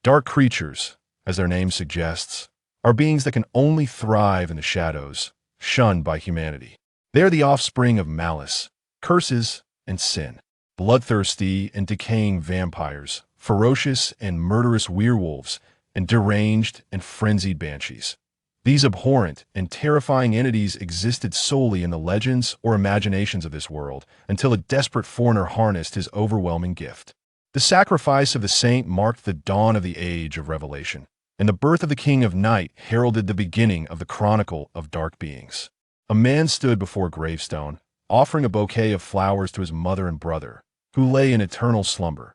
Dark creatures, as their name suggests, are beings that can only thrive in the shadows, shunned by humanity. They are the offspring of malice, curses, and sin. Bloodthirsty and decaying vampires, ferocious and murderous werewolves, and deranged and frenzied banshees. These abhorrent and terrifying entities existed solely in the legends or imaginations of this world until a desperate foreigner harnessed his overwhelming gift. The sacrifice of the saint marked the dawn of the age of revelation, and the birth of the king of night heralded the beginning of the chronicle of dark beings. A man stood before a gravestone, offering a bouquet of flowers to his mother and brother, who lay in eternal slumber.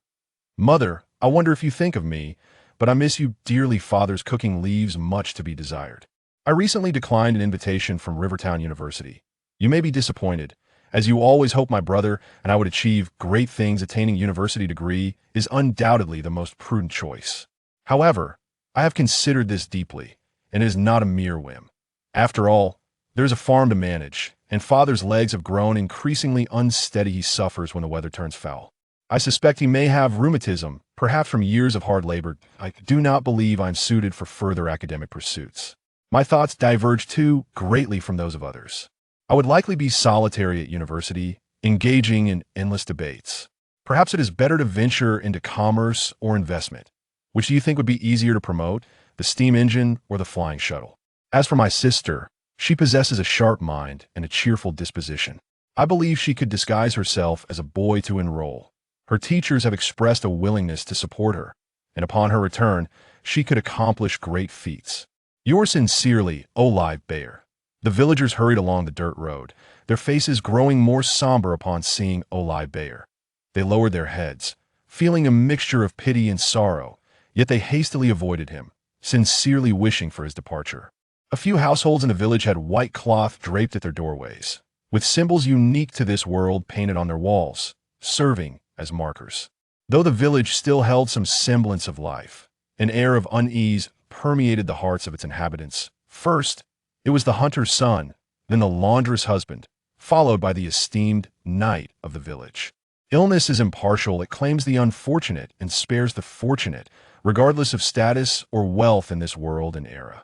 "Mother, I wonder if you think of me, but I miss you dearly. Father's cooking leaves much to be desired. I recently declined an invitation from Rivertown University. You may be disappointed, as you always hoped my brother and I would achieve great things. Attaining university degree is undoubtedly the most prudent choice. However, I have considered this deeply, and it is not a mere whim. After all, there is a farm to manage, and father's legs have grown increasingly unsteady. He suffers when the weather turns foul. I suspect he may have rheumatism, perhaps from years of hard labor. I do not believe I am suited for further academic pursuits. My thoughts diverge too greatly from those of others. I would likely be solitary at university, engaging in endless debates. Perhaps it is better to venture into commerce or investment. Which do you think would be easier to promote, the steam engine or the flying shuttle? As for my sister, she possesses a sharp mind and a cheerful disposition. I believe she could disguise herself as a boy to enroll. Her teachers have expressed a willingness to support her, and upon her return, she could accomplish great feats. Yours sincerely, Oli Bayer." The villagers hurried along the dirt road, their faces growing more somber upon seeing Oli Bayer. They lowered their heads, feeling a mixture of pity and sorrow, yet they hastily avoided him, sincerely wishing for his departure. A few households in the village had white cloth draped at their doorways, with symbols unique to this world painted on their walls, serving as markers. Though the village still held some semblance of life, an air of unease permeated the hearts of its inhabitants. First, it was the hunter's son, then the laundress husband, followed by the esteemed knight of the village. Illness is impartial. It claims the unfortunate and spares the fortunate, regardless of status or wealth in this world and era.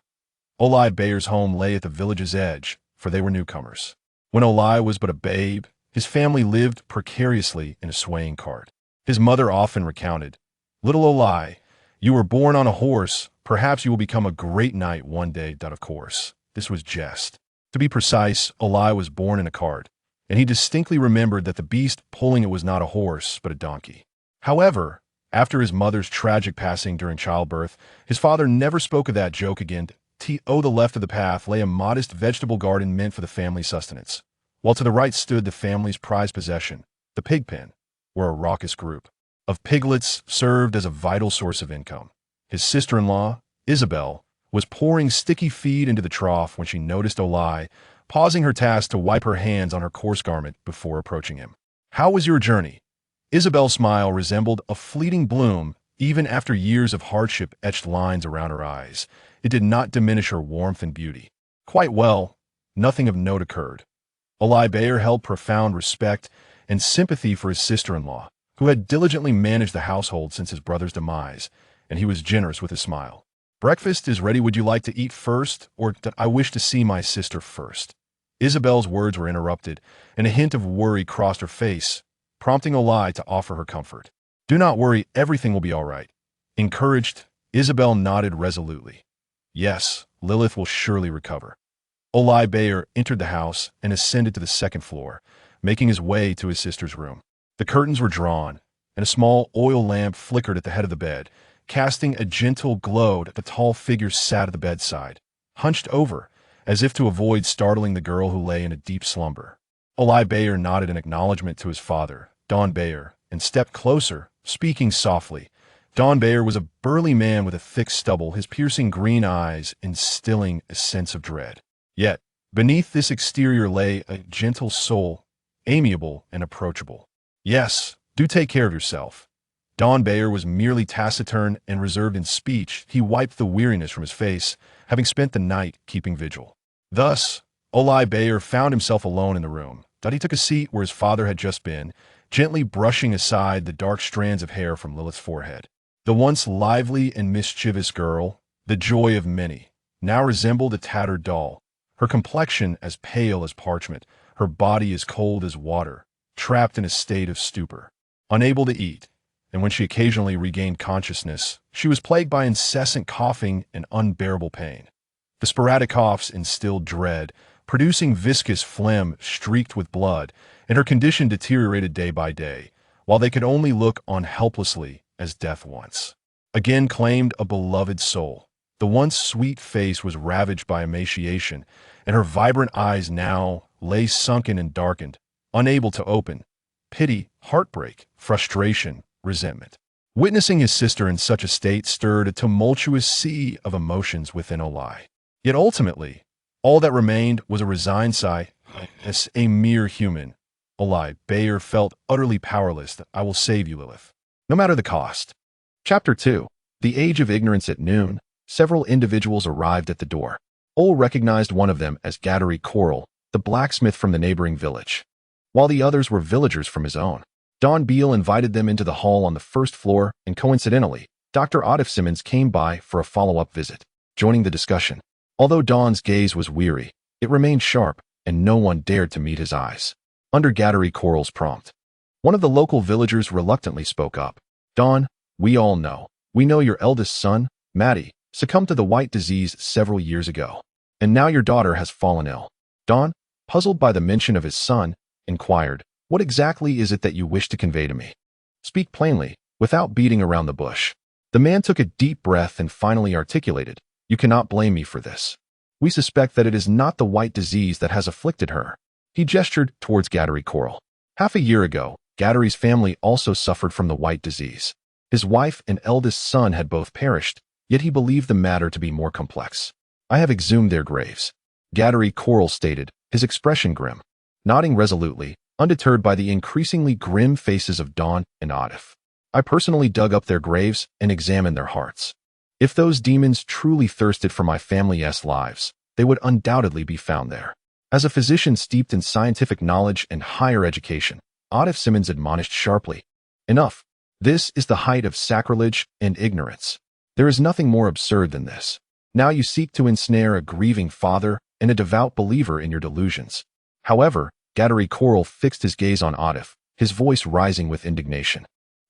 Oli Bayer's home lay at the village's edge, for they were newcomers. When Oli was but a babe, his family lived precariously in a swaying cart. His mother often recounted, "Little Oli, you were born on a horse. Perhaps you will become a great knight one day." Of course, this was jest. To be precise, Oli was born in a cart, and he distinctly remembered that the beast pulling it was not a horse, but a donkey. However, after his mother's tragic passing during childbirth, his father never spoke of that joke again. To the left of the path lay a modest vegetable garden meant for the family sustenance, while to the right stood the family's prized possession, the pig pen, where a raucous group of piglets served as a vital source of income. His sister-in-law, Isabel, was pouring sticky feed into the trough when she noticed Oli, pausing her task to wipe her hands on her coarse garment before approaching him. "How was your journey?" Isabel's smile resembled a fleeting bloom. Even after years of hardship etched lines around her eyes, it did not diminish her warmth and beauty. "Quite well. Nothing of note occurred." Oli Bayer held profound respect and sympathy for his sister-in-law, who had diligently managed the household since his brother's demise, and he was generous with his smile. "Breakfast is ready. Would you like to eat first, or I wish to see my sister first?" Isabel's words were interrupted, and a hint of worry crossed her face, prompting Oli to offer her comfort. "Do not worry, everything will be all right." Encouraged, Isabel nodded resolutely. "Yes, Lilith will surely recover." Oli Bayer entered the house and ascended to the second floor, making his way to his sister's room. The curtains were drawn, and a small oil lamp flickered at the head of the bed, casting a gentle glow. The tall figure sat at the bedside, hunched over, as if to avoid startling the girl who lay in a deep slumber. Oli Bayer nodded in acknowledgement to his father, Don Bayer, and stepped closer, speaking softly. Don Bayer was a burly man with a thick stubble, his piercing green eyes instilling a sense of dread. Yet, beneath this exterior lay a gentle soul, amiable and approachable. "Yes, do take care of yourself." Don Bayer was merely taciturn and reserved in speech. He wiped the weariness from his face, having spent the night keeping vigil. Thus, Oli Bayer found himself alone in the room. He took a seat where his father had just been, gently brushing aside the dark strands of hair from Lilith's forehead. The once lively and mischievous girl, the joy of many, now resembled a tattered doll, her complexion as pale as parchment, her body as cold as water, trapped in a state of stupor, unable to eat, and when she occasionally regained consciousness, she was plagued by incessant coughing and unbearable pain. The sporadic coughs instilled dread, producing viscous phlegm streaked with blood, and her condition deteriorated day by day, while they could only look on helplessly as death once again claimed a beloved soul. The once sweet face was ravaged by emaciation, and her vibrant eyes now lay sunken and darkened, unable to open. Pity, heartbreak, frustration, resentment. Witnessing his sister in such a state stirred a tumultuous sea of emotions within Olai. Yet ultimately, all that remained was a resigned sigh. As a mere human, Olai Bayer felt utterly powerless. I will save you, Lilith, no matter the cost. Chapter 2. The Age of Ignorance. At noon, several individuals arrived at the door. Ol recognized one of them as Gadari Coral, the blacksmith from the neighboring village, while the others were villagers from his own. Don Beale invited them into the hall on the first floor, and coincidentally, Dr. Otif Simmons came by for a follow-up visit, joining the discussion. Although Don's gaze was weary, it remained sharp, and no one dared to meet his eyes. Under Gadari Coral's prompt, one of the local villagers reluctantly spoke up. Don, we all know. We know your eldest son, Matty, succumbed to the white disease several years ago, and now your daughter has fallen ill. Don, puzzled by the mention of his son, inquired, what exactly is it that you wish to convey to me? Speak plainly, without beating around the bush. The man took a deep breath and finally articulated, you cannot blame me for this. We suspect that it is not the white disease that has afflicted her. He gestured towards Gadari Coral. Half a year ago, Gadari's family also suffered from the white disease. His wife and eldest son had both perished, yet he believed the matter to be more complex. I have exhumed their graves, Gadari Coral stated, his expression grim. Nodding resolutely, undeterred by the increasingly grim faces of Dawn and Otif. I personally dug up their graves and examined their hearts. If those demons truly thirsted for my family's lives, they would undoubtedly be found there. As a physician steeped in scientific knowledge and higher education, Otif Simmons admonished sharply. Enough. This is the height of sacrilege and ignorance. There is nothing more absurd than this. Now you seek to ensnare a grieving father and a devout believer in your delusions. However, Gadari Coral fixed his gaze on Otif, his voice rising with indignation.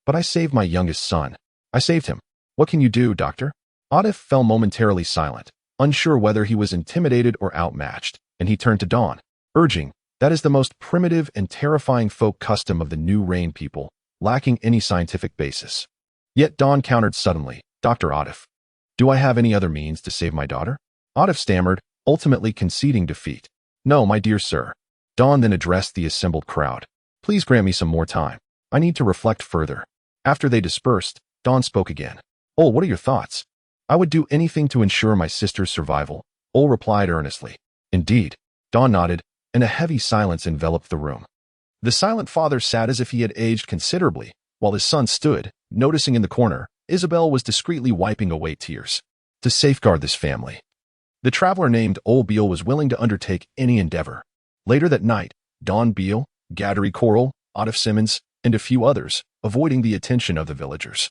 But I saved my youngest son. I saved him. What can you do, doctor? Otif fell momentarily silent, unsure whether he was intimidated or outmatched, and he turned to Dawn, urging, that is the most primitive and terrifying folk custom of the New Rain people, lacking any scientific basis. Yet Dawn countered suddenly, Dr. Otif, do I have any other means to save my daughter? Otif stammered, ultimately conceding defeat. No, my dear sir. Dawn then addressed the assembled crowd. Please grant me some more time. I need to reflect further. After they dispersed, Dawn spoke again. Ol, what are your thoughts? I would do anything to ensure my sister's survival, Ol replied earnestly. Indeed. Dawn nodded, and a heavy silence enveloped the room. The silent father sat as if he had aged considerably, while his son stood, noticing in the corner, Isabel was discreetly wiping away tears. To safeguard this family, the traveler named Ol Beale was willing to undertake any endeavor. Later that night, Don Beale, Gadari Coral, Otif Simmons, and a few others, avoiding the attention of the villagers,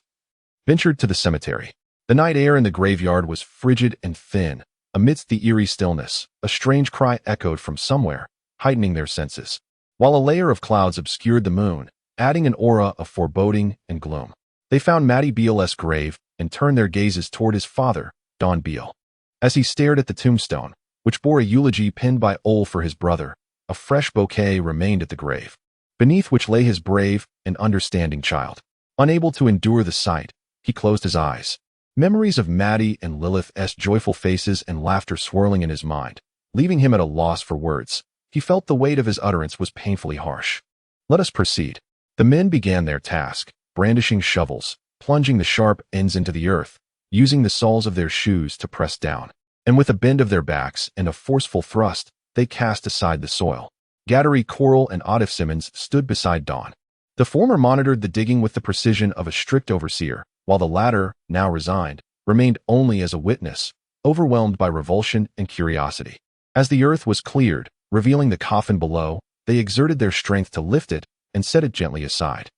ventured to the cemetery. The night air in the graveyard was frigid and thin. Amidst the eerie stillness, a strange cry echoed from somewhere, heightening their senses, while a layer of clouds obscured the moon, adding an aura of foreboding and gloom. They found Matty Beale's grave and turned their gazes toward his father, Don Beale. As he stared at the tombstone, which bore a eulogy penned by Ol for his brother, a fresh bouquet remained at the grave, beneath which lay his brave and understanding child. Unable to endure the sight, he closed his eyes. Memories of Matty and Lilith's joyful faces and laughter swirling in his mind, leaving him at a loss for words. He felt the weight of his utterance was painfully harsh. Let us proceed. The men began their task, brandishing shovels, plunging the sharp ends into the earth, using the soles of their shoes to press down, and with a bend of their backs and a forceful thrust, they cast aside the soil. Gadari Coral and Otif Simmons stood beside Dawn. The former monitored the digging with the precision of a strict overseer, while the latter, now resigned, remained only as a witness, overwhelmed by revulsion and curiosity. As the earth was cleared, revealing the coffin below, they exerted their strength to lift it and set it gently aside.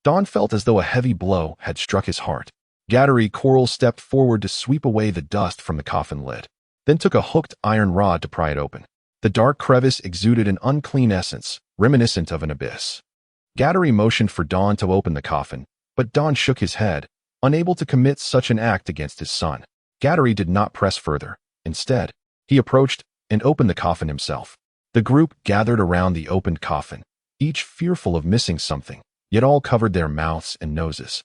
Dawn felt as though a heavy blow had struck his heart. Gattery Coral stepped forward to sweep away the dust from the coffin lid, then took a hooked iron rod to pry it open. The dark crevice exuded an unclean essence, reminiscent of an abyss. Gattery motioned for Dawn to open the coffin, but Dawn shook his head, unable to commit such an act against his son. Gattery did not press further. Instead, he approached and opened the coffin himself. The group gathered around the opened coffin, each fearful of missing something, yet all covered their mouths and noses,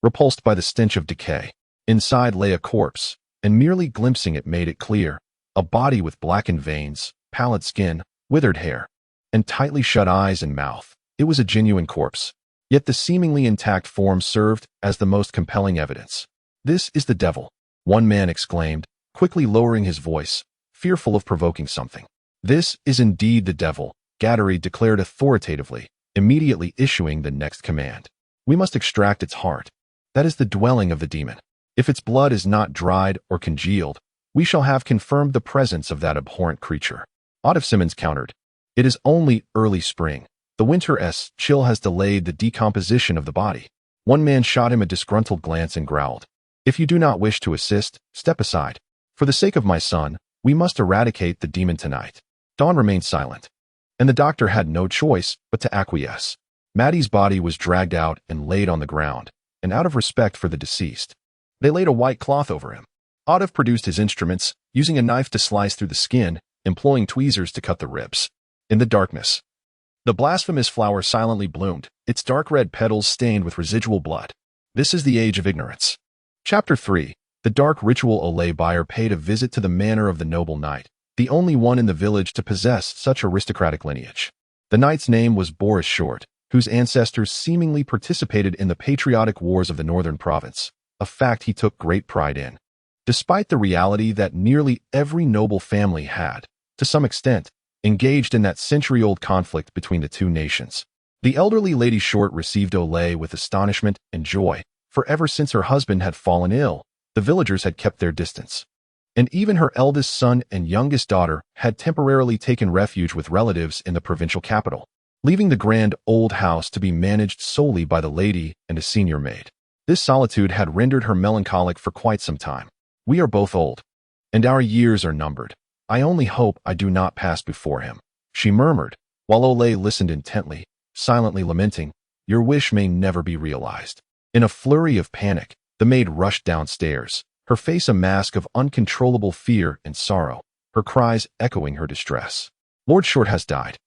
repulsed by the stench of decay. Inside lay a corpse, and merely glimpsing it made it clear, a body with blackened veins, pallid skin, withered hair, and tightly shut eyes and mouth. It was a genuine corpse, yet the seemingly intact form served as the most compelling evidence. "This is the devil," one man exclaimed, quickly lowering his voice, fearful of provoking something. "This is indeed the devil," Gattery declared authoritatively, immediately issuing the next command. "We must extract its heart. That is the dwelling of the demon. If its blood is not dried or congealed, we shall have confirmed the presence of that abhorrent creature." Otto Simmons countered, "It is only early spring. The winter's chill has delayed the decomposition of the body." One man shot him a disgruntled glance and growled, "If you do not wish to assist, step aside. For the sake of my son, we must eradicate the demon tonight." Dawn remained silent, and the doctor had no choice but to acquiesce. Maddie's body was dragged out and laid on the ground, and out of respect for the deceased, they laid a white cloth over him. Otto produced his instruments, using a knife to slice through the skin, employing tweezers to cut the ribs. In the darkness, the blasphemous flower silently bloomed, its dark red petals stained with residual blood. This is the age of ignorance. Chapter 3. The dark ritual. Ole Buyer paid a visit to the manor of the noble knight, the only one in the village to possess such aristocratic lineage. The knight's name was Boris Short, whose ancestors seemingly participated in the patriotic wars of the northern province, a fact he took great pride in. Despite the reality that nearly every noble family had, to some extent, engaged in that century-old conflict between the two nations, the elderly Lady Short received Ole with astonishment and joy, for ever since her husband had fallen ill, the villagers had kept their distance. And even her eldest son and youngest daughter had temporarily taken refuge with relatives in the provincial capital, leaving the grand old house to be managed solely by the lady and a senior maid. This solitude had rendered her melancholic for quite some time. "We are both old, and our years are numbered. I only hope I do not pass before him," she murmured, while Ole listened intently, silently lamenting, "Your wish may never be realized." In a flurry of panic, the maid rushed downstairs, her face a mask of uncontrollable fear and sorrow, her cries echoing her distress. "Lord Short has died."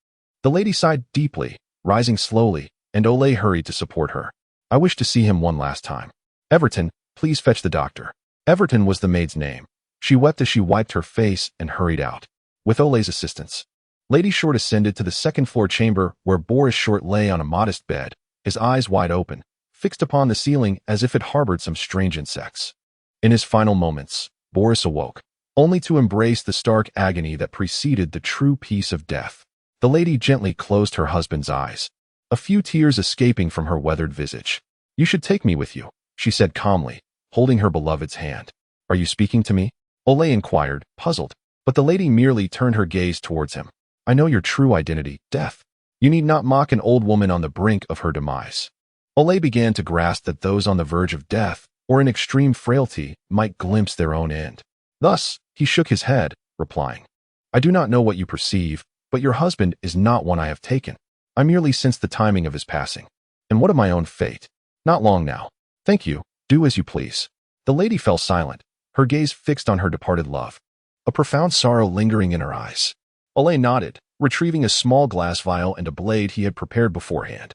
The lady sighed deeply, rising slowly, and Ole hurried to support her. "I wish to see him one last time. Everton, please fetch the doctor." Everton was the maid's name. She wept as she wiped her face and hurried out. With Ole's assistance, Lady Short ascended to the second-floor chamber where Boris Short lay on a modest bed, his eyes wide open, fixed upon the ceiling as if it harbored some strange insects. In his final moments, Boris awoke, only to embrace the stark agony that preceded the true peace of death. The lady gently closed her husband's eyes, a few tears escaping from her weathered visage. "You should take me with you," she said calmly, holding her beloved's hand. "Are you speaking to me?" Ole inquired, puzzled, but the lady merely turned her gaze towards him. "I know your true identity, Death. You need not mock an old woman on the brink of her demise." Ole began to grasp that those on the verge of death, or in extreme frailty, might glimpse their own end. Thus, he shook his head, replying, "I do not know what you perceive, but your husband is not one I have taken. I merely sense the timing of his passing. And what of my own fate? Not long now. Thank you, do as you please." The lady fell silent, her gaze fixed on her departed love, a profound sorrow lingering in her eyes. Ole nodded, retrieving a small glass vial and a blade he had prepared beforehand,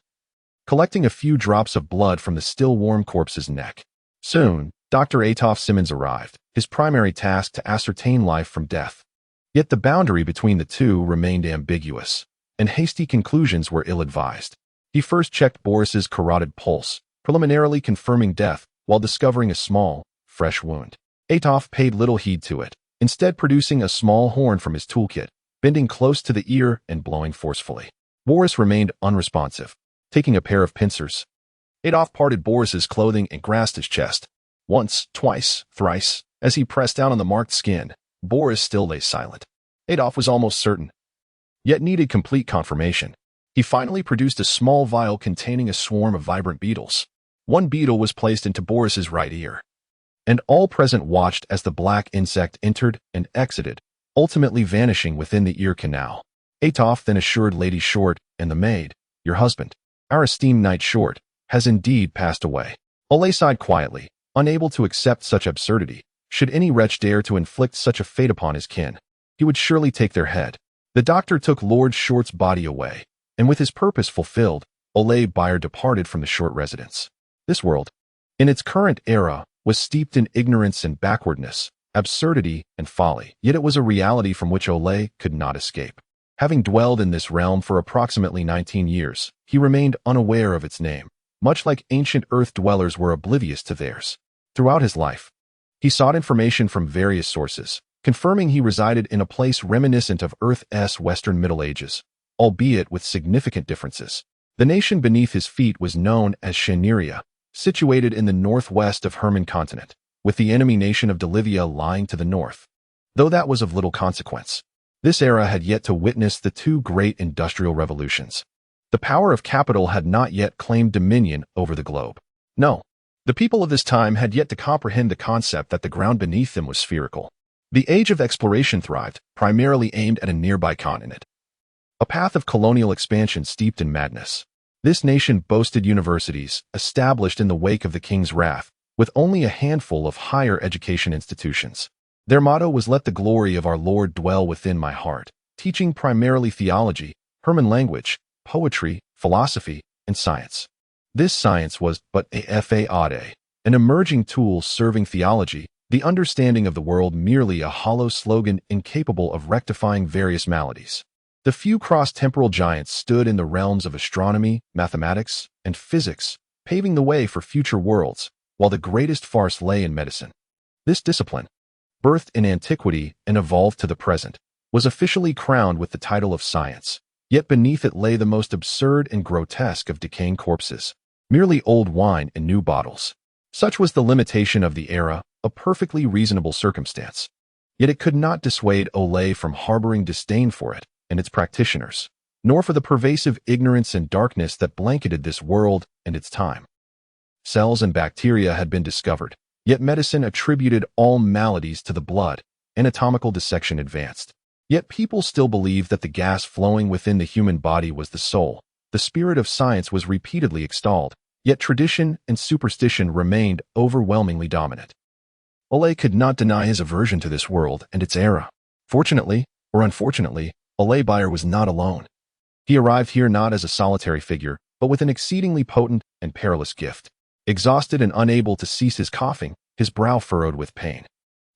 collecting a few drops of blood from the still warm corpse's neck. Soon, Dr. Atof Simmons arrived, his primary task to ascertain life from death. Yet the boundary between the two remained ambiguous, and hasty conclusions were ill-advised. He first checked Boris's carotid pulse, preliminarily confirming death, while discovering a small, fresh wound. Atof paid little heed to it, instead producing a small horn from his toolkit, bending close to the ear and blowing forcefully. Boris remained unresponsive. Taking a pair of pincers, Atof parted Boris's clothing and grasped his chest. Once, twice, thrice, as he pressed down on the marked skin, Boris still lay silent. Atof was almost certain, yet needed complete confirmation. He finally produced a small vial containing a swarm of vibrant beetles. One beetle was placed into Boris's right ear, and all present watched as the black insect entered and exited, ultimately vanishing within the ear canal. Atoff then assured Lady Short and the maid, "Your husband, our esteemed Knight Short, has indeed passed away." Ole sighed quietly, unable to accept such absurdity. Should any wretch dare to inflict such a fate upon his kin, he would surely take their head. The doctor took Lord Short's body away, and with his purpose fulfilled, Ole Bayer departed from the Short residence. This world, in its current era, was steeped in ignorance and backwardness, absurdity and folly, yet it was a reality from which Ole could not escape. Having dwelled in this realm for approximately 19 years, he remained unaware of its name, much like ancient Earth dwellers were oblivious to theirs. Throughout his life, he sought information from various sources, confirming he resided in a place reminiscent of Earth's Western Middle Ages, albeit with significant differences. The nation beneath his feet was known as Shaneria, situated in the northwest of Herman continent, with the enemy nation of Delivia lying to the north. Though that was of little consequence, this era had yet to witness the two great industrial revolutions. The power of capital had not yet claimed dominion over the globe. No, the people of this time had yet to comprehend the concept that the ground beneath them was spherical. The age of exploration thrived, primarily aimed at a nearby continent. A path of colonial expansion steeped in madness. This nation boasted universities, established in the wake of the king's wrath, with only a handful of higher education institutions. Their motto was "Let the glory of our Lord dwell within my heart," teaching primarily theology, Herman language, poetry, philosophy, and science. This science was but a faade, an emerging tool serving theology, the understanding of the world merely a hollow slogan incapable of rectifying various maladies. The few cross-temporal giants stood in the realms of astronomy, mathematics, and physics, paving the way for future worlds, while the greatest farce lay in medicine. This discipline, birthed in antiquity and evolved to the present, was officially crowned with the title of science, yet beneath it lay the most absurd and grotesque of decaying corpses, merely old wine in new bottles. Such was the limitation of the era, a perfectly reasonable circumstance. Yet it could not dissuade Ole from harboring disdain for it and its practitioners, nor for the pervasive ignorance and darkness that blanketed this world and its time. Cells and bacteria had been discovered, yet medicine attributed all maladies to the blood, anatomical dissection advanced. Yet people still believed that the gas flowing within the human body was the soul. The spirit of science was repeatedly extolled, yet tradition and superstition remained overwhelmingly dominant. Ole could not deny his aversion to this world and its era. Fortunately, or unfortunately, Ole Bayer was not alone. He arrived here not as a solitary figure, but with an exceedingly potent and perilous gift. Exhausted and unable to cease his coughing, his brow furrowed with pain.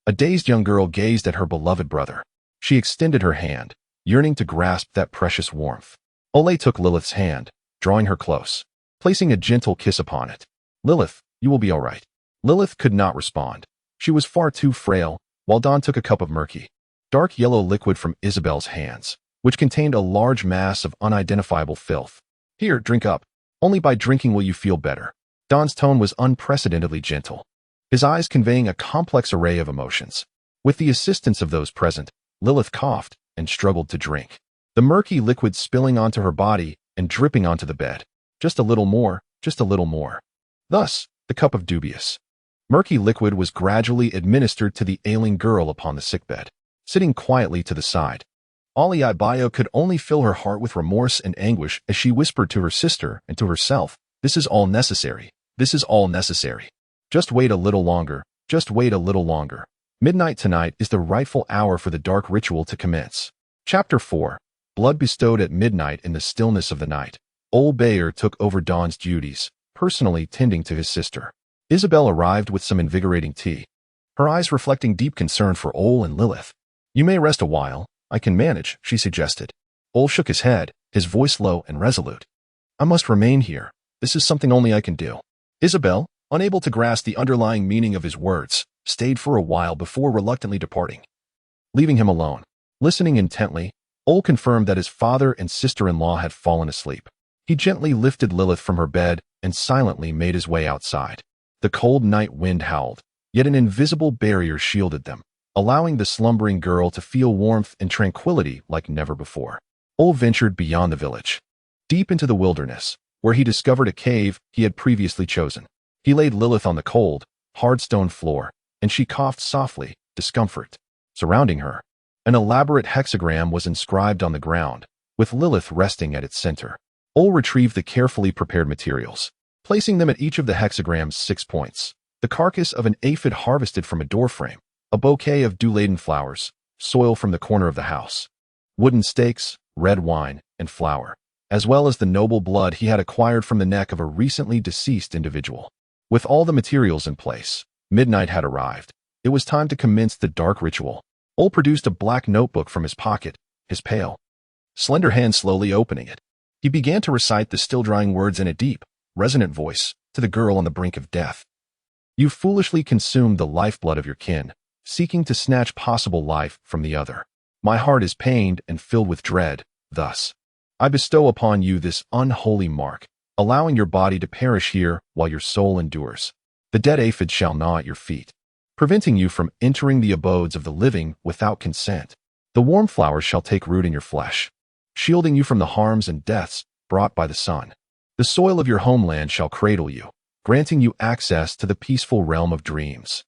A dazed young girl gazed at her beloved brother. She extended her hand, yearning to grasp that precious warmth. Ole took Lilith's hand, drawing her close, placing a gentle kiss upon it. "Lilith, you will be all right." Lilith could not respond. She was far too frail, while Dawn took a cup of murky, dark yellow liquid from Isabel's hands, which contained a large mass of unidentifiable filth. "Here, drink up. Only by drinking will you feel better." Dawn's tone was unprecedentedly gentle, his eyes conveying a complex array of emotions. With the assistance of those present, Lilith coughed and struggled to drink, the murky liquid spilling onto her body and dripping onto the bed. Just a little more, just a little more. Thus, the cup of dubious, murky liquid was gradually administered to the ailing girl upon the sickbed. Sitting quietly to the side, Ollie Bio could only fill her heart with remorse and anguish as she whispered to her sister and to herself, "This is all necessary. This is all necessary. Just wait a little longer. Just wait a little longer. Midnight tonight is the rightful hour for the dark ritual to commence." Chapter 4. Blood bestowed at midnight in the stillness of the night. Ole Bayer took over Dawn's duties, personally tending to his sister. Isabel arrived with some invigorating tea, her eyes reflecting deep concern for Ole and Lilith. "You may rest a while. I can manage," she suggested. Ole shook his head, his voice low and resolute. "I must remain here. This is something only I can do." Isabel, unable to grasp the underlying meaning of his words, stayed for a while before reluctantly departing. Leaving him alone, listening intently, Ole confirmed that his father and sister-in-law had fallen asleep. He gently lifted Lilith from her bed and silently made his way outside. The cold night wind howled, yet an invisible barrier shielded them, allowing the slumbering girl to feel warmth and tranquility like never before. Ole ventured beyond the village, deep into the wilderness, where he discovered a cave he had previously chosen. He laid Lilith on the cold, hard stone floor, and she coughed softly, discomfort. Surrounding her, an elaborate hexagram was inscribed on the ground, with Lilith resting at its center. Ol retrieved the carefully prepared materials, placing them at each of the hexagram's 6 points. The carcass of an aphid harvested from a doorframe, a bouquet of dew-laden flowers, soil from the corner of the house, wooden stakes, red wine, and flour, as well as the noble blood he had acquired from the neck of a recently deceased individual. With all the materials in place, midnight had arrived. It was time to commence the dark ritual. Ol produced a black notebook from his pocket, his pale, slender hand slowly opening it. He began to recite the still-drying words in a deep, resonant voice to the girl on the brink of death. You foolishly consumed the lifeblood of your kin, seeking to snatch possible life from the other. My heart is pained and filled with dread. Thus, I bestow upon you this unholy mark, allowing your body to perish here while your soul endures. The dead aphid shall gnaw at your feet, preventing you from entering the abodes of the living without consent. The warm flowers shall take root in your flesh, shielding you from the harms and deaths brought by the sun. The soil of your homeland shall cradle you, granting you access to the peaceful realm of dreams.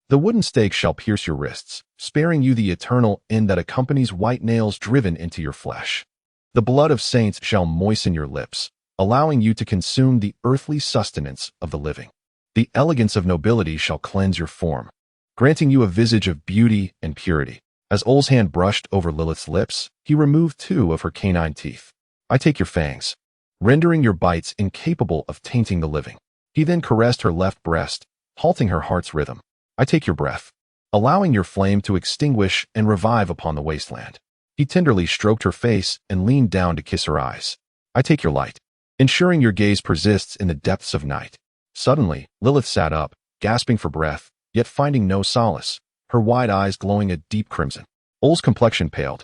The wooden stake shall pierce your wrists, sparing you the eternal end that accompanies white nails driven into your flesh. The blood of saints shall moisten your lips, allowing you to consume the earthly sustenance of the living. The elegance of nobility shall cleanse your form, granting you a visage of beauty and purity. As Ol's hand brushed over Lilith's lips, he removed 2 of her canine teeth. I take your fangs, rendering your bites incapable of tainting the living. He then caressed her left breast, halting her heart's rhythm. I take your breath, allowing your flame to extinguish and revive upon the wasteland. He tenderly stroked her face and leaned down to kiss her eyes. I take your light, ensuring your gaze persists in the depths of night. Suddenly, Lilith sat up, gasping for breath, yet finding no solace, her wide eyes glowing a deep crimson. Ol's complexion paled,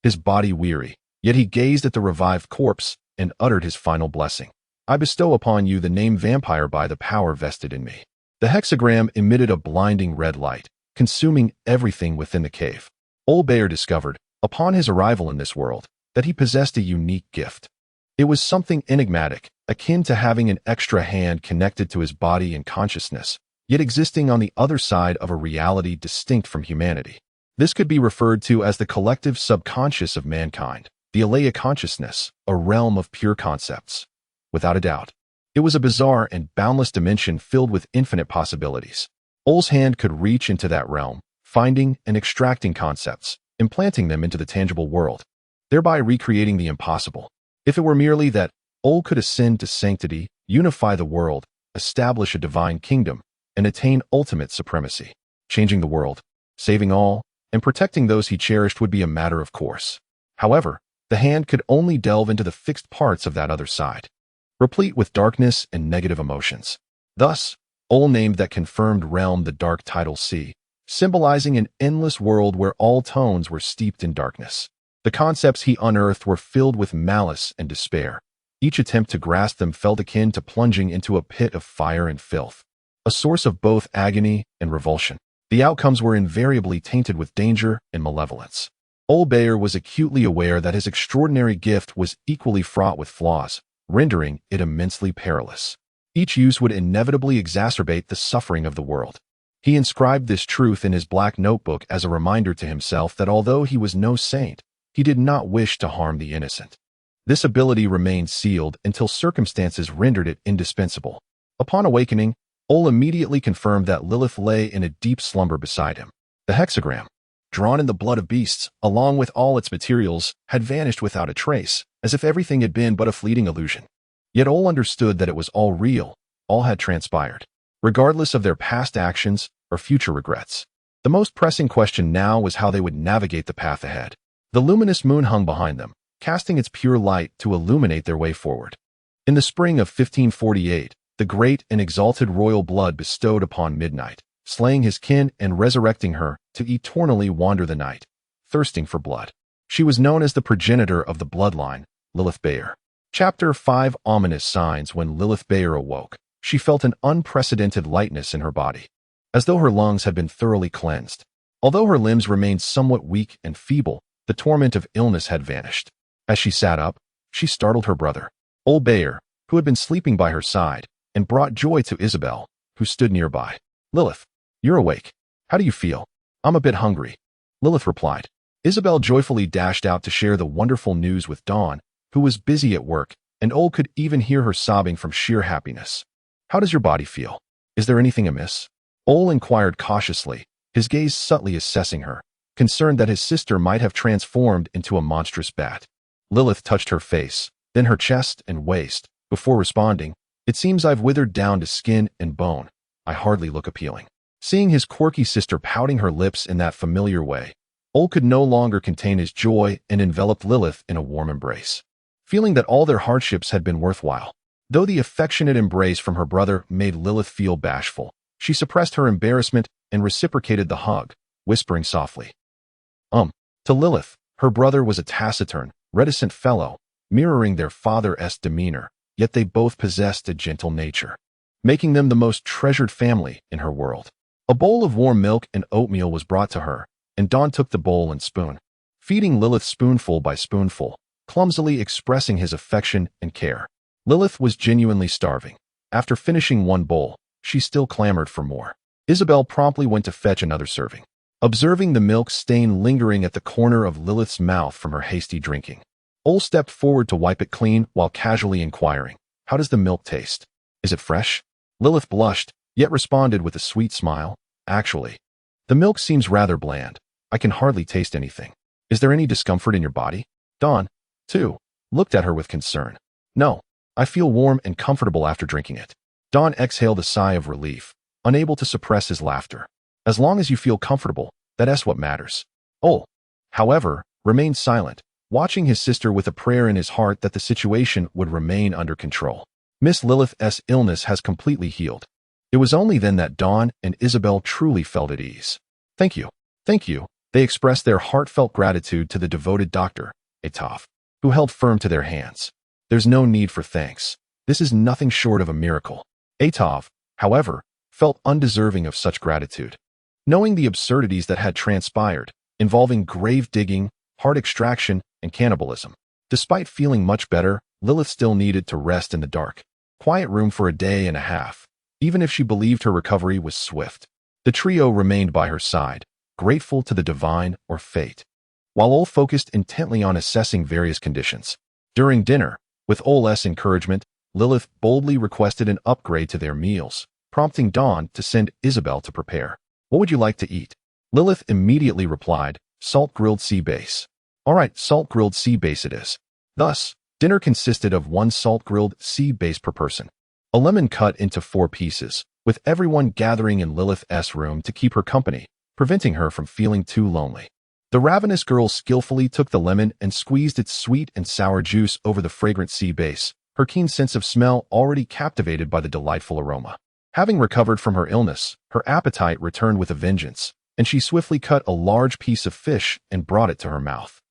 his body weary, yet he gazed at the revived corpse and uttered his final blessing. I bestow upon you the name vampire by the power vested in me. The hexagram emitted a blinding red light, consuming everything within the cave. Ol Bayer discovered, upon his arrival in this world, that he possessed a unique gift. It was something enigmatic, akin to having an extra hand connected to his body and consciousness, yet existing on the other side of a reality distinct from humanity. This could be referred to as the collective subconscious of mankind, the Alea consciousness, a realm of pure concepts. Without a doubt, it was a bizarre and boundless dimension filled with infinite possibilities. Ol's hand could reach into that realm, finding and extracting concepts, implanting them into the tangible world, thereby recreating the impossible. If it were merely that Ol could ascend to sanctity, unify the world, establish a divine kingdom, and attain ultimate supremacy, changing the world, saving all, and protecting those he cherished would be a matter of course. However, the hand could only delve into the fixed parts of that other side, replete with darkness and negative emotions. Thus, Ol named that confirmed realm the Dark Tidal Sea, symbolizing an endless world where all tones were steeped in darkness. The concepts he unearthed were filled with malice and despair. Each attempt to grasp them felt akin to plunging into a pit of fire and filth, a source of both agony and revulsion. The outcomes were invariably tainted with danger and malevolence. Ol Bayer was acutely aware that his extraordinary gift was equally fraught with flaws, rendering it immensely perilous. Each use would inevitably exacerbate the suffering of the world. He inscribed this truth in his black notebook as a reminder to himself that although he was no saint, he did not wish to harm the innocent. This ability remained sealed until circumstances rendered it indispensable. Upon awakening, Ol immediately confirmed that Lilith lay in a deep slumber beside him. The hexagram, drawn in the blood of beasts, along with all its materials, had vanished without a trace, as if everything had been but a fleeting illusion. Yet Ol understood that it was all real, all had transpired, regardless of their past actions or future regrets. The most pressing question now was how they would navigate the path ahead. The luminous moon hung behind them, casting its pure light to illuminate their way forward. In the spring of 1548, the great and exalted royal blood bestowed upon Midnight, slaying his kin and resurrecting her to eternally wander the night, thirsting for blood. She was known as the progenitor of the bloodline, Lilith Bayer. Chapter 5 Ominous signs. When Lilith Bayer awoke, she felt an unprecedented lightness in her body, as though her lungs had been thoroughly cleansed. Although her limbs remained somewhat weak and feeble, the torment of illness had vanished. As she sat up, she startled her brother, Ol Bayer, who had been sleeping by her side. and brought joy to Isabel, who stood nearby. "Lilith, you're awake. How do you feel?" "I'm a bit hungry," Lilith replied. Isabel joyfully dashed out to share the wonderful news with Dawn, who was busy at work, and Ol could even hear her sobbing from sheer happiness. "How does your body feel? Is there anything amiss?" Ol inquired cautiously, his gaze subtly assessing her, concerned that his sister might have transformed into a monstrous bat. Lilith touched her face, then her chest and waist, before responding, "It seems I've withered down to skin and bone. I hardly look appealing." Seeing his quirky sister pouting her lips in that familiar way, Ol could no longer contain his joy and enveloped Lilith in a warm embrace, feeling that all their hardships had been worthwhile. Though the affectionate embrace from her brother made Lilith feel bashful, she suppressed her embarrassment and reciprocated the hug, whispering softly. To Lilith, her brother was a taciturn, reticent fellow, mirroring their father's demeanor, yet they both possessed a gentle nature, making them the most treasured family in her world. A bowl of warm milk and oatmeal was brought to her, and Dawn took the bowl and spoon, feeding Lilith spoonful by spoonful, clumsily expressing his affection and care. Lilith was genuinely starving. After finishing one bowl, she still clamored for more. Isabel promptly went to fetch another serving, observing the milk stain lingering at the corner of Lilith's mouth from her hasty drinking. Ol stepped forward to wipe it clean while casually inquiring, "How does the milk taste? Is it fresh?" Lilith blushed, yet responded with a sweet smile, "Actually, the milk seems rather bland. I can hardly taste anything. Is there any discomfort in your body?" Dawn, too, looked at her with concern. "No, I feel warm and comfortable after drinking it." Dawn exhaled a sigh of relief, unable to suppress his laughter. "As long as you feel comfortable, that's what matters." Ol, however, remained silent, watching his sister with a prayer in his heart that the situation would remain under control. Miss Lilith's illness has completely healed. It was only then that Dawn and Isabel truly felt at ease. Thank you. They expressed their heartfelt gratitude to the devoted doctor, Atov, who held firm to their hands. "There's no need for thanks. This is nothing short of a miracle." Atov, however, felt undeserving of such gratitude. Knowing the absurdities that had transpired, involving grave digging, heart extraction, and cannibalism. Despite feeling much better, Lilith still needed to rest in the dark, quiet room for a day and a half, even if she believed her recovery was swift. The trio remained by her side, grateful to the divine or fate, while Ol focused intently on assessing various conditions. During dinner, with Ol's encouragement, Lilith boldly requested an upgrade to their meals, prompting Dawn to send Isabel to prepare. "What would you like to eat?" Lilith immediately replied, "Salt-grilled sea bass." "All right, salt-grilled sea bass it is." Thus, dinner consisted of one salt-grilled sea bass per person, a lemon cut into 4 pieces, with everyone gathering in Lilith's room to keep her company, preventing her from feeling too lonely. The ravenous girl skillfully took the lemon and squeezed its sweet and sour juice over the fragrant sea bass, her keen sense of smell already captivated by the delightful aroma. Having recovered from her illness, her appetite returned with a vengeance, and she swiftly cut a large piece of fish and brought it to her mouth.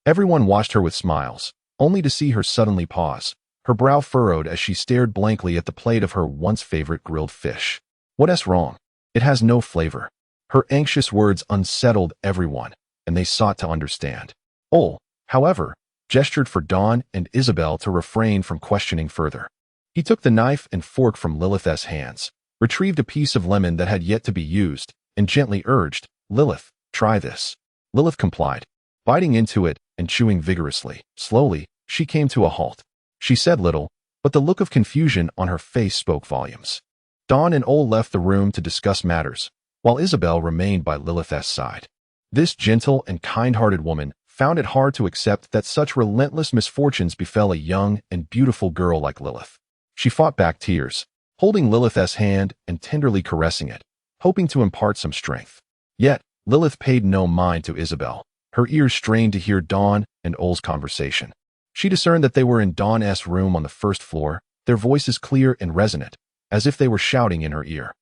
Everyone watched her with smiles, only to see her suddenly pause, her brow furrowed as she stared blankly at the plate of her once favorite grilled fish. "What's wrong? It has no flavor." Her anxious words unsettled everyone, and they sought to understand. Ol, however, gestured for Dawn and Isabel to refrain from questioning further. He took the knife and fork from Lilith's hands, retrieved a piece of lemon that had yet to be used, and gently urged, "Lilith, try this." Lilith complied, biting into it and chewing vigorously. Slowly, she came to a halt. She said little, but the look of confusion on her face spoke volumes. Dawn and Ol left the room to discuss matters, while Isabel remained by Lilith's side. This gentle and kind-hearted woman found it hard to accept that such relentless misfortunes befell a young and beautiful girl like Lilith. She fought back tears, holding Lilith's hand and tenderly caressing it, hoping to impart some strength. Yet, Lilith paid no mind to Isabel, her ears strained to hear Dawn and Ol's conversation. She discerned that they were in Dawn's room on the first floor, their voices clear and resonant, as if they were shouting in her ear.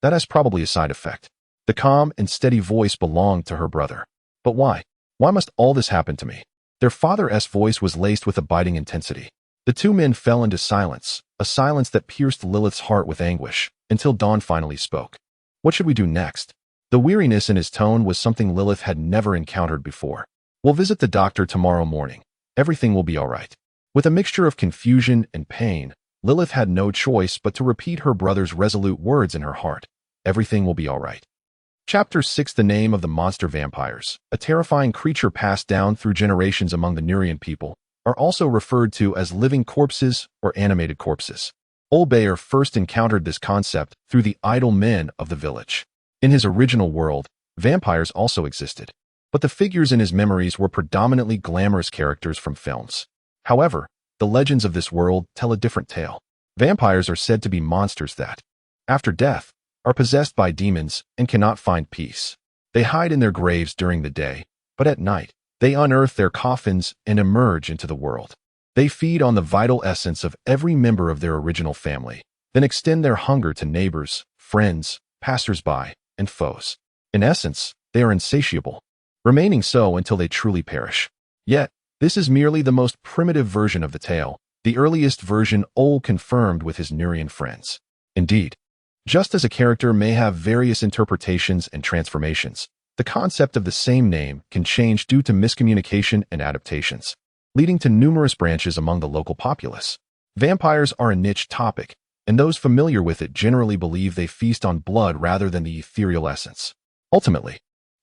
That is probably a side effect. The calm and steady voice belonged to her brother. But why? Why must all this happen to me? Their father's voice was laced with a biting intensity. The two men fell into silence, a silence that pierced Lilith's heart with anguish, until Dawn finally spoke. "What should we do next?" The weariness in his tone was something Lilith had never encountered before. "We'll visit the doctor tomorrow morning. Everything will be all right." With a mixture of confusion and pain, Lilith had no choice but to repeat her brother's resolute words in her heart. Everything will be all right. Chapter 6. The name of the monster. Vampires, a terrifying creature passed down through generations among the Nurian people, are also referred to as living corpses or animated corpses. Olbeyer first encountered this concept through the idle men of the village. In his original world, vampires also existed, but the figures in his memories were predominantly glamorous characters from films. However, the legends of this world tell a different tale. Vampires are said to be monsters that, after death, are possessed by demons and cannot find peace. They hide in their graves during the day, but at night, they unearth their coffins and emerge into the world. They feed on the vital essence of every member of their original family, then extend their hunger to neighbors, friends, passers-by, and foes. In essence, they are insatiable, remaining so until they truly perish. Yet, this is merely the most primitive version of the tale, the earliest version Ol confirmed with his Nurian friends. Indeed, just as a character may have various interpretations and transformations, the concept of the same name can change due to miscommunication and adaptations, leading to numerous branches among the local populace. Vampires are a niche topic, and those familiar with it generally believe they feast on blood rather than the ethereal essence. Ultimately,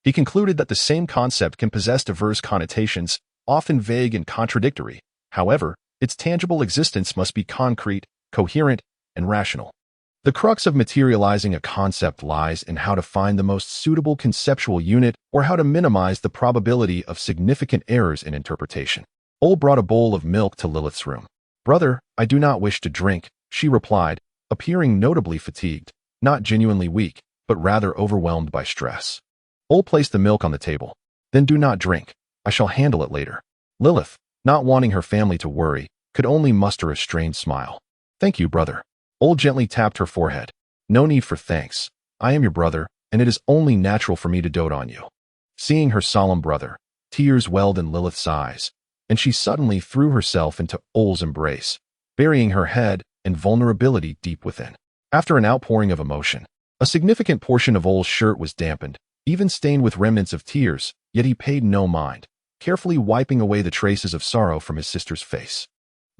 he concluded that the same concept can possess diverse connotations, often vague and contradictory. However, its tangible existence must be concrete, coherent, and rational. The crux of materializing a concept lies in how to find the most suitable conceptual unit or how to minimize the probability of significant errors in interpretation. Ol brought a bowl of milk to Lilith's room. "Brother, I do not wish to drink," she replied, appearing notably fatigued, not genuinely weak, but rather overwhelmed by stress. Ol placed the milk on the table. "Then do not drink. I shall handle it later." Lilith, not wanting her family to worry, could only muster a strained smile. "Thank you, brother." Ol gently tapped her forehead. "No need for thanks. I am your brother, and it is only natural for me to dote on you." Seeing her solemn brother, tears welled in Lilith's eyes, and she suddenly threw herself into Ol's embrace, burying her head and vulnerability deep within. After an outpouring of emotion, a significant portion of Ol's shirt was dampened, even stained with remnants of tears, yet he paid no mind, carefully wiping away the traces of sorrow from his sister's face.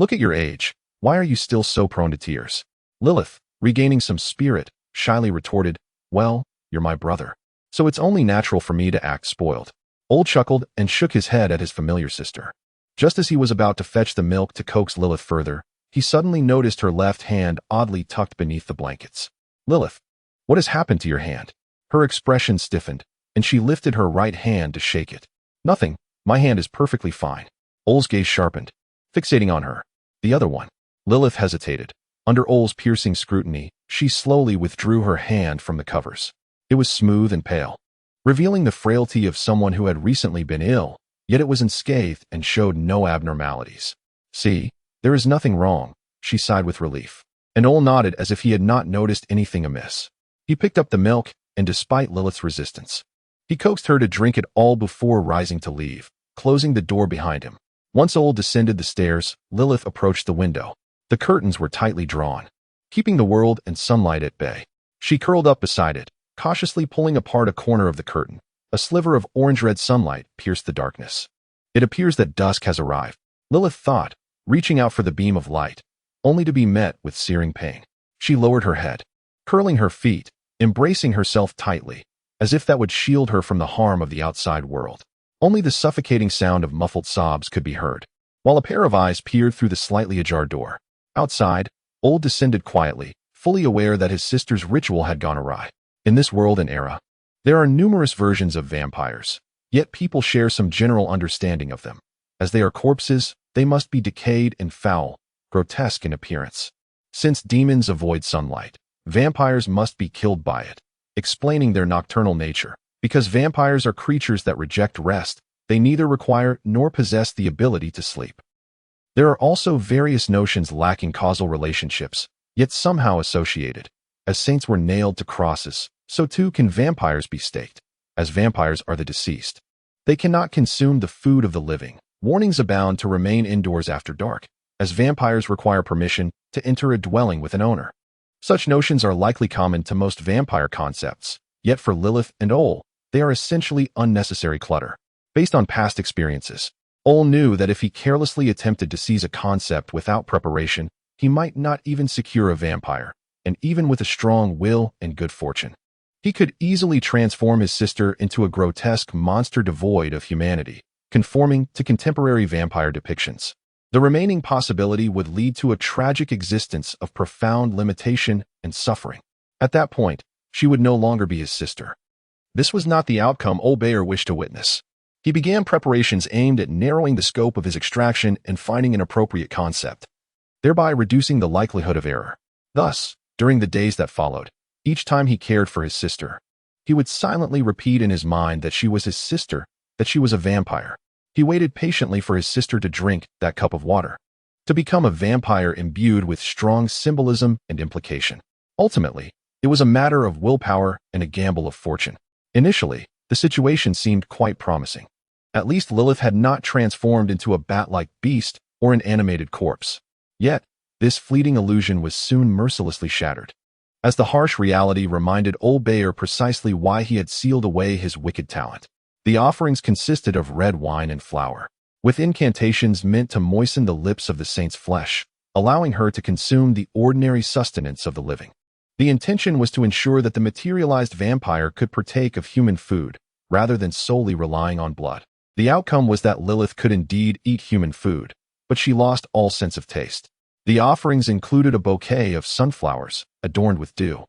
"Look at your age. Why are you still so prone to tears?" Lilith, regaining some spirit, shyly retorted, "Well, you're my brother, so it's only natural for me to act spoiled." Ol chuckled and shook his head at his familiar sister. Just as he was about to fetch the milk to coax Lilith further, he suddenly noticed her left hand oddly tucked beneath the blankets. "Lilith, what has happened to your hand?" Her expression stiffened, and she lifted her right hand to shake it. "Nothing. My hand is perfectly fine." Ol's gaze sharpened, fixating on her. "The other one." Lilith hesitated. Under Ol's piercing scrutiny, she slowly withdrew her hand from the covers. It was smooth and pale, revealing the frailty of someone who had recently been ill, yet it was unscathed and showed no abnormalities. "See, there is nothing wrong," she sighed with relief. And Ol nodded as if he had not noticed anything amiss. He picked up the milk, and despite Lilith's resistance, he coaxed her to drink it all before rising to leave, closing the door behind him. Once Ol descended the stairs, Lilith approached the window. The curtains were tightly drawn, keeping the world and sunlight at bay. She curled up beside it, cautiously pulling apart a corner of the curtain. A sliver of orange-red sunlight pierced the darkness. "It appears that dusk has arrived," Lilith thought, reaching out for the beam of light, only to be met with searing pain. She lowered her head, curling her feet, embracing herself tightly, as if that would shield her from the harm of the outside world. Only the suffocating sound of muffled sobs could be heard, while a pair of eyes peered through the slightly ajar door. Outside, Ol descended quietly, fully aware that his sister's ritual had gone awry. In this world and era, there are numerous versions of vampires, yet people share some general understanding of them. As they are corpses, they must be decayed and foul, grotesque in appearance. Since demons avoid sunlight, vampires must be killed by it, explaining their nocturnal nature. Because vampires are creatures that reject rest, they neither require nor possess the ability to sleep. There are also various notions lacking causal relationships, yet somehow associated. As saints were nailed to crosses, so too can vampires be staked. As vampires are the deceased, they cannot consume the food of the living. Warnings abound to remain indoors after dark, as vampires require permission to enter a dwelling with an owner. Such notions are likely common to most vampire concepts, yet for Lilith and Ol, they are essentially unnecessary clutter. Based on past experiences, Ol knew that if he carelessly attempted to seize a concept without preparation, he might not even secure a vampire, and even with a strong will and good fortune, he could easily transform his sister into a grotesque monster devoid of humanity, conforming to contemporary vampire depictions. The remaining possibility would lead to a tragic existence of profound limitation and suffering. At that point, she would no longer be his sister. This was not the outcome Olbeyer wished to witness. He began preparations aimed at narrowing the scope of his extraction and finding an appropriate concept, thereby reducing the likelihood of error. Thus, during the days that followed, each time he cared for his sister, he would silently repeat in his mind that she was his sister, that she was a vampire. He waited patiently for his sister to drink that cup of water, to become a vampire imbued with strong symbolism and implication. Ultimately, it was a matter of willpower and a gamble of fortune. Initially, the situation seemed quite promising. At least Lilith had not transformed into a bat-like beast or an animated corpse. Yet, this fleeting illusion was soon mercilessly shattered, as the harsh reality reminded Olbeyer precisely why he had sealed away his wicked talent. The offerings consisted of red wine and flour, with incantations meant to moisten the lips of the saint's flesh, allowing her to consume the ordinary sustenance of the living. The intention was to ensure that the materialized vampire could partake of human food, rather than solely relying on blood. The outcome was that Lilith could indeed eat human food, but she lost all sense of taste. The offerings included a bouquet of sunflowers, adorned with dew,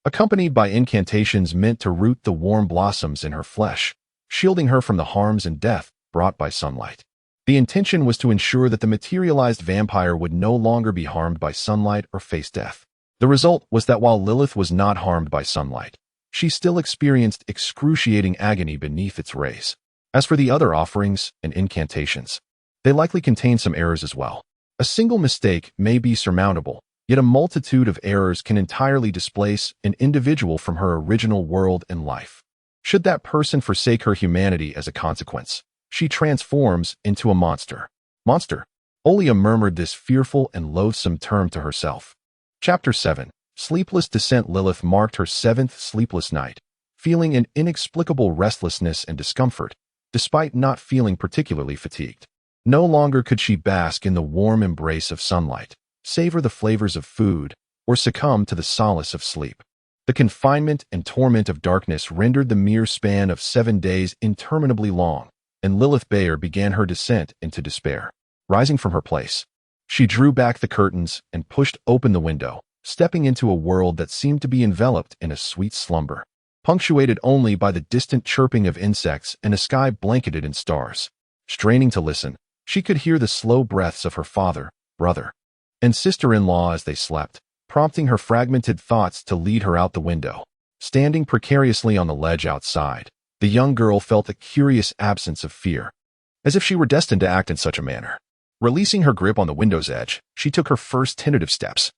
accompanied by incantations meant to root the warm blossoms in her flesh, shielding her from the harms and death brought by sunlight. The intention was to ensure that the materialized vampire would no longer be harmed by sunlight or face death. The result was that while Lilith was not harmed by sunlight, she still experienced excruciating agony beneath its rays. As for the other offerings and incantations, they likely contained some errors as well. A single mistake may be surmountable, yet a multitude of errors can entirely displace an individual from her original world and life. Should that person forsake her humanity as a consequence, she transforms into a monster. Monster. Olia murmured this fearful and loathsome term to herself. Chapter 7. Sleepless Descent. Lilith marked her 7th sleepless night, feeling an inexplicable restlessness and discomfort, despite not feeling particularly fatigued. No longer could she bask in the warm embrace of sunlight, savor the flavors of food, or succumb to the solace of sleep. The confinement and torment of darkness rendered the mere span of 7 days interminably long, and Lilith Bayer began her descent into despair. Rising from her place, she drew back the curtains and pushed open the window, stepping into a world that seemed to be enveloped in a sweet slumber, punctuated only by the distant chirping of insects and a sky blanketed in stars. Straining to listen, she could hear the slow breaths of her father, brother, and sister-in-law as they slept, prompting her fragmented thoughts to lead her out the window. Standing precariously on the ledge outside, the young girl felt a curious absence of fear, as if she were destined to act in such a manner. Releasing her grip on the window's edge, she took her first tentative steps,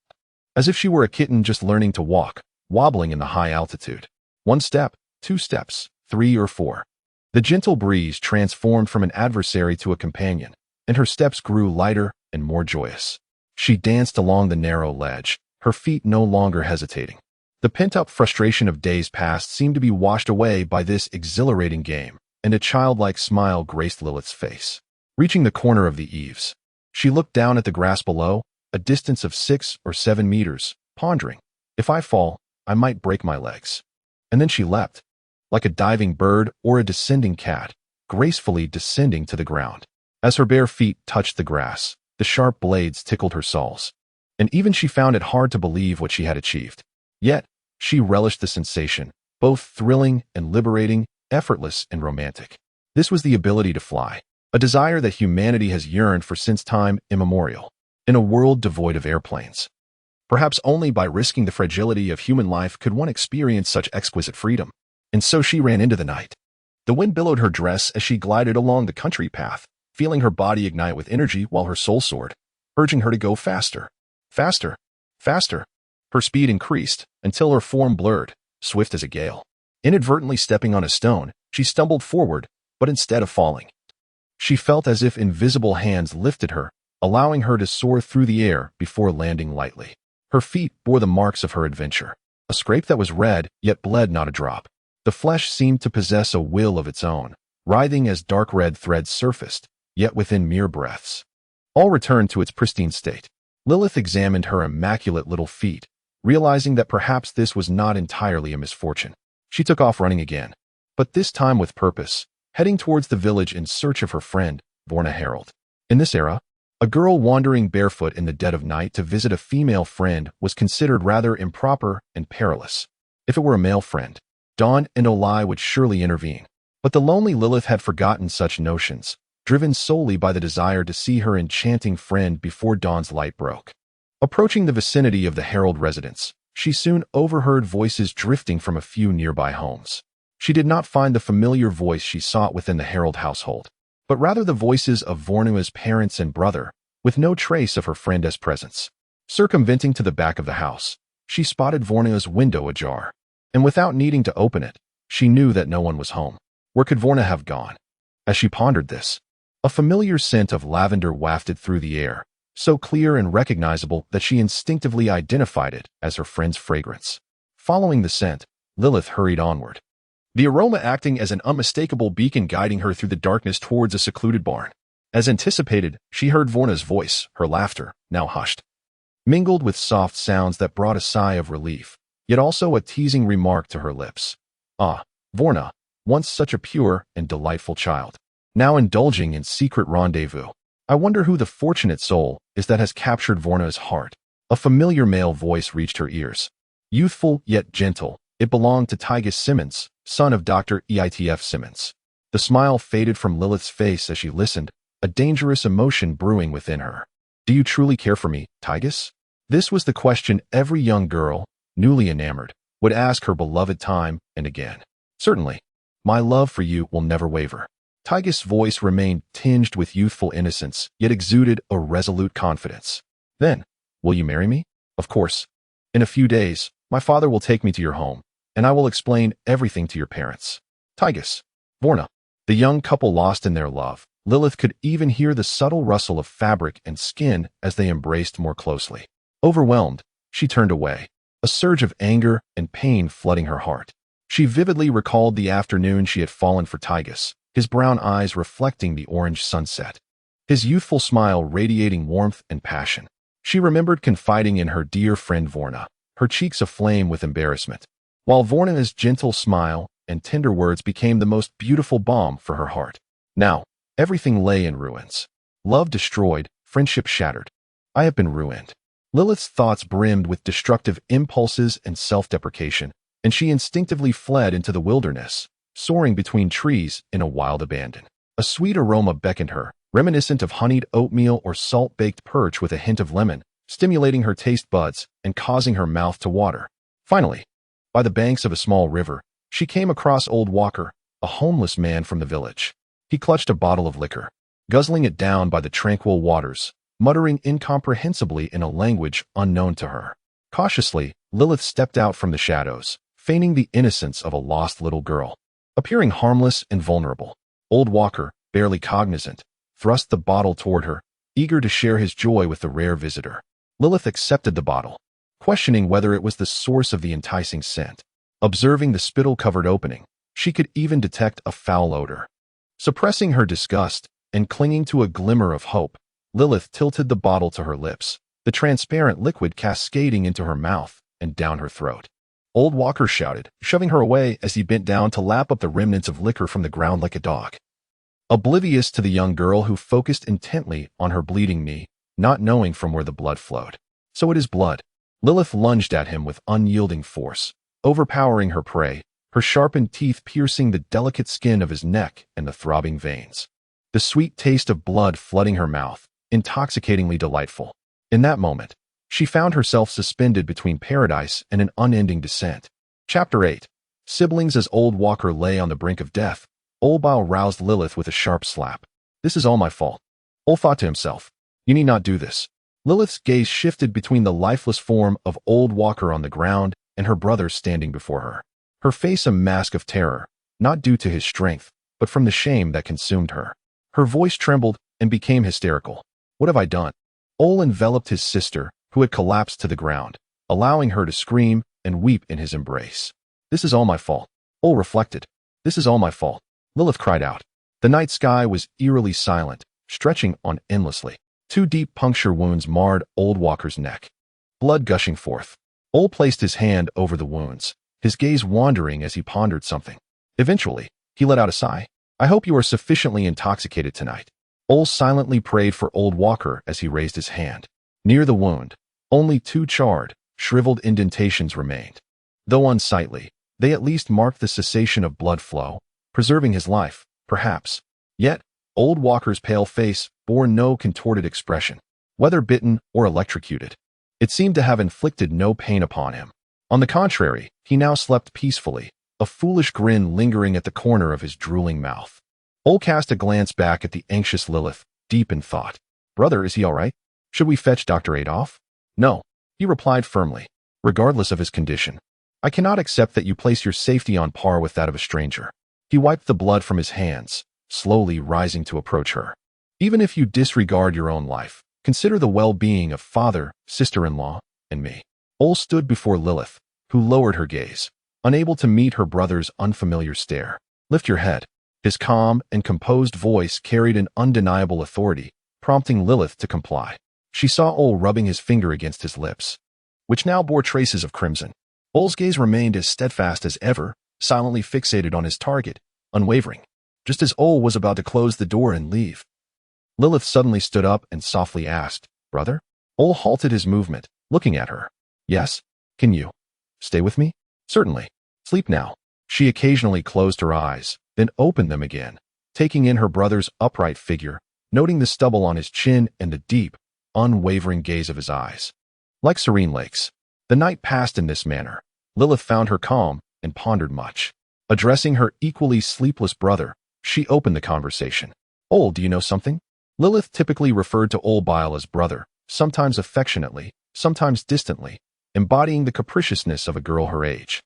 as if she were a kitten just learning to walk, wobbling in the high altitude. 1 step, 2 steps, 3 or 4. The gentle breeze transformed from an adversary to a companion, and her steps grew lighter and more joyous. She danced along the narrow ledge, her feet no longer hesitating. The pent-up frustration of days past seemed to be washed away by this exhilarating game, and a childlike smile graced Lilith's face. Reaching the corner of the eaves, she looked down at the grass below, a distance of 6 or 7 meters, pondering, if I fall, I might break my legs. And then she leapt, like a diving bird or a descending cat, gracefully descending to the ground. As her bare feet touched the grass, the sharp blades tickled her soles, and even she found it hard to believe what she had achieved. Yet, she relished the sensation, both thrilling and liberating, effortless and romantic. This was the ability to fly, a desire that humanity has yearned for since time immemorial, in a world devoid of airplanes. Perhaps only by risking the fragility of human life could one experience such exquisite freedom. And so she ran into the night. The wind billowed her dress as she glided along the country path, feeling her body ignite with energy while her soul soared, urging her to go faster. Faster, faster. Her speed increased until her form blurred, swift as a gale. Inadvertently stepping on a stone, she stumbled forward, but instead of falling, she felt as if invisible hands lifted her, allowing her to soar through the air before landing lightly. Her feet bore the marks of her adventure, a scrape that was red yet bled not a drop. The flesh seemed to possess a will of its own, writhing as dark red threads surfaced, yet within mere breaths all returned to its pristine state. Lilith examined her immaculate little feet, realizing that perhaps this was not entirely a misfortune. She took off running again, but this time with purpose, heading towards the village in search of her friend, Vorna Herald. In this era, a girl wandering barefoot in the dead of night to visit a female friend was considered rather improper and perilous. If it were a male friend, Dawn and Olai would surely intervene. But the lonely Lilith had forgotten such notions, driven solely by the desire to see her enchanting friend before dawn's light broke. Approaching the vicinity of the Herald residence, she soon overheard voices drifting from a few nearby homes. She did not find the familiar voice she sought within the Herald household, but rather the voices of Vornua's parents and brother, with no trace of her friend's presence. Circumventing to the back of the house, she spotted Vornua's window ajar, and without needing to open it, she knew that no one was home. Where could Vorna have gone? As she pondered this, a familiar scent of lavender wafted through the air, so clear and recognizable that she instinctively identified it as her friend's fragrance. Following the scent, Lilith hurried onward, the aroma acting as an unmistakable beacon guiding her through the darkness towards a secluded barn. As anticipated, she heard Vorna's voice, her laughter, now hushed, mingled with soft sounds that brought a sigh of relief, yet also a teasing remark to her lips. Ah, Vorna, once such a pure and delightful child, now indulging in secret rendezvous. I wonder who the fortunate soul is that has captured Vorna's heart. A familiar male voice reached her ears. Youthful yet gentle, it belonged to Tygus Simmons, son of Dr. Eitf Simmons. The smile faded from Lilith's face as she listened, a dangerous emotion brewing within her. Do you truly care for me, Tygus? This was the question every young girl, newly enamored, would ask her beloved time and again. Certainly. My love for you will never waver. Tygus' voice remained tinged with youthful innocence, yet exuded a resolute confidence. Then, will you marry me? Of course. In a few days, my father will take me to your home, and I will explain everything to your parents. Tygus, Vorna, the young couple lost in their love. Lilith could even hear the subtle rustle of fabric and skin as they embraced more closely. Overwhelmed, she turned away, a surge of anger and pain flooding her heart. She vividly recalled the afternoon she had fallen for Tygus, his brown eyes reflecting the orange sunset, his youthful smile radiating warmth and passion. She remembered confiding in her dear friend Vorna, her cheeks aflame with embarrassment, while Vorna's gentle smile and tender words became the most beautiful balm for her heart. Now, everything lay in ruins. Love destroyed, friendship shattered. I have been ruined. Lilith's thoughts brimmed with destructive impulses and self-deprecation, and she instinctively fled into the wilderness, soaring between trees in a wild abandon. A sweet aroma beckoned her, reminiscent of honeyed oatmeal or salt-baked perch with a hint of lemon, stimulating her taste buds and causing her mouth to water. Finally, by the banks of a small river, she came across old Walker, a homeless man from the village. He clutched a bottle of liquor, guzzling it down by the tranquil waters, muttering incomprehensibly in a language unknown to her. Cautiously, Lilith stepped out from the shadows, feigning the innocence of a lost little girl. Appearing harmless and vulnerable, old Walker, barely cognizant, thrust the bottle toward her, eager to share his joy with the rare visitor. Lilith accepted the bottle, questioning whether it was the source of the enticing scent. Observing the spittle-covered opening, she could even detect a foul odor. Suppressing her disgust and clinging to a glimmer of hope, Lilith tilted the bottle to her lips, the transparent liquid cascading into her mouth and down her throat. Old Walker shouted, shoving her away as he bent down to lap up the remnants of liquor from the ground like a dog. Oblivious to the young girl who focused intently on her bleeding knee, not knowing from where the blood flowed. So it is blood. Lilith lunged at him with unyielding force, overpowering her prey, her sharpened teeth piercing the delicate skin of his neck and the throbbing veins. The sweet taste of blood flooding her mouth, intoxicatingly delightful. In that moment, she found herself suspended between paradise and an unending descent. Chapter 8. Siblings. As old Walker lay on the brink of death, Umbral roused Lilith with a sharp slap. This is all my fault. Ol thought to himself. You need not do this. Lilith's gaze shifted between the lifeless form of old Walker on the ground and her brother standing before her. Her face a mask of terror, not due to his strength, but from the shame that consumed her. Her voice trembled and became hysterical. What have I done? Ol enveloped his sister, who had collapsed to the ground, allowing her to scream and weep in his embrace. This is all my fault. Ol reflected. This is all my fault. Lilith cried out. The night sky was eerily silent, stretching on endlessly. Two deep puncture wounds marred Old Walker's neck, blood gushing forth. Ol placed his hand over the wounds, his gaze wandering as he pondered something. Eventually, he let out a sigh. I hope you are sufficiently intoxicated tonight. Ol silently prayed for Old Walker as he raised his hand. Near the wound, only two charred, shriveled indentations remained. Though unsightly, they at least marked the cessation of blood flow, preserving his life, perhaps. Yet, Old Walker's pale face bore no contorted expression, whether bitten or electrocuted. It seemed to have inflicted no pain upon him. On the contrary, he now slept peacefully, a foolish grin lingering at the corner of his drooling mouth. Ol cast a glance back at the anxious Lilith, deep in thought. Brother, is he all right? Should we fetch Dr. Adolf? No, he replied firmly, regardless of his condition. I cannot accept that you place your safety on par with that of a stranger. He wiped the blood from his hands, slowly rising to approach her. Even if you disregard your own life, consider the well-being of father, sister-in-law, and me. Ol stood before Lilith, who lowered her gaze, unable to meet her brother's unfamiliar stare. Lift your head. His calm and composed voice carried an undeniable authority, prompting Lilith to comply. She saw Ol rubbing his finger against his lips, which now bore traces of crimson. Ol's gaze remained as steadfast as ever, silently fixated on his target, unwavering. Just as Ol was about to close the door and leave, Lilith suddenly stood up and softly asked, Brother? Ol halted his movement, looking at her. Yes? Can you stay with me? Certainly. Sleep now. She occasionally closed her eyes, then opened them again, taking in her brother's upright figure, noting the stubble on his chin and the deep, unwavering gaze of his eyes. Like serene lakes, the night passed in this manner. Lilith found her calm and pondered much. Addressing her equally sleepless brother, she opened the conversation. Ol, do you know something? Lilith typically referred to Ol Bile as brother, sometimes affectionately, sometimes distantly, embodying the capriciousness of a girl her age.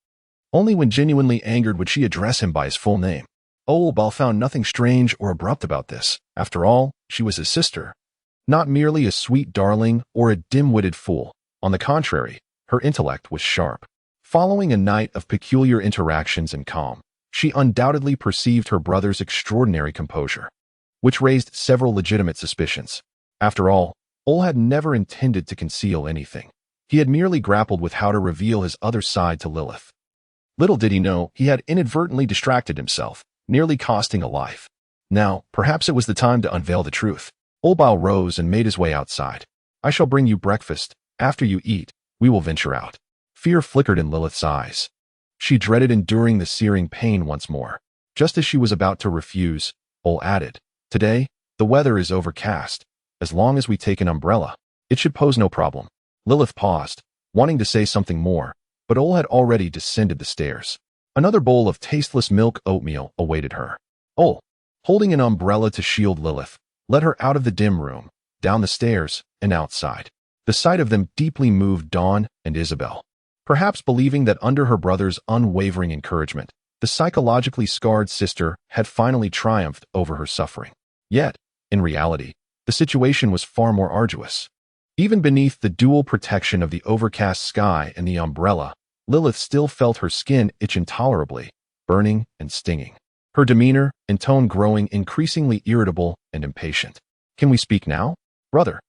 Only when genuinely angered would she address him by his full name. Ol Bile found nothing strange or abrupt about this. After all, she was his sister. Not merely a sweet darling or a dim-witted fool. On the contrary, her intellect was sharp. Following a night of peculiar interactions and calm, she undoubtedly perceived her brother's extraordinary composure, which raised several legitimate suspicions. After all, Ol had never intended to conceal anything. He had merely grappled with how to reveal his other side to Lilith. Little did he know, he had inadvertently distracted himself, nearly costing a life. Now, perhaps it was the time to unveil the truth. Ol Bile rose and made his way outside. I shall bring you breakfast. After you eat, we will venture out. Fear flickered in Lilith's eyes. She dreaded enduring the searing pain once more. Just as she was about to refuse, Ol added, Today, the weather is overcast. As long as we take an umbrella, it should pose no problem. Lilith paused, wanting to say something more, but Ol had already descended the stairs. Another bowl of tasteless milk oatmeal awaited her. Ol, holding an umbrella to shield Lilith, led her out of the dim room, down the stairs, and outside. The sight of them deeply moved Dawn and Isabel. Perhaps believing that under her brother's unwavering encouragement, the psychologically scarred sister had finally triumphed over her suffering. Yet, in reality, the situation was far more arduous. Even beneath the dual protection of the overcast sky and the umbrella, Lilith still felt her skin itch intolerably, burning and stinging. Her demeanor and tone growing increasingly irritable and impatient. Can we speak now? Brother.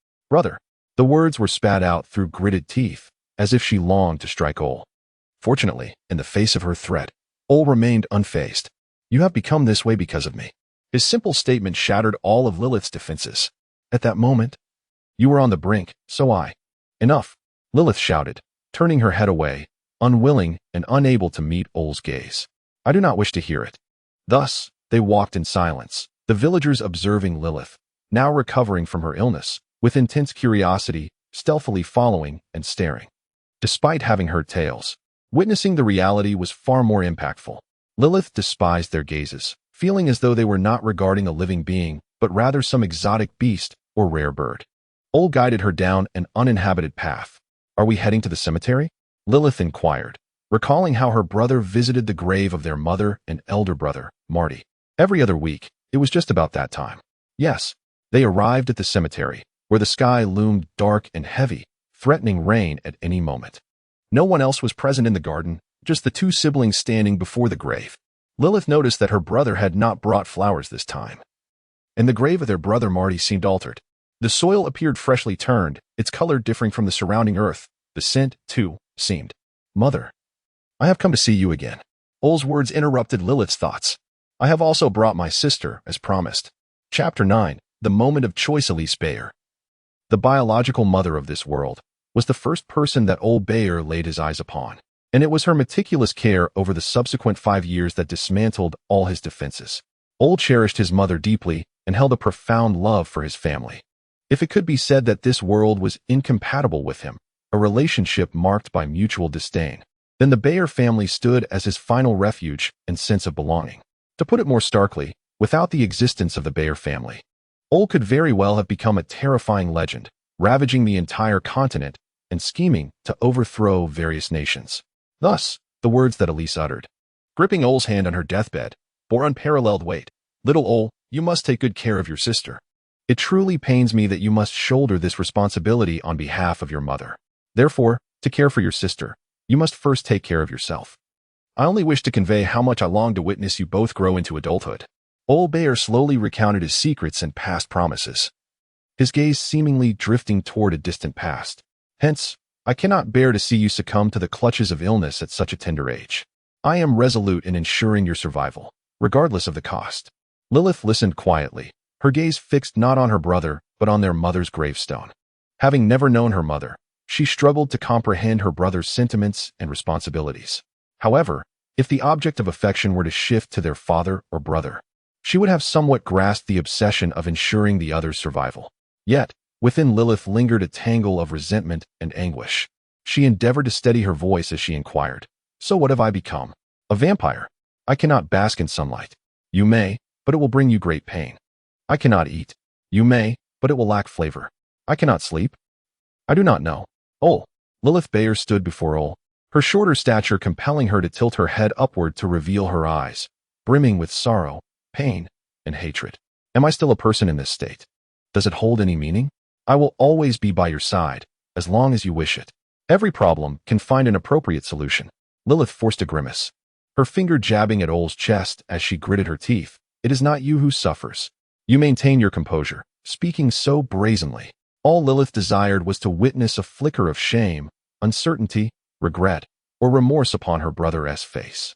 The words were spat out through gritted teeth, as if she longed to strike Ol. Fortunately, in the face of her threat, Ol remained unfazed. You have become this way because of me. His simple statement shattered all of Lilith's defenses. At that moment, you were on the brink, so I. Enough, Lilith shouted, turning her head away, unwilling and unable to meet Ol's gaze. I do not wish to hear it. Thus, they walked in silence, the villagers observing Lilith, now recovering from her illness, with intense curiosity, stealthily following and staring. Despite having heard tales, witnessing the reality was far more impactful. Lilith despised their gazes, feeling as though they were not regarding a living being, but rather some exotic beast or rare bird. Ol guided her down an uninhabited path. Are we heading to the cemetery? Lilith inquired, recalling how her brother visited the grave of their mother and elder brother, Marty. Every other week, it was just about that time. Yes, they arrived at the cemetery, where the sky loomed dark and heavy, threatening rain at any moment. No one else was present in the garden, just the two siblings standing before the grave. Lilith noticed that her brother had not brought flowers this time, and the grave of their brother Marty seemed altered. The soil appeared freshly turned, its color differing from the surrounding earth. The scent, too, seemed. Mother, I have come to see you again. Ol's words interrupted Lilith's thoughts. I have also brought my sister, as promised. Chapter 9. The Moment of Choice. Elise Bayer, the biological mother of this world, was the first person that Ol Bayer laid his eyes upon, and it was her meticulous care over the subsequent 5 years that dismantled all his defenses. Ol cherished his mother deeply and held a profound love for his family. If it could be said that this world was incompatible with him, a relationship marked by mutual disdain, then the Bayer family stood as his final refuge and sense of belonging. To put it more starkly, without the existence of the Bayer family, Ol could very well have become a terrifying legend, ravaging the entire continent and scheming to overthrow various nations. Thus, the words that Elise uttered, gripping Ol's hand on her deathbed, bore unparalleled weight. Little Ol, you must take good care of your sister. It truly pains me that you must shoulder this responsibility on behalf of your mother. Therefore, to care for your sister, you must first take care of yourself. I only wish to convey how much I long to witness you both grow into adulthood. Ol Bayer slowly recounted his secrets and past promises, his gaze seemingly drifting toward a distant past. Hence, I cannot bear to see you succumb to the clutches of illness at such a tender age. I am resolute in ensuring your survival, regardless of the cost. Lilith listened quietly, her gaze fixed not on her brother, but on their mother's gravestone. Having never known her mother, she struggled to comprehend her brother's sentiments and responsibilities. However, if the object of affection were to shift to their father or brother, she would have somewhat grasped the obsession of ensuring the other's survival. Yet, within Lilith lingered a tangle of resentment and anguish. She endeavored to steady her voice as she inquired, "So what have I become? A vampire? I cannot bask in sunlight. You may, but it will bring you great pain. I cannot eat. You may, but it will lack flavor. I cannot sleep. I do not know." Ol. Lilith Bayer stood before Ol, her shorter stature compelling her to tilt her head upward to reveal her eyes, brimming with sorrow, pain, and hatred. Am I still a person in this state? Does it hold any meaning? I will always be by your side, as long as you wish it. Every problem can find an appropriate solution. Lilith forced a grimace, her finger jabbing at Ol's chest as she gritted her teeth. It is not you who suffers. You maintain your composure, speaking so brazenly. All Lilith desired was to witness a flicker of shame, uncertainty, regret, or remorse upon her brother's face.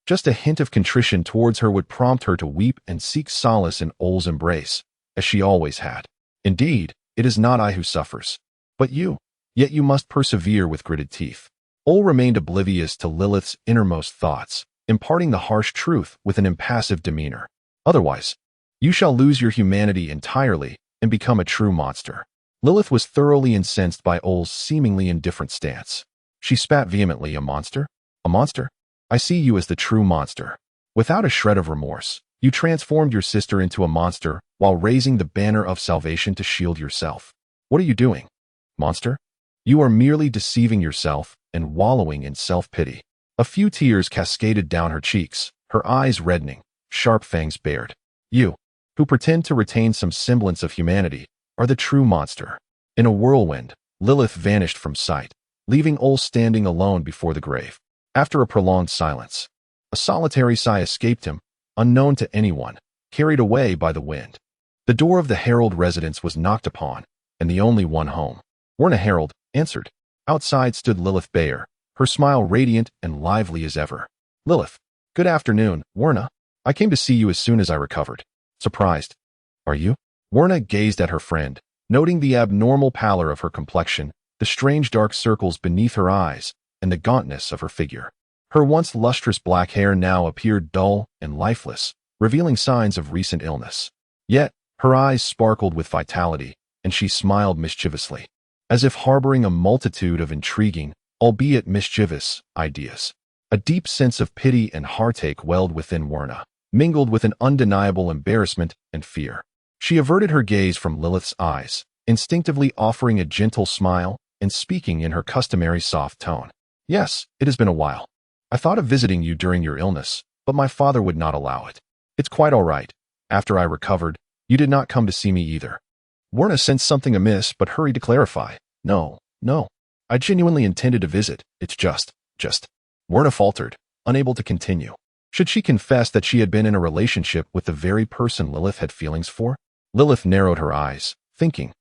Just a hint of contrition towards her would prompt her to weep and seek solace in Ol's embrace, as she always had. Indeed, it is not I who suffers, but you. Yet you must persevere with gritted teeth. Ol remained oblivious to Lilith's innermost thoughts, imparting the harsh truth with an impassive demeanor. Otherwise, you shall lose your humanity entirely and become a true monster. Lilith was thoroughly incensed by Ol's seemingly indifferent stance. She spat vehemently. A monster? A monster? I see you as the true monster. Without a shred of remorse, you transformed your sister into a monster while raising the banner of salvation to shield yourself. What are you doing, monster? You are merely deceiving yourself and wallowing in self-pity. A few tears cascaded down her cheeks, her eyes reddening, sharp fangs bared. You, who pretend to retain some semblance of humanity, are the true monster. In a whirlwind, Lilith vanished from sight, leaving Ol standing alone before the grave. After a prolonged silence, a solitary sigh escaped him, unknown to anyone, carried away by the wind. The door of the Herald residence was knocked upon, and the only one home. Werner Herald answered. Outside stood Lilith Bayer, her smile radiant and lively as ever. Lilith, good afternoon, Werner. I came to see you as soon as I recovered. Surprised. Are you? Werner gazed at her friend, noting the abnormal pallor of her complexion, the strange dark circles beneath her eyes, and the gauntness of her figure. Her once lustrous black hair now appeared dull and lifeless, revealing signs of recent illness. Yet, her eyes sparkled with vitality, and she smiled mischievously, as if harboring a multitude of intriguing, albeit mischievous, ideas. A deep sense of pity and heartache welled within Werner, mingled with an undeniable embarrassment and fear. She averted her gaze from Lilith's eyes, instinctively offering a gentle smile and speaking in her customary soft tone. Yes, it has been a while. I thought of visiting you during your illness, but my father would not allow it. It's quite all right. After I recovered, you did not come to see me either. Werner sensed something amiss but hurried to clarify. No. I genuinely intended to visit. It's just. Werner faltered, unable to continue. Should she confess that she had been in a relationship with the very person Lilith had feelings for? Lilith narrowed her eyes, thinking,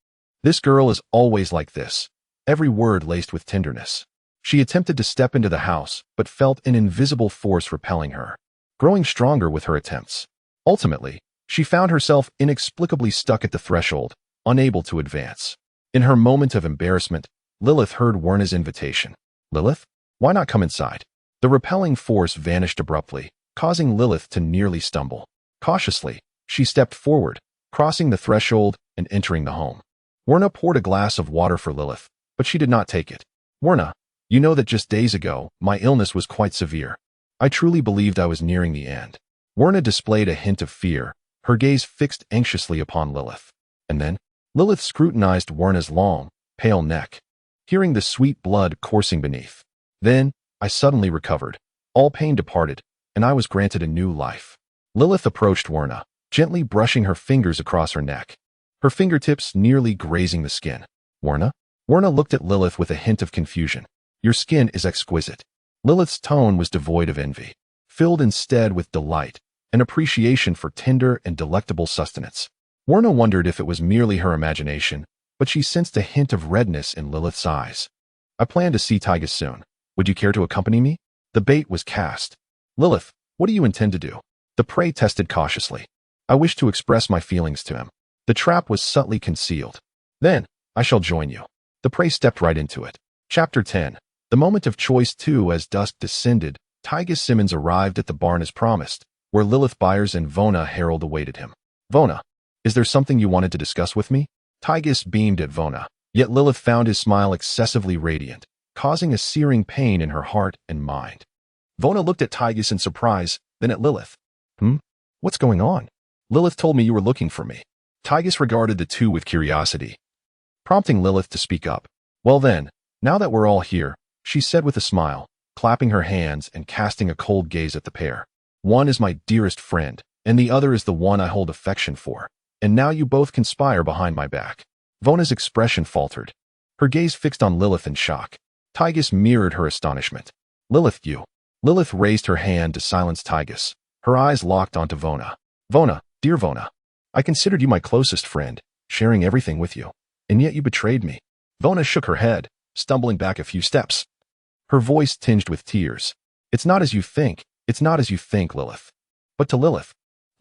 This girl is always like this, every word laced with tenderness. She attempted to step into the house, but felt an invisible force repelling her, growing stronger with her attempts. Ultimately, she found herself inexplicably stuck at the threshold, unable to advance. In her moment of embarrassment, Lilith heard Werna's invitation. Lilith? Why not come inside? The repelling force vanished abruptly, causing Lilith to nearly stumble. Cautiously, she stepped forward, crossing the threshold and entering the home. Werna poured a glass of water for Lilith, but she did not take it. Werna, you know that just days ago, my illness was quite severe. I truly believed I was nearing the end. Werna displayed a hint of fear, her gaze fixed anxiously upon Lilith. And then, Lilith scrutinized Werna's long, pale neck, hearing the sweet blood coursing beneath. Then, I suddenly recovered. All pain departed, and I was granted a new life. Lilith approached Werna, gently brushing her fingers across her neck, her fingertips nearly grazing the skin. Werna? Werna looked at Lilith with a hint of confusion. Your skin is exquisite. Lilith's tone was devoid of envy, filled instead with delight, an appreciation for tender and delectable sustenance. Werna wondered if it was merely her imagination, but she sensed a hint of redness in Lilith's eyes. I plan to see Tygus soon. Would you care to accompany me? The bait was cast. Lilith, what do you intend to do? The prey tested cautiously. I wish to express my feelings to him. The trap was subtly concealed. Then, I shall join you. The prey stepped right into it. Chapter 10. The moment of choice 2. As dusk descended, Tygus Simmons arrived at the barn as promised, where Lilith Byers and Vona Herald awaited him. Vona, is there something you wanted to discuss with me? Tygus beamed at Vona, yet Lilith found his smile excessively radiant, causing a searing pain in her heart and mind. Vona looked at Tygus in surprise, then at Lilith. What's going on? Lilith told me you were looking for me. Tygus regarded the two with curiosity, prompting Lilith to speak up. Well then, now that we're all here, she said with a smile, clapping her hands and casting a cold gaze at the pair. One is my dearest friend, and the other is the one I hold affection for. And now you both conspire behind my back. Vona's expression faltered, her gaze fixed on Lilith in shock. Tygus mirrored her astonishment. Lilith, you. Lilith raised her hand to silence Tygus, her eyes locked onto Vona. Vona, dear Vona, I considered you my closest friend, sharing everything with you, and yet you betrayed me. Vona shook her head, stumbling back a few steps, her voice tinged with tears. It's not as you think, Lilith. But to Lilith,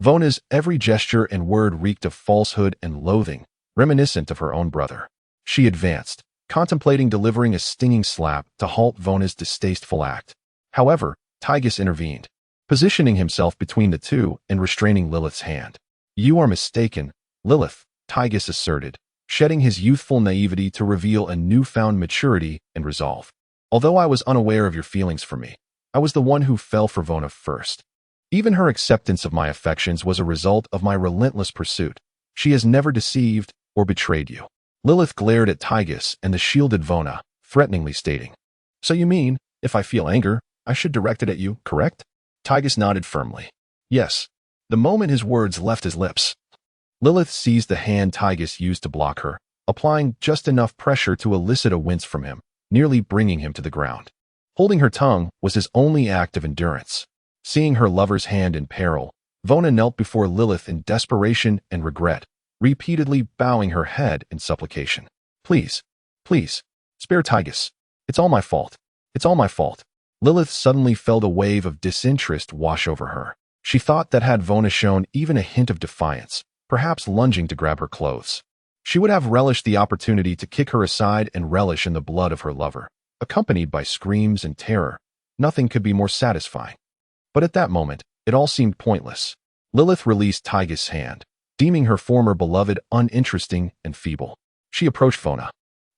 Vona's every gesture and word reeked of falsehood and loathing, reminiscent of her own brother. She advanced, contemplating delivering a stinging slap to halt Vona's distasteful act. However, Tygus intervened, positioning himself between the two and restraining Lilith's hand. You are mistaken, Lilith, Tygus asserted, shedding his youthful naivety to reveal a newfound maturity and resolve. Although I was unaware of your feelings for me, I was the one who fell for Vona first. Even her acceptance of my affections was a result of my relentless pursuit. She has never deceived or betrayed you. Lilith glared at Tygus and the shielded Vona, threateningly stating, So you mean, if I feel anger, I should direct it at you, correct? Tygus nodded firmly. Yes. The moment his words left his lips, Lilith seized the hand Tygus used to block her, applying just enough pressure to elicit a wince from him, nearly bringing him to the ground. Holding her tongue was his only act of endurance. Seeing her lover's hand in peril, Vona knelt before Lilith in desperation and regret, repeatedly bowing her head in supplication. Please, spare Tygus. It's all my fault. Lilith suddenly felt a wave of disinterest wash over her. She thought that had Vona shown even a hint of defiance, perhaps lunging to grab her clothes, she would have relished the opportunity to kick her aside and relish in the blood of her lover. Accompanied by screams and terror, nothing could be more satisfying. But at that moment, it all seemed pointless. Lilith released Tygus' hand, deeming her former beloved uninteresting and feeble. She approached Vona,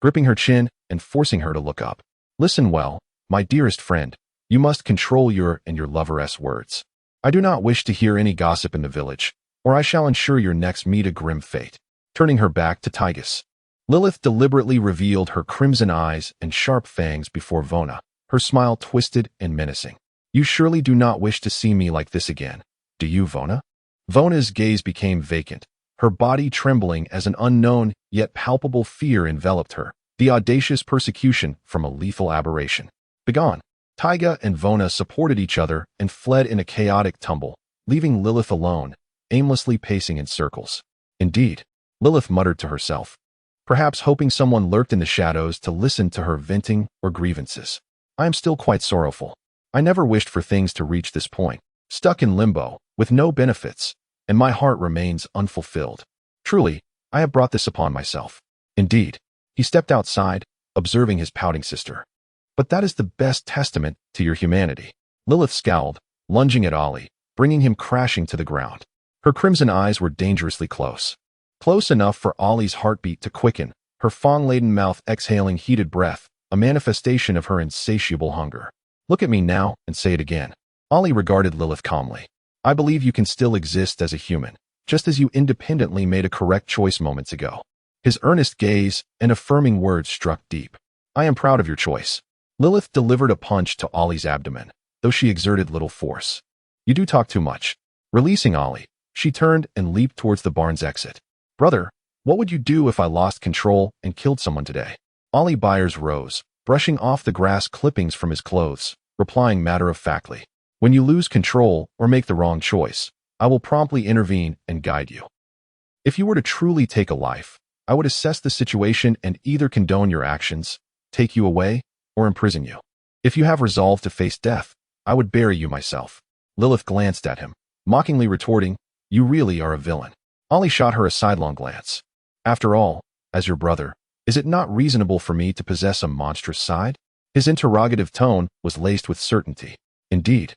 gripping her chin and forcing her to look up. Listen well, my dearest friend, you must control your and your lover's words. I do not wish to hear any gossip in the village, or I shall ensure your necks meet a grim fate. Turning her back to Tygus, Lilith deliberately revealed her crimson eyes and sharp fangs before Vona, her smile twisted and menacing. You surely do not wish to see me like this again, do you, Vona? Vona's gaze became vacant, her body trembling as an unknown yet palpable fear enveloped her, the audacious persecution from a lethal aberration. Begone! Tyga and Vona supported each other and fled in a chaotic tumble, leaving Lilith alone, aimlessly pacing in circles. Indeed, Lilith muttered to herself. perhaps hoping someone lurked in the shadows to listen to her venting or grievances. I am still quite sorrowful. I never wished for things to reach this point, stuck in limbo, with no benefits, and my heart remains unfulfilled. Truly, I have brought this upon myself. Indeed, he stepped outside, observing his pouting sister. But that is the best testament to your humanity. Lilith scowled, lunging at Ollie, bringing him crashing to the ground. Her crimson eyes were dangerously close. Close enough for Ollie's heartbeat to quicken, her fong-laden mouth exhaling heated breath, a manifestation of her insatiable hunger. Look at me now and say it again. Ollie regarded Lilith calmly. I believe you can still exist as a human, just as you independently made a correct choice moments ago. His earnest gaze and affirming words struck deep. I am proud of your choice. Lilith delivered a punch to Ollie's abdomen, though she exerted little force. You do talk too much. Releasing Ollie, she turned and leaped towards the barn's exit. Brother, what would you do if I lost control and killed someone today? Ollie Byers rose, brushing off the grass clippings from his clothes, replying matter-of-factly. When you lose control or make the wrong choice, I will promptly intervene and guide you. If you were to truly take a life, I would assess the situation and either condone your actions, take you away, or imprison you. If you have resolved to face death, I would bury you myself. Lilith glanced at him, mockingly retorting, You really are a villain. Ollie shot her a sidelong glance. After all, as your brother, is it not reasonable for me to possess a monstrous side? His interrogative tone was laced with certainty. Indeed.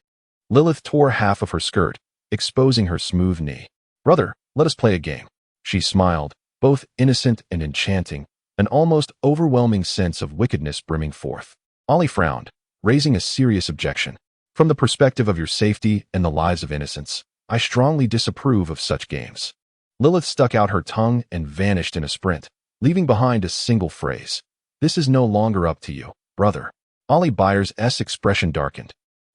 Lilith tore half of her skirt, exposing her smooth knee. Brother, let us play a game. She smiled, both innocent and enchanting, an almost overwhelming sense of wickedness brimming forth. Ollie frowned, raising a serious objection. From the perspective of your safety and the lives of innocents, I strongly disapprove of such games. Lilith stuck out her tongue and vanished in a sprint, leaving behind a single phrase. This is no longer up to you, brother. Ollie Byers' expression darkened,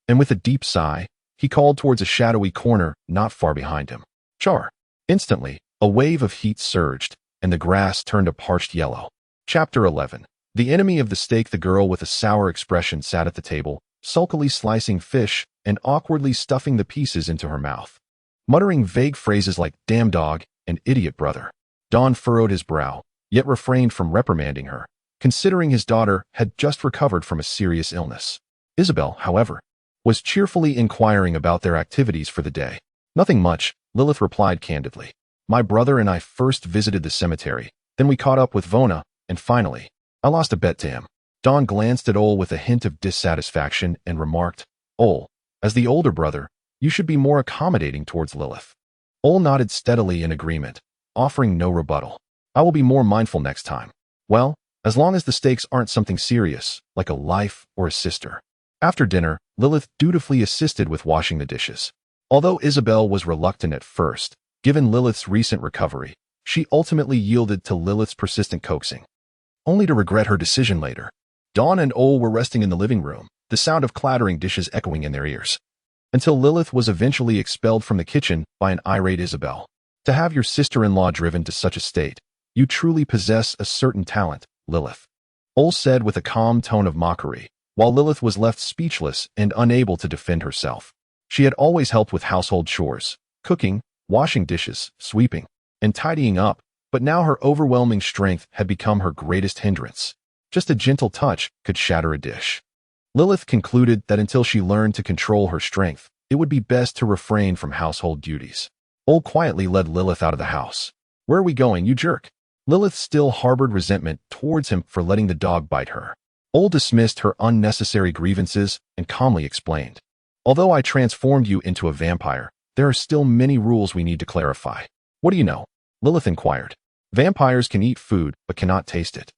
and with a deep sigh, he called towards a shadowy corner not far behind him. Char. Instantly, a wave of heat surged, and the grass turned a parched yellow. Chapter 11. The enemy of the steak. The girl with a sour expression sat at the table, sulkily slicing fish and awkwardly stuffing the pieces into her mouth. Muttering vague phrases like damn dog and idiot brother. Don furrowed his brow, yet refrained from reprimanding her, considering his daughter had just recovered from a serious illness. Isabel, however, was cheerfully inquiring about their activities for the day. Nothing much, Lilith replied candidly. My brother and I first visited the cemetery, then we caught up with Vona, and finally, I lost a bet to him. Don glanced at Ole with a hint of dissatisfaction and remarked, Ole, as the older brother, you should be more accommodating towards Lilith. Ole nodded steadily in agreement, offering no rebuttal. I will be more mindful next time. Well, as long as the stakes aren't something serious, like a life or a sister. After dinner, Lilith dutifully assisted with washing the dishes. Although Isabel was reluctant at first, given Lilith's recent recovery, she ultimately yielded to Lilith's persistent coaxing, only to regret her decision later. Dawn and Ole were resting in the living room, the sound of clattering dishes echoing in their ears, until Lilith was eventually expelled from the kitchen by an irate Isabel. To have your sister-in-law driven to such a state, you truly possess a certain talent, Lilith. Ole said with a calm tone of mockery, while Lilith was left speechless and unable to defend herself. She had always helped with household chores, cooking, washing dishes, sweeping, and tidying up, but now her overwhelming strength had become her greatest hindrance. Just a gentle touch could shatter a dish. Lilith concluded that until she learned to control her strength, it would be best to refrain from household duties. Ole quietly led Lilith out of the house. Where are we going, you jerk? Lilith still harbored resentment towards him for letting the dog bite her. Ole dismissed her unnecessary grievances and calmly explained. Although I transformed you into a vampire, there are still many rules we need to clarify. What do you know? Lilith inquired. Vampires can eat food but cannot taste it.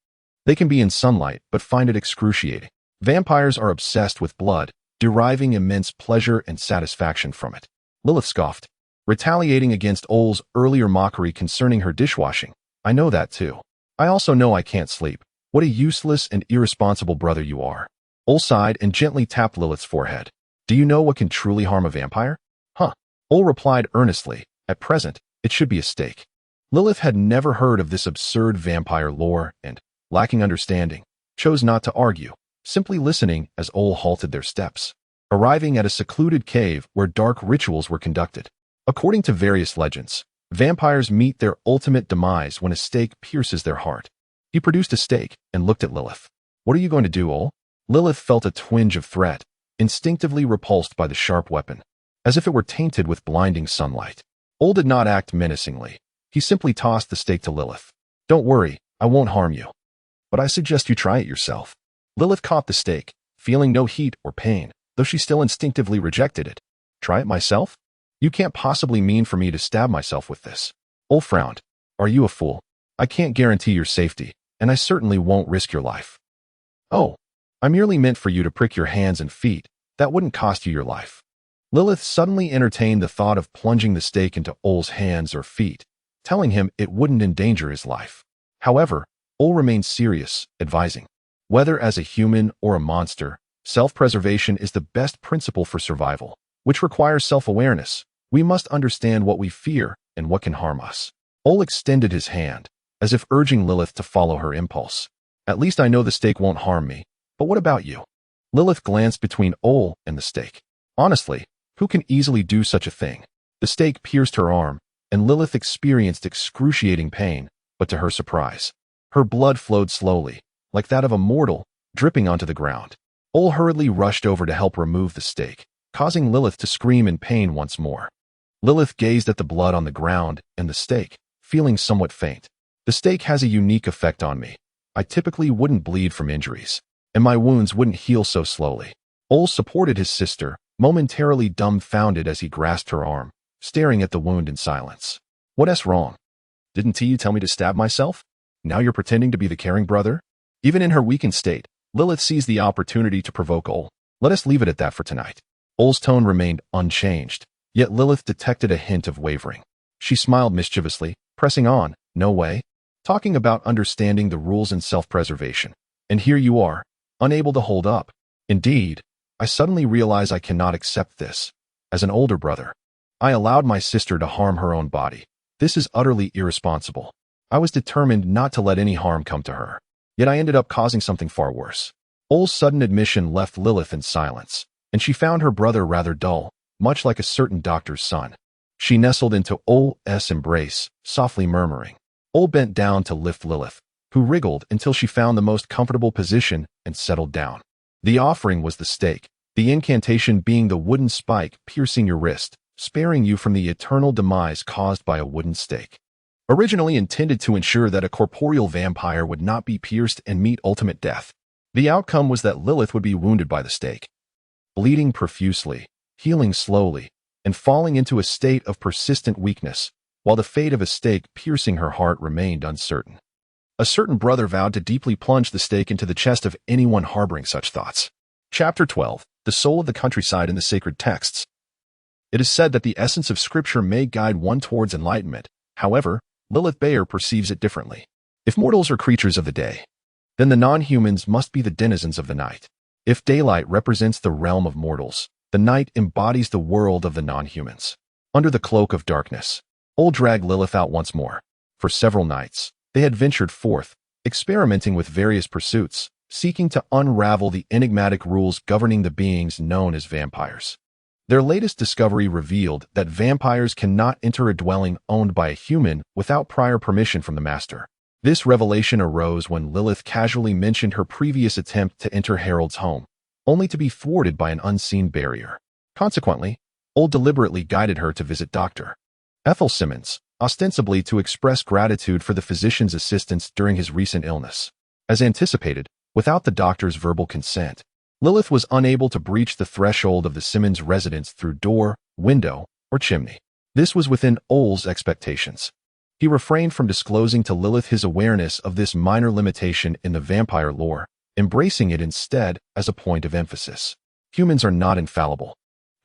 They can be in sunlight but find it excruciating. Vampires are obsessed with blood, deriving immense pleasure and satisfaction from it. Lilith scoffed, retaliating against Ole's earlier mockery concerning her dishwashing. I know that too. I also know I can't sleep. What a useless and irresponsible brother you are. Ole sighed and gently tapped Lilith's forehead. Do you know what can truly harm a vampire? Huh. Ole replied earnestly, at present, it should be a steak. Lilith had never heard of this absurd vampire lore and, lacking understanding, chose not to argue, simply listening as Ole halted their steps, arriving at a secluded cave where dark rituals were conducted. According to various legends, vampires meet their ultimate demise when a stake pierces their heart. He produced a stake and looked at Lilith. What are you going to do, Ol? Lilith felt a twinge of threat, instinctively repulsed by the sharp weapon, as if it were tainted with blinding sunlight. Ol did not act menacingly. He simply tossed the stake to Lilith. Don't worry, I won't harm you. But I suggest you try it yourself. Lilith caught the stake, feeling no heat or pain, though she still instinctively rejected it. Try it myself? You can't possibly mean for me to stab myself with this. Ol frowned. Are you a fool? I can't guarantee your safety, and I certainly won't risk your life. Oh, I merely meant for you to prick your hands and feet. That wouldn't cost you your life. Lilith suddenly entertained the thought of plunging the stake into Ol's hands or feet, telling him it wouldn't endanger his life. However, Ol remained serious, advising, whether as a human or a monster, self-preservation is the best principle for survival, which requires self-awareness. We must understand what we fear and what can harm us. Ol extended his hand, as if urging Lilith to follow her impulse. At least I know the stake won't harm me, but what about you? Lilith glanced between Ol and the stake. Honestly, who can easily do such a thing? The stake pierced her arm, and Lilith experienced excruciating pain, but to her surprise, her blood flowed slowly, like that of a mortal, dripping onto the ground. Ol hurriedly rushed over to help remove the stake, causing Lilith to scream in pain once more. Lilith gazed at the blood on the ground and the stake, feeling somewhat faint. The stake has a unique effect on me. I typically wouldn't bleed from injuries, and my wounds wouldn't heal so slowly. Ol supported his sister, momentarily dumbfounded as he grasped her arm, staring at the wound in silence. What's wrong? Didn't you tell me to stab myself? Now you're pretending to be the caring brother? Even in her weakened state, Lilith seized the opportunity to provoke Ol. Let us leave it at that for tonight. Ol's tone remained unchanged, yet Lilith detected a hint of wavering. She smiled mischievously, pressing on, no way. Talking about understanding the rules and self-preservation. And here you are, unable to hold up. Indeed, I suddenly realize I cannot accept this. As an older brother, I allowed my sister to harm her own body. This is utterly irresponsible. I was determined not to let any harm come to her. Yet I ended up causing something far worse. Ol's sudden admission left Lilith in silence, and she found her brother rather dull, much like a certain doctor's son. She nestled into Ol's embrace, softly murmuring. Ol bent down to lift Lilith, who wriggled until she found the most comfortable position and settled down. The offering was the stake, the incantation being the wooden spike piercing your wrist, sparing you from the eternal demise caused by a wooden stake. Originally intended to ensure that a corporeal vampire would not be pierced and meet ultimate death, the outcome was that Lilith would be wounded by the stake, bleeding profusely, healing slowly, and falling into a state of persistent weakness, while the fate of a stake piercing her heart remained uncertain. A certain brother vowed to deeply plunge the stake into the chest of anyone harboring such thoughts. Chapter 12. The Soul of the Countryside in the Sacred Texts. It is said that the essence of Scripture may guide one towards enlightenment. However, Lilith Bayer perceives it differently. If mortals are creatures of the day, then the non-humans must be the denizens of the night. If daylight represents the realm of mortals, the night embodies the world of the non-humans. Under the cloak of darkness, Ol dragged Lilith out once more. For several nights, they had ventured forth, experimenting with various pursuits, seeking to unravel the enigmatic rules governing the beings known as vampires. Their latest discovery revealed that vampires cannot enter a dwelling owned by a human without prior permission from the master. This revelation arose when Lilith casually mentioned her previous attempt to enter Harold's home, only to be thwarted by an unseen barrier. Consequently, Ol deliberately guided her to visit Dr. Ethel Simmons, ostensibly to express gratitude for the physician's assistance during his recent illness. As anticipated, without the doctor's verbal consent, Lilith was unable to breach the threshold of the Simmons residence through door, window, or chimney. This was within Ol's expectations. He refrained from disclosing to Lilith his awareness of this minor limitation in the vampire lore, embracing it instead as a point of emphasis. Humans are not infallible.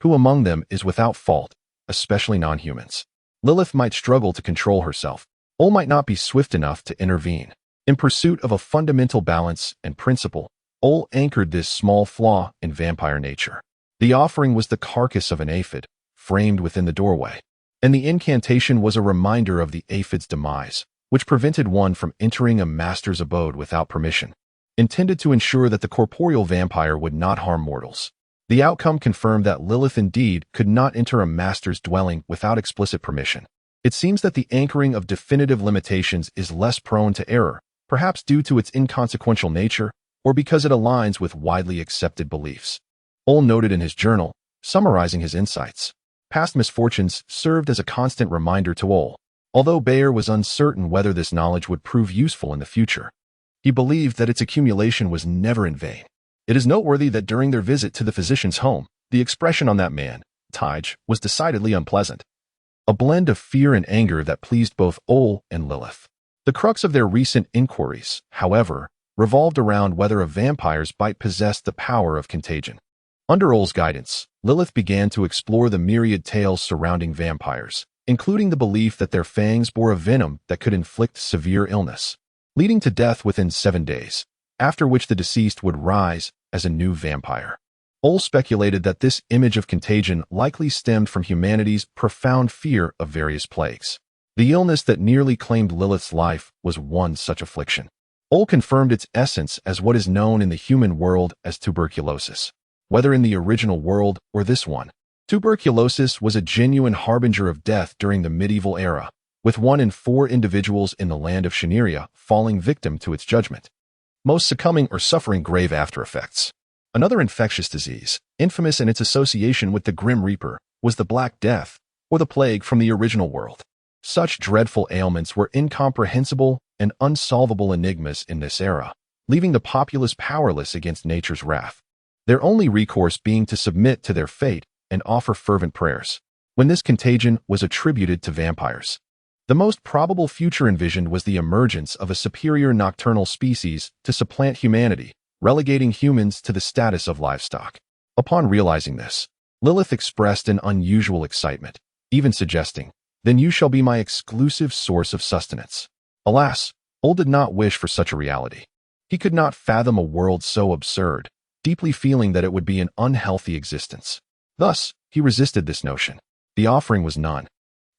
Who among them is without fault, especially non-humans? Lilith might struggle to control herself. Ol might not be swift enough to intervene. In pursuit of a fundamental balance and principle, Ol anchored this small flaw in vampire nature. The offering was the carcass of an aphid, framed within the doorway, and the incantation was a reminder of the aphid's demise, which prevented one from entering a master's abode without permission, intended to ensure that the corporeal vampire would not harm mortals. The outcome confirmed that Lilith indeed could not enter a master's dwelling without explicit permission. It seems that the anchoring of definitive limitations is less prone to error, perhaps due to its inconsequential nature or because it aligns with widely accepted beliefs. Ol noted in his journal, summarizing his insights. Past misfortunes served as a constant reminder to Ol, although Bayer was uncertain whether this knowledge would prove useful in the future. He believed that its accumulation was never in vain. It is noteworthy that during their visit to the physician's home, the expression on that man, Tige, was decidedly unpleasant. A blend of fear and anger that pleased both Ol and Lilith. The crux of their recent inquiries, however, revolved around whether a vampire's bite possessed the power of contagion. Under Ol's guidance, Lilith began to explore the myriad tales surrounding vampires, including the belief that their fangs bore a venom that could inflict severe illness, leading to death within 7 days, after which the deceased would rise as a new vampire. Ol speculated that this image of contagion likely stemmed from humanity's profound fear of various plagues. The illness that nearly claimed Lilith's life was one such affliction. Ol confirmed its essence as what is known in the human world as tuberculosis. Whether in the original world or this one, tuberculosis was a genuine harbinger of death during the medieval era, with 1 in 4 individuals in the land of Shaneria falling victim to its judgment, most succumbing or suffering grave after-effects. Another infectious disease, infamous in its association with the Grim Reaper, was the Black Death, or the plague from the original world. Such dreadful ailments were incomprehensible and unsolvable enigmas in this era, leaving the populace powerless against nature's wrath, their only recourse being to submit to their fate and offer fervent prayers. When this contagion was attributed to vampires, the most probable future envisioned was the emergence of a superior nocturnal species to supplant humanity, relegating humans to the status of livestock. Upon realizing this, Lilith expressed an unusual excitement, even suggesting, "Then you shall be my exclusive source of sustenance." Alas, Ol did not wish for such a reality. He could not fathom a world so absurd, deeply feeling that it would be an unhealthy existence. Thus, he resisted this notion. The offering was none,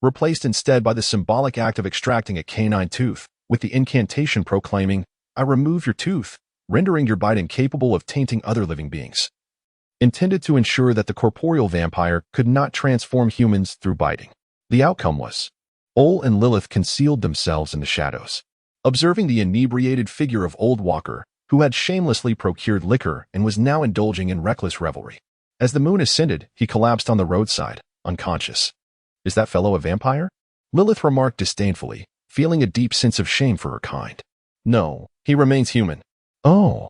replaced instead by the symbolic act of extracting a canine tooth, with the incantation proclaiming, "I remove your tooth," rendering your bite incapable of tainting other living beings. Intended to ensure that the corporeal vampire could not transform humans through biting. The outcome was, Ol and Lilith concealed themselves in the shadows, observing the inebriated figure of Old Walker, who had shamelessly procured liquor and was now indulging in reckless revelry. As the moon ascended, he collapsed on the roadside, unconscious. "Is that fellow a vampire?" Lilith remarked disdainfully, feeling a deep sense of shame for her kind. "No, he remains human." "Oh.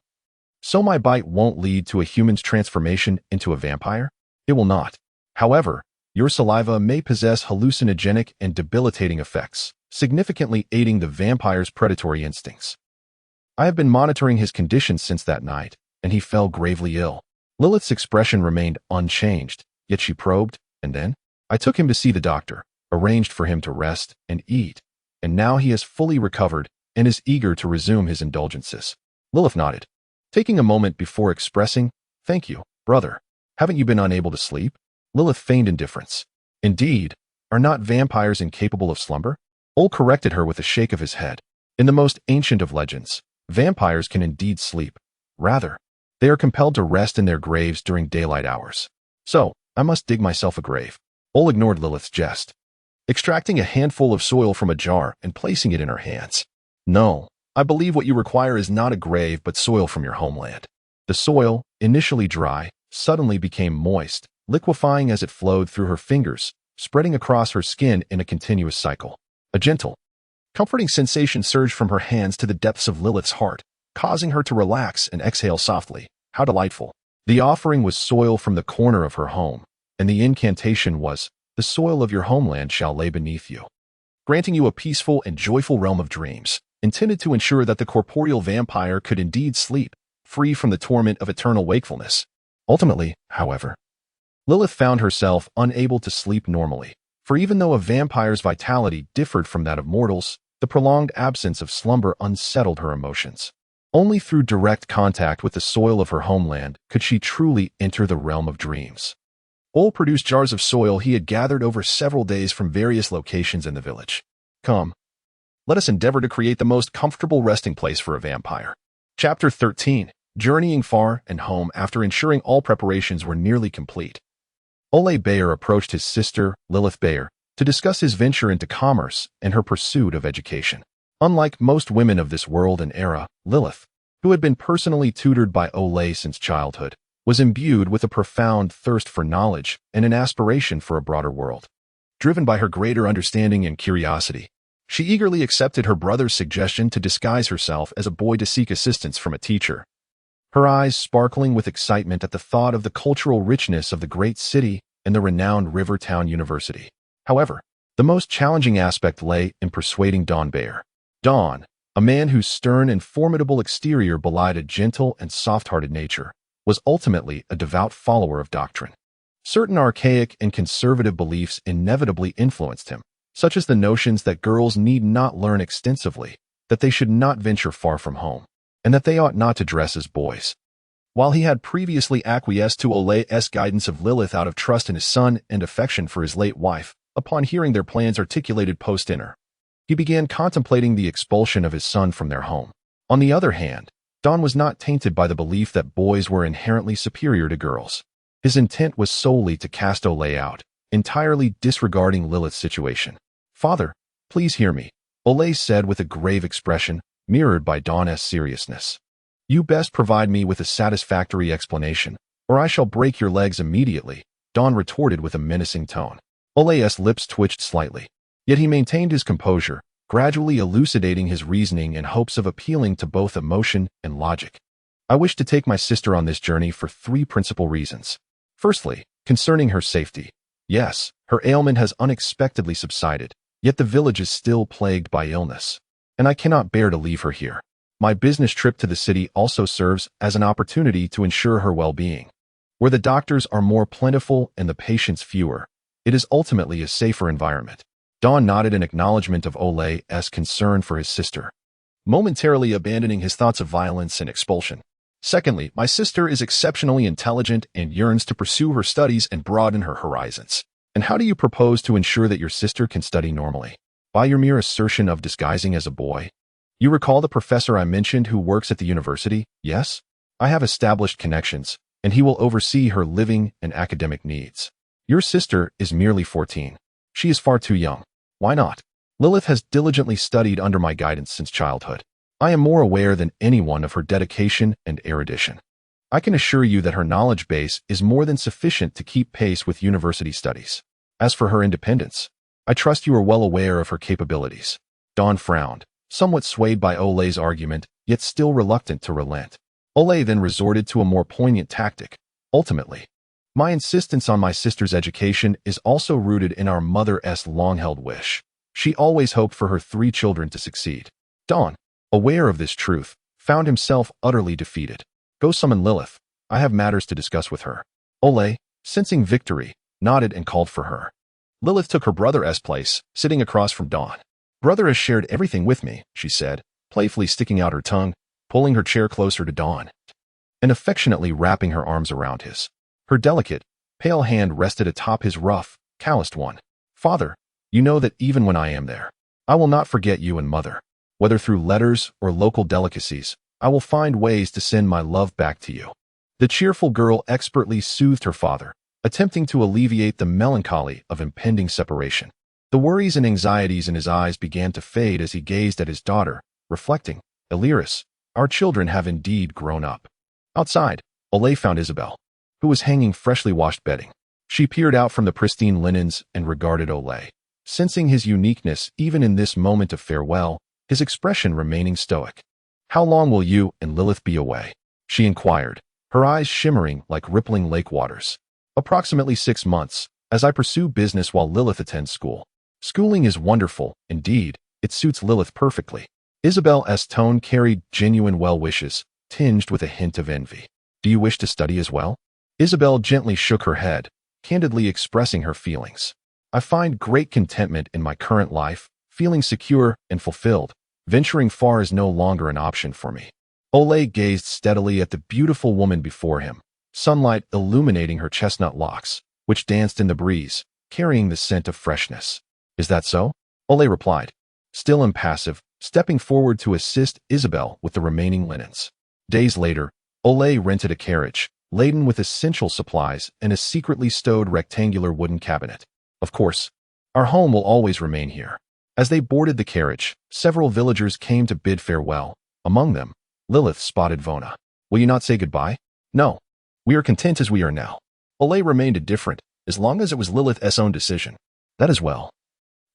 So my bite won't lead to a human's transformation into a vampire?" "It will not. However, your saliva may possess hallucinogenic and debilitating effects, significantly aiding the vampire's predatory instincts. I have been monitoring his condition since that night, and he fell gravely ill." Lilith's expression remained unchanged, yet she probed, "And then?" "I took him to see the doctor, arranged for him to rest and eat, and now he has fully recovered and is eager to resume his indulgences." Lilith nodded, taking a moment before expressing, "Thank you, brother. Haven't you been unable to sleep?" Lilith feigned indifference. "Indeed, are not vampires incapable of slumber?" Ol corrected her with a shake of his head. "In the most ancient of legends, vampires can indeed sleep. Rather, they are compelled to rest in their graves during daylight hours. So, I must dig myself a grave." Ol ignored Lilith's jest, extracting a handful of soil from a jar and placing it in her hands. "No, I believe what you require is not a grave but soil from your homeland." The soil, initially dry, suddenly became moist, liquefying as it flowed through her fingers, spreading across her skin in a continuous cycle. A gentle, comforting sensation surged from her hands to the depths of Lilith's heart, causing her to relax and exhale softly. How delightful. The offering was soil from the corner of her home, and the incantation was, "The soil of your homeland shall lay beneath you," granting you a peaceful and joyful realm of dreams, intended to ensure that the corporeal vampire could indeed sleep, free from the torment of eternal wakefulness. Ultimately, however, Lilith found herself unable to sleep normally, for even though a vampire's vitality differed from that of mortals, the prolonged absence of slumber unsettled her emotions. Only through direct contact with the soil of her homeland could she truly enter the realm of dreams. Ol produced jars of soil he had gathered over several days from various locations in the village. "Come, let us endeavor to create the most comfortable resting place for a vampire." Chapter 13. Journeying far and home. After ensuring all preparations were nearly complete, Ole Bayer approached his sister, Lilith Bayer, to discuss his venture into commerce and her pursuit of education. Unlike most women of this world and era, Lilith, who had been personally tutored by Olay since childhood, was imbued with a profound thirst for knowledge and an aspiration for a broader world. Driven by her greater understanding and curiosity, she eagerly accepted her brother's suggestion to disguise herself as a boy to seek assistance from a teacher. Her eyes sparkling with excitement at the thought of the cultural richness of the great city and the renowned Rivertown University. However, the most challenging aspect lay in persuading Dawn Bayer. Dawn, a man whose stern and formidable exterior belied a gentle and soft-hearted nature, was ultimately a devout follower of doctrine. Certain archaic and conservative beliefs inevitably influenced him, such as the notions that girls need not learn extensively, that they should not venture far from home, and that they ought not to dress as boys. While he had previously acquiesced to Olay's guidance of Lilith out of trust in his son and affection for his late wife, upon hearing their plans articulated post-dinner, he began contemplating the expulsion of his son from their home. On the other hand, Dawn was not tainted by the belief that boys were inherently superior to girls. His intent was solely to cast Olay out, entirely disregarding Lilith's situation. "Father, please hear me," Olay said with a grave expression, mirrored by Dawn's seriousness. "You best provide me with a satisfactory explanation, or I shall break your legs immediately," Dawn retorted with a menacing tone. Olay's lips twitched slightly, yet he maintained his composure, gradually elucidating his reasoning in hopes of appealing to both emotion and logic. "I wish to take my sister on this journey for 3 principal reasons. Firstly, concerning her safety. Yes, her ailment has unexpectedly subsided, yet the village is still plagued by illness, and I cannot bear to leave her here. My business trip to the city also serves as an opportunity to ensure her well-being. Where the doctors are more plentiful and the patients fewer, it is ultimately a safer environment." Dawn nodded in acknowledgement of Olay's concern for his sister, momentarily abandoning his thoughts of violence and expulsion. "Secondly, my sister is exceptionally intelligent and yearns to pursue her studies and broaden her horizons. And how do you propose to ensure that your sister can study normally? By your mere assertion of disguising as a boy? You recall the professor I mentioned who works at the university, yes? I have established connections, and he will oversee her living and academic needs. Your sister is merely 14. She is far too young. Why not? Lilith has diligently studied under my guidance since childhood. I am more aware than anyone of her dedication and erudition. I can assure you that her knowledge base is more than sufficient to keep pace with university studies. As for her independence, I trust you are well aware of her capabilities." Dawn frowned, somewhat swayed by Olay's argument, yet still reluctant to relent. Olay then resorted to a more poignant tactic. "Ultimately, my insistence on my sister's education is also rooted in our mother's long-held wish. She always hoped for her 3 children to succeed." Dawn, aware of this truth, found himself utterly defeated. "Go summon Lilith. I have matters to discuss with her." Olay, sensing victory, nodded and called for her. Lilith took her brother's place, sitting across from Dawn. "Brother has shared everything with me," she said, playfully sticking out her tongue, pulling her chair closer to Dawn, and affectionately wrapping her arms around his. Her delicate, pale hand rested atop his rough, calloused one. "Father, you know that even when I am there, I will not forget you and Mother. Whether through letters or local delicacies, I will find ways to send my love back to you." The cheerful girl expertly soothed her father, attempting to alleviate the melancholy of impending separation. The worries and anxieties in his eyes began to fade as he gazed at his daughter, reflecting, "Illyris, our children have indeed grown up." Outside, Olay found Isabel, who was hanging freshly washed bedding. She peered out from the pristine linens and regarded Olay, sensing his uniqueness even in this moment of farewell, his expression remaining stoic. "How long will you and Lilith be away?" she inquired, her eyes shimmering like rippling lake waters. "Approximately 6 months, as I pursue business while Lilith attends school. Schooling is wonderful, indeed, it suits Lilith perfectly." Isabel's tone carried genuine well-wishes, tinged with a hint of envy. "Do you wish to study as well?" Isabel gently shook her head, candidly expressing her feelings. "I find great contentment in my current life, feeling secure and fulfilled. Venturing far is no longer an option for me." Olay gazed steadily at the beautiful woman before him, sunlight illuminating her chestnut locks, which danced in the breeze, carrying the scent of freshness. "Is that so?" Olay replied, still impassive, stepping forward to assist Isabel with the remaining linens. Days later, Olay rented a carriage, laden with essential supplies and a secretly stowed rectangular wooden cabinet. "Of course, our home will always remain here. As they boarded the carriage, several villagers came to bid farewell. Among them, Lilith spotted Vona. "Will you not say goodbye?" "No. We are content as we are now." Olay remained indifferent, as long as it was Lilith's own decision. "That is well.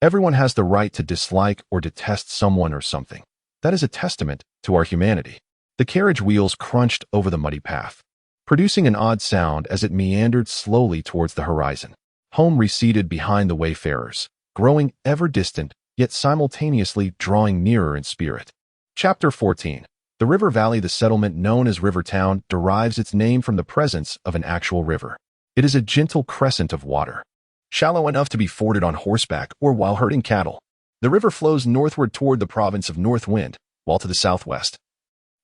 Everyone has the right to dislike or detest someone or something. That is a testament to our humanity." The carriage wheels crunched over the muddy path, producing an odd sound as it meandered slowly towards the horizon. Home receded behind the wayfarers, growing ever distant, yet simultaneously drawing nearer in spirit. Chapter 14. The river valley. The settlement known as Rivertown derives its name from the presence of an actual river. It is a gentle crescent of water, shallow enough to be forded on horseback or while herding cattle. The river flows northward toward the province of Northwind, while to the southwest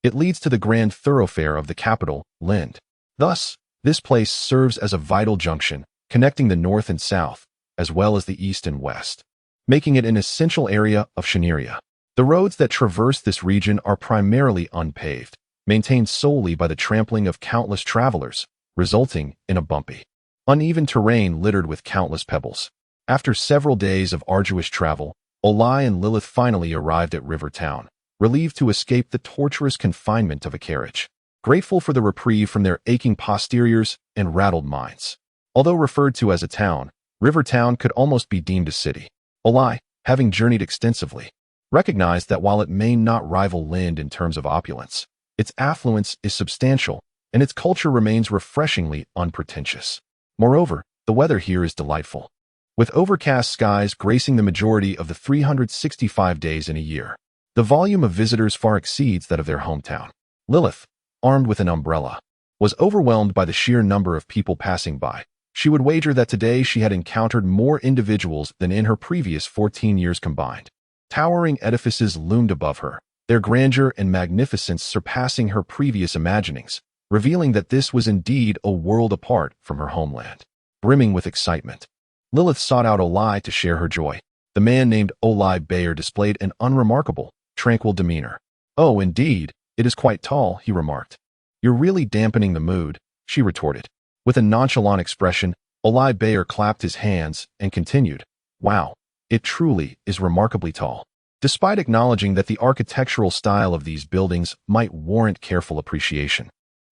it leads to the grand thoroughfare of the capital, Lind. Thus, this place serves as a vital junction, connecting the north and south, as well as the east and west, making it an essential area of Shaneria. The roads that traverse this region are primarily unpaved, maintained solely by the trampling of countless travelers, resulting in a bumpy, uneven terrain littered with countless pebbles. After several days of arduous travel, Olai and Lilith finally arrived at Rivertown, relieved to escape the torturous confinement of a carriage, grateful for the reprieve from their aching posteriors and rattled minds. Although referred to as a town, Rivertown could almost be deemed a city. Olai, having journeyed extensively, recognized that while it may not rival Lind in terms of opulence, its affluence is substantial, and its culture remains refreshingly unpretentious. Moreover, the weather here is delightful, with overcast skies gracing the majority of the 365 days in a year. The volume of visitors far exceeds that of their hometown. Lilith, armed with an umbrella, was overwhelmed by the sheer number of people passing by. She would wager that today she had encountered more individuals than in her previous 14 years combined. Towering edifices loomed above her, their grandeur and magnificence surpassing her previous imaginings, revealing that this was indeed a world apart from her homeland. Brimming with excitement, Lilith sought out Olai to share her joy. The man named Olai Bayer displayed an unremarkable, tranquil demeanor. "Oh, indeed, it is quite tall," he remarked. "You're really dampening the mood," she retorted. With a nonchalant expression, Olai Bayer clapped his hands and continued, "Wow, it truly is remarkably tall." Despite acknowledging that the architectural style of these buildings might warrant careful appreciation,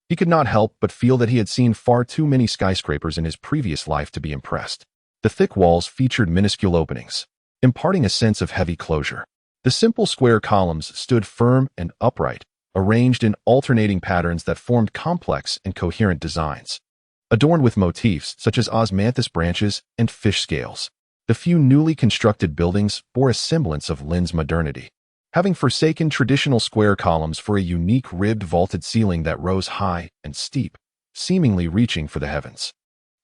he could not help but feel that he had seen far too many skyscrapers in his previous life to be impressed. The thick walls featured minuscule openings, imparting a sense of heavy closure. The simple square columns stood firm and upright, arranged in alternating patterns that formed complex and coherent designs, adorned with motifs such as osmanthus branches and fish scales. The few newly constructed buildings bore a semblance of Lind's modernity, having forsaken traditional square columns for a unique ribbed vaulted ceiling that rose high and steep, seemingly reaching for the heavens.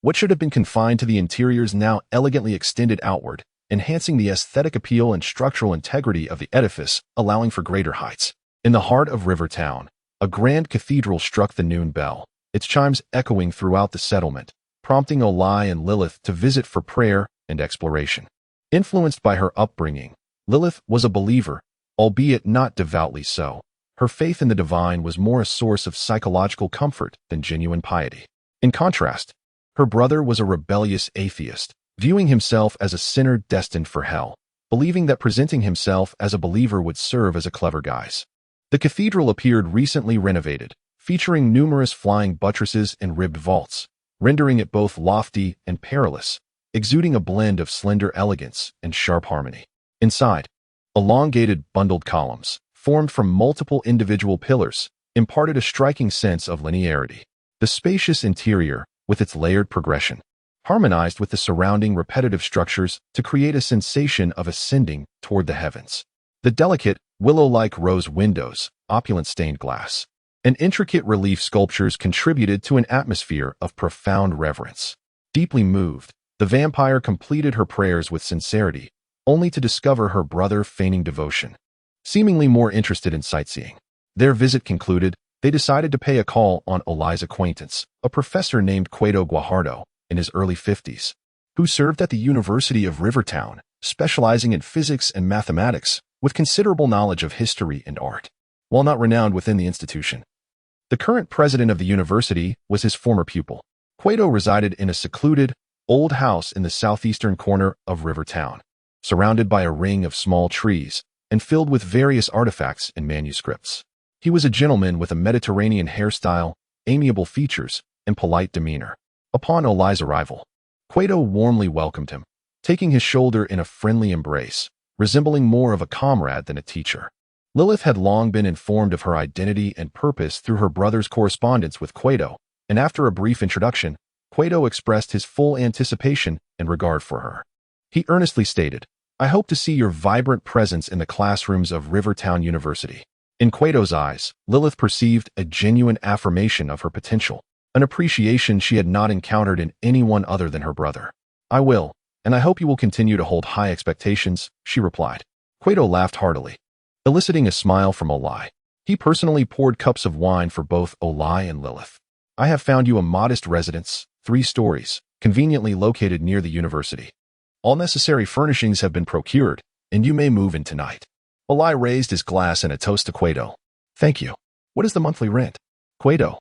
What should have been confined to the interiors now elegantly extended outward, enhancing the aesthetic appeal and structural integrity of the edifice, allowing for greater heights. In the heart of Rivertown, a grand cathedral struck the noon bell, its chimes echoing throughout the settlement, prompting Olai and Lilith to visit for prayer and exploration. Influenced by her upbringing, Lilith was a believer, albeit not devoutly so. Her faith in the divine was more a source of psychological comfort than genuine piety. In contrast, her brother was a rebellious atheist, viewing himself as a sinner destined for hell, believing that presenting himself as a believer would serve as a clever guise. The cathedral appeared recently renovated, featuring numerous flying buttresses and ribbed vaults, rendering it both lofty and perilous, exuding a blend of slender elegance and sharp harmony. Inside, elongated bundled columns, formed from multiple individual pillars, imparted a striking sense of linearity. The spacious interior, with its layered progression, harmonized with the surrounding repetitive structures to create a sensation of ascending toward the heavens. The delicate, willow-like rose windows, opulent stained glass, and intricate relief sculptures contributed to an atmosphere of profound reverence. Deeply moved, the vampire completed her prayers with sincerity, only to discover her brother feigning devotion, seemingly more interested in sightseeing. Their visit concluded, they decided to pay a call on Olai's acquaintance, a professor named Cueto Guajardo, in his early 50s, who served at the University of Rivertown, specializing in physics and mathematics, with considerable knowledge of history and art. While not renowned within the institution, the current president of the university was his former pupil. Cueto resided in a secluded, old house in the southeastern corner of Rivertown, surrounded by a ring of small trees, and filled with various artifacts and manuscripts. He was a gentleman with a Mediterranean hairstyle, amiable features, and polite demeanor. Upon Olai's arrival, Quato warmly welcomed him, taking his shoulder in a friendly embrace, resembling more of a comrade than a teacher. Lilith had long been informed of her identity and purpose through her brother's correspondence with Quato, and after a brief introduction, Quato expressed his full anticipation and regard for her. He earnestly stated, "I hope to see your vibrant presence in the classrooms of Rivertown University." In Quato's eyes, Lilith perceived a genuine affirmation of her potential, an appreciation she had not encountered in anyone other than her brother. "I will, and I hope you will continue to hold high expectations," she replied. Quato laughed heartily, eliciting a smile from Olai. He personally poured cups of wine for both Olai and Lilith. "I have found you a modest residence, 3 stories, conveniently located near the university. All necessary furnishings have been procured, and you may move in tonight." Olai raised his glass in a toast to Quato. "Thank you. What is the monthly rent?" Quato,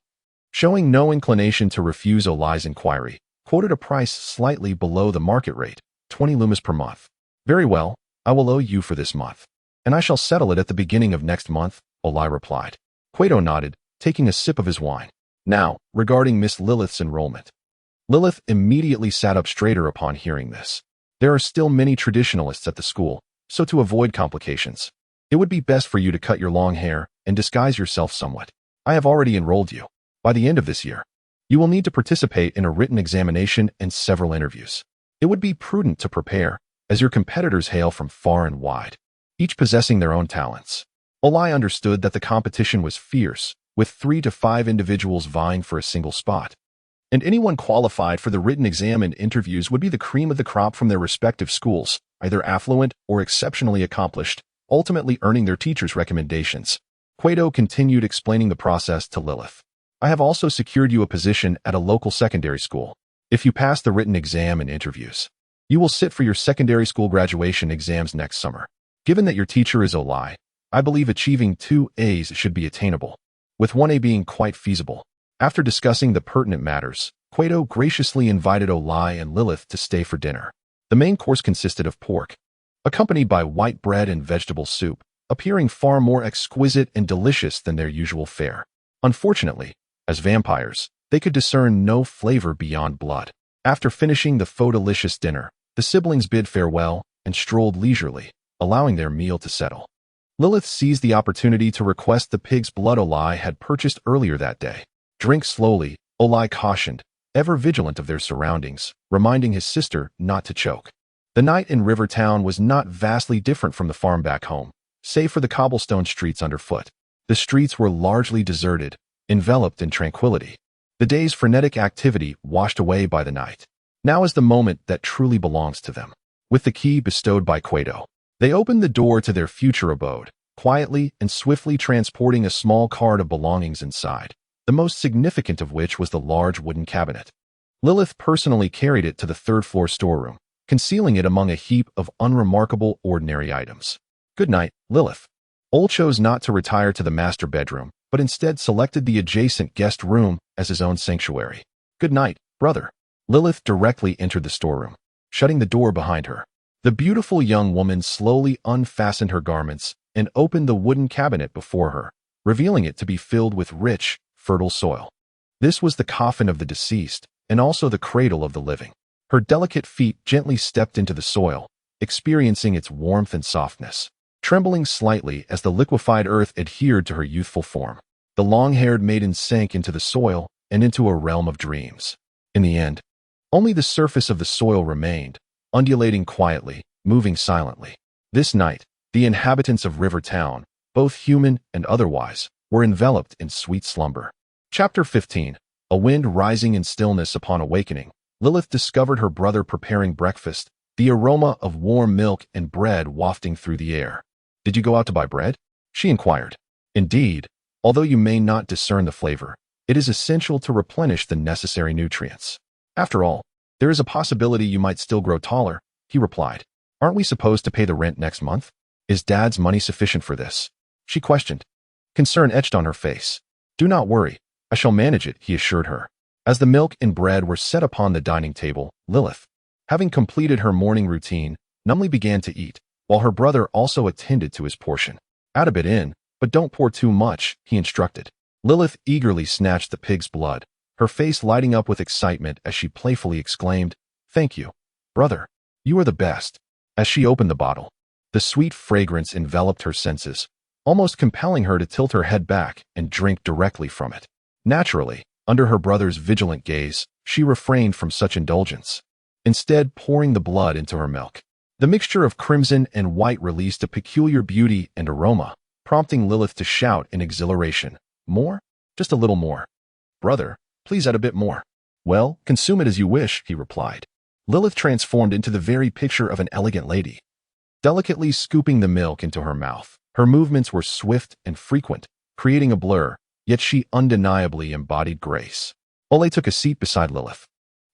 showing no inclination to refuse Olai's inquiry, quoted a price slightly below the market rate, 20 lumas per month. "Very well, I will owe you for this month, and I shall settle it at the beginning of next month," Olai replied. Quato nodded, taking a sip of his wine. "Now, regarding Miss Lilith's enrollment." Lilith immediately sat up straighter upon hearing this. "There are still many traditionalists at the school, so to avoid complications, it would be best for you to cut your long hair and disguise yourself somewhat. I have already enrolled you. By the end of this year, you will need to participate in a written examination and several interviews. It would be prudent to prepare, as your competitors hail from far and wide, each possessing their own talents." Olai understood that the competition was fierce, with 3 to 5 individuals vying for a single spot, and anyone qualified for the written exam and interviews would be the cream of the crop from their respective schools, either affluent or exceptionally accomplished, ultimately earning their teachers' recommendations. Quato continued explaining the process to Lilith. "I have also secured you a position at a local secondary school. If you pass the written exam and interviews, you will sit for your secondary school graduation exams next summer. Given that your teacher is Olai, I believe achieving 2 A's should be attainable, with 1 A being quite feasible." After discussing the pertinent matters, Quato graciously invited Olai and Lilith to stay for dinner. The main course consisted of pork, accompanied by white bread and vegetable soup, appearing far more exquisite and delicious than their usual fare. Unfortunately, as vampires, they could discern no flavor beyond blood. After finishing the faux-delicious dinner, the siblings bid farewell and strolled leisurely, allowing their meal to settle. Lilith seized the opportunity to request the pig's blood Olai had purchased earlier that day. "Drink slowly," Olai cautioned, ever vigilant of their surroundings, reminding his sister not to choke. The night in Rivertown was not vastly different from the farm back home, save for the cobblestone streets underfoot. The streets were largely deserted, enveloped in tranquility. The day's frenetic activity washed away by the night. Now is the moment that truly belongs to them. With the key bestowed by Quato, they opened the door to their future abode, quietly and swiftly transporting a small cart of belongings inside, the most significant of which was the large wooden cabinet. Lilith personally carried it to the 3rd-floor storeroom, concealing it among a heap of unremarkable ordinary items. "Good night, Lilith." Ol chose not to retire to the master bedroom, but instead selected the adjacent guest room as his own sanctuary. "Good night, brother." Lilith directly entered the storeroom, shutting the door behind her. The beautiful young woman slowly unfastened her garments and opened the wooden cabinet before her, revealing it to be filled with rich, fertile soil. This was the coffin of the deceased, and also the cradle of the living. Her delicate feet gently stepped into the soil, experiencing its warmth and softness, trembling slightly as the liquefied earth adhered to her youthful form. The long-haired maiden sank into the soil and into a realm of dreams. In the end, only the surface of the soil remained, undulating quietly, moving silently. This night, the inhabitants of Rivertown, both human and otherwise, were enveloped in sweet slumber. Chapter 15. A wind rising in stillness upon awakening, Lilith discovered her brother preparing breakfast, the aroma of warm milk and bread wafting through the air. "Did you go out to buy bread?" she inquired. "Indeed, although you may not discern the flavor, it is essential to replenish the necessary nutrients. After all, there is a possibility you might still grow taller," he replied. "Aren't we supposed to pay the rent next month? Is Dad's money sufficient for this?" she questioned, concern etched on her face. "Do not worry, I shall manage it," he assured her. As the milk and bread were set upon the dining table, Lilith, having completed her morning routine, numbly began to eat, while her brother also attended to his portion. Add a bit in, but don't pour too much, he instructed. Lilith eagerly snatched the pig's blood, her face lighting up with excitement as she playfully exclaimed, "Thank you, brother. You are the best." As she opened the bottle, the sweet fragrance enveloped her senses, almost compelling her to tilt her head back and drink directly from it. Naturally, under her brother's vigilant gaze, she refrained from such indulgence, instead pouring the blood into her milk. The mixture of crimson and white released a peculiar beauty and aroma, prompting Lilith to shout in exhilaration, "More? Just a little more. Brother, please add a bit more." "Well, consume it as you wish," he replied. Lilith transformed into the very picture of an elegant lady, delicately scooping the milk into her mouth. Her movements were swift and frequent, creating a blur, yet she undeniably embodied grace. Ole took a seat beside Lilith,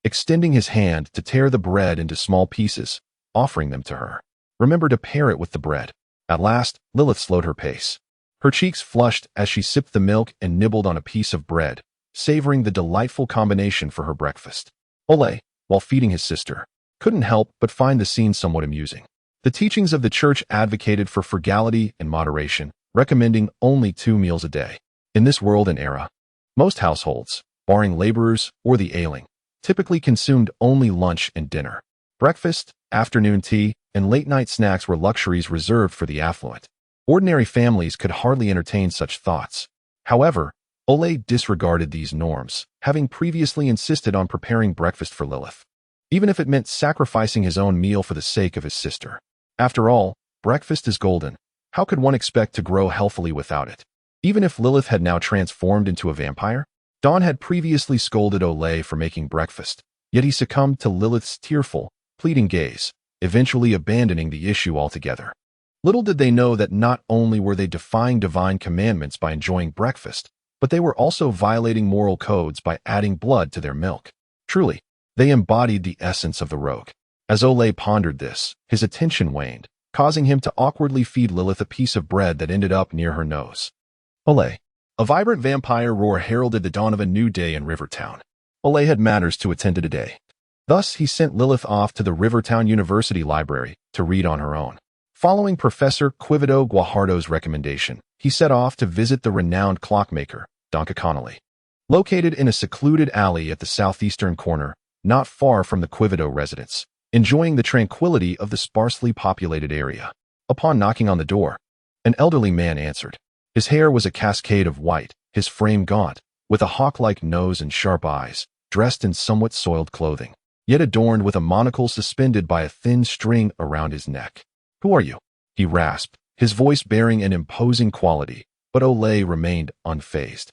extending his hand to tear the bread into small pieces, offering them to her. "Remember to pair it with the bread." At last, Lilith slowed her pace. Her cheeks flushed as she sipped the milk and nibbled on a piece of bread, savoring the delightful combination for her breakfast. Ole, while feeding his sister, couldn't help but find the scene somewhat amusing. The teachings of the church advocated for frugality and moderation, recommending only 2 meals a day. In this world and era, most households, barring laborers or the ailing, typically consumed only lunch and dinner. Breakfast, afternoon tea, and late-night snacks were luxuries reserved for the affluent. Ordinary families could hardly entertain such thoughts. However, Ole disregarded these norms, having previously insisted on preparing breakfast for Lilith, even if it meant sacrificing his own meal for the sake of his sister. After all, breakfast is golden. How could one expect to grow healthily without it? Even if Lilith had now transformed into a vampire? Dawn had previously scolded Ole for making breakfast, yet he succumbed to Lilith's tearful, pleading gaze, eventually abandoning the issue altogether. Little did they know that not only were they defying divine commandments by enjoying breakfast, but they were also violating moral codes by adding blood to their milk. Truly, they embodied the essence of the rogue. As Ole pondered this, his attention waned, causing him to awkwardly feed Lilith a piece of bread that ended up near her nose. Ole. A vibrant vampire roar heralded the dawn of a new day in Rivertown. Ole had matters to attend to today. Thus, he sent Lilith off to the Rivertown University Library to read on her own. Following Professor Quivido Guajardo's recommendation, he set off to visit the renowned clockmaker, Donka Connolly. Located in a secluded alley at the southeastern corner, not far from the Quivido residence, enjoying the tranquility of the sparsely populated area. Upon knocking on the door, an elderly man answered. His hair was a cascade of white, his frame gaunt, with a hawk-like nose and sharp eyes, dressed in somewhat soiled clothing, yet adorned with a monocle suspended by a thin string around his neck. "Who are you?" he rasped, his voice bearing an imposing quality, but Ole remained unfazed.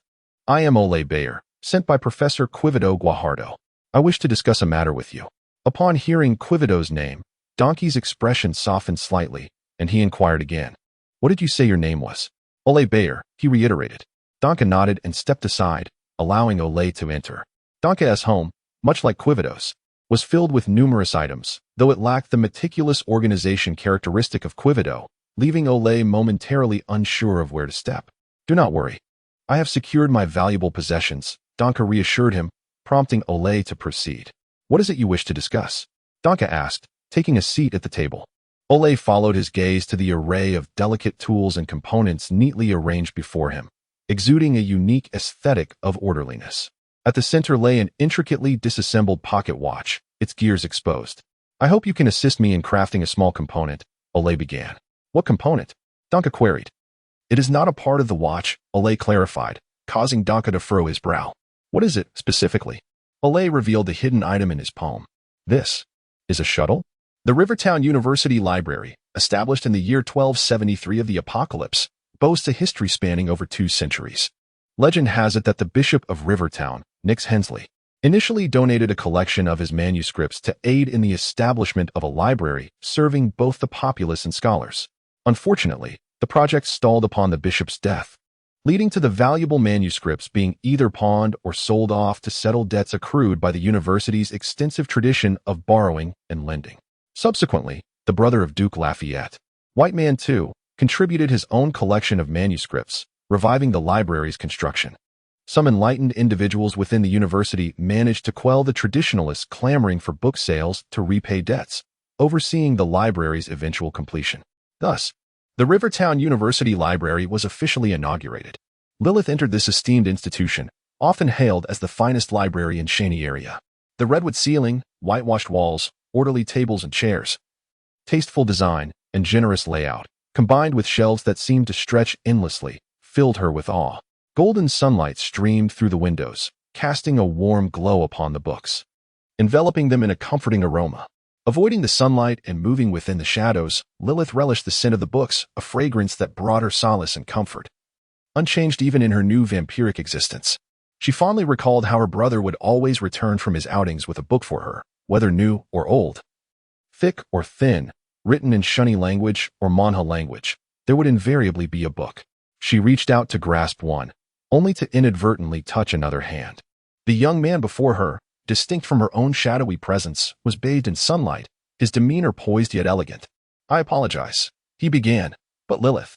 "I am Ole Bayer, sent by Professor Quivido Guajardo. I wish to discuss a matter with you." Upon hearing Quivido's name, Donkey's expression softened slightly, and he inquired again. "What did you say your name was?" "Ole Bayer," he reiterated. Donka nodded and stepped aside, allowing Ole to enter. Donka's home, much like Quivido's, was filled with numerous items, though it lacked the meticulous organization characteristic of Quivido, leaving Ole momentarily unsure of where to step. "Do not worry. I have secured my valuable possessions," Donka reassured him, prompting Ole to proceed. "What is it you wish to discuss?" Donka asked, taking a seat at the table. Ole followed his gaze to the array of delicate tools and components neatly arranged before him, exuding a unique aesthetic of orderliness. At the center lay an intricately disassembled pocket watch, its gears exposed. "I hope you can assist me in crafting a small component," Ole began. "What component?" Donka queried. "It is not a part of the watch," Ole clarified, causing Donka to furrow his brow. "What is it, specifically?" Ole revealed the hidden item in his palm. "This is a shuttle?" The Rivertown University Library, established in the year 1273 of the Apocalypse, boasts a history spanning over 2 centuries. Legend has it that the Bishop of Rivertown, Nix Hensley, initially donated a collection of his manuscripts to aid in the establishment of a library serving both the populace and scholars. Unfortunately, the project stalled upon the bishop's death, leading to the valuable manuscripts being either pawned or sold off to settle debts accrued by the university's extensive tradition of borrowing and lending. Subsequently, the brother of Duke Lafayette, White Man II, contributed his own collection of manuscripts, reviving the library's construction. Some enlightened individuals within the university managed to quell the traditionalists clamoring for book sales to repay debts, overseeing the library's eventual completion. Thus, the Rivertown University Library was officially inaugurated. Lilith entered this esteemed institution, often hailed as the finest library in Shaney area. The redwood ceiling, whitewashed walls, orderly tables and chairs, tasteful design, and generous layout, combined with shelves that seemed to stretch endlessly, filled her with awe. Golden sunlight streamed through the windows, casting a warm glow upon the books, enveloping them in a comforting aroma. Avoiding the sunlight and moving within the shadows, Lilith relished the scent of the books, a fragrance that brought her solace and comfort. Unchanged even in her new vampiric existence, she fondly recalled how her brother would always return from his outings with a book for her, whether new or old. Thick or thin, written in shunny language or manha language, there would invariably be a book. She reached out to grasp one, only to inadvertently touch another hand. The young man before her, distinct from her own shadowy presence, was bathed in sunlight, his demeanor poised yet elegant. "I apologize," he began, but Lilith,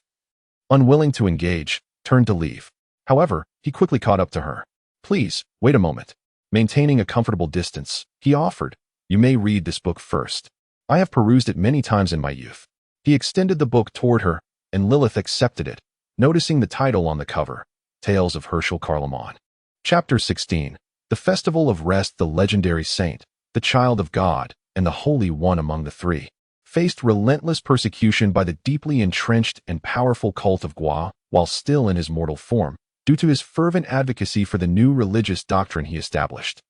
unwilling to engage, turned to leave. However, he quickly caught up to her. "Please, wait a moment." Maintaining a comfortable distance, he offered, "You may read this book first. I have perused it many times in my youth." He extended the book toward her, and Lilith accepted it, noticing the title on the cover, Tales of Herschel Carloman. Chapter 16. The Festival of Rest. The legendary saint, the child of God, and the Holy One among the three, faced relentless persecution by the deeply entrenched and powerful cult of Gua while still in his mortal form, due to his fervent advocacy for the new religious doctrine he established.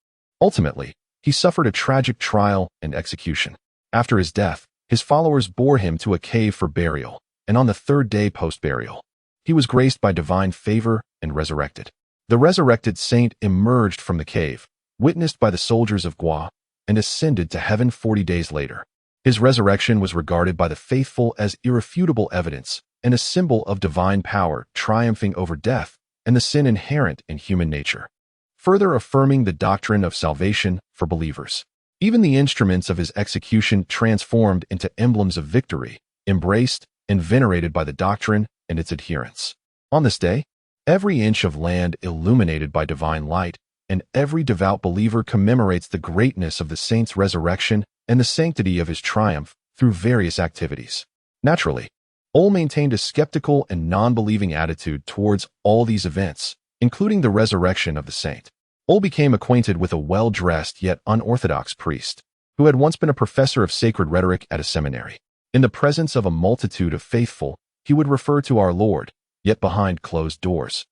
Ultimately, he suffered a tragic trial and execution. After his death, his followers bore him to a cave for burial, and on the third day post-burial, he was graced by divine favor and resurrected. The resurrected saint emerged from the cave, witnessed by the soldiers of Gua, and ascended to heaven 40 days later. His resurrection was regarded by the faithful as irrefutable evidence and a symbol of divine power triumphing over death and the sin inherent in human nature, further affirming the doctrine of salvation for believers. Even the instruments of his execution transformed into emblems of victory, embraced and venerated by the doctrine and its adherents. On this day, every inch of land illuminated by divine light, and every devout believer commemorates the greatness of the saint's resurrection and the sanctity of his triumph through various activities. Naturally, Ole maintained a skeptical and non-believing attitude towards all these events, including the resurrection of the saint. Ole became acquainted with a well-dressed yet unorthodox priest, who had once been a professor of sacred rhetoric at a seminary. In the presence of a multitude of faithful, he would refer to our Lord, yet behind closed doors,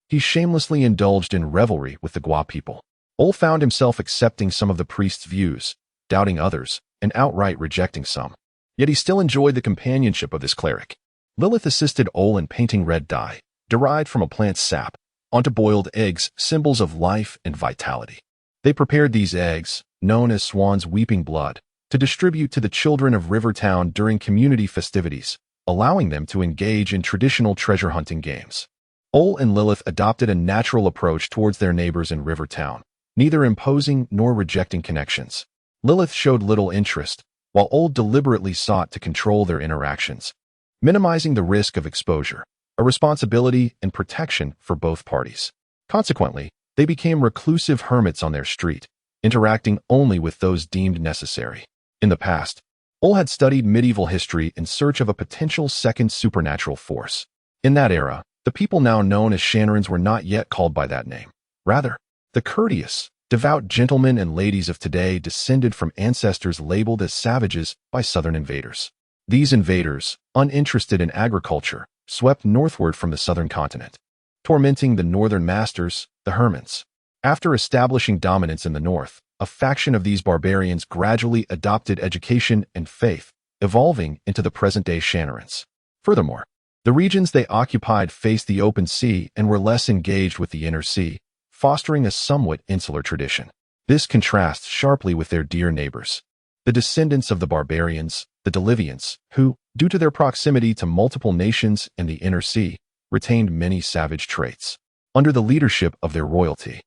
he shamelessly indulged in revelry with the Gua people. Ole found himself accepting some of the priest's views, doubting others, and outright rejecting some. Yet he still enjoyed the companionship of this cleric. Lilith assisted Ole in painting red dye, derived from a plant's sap, onto boiled eggs, symbols of life and vitality. They prepared these eggs, known as swan's weeping blood, to distribute to the children of Rivertown during community festivities, allowing them to engage in traditional treasure hunting games. Ole and Lilith adopted a natural approach towards their neighbors in Rivertown, neither imposing nor rejecting connections. Lilith showed little interest, while Ole deliberately sought to control their interactions, minimizing the risk of exposure, a responsibility and protection for both parties. Consequently, they became reclusive hermits on their street, interacting only with those deemed necessary. In the past, Ole had studied medieval history in search of a potential second supernatural force. In that era, the people now known as Shannarans were not yet called by that name. Rather, the courteous, devout gentlemen and ladies of today descended from ancestors labeled as savages by southern invaders. These invaders, uninterested in agriculture, swept northward from the southern continent, tormenting the northern masters, the Hermans. After establishing dominance in the north, a faction of these barbarians gradually adopted education and faith, evolving into the present-day Shannarans. Furthermore, the regions they occupied faced the open sea and were less engaged with the inner sea, fostering a somewhat insular tradition. This contrasts sharply with their dear neighbors, the descendants of the barbarians, the Delivians, who, due to their proximity to multiple nations in the inner sea, retained many savage traits. Under the leadership of their royalty,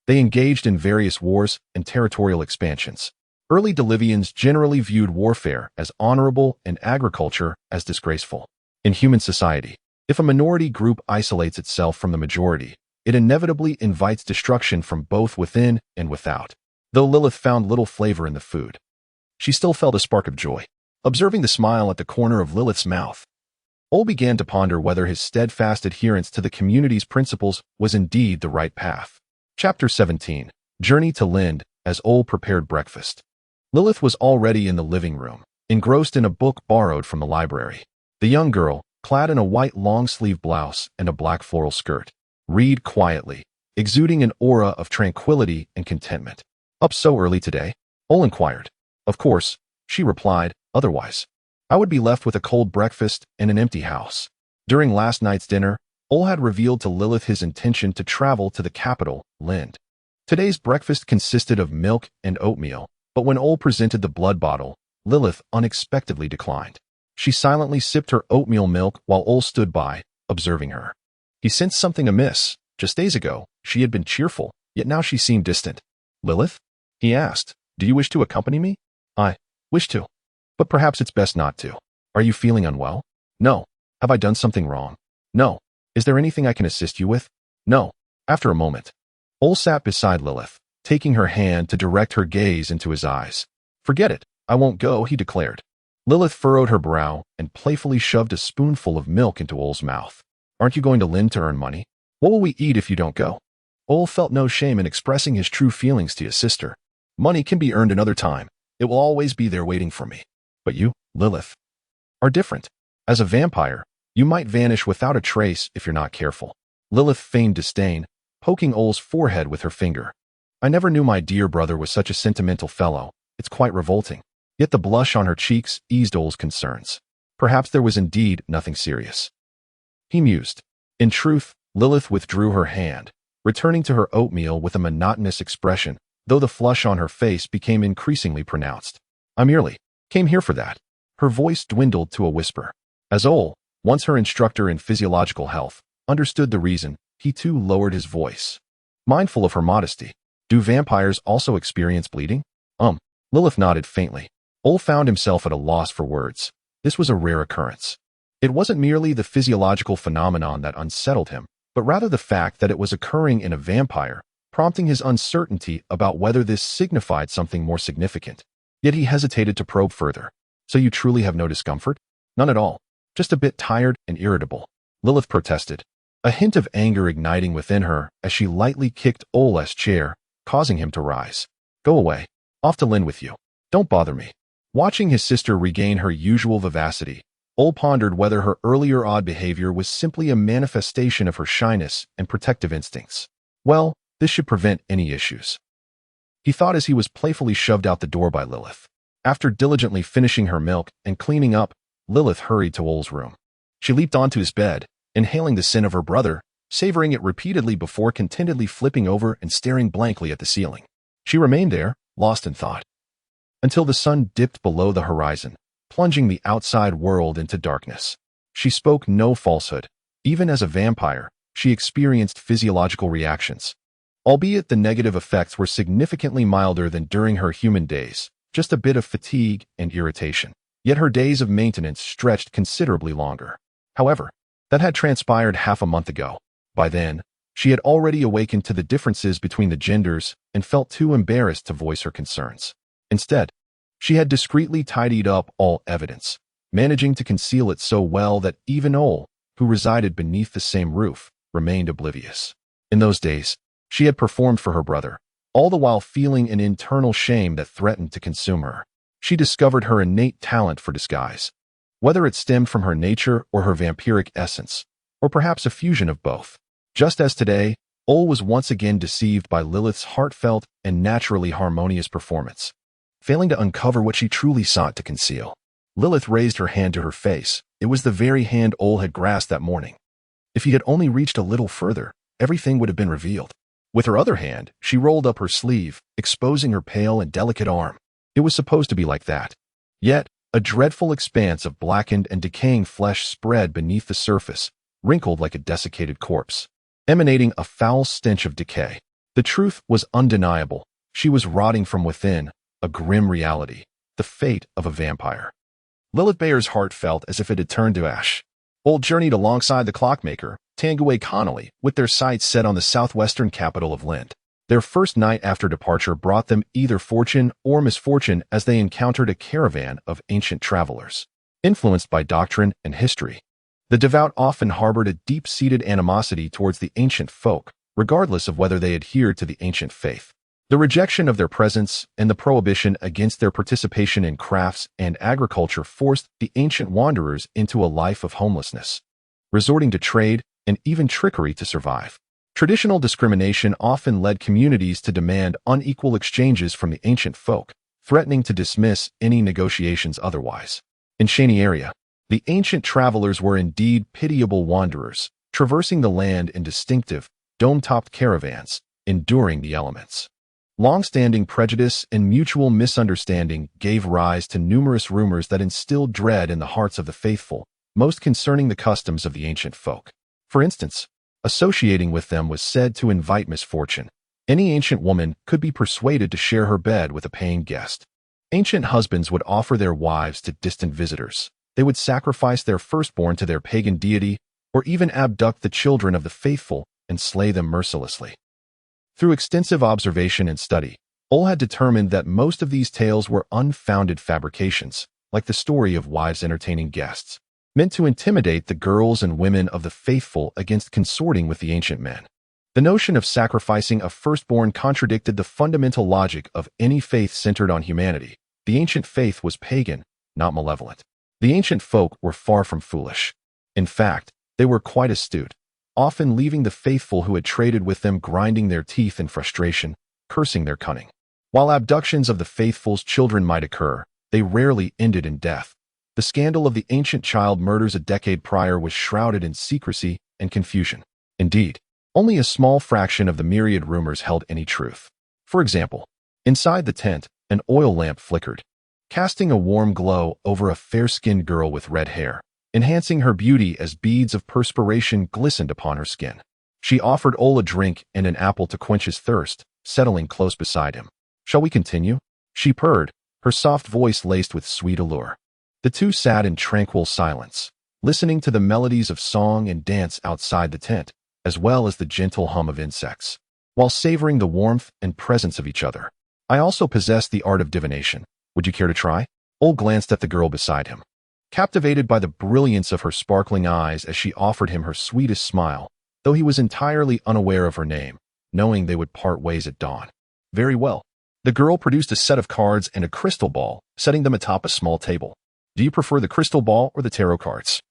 they engaged in various wars and territorial expansions. Early Delivians generally viewed warfare as honorable and agriculture as disgraceful. In human society, if a minority group isolates itself from the majority, it inevitably invites destruction from both within and without. Though Lilith found little flavor in the food she still felt a spark of joy. Observing the smile at the corner of Lilith's mouth, Ole began to ponder whether his steadfast adherence to the community's principles was indeed the right path. Chapter 17. Journey to Lind. As Ole prepared breakfast, Lilith was already in the living room, engrossed in a book borrowed from the library. The young girl, clad in a white long-sleeve blouse and a black floral skirt, read quietly, exuding an aura of tranquility and contentment. Up so early today? Ole inquired. Of course, she replied, otherwise I would be left with a cold breakfast and an empty house. During last night's dinner, Ole had revealed to Lilith his intention to travel to the capital, Lind. Today's breakfast consisted of milk and oatmeal, but when Ole presented the blood bottle, Lilith unexpectedly declined. She silently sipped her oatmeal milk while Ole stood by, observing her. He sensed something amiss. Just days ago, she had been cheerful, yet now she seemed distant. Lilith? He asked, do you wish to accompany me? I wish to. But perhaps it's best not to. Are you feeling unwell? No. Have I done something wrong? No. Is there anything I can assist you with? No. After a moment, Ole sat beside Lilith, taking her hand to direct her gaze into his eyes. Forget it. I won't go, he declared. Lilith furrowed her brow and playfully shoved a spoonful of milk into Ole's mouth. Aren't you going to Lind to earn money? What will we eat if you don't go? Ole felt no shame in expressing his true feelings to his sister. Money can be earned another time. It will always be there waiting for me. But you, Lilith, are different. As a vampire, you might vanish without a trace if you're not careful. Lilith feigned disdain, poking Ole's forehead with her finger. I never knew my dear brother was such a sentimental fellow. It's quite revolting. Yet the blush on her cheeks eased Ole's concerns. Perhaps there was indeed nothing serious. He mused. In truth, Lilith withdrew her hand, returning to her oatmeal with a monotonous expression, though the flush on her face became increasingly pronounced. I merely came here for that. Her voice dwindled to a whisper. As Ole, once her instructor in physiological health, understood the reason, he too lowered his voice. Mindful of her modesty, do vampires also experience bleeding? Lilith nodded faintly. Ole found himself at a loss for words. This was a rare occurrence. It wasn't merely the physiological phenomenon that unsettled him, but rather the fact that it was occurring in a vampire, prompting his uncertainty about whether this signified something more significant. Yet he hesitated to probe further. So you truly have no discomfort? None at all. Just a bit tired and irritable. Lilith protested, a hint of anger igniting within her as she lightly kicked Ole's chair, causing him to rise. Go away. Off to Lind with you. Don't bother me. Watching his sister regain her usual vivacity, Ole pondered whether her earlier odd behavior was simply a manifestation of her shyness and protective instincts. Well, this should prevent any issues. He thought as he was playfully shoved out the door by Lilith. After diligently finishing her milk and cleaning up, Lilith hurried to Ole's room. She leaped onto his bed, inhaling the scent of her brother, savoring it repeatedly before contentedly flipping over and staring blankly at the ceiling. She remained there, lost in thought, until the sun dipped below the horizon, plunging the outside world into darkness. She spoke no falsehood. Even as a vampire, she experienced physiological reactions. Albeit the negative effects were significantly milder than during her human days, just a bit of fatigue and irritation. Yet her days of maintenance stretched considerably longer. However, that had transpired half a month ago. By then, she had already awakened to the differences between the genders and felt too embarrassed to voice her concerns. Instead, she had discreetly tidied up all evidence, managing to conceal it so well that even Ole, who resided beneath the same roof, remained oblivious. In those days, she had performed for her brother, all the while feeling an internal shame that threatened to consume her. She discovered her innate talent for disguise, whether it stemmed from her nature or her vampiric essence, or perhaps a fusion of both. Just as today, Ole was once again deceived by Lilith's heartfelt and naturally harmonious performance, failing to uncover what she truly sought to conceal. Lilith raised her hand to her face. It was the very hand Ole had grasped that morning. If he had only reached a little further, everything would have been revealed. With her other hand, she rolled up her sleeve, exposing her pale and delicate arm. It was supposed to be like that. Yet, a dreadful expanse of blackened and decaying flesh spread beneath the surface, wrinkled like a desiccated corpse, emanating a foul stench of decay. The truth was undeniable. She was rotting from within, a grim reality, the fate of a vampire. Lilith Bayer's heart felt as if it had turned to ash. Ole journeyed alongside the clockmaker, Tanguay Connolly, with their sights set on the southwestern capital of Lind. Their first night after departure brought them either fortune or misfortune as they encountered a caravan of ancient travelers. Influenced by doctrine and history, the devout often harbored a deep-seated animosity towards the ancient folk, regardless of whether they adhered to the ancient faith. The rejection of their presence and the prohibition against their participation in crafts and agriculture forced the ancient wanderers into a life of homelessness, resorting to trade and even trickery to survive. Traditional discrimination often led communities to demand unequal exchanges from the ancient folk, threatening to dismiss any negotiations otherwise. In Shani area, the ancient travelers were indeed pitiable wanderers, traversing the land in distinctive, dome-topped caravans, enduring the elements. Long-standing prejudice and mutual misunderstanding gave rise to numerous rumors that instilled dread in the hearts of the faithful, most concerning the customs of the ancient folk. For instance, associating with them was said to invite misfortune. Any ancient woman could be persuaded to share her bed with a paying guest. Ancient husbands would offer their wives to distant visitors. They would sacrifice their firstborn to their pagan deity, or even abduct the children of the faithful and slay them mercilessly. Through extensive observation and study, Ol had determined that most of these tales were unfounded fabrications, like the story of wives entertaining guests, meant to intimidate the girls and women of the faithful against consorting with the ancient men. The notion of sacrificing a firstborn contradicted the fundamental logic of any faith centered on humanity. The ancient faith was pagan, not malevolent. The ancient folk were far from foolish. In fact, they were quite astute, often leaving the faithful who had traded with them grinding their teeth in frustration, cursing their cunning. While abductions of the faithful's children might occur, they rarely ended in death. The scandal of the ancient child murders a decade prior was shrouded in secrecy and confusion. Indeed, only a small fraction of the myriad rumors held any truth. For example, inside the tent, an oil lamp flickered, casting a warm glow over a fair-skinned girl with red hair, enhancing her beauty as beads of perspiration glistened upon her skin. She offered Ol a drink and an apple to quench his thirst, settling close beside him. "Shall we continue?" she purred, her soft voice laced with sweet allure. The two sat in tranquil silence, listening to the melodies of song and dance outside the tent, as well as the gentle hum of insects, while savoring the warmth and presence of each other. "I also possess the art of divination. Would you care to try?" Ol glanced at the girl beside him, captivated by the brilliance of her sparkling eyes as she offered him her sweetest smile, though he was entirely unaware of her name, knowing they would part ways at dawn. "Very well." The girl produced a set of cards and a crystal ball, setting them atop a small table. "Do you prefer the crystal ball or the tarot cards?"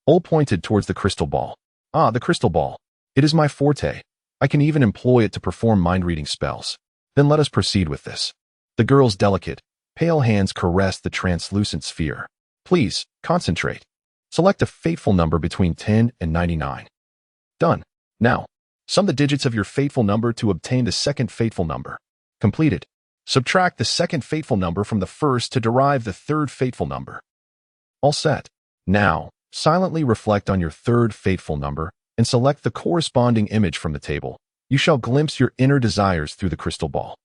Ol pointed towards the crystal ball. "Ah, the crystal ball. It is my forte. I can even employ it to perform mind-reading spells." "Then let us proceed with this." The girl's delicate, pale hands caressed the translucent sphere. "Please, concentrate. Select a fateful number between 10 and 99. Done. Now, sum the digits of your fateful number to obtain the second fateful number. Completed. Subtract the second fateful number from the first to derive the third fateful number. All set. Now, silently reflect on your third fateful number and select the corresponding image from the table. You shall glimpse your inner desires through the crystal ball."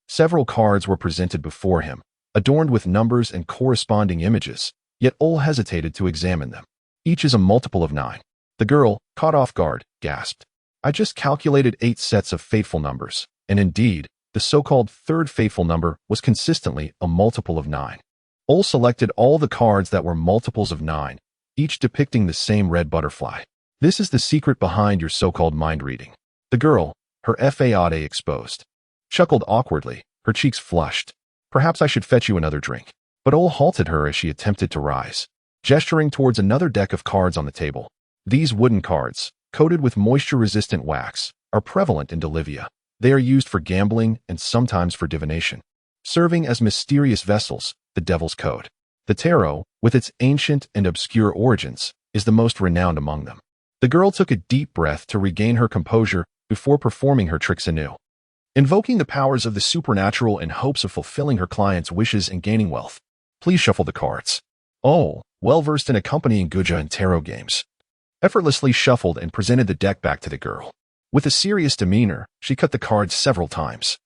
Several cards were presented before him, adorned with numbers and corresponding images, yet Ol hesitated to examine them. "Each is a multiple of 9. The girl, caught off guard, gasped. "I just calculated 8 sets of fateful numbers, and indeed, the so-called third fateful number was consistently a multiple of 9. Ol selected all the cards that were multiples of 9, each depicting the same red butterfly. "This is the secret behind your so-called mind reading." The girl, her faade exposed, chuckled awkwardly, her cheeks flushed. "Perhaps I should fetch you another drink." But Ol halted her as she attempted to rise, gesturing towards another deck of cards on the table. These wooden cards, coated with moisture-resistant wax, are prevalent in Delivia. They are used for gambling and sometimes for divination, serving as mysterious vessels, the Devil's Code. The tarot, with its ancient and obscure origins, is the most renowned among them. The girl took a deep breath to regain her composure before performing her tricks anew, invoking the powers of the supernatural in hopes of fulfilling her client's wishes and gaining wealth. "Please shuffle the cards." Ol, well-versed in accompanying Guja and tarot games, effortlessly shuffled and presented the deck back to the girl. With a serious demeanor, she cut the cards several times,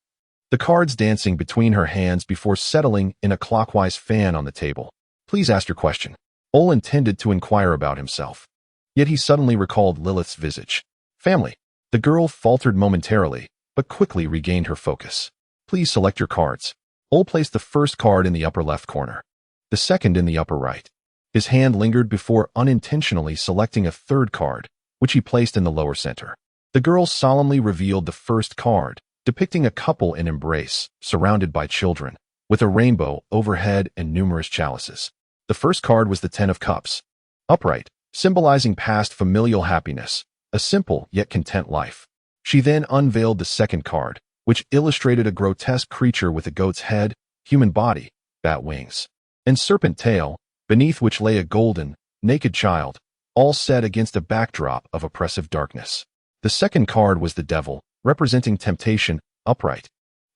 the cards dancing between her hands before settling in a clockwise fan on the table. "Please ask your question." Ol intended to inquire about himself, yet he suddenly recalled Lilith's visage. "Family." The girl faltered momentarily, but quickly regained her focus. Please select your cards. Ol placed the first card in the upper left corner, the second in the upper right. His hand lingered before unintentionally selecting a third card, which he placed in the lower center. The girl solemnly revealed the first card, depicting a couple in embrace, surrounded by children, with a rainbow overhead and numerous chalices. The first card was the Ten of Cups, upright, symbolizing past familial happiness, a simple yet content life. She then unveiled the second card, which illustrated a grotesque creature with a goat's head, human body, bat wings, and serpent tail, beneath which lay a golden, naked child, all set against a backdrop of oppressive darkness. The second card was the Devil, representing temptation, upright,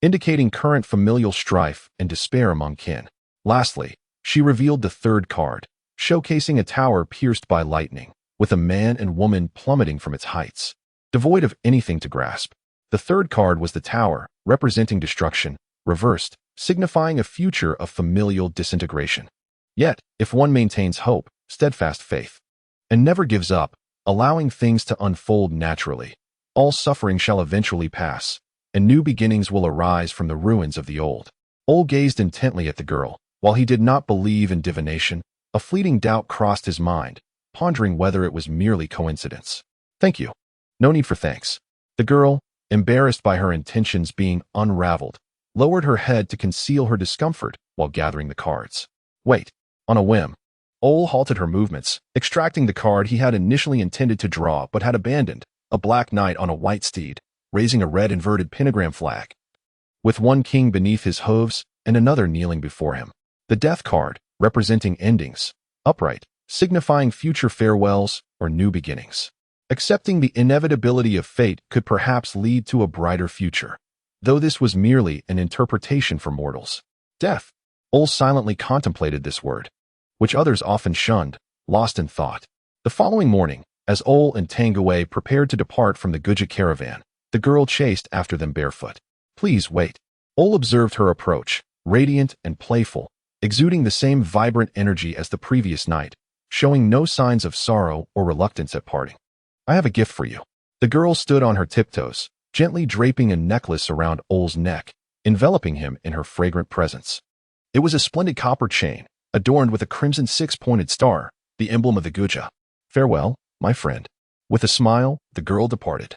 indicating current familial strife and despair among kin. Lastly, she revealed the third card, showcasing a tower pierced by lightning, with a man and woman plummeting from its heights, devoid of anything to grasp. The third card was the Tower, representing destruction, reversed, signifying a future of familial disintegration. Yet, if one maintains hope, steadfast faith, and never gives up, allowing things to unfold naturally, all suffering shall eventually pass, and new beginnings will arise from the ruins of the old. Ol gazed intently at the girl. While he did not believe in divination, a fleeting doubt crossed his mind, pondering whether it was merely coincidence. Thank you. No need for thanks. The girl, embarrassed by her intentions being unraveled, lowered her head to conceal her discomfort while gathering the cards. Wait. On a whim, Ol halted her movements, extracting the card he had initially intended to draw but had abandoned, a black knight on a white steed, raising a red inverted pentagram flag, with one king beneath his hooves and another kneeling before him. The Death card, representing endings, upright, signifying future farewells or new beginnings. Accepting the inevitability of fate could perhaps lead to a brighter future, though this was merely an interpretation for mortals. Death. Ol silently contemplated this word, which others often shunned, lost in thought. The following morning, as Ol and Tanguay prepared to depart from the Guja caravan, the girl chased after them barefoot. Please wait. Ol observed her approach, radiant and playful, exuding the same vibrant energy as the previous night, showing no signs of sorrow or reluctance at parting. I have a gift for you. The girl stood on her tiptoes, gently draping a necklace around Ol's neck, enveloping him in her fragrant presence. It was a splendid copper chain, adorned with a crimson six-pointed star, the emblem of the Guja. Farewell, my friend. With a smile, the girl departed,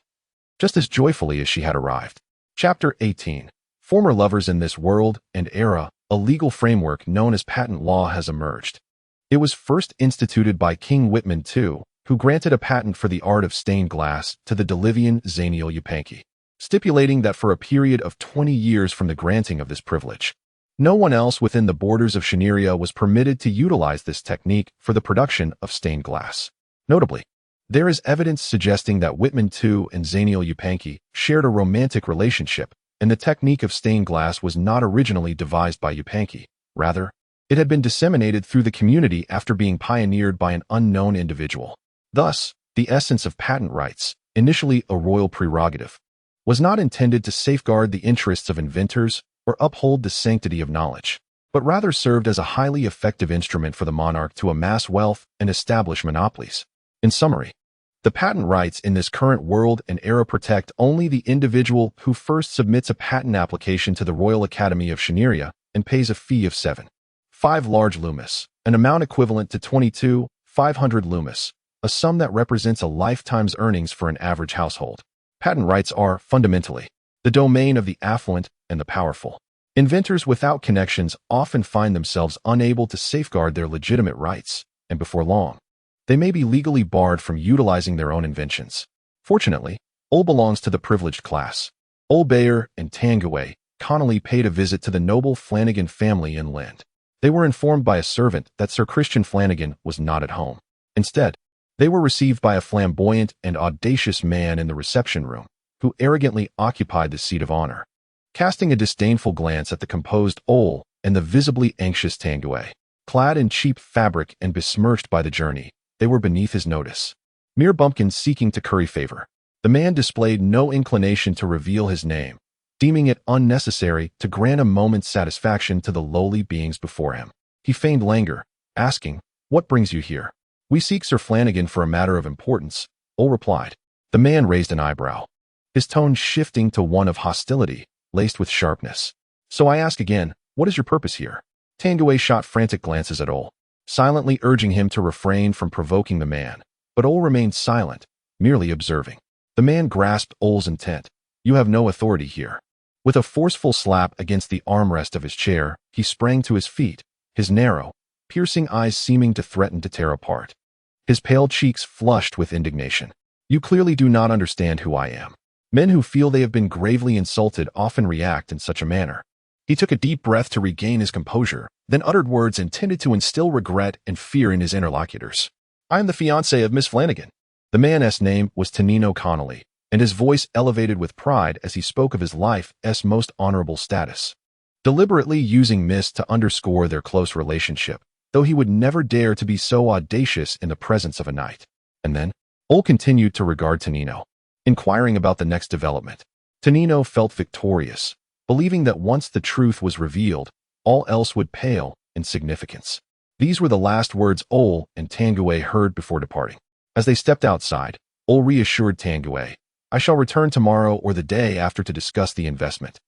just as joyfully as she had arrived. Chapter 18. Former lovers in this world and era, a legal framework known as patent law has emerged. It was first instituted by King Whitman II, who granted a patent for the art of stained glass to the Delivian Zaniel Yupanqui, stipulating that for a period of 20 years from the granting of this privilege, no one else within the borders of Shaneria was permitted to utilize this technique for the production of stained glass. Notably, there is evidence suggesting that Whitman II and Zaniel Yupanqui shared a romantic relationship, and the technique of stained glass was not originally devised by Yupanqui. Rather, it had been disseminated through the community after being pioneered by an unknown individual. Thus, the essence of patent rights, initially a royal prerogative, was not intended to safeguard the interests of inventors or uphold the sanctity of knowledge, but rather served as a highly effective instrument for the monarch to amass wealth and establish monopolies. In summary, the patent rights in this current world and era protect only the individual who first submits a patent application to the Royal Academy of Shaneria and pays a fee of 7.5 large lumis, an amount equivalent to 22,500 lumis, a sum that represents a lifetime's earnings for an average household. Patent rights are, fundamentally, the domain of the affluent and the powerful. Inventors without connections often find themselves unable to safeguard their legitimate rights, and before long, they may be legally barred from utilizing their own inventions. Fortunately, Ol belongs to the privileged class. Ol Bayer and Tanguay Connolly paid a visit to the noble Flanagan family in Lind. They were informed by a servant that Sir Christian Flanagan was not at home. Instead, they were received by a flamboyant and audacious man in the reception room, who arrogantly occupied the seat of honor. Casting a disdainful glance at the composed Ol and the visibly anxious Tanguay, clad in cheap fabric and besmirched by the journey, they were beneath his notice. Mere bumpkins seeking to curry favor. The man displayed no inclination to reveal his name, deeming it unnecessary to grant a moment's satisfaction to the lowly beings before him. He feigned languor, asking, "What brings you here?" "We seek Sir Flanagan for a matter of importance," Ol replied. The man raised an eyebrow. his tone shifting to one of hostility, laced with sharpness. "So I ask again, what is your purpose here?" Tanguay shot frantic glances at Ol, silently urging him to refrain from provoking the man, but Ol remained silent, merely observing. The man grasped Ol's intent. "You have no authority here." With a forceful slap against the armrest of his chair, he sprang to his feet, his narrow, piercing eyes seeming to threaten to tear apart. His pale cheeks flushed with indignation. "You clearly do not understand who I am." Men who feel they have been gravely insulted often react in such a manner. He took a deep breath to regain his composure, then uttered words intended to instill regret and fear in his interlocutors. "I am the fiancé of Miss Flanagan." The man's name was Tonino Connolly, and his voice elevated with pride as he spoke of his life's most honorable status, deliberately using Miss to underscore their close relationship, though he would never dare to be so audacious in the presence of a knight. And then, Ol continued to regard Tonino, inquiring about the next development. Tonino felt victorious, believing that once the truth was revealed, all else would pale in significance. These were the last words Ol and Tanguay heard before departing. As they stepped outside, Ol reassured Tanguay, "I shall return tomorrow or the day after to discuss the investment.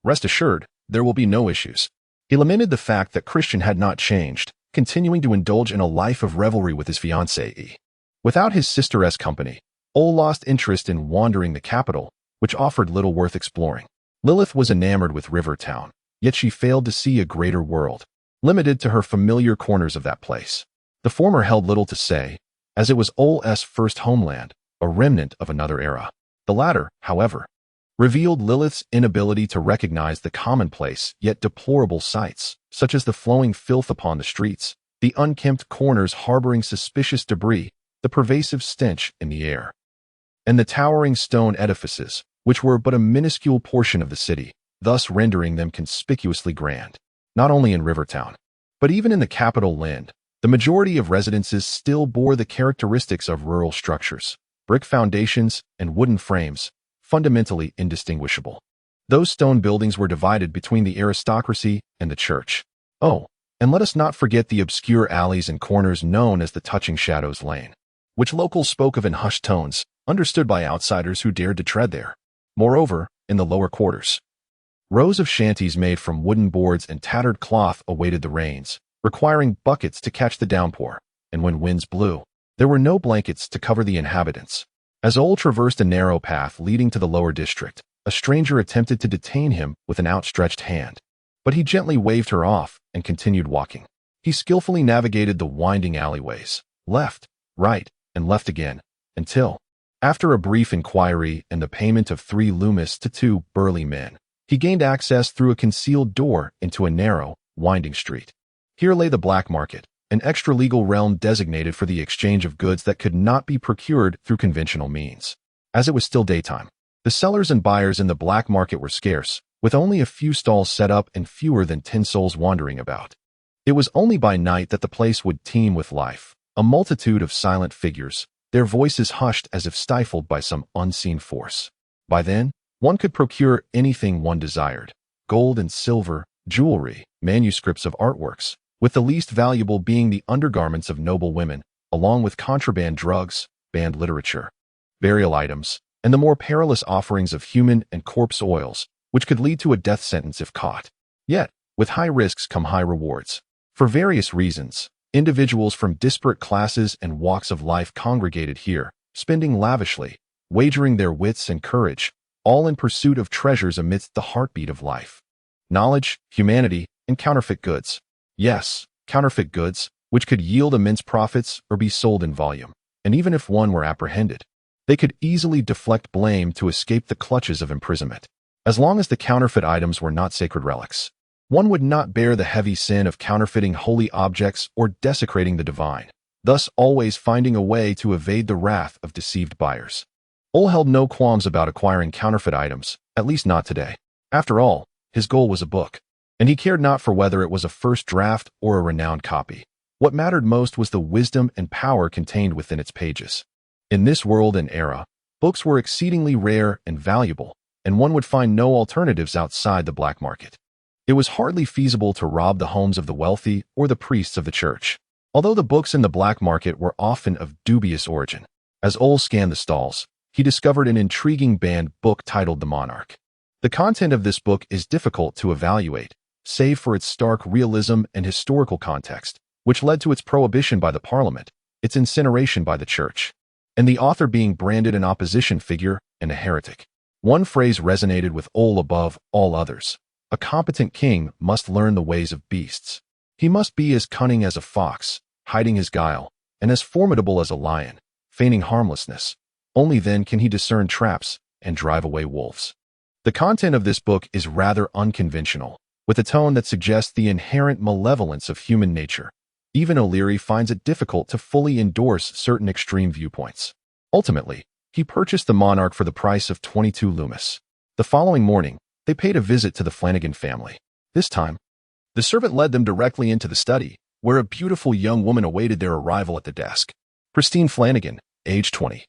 Rest assured, there will be no issues." He lamented the fact that Christian had not changed, continuing to indulge in a life of revelry with his fiancée. Without his sister's company, Ol lost interest in wandering the capital, which offered little worth exploring. Lilith was enamored with Rivertown, yet she failed to see a greater world, limited to her familiar corners of that place. The former held little to say, as it was Ol's first homeland, a remnant of another era. The latter, however, revealed Lilith's inability to recognize the commonplace yet deplorable sights, such as the flowing filth upon the streets, the unkempt corners harboring suspicious debris, the pervasive stench in the air, and the towering stone edifices, which were but a minuscule portion of the city, thus rendering them conspicuously grand. Not only in Rivertown, but even in the capital Lind, the majority of residences still bore the characteristics of rural structures, brick foundations and wooden frames, fundamentally indistinguishable. Those stone buildings were divided between the aristocracy and the church. Oh, and let us not forget the obscure alleys and corners known as the Touching Shadows Lane, which locals spoke of in hushed tones, understood by outsiders who dared to tread there. Moreover, in the lower quarters, rows of shanties made from wooden boards and tattered cloth awaited the rains, requiring buckets to catch the downpour, and when winds blew, there were no blankets to cover the inhabitants. As Ol traversed a narrow path leading to the lower district, a stranger attempted to detain him with an outstretched hand, but he gently waved her off and continued walking. He skillfully navigated the winding alleyways, left, right, and left again, until, after a brief inquiry and the payment of 3 lumis to 2 burly men, he gained access through a concealed door into a narrow, winding street. Here lay the black market, an extra-legal realm designated for the exchange of goods that could not be procured through conventional means. As it was still daytime, the sellers and buyers in the black market were scarce, with only a few stalls set up and fewer than 10 souls wandering about. It was only by night that the place would teem with life, a multitude of silent figures, their voices hushed as if stifled by some unseen force. By then, one could procure anything one desired: gold and silver, jewelry, manuscripts of artworks, with the least valuable being the undergarments of noble women, along with contraband drugs, banned literature, burial items, and the more perilous offerings of human and corpse oils, which could lead to a death sentence if caught. Yet, with high risks come high rewards. For various reasons, individuals from disparate classes and walks of life congregated here, spending lavishly, wagering their wits and courage, all in pursuit of treasures amidst the heartbeat of life. Knowledge, humanity, and counterfeit goods. Yes, counterfeit goods, which could yield immense profits or be sold in volume, and even if one were apprehended, they could easily deflect blame to escape the clutches of imprisonment. As long as the counterfeit items were not sacred relics, one would not bear the heavy sin of counterfeiting holy objects or desecrating the divine, thus always finding a way to evade the wrath of deceived buyers. Ol held no qualms about acquiring counterfeit items, at least not today. After all, his goal was a book, and he cared not for whether it was a first draft or a renowned copy. What mattered most was the wisdom and power contained within its pages. In this world and era, books were exceedingly rare and valuable, and one would find no alternatives outside the black market. It was hardly feasible to rob the homes of the wealthy or the priests of the church, although the books in the black market were often of dubious origin. As Ol scanned the stalls, he he discovered an intriguing banned book titled The Monarch. The content of this book is difficult to evaluate, save for its stark realism and historical context, which led to its prohibition by the Parliament, its incineration by the Church, and the author being branded an opposition figure and a heretic. One phrase resonated with Ole above all others. A competent king must learn the ways of beasts. He must be as cunning as a fox, hiding his guile, and as formidable as a lion, feigning harmlessness. Only then can he discern traps and drive away wolves. The content of this book is rather unconventional, with a tone that suggests the inherent malevolence of human nature. Even O'Leary finds it difficult to fully endorse certain extreme viewpoints. Ultimately, he purchased the Monarch for the price of 22 Loomis. The following morning, they paid a visit to the Flanagan family. This time, the servant led them directly into the study, where a beautiful young woman awaited their arrival at the desk. Christine Flanagan, age 20,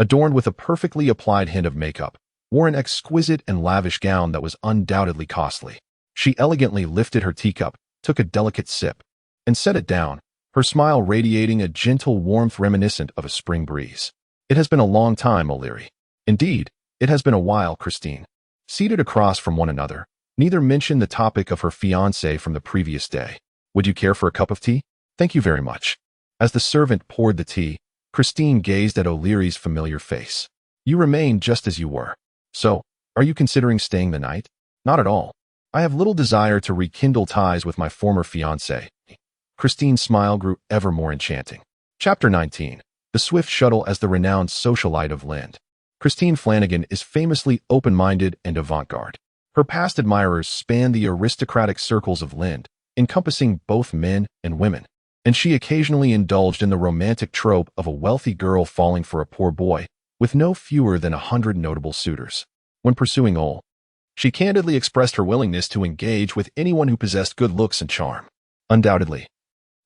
adorned with a perfectly applied hint of makeup, wore an exquisite and lavish gown that was undoubtedly costly. She elegantly lifted her teacup, took a delicate sip, and set it down, her smile radiating a gentle warmth reminiscent of a spring breeze. It has been a long time, O'Leary. Indeed, it has been a while, Christine. Seated across from one another, neither mentioned the topic of her fiancé from the previous day. Would you care for a cup of tea? Thank you very much. As the servant poured the tea, Christine gazed at O'Leary's familiar face. You remain just as you were. So, are you considering staying the night? Not at all. I have little desire to rekindle ties with my former fiancé. Christine's smile grew ever more enchanting. Chapter 19. The Swift Shuttle as the renowned socialite of Lind. Christine Flanagan is famously open-minded and avant-garde. Her past admirers span the aristocratic circles of Lind, encompassing both men and women, and she occasionally indulged in the romantic trope of a wealthy girl falling for a poor boy, with no fewer than 100 notable suitors. When pursuing Ole, she candidly expressed her willingness to engage with anyone who possessed good looks and charm. Undoubtedly,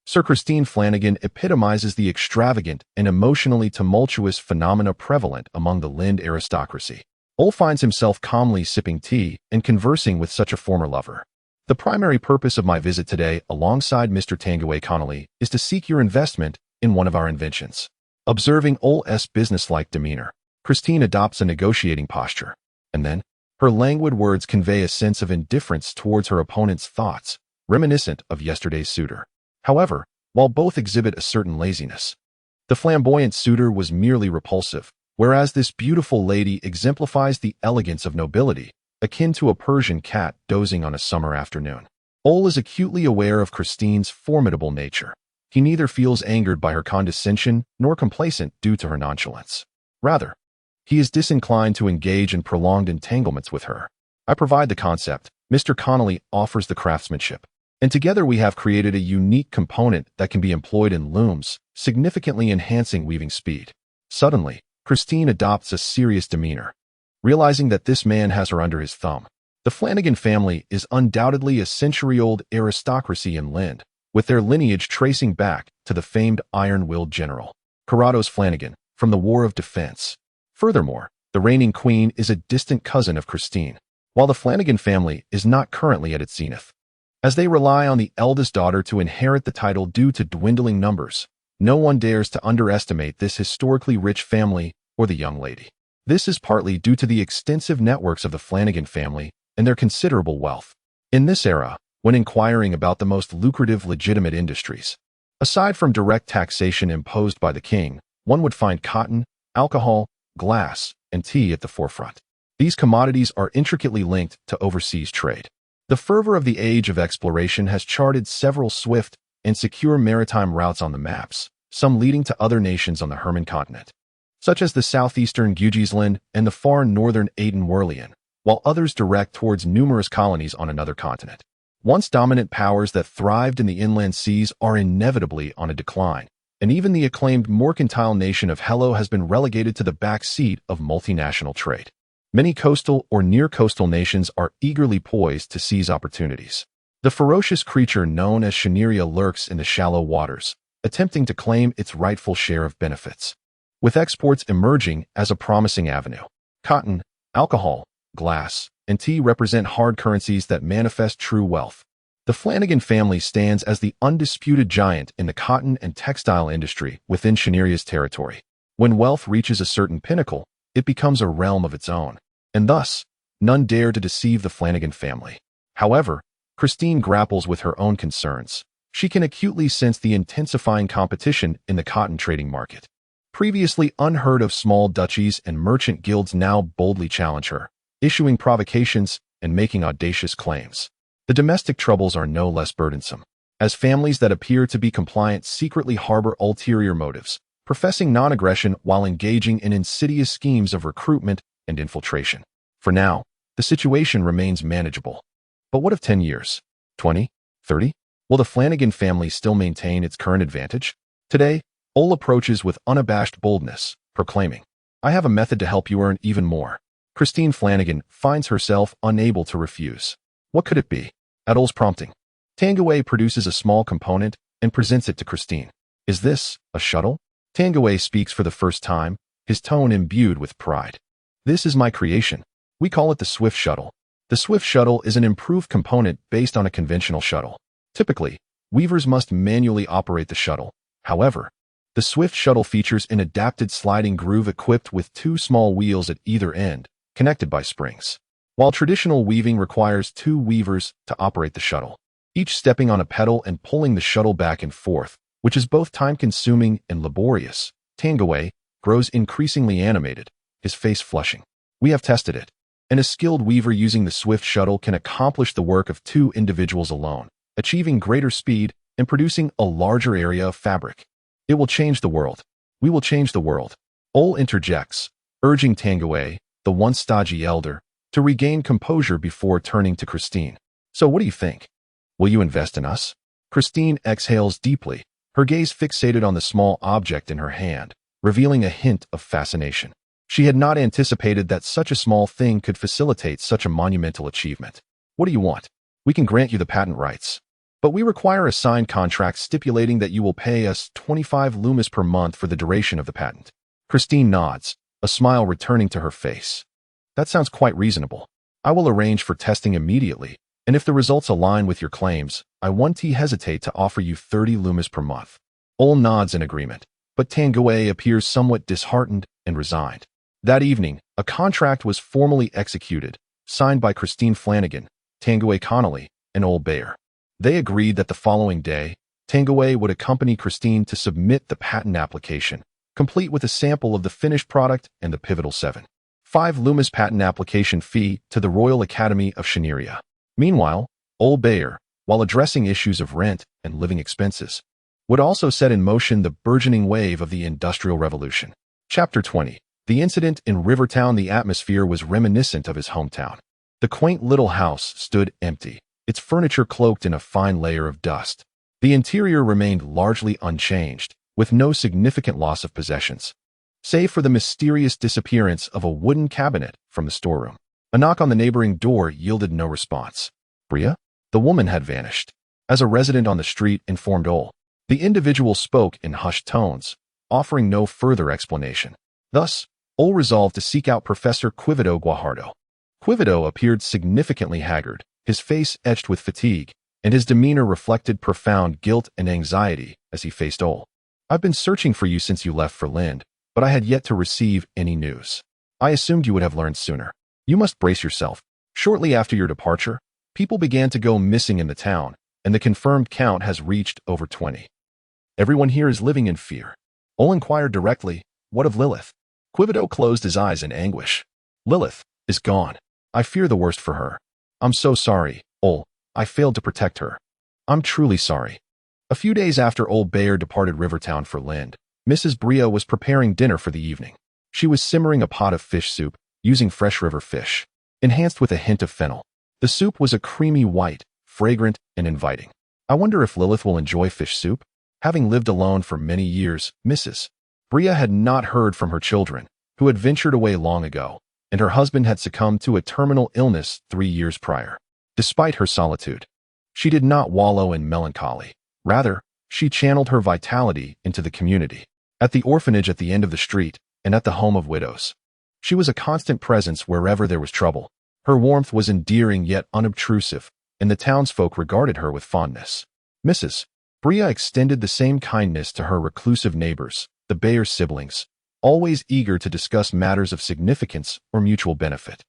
Sir Christine Flanagan epitomizes the extravagant and emotionally tumultuous phenomena prevalent among the Lind aristocracy. Ole finds himself calmly sipping tea and conversing with such a former lover. The primary purpose of my visit today, alongside Mr. Tanguay Connolly, is to seek your investment in one of our inventions. Observing Ole's businesslike demeanor, Christine adopts a negotiating posture, and then, her languid words convey a sense of indifference towards her opponent's thoughts, reminiscent of yesterday's suitor. However, while both exhibit a certain laziness, the flamboyant suitor was merely repulsive, whereas this beautiful lady exemplifies the elegance of nobility, akin to a Persian cat dozing on a summer afternoon. Ole is acutely aware of Christine's formidable nature. He neither feels angered by her condescension nor complacent due to her nonchalance. Rather, he is disinclined to engage in prolonged entanglements with her. I provide the concept, Mr. Connolly offers the craftsmanship, and together we have created a unique component that can be employed in looms, significantly enhancing weaving speed. Suddenly, Christine adopts a serious demeanor, realizing that this man has her under his thumb. The Flanagan family is undoubtedly a century-old aristocracy in Lind, with their lineage tracing back to the famed iron-willed general, Carrados Flanagan, from the War of Defense. Furthermore, the reigning queen is a distant cousin of Christine, while the Flanagan family is not currently at its zenith. As they rely on the eldest daughter to inherit the title due to dwindling numbers, no one dares to underestimate this historically rich family or the young lady. This is partly due to the extensive networks of the Flanagan family and their considerable wealth. In this era, when inquiring about the most lucrative legitimate industries, aside from direct taxation imposed by the king, one would find cotton, alcohol, glass, and tea at the forefront. These commodities are intricately linked to overseas trade. The fervor of the age of exploration has charted several swift and secure maritime routes on the maps, some leading to other nations on the Herman continent, such as the southeastern Gugisland and the far northern Aden-Werlian, while others direct towards numerous colonies on another continent. Once dominant powers that thrived in the inland seas are inevitably on a decline, and even the acclaimed mercantile nation of Hello has been relegated to the back seat of multinational trade. Many coastal or near-coastal nations are eagerly poised to seize opportunities. The ferocious creature known as Cheniria lurks in the shallow waters, attempting to claim its rightful share of benefits. With exports emerging as a promising avenue, cotton, alcohol, glass, and tea represent hard currencies that manifest true wealth. The Flanagan family stands as the undisputed giant in the cotton and textile industry within Cheneria's territory. When wealth reaches a certain pinnacle, it becomes a realm of its own, and thus, none dare to deceive the Flanagan family. However, Christine grapples with her own concerns. She can acutely sense the intensifying competition in the cotton trading market. Previously unheard of small duchies and merchant guilds now boldly challenge her, issuing provocations and making audacious claims. The domestic troubles are no less burdensome, as families that appear to be compliant secretly harbor ulterior motives, professing non-aggression while engaging in insidious schemes of recruitment and infiltration. For now, the situation remains manageable. But what of 10 years? 20? 30? Will the Flanagan family still maintain its current advantage? Today, Ole approaches with unabashed boldness, proclaiming, "I have a method to help you earn even more." Christine Flanagan finds herself unable to refuse. What could it be? At Ole's prompting, Tanguay produces a small component and presents it to Christine. Is this a shuttle? Tanguay speaks for the first time, his tone imbued with pride. This is my creation. We call it the Swift Shuttle. The Swift Shuttle is an improved component based on a conventional shuttle. Typically, weavers must manually operate the shuttle. However, the Swift Shuttle features an adapted sliding groove equipped with two small wheels at either end, connected by springs. While traditional weaving requires two weavers to operate the shuttle, each stepping on a pedal and pulling the shuttle back and forth, which is both time-consuming and laborious, Tanguay grows increasingly animated, his face flushing. We have tested it, and a skilled weaver using the Swift Shuttle can accomplish the work of two individuals alone, achieving greater speed and producing a larger area of fabric. It will change the world. We will change the world. Ole interjects, urging Tanguay, the once stodgy elder, to regain composure before turning to Christine. So what do you think? Will you invest in us? Christine exhales deeply, her gaze fixated on the small object in her hand, revealing a hint of fascination. She had not anticipated that such a small thing could facilitate such a monumental achievement. What do you want? We can grant you the patent rights, but we require a signed contract stipulating that you will pay us 25 lumis per month for the duration of the patent. Christine nods, a smile returning to her face. That sounds quite reasonable. I will arrange for testing immediately, and if the results align with your claims, I won't hesitate to offer you 30 lumis per month. Ole nods in agreement, but Tanguay appears somewhat disheartened and resigned. That evening, a contract was formally executed, signed by Christine Flanagan, Tanguay Connolly, and Ole Bayer. They agreed that the following day, Tanguay would accompany Christine to submit the patent application, complete with a sample of the finished product and the pivotal 7.5 lumis patent application fee to the Royal Academy of Shaneria. Meanwhile, Ole Bayer, while addressing issues of rent and living expenses, would also set in motion the burgeoning wave of the Industrial Revolution. Chapter 20. The incident in Rivertown. The atmosphere was reminiscent of his hometown. The quaint little house stood empty, its furniture cloaked in a fine layer of dust. The interior remained largely unchanged, with no significant loss of possessions, save for the mysterious disappearance of a wooden cabinet from the storeroom. A knock on the neighboring door yielded no response. Bria? The woman had vanished. As a resident on the street informed Ole, the individual spoke in hushed tones, offering no further explanation. Thus, Ole resolved to seek out Professor Quivido Guajardo. Quivido appeared significantly haggard, his face etched with fatigue, and his demeanor reflected profound guilt and anxiety as he faced Ole. I've been searching for you since you left for Lind, but I had yet to receive any news. I assumed you would have learned sooner. You must brace yourself. Shortly after your departure, people began to go missing in the town, and the confirmed count has reached over 20. Everyone here is living in fear. Ole inquired directly, what of Lilith? Quivido closed his eyes in anguish. Lilith is gone. I fear the worst for her. I'm so sorry, Ole. I failed to protect her. I'm truly sorry. A few days after Ole Bayer departed Rivertown for Lind, Mrs. Bria was preparing dinner for the evening. She was simmering a pot of fish soup, using fresh river fish, enhanced with a hint of fennel. The soup was a creamy white, fragrant, and inviting. I wonder if Lilith will enjoy fish soup? Having lived alone for many years, Mrs. Bria had not heard from her children, who had ventured away long ago, and her husband had succumbed to a terminal illness 3 years prior. Despite her solitude, she did not wallow in melancholy. Rather, she channeled her vitality into the community. At the orphanage at the end of the street, and at the home of widows. She was a constant presence wherever there was trouble. Her warmth was endearing yet unobtrusive, and the townsfolk regarded her with fondness. Mrs. Bria extended the same kindness to her reclusive neighbors, the Bayer siblings, always eager to discuss matters of significance or mutual benefit.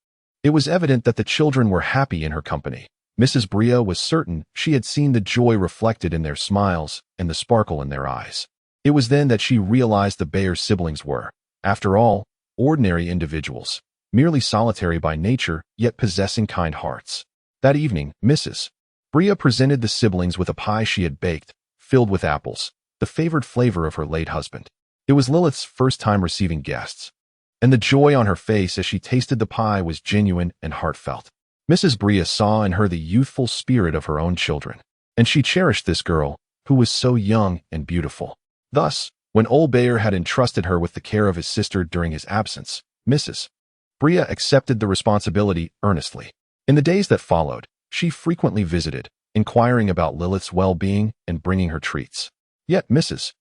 It was evident that the children were happy in her company. Mrs. Bria was certain she had seen the joy reflected in their smiles and the sparkle in their eyes. It was then that she realized the Bayers' siblings were, after all, ordinary individuals, merely solitary by nature, yet possessing kind hearts. That evening, Mrs. Bria presented the siblings with a pie she had baked, filled with apples, the favored flavor of her late husband. It was Lilith's first time receiving guests, and the joy on her face as she tasted the pie was genuine and heartfelt. Mrs. Bria saw in her the youthful spirit of her own children, and she cherished this girl, who was so young and beautiful. Thus, when old Bayer had entrusted her with the care of his sister during his absence, Mrs. Bria accepted the responsibility earnestly. In the days that followed, she frequently visited, inquiring about Lilith's well-being and bringing her treats. Yet Mrs.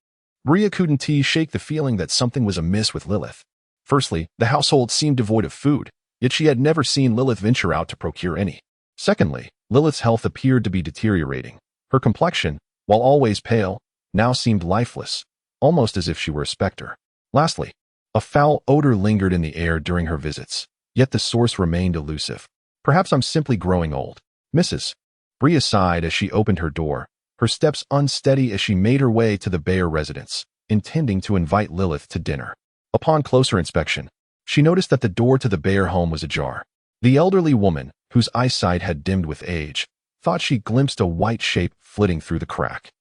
Bria couldn't shake the feeling that something was amiss with Lilith. Firstly, the household seemed devoid of food, yet she had never seen Lilith venture out to procure any. Secondly, Lilith's health appeared to be deteriorating. Her complexion, while always pale, now seemed lifeless, almost as if she were a specter. Lastly, a foul odor lingered in the air during her visits, yet the source remained elusive. Perhaps I'm simply growing old. Mrs. Bria sighed as she opened her door, her steps unsteady as she made her way to the Bayer residence, intending to invite Lilith to dinner. Upon closer inspection, she noticed that the door to the Bayer home was ajar. The elderly woman, whose eyesight had dimmed with age, thought she glimpsed a white shape flitting through the crack.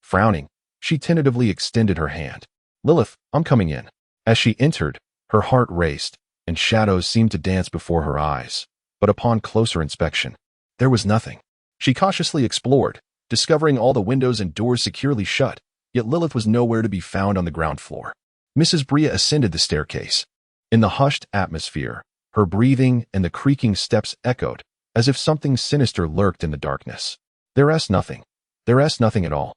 Frowning, she tentatively extended her hand. "Lilith, I'm coming in." As she entered, her heart raced, and shadows seemed to dance before her eyes. But upon closer inspection, there was nothing. She cautiously explored, discovering all the windows and doors securely shut, yet Lilith was nowhere to be found on the ground floor. Mrs. Bria ascended the staircase. In the hushed atmosphere, her breathing and the creaking steps echoed, as if something sinister lurked in the darkness. There's nothing. There's nothing at all.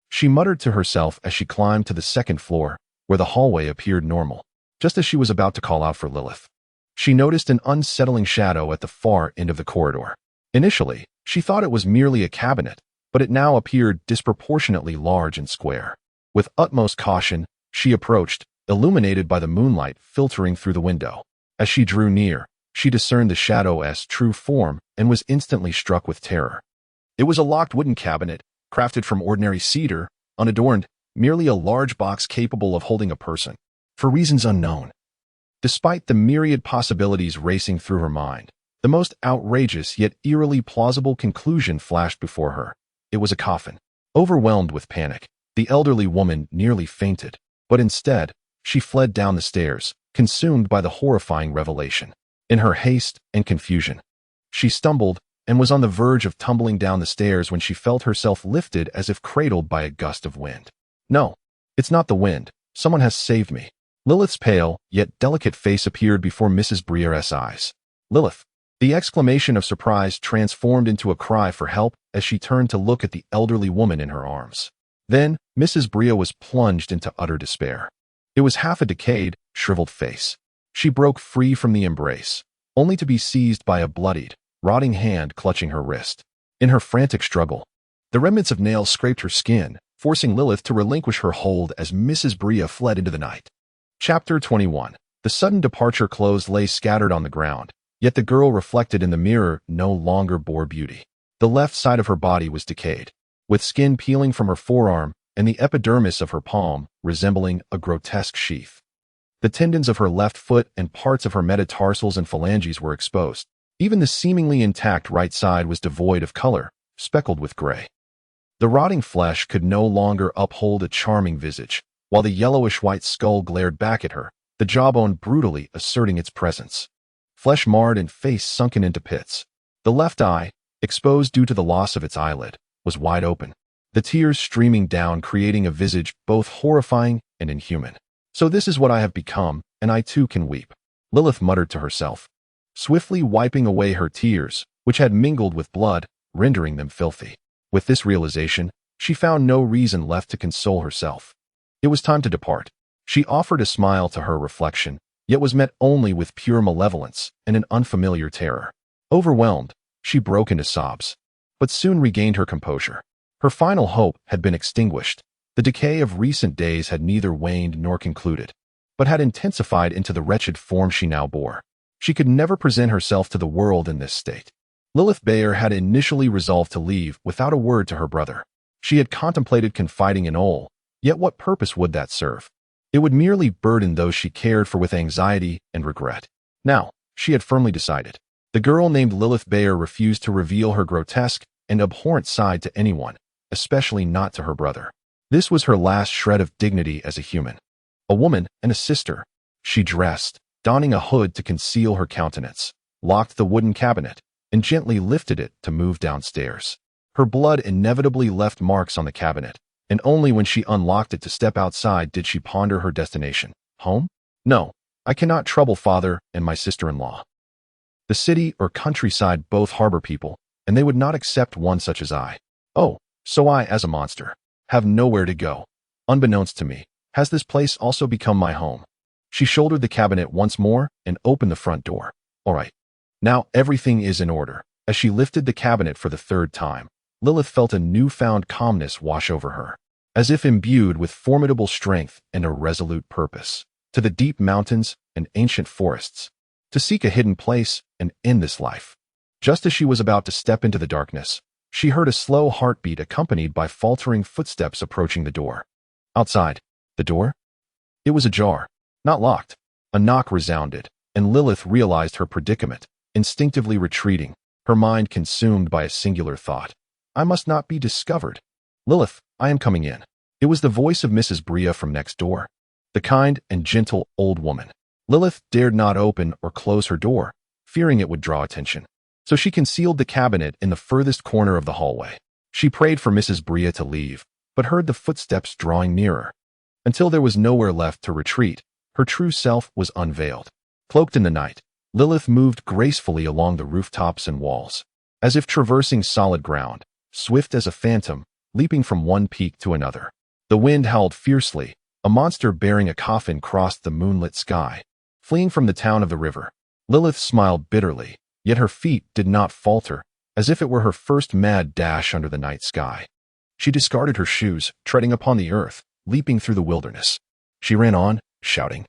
She muttered to herself as she climbed to the second floor, where the hallway appeared normal. Just as she was about to call out for Lilith, she noticed an unsettling shadow at the far end of the corridor. Initially, she thought it was merely a cabinet, but it now appeared disproportionately large and square. With utmost caution, she approached, illuminated by the moonlight filtering through the window. As she drew near, she discerned the shadow's true form and was instantly struck with terror. It was a locked wooden cabinet, crafted from ordinary cedar, unadorned, merely a large box capable of holding a person. For reasons unknown. Despite the myriad possibilities racing through her mind, the most outrageous yet eerily plausible conclusion flashed before her. It was a coffin. Overwhelmed with panic, the elderly woman nearly fainted, but instead, she fled down the stairs, consumed by the horrifying revelation. In her haste and confusion, she stumbled and was on the verge of tumbling down the stairs when she felt herself lifted as if cradled by a gust of wind. "No, it's not the wind. Someone has saved me." Lilith's pale, yet delicate face appeared before Mrs. Bria's eyes. "Lilith!" The exclamation of surprise transformed into a cry for help as she turned to look at the elderly woman in her arms. Then, Mrs. Bria was plunged into utter despair. It was half a decayed, shriveled face. She broke free from the embrace, only to be seized by a bloodied, rotting hand clutching her wrist. In her frantic struggle, the remnants of nails scraped her skin, forcing Lilith to relinquish her hold as Mrs. Bria fled into the night. Chapter 21. The sudden departure clothes lay scattered on the ground, yet the girl reflected in the mirror no longer bore beauty. The left side of her body was decayed, with skin peeling from her forearm and the epidermis of her palm resembling a grotesque sheath. The tendons of her left foot and parts of her metatarsals and phalanges were exposed. Even the seemingly intact right side was devoid of color, speckled with gray. The rotting flesh could no longer uphold a charming visage, while the yellowish-white skull glared back at her, the jawbone brutally asserting its presence. Flesh marred and face sunken into pits. The left eye, exposed due to the loss of its eyelid, was wide open, the tears streaming down creating a visage both horrifying and inhuman. "So this is what I have become, and I too can weep," Lilith muttered to herself, swiftly wiping away her tears, which had mingled with blood, rendering them filthy. With this realization, she found no reason left to console herself. It was time to depart. She offered a smile to her reflection, yet was met only with pure malevolence and an unfamiliar terror. Overwhelmed, she broke into sobs, but soon regained her composure. Her final hope had been extinguished. The decay of recent days had neither waned nor concluded. but had intensified into the wretched form she now bore. She could never present herself to the world in this state. Lilith Bayer had initially resolved to leave without a word to her brother. She had contemplated confiding in Ole, yet what purpose would that serve? It would merely burden those she cared for with anxiety and regret. Now, she had firmly decided. The girl named Lilith Bayer refused to reveal her grotesque and abhorrent side to anyone, especially not to her brother. This was her last shred of dignity as a human. A woman and a sister. She dressed, donning a hood to conceal her countenance, locked the wooden cabinet, and gently lifted it to move downstairs. Her blood inevitably left marks on the cabinet, and only when she unlocked it to step outside did she ponder her destination. Home? No, I cannot trouble father and my sister-in-law. The city or countryside both harbor people, and they would not accept one such as I. Oh, so I, as a monster, have nowhere to go. Unbeknownst to me, has this place also become my home? She shouldered the cabinet once more and opened the front door. All right. Now everything is in order. As she lifted the cabinet for the third time, Lilith felt a newfound calmness wash over her, as if imbued with formidable strength and a resolute purpose. To the deep mountains and ancient forests, to seek a hidden place and end this life. Just as she was about to step into the darkness, she heard a slow heartbeat accompanied by faltering footsteps approaching the door. Outside, the door? It was ajar, not locked. A knock resounded, and Lilith realized her predicament, instinctively retreating, her mind consumed by a singular thought. I must not be discovered. Lilith, I am coming in. It was the voice of Mrs. Bria from next door, the kind and gentle old woman. Lilith dared not open or close her door, fearing it would draw attention. So she concealed the cabinet in the furthest corner of the hallway. She prayed for Mrs. Bria to leave, but heard the footsteps drawing nearer. Until there was nowhere left to retreat, her true self was unveiled. Cloaked in the night, Lilith moved gracefully along the rooftops and walls, as if traversing solid ground, swift as a phantom, leaping from one peak to another. The wind howled fiercely. A monster bearing a coffin crossed the moonlit sky, fleeing from the town of the river. Lilith smiled bitterly, yet her feet did not falter, as if it were her first mad dash under the night sky. She discarded her shoes, treading upon the earth, leaping through the wilderness. She ran on, shouting,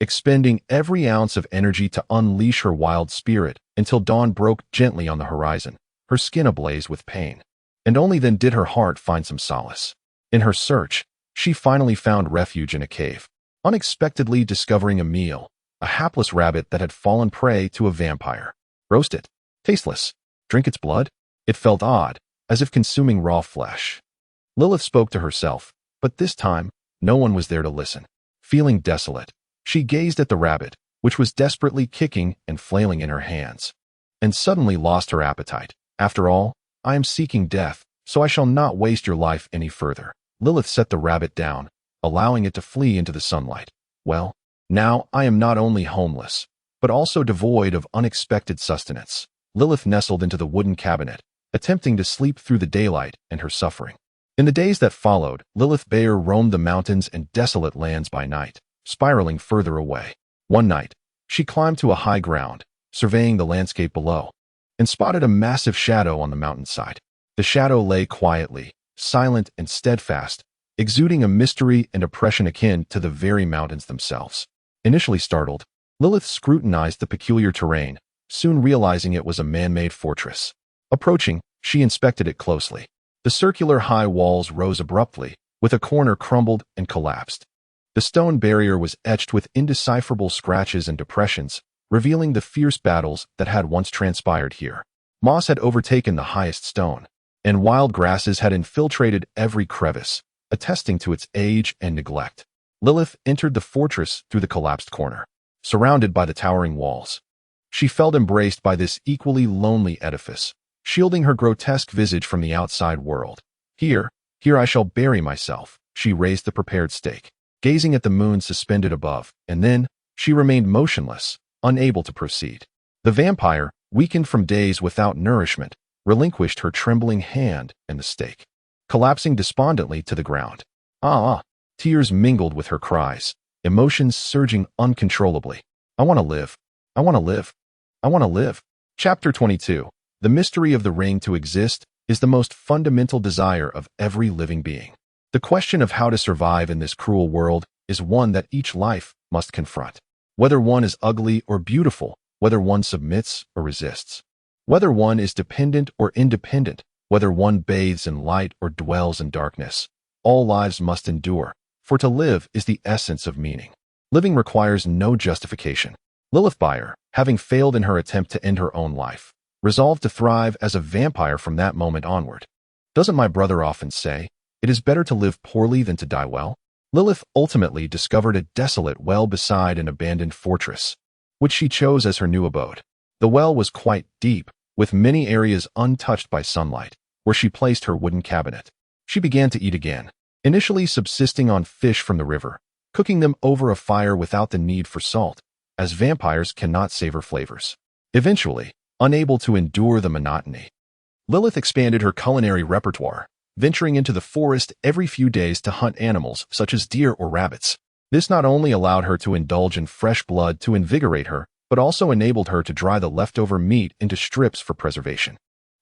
expending every ounce of energy to unleash her wild spirit until dawn broke gently on the horizon, her skin ablaze with pain. And only then did her heart find some solace. In her search, she finally found refuge in a cave, unexpectedly discovering a meal, a hapless rabbit that had fallen prey to a vampire. Roast it. Tasteless. Drink its blood? It felt odd, as if consuming raw flesh. Lilith spoke to herself, but this time, no one was there to listen. Feeling desolate, she gazed at the rabbit, which was desperately kicking and flailing in her hands, and suddenly lost her appetite. After all, I am seeking death, so I shall not waste your life any further. Lilith set the rabbit down, allowing it to flee into the sunlight. Well, now I am not only homeless, but also devoid of unexpected sustenance. Lilith nestled into the wooden cabinet, attempting to sleep through the daylight and her suffering. In the days that followed, Lilith Bayer roamed the mountains and desolate lands by night, spiraling further away. One night, she climbed to a high ground, surveying the landscape below, and spotted a massive shadow on the mountainside. The shadow lay quietly, silent and steadfast, exuding a mystery and oppression akin to the very mountains themselves. Initially startled, Lilith scrutinized the peculiar terrain, soon realizing it was a man-made fortress. Approaching, she inspected it closely. The circular high walls rose abruptly, with a corner crumbled and collapsed. The stone barrier was etched with indecipherable scratches and depressions, revealing the fierce battles that had once transpired here. Moss had overtaken the highest stone, and wild grasses had infiltrated every crevice, attesting to its age and neglect. Lilith entered the fortress through the collapsed corner, surrounded by the towering walls. She felt embraced by this equally lonely edifice, shielding her grotesque visage from the outside world. Here I shall bury myself. She raised the prepared stake, gazing at the moon suspended above, and then she remained motionless, unable to proceed. The vampire, weakened from days without nourishment, relinquished her trembling hand and the stake, collapsing despondently to the ground. Tears mingled with her cries, emotions surging uncontrollably. I want to live. I want to live. I want to live. Chapter 22. The mystery of the ring to exist is the most fundamental desire of every living being. The question of how to survive in this cruel world is one that each life must confront. Whether one is ugly or beautiful, whether one submits or resists, whether one is dependent or independent, whether one bathes in light or dwells in darkness, all lives must endure, for to live is the essence of meaning. Living requires no justification. Lilith Byer, having failed in her attempt to end her own life, resolved to thrive as a vampire from that moment onward. Doesn't my brother often say, it is better to live poorly than to die well? Lilith ultimately discovered a desolate well beside an abandoned fortress, which she chose as her new abode. The well was quite deep, with many areas untouched by sunlight, where she placed her wooden cabinet. She began to eat again, initially subsisting on fish from the river, cooking them over a fire without the need for salt, as vampires cannot savor flavors. Eventually, unable to endure the monotony, Lilith expanded her culinary repertoire, venturing into the forest every few days to hunt animals such as deer or rabbits. This not only allowed her to indulge in fresh blood to invigorate her, but also enabled her to dry the leftover meat into strips for preservation.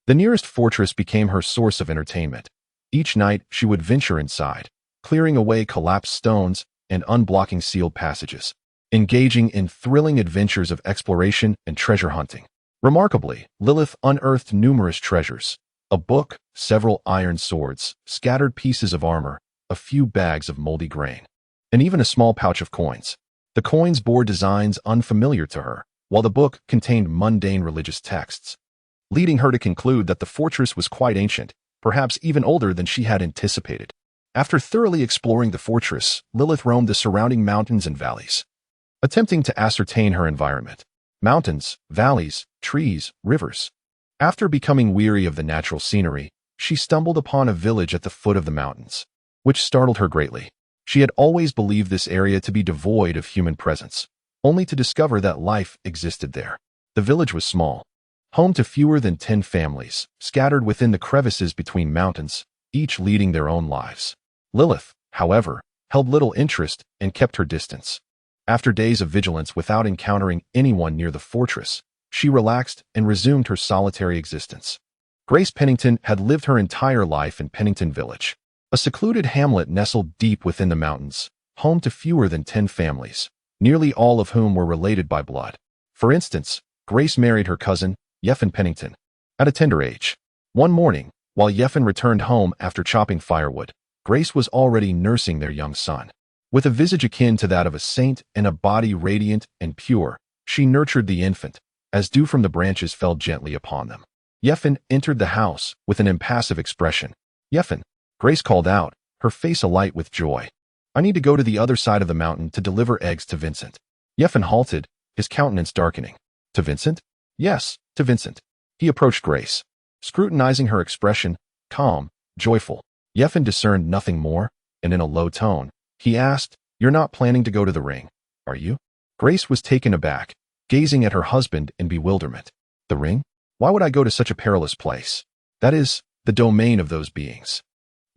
The nearest fortress became her source of entertainment. Each night, she would venture inside, clearing away collapsed stones and unblocking sealed passages, engaging in thrilling adventures of exploration and treasure hunting. Remarkably, Lilith unearthed numerous treasures: a book, several iron swords, scattered pieces of armor, a few bags of moldy grain, and even a small pouch of coins. The coins bore designs unfamiliar to her, while the book contained mundane religious texts, leading her to conclude that the fortress was quite ancient, perhaps even older than she had anticipated. After thoroughly exploring the fortress, Lilith roamed the surrounding mountains and valleys, attempting to ascertain her environment. Mountains, valleys, trees, rivers. After becoming weary of the natural scenery, she stumbled upon a village at the foot of the mountains, which startled her greatly. She had always believed this area to be devoid of human presence, only to discover that life existed there. The village was small, home to fewer than 10 families, scattered within the crevices between mountains, each leading their own lives. Lilith, however, held little interest and kept her distance. After days of vigilance without encountering anyone near the fortress, she relaxed and resumed her solitary existence. Grace Pennington had lived her entire life in Pennington Village, a secluded hamlet nestled deep within the mountains, home to fewer than 10 families, nearly all of whom were related by blood. For instance, Grace married her cousin, Yeffin Pennington, at a tender age. One morning, while Yeffin returned home after chopping firewood, Grace was already nursing their young son. With a visage akin to that of a saint and a body radiant and pure, she nurtured the infant, as dew from the branches fell gently upon them. Yeffin entered the house with an impassive expression. "Yeffin," Grace called out, her face alight with joy. "I need to go to the other side of the mountain to deliver eggs to Vincent." Yeffin halted, his countenance darkening. "To Vincent?" "Yes, to Vincent." He approached Grace, scrutinizing her expression, calm, joyful. Yeffin discerned nothing more, and in a low tone, he asked, "You're not planning to go to the ring, are you?" Grace was taken aback, gazing at her husband in bewilderment. "The ring? Why would I go to such a perilous place? That is the domain of those beings."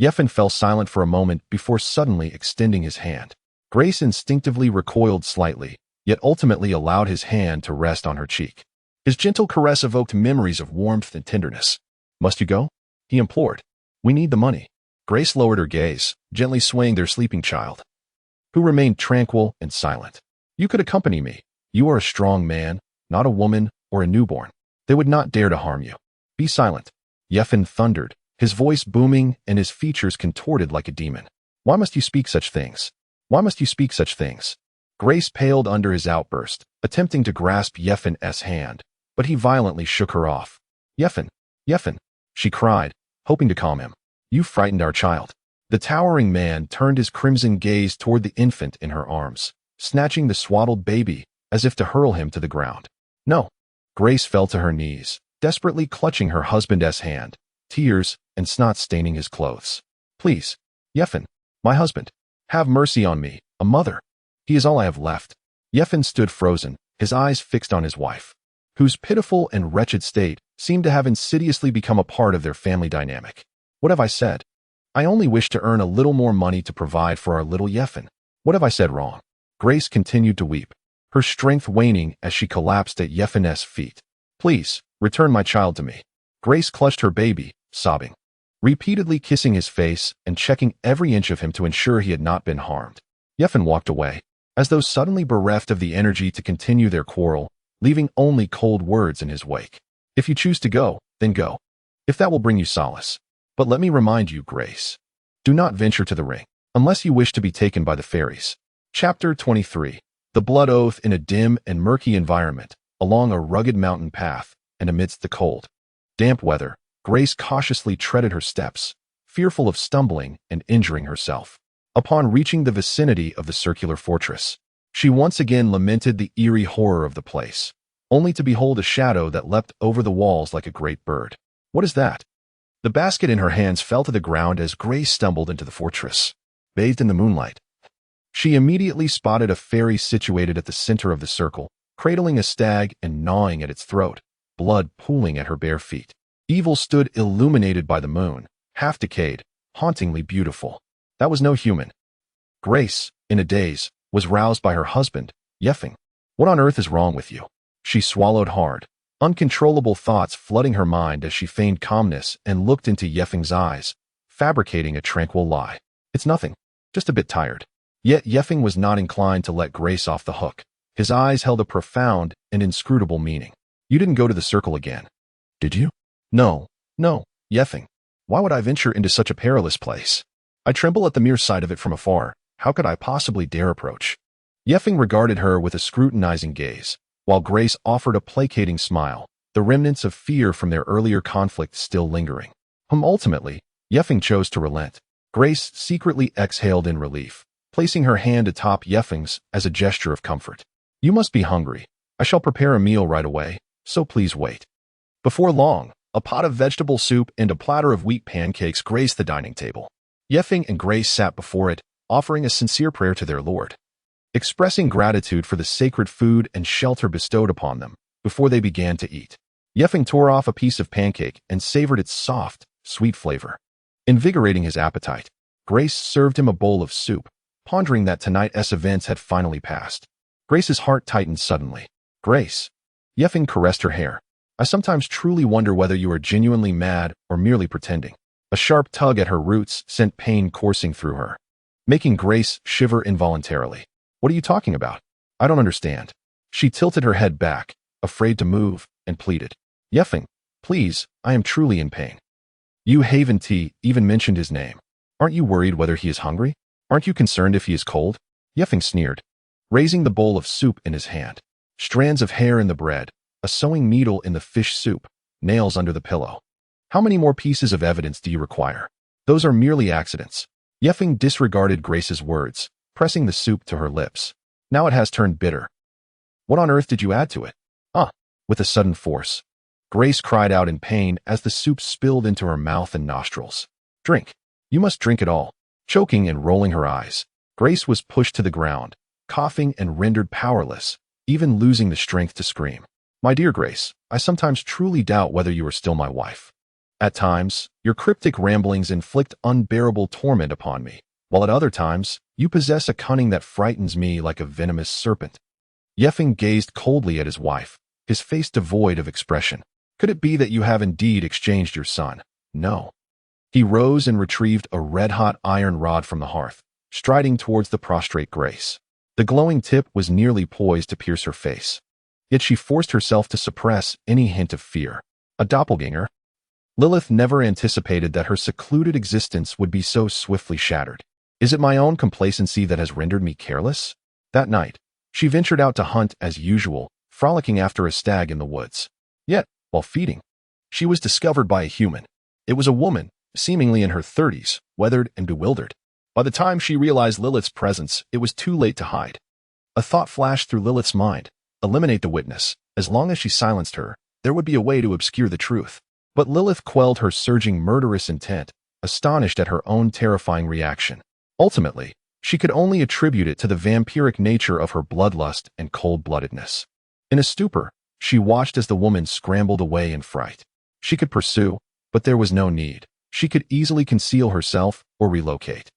Yeffin fell silent for a moment before suddenly extending his hand. Grace instinctively recoiled slightly, yet ultimately allowed his hand to rest on her cheek. His gentle caress evoked memories of warmth and tenderness. "Must you go?" he implored. "We need the money." Grace lowered her gaze, gently swaying their sleeping child, who remained tranquil and silent. "You could accompany me. You are a strong man, not a woman or a newborn. They would not dare to harm you. Be silent." Yeffin thundered, his voice booming and his features contorted like a demon. "Why must you speak such things? Why must you speak such things?" Grace paled under his outburst, attempting to grasp Yeffin's hand, but he violently shook her off. "Yeffin, Yeffin," she cried, hoping to calm him. "You frightened our child." The towering man turned his crimson gaze toward the infant in her arms, snatching the swaddled baby as if to hurl him to the ground. "No." Grace fell to her knees, desperately clutching her husband's hand, tears and snot staining his clothes. "Please, Yeffin, my husband, have mercy on me, a mother. He is all I have left." Yeffin stood frozen, his eyes fixed on his wife, whose pitiful and wretched state seemed to have insidiously become a part of their family dynamic. "What have I said? I only wish to earn a little more money to provide for our little Yeffin. What have I said wrong?" Grace continued to weep, her strength waning as she collapsed at Yeffin's feet. "Please, return my child to me." Grace clutched her baby, sobbing, repeatedly kissing his face and checking every inch of him to ensure he had not been harmed. Yeffin walked away, as though suddenly bereft of the energy to continue their quarrel, leaving only cold words in his wake. If you choose to go, then go, if that will bring you solace. But let me remind you, Grace, do not venture to the ring, unless you wish to be taken by the fairies. Chapter 23. The Blood Oath. In a dim and murky environment, along a rugged mountain path, and amidst the cold, damp weather, Grace cautiously treaded her steps, fearful of stumbling and injuring herself. Upon reaching the vicinity of the circular fortress, she once again lamented the eerie horror of the place, only to behold a shadow that leapt over the walls like a great bird. What is that? The basket in her hands fell to the ground as Grace stumbled into the fortress. Bathed in the moonlight, she immediately spotted a fairy situated at the center of the circle, cradling a stag and gnawing at its throat, blood pooling at her bare feet. Evil stood illuminated by the moon, half decayed, hauntingly beautiful. That was no human. Grace, in a daze, was roused by her husband, yeffing. What on earth is wrong with you? She swallowed hard, uncontrollable thoughts flooding her mind as she feigned calmness and looked into Yeffing's eyes, fabricating a tranquil lie. It's nothing, just a bit tired. Yet Yeffing was not inclined to let Grace off the hook. His eyes held a profound and inscrutable meaning. You didn't go to the circle again, did you? No, Yeffing. Why would I venture into such a perilous place? I tremble at the mere sight of it from afar. How could I possibly dare approach? Yeffing regarded her with a scrutinizing gaze, while Grace offered a placating smile, the remnants of fear from their earlier conflict still lingering. Ultimately, Yeffing chose to relent. Grace secretly exhaled in relief, placing her hand atop Yeffing's as a gesture of comfort. You must be hungry. I shall prepare a meal right away, so please wait. Before long, a pot of vegetable soup and a platter of wheat pancakes graced the dining table. Yeffing and Grace sat before it, offering a sincere prayer to their Lord, expressing gratitude for the sacred food and shelter bestowed upon them before they began to eat. Yeffing tore off a piece of pancake and savored its soft, sweet flavor, invigorating his appetite. Grace served him a bowl of soup, pondering that tonight's events had finally passed. Grace's heart tightened suddenly. Grace. Yeffing caressed her hair. I sometimes truly wonder whether you are genuinely mad or merely pretending. A sharp tug at her roots sent pain coursing through her, making Grace shiver involuntarily. What are you talking about? I don't understand. She tilted her head back, afraid to move, and pleaded. Yeffing, please, I am truly in pain. You Haven T even mentioned his name. Aren't you worried whether he is hungry? Aren't you concerned if he is cold? Yeffing sneered, raising the bowl of soup in his hand. Strands of hair in the bread, a sewing needle in the fish soup, nails under the pillow. How many more pieces of evidence do you require? Those are merely accidents. Yeffing disregarded Grace's words, pressing the soup to her lips. Now it has turned bitter. What on earth did you add to it? With a sudden force, Grace cried out in pain as the soup spilled into her mouth and nostrils. Drink. You must drink it all. Choking and rolling her eyes, Grace was pushed to the ground, coughing and rendered powerless, even losing the strength to scream. My dear Grace, I sometimes truly doubt whether you are still my wife. At times, your cryptic ramblings inflict unbearable torment upon me, while at other times, you possess a cunning that frightens me like a venomous serpent. Yeffing gazed coldly at his wife, his face devoid of expression. Could it be that you have indeed exchanged your son? No. He rose and retrieved a red-hot iron rod from the hearth, striding towards the prostrate Grace. The glowing tip was nearly poised to pierce her face. Yet she forced herself to suppress any hint of fear. A doppelganger? Lilith never anticipated that her secluded existence would be so swiftly shattered. Is it my own complacency that has rendered me careless? That night, she ventured out to hunt as usual, frolicking after a stag in the woods. Yet, while feeding, she was discovered by a human. It was a woman, seemingly in her 30s, weathered and bewildered. By the time she realized Lilith's presence, it was too late to hide. A thought flashed through Lilith's mind. Eliminate the witness. As long as she silenced her, there would be a way to obscure the truth. But Lilith quelled her surging murderous intent, astonished at her own terrifying reaction. Ultimately, she could only attribute it to the vampiric nature of her bloodlust and cold-bloodedness. In a stupor, she watched as the woman scrambled away in fright. She could pursue, but there was no need. She could easily conceal herself or relocate.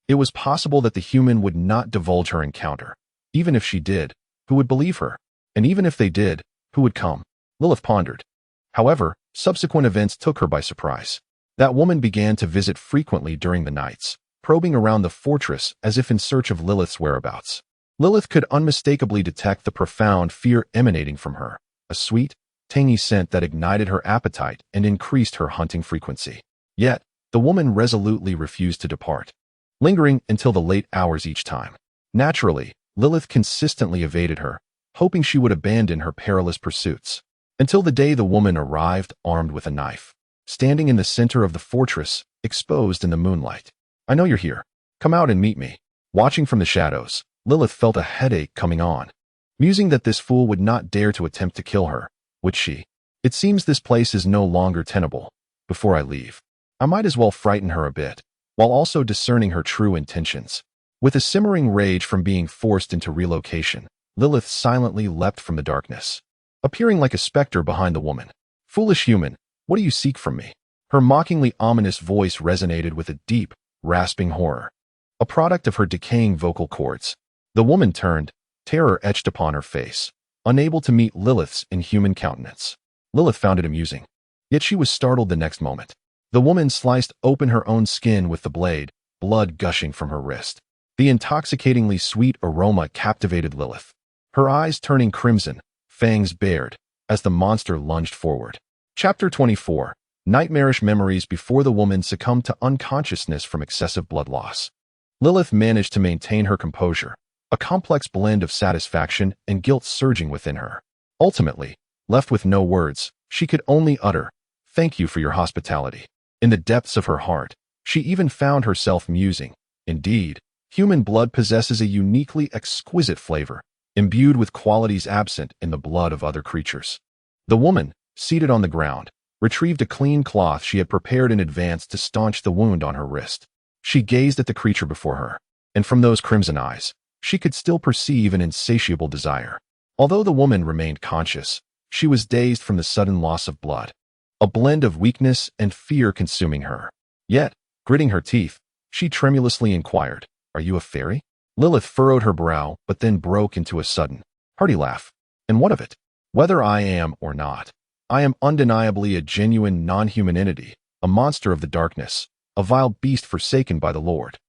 It was possible that the human would not divulge her encounter. Even if she did, who would believe her? And even if they did, who would come? Lilith pondered. However, subsequent events took her by surprise. That woman began to visit frequently during the nights, probing around the fortress as if in search of Lilith's whereabouts. Lilith could unmistakably detect the profound fear emanating from her, a sweet, tangy scent that ignited her appetite and increased her hunting frequency. Yet, the woman resolutely refused to depart, lingering until the late hours each time. Naturally, Lilith consistently evaded her, hoping she would abandon her perilous pursuits. Until the day the woman arrived armed with a knife, standing in the center of the fortress, exposed in the moonlight. "I know you're here. Come out and meet me." Watching from the shadows, Lilith felt a headache coming on, musing that this fool would not dare to attempt to kill her, would she? "It seems this place is no longer tenable. Before I leave, I might as well frighten her a bit, while also discerning her true intentions." With a simmering rage from being forced into relocation, Lilith silently leapt from the darkness, appearing like a specter behind the woman. "Foolish human, what do you seek from me?" Her mockingly ominous voice resonated with a deep, rasping horror, a product of her decaying vocal cords. The woman turned, terror etched upon her face, unable to meet Lilith's inhuman countenance. Lilith found it amusing, yet she was startled the next moment. The woman sliced open her own skin with the blade, blood gushing from her wrist. The intoxicatingly sweet aroma captivated Lilith, her eyes turning crimson, fangs bared, as the monster lunged forward. Chapter 24. Nightmarish memories before the woman succumbed to unconsciousness from excessive blood loss. Lilith managed to maintain her composure, a complex blend of satisfaction and guilt surging within her. Ultimately, left with no words, she could only utter, "Thank you for your hospitality." In the depths of her heart, she even found herself musing, "Indeed, human blood possesses a uniquely exquisite flavor, imbued with qualities absent in the blood of other creatures." The woman, seated on the ground, retrieved a clean cloth she had prepared in advance to staunch the wound on her wrist. She gazed at the creature before her, and from those crimson eyes, she could still perceive an insatiable desire. Although the woman remained conscious, she was dazed from the sudden loss of blood, a blend of weakness and fear consuming her. Yet, gritting her teeth, she tremulously inquired, "Are you a fairy?" Lilith furrowed her brow, but then broke into a sudden, hearty laugh. "And what of it? Whether I am or not, I am undeniably a genuine non-human entity, a monster of the darkness, a vile beast forsaken by the Lord.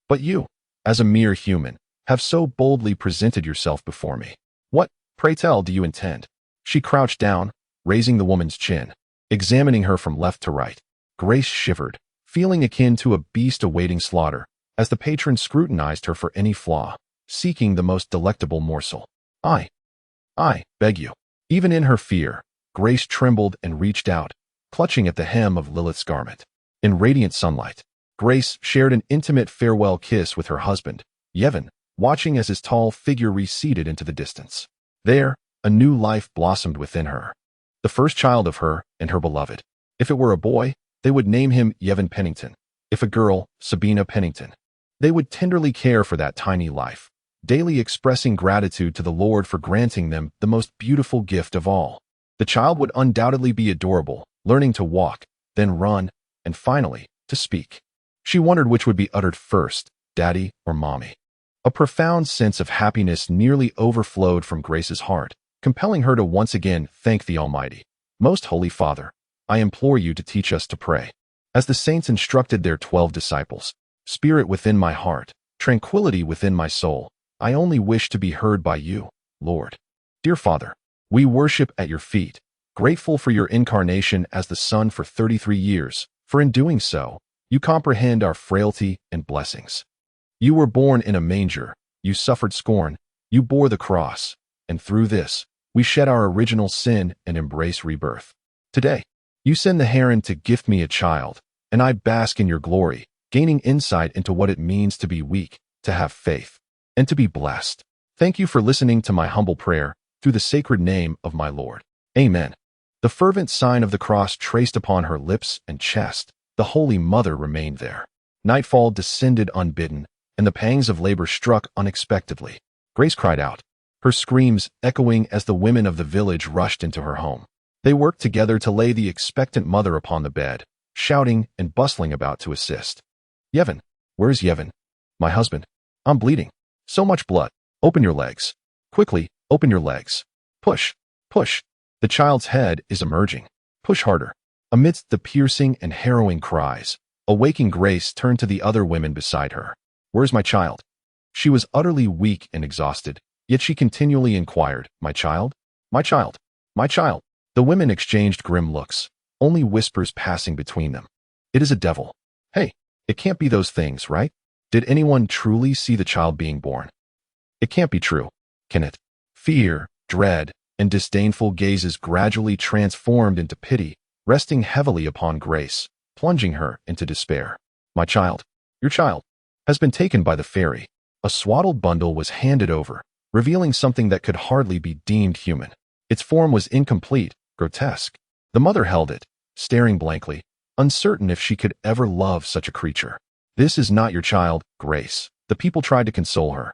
But you, as a mere human, have so boldly presented yourself before me. What, pray tell, do you intend?" She crouched down, raising the woman's chin, examining her from left to right. Grace shivered, feeling akin to a beast awaiting slaughter, as the patron scrutinized her for any flaw, seeking the most delectable morsel. I beg you." Even in her fear, Grace trembled and reached out, clutching at the hem of Lilith's garment. In radiant sunlight, Grace shared an intimate farewell kiss with her husband, Yevon, watching as his tall figure receded into the distance. There, a new life blossomed within her, the first child of her and her beloved. If it were a boy, they would name him Yevon Pennington. If a girl, Sabina Pennington. They would tenderly care for that tiny life, daily expressing gratitude to the Lord for granting them the most beautiful gift of all. The child would undoubtedly be adorable, learning to walk, then run, and finally, to speak. She wondered which would be uttered first, Daddy or Mommy. A profound sense of happiness nearly overflowed from Grace's heart, compelling her to once again thank the Almighty. "Most Holy Father, I implore you to teach us to pray. As the saints instructed their 12 disciples, spirit within my heart, tranquility within my soul, I only wish to be heard by you, Lord. Dear Father, we worship at your feet, grateful for your incarnation as the Son for 33 years, for in doing so, you comprehend our frailty and blessings. You were born in a manger, you suffered scorn, you bore the cross, and through this, we shed our original sin and embrace rebirth. Today, you send the heron to gift me a child, and I bask in your glory, gaining insight into what it means to be weak, to have faith, and to be blessed. Thank you for listening to my humble prayer, through the sacred name of my Lord. Amen." The fervent sign of the cross traced upon her lips and chest, the Holy Mother remained there. Nightfall descended unbidden, and the pangs of labor struck unexpectedly. Grace cried out, her screams echoing as the women of the village rushed into her home. They worked together to lay the expectant mother upon the bed, shouting and bustling about to assist. "Yevon, where's Yevon? My husband. I'm bleeding. So much blood. Open your legs. Quickly, open your legs. Push, push. The child's head is emerging. Push harder." Amidst the piercing and harrowing cries, a waking Grace turned to the other women beside her. "Where's my child?" She was utterly weak and exhausted, yet she continually inquired, "My child? My child? My child?" The women exchanged grim looks, only whispers passing between them. "It is a devil. Hey, it can't be those things, right? Did anyone truly see the child being born? It can't be true, can it?" Fear, dread, and disdainful gazes gradually transformed into pity, resting heavily upon Grace, plunging her into despair. "My child, your child, has been taken by the fairy." A swaddled bundle was handed over, revealing something that could hardly be deemed human. Its form was incomplete, grotesque. The mother held it, staring blankly, uncertain if she could ever love such a creature. "This is not your child, Grace," the people tried to console her,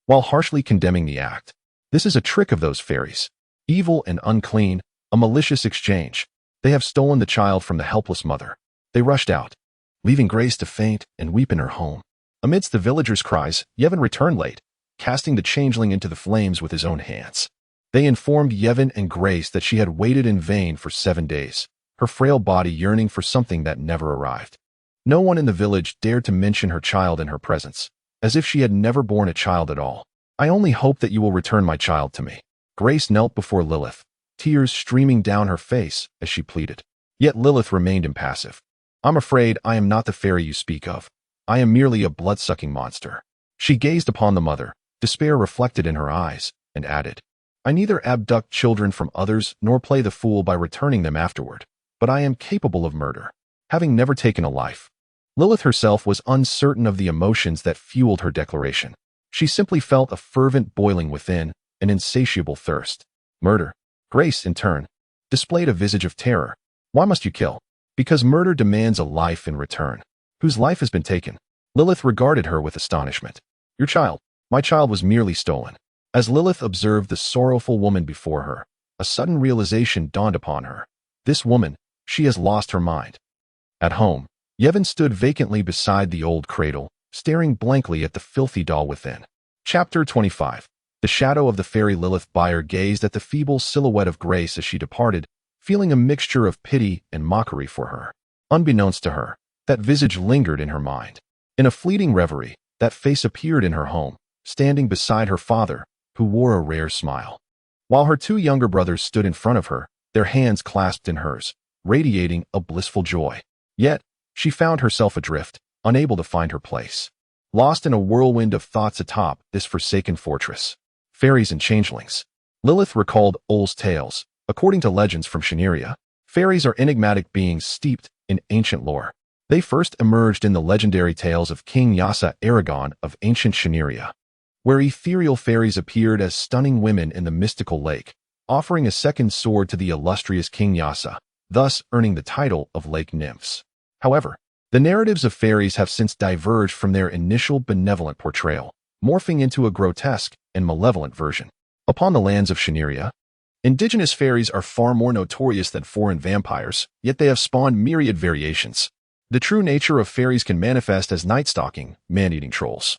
while harshly condemning the act. "This is a trick of those fairies. Evil and unclean, a malicious exchange. They have stolen the child from the helpless mother." They rushed out, leaving Grace to faint and weep in her home. Amidst the villagers' cries, Yevon returned late, casting the changeling into the flames with his own hands. They informed Yevon and Grace that she had waited in vain for 7 days, her frail body yearning for something that never arrived. No one in the village dared to mention her child in her presence, as if she had never borne a child at all. "I only hope that you will return my child to me." Grace knelt before Lilith, tears streaming down her face as she pleaded. Yet Lilith remained impassive. "I'm afraid I am not the fairy you speak of. I am merely a blood-sucking monster." She gazed upon the mother, despair reflected in her eyes, and added, "I neither abduct children from others nor play the fool by returning them afterward, but I am capable of murder, having never taken a life." Lilith herself was uncertain of the emotions that fueled her declaration. She simply felt a fervent boiling within, an insatiable thirst. Murder. Grace, in turn, displayed a visage of terror. "Why must you kill?" "Because murder demands a life in return." "Whose life has been taken?" Lilith regarded her with astonishment. "Your child. My child was merely stolen." As Lilith observed the sorrowful woman before her, a sudden realization dawned upon her. This woman, she has lost her mind. At home, Yevon stood vacantly beside the old cradle, staring blankly at the filthy doll within. Chapter 25. The shadow of the fairy Lilith Byre gazed at the feeble silhouette of Grace as she departed, feeling a mixture of pity and mockery for her. Unbeknownst to her, that visage lingered in her mind. In a fleeting reverie, that face appeared in her home, standing beside her father, who wore a rare smile. While her 2 younger brothers stood in front of her, their hands clasped in hers, radiating a blissful joy. Yet, she found herself adrift, unable to find her place. Lost in a whirlwind of thoughts atop this forsaken fortress. Fairies and changelings. Lilith recalled Ol's tales. According to legends from Shaneria, fairies are enigmatic beings steeped in ancient lore. They first emerged in the legendary tales of King Yasa Aragon of ancient Shaneria, where ethereal fairies appeared as stunning women in the mystical lake, offering a second sword to the illustrious King Yasa, thus earning the title of lake nymphs. However, the narratives of fairies have since diverged from their initial benevolent portrayal, morphing into a grotesque and malevolent version. Upon the lands of Shaneria, indigenous fairies are far more notorious than foreign vampires, yet they have spawned myriad variations. The true nature of fairies can manifest as night-stalking, man-eating trolls,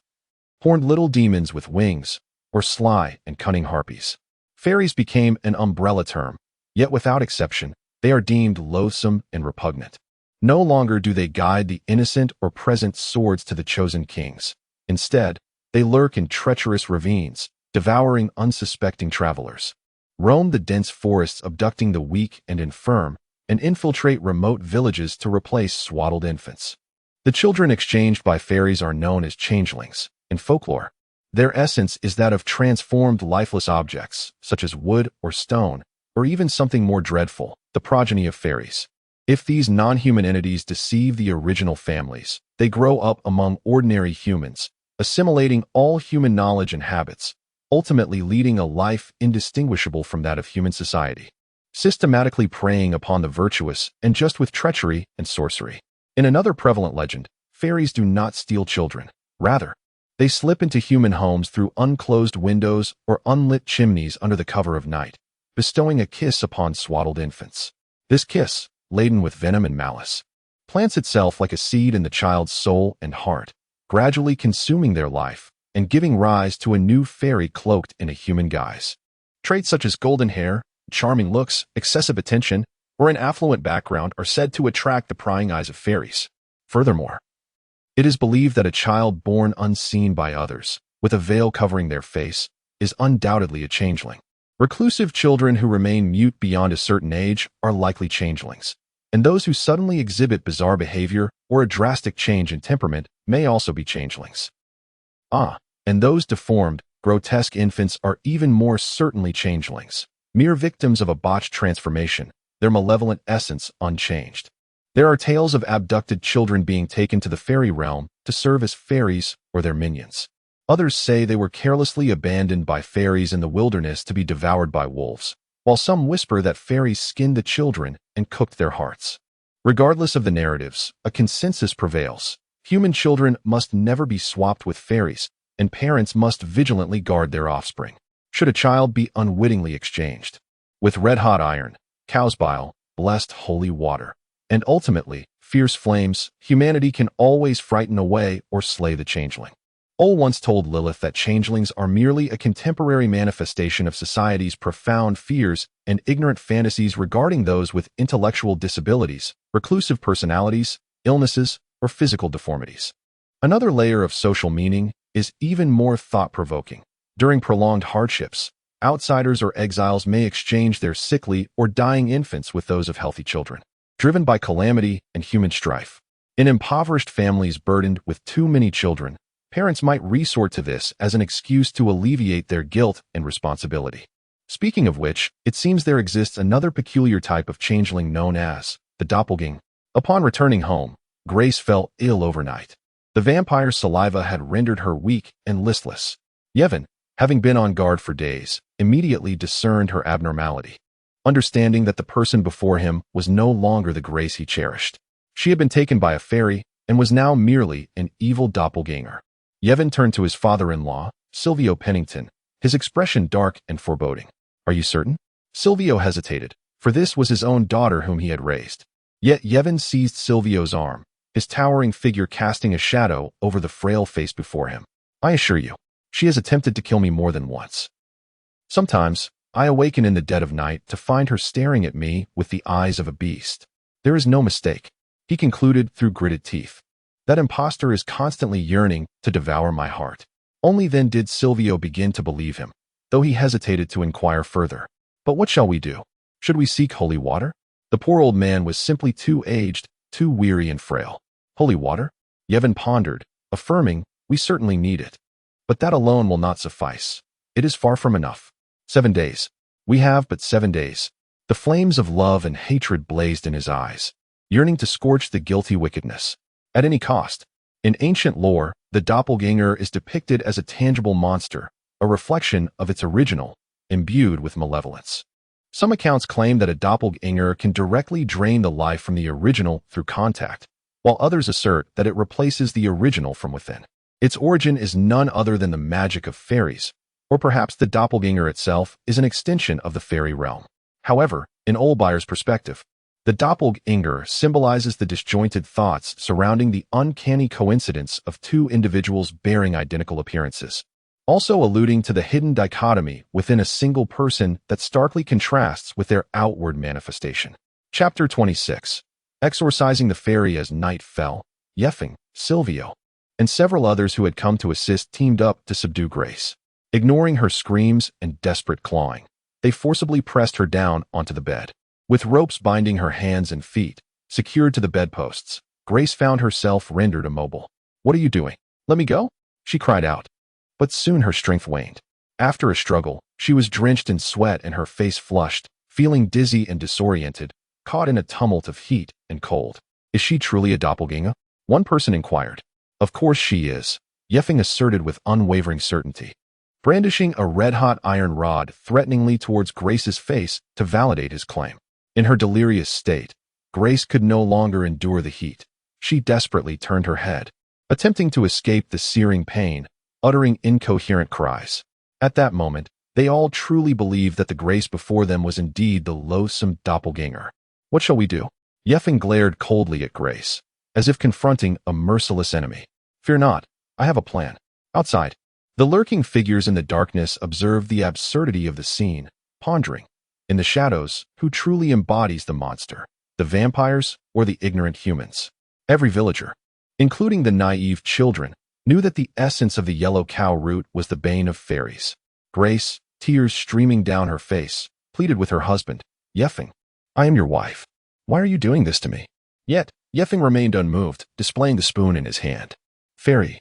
horned little demons with wings, or sly and cunning harpies. Fairies became an umbrella term, yet without exception, they are deemed loathsome and repugnant. No longer do they guide the innocent or present swords to the chosen kings. Instead, they lurk in treacherous ravines, devouring unsuspecting travelers, roam the dense forests abducting the weak and infirm, and infiltrate remote villages to replace swaddled infants. The children exchanged by fairies are known as changelings. In folklore, their essence is that of transformed lifeless objects, such as wood or stone, or even something more dreadful, the progeny of fairies. If these non-human entities deceive the original families, they grow up among ordinary humans, assimilating all human knowledge and habits, ultimately leading a life indistinguishable from that of human society, systematically preying upon the virtuous and just with treachery and sorcery. In another prevalent legend, fairies do not steal children. Rather, they slip into human homes through unclosed windows or unlit chimneys under the cover of night, bestowing a kiss upon swaddled infants. This kiss, laden with venom and malice, plants itself like a seed in the child's soul and heart, gradually consuming their life and giving rise to a new fairy cloaked in a human guise. Traits such as golden hair, charming looks, excessive attention, or an affluent background are said to attract the prying eyes of fairies. Furthermore, it is believed that a child born unseen by others with a veil covering their face, is undoubtedly a changeling. Reclusive children who remain mute beyond a certain age are likely changelings, and those who suddenly exhibit bizarre behavior or a drastic change in temperament may also be changelings. And those deformed, grotesque infants are even more certainly changelings, mere victims of a botched transformation, their malevolent essence unchanged. There are tales of abducted children being taken to the fairy realm to serve as fairies or their minions. Others say they were carelessly abandoned by fairies in the wilderness to be devoured by wolves, while some whisper that fairies skinned the children and cooked their hearts. Regardless of the narratives, a consensus prevails. Human children must never be swapped with fairies, and parents must vigilantly guard their offspring, should a child be unwittingly exchanged. With red-hot iron, cow's bile, blessed holy water, and ultimately, fierce flames, humanity can always frighten away or slay the changeling. Ol once told Lilith that changelings are merely a contemporary manifestation of society's profound fears and ignorant fantasies regarding those with intellectual disabilities, reclusive personalities, illnesses, or physical deformities. Another layer of social meaning is even more thought-provoking. During prolonged hardships, outsiders or exiles may exchange their sickly or dying infants with those of healthy children, driven by calamity and human strife. In impoverished families burdened with too many children, parents might resort to this as an excuse to alleviate their guilt and responsibility. Speaking of which, it seems there exists another peculiar type of changeling known as the doppelganger. Upon returning home, Grace fell ill overnight. The vampire's saliva had rendered her weak and listless. Yevon, having been on guard for days, immediately discerned her abnormality, understanding that the person before him was no longer the Grace he cherished. She had been taken by a fairy and was now merely an evil doppelganger. Yevon turned to his father-in-law, Silvio Pennington, his expression dark and foreboding. "Are you certain?" Silvio hesitated, for this was his own daughter whom he had raised. Yet Yevon seized Silvio's arm, his towering figure casting a shadow over the frail face before him. "I assure you, she has attempted to kill me more than once. Sometimes, I awaken in the dead of night to find her staring at me with the eyes of a beast. There is no mistake," he concluded through gritted teeth. "That impostor is constantly yearning to devour my heart." Only then did Silvio begin to believe him, though he hesitated to inquire further. "But what shall we do? Should we seek holy water?" The poor old man was simply too aged, too weary and frail. "Holy water?" Yevon pondered, affirming, "We certainly need it. But that alone will not suffice. It is far from enough. 7 days. We have but 7 days." The flames of love and hatred blazed in his eyes, yearning to scorch the guilty wickedness at any cost. In ancient lore, the doppelganger is depicted as a tangible monster, a reflection of its original, imbued with malevolence. Some accounts claim that a doppelganger can directly drain the life from the original through contact, while others assert that it replaces the original from within. Its origin is none other than the magic of fairies, or perhaps the doppelganger itself is an extension of the fairy realm. However, in Olbyer's perspective, the doppelganger symbolizes the disjointed thoughts surrounding the uncanny coincidence of two individuals bearing identical appearances, also alluding to the hidden dichotomy within a single person that starkly contrasts with their outward manifestation. Chapter 26. Exorcising the fairy. As night fell, Yevon, Silvio, and several others who had come to assist teamed up to subdue Grace. Ignoring her screams and desperate clawing, they forcibly pressed her down onto the bed. With ropes binding her hands and feet, secured to the bedposts, Grace found herself rendered immobile. "What are you doing? Let me go?" she cried out. But soon her strength waned. After a struggle, she was drenched in sweat and her face flushed, feeling dizzy and disoriented, caught in a tumult of heat and cold. "Is she truly a doppelganger?" one person inquired. "Of course she is," Yevon asserted with unwavering certainty, brandishing a red-hot iron rod threateningly towards Grace's face to validate his claim. In her delirious state, Grace could no longer endure the heat. She desperately turned her head, attempting to escape the searing pain, uttering incoherent cries. At that moment, they all truly believed that the Grace before them was indeed the loathsome doppelganger. "What shall we do?" Yevon glared coldly at Grace, as if confronting a merciless enemy. "Fear not, I have a plan." Outside, the lurking figures in the darkness observed the absurdity of the scene, pondering, in the shadows, who truly embodies the monster, the vampires or the ignorant humans. Every villager, including the naive children, knew that the essence of the yellow cow root was the bane of fairies. Grace, tears streaming down her face, pleaded with her husband, Yeffing, I am your wife. Why are you doing this to me? Yet, Yeffing remained unmoved, displaying the spoon in his hand. Fairy,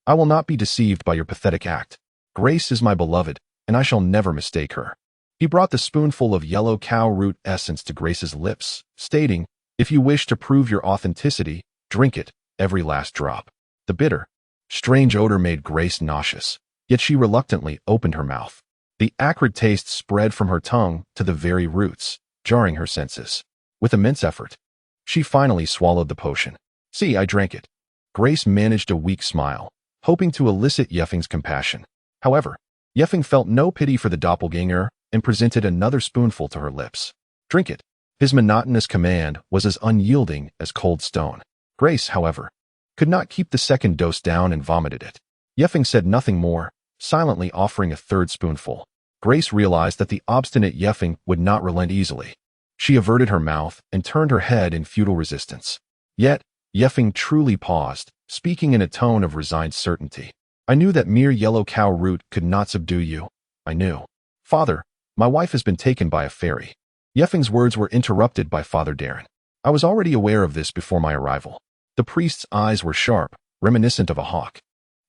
I will not be deceived by your pathetic act. Grace is my beloved, and I shall never mistake her. He brought the spoonful of yellow cow root essence to Grace's lips, stating, If you wish to prove your authenticity, drink it, every last drop. The bitter, strange odor made Grace nauseous, yet she reluctantly opened her mouth. The acrid taste spread from her tongue to the very roots, jarring her senses. With immense effort, she finally swallowed the potion. See, I drank it. Grace managed a weak smile, hoping to elicit Yeffing's compassion. However, Yeffing felt no pity for the doppelganger and presented another spoonful to her lips. Drink it. His monotonous command was as unyielding as cold stone. Grace, however, could not keep the second dose down and vomited it. Yeffing said nothing more, silently offering a third spoonful. Grace realized that the obstinate Yeffing would not relent easily. She averted her mouth and turned her head in futile resistance. Yet, Yeffing truly paused, speaking in a tone of resigned certainty. I knew that mere yellow cow root could not subdue you. I knew. Father, my wife has been taken by a fairy. Yeffing's words were interrupted by Father Darren. I was already aware of this before my arrival. The priest's eyes were sharp, reminiscent of a hawk,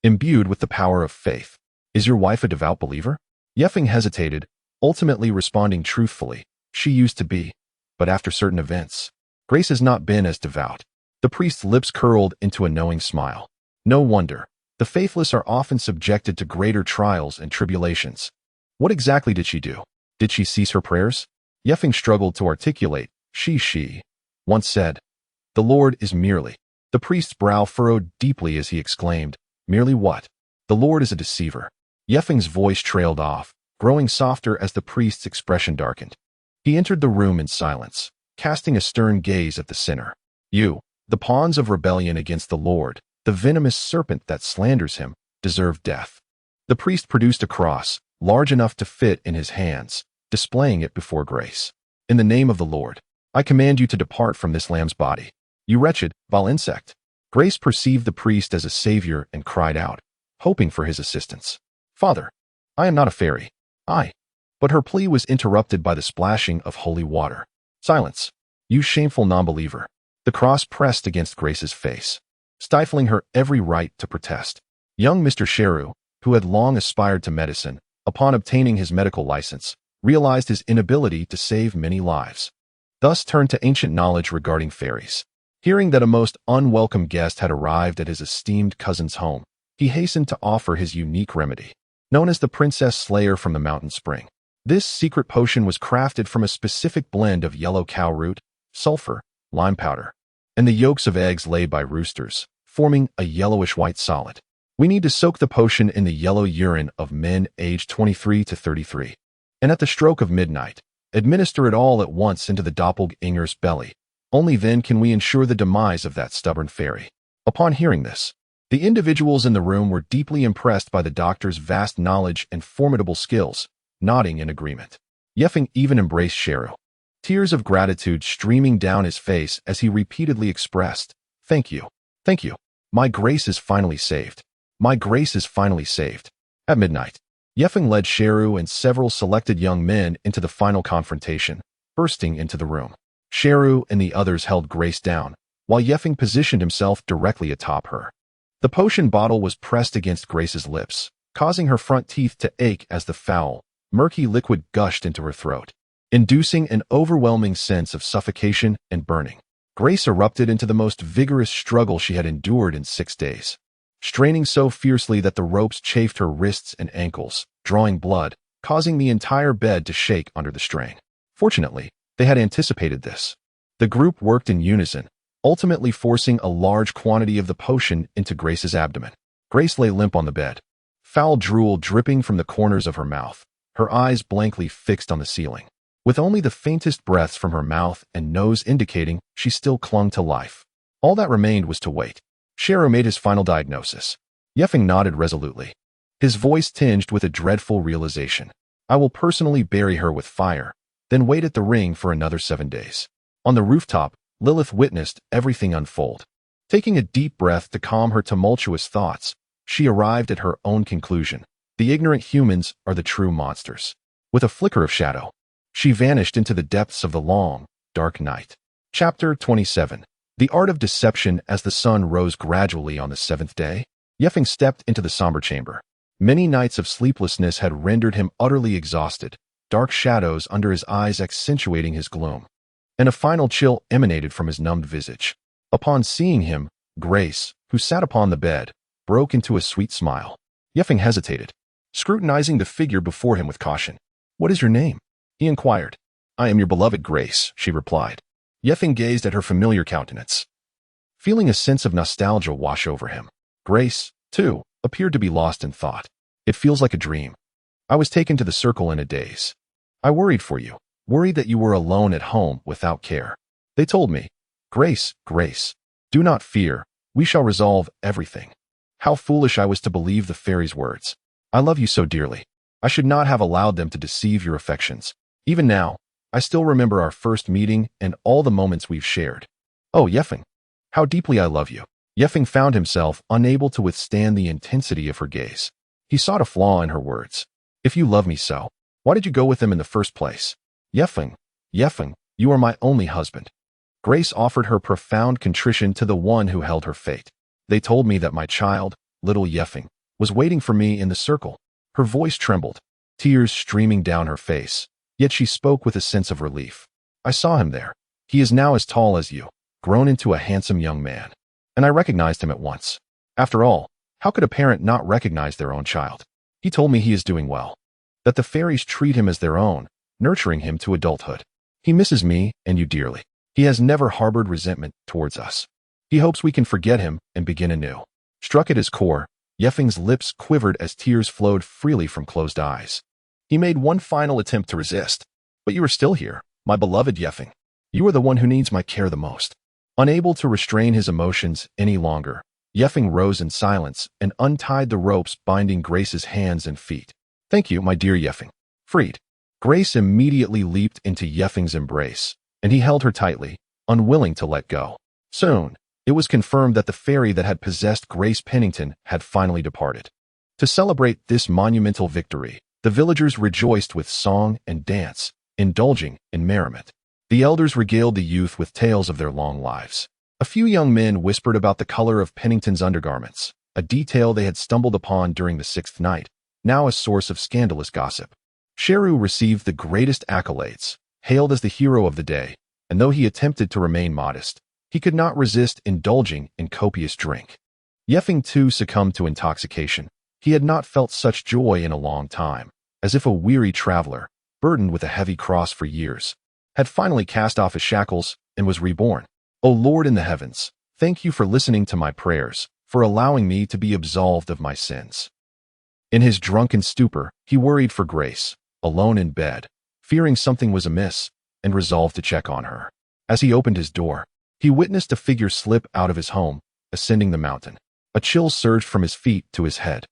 imbued with the power of faith. Is your wife a devout believer? Yeffing hesitated, ultimately responding truthfully. She used to be, but after certain events, Grace has not been as devout. The priest's lips curled into a knowing smile. No wonder. The faithless are often subjected to greater trials and tribulations. What exactly did she do? Did she cease her prayers? Yeffing struggled to articulate. She once said, The Lord is merely. The priest's brow furrowed deeply as he exclaimed, Merely what? The Lord is a deceiver. Yeffing's voice trailed off, growing softer as the priest's expression darkened. He entered the room in silence, casting a stern gaze at the sinner. You, the pawns of rebellion against the Lord, the venomous serpent that slanders him, deserve death. The priest produced a cross, large enough to fit in his hands, displaying it before Grace. In the name of the Lord, I command you to depart from this lamb's body. You wretched, vile insect. Grace perceived the priest as a savior and cried out, hoping for his assistance. Father, I am not a fairy. But her plea was interrupted by the splashing of holy water. Silence, you shameful non-believer. The cross pressed against Grace's face, stifling her every right to protest. Young Mr. Sheru, who had long aspired to medicine, upon obtaining his medical license, realized his inability to save many lives. Thus turned to ancient knowledge regarding fairies. Hearing that a most unwelcome guest had arrived at his esteemed cousin's home, he hastened to offer his unique remedy, known as the Princess Slayer from the Mountain Spring. This secret potion was crafted from a specific blend of yellow cow root, sulfur, lime powder, and the yolks of eggs laid by roosters, forming a yellowish-white solid. We need to soak the potion in the yellow urine of men aged 23 to 33, and at the stroke of midnight, administer it all at once into the doppelganger's belly. Only then can we ensure the demise of that stubborn fairy. Upon hearing this, the individuals in the room were deeply impressed by the doctor's vast knowledge and formidable skills, nodding in agreement. Yeffing even embraced Sheru, tears of gratitude streaming down his face as he repeatedly expressed, Thank you. Thank you. My Grace is finally saved. My Grace is finally saved. At midnight, Yeffing led Sheru and several selected young men into the final confrontation, bursting into the room. Sheru and the others held Grace down, while Yeffing positioned himself directly atop her. The potion bottle was pressed against Grace's lips, causing her front teeth to ache as the foul, murky liquid gushed into her throat, inducing an overwhelming sense of suffocation and burning. Grace erupted into the most vigorous struggle she had endured in 6 days, straining so fiercely that the ropes chafed her wrists and ankles, drawing blood, causing the entire bed to shake under the strain. Fortunately, they had anticipated this. The group worked in unison, ultimately forcing a large quantity of the potion into Grace's abdomen. Grace lay limp on the bed, foul drool dripping from the corners of her mouth, her eyes blankly fixed on the ceiling, with only the faintest breaths from her mouth and nose indicating she still clung to life. All that remained was to wait. Sheru made his final diagnosis. Yeffing nodded resolutely, his voice tinged with a dreadful realization. I will personally bury her with fire, then wait at the ring for another 7 days. On the rooftop, Lilith witnessed everything unfold. Taking a deep breath to calm her tumultuous thoughts, She arrived at her own conclusion. The ignorant humans are the true monsters. With a flicker of shadow, she vanished into the depths of the long, dark night. Chapter 27. The Art of Deception. As the sun rose gradually on the seventh day, Yefeng stepped into the somber chamber. Many nights of sleeplessness had rendered him utterly exhausted, dark shadows under his eyes accentuating his gloom, and a final chill emanated from his numbed visage. Upon seeing him, Grace, who sat upon the bed, broke into a sweet smile. Yefeng hesitated, scrutinizing the figure before him with caution. "What is your name?" he inquired. "I am your beloved Grace," she replied. Yefeng gazed at her familiar countenance, feeling a sense of nostalgia wash over him. Grace, too, appeared to be lost in thought. "It feels like a dream. I was taken to the circle in a daze. I worried for you, worried that you were alone at home without care. They told me, 'Grace, Grace, do not fear, we shall resolve everything.' How foolish I was to believe the fairy's words. I love you so dearly. I should not have allowed them to deceive your affections. Even now, I still remember our first meeting and all the moments we've shared. Oh, Yefeng, how deeply I love you." Yefeng found himself unable to withstand the intensity of her gaze. He sought a flaw in her words. "If you love me so, why did you go with them in the first place? Yefeng, Yefeng, you are my only husband." Grace offered her profound contrition to the one who held her fate. "They told me that my child, little Yefeng, was waiting for me in the circle." Her voice trembled, tears streaming down her face, yet she spoke with a sense of relief. "I saw him there. He is now as tall as you, grown into a handsome young man. And I recognized him at once. After all, how could a parent not recognize their own child? He told me he is doing well, that the fairies treat him as their own, nurturing him to adulthood. He misses me and you dearly. He has never harbored resentment towards us. He hopes we can forget him and begin anew." Struck at his core, Yefeng's lips quivered as tears flowed freely from closed eyes. He made one final attempt to resist. "But you are still here, my beloved Yefeng. You are the one who needs my care the most." Unable to restrain his emotions any longer, Yefeng rose in silence and untied the ropes binding Grace's hands and feet. "Thank you, my dear Yefeng." Freed, Grace immediately leaped into Yefeng's embrace, and he held her tightly, unwilling to let go. Soon, it was confirmed that the fairy that had possessed Grace Pennington had finally departed. To celebrate this monumental victory, the villagers rejoiced with song and dance, indulging in merriment. The elders regaled the youth with tales of their long lives. A few young men whispered about the color of Pennington's undergarments, a detail they had stumbled upon during the sixth night, now a source of scandalous gossip. Sheru received the greatest accolades, hailed as the hero of the day, and though he attempted to remain modest, he could not resist indulging in copious drink. Yefeng too succumbed to intoxication. He had not felt such joy in a long time, as if a weary traveler, burdened with a heavy cross for years, had finally cast off his shackles and was reborn. "O Lord in the heavens, thank you for listening to my prayers, for allowing me to be absolved of my sins." In his drunken stupor, he worried for Grace, alone in bed, fearing something was amiss, and resolved to check on her. As he opened his door, he witnessed a figure slip out of his home, ascending the mountain. A chill surged from his feet to his head.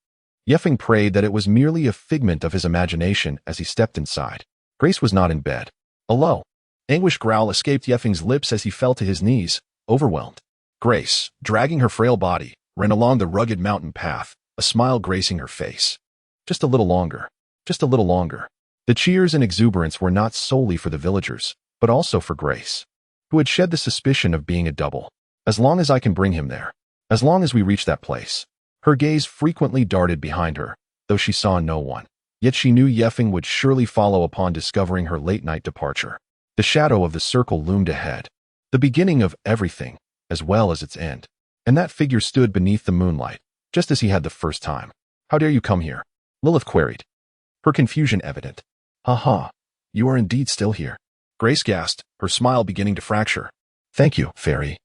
Yefeng prayed that it was merely a figment of his imagination as he stepped inside. Grace was not in bed. A low, anguished growl escaped Yefeng's lips as he fell to his knees, overwhelmed. Grace, dragging her frail body, ran along the rugged mountain path, a smile gracing her face. Just a little longer. Just a little longer. The cheers and exuberance were not solely for the villagers, but also for Grace, who had shed the suspicion of being a double. "As long as I can bring him there. As long as we reach that place." Her gaze frequently darted behind her, though she saw no one. Yet she knew Yefeng would surely follow upon discovering her late-night departure. The shadow of the circle loomed ahead, the beginning of everything, as well as its end. And that figure stood beneath the moonlight, just as he had the first time. "How dare you come here?" Lilith queried, her confusion evident. "Ha, you are indeed still here." Grace gasped, her smile beginning to fracture. "Thank you, fairy.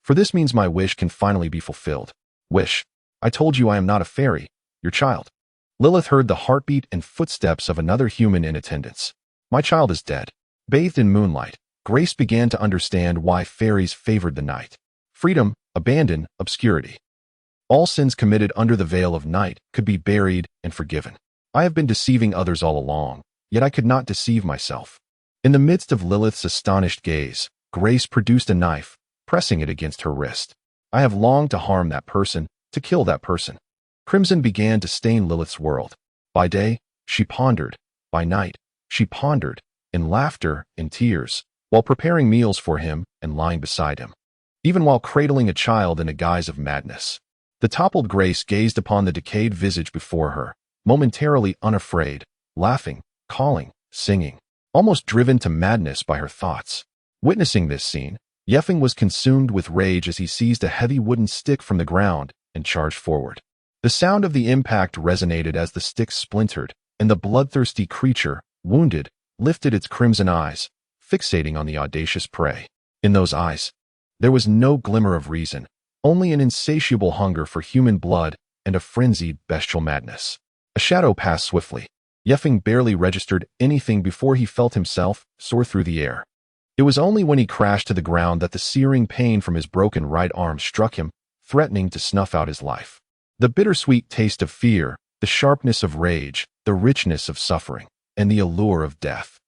For this means my wish can finally be fulfilled." "Wish? I told you I am not a fairy, your child." Lilith heard the heartbeat and footsteps of another human in attendance. "My child is dead." Bathed in moonlight, Grace began to understand why fairies favored the night. Freedom, abandon, obscurity. All sins committed under the veil of night could be buried and forgiven. "I have been deceiving others all along, yet I could not deceive myself." In the midst of Lilith's astonished gaze, Grace produced a knife, pressing it against her wrist. "I have longed to harm that person, to kill that person." Crimson began to stain Lilith's world. By day, she pondered. By night, she pondered, in laughter, in tears, while preparing meals for him and lying beside him. Even while cradling a child in a guise of madness. The toppled Grace gazed upon the decayed visage before her, momentarily unafraid, laughing, calling, singing, almost driven to madness by her thoughts. Witnessing this scene, Yeffing was consumed with rage as he seized a heavy wooden stick from the ground and charged forward. The sound of the impact resonated as the stick splintered, and the bloodthirsty creature, wounded, lifted its crimson eyes, fixating on the audacious prey. In those eyes, there was no glimmer of reason, only an insatiable hunger for human blood and a frenzied bestial madness. A shadow passed swiftly. Yeffing barely registered anything before he felt himself soar through the air. It was only when he crashed to the ground that the searing pain from his broken right arm struck him, threatening to snuff out his life. The bittersweet taste of fear, the sharpness of rage, the richness of suffering, and the allure of death.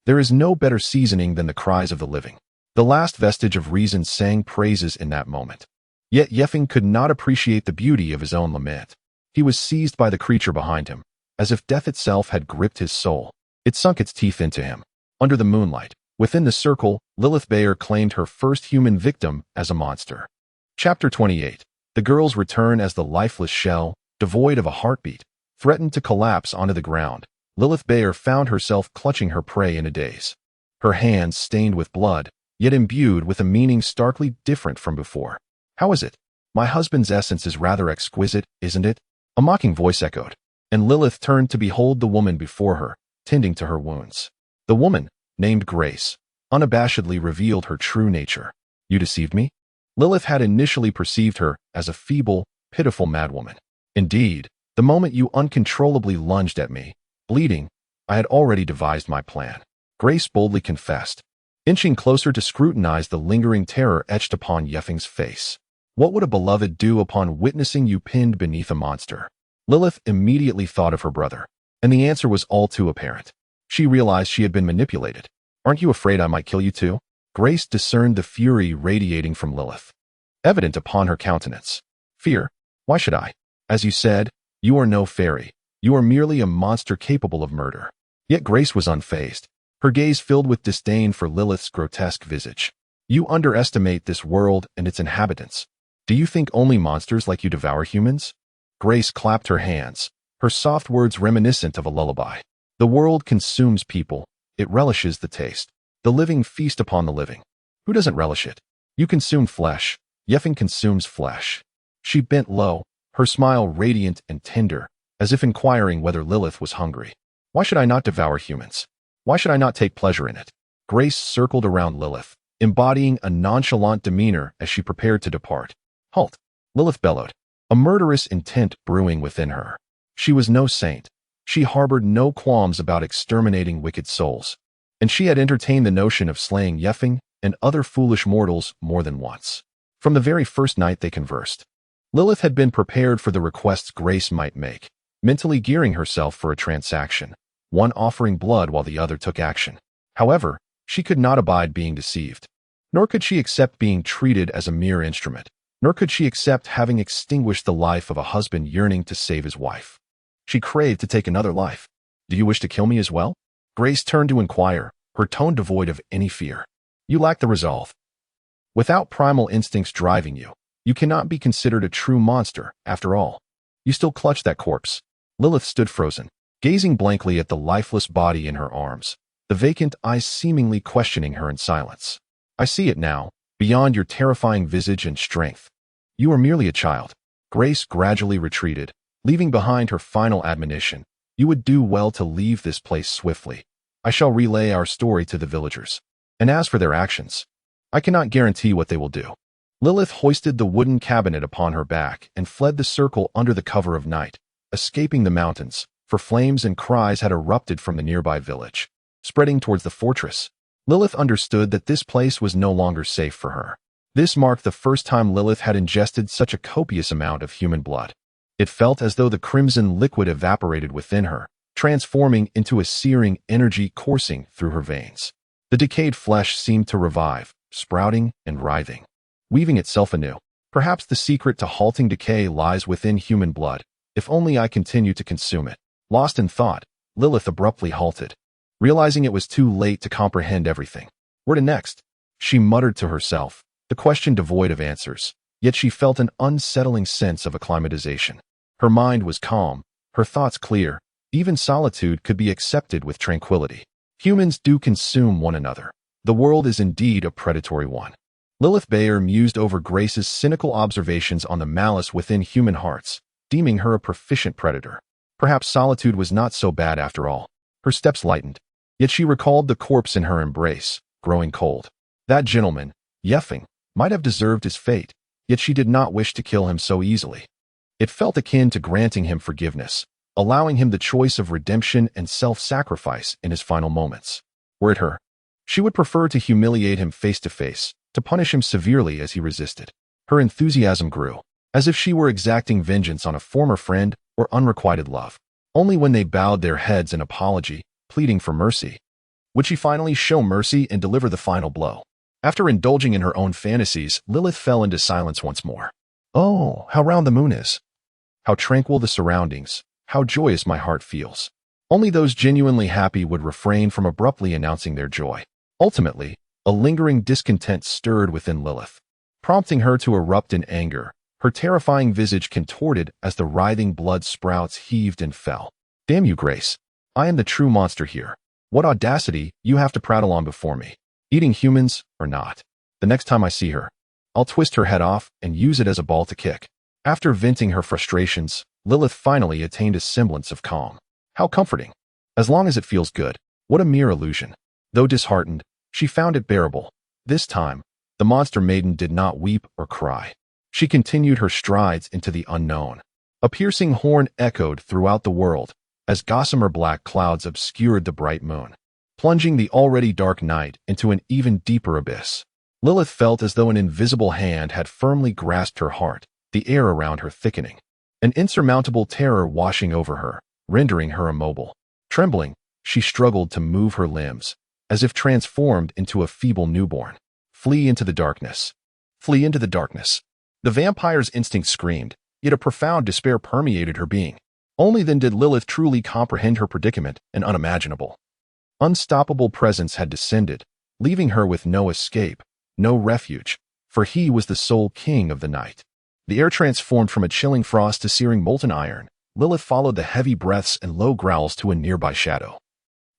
There is no better seasoning than the cries of the living. The last vestige of reason sang praises in that moment. Yet Yeffing could not appreciate the beauty of his own lament. He was seized by the creature behind him, as if death itself had gripped his soul. It sunk its teeth into him. Under the moonlight, within the circle, Lilith Bayer claimed her first human victim as a monster. Chapter 28. The girl's return as the lifeless shell, devoid of a heartbeat, threatened to collapse onto the ground. Lilith Bayer found herself clutching her prey in a daze. Her hands stained with blood, yet imbued with a meaning starkly different from before. How is it? My husband's essence is rather exquisite, isn't it? A mocking voice echoed, and Lilith turned to behold the woman before her, tending to her wounds. The woman, named Grace, unabashedly revealed her true nature. You deceived me? Lilith had initially perceived her as a feeble, pitiful madwoman. Indeed, the moment you uncontrollably lunged at me, bleeding, I had already devised my plan. Grace boldly confessed, inching closer to scrutinize the lingering terror etched upon Yeffing's face. What would a beloved do upon witnessing you pinned beneath a monster? Lilith immediately thought of her brother, and the answer was all too apparent. She realized she had been manipulated. Aren't you afraid I might kill you too? Grace discerned the fury radiating from Lilith, evident upon her countenance. Fear? Why should I? As you said, you are no fairy. You are merely a monster capable of murder. Yet Grace was unfazed, her gaze filled with disdain for Lilith's grotesque visage. You underestimate this world and its inhabitants. Do you think only monsters like you devour humans? Grace clapped her hands, her soft words reminiscent of a lullaby. The world consumes people. It relishes the taste. The living feast upon the living. Who doesn't relish it? You consume flesh. Yeffing consumes flesh. She bent low, her smile radiant and tender, as if inquiring whether Lilith was hungry. Why should I not devour humans? Why should I not take pleasure in it? Grace circled around Lilith, embodying a nonchalant demeanor as she prepared to depart. Halt! Lilith bellowed, a murderous intent brewing within her. She was no saint. She harbored no qualms about exterminating wicked souls, and she had entertained the notion of slaying Yeffing and other foolish mortals more than once. From the very first night they conversed, Lilith had been prepared for the requests Grace might make, mentally gearing herself for a transaction, one offering blood while the other took action. However, she could not abide being deceived, nor could she accept being treated as a mere instrument, nor could she accept having extinguished the life of a husband yearning to save his wife. She craved to take another life. Do you wish to kill me as well? Grace turned to inquire, her tone devoid of any fear. You lack the resolve. Without primal instincts driving you, you cannot be considered a true monster, after all. You still clutch that corpse. Lilith stood frozen, gazing blankly at the lifeless body in her arms, the vacant eyes seemingly questioning her in silence. I see it now, beyond your terrifying visage and strength. You are merely a child. Grace gradually retreated, leaving behind her final admonition. You would do well to leave this place swiftly. I shall relay our story to the villagers. And as for their actions, I cannot guarantee what they will do. Lilith hoisted the wooden cabinet upon her back and fled the circle under the cover of night, escaping the mountains, for flames and cries had erupted from the nearby village, spreading towards the fortress. Lilith understood that this place was no longer safe for her. This marked the first time Lilith had ingested such a copious amount of human blood. It felt as though the crimson liquid evaporated within her, transforming into a searing energy coursing through her veins. The decayed flesh seemed to revive, sprouting and writhing, weaving itself anew. Perhaps the secret to halting decay lies within human blood. If only I continue to consume it. Lost in thought, Lilith abruptly halted, realizing it was too late to comprehend everything. Where to next? She muttered to herself, the question devoid of answers, yet she felt an unsettling sense of acclimatization. Her mind was calm, her thoughts clear. Even solitude could be accepted with tranquility. Humans do consume one another. The world is indeed a predatory one. Lilith Bayer mused over Grace's cynical observations on the malice within human hearts, deeming her a proficient predator. Perhaps solitude was not so bad after all. Her steps lightened, yet she recalled the corpse in her embrace, growing cold. That gentleman, Yeffing, might have deserved his fate, yet she did not wish to kill him so easily. It felt akin to granting him forgiveness, allowing him the choice of redemption and self-sacrifice in his final moments. Were it her, she would prefer to humiliate him face to face, to punish him severely as he resisted. Her enthusiasm grew, as if she were exacting vengeance on a former friend or unrequited love. Only when they bowed their heads in apology, pleading for mercy, would she finally show mercy and deliver the final blow. After indulging in her own fantasies, Lilith fell into silence once more. Oh, how round the moon is! How tranquil the surroundings! How joyous my heart feels! Only those genuinely happy would refrain from abruptly announcing their joy. Ultimately, a lingering discontent stirred within Lilith, prompting her to erupt in anger, her terrifying visage contorted as the writhing blood sprouts heaved and fell. Damn you, Grace! I am the true monster here. What audacity you have to prattle on before me. Eating humans or not. The next time I see her, I'll twist her head off and use it as a ball to kick. After venting her frustrations, Lilith finally attained a semblance of calm. How comforting. As long as it feels good. What a mere illusion. Though disheartened, she found it bearable. This time, the monster maiden did not weep or cry. She continued her strides into the unknown. A piercing horn echoed throughout the world as gossamer black clouds obscured the bright moon, plunging the already dark night into an even deeper abyss. Lilith felt as though an invisible hand had firmly grasped her heart, the air around her thickening, an insurmountable terror washing over her, rendering her immobile. Trembling, she struggled to move her limbs, as if transformed into a feeble newborn. Flee into the darkness. Flee into the darkness. The vampire's instinct screamed, yet a profound despair permeated her being. Only then did Lilith truly comprehend her predicament, an unimaginable, unstoppable presence had descended, leaving her with no escape, no refuge, for he was the sole king of the night. The air transformed from a chilling frost to searing molten iron. Lilith followed the heavy breaths and low growls to a nearby shadow,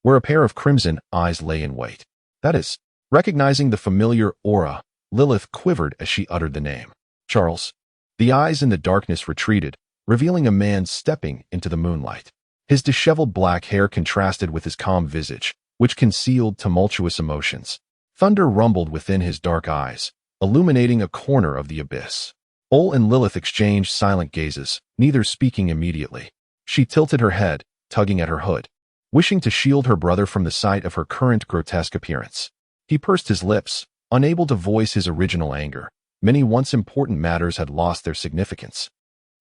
where a pair of crimson eyes lay in wait. That is, recognizing the familiar aura, Lilith quivered as she uttered the name. Charles. The eyes in the darkness retreated, revealing a man stepping into the moonlight. His disheveled black hair contrasted with his calm visage, which concealed tumultuous emotions. Thunder rumbled within his dark eyes, illuminating a corner of the abyss. Ol and Lilith exchanged silent gazes, neither speaking immediately. She tilted her head, tugging at her hood, wishing to shield her brother from the sight of her current grotesque appearance. He pursed his lips, unable to voice his original anger. Many once important matters had lost their significance.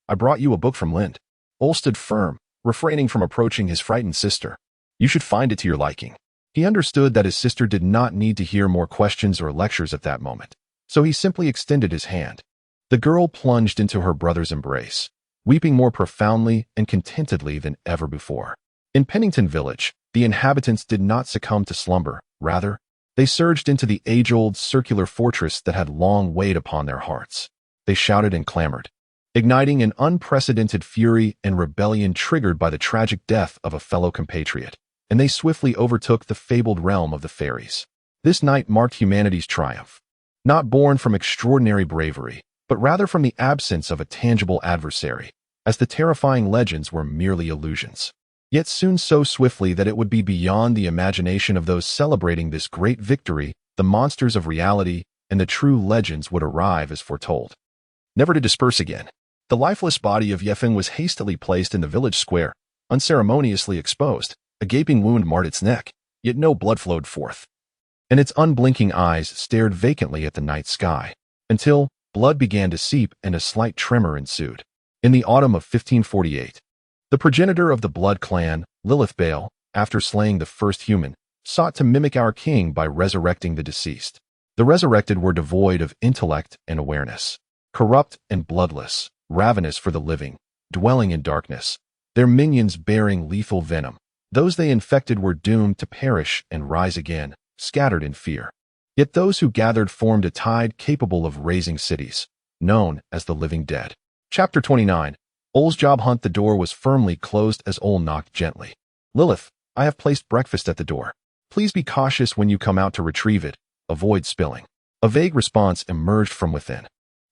I brought you a book from Lind. Ol stood firm, refraining from approaching his frightened sister. You should find it to your liking. He understood that his sister did not need to hear more questions or lectures at that moment, so he simply extended his hand. The girl plunged into her brother's embrace, weeping more profoundly and contentedly than ever before. In Pennington Village, the inhabitants did not succumb to slumber. Rather, they surged into the age-old circular fortress that had long weighed upon their hearts. They shouted and clamored, igniting an unprecedented fury and rebellion triggered by the tragic death of a fellow compatriot, and they swiftly overtook the fabled realm of the fairies. This night marked humanity's triumph, not born from extraordinary bravery, but rather from the absence of a tangible adversary, as the terrifying legends were merely illusions. Yet soon so swiftly that it would be beyond the imagination of those celebrating this great victory, the monsters of reality and the true legends would arrive as foretold, never to disperse again. The lifeless body of Yeffin was hastily placed in the village square, unceremoniously exposed. A gaping wound marred its neck, yet no blood flowed forth, and its unblinking eyes stared vacantly at the night sky, until blood began to seep and a slight tremor ensued. In the autumn of 1548, the progenitor of the Blood clan, Lilith Bael, after slaying the first human, sought to mimic our king by resurrecting the deceased. The resurrected were devoid of intellect and awareness, corrupt and bloodless, ravenous for the living, dwelling in darkness, their minions bearing lethal venom. Those they infected were doomed to perish and rise again, scattered in fear. Yet those who gathered formed a tide capable of raising cities, known as the living dead. Chapter 29. Ol's job hunt. The door was firmly closed as Ol knocked gently. Lilith, I have placed breakfast at the door. Please be cautious when you come out to retrieve it. Avoid spilling. A vague response emerged from within.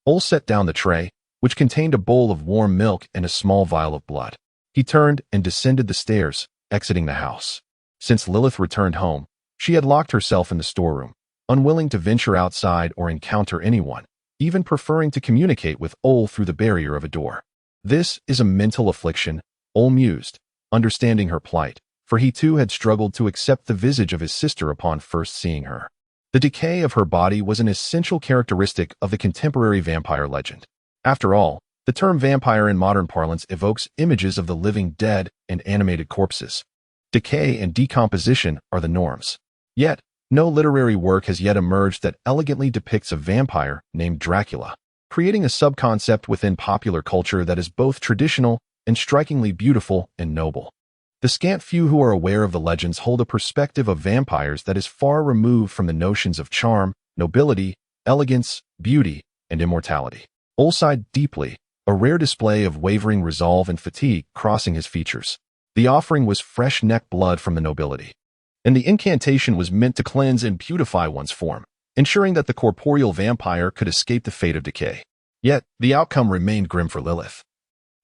Ol set down the tray, which contained a bowl of warm milk and a small vial of blood. He turned and descended the stairs, exiting the house. Since Lilith returned home, she had locked herself in the storeroom, unwilling to venture outside or encounter anyone, even preferring to communicate with Ol through the barrier of a door. This is a mental affliction, Ol mused, understanding her plight, for he too had struggled to accept the visage of his sister upon first seeing her. The decay of her body was an essential characteristic of the contemporary vampire legend. After all, the term vampire in modern parlance evokes images of the living dead and animated corpses. Decay and decomposition are the norms. Yet, no literary work has yet emerged that elegantly depicts a vampire named Dracula, creating a subconcept within popular culture that is both traditional and strikingly beautiful and noble. The scant few who are aware of the legends hold a perspective of vampires that is far removed from the notions of charm, nobility, elegance, beauty, and immortality. Ol sighed deeply, a rare display of wavering resolve and fatigue crossing his features. The offering was fresh neck blood from the nobility, and the incantation was meant to cleanse and beautify one's form, ensuring that the corporeal vampire could escape the fate of decay. Yet, the outcome remained grim for Lilith,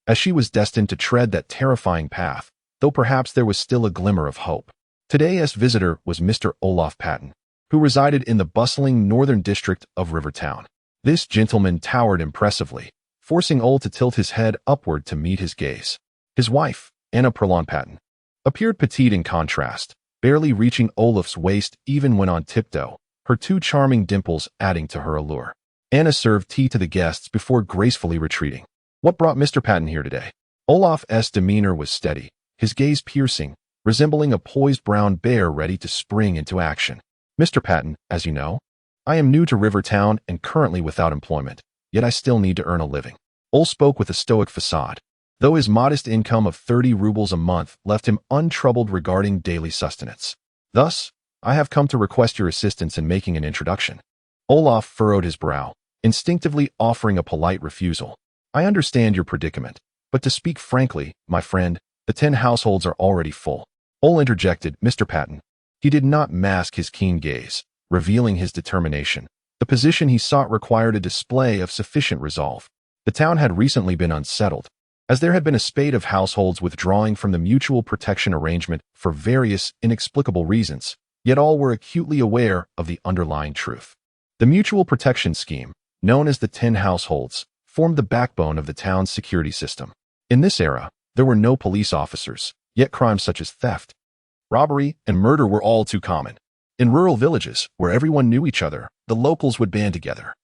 as she was destined to tread that terrifying path, though perhaps there was still a glimmer of hope. Today's visitor was Mr. Olaf Patton, who resided in the bustling northern district of Rivertown. This gentleman towered impressively, forcing Ol to tilt his head upward to meet his gaze. His wife, Anna Perlon Patton, appeared petite in contrast, barely reaching Olaf's waist even when on tiptoe, her two charming dimples adding to her allure. Anna served tea to the guests before gracefully retreating. What brought Mr. Patton here today? Olaf's demeanor was steady, his gaze piercing, resembling a poised brown bear ready to spring into action. Mr. Patton, as you know, I am new to Rivertown and currently without employment, yet I still need to earn a living. Ol spoke with a stoic facade, though his modest income of 30 rubles a month left him untroubled regarding daily sustenance. Thus, I have come to request your assistance in making an introduction. Olaf furrowed his brow, instinctively offering a polite refusal. I understand your predicament, but to speak frankly, my friend, the 10 households are already full. Ol interjected, Mr. Patton. He did not mask his keen gaze, revealing his determination. The position he sought required a display of sufficient resolve. The town had recently been unsettled, as there had been a spate of households withdrawing from the mutual protection arrangement for various inexplicable reasons, yet all were acutely aware of the underlying truth. The mutual protection scheme, known as the 10 households, formed the backbone of the town's security system. In this era, there were no police officers, yet crimes such as theft, robbery, and murder were all too common. In rural villages, where everyone knew each other, the locals would band together,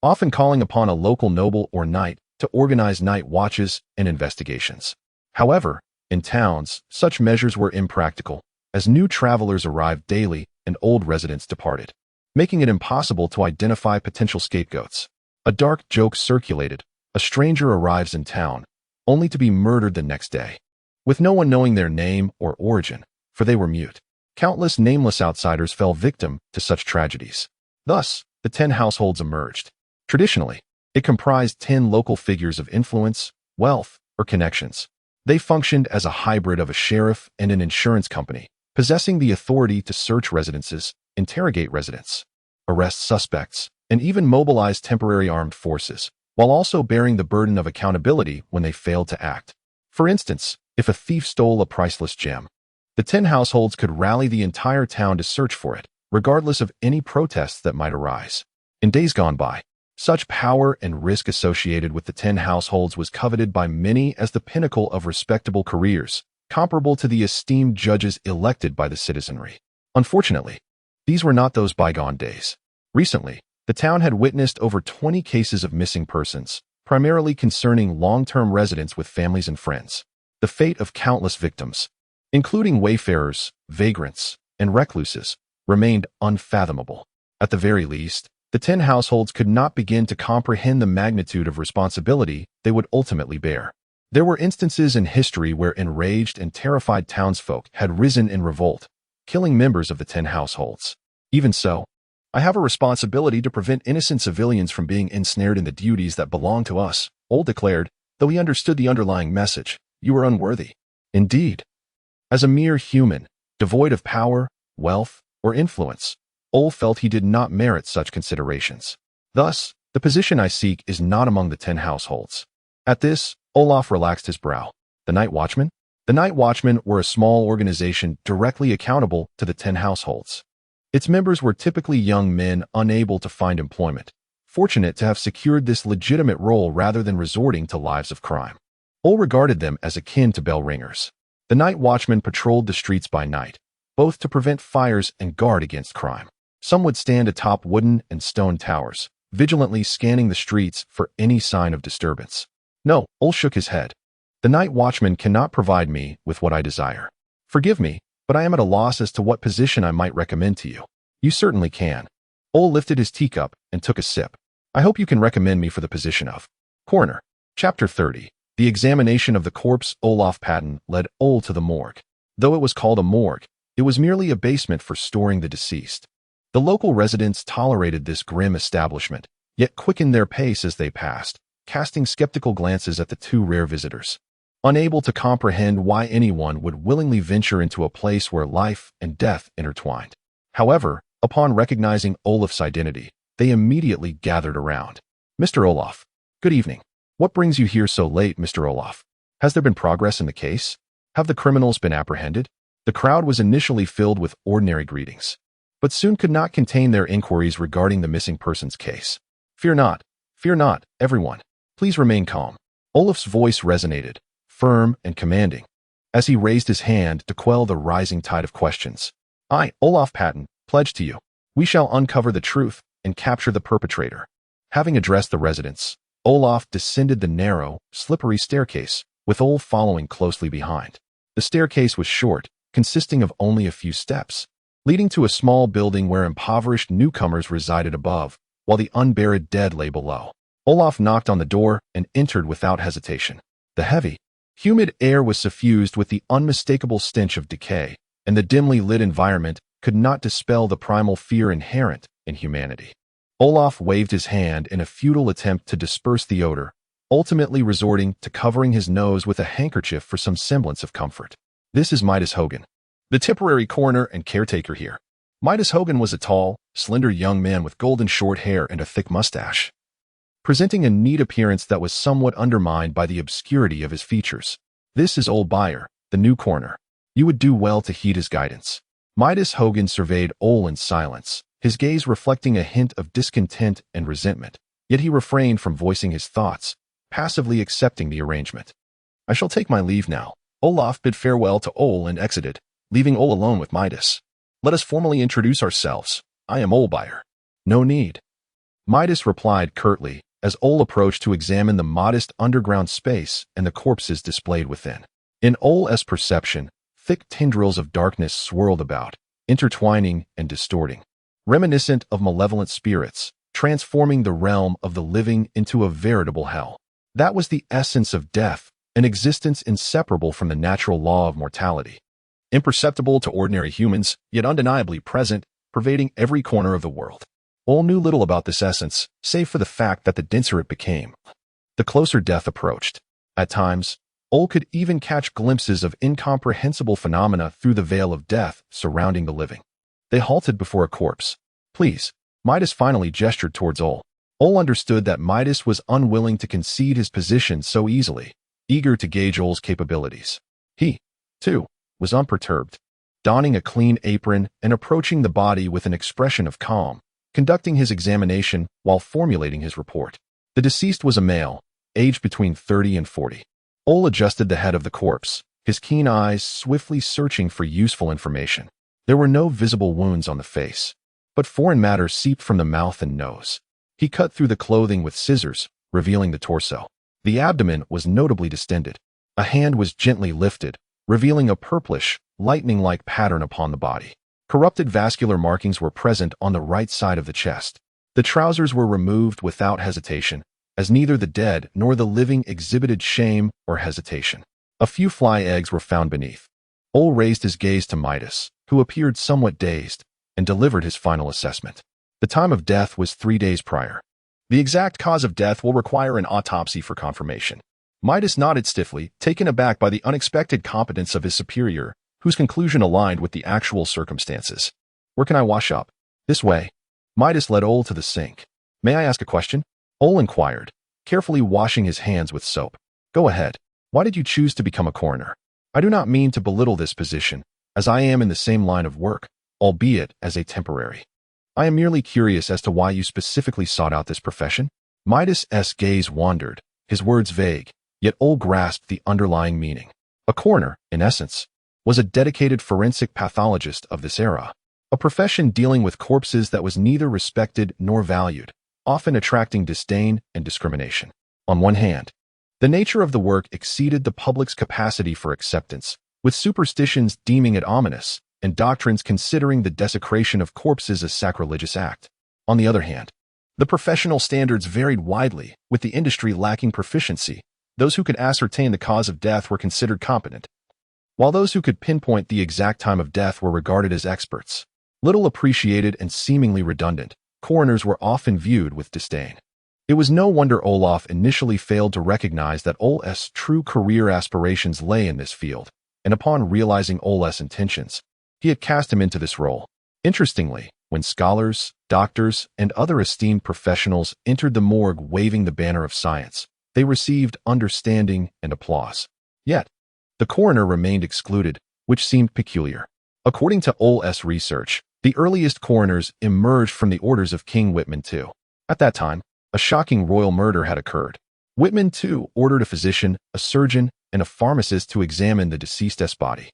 often calling upon a local noble or knight to organize night watches and investigations. However, in towns, such measures were impractical, as new travelers arrived daily and old residents departed, making it impossible to identify potential scapegoats. A dark joke circulated: a stranger arrives in town, only to be murdered the next day, with no one knowing their name or origin, for they were mute. Countless nameless outsiders fell victim to such tragedies. Thus, the 10 households emerged. Traditionally, it comprised 10 local figures of influence, wealth, or connections. They functioned as a hybrid of a sheriff and an insurance company, possessing the authority to search residences, interrogate residents, arrest suspects, and even mobilize temporary armed forces, while also bearing the burden of accountability when they failed to act. For instance, if a thief stole a priceless gem, the 10 households could rally the entire town to search for it, regardless of any protests that might arise. In days gone by, such power and risk associated with the 10 households was coveted by many as the pinnacle of respectable careers, comparable to the esteemed judges elected by the citizenry. Unfortunately, these were not those bygone days. Recently, the town had witnessed over 20 cases of missing persons, primarily concerning long-term residents with families and friends. The fate of countless victims, including wayfarers, vagrants, and recluses, remained unfathomable. At the very least, the 10 households could not begin to comprehend the magnitude of responsibility they would ultimately bear. There were instances in history where enraged and terrified townsfolk had risen in revolt, killing members of the 10 households. Even so, I have a responsibility to prevent innocent civilians from being ensnared in the duties that belong to us, Ol declared, though he understood the underlying message. You are unworthy. Indeed. As a mere human, devoid of power, wealth, or influence, Ol felt he did not merit such considerations. Thus, the position I seek is not among the 10 households. At this, Olaf relaxed his brow. The Night Watchmen? The Night Watchmen were a small organization directly accountable to the 10 households. Its members were typically young men unable to find employment, fortunate to have secured this legitimate role rather than resorting to lives of crime. Ol regarded them as akin to bell ringers. The Night Watchmen patrolled the streets by night, both to prevent fires and guard against crime. Some would stand atop wooden and stone towers, vigilantly scanning the streets for any sign of disturbance. No, Ol shook his head. The Night Watchman cannot provide me with what I desire. Forgive me, but I am at a loss as to what position I might recommend to you. You certainly can. Ol lifted his teacup and took a sip. I hope you can recommend me for the position of coroner. Chapter 30. The examination of the corpse. Olaf Patton led Ol to the morgue. Though it was called a morgue, it was merely a basement for storing the deceased. The local residents tolerated this grim establishment, yet quickened their pace as they passed, casting skeptical glances at the two rare visitors. Unable to comprehend why anyone would willingly venture into a place where life and death intertwined. However, upon recognizing Olaf's identity, they immediately gathered around. Mr. Olaf. Good evening. What brings you here so late, Mr. Olaf? Has there been progress in the case? Have the criminals been apprehended? The crowd was initially filled with ordinary greetings, but soon could not contain their inquiries regarding the missing persons case. Fear not, everyone. Please remain calm. Olaf's voice resonated, firm and commanding, as he raised his hand to quell the rising tide of questions. I, Olaf Patton, pledge to you, we shall uncover the truth and capture the perpetrator. Having addressed the residents, Olaf descended the narrow, slippery staircase, with Ol following closely behind. The staircase was short, consisting of only a few steps, leading to a small building where impoverished newcomers resided above, while the unburied dead lay below. Olaf knocked on the door and entered without hesitation. The heavy, humid air was suffused with the unmistakable stench of decay, and the dimly lit environment could not dispel the primal fear inherent in humanity. Olaf waved his hand in a futile attempt to disperse the odor, ultimately resorting to covering his nose with a handkerchief for some semblance of comfort. This is Midas Hogan, the temporary coroner and caretaker here. Midas Hogan was a tall, slender young man with golden short hair and a thick mustache, presenting a neat appearance that was somewhat undermined by the obscurity of his features. This is Ol Byer, the new coroner. You would do well to heed his guidance. Midas Hogan surveyed Ol in silence, his gaze reflecting a hint of discontent and resentment, yet he refrained from voicing his thoughts, passively accepting the arrangement. I shall take my leave now. Olaf bid farewell to Ol and exited, leaving Ol alone with Midas. Let us formally introduce ourselves. I am Ol Byer. No need. Midas replied curtly, as Ol approached to examine the modest underground space and the corpses displayed within. In Ol's perception, thick tendrils of darkness swirled about, intertwining and distorting, reminiscent of malevolent spirits, transforming the realm of the living into a veritable hell. That was the essence of death, an existence inseparable from the natural law of mortality. Imperceptible to ordinary humans, yet undeniably present, pervading every corner of the world. Ol knew little about this essence, save for the fact that the denser it became, the closer death approached. At times, Ol could even catch glimpses of incomprehensible phenomena through the veil of death surrounding the living. They halted before a corpse. Please. Midas finally gestured towards Ol. Ol understood that Midas was unwilling to concede his position so easily, eager to gauge Ol's capabilities. He, too, was unperturbed, donning a clean apron and approaching the body with an expression of calm, conducting his examination while formulating his report. The deceased was a male, aged between 30 and 40. Ol adjusted the head of the corpse, his keen eyes swiftly searching for useful information. There were no visible wounds on the face, but foreign matter seeped from the mouth and nose. He cut through the clothing with scissors, revealing the torso. The abdomen was notably distended. A hand was gently lifted, revealing a purplish, lightning-like pattern upon the body. Corrupted vascular markings were present on the right side of the chest. The trousers were removed without hesitation, as neither the dead nor the living exhibited shame or hesitation. A few fly eggs were found beneath. Ol raised his gaze to Midas, who appeared somewhat dazed, and delivered his final assessment. The time of death was 3 days prior. The exact cause of death will require an autopsy for confirmation. Midas nodded stiffly, taken aback by the unexpected competence of his superior, whose conclusion aligned with the actual circumstances. Where can I wash up? This way. Midas led Ol to the sink. May I ask a question? Ol inquired, carefully washing his hands with soap. Go ahead. Why did you choose to become a coroner? I do not mean to belittle this position, as I am in the same line of work, albeit as a temporary. I am merely curious as to why you specifically sought out this profession. Midas's gaze wandered, his words vague, yet Ol grasped the underlying meaning. A coroner, in essence, was a dedicated forensic pathologist of this era, a profession dealing with corpses that was neither respected nor valued, often attracting disdain and discrimination. On one hand, the nature of the work exceeded the public's capacity for acceptance, with superstitions deeming it ominous, and doctrines considering the desecration of corpses a sacrilegious act. On the other hand, the professional standards varied widely, with the industry lacking proficiency. Those who could ascertain the cause of death were considered competent, while those who could pinpoint the exact time of death were regarded as experts. Little appreciated and seemingly redundant, coroners were often viewed with disdain. It was no wonder Olaf initially failed to recognize that Ol's true career aspirations lay in this field, and upon realizing Ol's intentions, he had cast him into this role. Interestingly, when scholars, doctors, and other esteemed professionals entered the morgue waving the banner of science, they received understanding and applause. Yet, the coroner remained excluded, which seemed peculiar. According to Ol's research, the earliest coroners emerged from the orders of King Whitman II. At that time, a shocking royal murder had occurred. Whitman II ordered a physician, a surgeon, and a pharmacist to examine the deceased's body,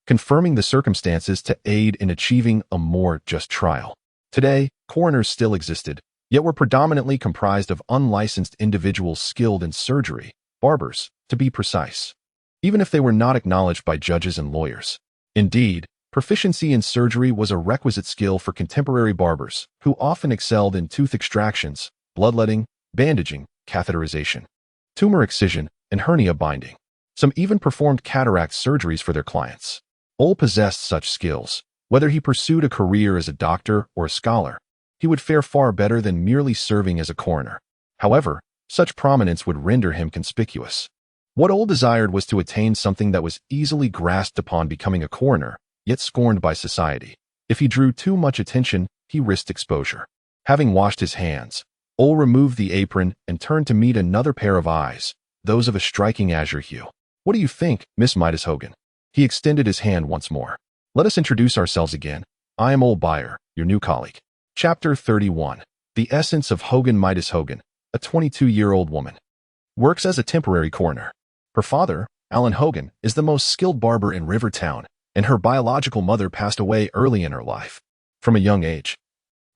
confirming the circumstances to aid in achieving a more just trial. Today, coroners still existed, yet were predominantly comprised of unlicensed individuals skilled in surgery, barbers, to be precise, even if they were not acknowledged by judges and lawyers. Indeed, proficiency in surgery was a requisite skill for contemporary barbers, who often excelled in tooth extractions, bloodletting, bandaging, catheterization, tumor excision, and hernia binding. Some even performed cataract surgeries for their clients. Ol possessed such skills. Whether he pursued a career as a doctor or a scholar, he would fare far better than merely serving as a coroner. However, such prominence would render him conspicuous. What Ol desired was to attain something that was easily grasped upon becoming a coroner, yet scorned by society. If he drew too much attention, he risked exposure. Having washed his hands, Ol removed the apron and turned to meet another pair of eyes, those of a striking azure hue. What do you think, Miss Midas Hogan? He extended his hand once more. Let us introduce ourselves again. I am Ol Byer, your new colleague. Chapter 31. The Essence of Hogan. Midas Hogan, a 22-year-old woman, works as a temporary coroner. Her father, Alan Hogan, is the most skilled barber in Rivertown, and her biological mother passed away early in her life. From a young age,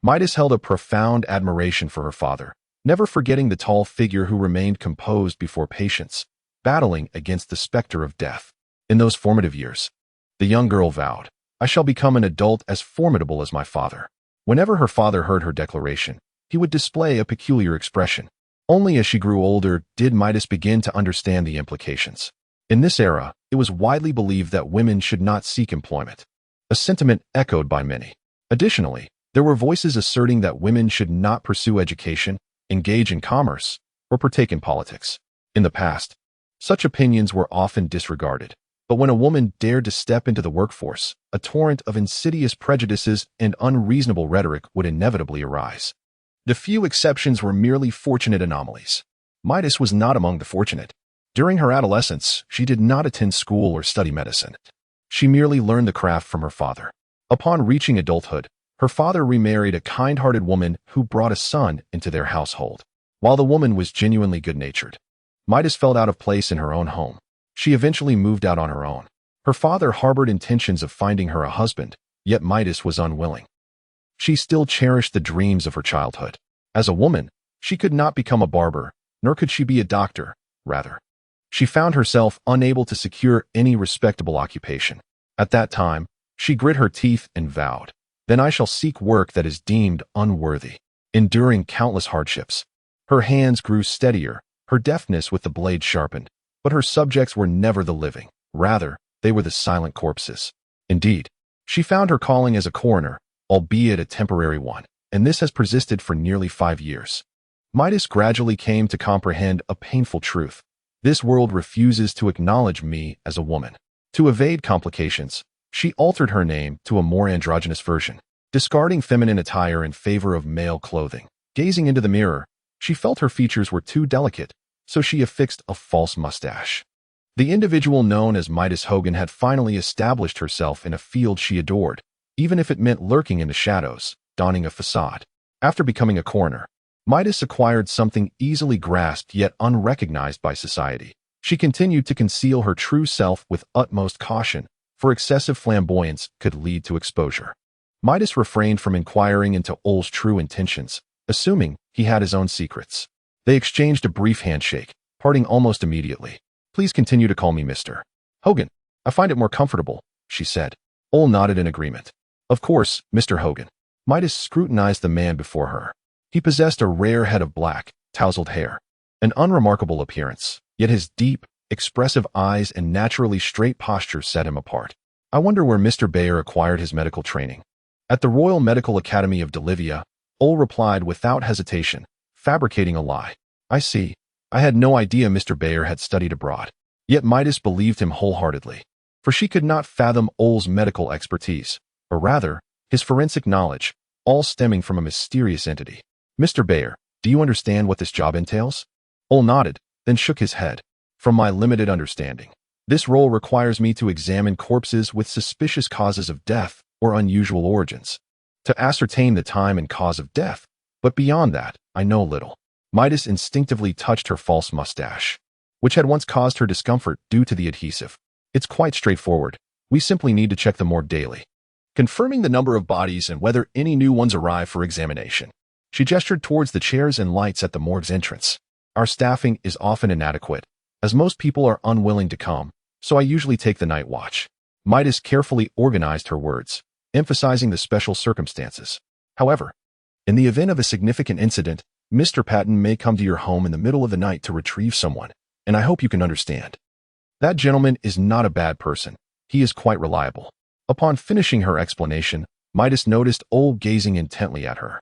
Midas held a profound admiration for her father, never forgetting the tall figure who remained composed before patients, battling against the specter of death. In those formative years, the young girl vowed, I shall become an adult as formidable as my father. Whenever her father heard her declaration, he would display a peculiar expression. Only as she grew older did Midas begin to understand the implications. In this era, it was widely believed that women should not seek employment, a sentiment echoed by many. Additionally, there were voices asserting that women should not pursue education, engage in commerce, or partake in politics. In the past, such opinions were often disregarded. But when a woman dared to step into the workforce, a torrent of insidious prejudices and unreasonable rhetoric would inevitably arise. The few exceptions were merely fortunate anomalies. Midas was not among the fortunate. During her adolescence, she did not attend school or study medicine. She merely learned the craft from her father. Upon reaching adulthood, her father remarried a kind-hearted woman who brought a son into their household. While the woman was genuinely good-natured, Midas felt out of place in her own home. She eventually moved out on her own. Her father harbored intentions of finding her a husband, yet Midas was unwilling. She still cherished the dreams of her childhood. As a woman, she could not become a barber, nor could she be a doctor. Rather, she found herself unable to secure any respectable occupation. At that time, she grit her teeth and vowed, then I shall seek work that is deemed unworthy. Enduring countless hardships, Her hands grew steadier, her deftness with the blade sharpened, but her subjects were never the living. Rather, they were the silent corpses. Indeed, she found her calling as a coroner, albeit a temporary one, and this has persisted for nearly 5 years. Midas gradually came to comprehend a painful truth. This world refuses to acknowledge me as a woman. To evade complications, she altered her name to a more androgynous version, discarding feminine attire in favor of male clothing. Gazing into the mirror, she felt her features were too delicate, so she affixed a false mustache. The individual known as Midas Hogan had finally established herself in a field she adored, even if it meant lurking in the shadows, donning a facade. After becoming a coroner, Midas acquired something easily grasped yet unrecognized by society. She continued to conceal her true self with utmost caution, for excessive flamboyance could lead to exposure. Midas refrained from inquiring into Ole's true intentions, assuming he had his own secrets. They exchanged a brief handshake, parting almost immediately. "Please continue to call me Mr. Hogan. I find it more comfortable," she said. Ole nodded in agreement. "Of course, Mr. Hogan." Midas scrutinized the man before her. He possessed a rare head of black, tousled hair, an unremarkable appearance, yet his deep, expressive eyes and naturally straight posture set him apart. "I wonder where Mr. Bayer acquired his medical training." "At the Royal Medical Academy of Delivia," Ole replied without hesitation, fabricating a lie. "I see. I had no idea Mr. Bayer had studied abroad." Yet Midas believed him wholeheartedly, for she could not fathom Ole's medical expertise, or rather, his forensic knowledge, all stemming from a mysterious entity. "Mr. Bayer, do you understand what this job entails?" Ole nodded, then shook his head. "From my limited understanding, this role requires me to examine corpses with suspicious causes of death or unusual origins, to ascertain the time and cause of death, but beyond that, I know little." Midas instinctively touched her false mustache, which had once caused her discomfort due to the adhesive. "It's quite straightforward. We simply need to check the morgue daily, confirming the number of bodies and whether any new ones arrive for examination." She gestured towards the chairs and lights at the morgue's entrance. "Our staffing is often inadequate, as most people are unwilling to come, so I usually take the night watch." Midas carefully organized her words, emphasizing the special circumstances. "However, in the event of a significant incident, Mr. Patton may come to your home in the middle of the night to retrieve someone, and I hope you can understand. That gentleman is not a bad person. He is quite reliable." Upon finishing her explanation, Midas noticed Ole gazing intently at her.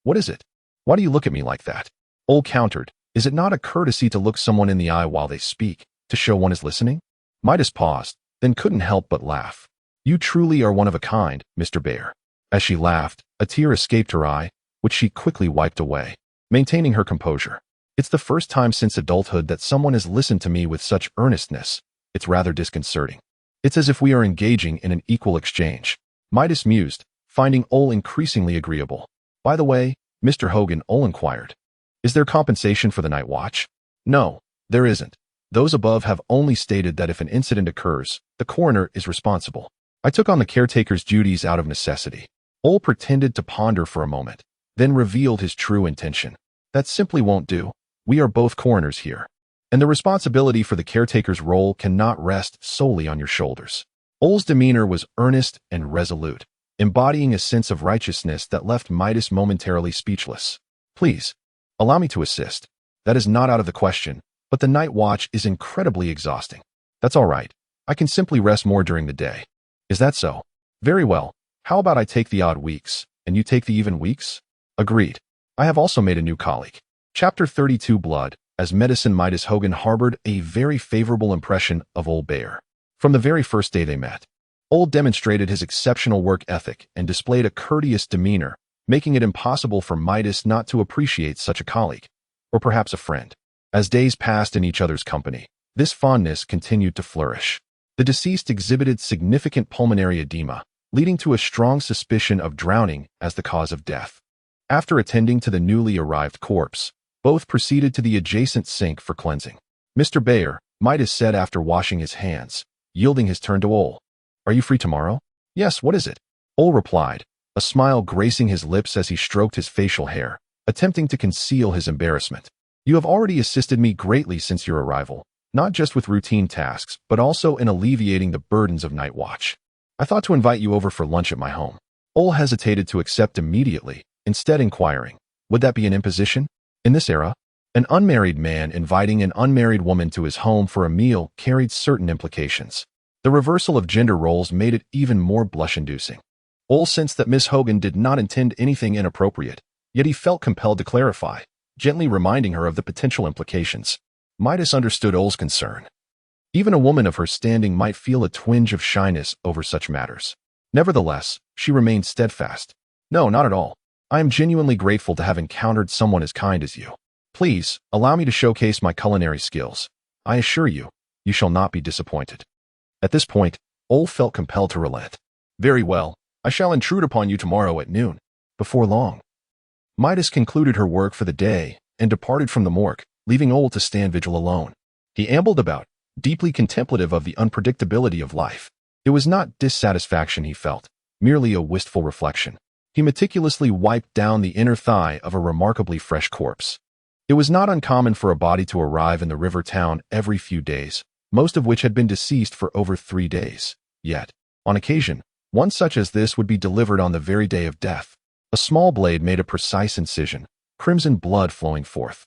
What is it? Why do you look at me like that?" Ole countered. "Is it not a courtesy to look someone in the eye while they speak, to show one is listening?" Midas paused, then couldn't help but laugh. "You truly are one of a kind, Mr. Bayer." As she laughed, a tear escaped her eye, which she quickly wiped away, maintaining her composure. "It's the first time since adulthood that someone has listened to me with such earnestness. It's rather disconcerting. It's as if we are engaging in an equal exchange." Midas mused, finding Ole increasingly agreeable. "By the way, Mr. Hogan," Ole inquired, "is there compensation for the night watch?" "No, there isn't. Those above have only stated that if an incident occurs, the coroner is responsible. I took on the caretaker's duties out of necessity." Ole pretended to ponder for a moment, then revealed his true intention. "That simply won't do. We are both coroners here, and the responsibility for the caretaker's role cannot rest solely on your shoulders." Ole's demeanor was earnest and resolute, embodying a sense of righteousness that left Midas momentarily speechless. "Please, allow me to assist. That is not out of the question, but the night watch is incredibly exhausting." "That's all right. I can simply rest more during the day." "Is that so? Very well. How about I take the odd weeks, and you take the even weeks?" "Agreed. I have also made a new colleague." Chapter 32 Blood. As medicine, Midas Hogan harbored a very favorable impression of Ole Bayer. From the very first day they met, Ole demonstrated his exceptional work ethic and displayed a courteous demeanor, making it impossible for Midas not to appreciate such a colleague, or perhaps a friend. As days passed in each other's company, this fondness continued to flourish. The deceased exhibited significant pulmonary edema, leading to a strong suspicion of drowning as the cause of death. After attending to the newly arrived corpse, both proceeded to the adjacent sink for cleansing. "Mr. Bayer," Midas said after washing his hands, yielding his turn to Ole. "Are you free tomorrow?" "Yes, what is it?" Ole replied, a smile gracing his lips as he stroked his facial hair, attempting to conceal his embarrassment. "You have already assisted me greatly since your arrival, not just with routine tasks, but also in alleviating the burdens of night watch. I thought to invite you over for lunch at my home." Ole hesitated to accept immediately, instead inquiring, "Would that be an imposition?" In this era, an unmarried man inviting an unmarried woman to his home for a meal carried certain implications. The reversal of gender roles made it even more blush-inducing. Ole sensed that Miss Hogan did not intend anything inappropriate, yet he felt compelled to clarify, gently reminding her of the potential implications. Midas understood Ole's concern. Even a woman of her standing might feel a twinge of shyness over such matters. Nevertheless, she remained steadfast. No, not at all. I am genuinely grateful to have encountered someone as kind as you. Please, allow me to showcase my culinary skills. I assure you, you shall not be disappointed. At this point, Ole felt compelled to relent. Very well, I shall intrude upon you tomorrow at noon. Before long. Midas concluded her work for the day and departed from the morgue, leaving Ole to stand vigil alone. He ambled about, deeply contemplative of the unpredictability of life. It was not dissatisfaction he felt, merely a wistful reflection. He meticulously wiped down the inner thigh of a remarkably fresh corpse. It was not uncommon for a body to arrive in the river town every few days, most of which had been deceased for over 3 days. Yet, on occasion, one such as this would be delivered on the very day of death. A small blade made a precise incision, crimson blood flowing forth,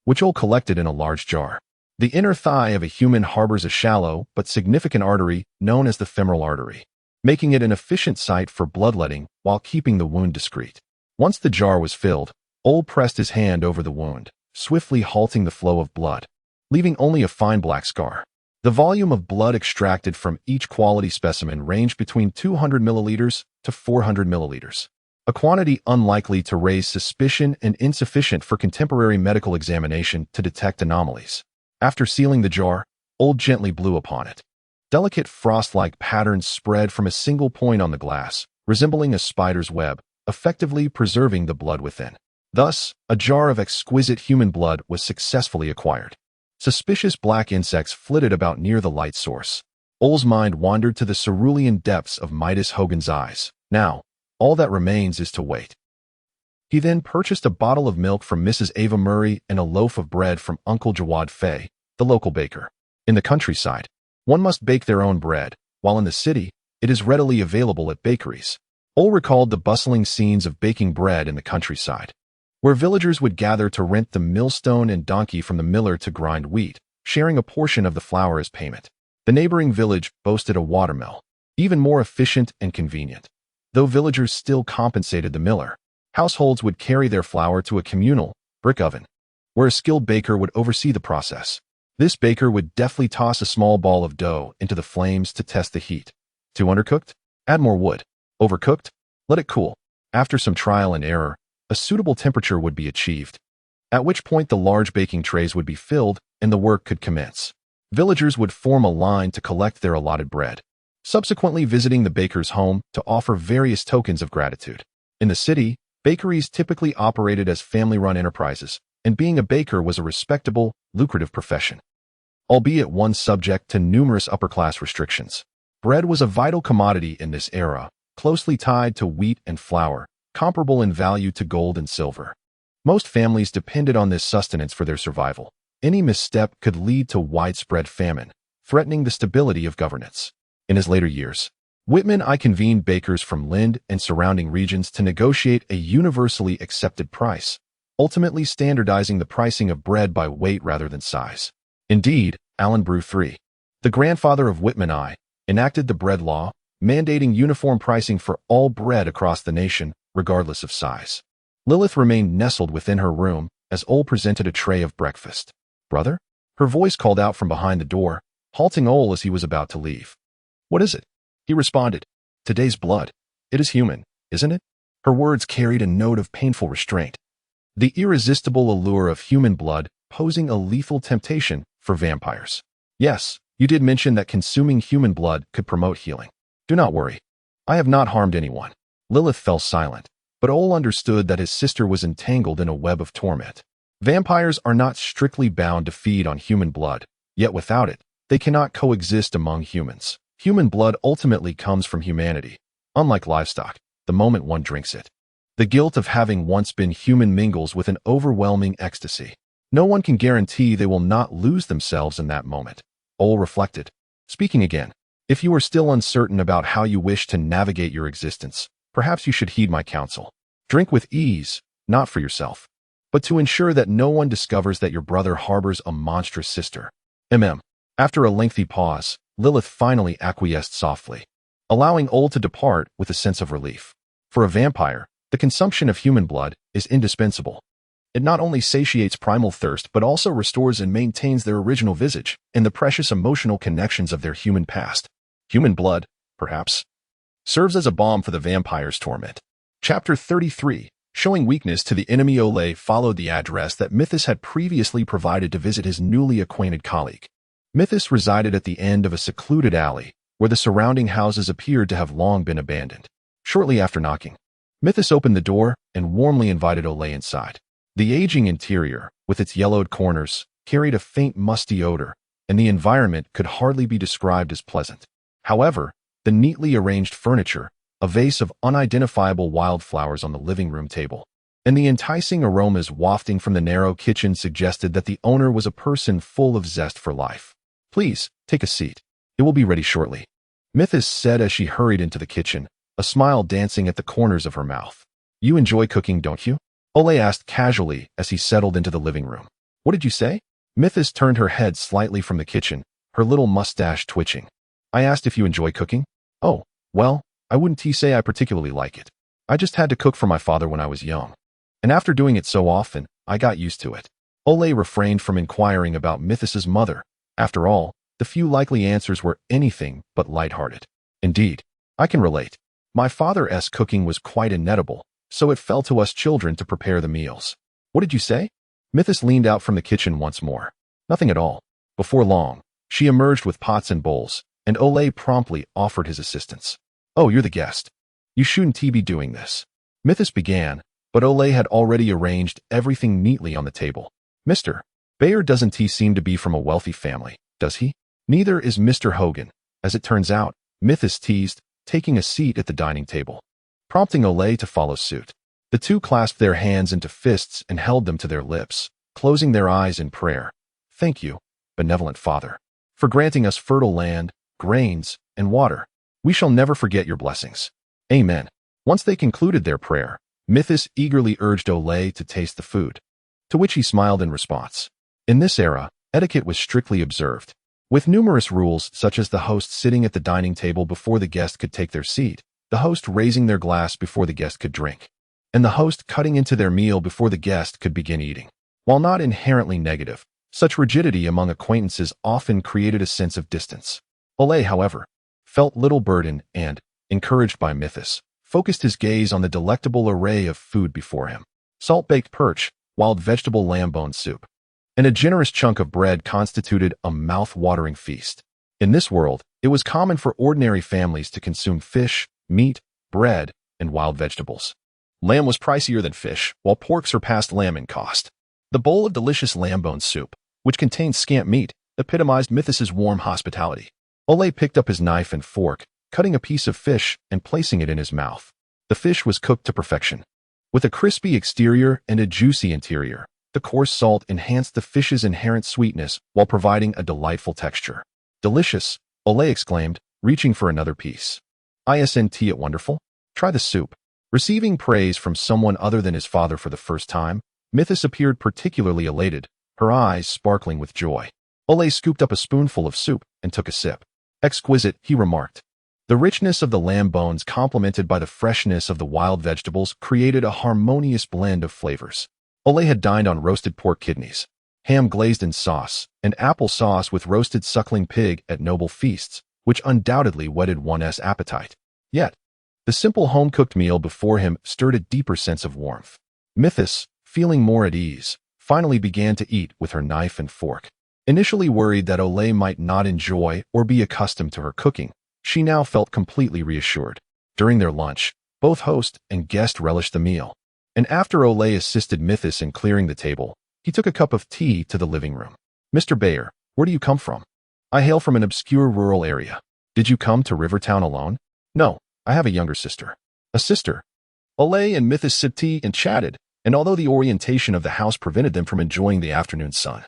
which Ole collected in a large jar. The inner thigh of a human harbors a shallow but significant artery known as the femoral artery, making it an efficient site for bloodletting while keeping the wound discreet. Once the jar was filled, Ole pressed his hand over the wound, swiftly halting the flow of blood, leaving only a fine black scar. The volume of blood extracted from each quality specimen ranged between 200 milliliters to 400 milliliters, a quantity unlikely to raise suspicion and insufficient for contemporary medical examination to detect anomalies. After sealing the jar, Ole gently blew upon it. Delicate frost-like patterns spread from a single point on the glass, resembling a spider's web, effectively preserving the blood within. Thus, a jar of exquisite human blood was successfully acquired. Suspicious black insects flitted about near the light source. Ole's mind wandered to the cerulean depths of Midas Hogan's eyes. Now, all that remains is to wait. He then purchased a bottle of milk from Mrs. Ava Murray and a loaf of bread from Uncle Jawad Fay, the local baker. In the countryside, one must bake their own bread, while in the city, it is readily available at bakeries. Ole recalled the bustling scenes of baking bread in the countryside, where villagers would gather to rent the millstone and donkey from the miller to grind wheat, sharing a portion of the flour as payment. The neighboring village boasted a watermill, even more efficient and convenient. Though villagers still compensated the miller, households would carry their flour to a communal brick oven, where a skilled baker would oversee the process. This baker would deftly toss a small ball of dough into the flames to test the heat. Too undercooked? Add more wood. Overcooked? Let it cool. After some trial and error, a suitable temperature would be achieved, at which point the large baking trays would be filled and the work could commence. Villagers would form a line to collect their allotted bread, subsequently visiting the baker's home to offer various tokens of gratitude. In the city, bakeries typically operated as family-run enterprises, and being a baker was a respectable, lucrative profession, albeit one subject to numerous upper-class restrictions. Bread was a vital commodity in this era, closely tied to wheat and flour, comparable in value to gold and silver. Most families depended on this sustenance for their survival. Any misstep could lead to widespread famine, threatening the stability of governance. In his later years, Whitman I convened bakers from Lind and surrounding regions to negotiate a universally accepted price, ultimately standardizing the pricing of bread by weight rather than size. Indeed, Allen Brew III, the grandfather of Whitman I, enacted the bread law, mandating uniform pricing for all bread across the nation, regardless of size. Lilith remained nestled within her room as Ole presented a tray of breakfast. "Brother?" Her voice called out from behind the door, halting Ole as he was about to leave. "What is it?" He responded, "Today's blood. It is human, isn't it?" Her words carried a note of painful restraint. The irresistible allure of human blood posing a lethal temptation for vampires. "Yes, you did mention that consuming human blood could promote healing. Do not worry. I have not harmed anyone." Lilith fell silent, but Ole understood that his sister was entangled in a web of torment. Vampires are not strictly bound to feed on human blood, yet without it, they cannot coexist among humans. Human blood ultimately comes from humanity. Unlike livestock, the moment one drinks it, the guilt of having once been human mingles with an overwhelming ecstasy. No one can guarantee they will not lose themselves in that moment. Ole reflected. Speaking again, if you are still uncertain about how you wish to navigate your existence, perhaps you should heed my counsel. Drink with ease, not for yourself. but to ensure that no one discovers that your brother harbors a monstrous sister. After a lengthy pause, Lilith finally acquiesced softly, allowing Ole to depart with a sense of relief. For a vampire, the consumption of human blood is indispensable. It not only satiates primal thirst but also restores and maintains their original visage and the precious emotional connections of their human past. Human blood, perhaps, serves as a balm for the vampire's torment. Chapter 33, showing weakness to the enemy. Ole followed the address that Mythos had previously provided to visit his newly acquainted colleague. Mythos resided at the end of a secluded alley where the surrounding houses appeared to have long been abandoned. Shortly after knocking, Mythos opened the door and warmly invited Ole inside. The aging interior, with its yellowed corners, carried a faint musty odor, and the environment could hardly be described as pleasant. However, the neatly arranged furniture, a vase of unidentifiable wildflowers on the living room table, and the enticing aromas wafting from the narrow kitchen suggested that the owner was a person full of zest for life. "Please, take a seat. It will be ready shortly," Mythos said as she hurried into the kitchen, a smile dancing at the corners of her mouth. "You enjoy cooking, don't you?" Ole asked casually as he settled into the living room. "What did you say?" Mythos turned her head slightly from the kitchen, her little mustache twitching. "I asked if you enjoy cooking." "Oh, well, I wouldn't say I particularly like it. I just had to cook for my father when I was young. And after doing it so often, I got used to it." Ole refrained from inquiring about Mythos's mother. After all, the few likely answers were anything but lighthearted. "Indeed, I can relate. My father's cooking was quite inedible, so it fell to us children to prepare the meals." "What did you say?" Mythos leaned out from the kitchen once more. "Nothing at all." Before long, she emerged with pots and bowls, and Ole promptly offered his assistance. "Oh, you're the guest. You shouldn't be doing this," Mythos began, but Ole had already arranged everything neatly on the table. "Mr. Bayer doesn't seem to be from a wealthy family, does he?" "Neither is Mr. Hogan, as it turns out," Mythos teased, taking a seat at the dining table, prompting Ole to follow suit. The two clasped their hands into fists and held them to their lips, closing their eyes in prayer. "Thank you, benevolent Father, for granting us fertile land, grains, and water. We shall never forget your blessings. Amen." Once they concluded their prayer, Mythos eagerly urged Ole to taste the food, to which he smiled in response. In this era, etiquette was strictly observed, with numerous rules such as the host sitting at the dining table before the guest could take their seat, the host raising their glass before the guest could drink, and the host cutting into their meal before the guest could begin eating. While not inherently negative, such rigidity among acquaintances often created a sense of distance. Ole, however, felt little burden and, encouraged by Mythos, focused his gaze on the delectable array of food before him. Salt-baked perch, wild vegetable lamb bone soup, and a generous chunk of bread constituted a mouth-watering feast. In this world, it was common for ordinary families to consume fish, meat, bread, and wild vegetables. Lamb was pricier than fish, while pork surpassed lamb in cost. The bowl of delicious lamb bone soup, which contained scant meat, epitomized Mythos's warm hospitality. Ole picked up his knife and fork, cutting a piece of fish and placing it in his mouth. The fish was cooked to perfection. With a crispy exterior and a juicy interior, the coarse salt enhanced the fish's inherent sweetness while providing a delightful texture. "Delicious," Ole exclaimed, reaching for another piece. "Isn't it wonderful? Try the soup." Receiving praise from someone other than his father for the first time, Mythos appeared particularly elated, her eyes sparkling with joy. Ole scooped up a spoonful of soup and took a sip. "Exquisite," he remarked. The richness of the lamb bones complemented by the freshness of the wild vegetables created a harmonious blend of flavors. Ole had dined on roasted pork kidneys, ham glazed in sauce, and apple sauce with roasted suckling pig at noble feasts, which undoubtedly whetted one's appetite. Yet, the simple home-cooked meal before him stirred a deeper sense of warmth. Mythos, feeling more at ease, finally began to eat with her knife and fork. Initially worried that Ole might not enjoy or be accustomed to her cooking, she now felt completely reassured. During their lunch, both host and guest relished the meal, and after Ole assisted Mythos in clearing the table, he took a cup of tea to the living room. "Mr. Bayer, where do you come from?" "I hail from an obscure rural area." "Did you come to Rivertown alone?" "No, I have a younger sister." "A sister?" Ole and Mythos sipped tea and chatted, and although the orientation of the house prevented them from enjoying the afternoon sun,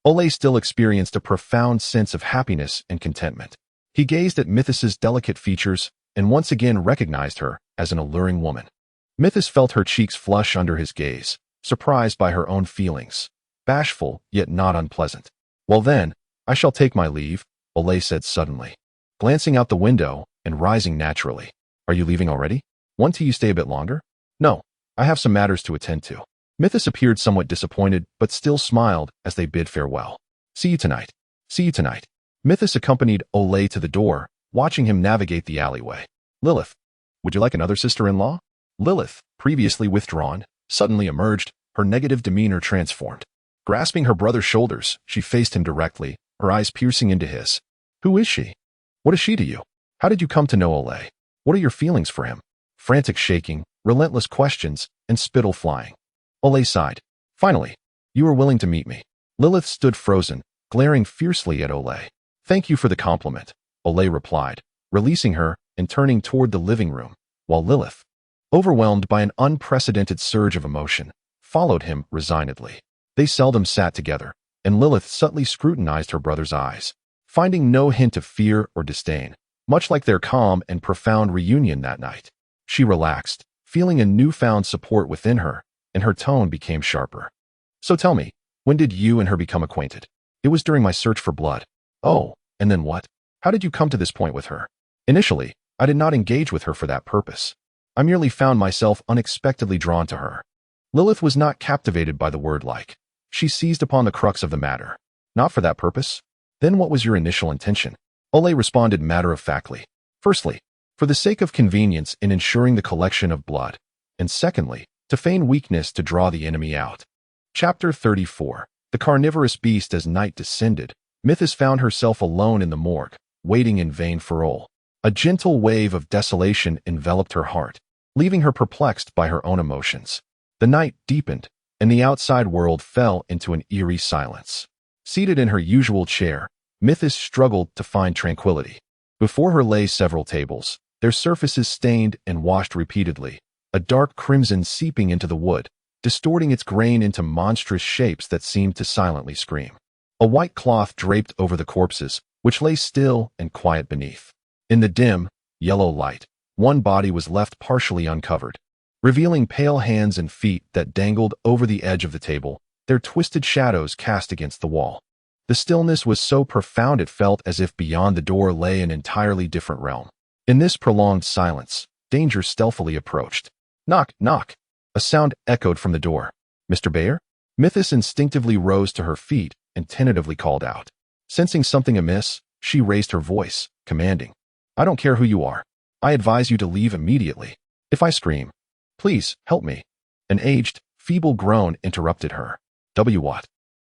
Ole still experienced a profound sense of happiness and contentment. He gazed at Mythos's delicate features and once again recognized her as an alluring woman. Mythos felt her cheeks flush under his gaze, surprised by her own feelings, bashful yet not unpleasant. Well then, I shall take my leave, Olay said suddenly, glancing out the window and rising naturally. Are you leaving already? Want you stay a bit longer? No, I have some matters to attend to. Mythos appeared somewhat disappointed, but still smiled as they bid farewell. See you tonight. See you tonight. Mythos accompanied Olay to the door, watching him navigate the alleyway. Lilith, would you like another sister-in-law? Lilith, previously withdrawn, suddenly emerged, her negative demeanor transformed. Grasping her brother's shoulders, she faced him directly, her eyes piercing into his. Who is she? What is she to you? How did you come to know Olay? What are your feelings for him? Frantic shaking, relentless questions, and spittle flying. Olay sighed. Finally, you are willing to meet me. Lilith stood frozen, glaring fiercely at Olay. Thank you for the compliment, Olay replied, releasing her and turning toward the living room, while Lilith, overwhelmed by an unprecedented surge of emotion, followed him resignedly. They seldom sat together, and Lilith subtly scrutinized her brother's eyes, finding no hint of fear or disdain, much like their calm and profound reunion that night. She relaxed, feeling a newfound support within her, and her tone became sharper. So tell me, when did you and her become acquainted? It was during my search for blood. Oh, and then what? How did you come to this point with her? Initially, I did not engage with her for that purpose. I merely found myself unexpectedly drawn to her. Lilith was not captivated by the word like. She seized upon the crux of the matter. Not for that purpose? Then what was your initial intention? Olay responded matter-of-factly. Firstly, for the sake of convenience in ensuring the collection of blood, and secondly, to feign weakness to draw the enemy out. Chapter 34. The carnivorous beast. As night descended, Mythos found herself alone in the morgue, waiting in vain for Ol. A gentle wave of desolation enveloped her heart, leaving her perplexed by her own emotions. The night deepened, and the outside world fell into an eerie silence. Seated in her usual chair, Mythos struggled to find tranquility. Before her lay several tables, their surfaces stained and washed repeatedly, a dark crimson seeping into the wood, distorting its grain into monstrous shapes that seemed to silently scream. A white cloth draped over the corpses, which lay still and quiet beneath. In the dim, yellow light, one body was left partially uncovered, revealing pale hands and feet that dangled over the edge of the table, their twisted shadows cast against the wall. The stillness was so profound it felt as if beyond the door lay an entirely different realm. In this prolonged silence, danger stealthily approached. Knock, knock. A sound echoed from the door. Mr. Bayer? Mythos instinctively rose to her feet and tentatively called out. Sensing something amiss, she raised her voice, commanding. I don't care who you are. I advise you to leave immediately. If I scream, please, help me. An aged, feeble groan interrupted her. What?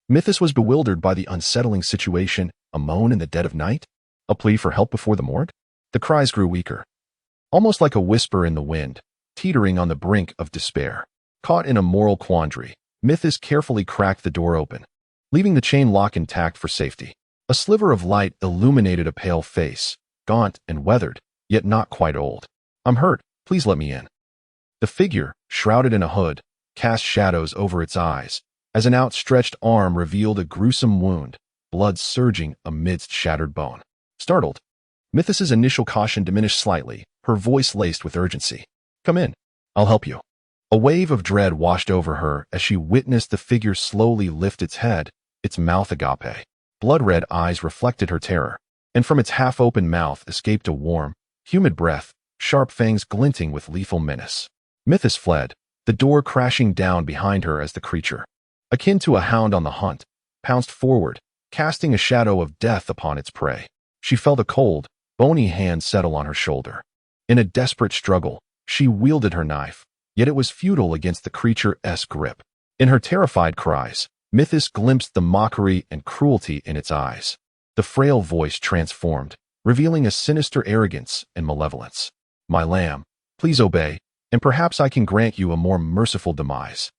Mythos was bewildered by the unsettling situation, a moan in the dead of night? A plea for help before the morgue? The cries grew weaker, almost like a whisper in the wind, teetering on the brink of despair. Caught in a moral quandary, Mythos carefully cracked the door open, leaving the chain lock intact for safety. A sliver of light illuminated a pale face, gaunt and weathered, yet not quite old. I'm hurt, please let me in. The figure, shrouded in a hood, cast shadows over its eyes, as an outstretched arm revealed a gruesome wound, blood surging amidst shattered bone. Startled, Mythos's initial caution diminished slightly, her voice laced with urgency. Come in. I'll help you. A wave of dread washed over her as she witnessed the figure slowly lift its head, its mouth agape. Blood-red eyes reflected her terror, and from its half-open mouth escaped a warm, humid breath, sharp fangs glinting with lethal menace. Mythos fled, the door crashing down behind her as the creature, akin to a hound on the hunt, pounced forward, casting a shadow of death upon its prey. She felt a cold, bony hand settle on her shoulder. In a desperate struggle, she wielded her knife, yet it was futile against the creature's grip. In her terrified cries, Mythos glimpsed the mockery and cruelty in its eyes. The frail voice transformed, revealing a sinister arrogance and malevolence. My lamb, please obey, and perhaps I can grant you a more merciful demise.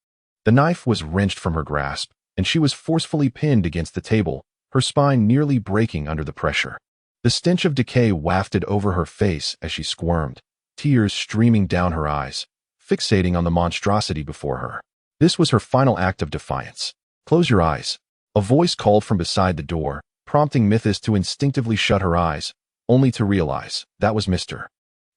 The knife was wrenched from her grasp, and she was forcefully pinned against the table, her spine nearly breaking under the pressure. The stench of decay wafted over her face as she squirmed, tears streaming down her eyes, fixating on the monstrosity before her. This was her final act of defiance. Close your eyes. A voice called from beside the door, prompting Mythos to instinctively shut her eyes, only to realize that was Mr.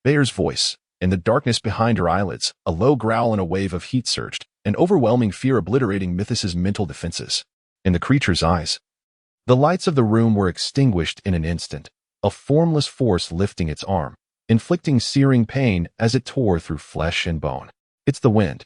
Bayer's voice. In the darkness behind her eyelids, a low growl and a wave of heat surged, an overwhelming fear obliterating Mythos's mental defenses. In the creature's eyes, the lights of the room were extinguished in an instant, a formless force lifting its arm, inflicting searing pain as it tore through flesh and bone. It's the wind.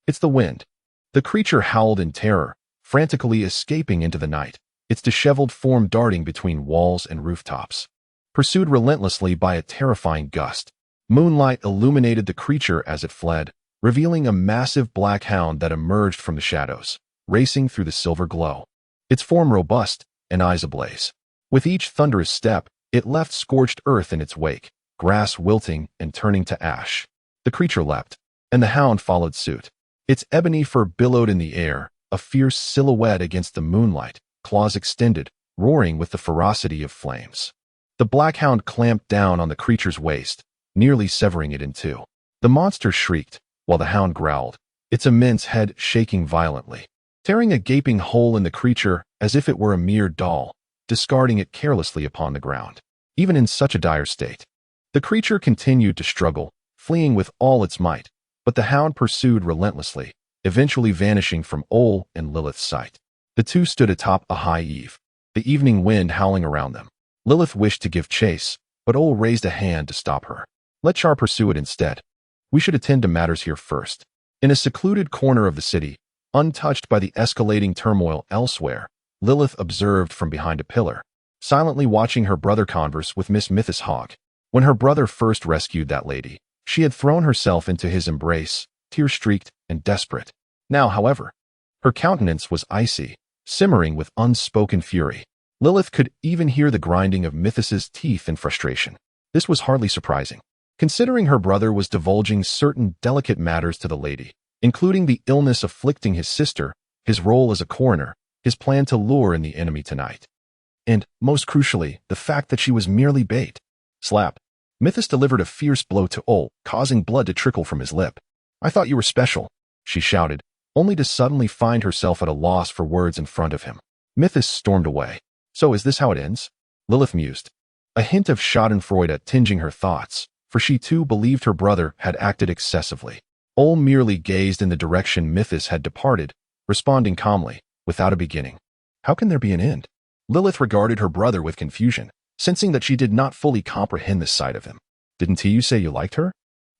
It's the wind. The creature howled in terror, frantically escaping into the night, its disheveled form darting between walls and rooftops. Pursued relentlessly by a terrifying gust, moonlight illuminated the creature as it fled, revealing a massive black hound that emerged from the shadows, racing through the silver glow. Its form robust and eyes ablaze. With each thunderous step, it left scorched earth in its wake, grass wilting and turning to ash. The creature leapt, and the hound followed suit. Its ebony fur billowed in the air, a fierce silhouette against the moonlight, claws extended, roaring with the ferocity of flames. The black hound clamped down on the creature's waist, nearly severing it in two. The monster shrieked, while the hound growled, its immense head shaking violently, tearing a gaping hole in the creature as if it were a mere doll, discarding it carelessly upon the ground. Even in such a dire state, the creature continued to struggle, fleeing with all its might, but the hound pursued relentlessly, eventually vanishing from Ole and Lilith's sight. The two stood atop a high eave, the evening wind howling around them. Lilith wished to give chase, but Ole raised a hand to stop her. Let Char pursue it instead. We should attend to matters here first. In a secluded corner of the city, untouched by the escalating turmoil elsewhere, Lilith observed from behind a pillar, silently watching her brother converse with Miss Mythos Hogg. When her brother first rescued that lady, she had thrown herself into his embrace, tear-streaked and desperate. Now, however, her countenance was icy, simmering with unspoken fury. Lilith could even hear the grinding of Mythos's teeth in frustration. This was hardly surprising, considering her brother was divulging certain delicate matters to the lady, including the illness afflicting his sister, his role as a coroner, his plan to lure in the enemy tonight. And, most crucially, the fact that she was merely bait. Slap. Mythos delivered a fierce blow to Ole, causing blood to trickle from his lip. I thought you were special, she shouted, only to suddenly find herself at a loss for words in front of him. Mythos stormed away. So is this how it ends? Lilith mused, a hint of schadenfreude tinging her thoughts, for she too believed her brother had acted excessively. Ole merely gazed in the direction Mythos had departed, responding calmly, without a beginning. How can there be an end? Lilith regarded her brother with confusion, sensing that she did not fully comprehend this side of him. Didn't you say you liked her?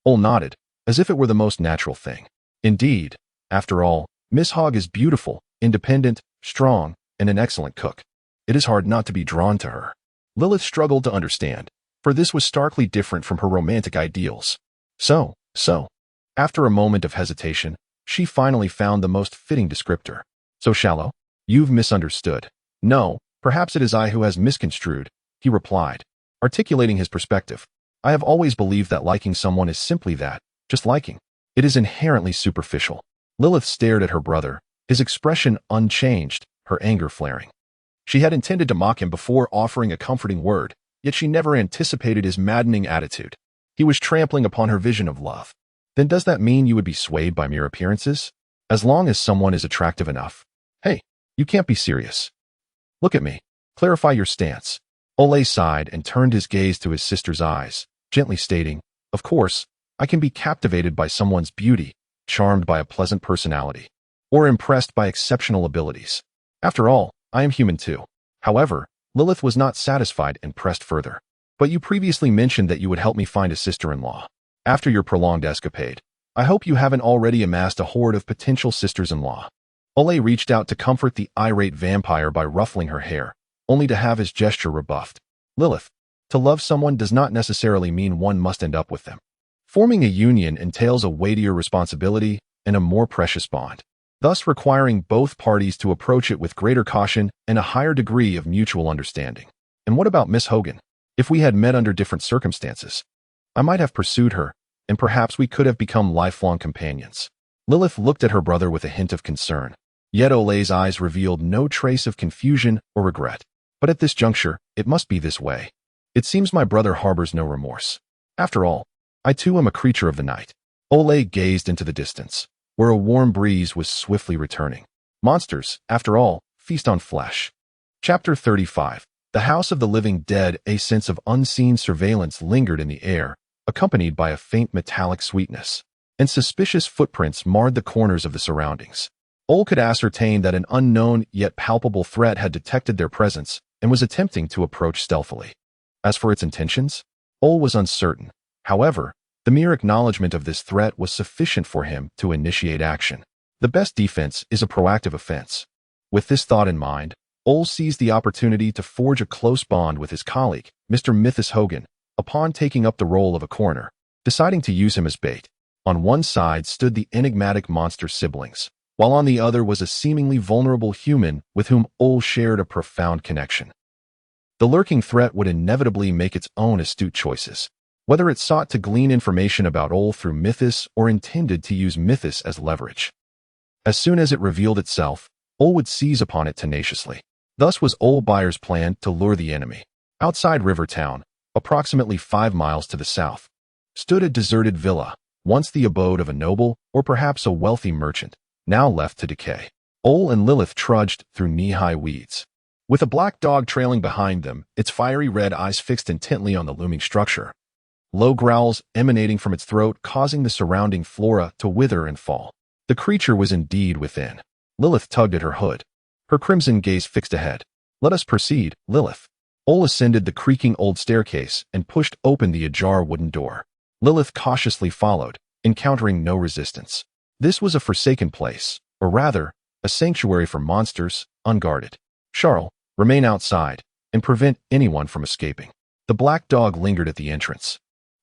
Ole nodded, as if it were the most natural thing. Indeed, after all, Miss Hogg is beautiful, independent, strong, and an excellent cook. It is hard not to be drawn to her. Lilith struggled to understand, for this was starkly different from her romantic ideals. So, after a moment of hesitation, she finally found the most fitting descriptor. So shallow? You've misunderstood. No, perhaps it is I who has misconstrued, he replied, articulating his perspective. I have always believed that liking someone is simply that, just liking. It is inherently superficial. Lilith stared at her brother, his expression unchanged, her anger flaring. She had intended to mock him before offering a comforting word, yet she never anticipated his maddening attitude. He was trampling upon her vision of love. Then does that mean you would be swayed by mere appearances? As long as someone is attractive enough. Hey, you can't be serious. Look at me. Clarify your stance. Ole sighed and turned his gaze to his sister's eyes, gently stating, of course, I can be captivated by someone's beauty, charmed by a pleasant personality, or impressed by exceptional abilities. After all, I am human too. However, Lilith was not satisfied and pressed further. But you previously mentioned that you would help me find a sister-in-law. After your prolonged escapade, I hope you haven't already amassed a horde of potential sisters-in-law. Ole reached out to comfort the irate vampire by ruffling her hair, only to have his gesture rebuffed. Lilith, to love someone does not necessarily mean one must end up with them. Forming a union entails a weightier responsibility and a more precious bond, thus requiring both parties to approach it with greater caution and a higher degree of mutual understanding. And what about Miss Hogan? If we had met under different circumstances, I might have pursued her, and perhaps we could have become lifelong companions. Lilith looked at her brother with a hint of concern, yet Ole's eyes revealed no trace of confusion or regret. But at this juncture, it must be this way. It seems my brother harbors no remorse. After all, I too am a creature of the night. Ole gazed into the distance, where a warm breeze was swiftly returning. Monsters, after all, feast on flesh. Chapter 35. The House of the Living Dead. A sense of unseen surveillance lingered in the air, accompanied by a faint metallic sweetness. and suspicious footprints marred the corners of the surroundings. Ol could ascertain that an unknown yet palpable threat had detected their presence and was attempting to approach stealthily. As for its intentions, Ol was uncertain. However, the mere acknowledgement of this threat was sufficient for him to initiate action. The best defense is a proactive offense. With this thought in mind, Ol seized the opportunity to forge a close bond with his colleague, Mr. Mythos Hogan, upon taking up the role of a coroner, deciding to use him as bait. On one side stood the enigmatic monster siblings, while on the other was a seemingly vulnerable human with whom Ol shared a profound connection. The lurking threat would inevitably make its own astute choices, whether it sought to glean information about Ol through Mythos or intended to use Mythos as leverage. As soon as it revealed itself, Ol would seize upon it tenaciously. Thus was Ol Byers' plan to lure the enemy. Outside Rivertown, approximately 5 miles to the south, stood a deserted villa, once the abode of a noble or perhaps a wealthy merchant, now left to decay. Ol and Lilith trudged through knee-high weeds, with a black dog trailing behind them, its fiery red eyes fixed intently on the looming structure. Low growls emanating from its throat causing the surrounding flora to wither and fall. The creature was indeed within. Lilith tugged at her hood, her crimson gaze fixed ahead. "Let us proceed, Lilith." Ol ascended the creaking old staircase and pushed open the ajar wooden door. Lilith cautiously followed, encountering no resistance. This was a forsaken place, or rather, a sanctuary for monsters, unguarded. "Charles, remain outside, and prevent anyone from escaping." The black dog lingered at the entrance,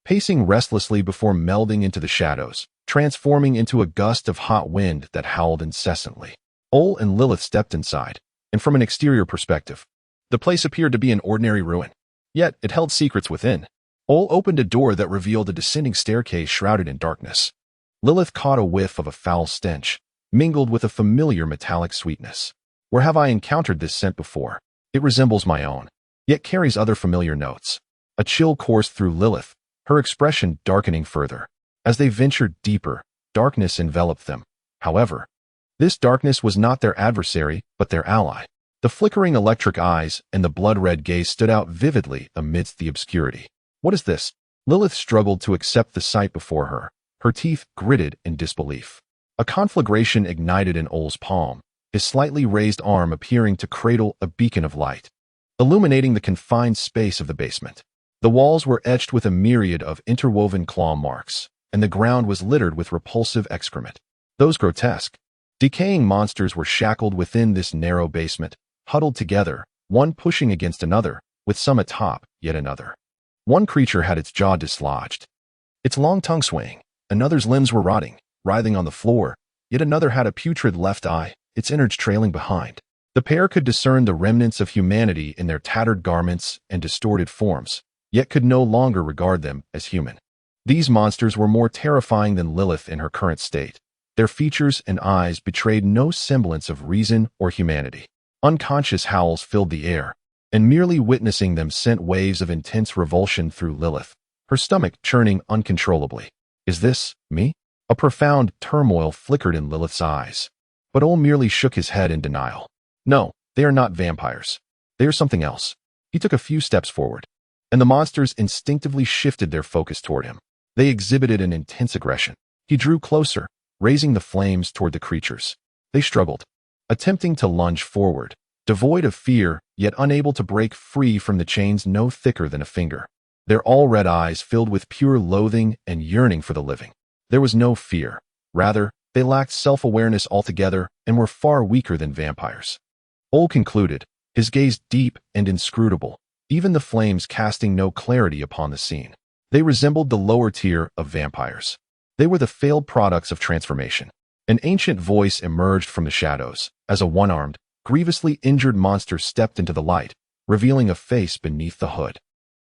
pacing restlessly before melding into the shadows, transforming into a gust of hot wind that howled incessantly. Ol and Lilith stepped inside, and from an exterior perspective, the place appeared to be an ordinary ruin. Yet it held secrets within. Ol opened a door that revealed a descending staircase shrouded in darkness. Lilith caught a whiff of a foul stench, mingled with a familiar metallic sweetness. "Where have I encountered this scent before? It resembles my own, yet carries other familiar notes." A chill coursed through Lilith, her expression darkening further. As they ventured deeper, darkness enveloped them. However, this darkness was not their adversary, but their ally. The flickering electric eyes and the blood-red gaze stood out vividly amidst the obscurity. "What is this?" Lilith struggled to accept the sight before her, her teeth gritted in disbelief. A conflagration ignited in Ol's palm, his slightly raised arm appearing to cradle a beacon of light, illuminating the confined space of the basement. The walls were etched with a myriad of interwoven claw marks, and the ground was littered with repulsive excrement. Those grotesque, decaying monsters were shackled within this narrow basement, huddled together, one pushing against another, with some atop, yet another. One creature had its jaw dislodged, its long tongue swaying. Another's limbs were rotting, writhing on the floor, yet another had a putrid left eye, its innards trailing behind. The pair could discern the remnants of humanity in their tattered garments and distorted forms, yet could no longer regard them as human. These monsters were more terrifying than Lilith in her current state. Their features and eyes betrayed no semblance of reason or humanity. Unconscious howls filled the air, and merely witnessing them sent waves of intense revulsion through Lilith, her stomach churning uncontrollably. "Is this me?" A profound turmoil flickered in Lilith's eyes, but Ol merely shook his head in denial. "No, they are not vampires. They are something else." He took a few steps forward, and the monsters instinctively shifted their focus toward him. They exhibited an intense aggression. He drew closer, raising the flames toward the creatures. They struggled, attempting to lunge forward, devoid of fear, yet unable to break free from the chains no thicker than a finger. Their all-red eyes filled with pure loathing and yearning for the living. There was no fear. Rather, they lacked self-awareness altogether and were far weaker than vampires. Ol concluded, his gaze deep and inscrutable, even the flames casting no clarity upon the scene. They resembled the lower tier of vampires. They were the failed products of transformation. An ancient voice emerged from the shadows as a one-armed, grievously injured monster stepped into the light, revealing a face beneath the hood.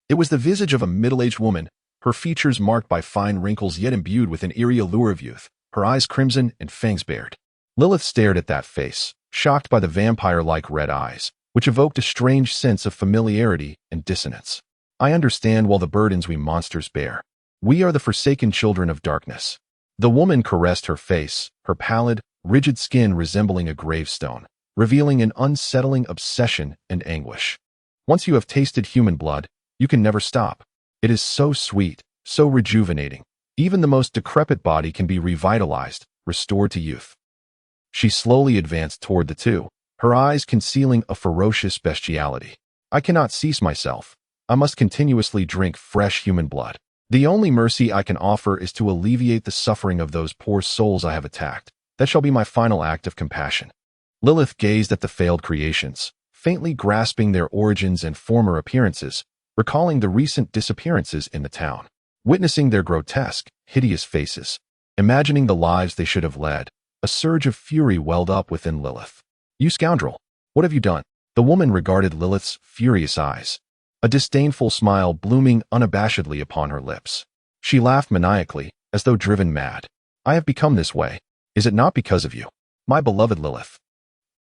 It was the visage of a middle-aged woman, her features marked by fine wrinkles yet imbued with an eerie allure of youth, her eyes crimson and fangs bared. Lilith stared at that face, shocked by the vampire-like red eyes, which evoked a strange sense of familiarity and dissonance. "I understand well the burdens we monsters bear. We are the forsaken children of darkness." The woman caressed her face, her pallid, rigid skin resembling a gravestone, revealing an unsettling obsession and anguish. "Once you have tasted human blood, you can never stop. It is so sweet, so rejuvenating, Even the most decrepit body can be revitalized, restored to youth. She slowly advanced toward the two, her eyes concealing a ferocious bestiality. I cannot cease myself. I must continuously drink fresh human blood. The only mercy I can offer is to alleviate the suffering of those poor souls I have attacked. That shall be my final act of compassion. Lilith gazed at the failed creations, faintly grasping their origins and former appearances, recalling the recent disappearances in the town. Witnessing their grotesque, hideous faces, imagining the lives they should have led, a surge of fury welled up within Lilith. You scoundrel! What have you done? The woman regarded Lilith's furious eyes, a disdainful smile blooming unabashedly upon her lips. She laughed maniacally, as though driven mad. I have become this way. Is it not because of you, my beloved Lilith?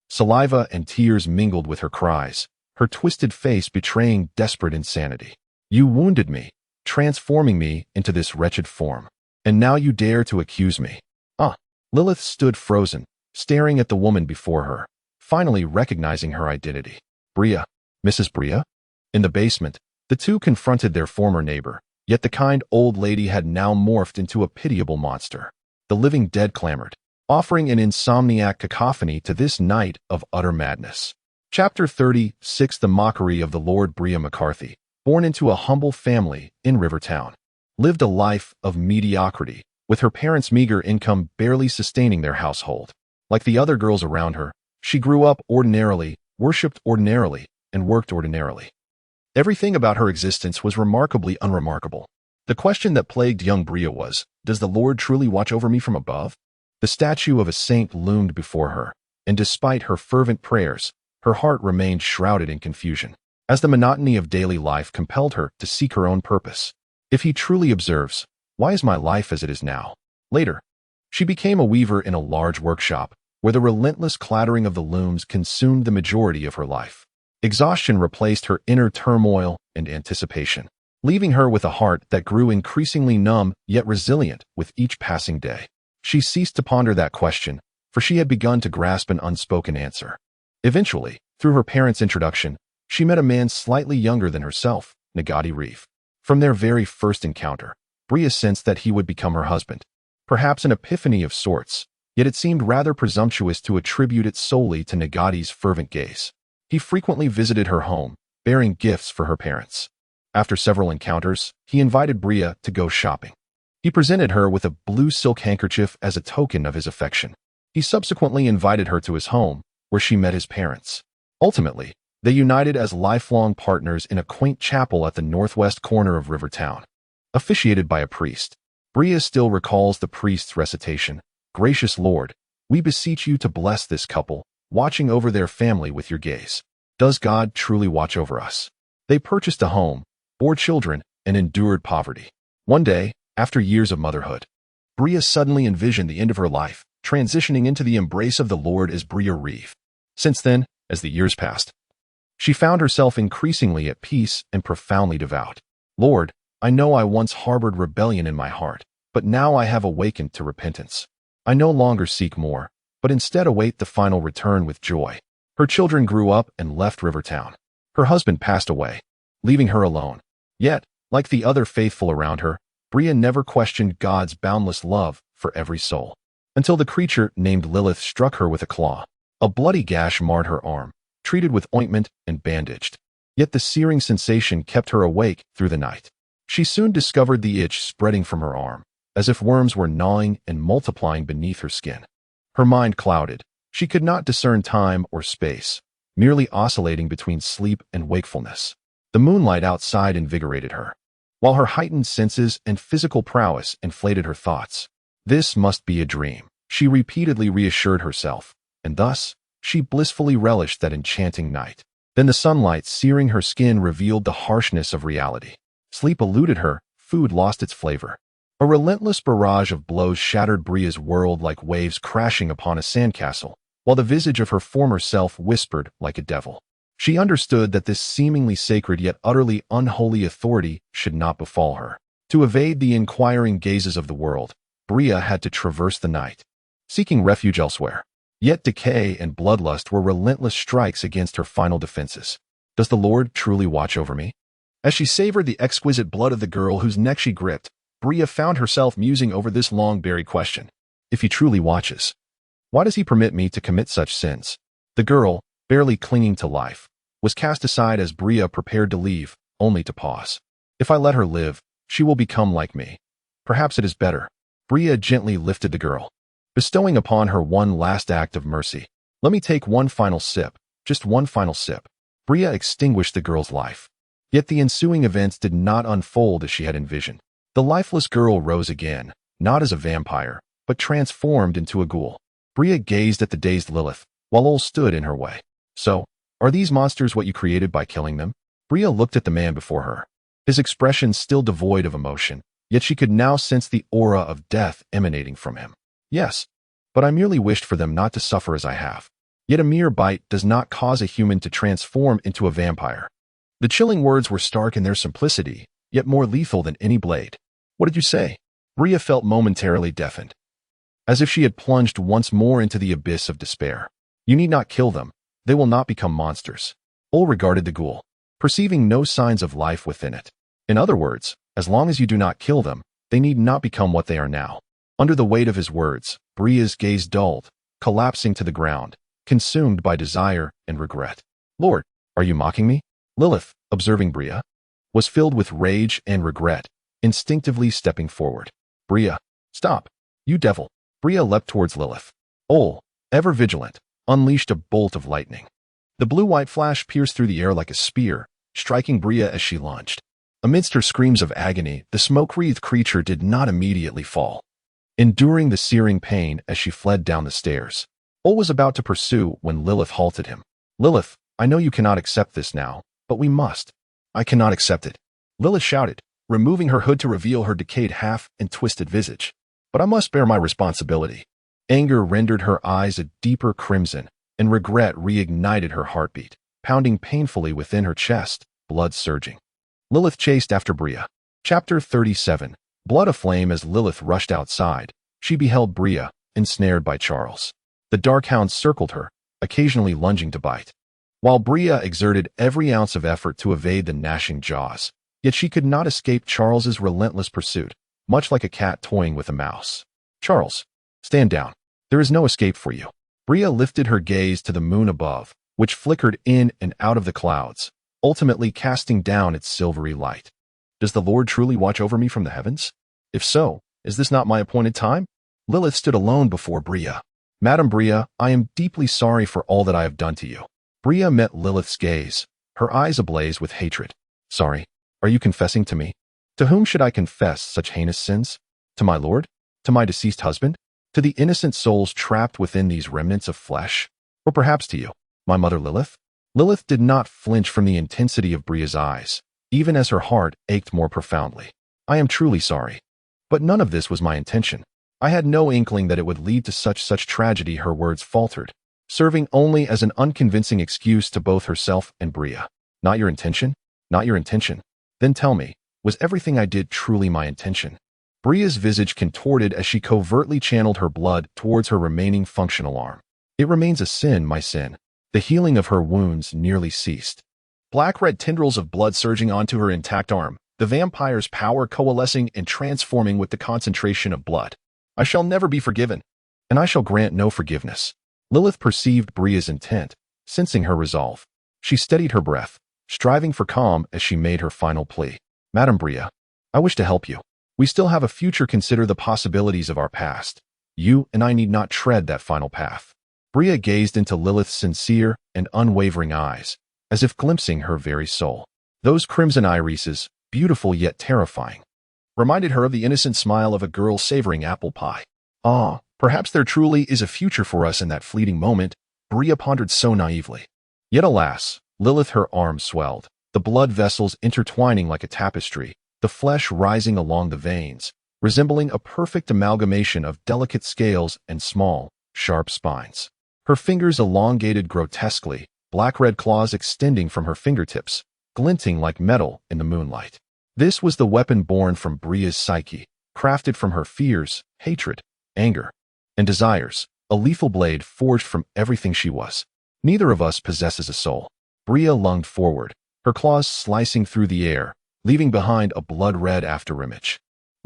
Saliva and tears mingled with her cries, her twisted face betraying desperate insanity. You wounded me, transforming me into this wretched form. And now you dare to accuse me. Lilith stood frozen, staring at the woman before her, finally recognizing her identity. Bria. Mrs. Bria? In the basement, the two confronted their former neighbor, yet the kind old lady had now morphed into a pitiable monster. The living dead clamored, offering an insomniac cacophony to this night of utter madness. Chapter 36. The mockery of the Lord. Bria McCarthy, born into a humble family in Rivertown, lived a life of mediocrity, with her parents' meager income barely sustaining their household. Like the other girls around her, she grew up ordinarily, worshipped ordinarily, and worked ordinarily. Everything about her existence was remarkably unremarkable. The question that plagued young Bria was, does the Lord truly watch over me from above? The statue of a saint loomed before her, and despite her fervent prayers, her heart remained shrouded in confusion, as the monotony of daily life compelled her to seek her own purpose. If he truly observes, why is my life as it is now? Later, she became a weaver in a large workshop, where the relentless clattering of the looms consumed the majority of her life. Exhaustion replaced her inner turmoil and anticipation, leaving her with a heart that grew increasingly numb yet resilient with each passing day. She ceased to ponder that question, for she had begun to grasp an unspoken answer. Eventually, through her parents' introduction, she met a man slightly younger than herself, Nagati Reef. From their very first encounter, Bria sensed that he would become her husband. Perhaps an epiphany of sorts, yet it seemed rather presumptuous to attribute it solely to Nagati's fervent gaze. He frequently visited her home, bearing gifts for her parents. After several encounters, he invited Bria to go shopping. He presented her with a blue silk handkerchief as a token of his affection. He subsequently invited her to his home, where she met his parents. Ultimately, they united as lifelong partners in a quaint chapel at the northwest corner of Rivertown. Officiated by a priest, Bria still recalls the priest's recitation, "Gracious Lord, we beseech you to bless this couple, watching over their family with your gaze." Does God truly watch over us? They purchased a home, bore children, and endured poverty. One day, after years of motherhood, Bria suddenly envisioned the end of her life, transitioning into the embrace of the Lord as Bria Reeve. Since then, as the years passed, she found herself increasingly at peace and profoundly devout. Lord, I know I once harbored rebellion in my heart, but now I have awakened to repentance. I no longer seek more, but instead await the final return with joy. Her children grew up and left Rivertown. Her husband passed away, leaving her alone. Yet, like the other faithful around her, Bria never questioned God's boundless love for every soul. Until the creature named Lilith struck her with a claw. A bloody gash marred her arm, treated with ointment and bandaged. Yet the searing sensation kept her awake through the night. She soon discovered the itch spreading from her arm, as if worms were gnawing and multiplying beneath her skin. Her mind clouded. She could not discern time or space, merely oscillating between sleep and wakefulness. The moonlight outside invigorated her, while her heightened senses and physical prowess inflated her thoughts. This must be a dream, she repeatedly reassured herself, and thus, she blissfully relished that enchanting night. Then the sunlight searing her skin revealed the harshness of reality. Sleep eluded her, food lost its flavor. A relentless barrage of blows shattered Bria's world like waves crashing upon a sandcastle, while the visage of her former self whispered like a devil. She understood that this seemingly sacred yet utterly unholy authority should not befall her. To evade the inquiring gazes of the world, Bria had to traverse the night, seeking refuge elsewhere. Yet decay and bloodlust were relentless strikes against her final defenses. Does the Lord truly watch over me? As she savored the exquisite blood of the girl whose neck she gripped, Bria found herself musing over this long-buried question. If he truly watches, why does he permit me to commit such sins? The girl, barely clinging to life, was cast aside as Bria prepared to leave, only to pause. If I let her live, she will become like me. Perhaps it is better. Bria gently lifted the girl, bestowing upon her one last act of mercy. Let me take one final sip, just one final sip. Bria extinguished the girl's life. Yet the ensuing events did not unfold as she had envisioned. The lifeless girl rose again, not as a vampire, but transformed into a ghoul. Bria gazed at the dazed Lilith, while Ol stood in her way. So, are these monsters what you created by killing them? Bria looked at the man before her, his expression still devoid of emotion, yet she could now sense the aura of death emanating from him. Yes, but I merely wished for them not to suffer as I have. Yet a mere bite does not cause a human to transform into a vampire. The chilling words were stark in their simplicity, yet more lethal than any blade. What did you say? Bria felt momentarily deafened, as if she had plunged once more into the abyss of despair. You need not kill them. They will not become monsters. Ol regarded the ghoul, perceiving no signs of life within it. In other words, as long as you do not kill them, they need not become what they are now. Under the weight of his words, Bria's gaze dulled, collapsing to the ground, consumed by desire and regret. Lord, are you mocking me? Lilith, observing Bria, was filled with rage and regret, instinctively stepping forward. Bria, stop. You devil. Bria leapt towards Lilith. Ol, ever vigilant, unleashed a bolt of lightning. The blue-white flash pierced through the air like a spear, striking Bria as she lunged. Amidst her screams of agony, the smoke-wreathed creature did not immediately fall, enduring the searing pain as she fled down the stairs. Ol was about to pursue when Lilith halted him. Lilith, I know you cannot accept this now, but we must. I cannot accept it. Lilith shouted, removing her hood to reveal her decayed half and twisted visage. But I must bear my responsibility. Anger rendered her eyes a deeper crimson, and regret reignited her heartbeat, pounding painfully within her chest, blood surging. Lilith chased after Bria. Chapter 37. Blood aflame. As Lilith rushed outside, she beheld Bria, ensnared by Charles. The dark hound circled her, occasionally lunging to bite, while Bria exerted every ounce of effort to evade the gnashing jaws. Yet she could not escape Charles's relentless pursuit, much like a cat toying with a mouse. Charles, stand down. There is no escape for you. Bria lifted her gaze to the moon above, which flickered in and out of the clouds, ultimately casting down its silvery light. Does the Lord truly watch over me from the heavens? If so, is this not my appointed time? Lilith stood alone before Bria. Madam Bria, I am deeply sorry for all that I have done to you. Bria met Lilith's gaze, her eyes ablaze with hatred. Sorry, are you confessing to me? To whom should I confess such heinous sins? To my lord? To my deceased husband? To the innocent souls trapped within these remnants of flesh? Or perhaps to you, my mother Lilith? Lilith did not flinch from the intensity of Bria's eyes, even as her heart ached more profoundly. I am truly sorry. But none of this was my intention. I had no inkling that it would lead to such tragedy. Her words faltered, serving only as an unconvincing excuse to both herself and Bria. Not your intention? Not your intention. Then tell me, was everything I did truly my intention? Bria's visage contorted as she covertly channeled her blood towards her remaining functional arm. It remains a sin, my sin. The healing of her wounds nearly ceased. Black-red tendrils of blood surging onto her intact arm, the vampire's power coalescing and transforming with the concentration of blood. I shall never be forgiven, and I shall grant no forgiveness. Lilith perceived Bria's intent, sensing her resolve. She steadied her breath, striving for calm as she made her final plea. Madam Bria, I wish to help you. We still have a future. Consider the possibilities of our past. You and I need not tread that final path. Bria gazed into Lilith's sincere and unwavering eyes, as if glimpsing her very soul. Those crimson irises, beautiful yet terrifying, reminded her of the innocent smile of a girl savoring apple pie. Ah, perhaps there truly is a future for us in that fleeting moment, Bria pondered so naively. Yet alas, Lilith, her arms swelled, the blood vessels intertwining like a tapestry, the flesh rising along the veins, resembling a perfect amalgamation of delicate scales and small, sharp spines. Her fingers elongated grotesquely, black-red claws extending from her fingertips, glinting like metal in the moonlight. This was the weapon born from Bria's psyche, crafted from her fears, hatred, anger, and desires, a lethal blade forged from everything she was. Neither of us possesses a soul. Bria lunged forward, her claws slicing through the air, leaving behind a blood-red afterimage.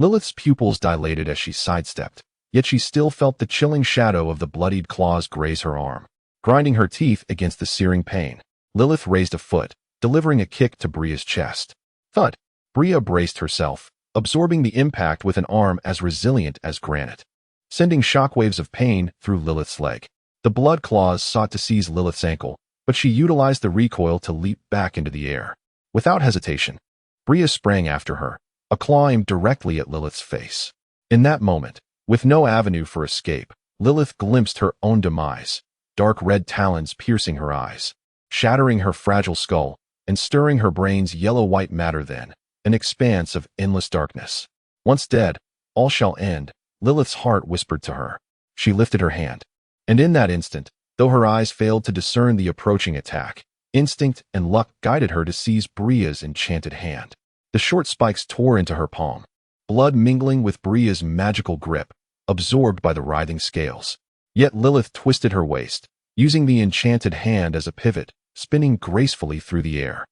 Lilith's pupils dilated as she sidestepped, yet she still felt the chilling shadow of the bloodied claws graze her arm. Grinding her teeth against the searing pain, Lilith raised a foot, delivering a kick to Bria's chest. Thud! Bria braced herself, absorbing the impact with an arm as resilient as granite, sending shockwaves of pain through Lilith's leg. The blood claws sought to seize Lilith's ankle, but she utilized the recoil to leap back into the air. Without hesitation, Bria sprang after her, a claw aimed directly at Lilith's face. In that moment, with no avenue for escape, Lilith glimpsed her own demise, dark red talons piercing her eyes, shattering her fragile skull, and stirring her brain's yellow-white matter then, an expanse of endless darkness. Once dead, all shall end, Lilith's heart whispered to her. She lifted her hand. And in that instant, though her eyes failed to discern the approaching attack, instinct and luck guided her to seize Bria's enchanted hand. The short spikes tore into her palm, blood mingling with Bria's magical grip, absorbed by the writhing scales. Yet Lilith twisted her waist, using the enchanted hand as a pivot, spinning gracefully through the air.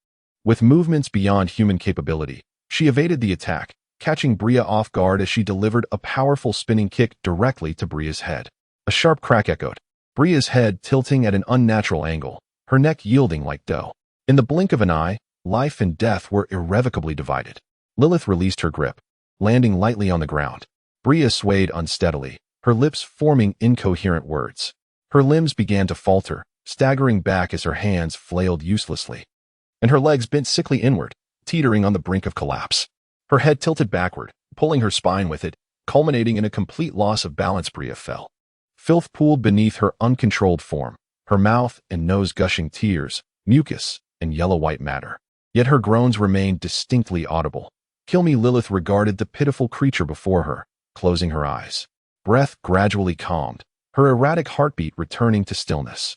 With movements beyond human capability, she evaded the attack, catching Bria off guard as she delivered a powerful spinning kick directly to Bria's head. A sharp crack echoed, Bria's head tilting at an unnatural angle, her neck yielding like dough. In the blink of an eye, life and death were irrevocably divided. Lilith released her grip, landing lightly on the ground. Bria swayed unsteadily, her lips forming incoherent words. Her limbs began to falter, staggering back as her hands flailed uselessly, and her legs bent sickly inward, teetering on the brink of collapse. Her head tilted backward, pulling her spine with it, culminating in a complete loss of balance. Bria fell. Filth pooled beneath her uncontrolled form, her mouth and nose gushing tears, mucus, and yellow-white matter. Yet her groans remained distinctly audible. Kill me. Lilith regarded the pitiful creature before her, closing her eyes. Breath gradually calmed, her erratic heartbeat returning to stillness.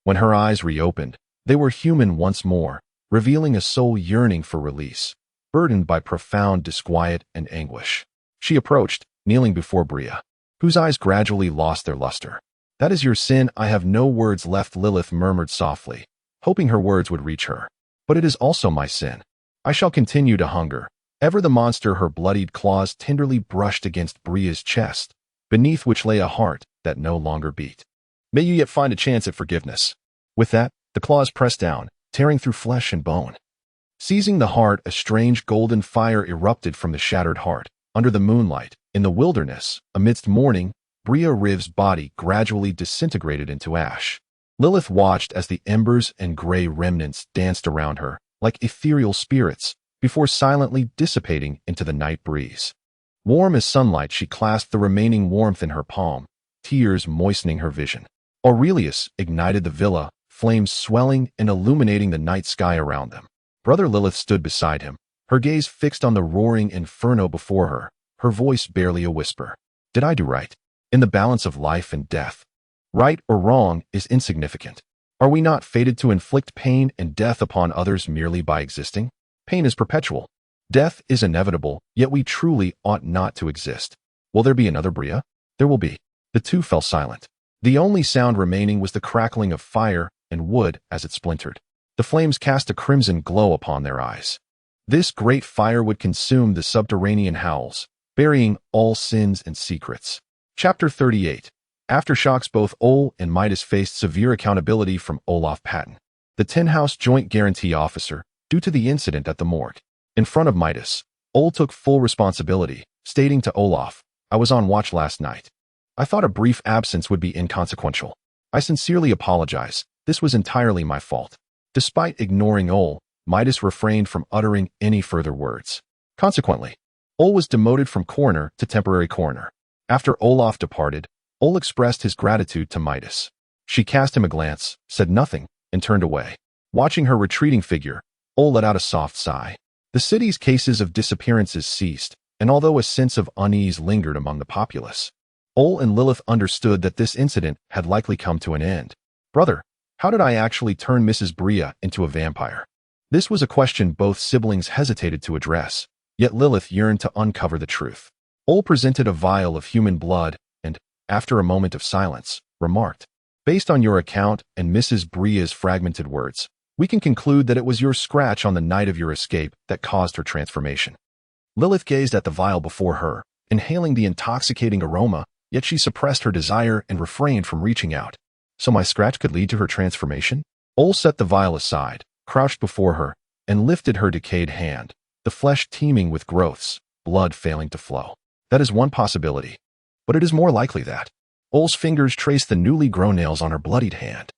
When her eyes reopened, they were human once more, revealing a soul yearning for release, burdened by profound disquiet and anguish. She approached, kneeling before Bria, whose eyes gradually lost their luster. That is your sin. I have no words left, Lilith murmured softly, hoping her words would reach her. But it is also my sin. I shall continue to hunger. Ever the monster. Her bloodied claws tenderly brushed against Bria's chest, beneath which lay a heart that no longer beat. May you yet find a chance at forgiveness. With that, the claws pressed down, tearing through flesh and bone. Seizing the heart, a strange golden fire erupted from the shattered heart. Under the moonlight, in the wilderness, amidst mourning, Bria Riv's body gradually disintegrated into ash. Lilith watched as the embers and gray remnants danced around her, like ethereal spirits, before silently dissipating into the night breeze. Warm as sunlight, she clasped the remaining warmth in her palm, tears moistening her vision. Aurelius ignited the villa, flames swelling and illuminating the night sky around them. Brother Lilith stood beside him, her gaze fixed on the roaring inferno before her, her voice barely a whisper. Did I do right? In the balance of life and death, right or wrong is insignificant. Are we not fated to inflict pain and death upon others merely by existing? Pain is perpetual. Death is inevitable, yet we truly ought not to exist. Will there be another Bria? There will be. The two fell silent. The only sound remaining was the crackling of fire and wood as it splintered. The flames cast a crimson glow upon their eyes. This great fire would consume the subterranean howls, burying all sins and secrets. Chapter 38. Aftershocks. Both Ole and Midas faced severe accountability from Olaf Patton, the Ten-House Joint Guarantee Officer, due to the incident at the morgue. In front of Midas, Ole took full responsibility, stating to Olaf, I was on watch last night. I thought a brief absence would be inconsequential. I sincerely apologize. This was entirely my fault. Despite ignoring Ole, Midas refrained from uttering any further words. Consequently, Ole was demoted from coroner to temporary coroner. After Olaf departed, Ole expressed his gratitude to Midas. She cast him a glance, said nothing, and turned away. Watching her retreating figure, Ole let out a soft sigh. The city's cases of disappearances ceased, and although a sense of unease lingered among the populace, Ole and Lilith understood that this incident had likely come to an end. Brother, how did I actually turn Mrs. Bria into a vampire? This was a question both siblings hesitated to address, yet Lilith yearned to uncover the truth. Ole presented a vial of human blood and, after a moment of silence, remarked, Based on your account and Mrs. Bria's fragmented words, we can conclude that it was your scratch on the night of your escape that caused her transformation. Lilith gazed at the vial before her, inhaling the intoxicating aroma, yet she suppressed her desire and refrained from reaching out. So my scratch could lead to her transformation? Ol set the vial aside, crouched before her, and lifted her decayed hand, the flesh teeming with growths, blood failing to flow. That is one possibility. But it is more likely that Ol's fingers traced the newly grown nails on her bloodied hand.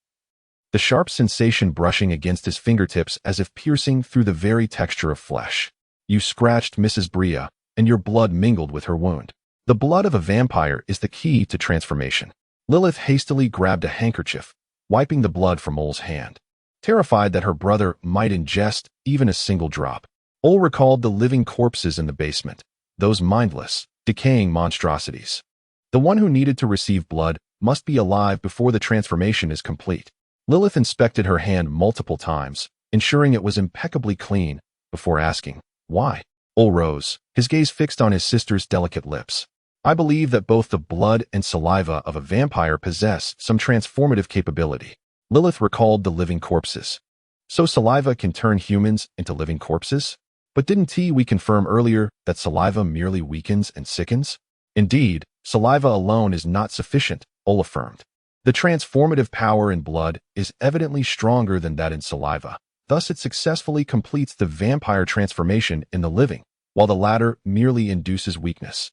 The sharp sensation brushing against his fingertips as if piercing through the very texture of flesh. You scratched Mrs. Bria, and your blood mingled with her wound. The blood of a vampire is the key to transformation. Lilith hastily grabbed a handkerchief, wiping the blood from Ol's hand, terrified that her brother might ingest even a single drop. Ol recalled the living corpses in the basement, those mindless, decaying monstrosities. The one who needed to receive blood must be alive before the transformation is complete. Lilith inspected her hand multiple times, ensuring it was impeccably clean, before asking, "Why?" Ol rose, his gaze fixed on his sister's delicate lips. "I believe that both the blood and saliva of a vampire possess some transformative capability." Lilith recalled the living corpses. So saliva can turn humans into living corpses? But didn't we confirm earlier that saliva merely weakens and sickens? Indeed, saliva alone is not sufficient, Ol affirmed. The transformative power in blood is evidently stronger than that in saliva. Thus, it successfully completes the vampire transformation in the living, while the latter merely induces weakness.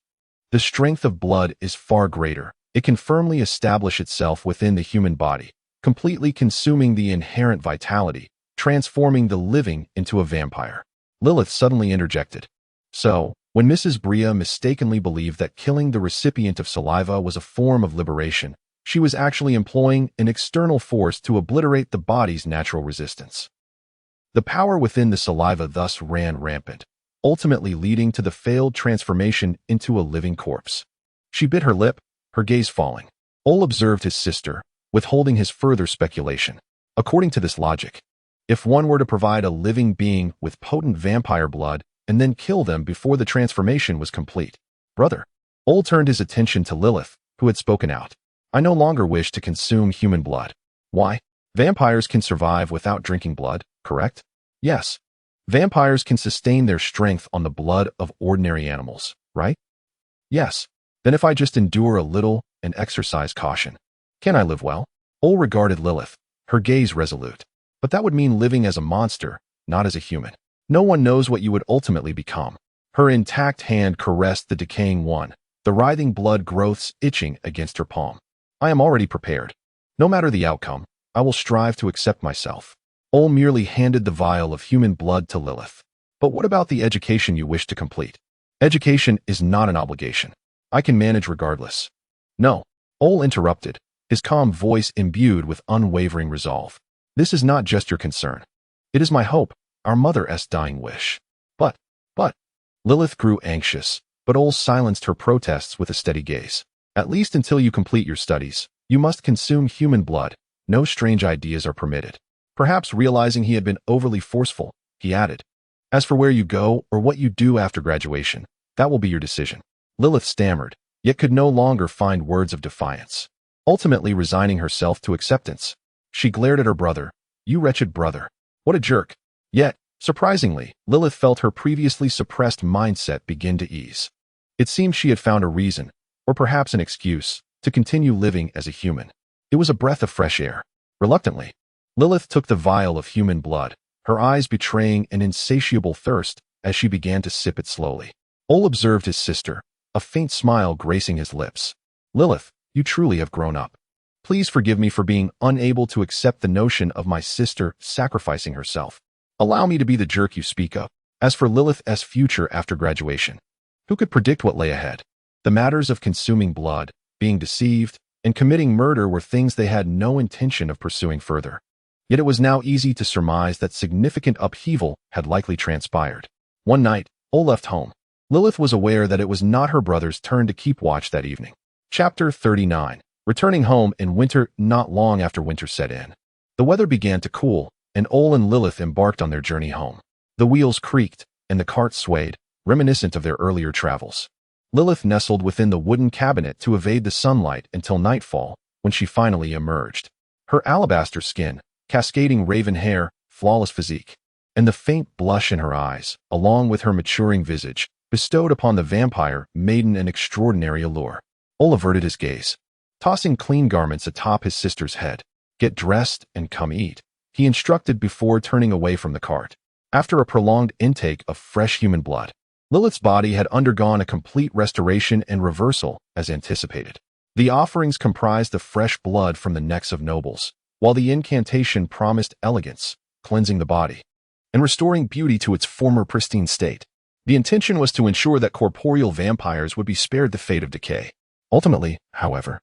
The strength of blood is far greater. It can firmly establish itself within the human body, completely consuming the inherent vitality, transforming the living into a vampire. Lilith suddenly interjected. So, when Mrs. Bria mistakenly believed that killing the recipient of saliva was a form of liberation, she was actually employing an external force to obliterate the body's natural resistance. The power within the saliva thus ran rampant, ultimately leading to the failed transformation into a living corpse. She bit her lip, her gaze falling. Ol observed his sister, withholding his further speculation. According to this logic, if one were to provide a living being with potent vampire blood and then kill them before the transformation was complete, brother, Ol turned his attention to Lilith, who had spoken out. I no longer wish to consume human blood. Why? Vampires can survive without drinking blood, correct? Yes. Vampires can sustain their strength on the blood of ordinary animals, right? Yes. Then if I just endure a little and exercise caution, can I live well? Ol regarded Lilith, her gaze resolute. But that would mean living as a monster, not as a human. No one knows what you would ultimately become. Her intact hand caressed the decaying one, the writhing blood growths itching against her palm. I am already prepared. No matter the outcome, I will strive to accept myself. Ol merely handed the vial of human blood to Lilith. But what about the education you wish to complete? Education is not an obligation. I can manage regardless. No, Ol interrupted, his calm voice imbued with unwavering resolve. This is not just your concern. It is my hope, our mother's dying wish. But, Lilith grew anxious, but Ol silenced her protests with a steady gaze. At least until you complete your studies, you must consume human blood. No strange ideas are permitted. Perhaps realizing he had been overly forceful, he added, as for where you go or what you do after graduation, that will be your decision. Lilith stammered, yet could no longer find words of defiance. Ultimately resigning herself to acceptance, she glared at her brother. You wretched brother. What a jerk. Yet, surprisingly, Lilith felt her previously suppressed mindset begin to ease. It seemed she had found a reason, or perhaps an excuse, to continue living as a human. It was a breath of fresh air. Reluctantly, Lilith took the vial of human blood, her eyes betraying an insatiable thirst as she began to sip it slowly. Ol observed his sister, a faint smile gracing his lips. Lilith, you truly have grown up. Please forgive me for being unable to accept the notion of my sister sacrificing herself. Allow me to be the jerk you speak of. As for Lilith's future after graduation, who could predict what lay ahead? The matters of consuming blood, being deceived, and committing murder were things they had no intention of pursuing further. Yet it was now easy to surmise that significant upheaval had likely transpired. One night, Ol left home. Lilith was aware that it was not her brother's turn to keep watch that evening. Chapter 39. Returning home in winter not long after winter set in. The weather began to cool, and Ol and Lilith embarked on their journey home. The wheels creaked, and the cart swayed, reminiscent of their earlier travels. Lilith nestled within the wooden cabinet to evade the sunlight until nightfall, when she finally emerged. Her alabaster skin, cascading raven hair, flawless physique, and the faint blush in her eyes, along with her maturing visage, bestowed upon the vampire maiden an extraordinary allure. Ol averted his gaze, tossing clean garments atop his sister's head. "Get dressed and come eat," he instructed before turning away from the cart. After a prolonged intake of fresh human blood, Lilith's body had undergone a complete restoration and reversal as anticipated. The offerings comprised the fresh blood from the necks of nobles, while the incantation promised elegance, cleansing the body, and restoring beauty to its former pristine state. The intention was to ensure that corporeal vampires would be spared the fate of decay. Ultimately, however,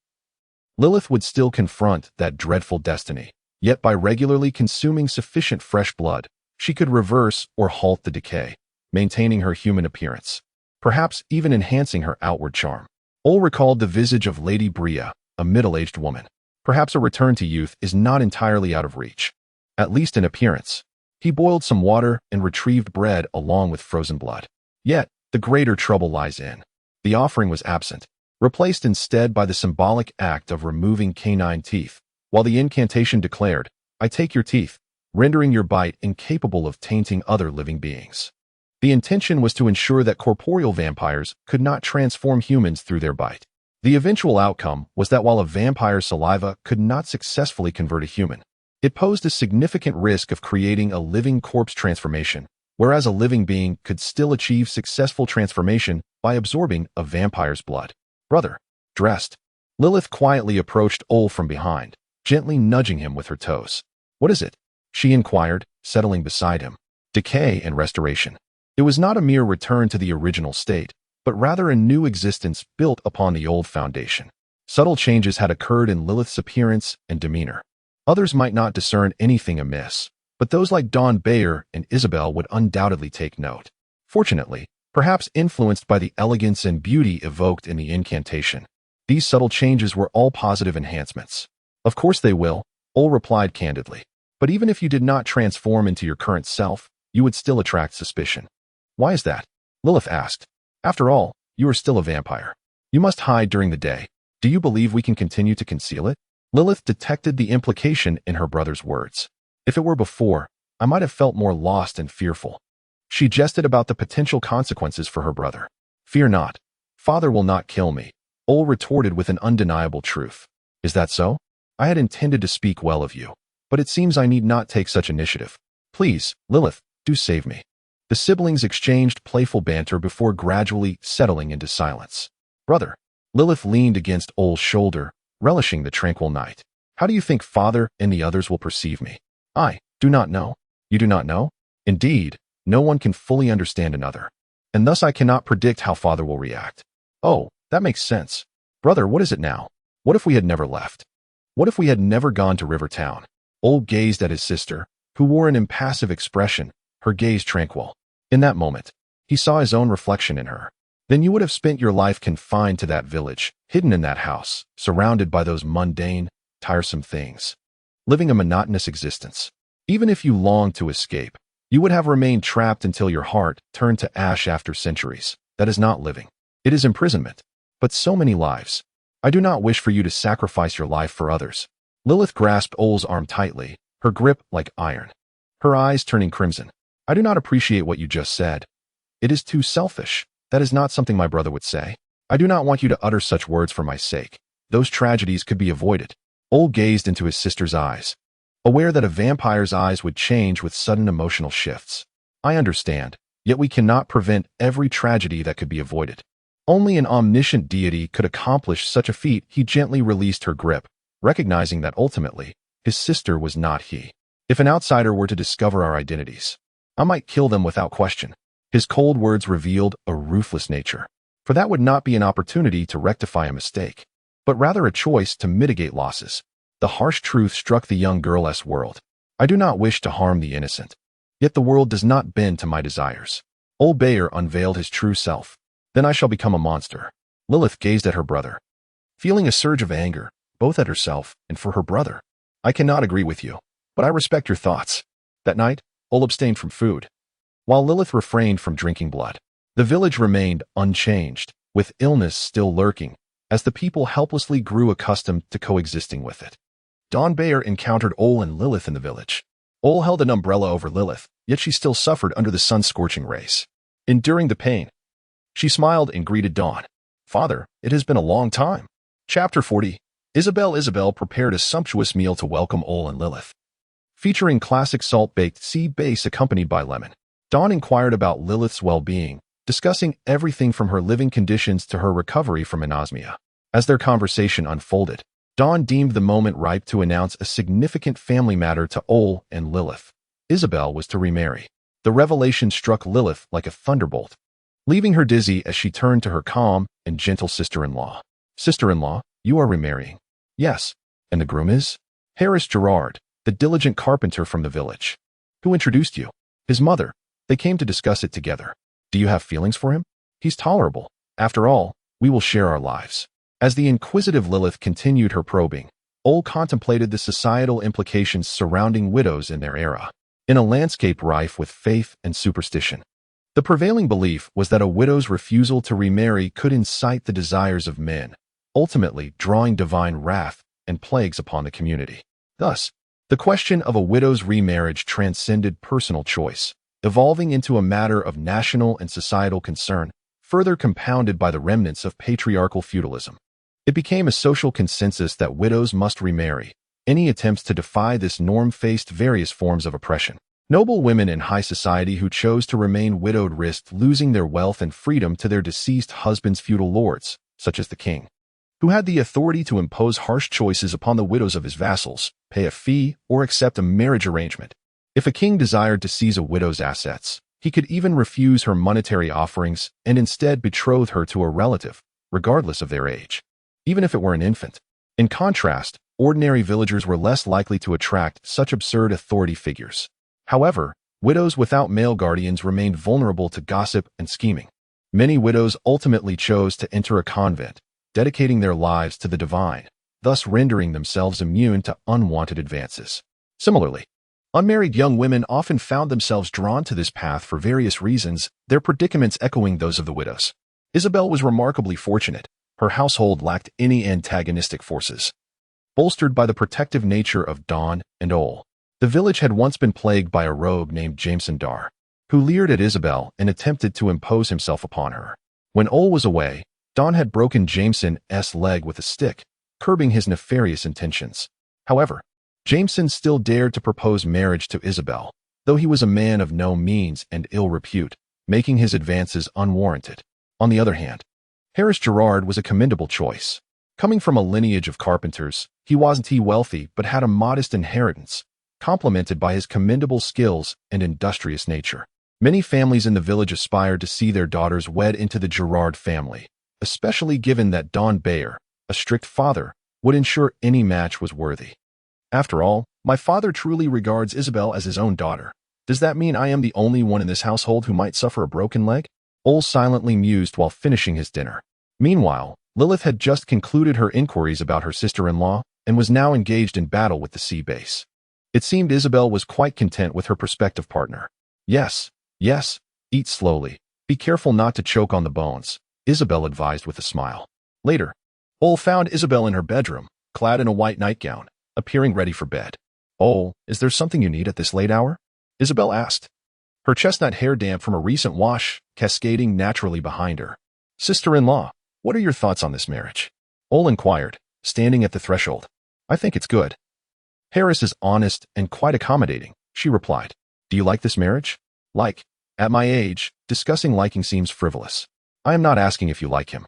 Lilith would still confront that dreadful destiny, yet by regularly consuming sufficient fresh blood, she could reverse or halt the decay, maintaining her human appearance, perhaps even enhancing her outward charm. Ol recalled the visage of Lady Bria, a middle-aged woman. Perhaps a return to youth is not entirely out of reach, at least in appearance. He boiled some water and retrieved bread along with frozen blood. Yet, the greater trouble lies in. The offering was absent, replaced instead by the symbolic act of removing canine teeth, while the incantation declared, "I take your teeth," rendering your bite incapable of tainting other living beings. The intention was to ensure that corporeal vampires could not transform humans through their bite. The eventual outcome was that while a vampire's saliva could not successfully convert a human, it posed a significant risk of creating a living corpse transformation, whereas a living being could still achieve successful transformation by absorbing a vampire's blood. "Brother," dressed, Lilith quietly approached Ol from behind, gently nudging him with her toes. "What is it?" she inquired, settling beside him. "Decay and restoration." It was not a mere return to the original state, but rather a new existence built upon the old foundation. Subtle changes had occurred in Lilith's appearance and demeanor. Others might not discern anything amiss, but those like Dawn Bayer and Isabel would undoubtedly take note. Fortunately, perhaps influenced by the elegance and beauty evoked in the incantation, these subtle changes were all positive enhancements. "Of course they will," Ol replied candidly. "But even if you did not transform into your current self, you would still attract suspicion." "Why is that?" Lilith asked. "After all, you are still a vampire. You must hide during the day. Do you believe we can continue to conceal it?" Lilith detected the implication in her brother's words. "If it were before, I might have felt more lost and fearful." She jested about the potential consequences for her brother. "Fear not. Father will not kill me," Ol retorted with an undeniable truth. "Is that so? I had intended to speak well of you, but it seems I need not take such initiative. Please, Lilith, do save me." The siblings exchanged playful banter before gradually settling into silence. "Brother," Lilith leaned against Ol's shoulder, relishing the tranquil night. "How do you think Father and the others will perceive me?" "I do not know." "You do not know?" "Indeed, no one can fully understand another, and thus I cannot predict how Father will react." "Oh, that makes sense. Brother, what is it now? What if we had never left? What if we had never gone to Rivertown?" Ol gazed at his sister, who wore an impassive expression, her gaze tranquil. In that moment, he saw his own reflection in her. "Then you would have spent your life confined to that village, hidden in that house, surrounded by those mundane, tiresome things, living a monotonous existence. Even if you longed to escape, you would have remained trapped until your heart turned to ash after centuries. That is not living. It is imprisonment. But so many lives. I do not wish for you to sacrifice your life for others." Lilith grasped Ol's arm tightly, her grip like iron, her eyes turning crimson. "I do not appreciate what you just said. It is too selfish. That is not something my brother would say. I do not want you to utter such words for my sake. Those tragedies could be avoided." Ol gazed into his sister's eyes, aware that a vampire's eyes would change with sudden emotional shifts. "I understand, yet we cannot prevent every tragedy that could be avoided. Only an omniscient deity could accomplish such a feat." He gently released her grip, recognizing that ultimately, his sister was not he. "If an outsider were to discover our identities, I might kill them without question." His cold words revealed a ruthless nature, for that would not be an opportunity to rectify a mistake, but rather a choice to mitigate losses. The harsh truth struck the young girl's world. "I do not wish to harm the innocent, yet the world does not bend to my desires." Ol Bayer unveiled his true self. "Then I shall become a monster." Lilith gazed at her brother, feeling a surge of anger, both at herself and for her brother. "I cannot agree with you, but I respect your thoughts." That night, Ol abstained from food, while Lilith refrained from drinking blood. The village remained unchanged, with illness still lurking, as the people helplessly grew accustomed to coexisting with it. Dawn Bayer encountered Ol and Lilith in the village. Ol held an umbrella over Lilith, yet she still suffered under the sun-scorching rays. Enduring the pain, She smiled and greeted Dawn. "Father, it has been a long time." Chapter 40. Isabel prepared a sumptuous meal to welcome Ole and Lilith, featuring classic salt-baked sea base accompanied by lemon. Dawn inquired about Lilith's well-being, discussing everything from her living conditions to her recovery from anosmia. As their conversation unfolded, Dawn deemed the moment ripe to announce a significant family matter to Ole and Lilith. Isabel was to remarry. The revelation struck Lilith like a thunderbolt, leaving her dizzy as she turned to her calm and gentle sister-in-law. "Sister-in-law, you are remarrying." "Yes. And the groom is?" "Harris Gerard, the diligent carpenter from the village." "Who introduced you?" "His mother. They came to discuss it together." "Do you have feelings for him?" "He's tolerable. After all, we will share our lives." As the inquisitive Lilith continued her probing, Ole contemplated the societal implications surrounding widows in their era. In a landscape rife with faith and superstition, the prevailing belief was that a widow's refusal to remarry could incite the desires of men, ultimately drawing divine wrath and plagues upon the community. Thus, the question of a widow's remarriage transcended personal choice, evolving into a matter of national and societal concern, further compounded by the remnants of patriarchal feudalism. It became a social consensus that widows must remarry. Any attempts to defy this norm faced various forms of oppression. Noble women in high society who chose to remain widowed risked losing their wealth and freedom to their deceased husbands' feudal lords, such as the king, who had the authority to impose harsh choices upon the widows of his vassals, pay a fee, or accept a marriage arrangement. If a king desired to seize a widow's assets, he could even refuse her monetary offerings and instead betroth her to a relative, regardless of their age, even if it were an infant. In contrast, ordinary villagers were less likely to attract such absurd authority figures. However, widows without male guardians remained vulnerable to gossip and scheming. Many widows ultimately chose to enter a convent, dedicating their lives to the divine, thus rendering themselves immune to unwanted advances. Similarly, unmarried young women often found themselves drawn to this path for various reasons, their predicaments echoing those of the widows. Isabel was remarkably fortunate. Her household lacked any antagonistic forces. Bolstered by the protective nature of Dawn and Ole, the village had once been plagued by a rogue named Jameson Dar, who leered at Isabel and attempted to impose himself upon her. When Ole was away, Dawn had broken Jameson's leg with a stick, curbing his nefarious intentions. However, Jameson still dared to propose marriage to Isabel, though he was a man of no means and ill repute, making his advances unwarranted. On the other hand, Harris Gerard was a commendable choice. Coming from a lineage of carpenters, he wasn't wealthy but had a modest inheritance, complemented by his commendable skills and industrious nature. Many families in the village aspired to see their daughters wed into the Gerard family, especially given that Don Bayer, a strict father, would ensure any match was worthy. "After all, my father truly regards Isabel as his own daughter. Does that mean I am the only one in this household who might suffer a broken leg?" Ole silently mused while finishing his dinner. Meanwhile, Lilith had just concluded her inquiries about her sister-in-law and was now engaged in battle with the sea base. It seemed Isabel was quite content with her prospective partner. Yes, eat slowly. Be careful not to choke on the bones," Isabel advised with a smile. Later, Ole found Isabel in her bedroom, clad in a white nightgown, appearing ready for bed. "Ole, is there something you need at this late hour?" Isabel asked, her chestnut hair damp from a recent wash cascading naturally behind her. "Sister-in-law, what are your thoughts on this marriage?" Ole inquired, standing at the threshold. "I think it's good. Harris is honest and quite accommodating," she replied. "Do you like this marriage?" "Like? At my age, discussing liking seems frivolous." "I am not asking if you like him.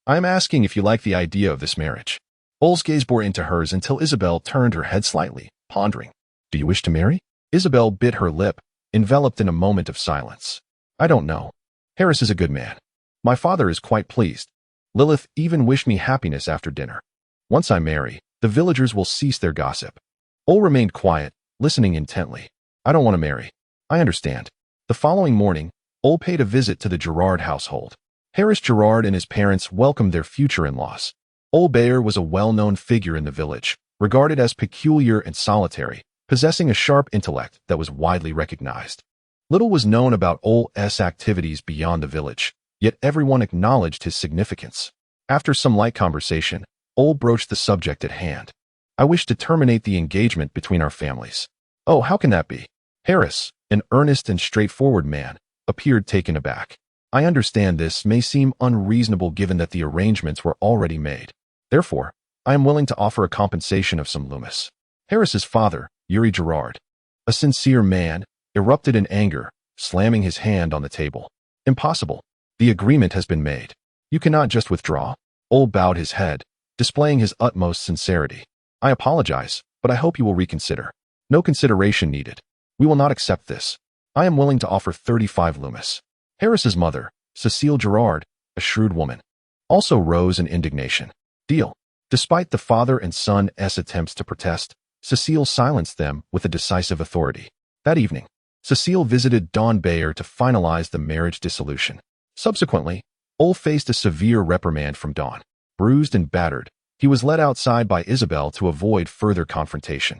I am asking if you like the idea of this marriage." Ole's gaze bore into hers until Isabel turned her head slightly, pondering. "Do you wish to marry?" Isabel bit her lip, enveloped in a moment of silence. "I don't know. Harris is a good man. My father is quite pleased. Lilith even wished me happiness after dinner. Once I marry, the villagers will cease their gossip." Ole remained quiet, listening intently. "I don't want to marry." "I understand." The following morning, Ole paid a visit to the Gerard household. Harris Gerard and his parents welcomed their future in-laws. Ole Bayer was a well-known figure in the village, regarded as peculiar and solitary, possessing a sharp intellect that was widely recognized. Little was known about Ole's activities beyond the village, yet everyone acknowledged his significance. After some light conversation, Ole broached the subject at hand. "I wish to terminate the engagement between our families." "Oh, how can that be?" Harris, an earnest and straightforward man, appeared taken aback. I understand this may seem unreasonable given that the arrangements were already made. Therefore, I am willing to offer a compensation of some Loomis. Harris's father, Yuri Gerard, a sincere man, erupted in anger, slamming his hand on the table. Impossible. The agreement has been made. You cannot just withdraw. Ole bowed his head, displaying his utmost sincerity. I apologize, but I hope you will reconsider. No consideration needed. We will not accept this. I am willing to offer 35 Loomis. Harris's mother, Cecile Gerard, a shrewd woman, also rose in indignation. Deal. Despite the father and son's attempts to protest, Cecile silenced them with a decisive authority. That evening, Cecile visited Don Bayer to finalize the marriage dissolution. Subsequently, Ole faced a severe reprimand from Don. Bruised and battered, he was led outside by Isabel to avoid further confrontation.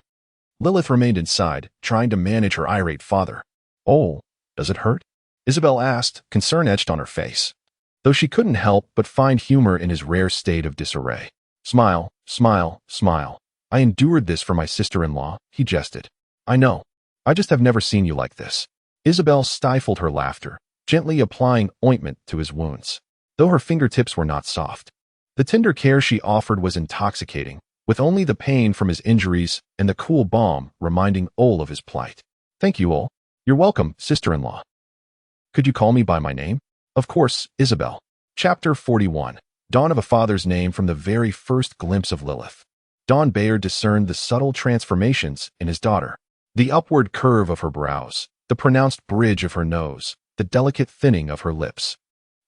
Lilith remained inside, trying to manage her irate father. "Ole, does it hurt?" Isabel asked, concern etched on her face, though she couldn't help but find humor in his rare state of disarray. "Smile, smile, smile. I endured this for my sister-in-law," he jested. "I know. I just have never seen you like this." Isabel stifled her laughter, gently applying ointment to his wounds, though her fingertips were not soft. The tender care she offered was intoxicating, with only the pain from his injuries and the cool balm reminding Ole of his plight. "Thank you, Ole. You're welcome, sister-in-law. Could you call me by my name?" "Of course, Isabel." Chapter 41. Dawn of a Father's Name. From the very first glimpse of Lilith, Don Bayer discerned the subtle transformations in his daughter. The upward curve of her brows, the pronounced bridge of her nose, the delicate thinning of her lips.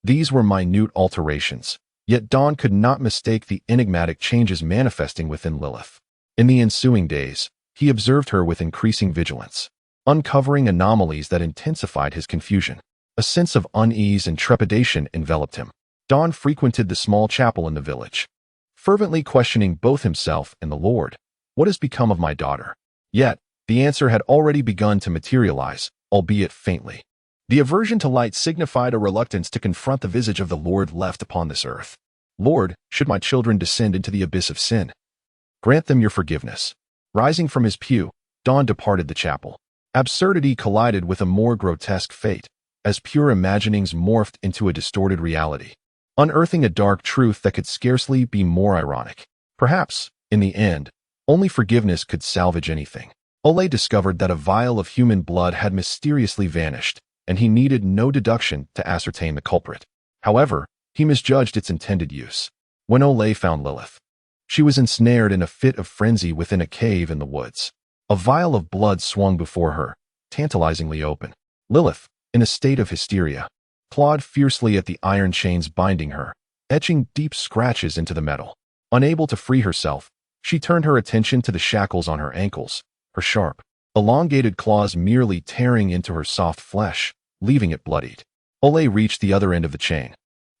These were minute alterations, yet Don could not mistake the enigmatic changes manifesting within Lilith. In the ensuing days, he observed her with increasing vigilance, uncovering anomalies that intensified his confusion. A sense of unease and trepidation enveloped him. Don frequented the small chapel in the village, fervently questioning both himself and the Lord. What has become of my daughter? Yet, the answer had already begun to materialize, albeit faintly. The aversion to light signified a reluctance to confront the visage of the Lord left upon this earth. "Lord, should my children descend into the abyss of sin, grant them your forgiveness." Rising from his pew, Don departed the chapel. Absurdity collided with a more grotesque fate, as pure imaginings morphed into a distorted reality, unearthing a dark truth that could scarcely be more ironic. Perhaps, in the end, only forgiveness could salvage anything. Ole discovered that a vial of human blood had mysteriously vanished, and he needed no deduction to ascertain the culprit. However, he misjudged its intended use. When Ole found Lilith, she was ensnared in a fit of frenzy within a cave in the woods. A vial of blood swung before her, tantalizingly open. Lilith, in a state of hysteria, clawed fiercely at the iron chains binding her, etching deep scratches into the metal. Unable to free herself, she turned her attention to the shackles on her ankles, her sharp, elongated claws merely tearing into her soft flesh, leaving it bloodied. Ole reached the other end of the chain,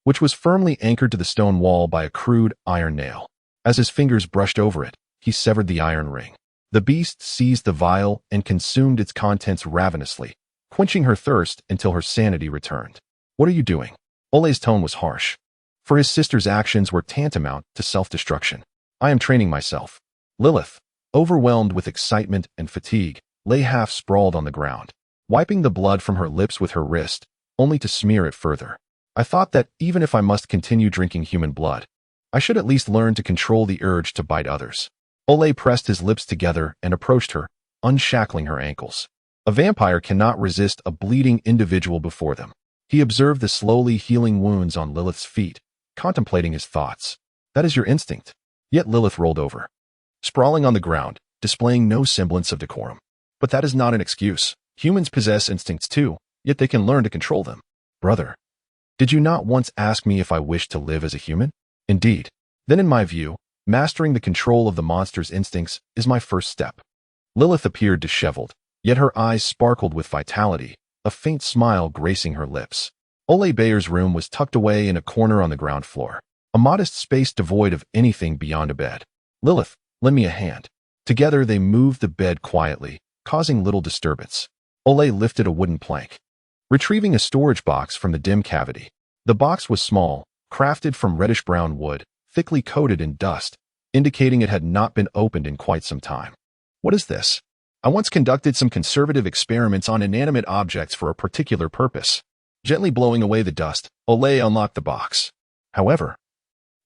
which was firmly anchored to the stone wall by a crude iron nail. As his fingers brushed over it, he severed the iron ring. The beast seized the vial and consumed its contents ravenously, quenching her thirst until her sanity returned. "What are you doing?" Ole's tone was harsh, for his sister's actions were tantamount to self-destruction. "I am training myself." Lilith, overwhelmed with excitement and fatigue, lay half-sprawled on the ground, wiping the blood from her lips with her wrist, only to smear it further. "I thought that even if I must continue drinking human blood, I should at least learn to control the urge to bite others." Ole pressed his lips together and approached her, unshackling her ankles. A vampire cannot resist a bleeding individual before them. He observed the slowly healing wounds on Lilith's feet, contemplating his thoughts. "That is your instinct." Yet Lilith rolled over, sprawling on the ground, displaying no semblance of decorum. "But that is not an excuse. Humans possess instincts too, yet they can learn to control them." "Brother, did you not once ask me if I wished to live as a human?" "Indeed. Then in my view, mastering the control of the monster's instincts is my first step." Lilith appeared disheveled, yet her eyes sparkled with vitality, a faint smile gracing her lips. Ole Bayer's room was tucked away in a corner on the ground floor, a modest space devoid of anything beyond a bed. "Lilith, lend me a hand." Together they moved the bed quietly, causing little disturbance. Ole lifted a wooden plank, retrieving a storage box from the dim cavity. The box was small, crafted from reddish-brown wood, thickly coated in dust, indicating it had not been opened in quite some time. "What is this?" "I once conducted some conservative experiments on inanimate objects for a particular purpose. Gently blowing away the dust, Olay unlocked the box. However,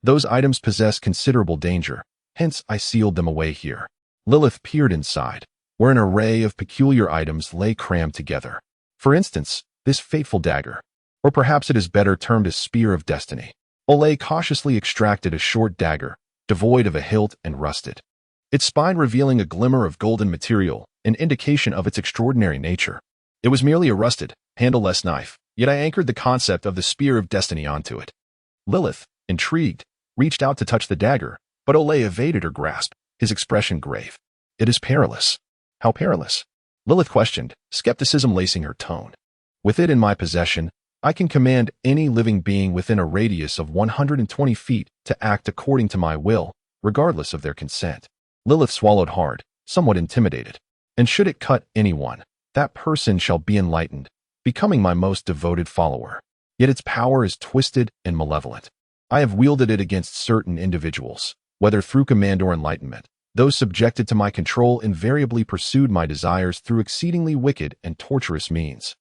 those items possess considerable danger, hence I sealed them away here. Lilith peered inside, where an array of peculiar items lay crammed together. For instance, this fateful dagger, or perhaps it is better termed a spear of destiny. Olay cautiously extracted a short dagger, devoid of a hilt and rusted, its spine revealing a glimmer of golden material, an indication of its extraordinary nature. It was merely a rusted, handleless knife, yet I anchored the concept of the spear of destiny onto it. Lilith, intrigued, reached out to touch the dagger, but Olay evaded her grasp, his expression grave. It is perilous. How perilous? Lilith questioned, skepticism lacing her tone. With it in my possession, I can command any living being within a radius of 120 feet to act according to my will, regardless of their consent. Lilith swallowed hard, somewhat intimidated. And should it cut anyone, that person shall be enlightened, becoming my most devoted follower. Yet its power is twisted and malevolent. I have wielded it against certain individuals, whether through command or enlightenment. Those subjected to my control invariably pursued my desires through exceedingly wicked and torturous means.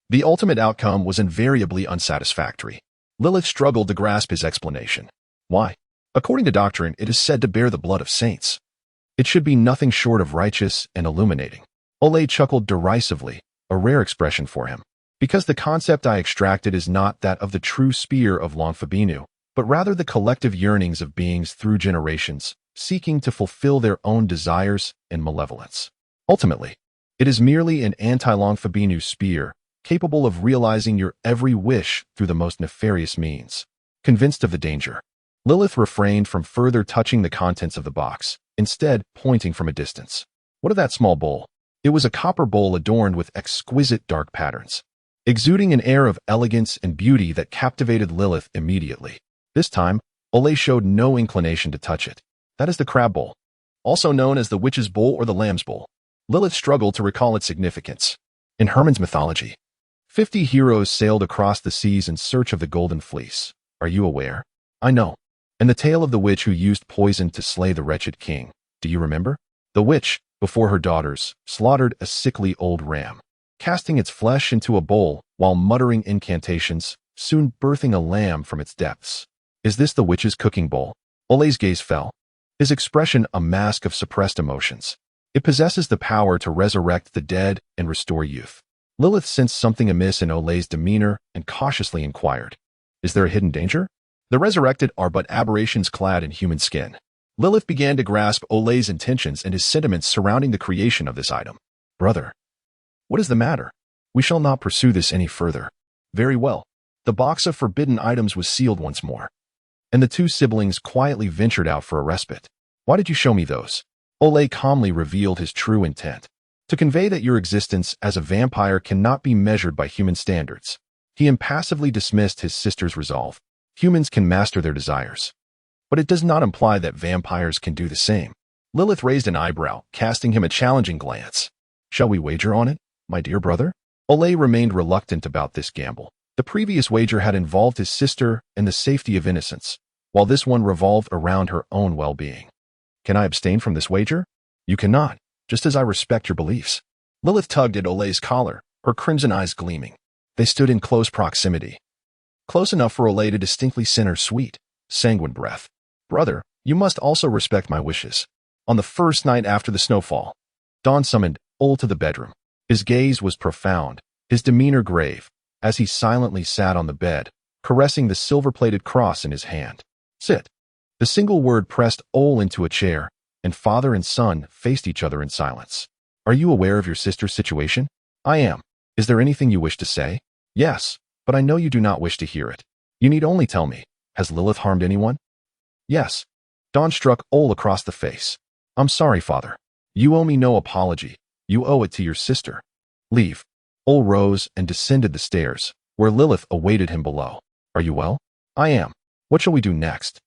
The ultimate outcome was invariably unsatisfactory. Lilith struggled to grasp his explanation. Why? According to Nocturne, it is said to bear the blood of saints. It should be nothing short of righteous and illuminating. Olay chuckled derisively, a rare expression for him. Because the concept I extracted is not that of the true spear of Longfabinu, but rather the collective yearnings of beings through generations, seeking to fulfill their own desires and malevolence. Ultimately, it is merely an anti-Longfabinu spear, capable of realizing your every wish through the most nefarious means. Convinced of the danger, Lilith refrained from further touching the contents of the box, instead pointing from a distance. What of that small bowl? It was a copper bowl adorned with exquisite dark patterns, exuding an air of elegance and beauty that captivated Lilith immediately. This time, Olay showed no inclination to touch it. That is the crab bowl, also known as the witch's bowl or the lamb's bowl. Lilith struggled to recall its significance. In Herman's mythology, 50 heroes sailed across the seas in search of the golden fleece. Are you aware? I know. And the tale of the witch who used poison to slay the wretched king. Do you remember? The witch, before her daughters, slaughtered a sickly old ram, casting its flesh into a bowl while muttering incantations, soon birthing a lamb from its depths. Is this the witch's cooking bowl? Olay's gaze fell, his expression a mask of suppressed emotions. It possesses the power to resurrect the dead and restore youth. Lilith sensed something amiss in Olay's demeanor and cautiously inquired, is there a hidden danger? The resurrected are but aberrations clad in human skin. Lilith began to grasp Olay's intentions and his sentiments surrounding the creation of this item. Brother, what is the matter? We shall not pursue this any further. Very well. The box of forbidden items was sealed once more, and the two siblings quietly ventured out for a respite. Why did you show me those? Olay calmly revealed his true intent. To convey that your existence as a vampire cannot be measured by human standards. He impassively dismissed his sister's resolve. Humans can master their desires, but it does not imply that vampires can do the same. Lilith raised an eyebrow, casting him a challenging glance. Shall we wager on it, my dear brother? Olay remained reluctant about this gamble. The previous wager had involved his sister and the safety of innocence, while this one revolved around her own well-being. Can I abstain from this wager? You cannot, just as I respect your beliefs. Lilith tugged at Olay's collar, her crimson eyes gleaming. They stood in close proximity, close enough for Olay to distinctly scent her sweet, sanguine breath. Brother, you must also respect my wishes. On the first night after the snowfall, Dawn summoned Ol to the bedroom. His gaze was profound, his demeanor grave, as he silently sat on the bed, caressing the silver-plated cross in his hand. Sit. The single word pressed Ol into a chair, and father and son faced each other in silence. Are you aware of your sister's situation? I am. Is there anything you wish to say? Yes, but I know you do not wish to hear it. You need only tell me. Has Lilith harmed anyone? Yes. Dawn struck Ol across the face. I'm sorry, father. You owe me no apology. You owe it to your sister. Leave. Ol rose and descended the stairs, where Lilith awaited him below. Are you well? I am. What shall we do next?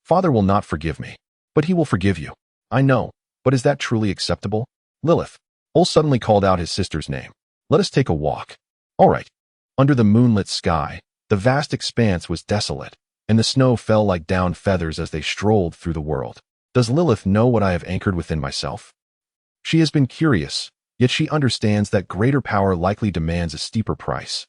Father will not forgive me, but he will forgive you. I know, but is that truly acceptable? Lilith. Ol suddenly called out his sister's name. Let us take a walk. All right. Under the moonlit sky, the vast expanse was desolate, and the snow fell like down feathers as they strolled through the world. Does Lilith know what I have anchored within myself? She has been curious, yet she understands that greater power likely demands a steeper price.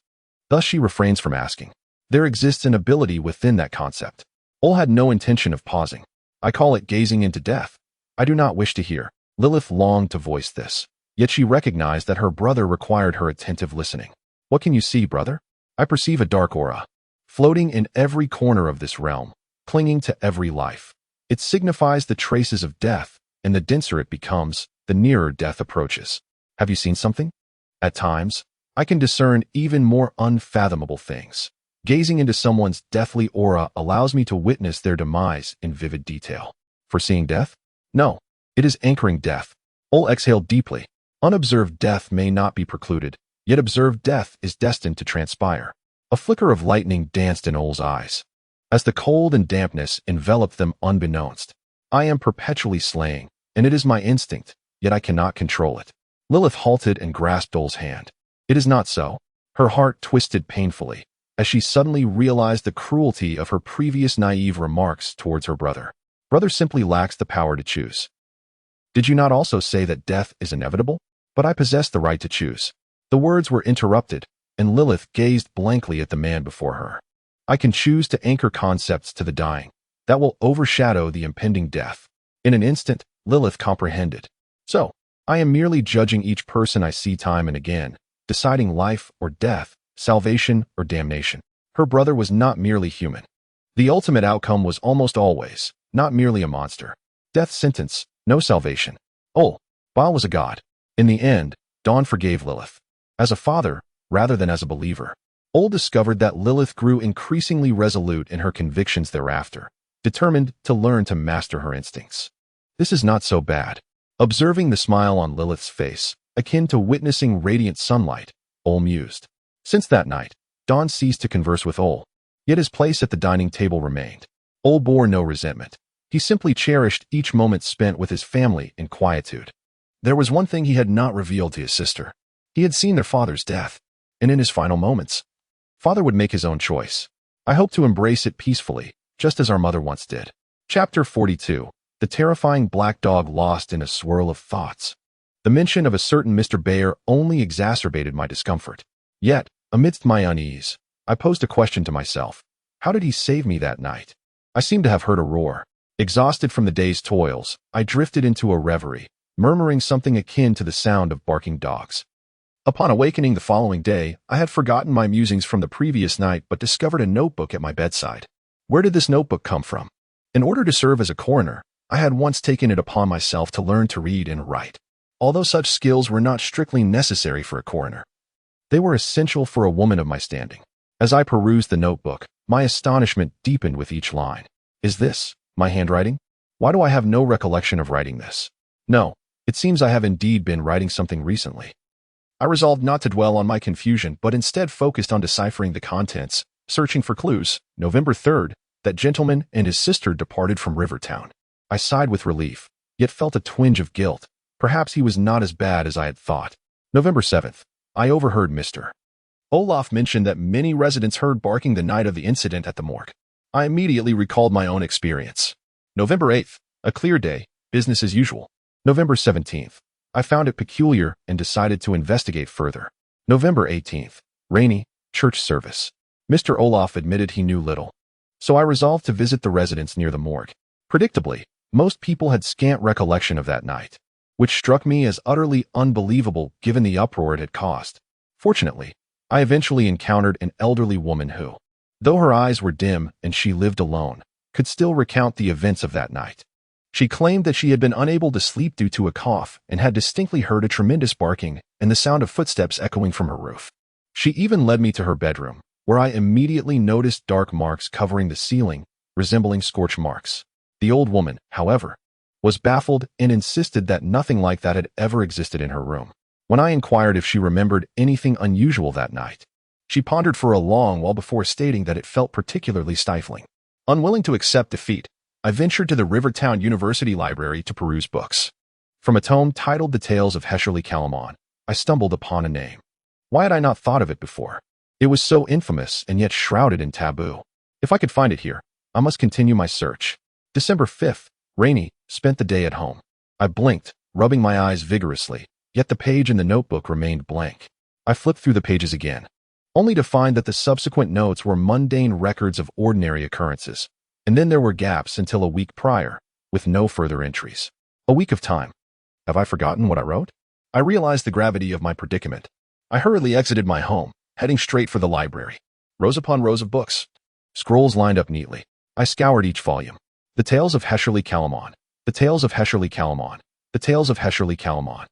Thus she refrains from asking. There exists an ability within that concept. Ol had no intention of pausing. I call it gazing into death. I do not wish to hear. Lilith longed to voice this, yet she recognized that her brother required her attentive listening. What can you see, brother? I perceive a dark aura, floating in every corner of this realm, clinging to every life. It signifies the traces of death, and the denser it becomes, the nearer death approaches. Have you seen something? At times, I can discern even more unfathomable things. Gazing into someone's deathly aura allows me to witness their demise in vivid detail. Foreseeing death? No, it is anchoring death. Ol exhaled deeply. Unobserved death may not be precluded, yet observed death is destined to transpire. A flicker of lightning danced in Ol's eyes. As the cold and dampness enveloped them unbeknownst, I am perpetually slaying, and it is my instinct, yet I cannot control it. Lilith halted and grasped Ol's hand. It is not so. Her heart twisted painfully, as she suddenly realized the cruelty of her previous naive remarks towards her brother. Brother simply lacks the power to choose. Did you not also say that death is inevitable? But I possess the right to choose. The words were interrupted, and Lilith gazed blankly at the man before her. I can choose to anchor concepts to the dying that will overshadow the impending death. In an instant, Lilith comprehended. So, I am merely judging each person I see time and again, deciding life or death, salvation or damnation. Her brother was not merely human. The ultimate outcome was almost always not merely a monster. Death sentence, no salvation. Ol, Baal was a god. In the end, Dawn forgave Lilith. As a father, rather than as a believer, Ol discovered that Lilith grew increasingly resolute in her convictions thereafter, determined to learn to master her instincts. This is not so bad. Observing the smile on Lilith's face, akin to witnessing radiant sunlight, Ol mused. Since that night, Dawn ceased to converse with Ol, yet his place at the dining table remained. Ol bore no resentment. He simply cherished each moment spent with his family in quietude. There was one thing he had not revealed to his sister. He had seen their father's death, and in his final moments, Father would make his own choice. I hope to embrace it peacefully, just as our mother once did. Chapter 42. The terrifying black dog lost in a swirl of thoughts. The mention of a certain Mr. Bayer only exacerbated my discomfort. Yet, amidst my unease, I posed a question to myself. How did he save me that night? I seemed to have heard a roar. Exhausted from the day's toils, I drifted into a reverie, murmuring something akin to the sound of barking dogs. Upon awakening the following day, I had forgotten my musings from the previous night but discovered a notebook at my bedside. Where did this notebook come from? In order to serve as a coroner, I had once taken it upon myself to learn to read and write. Although such skills were not strictly necessary for a coroner, they were essential for a woman of my standing. As I perused the notebook, my astonishment deepened with each line. Is this my handwriting? Why do I have no recollection of writing this? No, it seems I have indeed been writing something recently. I resolved not to dwell on my confusion, but instead focused on deciphering the contents, searching for clues. November 3rd, that gentleman and his sister departed from Rivertown. I sighed with relief, yet felt a twinge of guilt. Perhaps he was not as bad as I had thought. November 7th, I overheard Mr. Olaf mention that many residents heard barking the night of the incident at the morgue. I immediately recalled my own experience. November 8th, a clear day, business as usual. November 17th, I found it peculiar and decided to investigate further. November 18th, rainy, church service. Mr. Olaf admitted he knew little, so I resolved to visit the residents near the morgue. Predictably, most people had scant recollection of that night, which struck me as utterly unbelievable given the uproar it had caused. Fortunately, I eventually encountered an elderly woman who, though her eyes were dim and she lived alone, could still recount the events of that night. She claimed that she had been unable to sleep due to a cough and had distinctly heard a tremendous barking and the sound of footsteps echoing from her roof. She even led me to her bedroom, where I immediately noticed dark marks covering the ceiling, resembling scorch marks. The old woman, however, was baffled and insisted that nothing like that had ever existed in her room. When I inquired if she remembered anything unusual that night, she pondered for a long while before stating that it felt particularly stifling. Unwilling to accept defeat, I ventured to the Rivertown University Library to peruse books. From a tome titled The Tales of Hescherly Calamon, I stumbled upon a name. Why had I not thought of it before? It was so infamous and yet shrouded in taboo. If I could find it here, I must continue my search. December 5th, rainy, spent the day at home. I blinked, rubbing my eyes vigorously, yet the page in the notebook remained blank. I flipped through the pages again. only to find that the subsequent notes were mundane records of ordinary occurrences. And then there were gaps until a week prior, with no further entries. A week of time. Have I forgotten what I wrote? I realized the gravity of my predicament. I hurriedly exited my home, heading straight for the library. Rows upon rows of books. Scrolls lined up neatly. I scoured each volume. The Tales of Hescherly Calamon. The Tales of Hescherly Calamon. The Tales of Hescherly Calamon.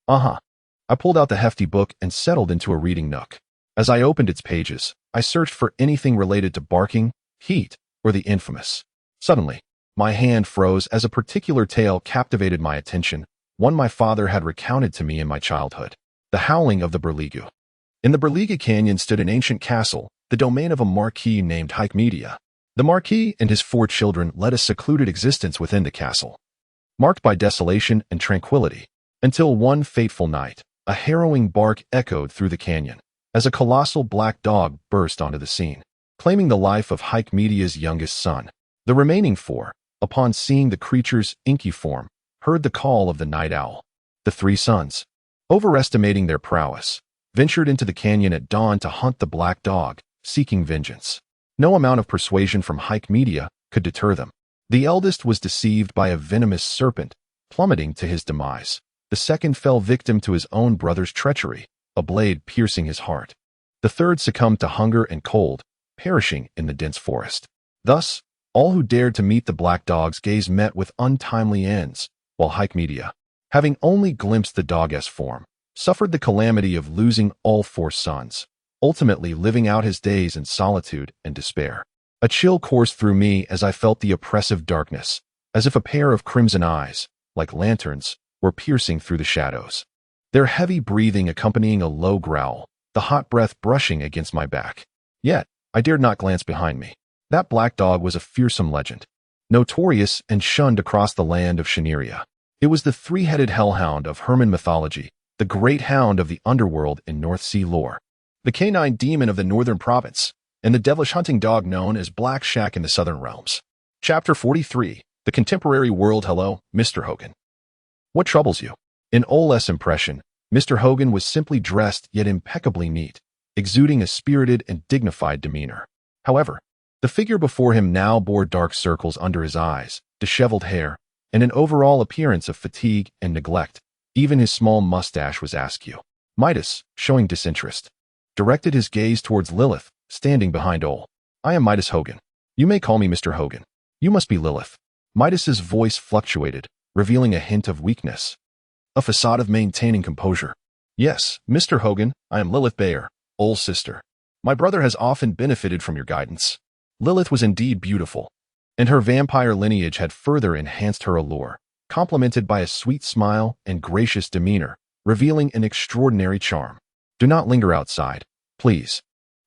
I pulled out the hefty book and settled into a reading nook. As I opened its pages, I searched for anything related to barking, heat, or the infamous. Suddenly, my hand froze as a particular tale captivated my attention, one my father had recounted to me in my childhood. The Howling of the Berligu. In the Berliga Canyon stood an ancient castle, the domain of a marquis named Media. The marquis and his 4 children led a secluded existence within the castle, marked by desolation and tranquility, until one fateful night, a harrowing bark echoed through the canyon, as a colossal black dog burst onto the scene, claiming the life of Media's youngest son. The remaining 4, upon seeing the creature's inky form, heard the call of the night owl. The 3 sons, overestimating their prowess, ventured into the canyon at dawn to hunt the black dog, seeking vengeance. No amount of persuasion from Media could deter them. The eldest was deceived by a venomous serpent, plummeting to his demise. The second fell victim to his own brother's treachery, a blade piercing his heart. The third succumbed to hunger and cold, perishing in the dense forest. Thus, all who dared to meet the black dog's gaze met with untimely ends, while Media, having only glimpsed the dog's form, suffered the calamity of losing all 4 sons, ultimately living out his days in solitude and despair. A chill coursed through me as I felt the oppressive darkness, as if a pair of crimson eyes, like lanterns, were piercing through the shadows. Their heavy breathing accompanying a low growl, the hot breath brushing against my back. Yet, I dared not glance behind me. That black dog was a fearsome legend, notorious and shunned across the land of Shaneria. It was the 3-headed hellhound of Herman mythology, the great hound of the underworld in North Sea lore, the canine demon of the northern province, and the devilish hunting dog known as Black Shack in the southern realms. Chapter 43, The Contemporary World. Hello, Mr. Hogan. What troubles you? In Ole's impression, Mr. Hogan was simply dressed yet impeccably neat, exuding a spirited and dignified demeanor. However, the figure before him now bore dark circles under his eyes, disheveled hair, and an overall appearance of fatigue and neglect. Even his small mustache was askew. Midas, showing disinterest, directed his gaze towards Lilith, standing behind Ole. I am Midas Hogan. You may call me Mr. Hogan. You must be Lilith. Midas's voice fluctuated, revealing a hint of weakness, a facade of maintaining composure. Yes, Mr. Hogan, I am Lilith Bayer, Ole's sister. My brother has often benefited from your guidance. Lilith was indeed beautiful, and her vampire lineage had further enhanced her allure, complemented by a sweet smile and gracious demeanor, revealing an extraordinary charm. Do not linger outside, please.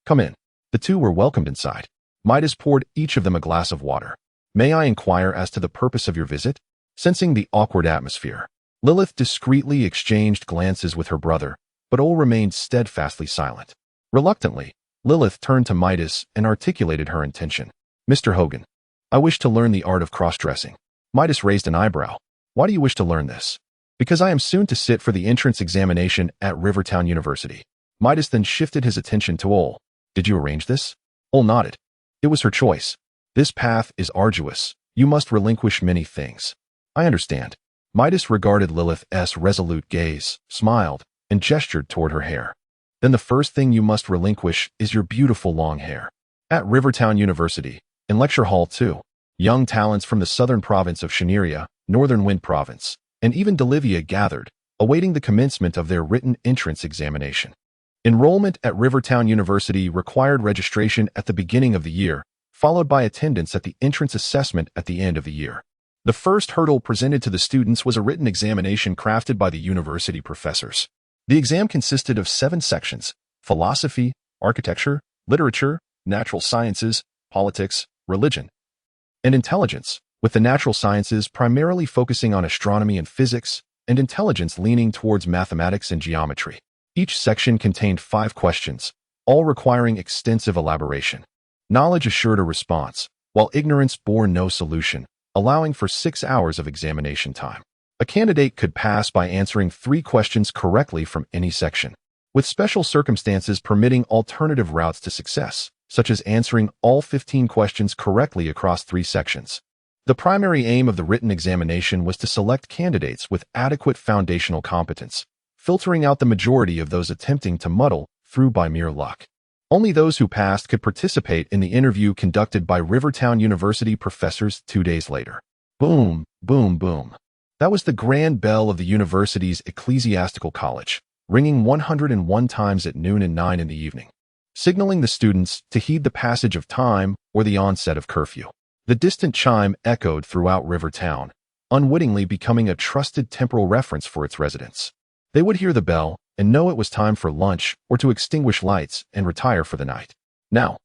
Come in. The 2 were welcomed inside. Midas poured each of them a glass of water. May I inquire as to the purpose of your visit? Sensing the awkward atmosphere, Lilith discreetly exchanged glances with her brother, but Ole remained steadfastly silent. Reluctantly, Lilith turned to Midas and articulated her intention. Mr. Hogan, I wish to learn the art of cross-dressing. Midas raised an eyebrow. Why do you wish to learn this? Because I am soon to sit for the entrance examination at Rivertown University. Midas then shifted his attention to Ole. Did you arrange this? Ole nodded. It was her choice. This path is arduous. You must relinquish many things. I understand. Midas regarded Lilith's resolute gaze, smiled, and gestured toward her hair. Then the first thing you must relinquish is your beautiful long hair. At Rivertown University, in Lecture Hall 2, young talents from the southern province of Shaneria, Northern Wind Province, and even Delivia gathered, awaiting the commencement of their written entrance examination. Enrollment at Rivertown University required registration at the beginning of the year, followed by attendance at the entrance assessment at the end of the year. The first hurdle presented to the students was a written examination crafted by the university professors. The exam consisted of 7 sections: philosophy, architecture, literature, natural sciences, politics, religion, and intelligence, with the natural sciences primarily focusing on astronomy and physics, and intelligence leaning towards mathematics and geometry. Each section contained 5 questions, all requiring extensive elaboration. Knowledge assured a response, while ignorance bore no solution, allowing for 6 hours of examination time. A candidate could pass by answering 3 questions correctly from any section. with special circumstances permitting alternative routes to success, such as answering all 15 questions correctly across 3 sections. The primary aim of the written examination was to select candidates with adequate foundational competence, filtering out the majority of those attempting to muddle through by mere luck. Only those who passed could participate in the interview conducted by Rivertown University professors 2 days later. Boom, boom, boom. That was the grand bell of the university's ecclesiastical college, ringing 101 times at noon and 9 in the evening, signaling the students to heed the passage of time or the onset of curfew. The distant chime echoed throughout Rivertown, unwittingly becoming a trusted temporal reference for its residents. They would hear the bell and know it was time for lunch or to extinguish lights and retire for the night. Now,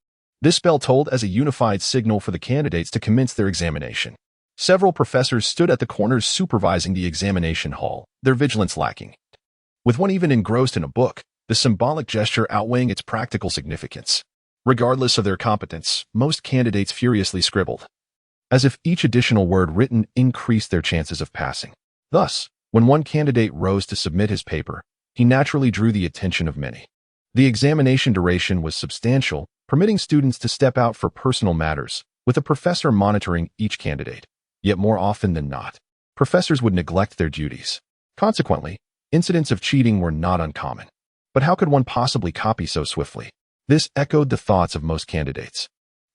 this bell tolled as a unified signal for the candidates to commence their examination. Several professors stood at the corners supervising the examination hall, their vigilance lacking, with one even engrossed in a book, the symbolic gesture outweighing its practical significance. Regardless of their competence, most candidates furiously scribbled, as if each additional word written increased their chances of passing. Thus, when one candidate rose to submit his paper, he naturally drew the attention of many. The examination duration was substantial, permitting students to step out for personal matters, with a professor monitoring each candidate. Yet more often than not, professors would neglect their duties. Consequently, incidents of cheating were not uncommon. But how could one possibly copy so swiftly? This echoed the thoughts of most candidates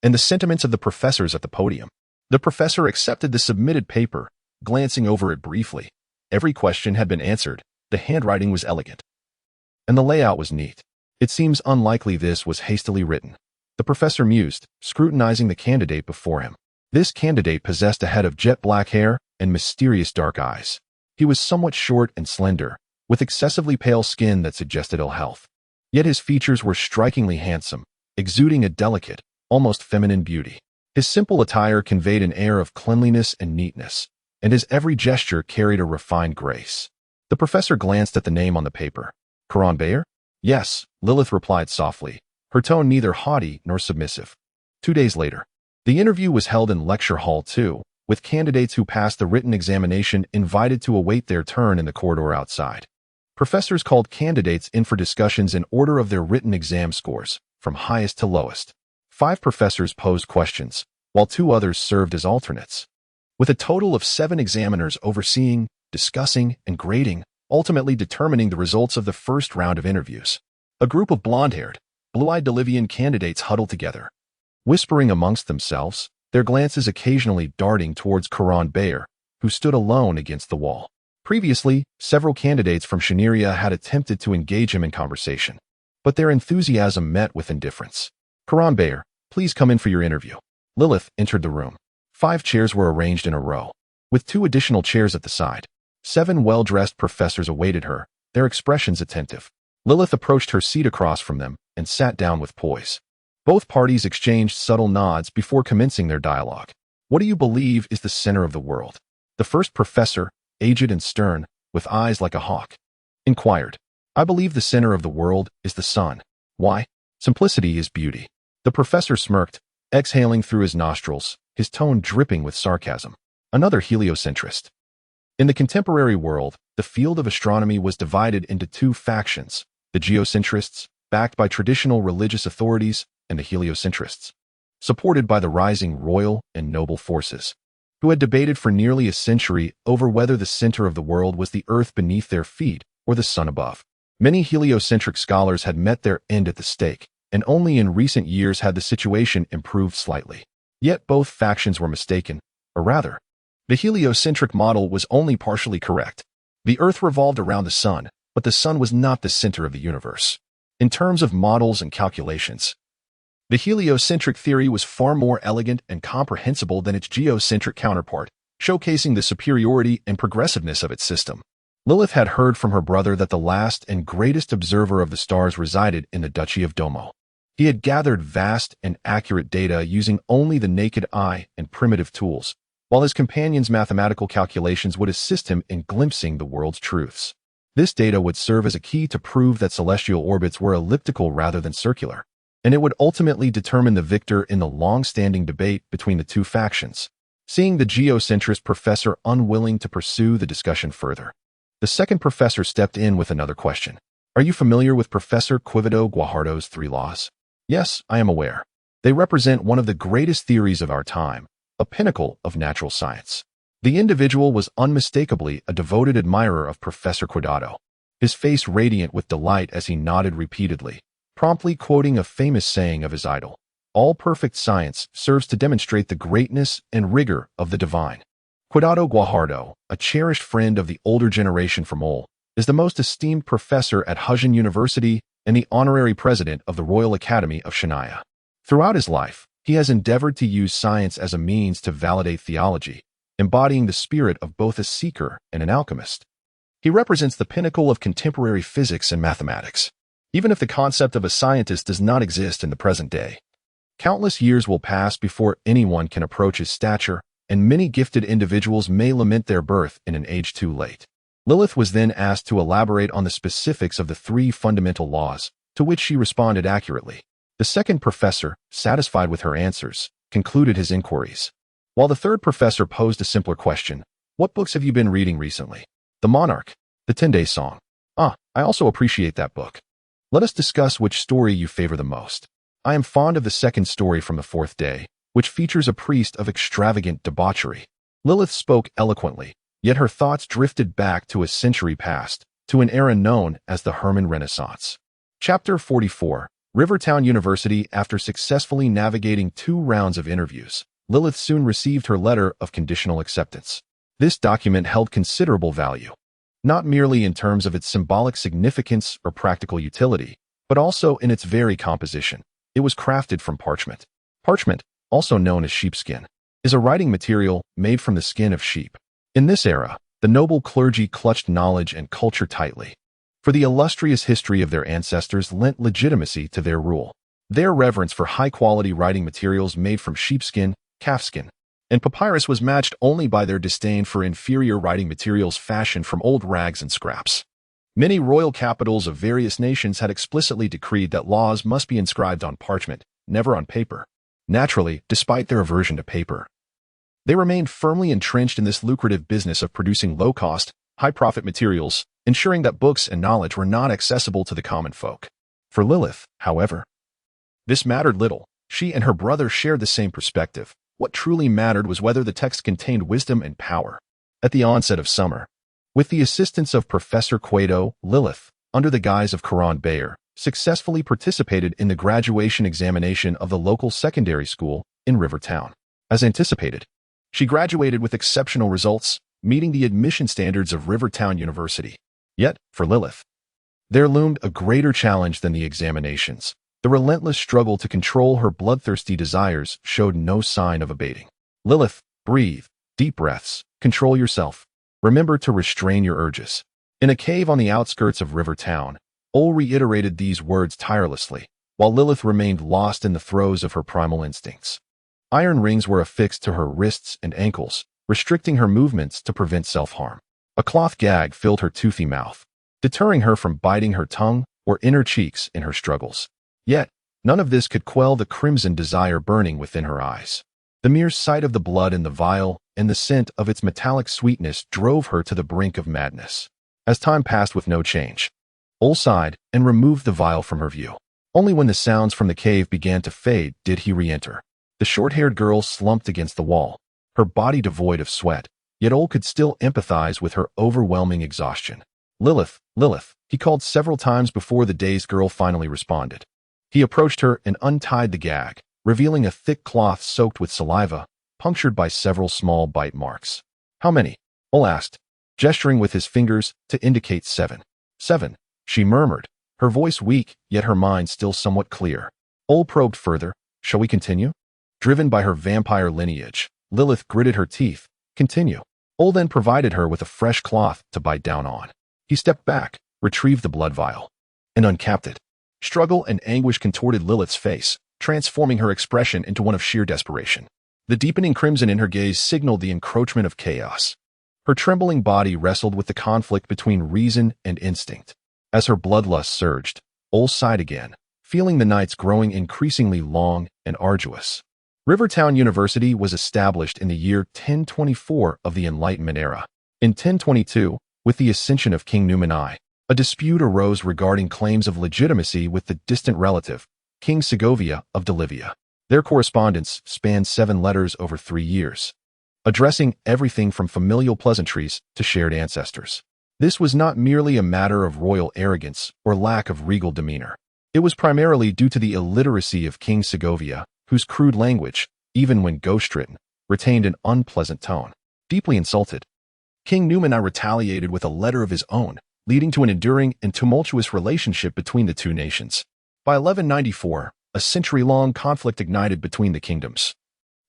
and the sentiments of the professors at the podium. The professor accepted the submitted paper, glancing over it briefly. Every question had been answered, the handwriting was elegant, and the layout was neat. It seems unlikely this was hastily written, the professor mused, scrutinizing the candidate before him. This candidate possessed a head of jet black hair and mysterious dark eyes. He was somewhat short and slender, with excessively pale skin that suggested ill health. Yet his features were strikingly handsome, exuding a delicate, almost feminine beauty. His simple attire conveyed an air of cleanliness and neatness, and his every gesture carried a refined grace. The professor glanced at the name on the paper. Caron Bayer? Yes, Lilith replied softly, her tone neither haughty nor submissive. 2 days later, the interview was held in Lecture Hall 2, with candidates who passed the written examination invited to await their turn in the corridor outside. Professors called candidates in for discussions in order of their written exam scores, from highest to lowest. 5 professors posed questions, while 2 others served as alternates, with a total of 7 examiners overseeing, discussing, and grading, ultimately determining the results of the first round of interviews. A group of blonde-haired, blue-eyed Delivian candidates huddled together, whispering amongst themselves, their glances occasionally darting towards Caron Bayer, who stood alone against the wall. Previously, several candidates from Shaneria had attempted to engage him in conversation, but their enthusiasm met with indifference. Caron Bayer, please come in for your interview. Lilith entered the room. 5 chairs were arranged in a row, with 2 additional chairs at the side. 7 well-dressed professors awaited her, their expressions attentive. Lilith approached her seat across from them and sat down with poise. Both parties exchanged subtle nods before commencing their dialogue. What do you believe is the center of the world? The first professor, aged and stern, with eyes like a hawk, inquired. I believe the center of the world is the sun. Why? Simplicity is beauty. The professor smirked, exhaling through his nostrils, his tone dripping with sarcasm. Another heliocentrist. In the contemporary world, the field of astronomy was divided into 2 factions, the geocentrists, backed by traditional religious authorities, and the heliocentrists, supported by the rising royal and noble forces, who had debated for nearly a century over whether the center of the world was the earth beneath their feet or the sun above. Many heliocentric scholars had met their end at the stake, and only in recent years had the situation improved slightly. Yet both factions were mistaken, or rather, the heliocentric model was only partially correct. The earth revolved around the sun, but the sun was not the center of the universe. In terms of models and calculations, the heliocentric theory was far more elegant and comprehensible than its geocentric counterpart, showcasing the superiority and progressiveness of its system. Lilith had heard from her brother that the last and greatest observer of the stars resided in the Duchy of Domo. He had gathered vast and accurate data using only the naked eye and primitive tools, while his companion's mathematical calculations would assist him in glimpsing the world's truths. This data would serve as a key to prove that celestial orbits were elliptical rather than circular, and it would ultimately determine the victor in the long-standing debate between the 2 factions. Seeing the geocentrist professor unwilling to pursue the discussion further, the second professor stepped in with another question. Are you familiar with Professor Quevedo Guajardo's 3 laws? Yes, I am aware. They represent one of the greatest theories of our time, a pinnacle of natural science. The individual was unmistakably a devoted admirer of Professor Quevedo, his face radiant with delight as he nodded repeatedly, promptly quoting a famous saying of his idol. All perfect science serves to demonstrate the greatness and rigor of the divine. Quevedo Guajardo, a cherished friend of the older generation from Ol, is the most esteemed professor at Huzhen University and the honorary president of the Royal Academy of Shania. Throughout his life, he has endeavored to use science as a means to validate theology, embodying the spirit of both a seeker and an alchemist. He represents the pinnacle of contemporary physics and mathematics. Even if the concept of a scientist does not exist in the present day, countless years will pass before anyone can approach his stature, and many gifted individuals may lament their birth in an age too late. Lilith was then asked to elaborate on the specifics of the 3 fundamental laws, to which she responded accurately. The second professor, satisfied with her answers, concluded his inquiries, while the third professor posed a simpler question: what books have you been reading recently? The Monarch, the 10-Day Song. I also appreciate that book. Let us discuss which story you favor the most. I am fond of the second story from the 4th day, which features a priest of extravagant debauchery. Lilith spoke eloquently, yet her thoughts drifted back to a century past, to an era known as the Herman Renaissance. Chapter 44. Rivertown University. After successfully navigating 2 rounds of interviews, Lilith soon received her letter of conditional acceptance. This document held considerable value, not merely in terms of its symbolic significance or practical utility, but also in its very composition. It was crafted from parchment. Parchment, also known as sheepskin, is a writing material made from the skin of sheep. In this era, the noble clergy clutched knowledge and culture tightly, for the illustrious history of their ancestors lent legitimacy to their rule. Their reverence for high-quality writing materials made from sheepskin, calfskin, and papyrus was matched only by their disdain for inferior writing materials fashioned from old rags and scraps. Many royal capitals of various nations had explicitly decreed that laws must be inscribed on parchment, never on paper. Naturally, despite their aversion to paper, they remained firmly entrenched in this lucrative business of producing low-cost, high-profit materials, ensuring that books and knowledge were not accessible to the common folk. For Lilith, however, this mattered little. She and her brother shared the same perspective. What truly mattered was whether the text contained wisdom and power. At the onset of summer, with the assistance of Professor Quevedo, Lilith, under the guise of Karan Bayer, successfully participated in the graduation examination of the local secondary school in Rivertown. As anticipated, she graduated with exceptional results, meeting the admission standards of Rivertown University. Yet, for Lilith, there loomed a greater challenge than the examinations. The relentless struggle to control her bloodthirsty desires showed no sign of abating. Lilith, breathe, deep breaths, control yourself. Remember to restrain your urges. In a cave on the outskirts of Rivertown, Ol reiterated these words tirelessly, while Lilith remained lost in the throes of her primal instincts. Iron rings were affixed to her wrists and ankles, restricting her movements to prevent self-harm. A cloth gag filled her toothy mouth, deterring her from biting her tongue or inner cheeks in her struggles. Yet, none of this could quell the crimson desire burning within her eyes. The mere sight of the blood in the vial and the scent of its metallic sweetness drove her to the brink of madness. As time passed with no change, Ol sighed and removed the vial from her view. Only when the sounds from the cave began to fade did he re-enter. The short-haired girl slumped against the wall, her body devoid of sweat, yet Ol could still empathize with her overwhelming exhaustion. Lilith, Lilith, he called several times before the dazed girl finally responded. He approached her and untied the gag, revealing a thick cloth soaked with saliva, punctured by several small bite marks. How many? Ol asked, gesturing with his fingers to indicate 7. 7, she murmured, her voice weak, yet her mind still somewhat clear. Ol probed further. Shall we continue? Driven by her vampire lineage, Lilith gritted her teeth. Continue. Ol then provided her with a fresh cloth to bite down on. He stepped back, retrieved the blood vial, and uncapped it. Struggle and anguish contorted Lilith's face, transforming her expression into one of sheer desperation. The deepening crimson in her gaze signaled the encroachment of chaos. Her trembling body wrestled with the conflict between reason and instinct. As her bloodlust surged, Ol sighed again, feeling the nights growing increasingly long and arduous. Rivertown University was established in the year 1024 of the Enlightenment era. In 1022, with the ascension of King Numenai, A dispute arose regarding claims of legitimacy with the distant relative, King Segovia of Bolivia. Their correspondence spanned 7 letters over 3 years, addressing everything from familial pleasantries to shared ancestors. This was not merely a matter of royal arrogance or lack of regal demeanor. It was primarily due to the illiteracy of King Segovia, whose crude language, even when ghost-written, retained an unpleasant tone. Deeply insulted, King Numan retaliated with a letter of his own, leading to an enduring and tumultuous relationship between the two nations. By 1194, a century-long conflict ignited between the kingdoms,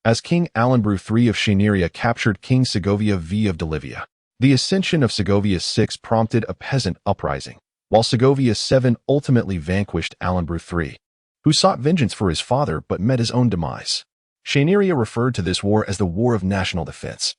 as King Alanbrú III of Chaniria captured King Segovia V of Bolivia. The ascension of Segovia VI prompted a peasant uprising, while Segovia VII ultimately vanquished Alanbrú III, who sought vengeance for his father but met his own demise. Chaniria referred to this war as the War of National Defense,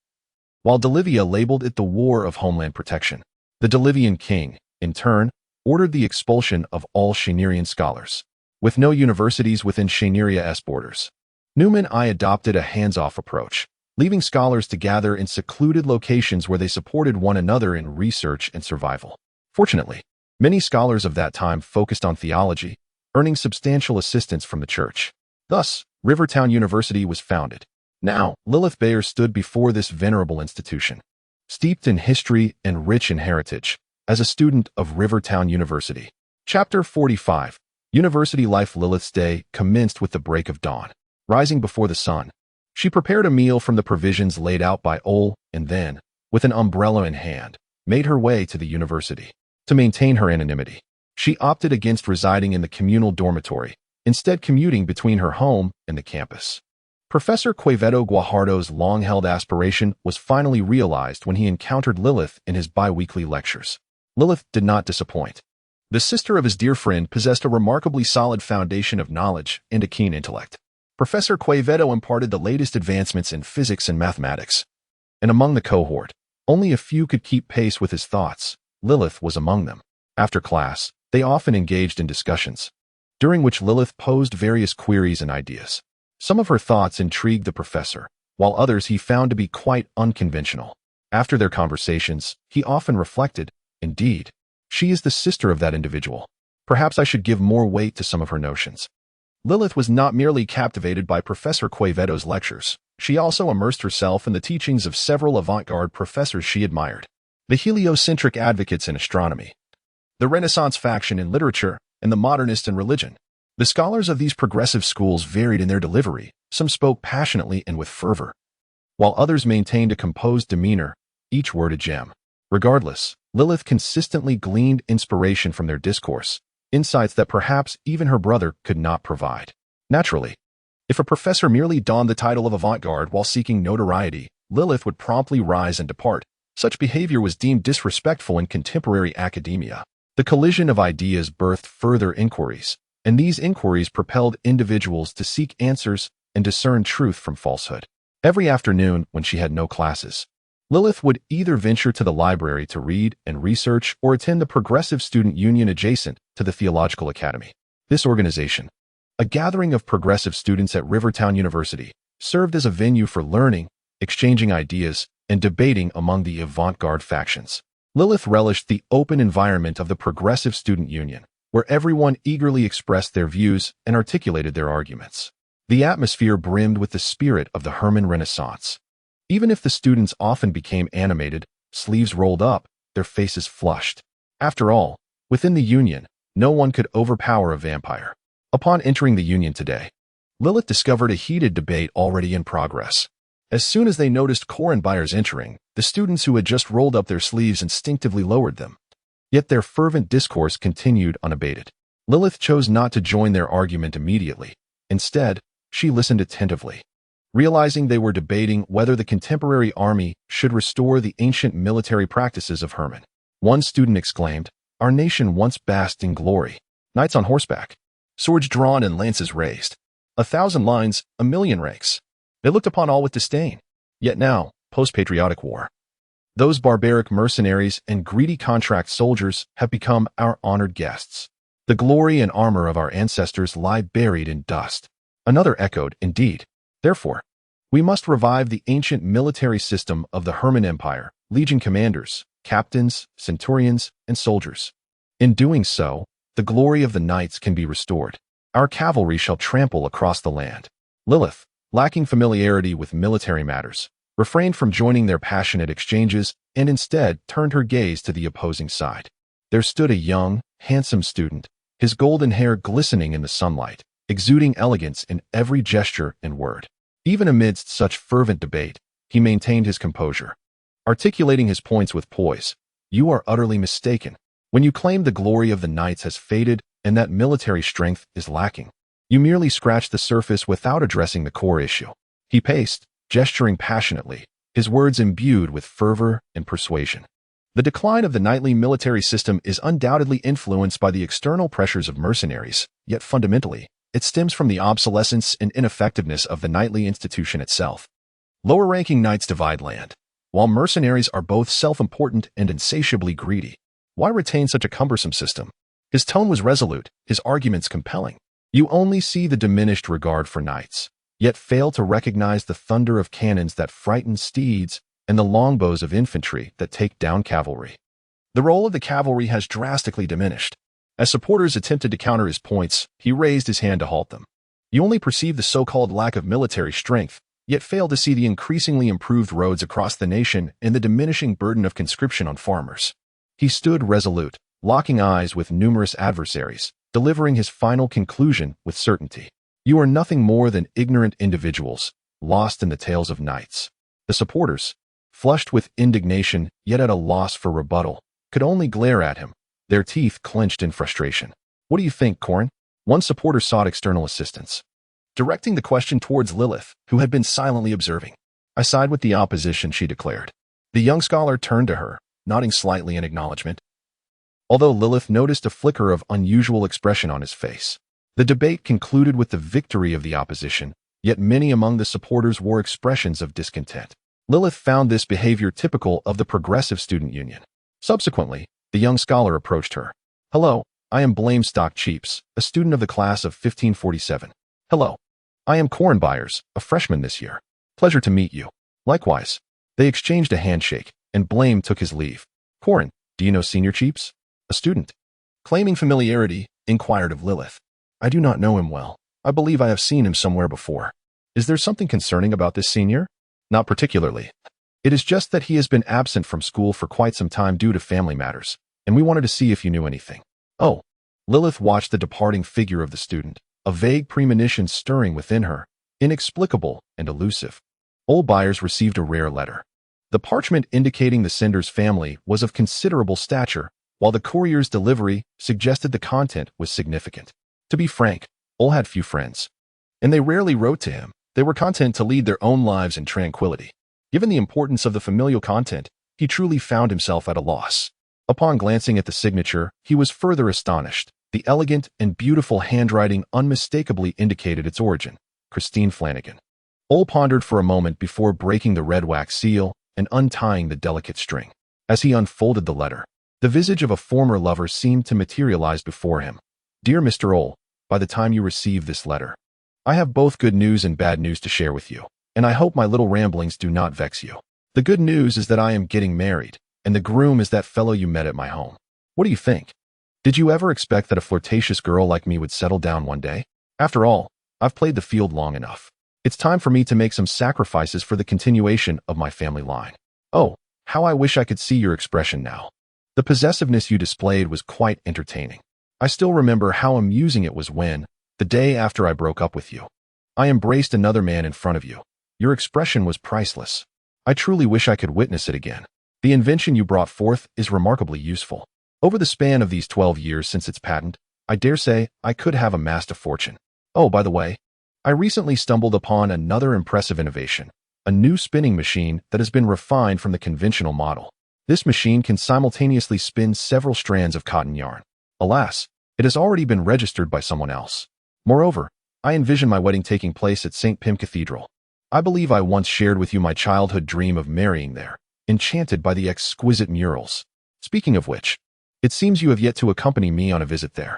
while Bolivia labeled it the War of Homeland Protection. The Bolivian king, in turn, ordered the expulsion of all Chanirian scholars, with no universities within Chaniria's borders. Numan I adopted a hands-off approach, leaving scholars to gather in secluded locations where they supported one another in research and survival. Fortunately, many scholars of that time focused on theology, earning substantial assistance from the church. Thus, Rivertown University was founded. Now, Lilith Bayer stood before this venerable institution, steeped in history and rich in heritage, as a student of Rivertown University. Chapter 45. University life. Lilith's day commenced with the break of dawn. Rising before the sun, she prepared a meal from the provisions laid out by Ole and then, with an umbrella in hand, made her way to the university. To maintain her anonymity, she opted against residing in the communal dormitory, instead commuting between her home and the campus. Professor Quevedo Guajardo's long-held aspiration was finally realized when he encountered Lilith in his bi-weekly lectures. Lilith did not disappoint. The sister of his dear friend possessed a remarkably solid foundation of knowledge and a keen intellect. Professor Quevedo imparted the latest advancements in physics and mathematics, and among the cohort, only a few could keep pace with his thoughts. Lilith was among them. After class, they often engaged in discussions, during which Lilith posed various queries and ideas. Some of her thoughts intrigued the professor, while others he found to be quite unconventional. After their conversations, he often reflected, indeed, she is the sister of that individual. Perhaps I should give more weight to some of her notions. Lilith was not merely captivated by Professor Quevedo's lectures. She also immersed herself in the teachings of several avant-garde professors she admired. The heliocentric advocates in astronomy, the Renaissance faction in literature, and the modernists in religion. The scholars of these progressive schools varied in their delivery. Some spoke passionately and with fervor, while others maintained a composed demeanor, each word a gem. Regardless, Lilith consistently gleaned inspiration from their discourse, insights that perhaps even her brother could not provide. Naturally, if a professor merely donned the title of avant-garde while seeking notoriety, Lilith would promptly rise and depart. Such behavior was deemed disrespectful in contemporary academia. The collision of ideas birthed further inquiries, and these inquiries propelled individuals to seek answers and discern truth from falsehood. Every afternoon, when she had no classes, Lilith would either venture to the library to read and research or attend the Progressive Student Union adjacent to the Theological Academy. This organization, a gathering of progressive students at Rivertown University, served as a venue for learning, exchanging ideas, and debating among the avant-garde factions. Lilith relished the open environment of the Progressive Student Union, where everyone eagerly expressed their views and articulated their arguments. The atmosphere brimmed with the spirit of the Herman Renaissance. Even if the students often became animated, sleeves rolled up, their faces flushed. After all, within the Union, no one could overpower a vampire. Upon entering the Union today, Lilith discovered a heated debate already in progress. As soon as they noticed Corin buyers entering, the students who had just rolled up their sleeves instinctively lowered them. Yet their fervent discourse continued unabated. Lilith chose not to join their argument immediately. Instead, she listened attentively, realizing they were debating whether the contemporary army should restore the ancient military practices of Herman. One student exclaimed, "Our nation once basked in glory. Knights on horseback, swords drawn and lances raised. 1,000 lines, 1,000,000 ranks. They looked upon all with disdain. Yet now, post-patriotic war, those barbaric mercenaries and greedy contract soldiers have become our honored guests. The glory and armor of our ancestors lie buried in dust." Another echoed, "Indeed. Therefore, we must revive the ancient military system of the Herman Empire, legion commanders, captains, centurions, and soldiers. In doing so, the glory of the knights can be restored. Our cavalry shall trample across the land. Lilith, lacking familiarity with military matters, refrained from joining their passionate exchanges and instead turned her gaze to the opposing side. There stood a young, handsome student, his golden hair glistening in the sunlight, exuding elegance in every gesture and word. Even amidst such fervent debate, he maintained his composure, articulating his points with poise. You are utterly mistaken when you claim the glory of the knights has faded and that military strength is lacking. You merely scratch the surface without addressing the core issue. He paced, gesturing passionately, his words imbued with fervor and persuasion. The decline of the knightly military system is undoubtedly influenced by the external pressures of mercenaries, yet fundamentally, it stems from the obsolescence and ineffectiveness of the knightly institution itself. Lower-ranking knights divide land. While mercenaries are both self-important and insatiably greedy, why retain such a cumbersome system? His tone was resolute, his arguments compelling. You only see the diminished regard for knights, yet fail to recognize the thunder of cannons that frighten steeds and the longbows of infantry that take down cavalry. The role of the cavalry has drastically diminished. As supporters attempted to counter his points, he raised his hand to halt them. You only perceive the so-called lack of military strength, yet fail to see the increasingly improved roads across the nation and the diminishing burden of conscription on farmers. He stood resolute, locking eyes with numerous adversaries, delivering his final conclusion with certainty. You are nothing more than ignorant individuals, lost in the tales of knights. The supporters, flushed with indignation yet at a loss for rebuttal, could only glare at him, their teeth clenched in frustration. What do you think, Corin? One supporter sought external assistance, directing the question towards Lilith, who had been silently observing. I side with the opposition, she declared. The young scholar turned to her, nodding slightly in acknowledgement, although Lilith noticed a flicker of unusual expression on his face. The debate concluded with the victory of the opposition, yet many among the supporters wore expressions of discontent. Lilith found this behavior typical of the Progressive Student Union. Subsequently, the young scholar approached her. Hello, I am Blamestock Cheaps, a student of the class of 1547. Hello, I am Corin Byers, a freshman this year. Pleasure to meet you. Likewise. They exchanged a handshake, and Blame took his leave. Corin, do you know Senior Cheaps? A student. Claiming familiarity, inquired of Lilith. I do not know him well. I believe I have seen him somewhere before. Is there something concerning about this senior? Not particularly. It is just that he has been absent from school for quite some time due to family matters, and we wanted to see if you knew anything. Oh. Lilith watched the departing figure of the student, a vague premonition stirring within her, inexplicable and elusive. Old Byers received a rare letter. The parchment indicating the sender's family was of considerable stature, while the courier's delivery suggested the content was significant. To be frank, Ol had few friends, and they rarely wrote to him. They were content to lead their own lives in tranquility. Given the importance of the familial content, he truly found himself at a loss. Upon glancing at the signature, he was further astonished. The elegant and beautiful handwriting unmistakably indicated its origin, Christine Flanagan. Ol pondered for a moment before breaking the red wax seal and untying the delicate string. As he unfolded the letter, the visage of a former lover seemed to materialize before him. Dear Mr. Ol, by the time you receive this letter, I have both good news and bad news to share with you, and I hope my little ramblings do not vex you. The good news is that I am getting married, and the groom is that fellow you met at my home. What do you think? Did you ever expect that a flirtatious girl like me would settle down one day? After all, I've played the field long enough. It's time for me to make some sacrifices for the continuation of my family line. Oh, how I wish I could see your expression now. The possessiveness you displayed was quite entertaining. I still remember how amusing it was when, the day after I broke up with you, I embraced another man in front of you. Your expression was priceless. I truly wish I could witness it again. The invention you brought forth is remarkably useful. Over the span of these 12 years since its patent, I dare say I could have amassed a fortune. Oh, by the way, I recently stumbled upon another impressive innovation, a new spinning machine that has been refined from the conventional model. This machine can simultaneously spin several strands of cotton yarn. Alas, it has already been registered by someone else. Moreover, I envision my wedding taking place at St. Pim Cathedral. I believe I once shared with you my childhood dream of marrying there, enchanted by the exquisite murals. Speaking of which, it seems you have yet to accompany me on a visit there.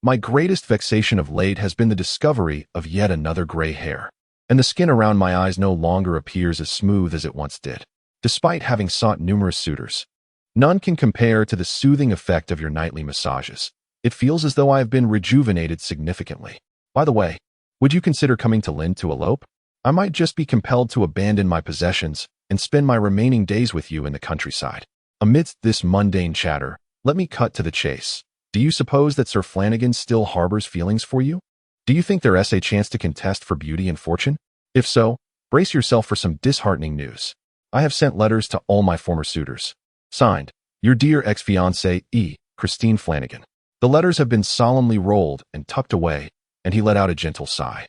My greatest vexation of late has been the discovery of yet another gray hair, and the skin around my eyes no longer appears as smooth as it once did. Despite having sought numerous suitors, None can compare to the soothing effect of your nightly massages. It feels as though I have been rejuvenated significantly. By the way, would you consider coming to Lynn to elope? I might just be compelled to abandon my possessions and spend my remaining days with you in the countryside. Amidst this mundane chatter, let me cut to the chase. Do you suppose that Sir Flanagan still harbors feelings for you? Do you think there is a chance to contest for beauty and fortune? If so, brace yourself for some disheartening news. I have sent letters to all my former suitors. Signed, your dear ex-fiancée, E. Christine Flanagan. The letters have been solemnly rolled and tucked away, and he let out a gentle sigh.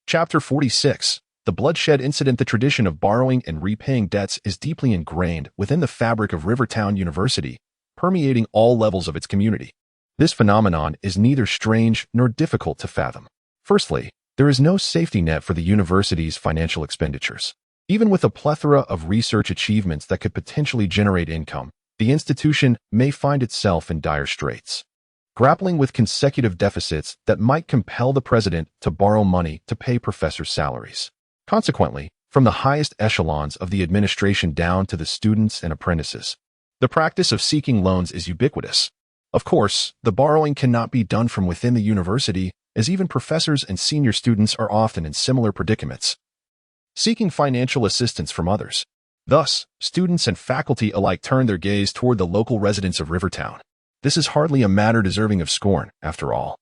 Chapter 46. The bloodshed incident. The tradition of borrowing and repaying debts is deeply ingrained within the fabric of Rivertown University, permeating all levels of its community. This phenomenon is neither strange nor difficult to fathom. Firstly, there is no safety net for the university's financial expenditures. Even with a plethora of research achievements that could potentially generate income, the institution may find itself in dire straits, grappling with consecutive deficits that might compel the president to borrow money to pay professors' salaries. Consequently, from the highest echelons of the administration down to the students and apprentices, the practice of seeking loans is ubiquitous. Of course, the borrowing cannot be done from within the university, as even professors and senior students are often in similar predicaments, seeking financial assistance from others. Thus, students and faculty alike turn their gaze toward the local residents of Rivertown. This is hardly a matter deserving of scorn, after all.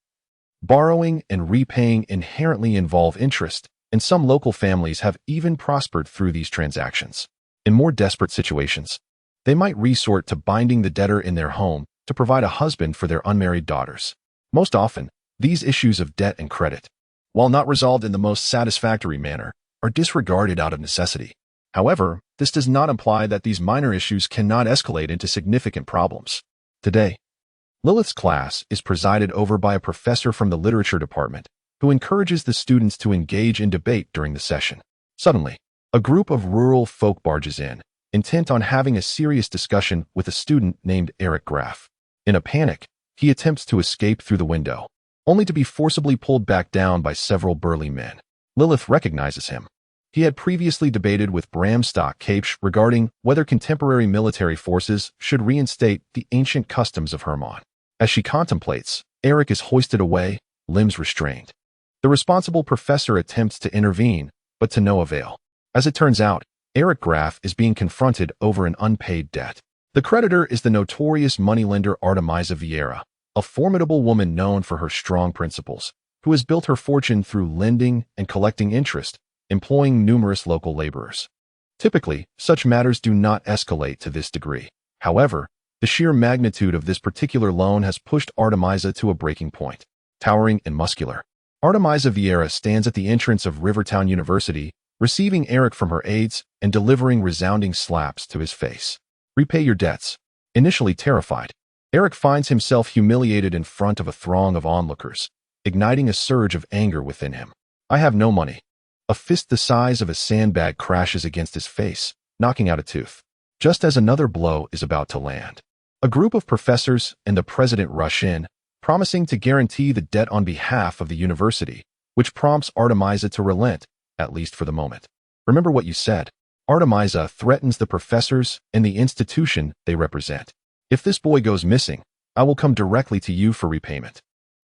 Borrowing and repaying inherently involve interest, and some local families have even prospered through these transactions. In more desperate situations, they might resort to binding the debtor in their home to provide a husband for their unmarried daughters. Most often, these issues of debt and credit, while not resolved in the most satisfactory manner, are disregarded out of necessity. However, this does not imply that these minor issues cannot escalate into significant problems. Today, Lilith's class is presided over by a professor from the literature department who encourages the students to engage in debate during the session. Suddenly, a group of rural folk barges in, intent on having a serious discussion with a student named Eric Graff. In a panic, he attempts to escape through the window, only to be forcibly pulled back down by several burly men. Lilith recognizes him. He had previously debated with Bram Stock-Capsh regarding whether contemporary military forces should reinstate the ancient customs of Hermon. As she contemplates, Eric is hoisted away, limbs restrained. The responsible professor attempts to intervene, but to no avail. As it turns out, Eric Graff is being confronted over an unpaid debt. The creditor is the notorious moneylender Artemisa Vieira, a formidable woman known for her strong principles, who has built her fortune through lending and collecting interest, employing numerous local laborers. Typically, such matters do not escalate to this degree. However, the sheer magnitude of this particular loan has pushed Artemisa to a breaking point. Towering and muscular, Artemisa Vieira stands at the entrance of Rivertown University, receiving Eric from her aides and delivering resounding slaps to his face. Repay your debts. Initially terrified, Eric finds himself humiliated in front of a throng of onlookers, igniting a surge of anger within him. I have no money. A fist the size of a sandbag crashes against his face, knocking out a tooth. Just as another blow is about to land, a group of professors and the president rush in, promising to guarantee the debt on behalf of the university, which prompts Artemisa to relent, at least for the moment. Remember what you said. Artemisa threatens the professors and the institution they represent. If this boy goes missing, I will come directly to you for repayment.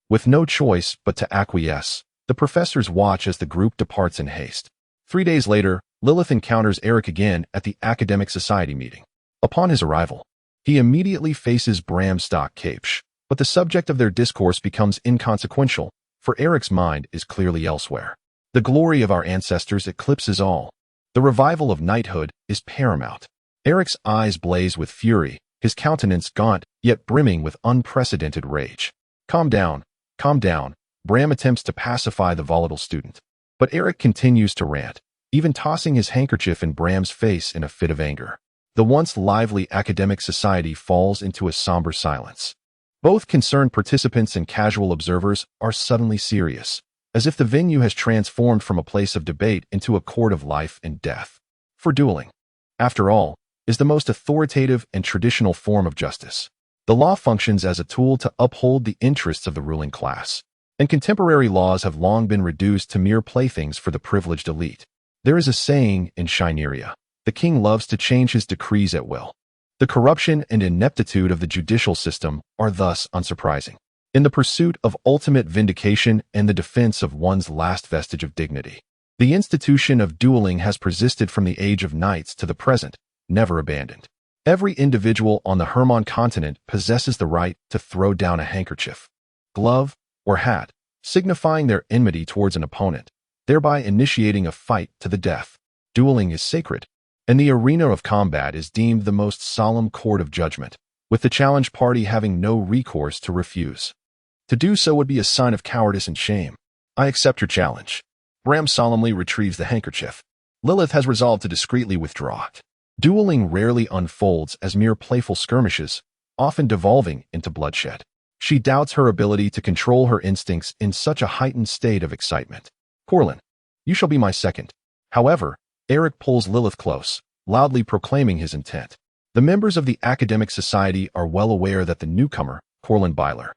With no choice but to acquiesce, the professors watch as the group departs in haste. 3 days later, Lilith encounters Eric again at the academic society meeting. Upon his arrival, he immediately faces Bram Stock-Capsh, but the subject of their discourse becomes inconsequential, for Eric's mind is clearly elsewhere. The glory of our ancestors eclipses all. The revival of knighthood is paramount. Eric's eyes blaze with fury, his countenance gaunt, yet brimming with unprecedented rage. Calm down, Bram attempts to pacify the volatile student. But Eric continues to rant, even tossing his handkerchief in Bram's face in a fit of anger. The once lively academic society falls into a somber silence. Both concerned participants and casual observers are suddenly serious, as if the venue has transformed from a place of debate into a court of life and death. For dueling, after all, is the most authoritative and traditional form of justice. The law functions as a tool to uphold the interests of the ruling class, and contemporary laws have long been reduced to mere playthings for the privileged elite. There is a saying in Shineria: the king loves to change his decrees at will. The corruption and ineptitude of the judicial system are thus unsurprising. In the pursuit of ultimate vindication and the defense of one's last vestige of dignity, the institution of dueling has persisted from the age of knights to the present, never abandoned. Every individual on the Hermon continent possesses the right to throw down a handkerchief, glove, or hat, signifying their enmity towards an opponent, thereby initiating a fight to the death. Dueling is sacred, and the arena of combat is deemed the most solemn court of judgment, with the challenged party having no recourse to refuse. To do so would be a sign of cowardice and shame. I accept your challenge. Bram solemnly retrieves the handkerchief. Lilith has resolved to discreetly withdraw it. Dueling rarely unfolds as mere playful skirmishes, often devolving into bloodshed. She doubts her ability to control her instincts in such a heightened state of excitement. Corlin, you shall be my second. However, Eric pulls Lilith close, loudly proclaiming his intent. The members of the academic society are well aware that the newcomer, Corlin Byler,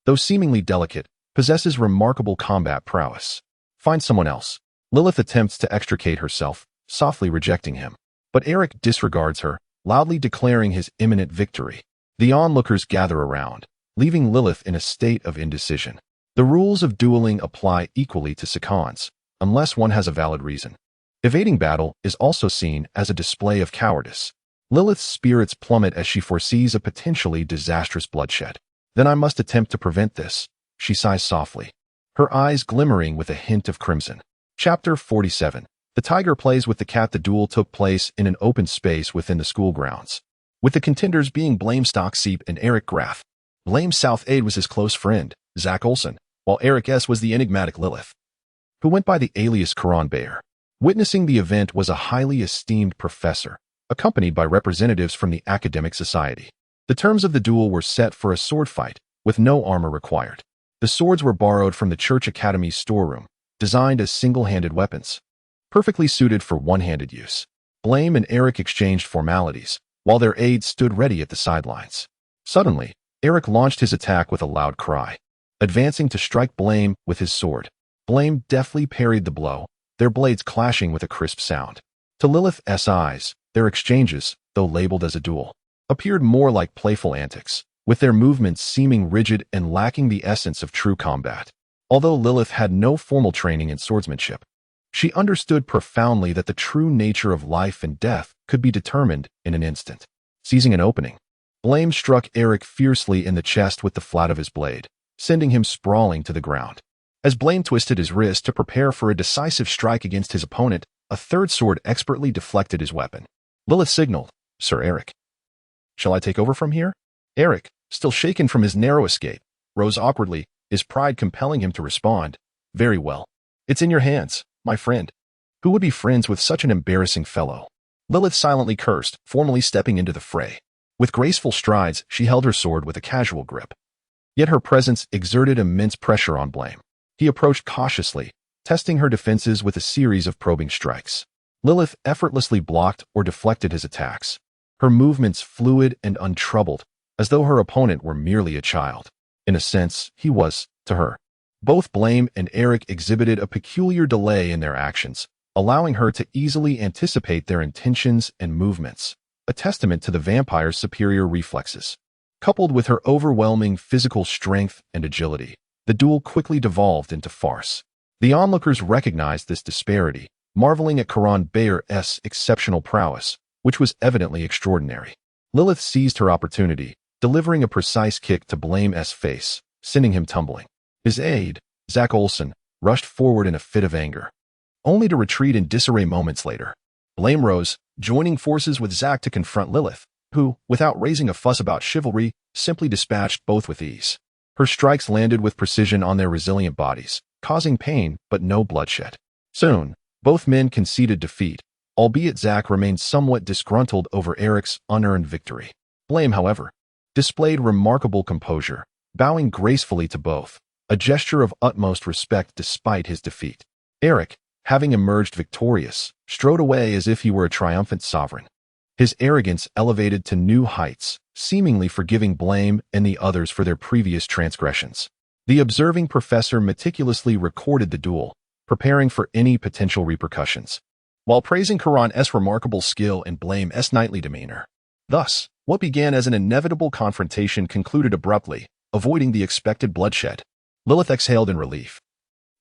though seemingly delicate, possesses remarkable combat prowess. Find someone else. Lilith attempts to extricate herself, softly rejecting him. But Eric disregards her, loudly declaring his imminent victory. The onlookers gather around, leaving Lilith in a state of indecision. The rules of dueling apply equally to seconds, unless one has a valid reason. Evading battle is also seen as a display of cowardice. Lilith's spirits plummet as she foresees a potentially disastrous bloodshed. Then I must attempt to prevent this, she sighs softly, her eyes glimmering with a hint of crimson. Chapter 47. The tiger plays with the cat. The duel took place in an open space within the school grounds, with the contenders being Blame Stockseep and Eric Graff. Blame Southade was his close friend, Zach Olson, while Eric S. was the enigmatic Lilith, who went by the alias Karan Bayer. Witnessing the event was a highly esteemed professor, accompanied by representatives from the academic society. The terms of the duel were set for a sword fight, with no armor required. The swords were borrowed from the Church Academy's storeroom, designed as single-handed weapons, perfectly suited for one-handed use. Blame and Eric exchanged formalities, while their aides stood ready at the sidelines. Suddenly, Eric launched his attack with a loud cry, advancing to strike Blame with his sword. Blame deftly parried the blow, their blades clashing with a crisp sound. To Lilith's eyes, their exchanges, though labeled as a duel, appeared more like playful antics, with their movements seeming rigid and lacking the essence of true combat. Although Lilith had no formal training in swordsmanship, she understood profoundly that the true nature of life and death could be determined in an instant. Seizing an opening, Blame struck Eric fiercely in the chest with the flat of his blade, sending him sprawling to the ground. As Blame twisted his wrist to prepare for a decisive strike against his opponent, a third sword expertly deflected his weapon. Lilith signaled, "Sir Eric, shall I take over from here?" Eric, still shaken from his narrow escape, rose awkwardly, his pride compelling him to respond, "Very well. It's in your hands, my friend." Who would be friends with such an embarrassing fellow? Lilith silently cursed, formally stepping into the fray. With graceful strides, she held her sword with a casual grip. Yet her presence exerted immense pressure on Blame. He approached cautiously, testing her defenses with a series of probing strikes. Lilith effortlessly blocked or deflected his attacks, her movements fluid and untroubled, as though her opponent were merely a child. In a sense, he was, to her. Both Blame and Eric exhibited a peculiar delay in their actions, allowing her to easily anticipate their intentions and movements, a testament to the vampire's superior reflexes. Coupled with her overwhelming physical strength and agility, the duel quickly devolved into farce. The onlookers recognized this disparity, marveling at Karan Bayer's exceptional prowess, which was evidently extraordinary. Lilith seized her opportunity, delivering a precise kick to Blame's face, sending him tumbling. His aide, Zach Olson, rushed forward in a fit of anger, only to retreat in disarray moments later. Blame rose, joining forces with Zach to confront Lilith, who, without raising a fuss about chivalry, simply dispatched both with ease. Her strikes landed with precision on their resilient bodies, causing pain but no bloodshed. Soon, both men conceded defeat, albeit Zach remained somewhat disgruntled over Eric's unearned victory. Blame, however, displayed remarkable composure, bowing gracefully to both, a gesture of utmost respect despite his defeat. Eric, having emerged victorious, strode away as if he were a triumphant sovereign, his arrogance elevated to new heights, seemingly forgiving Blame and the others for their previous transgressions. The observing professor meticulously recorded the duel, preparing for any potential repercussions, while praising Karan's remarkable skill and Blame's knightly demeanor. Thus, What began as an inevitable confrontation concluded abruptly, avoiding the expected bloodshed. Lilith exhaled in relief.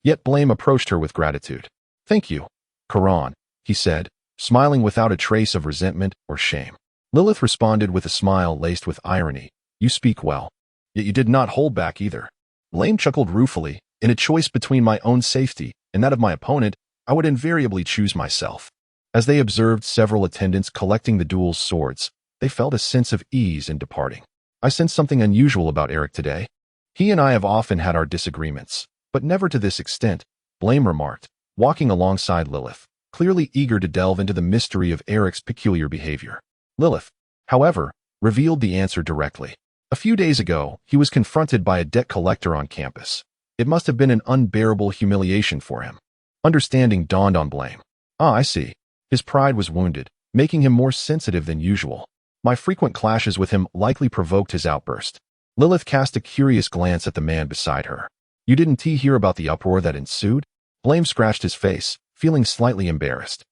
Yet Blame approached her with gratitude. "Thank you, Karan," he said, smiling without a trace of resentment or shame. Lilith responded with a smile laced with irony. "You speak well. Yet you did not hold back either." Blame chuckled ruefully. "In a choice between my own safety and that of my opponent, I would invariably choose myself." As they observed several attendants collecting the duel's swords, they felt a sense of ease in departing. "I sense something unusual about Eric today. He and I have often had our disagreements, but never to this extent," Blame remarked, walking alongside Lilith, clearly eager to delve into the mystery of Eric's peculiar behavior. Lilith, however, revealed the answer directly. A few days ago, he was confronted by a debt collector on campus. It must have been an unbearable humiliation for him. Understanding dawned on Blame. "Ah, I see. His pride was wounded, making him more sensitive than usual. My frequent clashes with him likely provoked his outburst." Lilith cast a curious glance at the man beside her. "You didn't hear about the uproar that ensued?" Blame scratched his face, feeling slightly embarrassed.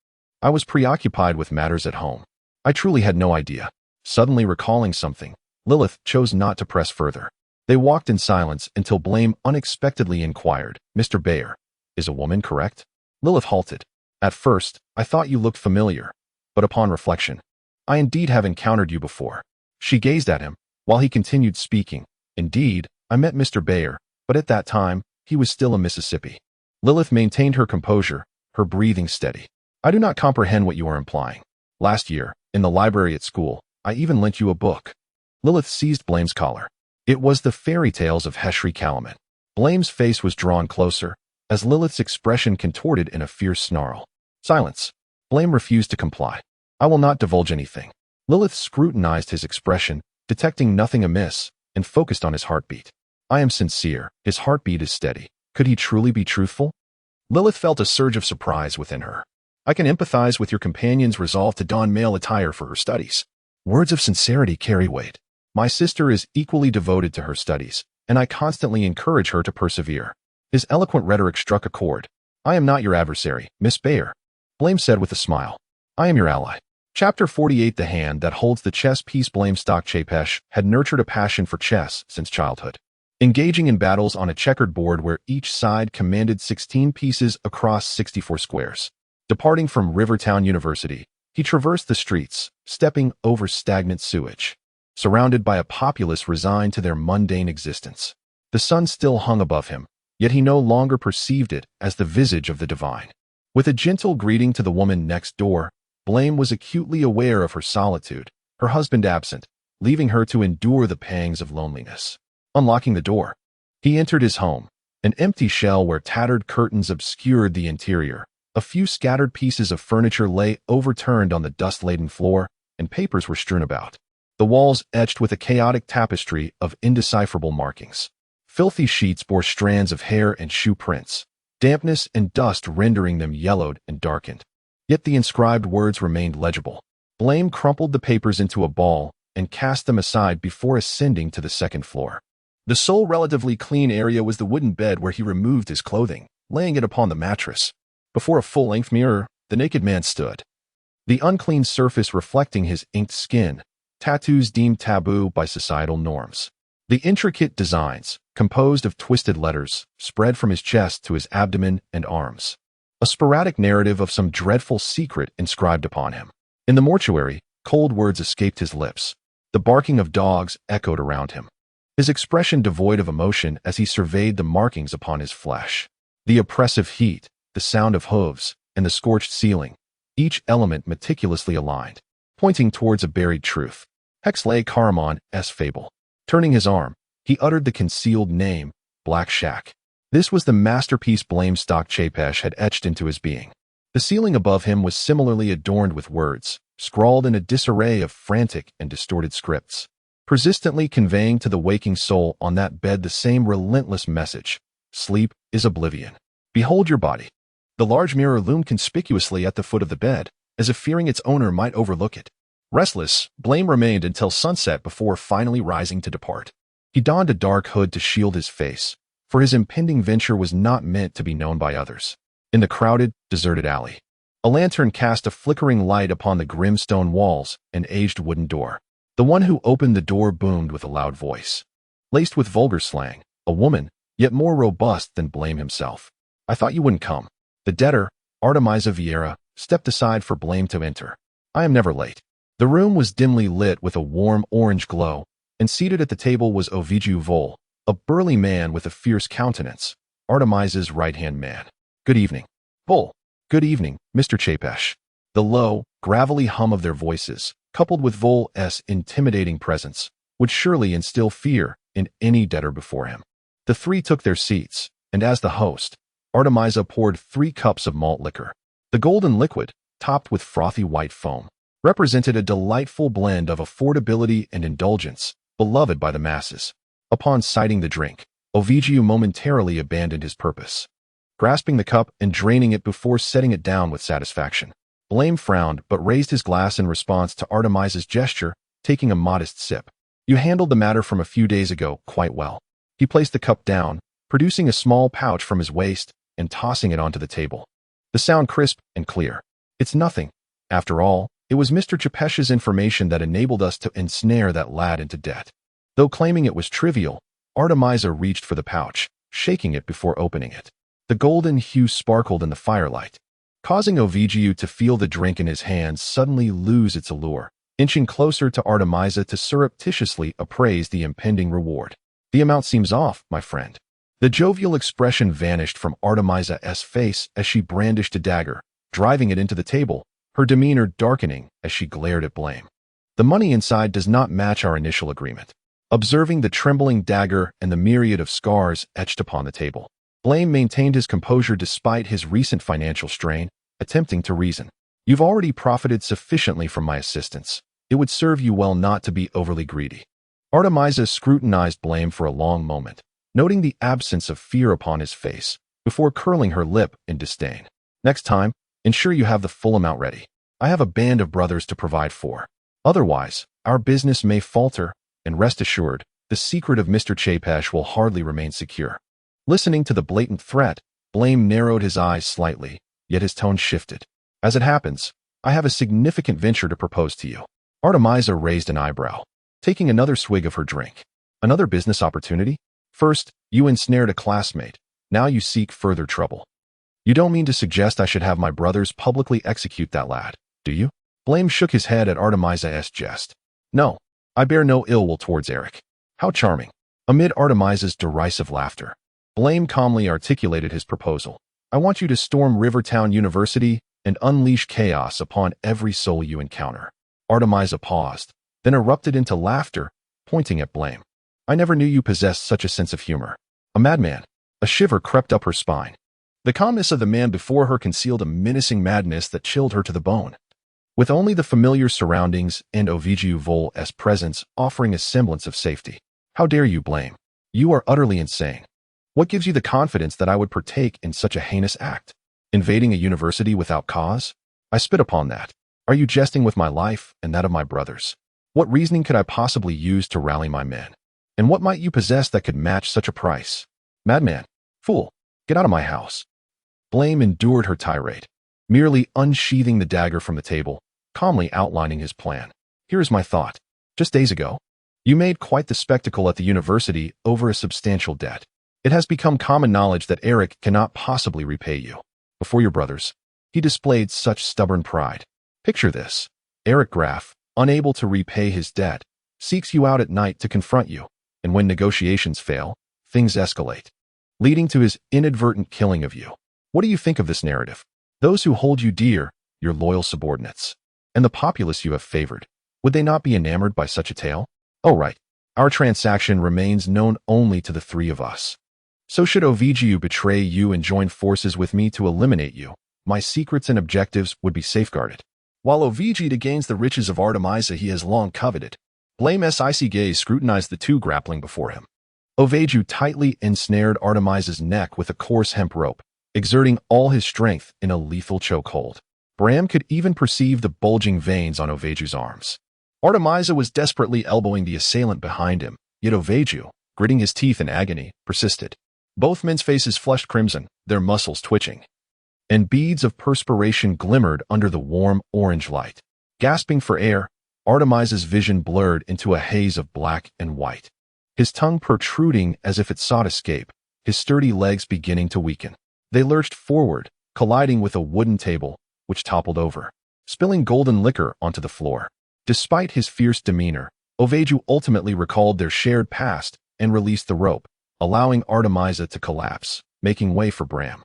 "I was preoccupied with matters at home. I truly had no idea." Suddenly recalling something, Lilith chose not to press further. They walked in silence until Blame unexpectedly inquired, "Mr. Bayer, is a woman correct?" Lilith halted. "At first, I thought you looked familiar, but upon reflection, I indeed have encountered you before." She gazed at him, while he continued speaking. "Indeed, I met Mr. Bayer, but at that time, he was still in Mississippi." Lilith maintained her composure, her breathing steady. "I do not comprehend what you are implying. Last year, in the library at school, I even lent you a book." Lilith seized Blame's collar. It was the fairy tales of Heshri Kalaman. Blame's face was drawn closer, as Lilith's expression contorted in a fierce snarl. "Silence." Blame refused to comply. "I will not divulge anything." Lilith scrutinized his expression, detecting nothing amiss, and focused on his heartbeat. "I am sincere. His heartbeat is steady. Could he truly be truthful?" Lilith felt a surge of surprise within her. "I can empathize with your companion's resolve to don male attire for her studies. Words of sincerity carry weight. My sister is equally devoted to her studies, and I constantly encourage her to persevere." His eloquent rhetoric struck a chord. "I am not your adversary, Miss Bayer," Blame said with a smile. "I am your ally." Chapter 48. The hand that holds the chess piece. Blame Stock Chapesh had nurtured a passion for chess since childhood. Engaging in battles on a checkered board where each side commanded 16 pieces across 64 squares. Departing from Rivertown University, he traversed the streets, stepping over stagnant sewage, surrounded by a populace resigned to their mundane existence. The sun still hung above him, yet he no longer perceived it as the visage of the divine. With a gentle greeting to the woman next door, Blame was acutely aware of her solitude, her husband absent, leaving her to endure the pangs of loneliness. Unlocking the door, he entered his home, an empty shell where tattered curtains obscured the interior. A few scattered pieces of furniture lay overturned on the dust-laden floor, and papers were strewn about. The walls etched with a chaotic tapestry of indecipherable markings. Filthy sheets bore strands of hair and shoe prints, dampness and dust rendering them yellowed and darkened. Yet the inscribed words remained legible. Blame crumpled the papers into a ball and cast them aside before ascending to the second floor. The sole relatively clean area was the wooden bed where he removed his clothing, laying it upon the mattress. Before a full-length mirror, the naked man stood. The unclean surface reflecting his inked skin, tattoos deemed taboo by societal norms. The intricate designs, composed of twisted letters, spread from his chest to his abdomen and arms. A sporadic narrative of some dreadful secret inscribed upon him. In the mortuary, cold words escaped his lips. The barking of dogs echoed around him. His expression devoid of emotion as he surveyed the markings upon his flesh. The oppressive heat, the sound of hooves, and the scorched ceiling, each element meticulously aligned, pointing towards a buried truth. Hexley Karaman's fable. Turning his arm, he uttered the concealed name, Black Shack. This was the masterpiece Blame Stock Chapesh had etched into his being. The ceiling above him was similarly adorned with words, scrawled in a disarray of frantic and distorted scripts, persistently conveying to the waking soul on that bed the same relentless message: sleep is oblivion. Behold your body. The large mirror loomed conspicuously at the foot of the bed, as if fearing its owner might overlook it. Restless, Blame remained until sunset before finally rising to depart. He donned a dark hood to shield his face, for his impending venture was not meant to be known by others. In the crowded, deserted alley, a lantern cast a flickering light upon the grim stone walls and aged wooden door. The one who opened the door boomed with a loud voice, laced with vulgar slang, a woman, yet more robust than Blame himself. I thought you wouldn't come. The debtor, Artemisa Vieira, stepped aside for Blame to enter. I am never late. The room was dimly lit with a warm orange glow, and seated at the table was Ovidiu Vol, a burly man with a fierce countenance, Artemisa's right-hand man. Good evening. Vol. Good evening, Mr. Chapesh. The low, gravelly hum of their voices, coupled with Vol's intimidating presence, would surely instill fear in any debtor before him. The three took their seats, and as the host, Artemisa poured 3 cups of malt liquor. The golden liquid, topped with frothy white foam, represented a delightful blend of affordability and indulgence, beloved by the masses. Upon sighting the drink, Ovidiu momentarily abandoned his purpose, grasping the cup and draining it before setting it down with satisfaction. Blame frowned but raised his glass in response to Artemisa's gesture, taking a modest sip. You handled the matter from a few days ago quite well. He placed the cup down, producing a small pouch from his waist and tossing it onto the table. The sound crisp and clear. It's nothing. After all, it was Mr. Chapesh's information that enabled us to ensnare that lad into debt. Though claiming it was trivial, Artemisa reached for the pouch, shaking it before opening it. The golden hue sparkled in the firelight, causing Ovidiu to feel the drink in his hands suddenly lose its allure, inching closer to Artemisa to surreptitiously appraise the impending reward. The amount seems off, my friend. The jovial expression vanished from Artemisa's face as she brandished a dagger, driving it into the table, her demeanor darkening as she glared at Blame. The money inside does not match our initial agreement. Observing the trembling dagger and the myriad of scars etched upon the table, Blame maintained his composure despite his recent financial strain, attempting to reason. You've already profited sufficiently from my assistance. It would serve you well not to be overly greedy. Artemisa scrutinized Blame for a long moment, noting the absence of fear upon his face, before curling her lip in disdain. Next time, ensure you have the full amount ready. I have a band of brothers to provide for. Otherwise, our business may falter, and rest assured, the secret of Mr. Chapesh will hardly remain secure. Listening to the blatant threat, Blame narrowed his eyes slightly, yet his tone shifted. As it happens, I have a significant venture to propose to you. Artemisa raised an eyebrow, taking another swig of her drink. Another business opportunity? First, you ensnared a classmate. Now you seek further trouble. You don't mean to suggest I should have my brothers publicly execute that lad, do you? Blame shook his head at Artemisa's jest. No, I bear no ill will towards Eric. How charming. Amid Artemisa's derisive laughter, Blame calmly articulated his proposal. I want you to storm Rivertown University and unleash chaos upon every soul you encounter. Artemisa paused, then erupted into laughter, pointing at Blame. I never knew you possessed such a sense of humor. A madman. A shiver crept up her spine. The calmness of the man before her concealed a menacing madness that chilled her to the bone. With only the familiar surroundings and Ovidiu Vol's presence offering a semblance of safety. How dare you, Blame? You are utterly insane. What gives you the confidence that I would partake in such a heinous act? Invading a university without cause? I spit upon that. Are you jesting with my life and that of my brothers? What reasoning could I possibly use to rally my men? And what might you possess that could match such a price? Madman! Fool! Get out of my house! Blame endured her tirade, merely unsheathing the dagger from the table, calmly outlining his plan. Here is my thought. Just days ago, you made quite the spectacle at the university over a substantial debt. It has become common knowledge that Eric cannot possibly repay you. Before your brothers, he displayed such stubborn pride. Picture this. Eric Graff, unable to repay his debt, seeks you out at night to confront you, and when negotiations fail, things escalate, leading to his inadvertent killing of you. What do you think of this narrative? Those who hold you dear, your loyal subordinates, and the populace you have favored, would they not be enamored by such a tale? Oh right, our transaction remains known only to the three of us. So should Ovidiu betray you and join forces with me to eliminate you, my secrets and objectives would be safeguarded. While Ovidiu gains the riches of Artemisa he has long coveted, Blame's icy gaze scrutinized the two grappling before him. Ovidiu tightly ensnared Artemisa's neck with a coarse hemp rope, exerting all his strength in a lethal chokehold. Bram could even perceive the bulging veins on Ovidiu's arms. Artemisa was desperately elbowing the assailant behind him, yet Ovidiu, gritting his teeth in agony, persisted. Both men's faces flushed crimson, their muscles twitching, and beads of perspiration glimmered under the warm orange light. Gasping for air, Artemisa's vision blurred into a haze of black and white. His tongue protruding as if it sought escape, his sturdy legs beginning to weaken. They lurched forward, colliding with a wooden table, which toppled over, spilling golden liquor onto the floor. Despite his fierce demeanor, Oveju ultimately recalled their shared past and released the rope, allowing Artemisa to collapse, making way for Bram.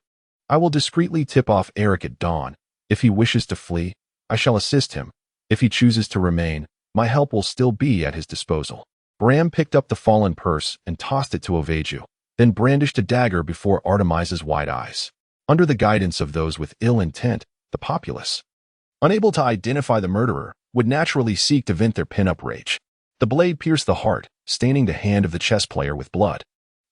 I will discreetly tip off Eric at dawn. If he wishes to flee, I shall assist him. If he chooses to remain, my help will still be at his disposal. Bram picked up the fallen purse and tossed it to Oveju, then brandished a dagger before Artemisa's wide eyes. Under the guidance of those with ill intent, the populace, unable to identify the murderer, would naturally seek to vent their pin-up rage. The blade pierced the heart, staining the hand of the chess player with blood.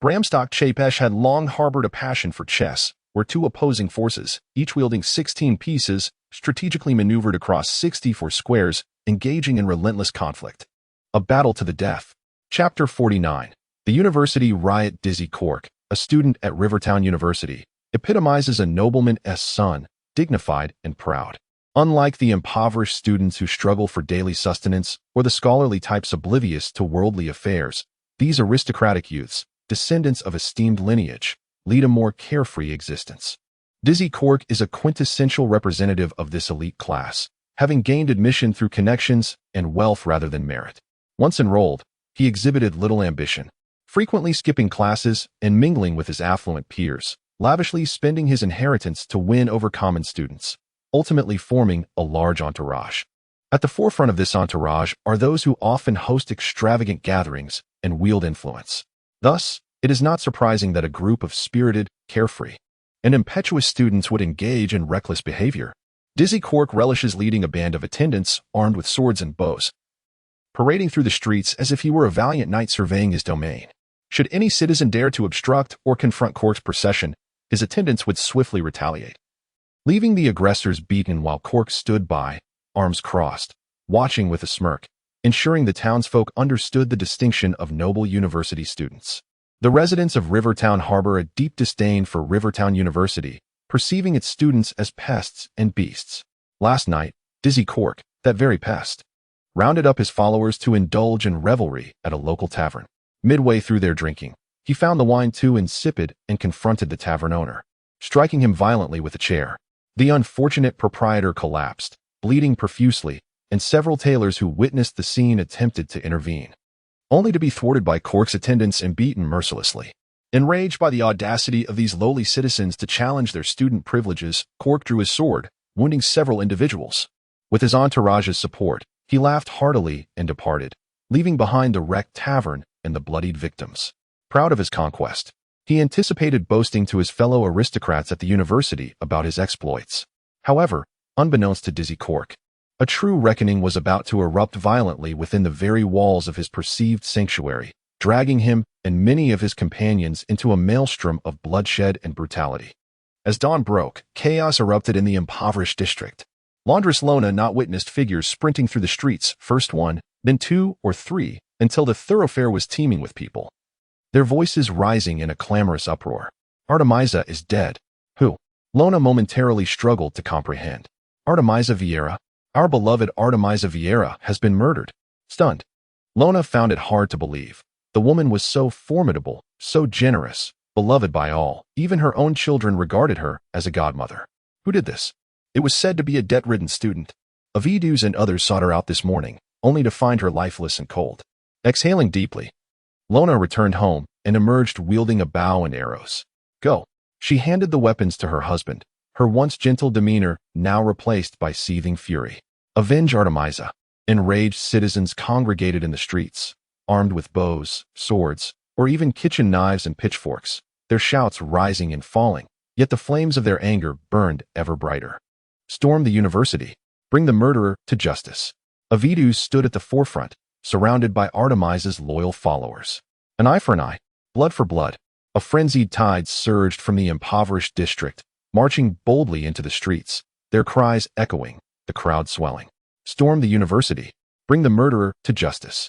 Bramstock Chapech had long harbored a passion for chess, where two opposing forces, each wielding 16 pieces, strategically maneuvered across 64 squares, engaging in relentless conflict. A battle to the death. Chapter 49. The University Riot. Dizzy Cork, a student at Rivertown University, epitomizes a nobleman's son, dignified and proud. Unlike the impoverished students who struggle for daily sustenance or the scholarly types oblivious to worldly affairs, these aristocratic youths, descendants of esteemed lineage, lead a more carefree existence. Dizzy Cork is a quintessential representative of this elite class, having gained admission through connections and wealth rather than merit. Once enrolled, he exhibited little ambition, frequently skipping classes and mingling with his affluent peers, lavishly spending his inheritance to win over common students, ultimately forming a large entourage. At the forefront of this entourage are those who often host extravagant gatherings and wield influence. Thus, it is not surprising that a group of spirited, carefree, and impetuous students would engage in reckless behavior. Dizzy Cork relishes leading a band of attendants armed with swords and bows, parading through the streets as if he were a valiant knight surveying his domain. Should any citizen dare to obstruct or confront Cork's procession, his attendants would swiftly retaliate, leaving the aggressors beaten while Cork stood by, arms crossed, watching with a smirk, ensuring the townsfolk understood the distinction of noble university students. The residents of Rivertown harbor a deep disdain for Rivertown University, perceiving its students as pests and beasts. Last night, Dizzy Cork, that very pest, rounded up his followers to indulge in revelry at a local tavern. Midway through their drinking, he found the wine too insipid and confronted the tavern owner, striking him violently with a chair. The unfortunate proprietor collapsed, bleeding profusely, and several tailors who witnessed the scene attempted to intervene, only to be thwarted by Cork's attendants and beaten mercilessly. Enraged by the audacity of these lowly citizens to challenge their student privileges, Cork drew his sword, wounding several individuals. With his entourage's support, he laughed heartily and departed, leaving behind the wrecked tavern and the bloodied victims. Proud of his conquest, he anticipated boasting to his fellow aristocrats at the university about his exploits. However, unbeknownst to Dizzy Cork, a true reckoning was about to erupt violently within the very walls of his perceived sanctuary, dragging him and many of his companions into a maelstrom of bloodshed and brutality. As dawn broke, chaos erupted in the impoverished district. Laundress Lona not witnessed figures sprinting through the streets, first one, then two or three, until the thoroughfare was teeming with people, their voices rising in a clamorous uproar. Artemisa is dead. Who? Lona momentarily struggled to comprehend. Artemisa Vieira? Our beloved Artemisa Vieira has been murdered. Stunned, Lona found it hard to believe. The woman was so formidable, so generous, beloved by all. Even her own children regarded her as a godmother. Who did this? It was said to be a debt-ridden student. Avidus and others sought her out this morning, only to find her lifeless and cold. Exhaling deeply, Lona returned home and emerged wielding a bow and arrows. Go. She handed the weapons to her husband, her once gentle demeanor now replaced by seething fury. Avenge Artemisa. Enraged citizens congregated in the streets, armed with bows, swords, or even kitchen knives and pitchforks, their shouts rising and falling, yet the flames of their anger burned ever brighter. Storm the university. Bring the murderer to justice. Avidus stood at the forefront, surrounded by Artemisa's loyal followers. An eye for an eye, blood for blood. A frenzied tide surged from the impoverished district, marching boldly into the streets, their cries echoing, the crowd swelling. Storm the university. Bring the murderer to justice.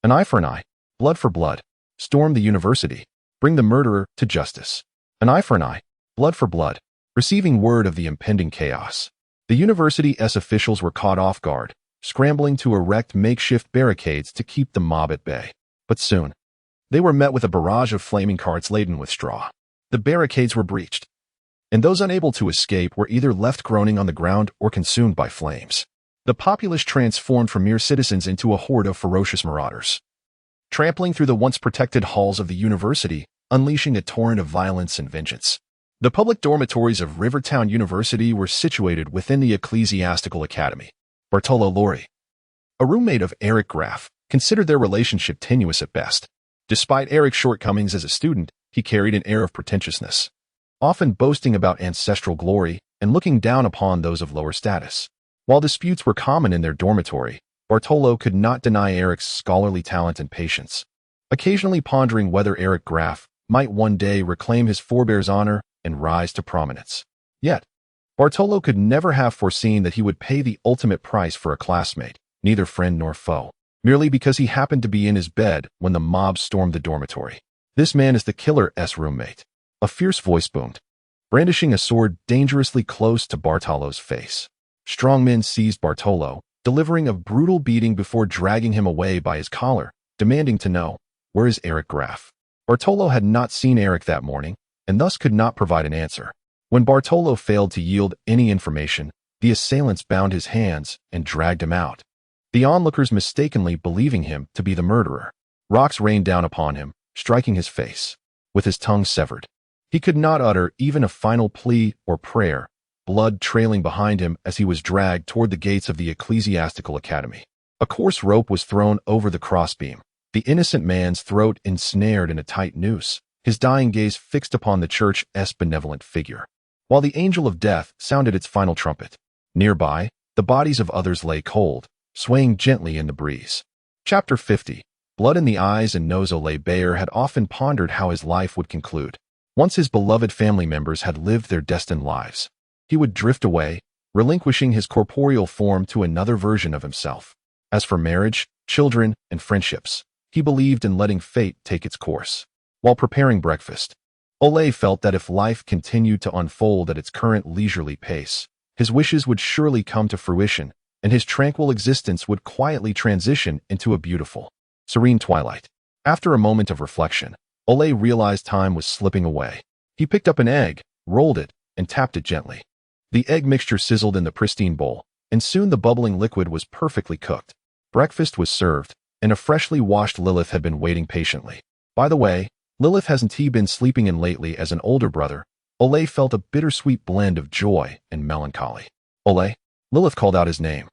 An eye for an eye, blood for blood. Storm the university. Bring the murderer to justice. An eye for an eye, blood for blood. Receiving word of the impending chaos, the university's officials were caught off guard, scrambling to erect makeshift barricades to keep the mob at bay. But soon, they were met with a barrage of flaming carts laden with straw. The barricades were breached, and those unable to escape were either left groaning on the ground or consumed by flames. The populace transformed from mere citizens into a horde of ferocious marauders, trampling through the once protected halls of the university, unleashing a torrent of violence and vengeance. The public dormitories of Rivertown University were situated within the Ecclesiastical Academy. Bartolo Lori, a roommate of Eric Graff, considered their relationship tenuous at best. Despite Eric's shortcomings as a student, he carried an air of pretentiousness, often boasting about ancestral glory and looking down upon those of lower status. While disputes were common in their dormitory, Bartolo could not deny Eric's scholarly talent and patience, occasionally pondering whether Eric Graff might one day reclaim his forebear's honor and rise to prominence. Yet, Bartolo could never have foreseen that he would pay the ultimate price for a classmate, neither friend nor foe, merely because he happened to be in his bed when the mob stormed the dormitory. "This man is the killer's roommate," a fierce voice boomed, brandishing a sword dangerously close to Bartolo's face. Strong men seized Bartolo, delivering a brutal beating before dragging him away by his collar, demanding to know, "Where is Eric Graff?" Bartolo had not seen Eric that morning, and thus could not provide an answer. When Bartolo failed to yield any information, the assailants bound his hands and dragged him out, the onlookers mistakenly believing him to be the murderer. Rocks rained down upon him, striking his face. With his tongue severed, he could not utter even a final plea or prayer, blood trailing behind him as he was dragged toward the gates of the Ecclesiastical Academy. A coarse rope was thrown over the crossbeam, the innocent man's throat ensnared in a tight noose, his dying gaze fixed upon the church's benevolent figure, while the angel of death sounded its final trumpet. Nearby, the bodies of others lay cold, swaying gently in the breeze. Chapter 50. Blood in the eyes and nose. Ole Bayer had often pondered how his life would conclude. Once his beloved family members had lived their destined lives, he would drift away, relinquishing his corporeal form to another version of himself. As for marriage, children, and friendships, he believed in letting fate take its course. While preparing breakfast, Ole felt that if life continued to unfold at its current leisurely pace, his wishes would surely come to fruition, and his tranquil existence would quietly transition into a beautiful, serene twilight. After a moment of reflection, Ole realized time was slipping away. He picked up an egg, rolled it, and tapped it gently. The egg mixture sizzled in the pristine bowl, and soon the bubbling liquid was perfectly cooked. Breakfast was served, and a freshly washed Lilith had been waiting patiently. By the way, Lilith hasn't he been sleeping in lately? As an older brother, Ole felt a bittersweet blend of joy and melancholy. "Ole?" Lilith called out his name,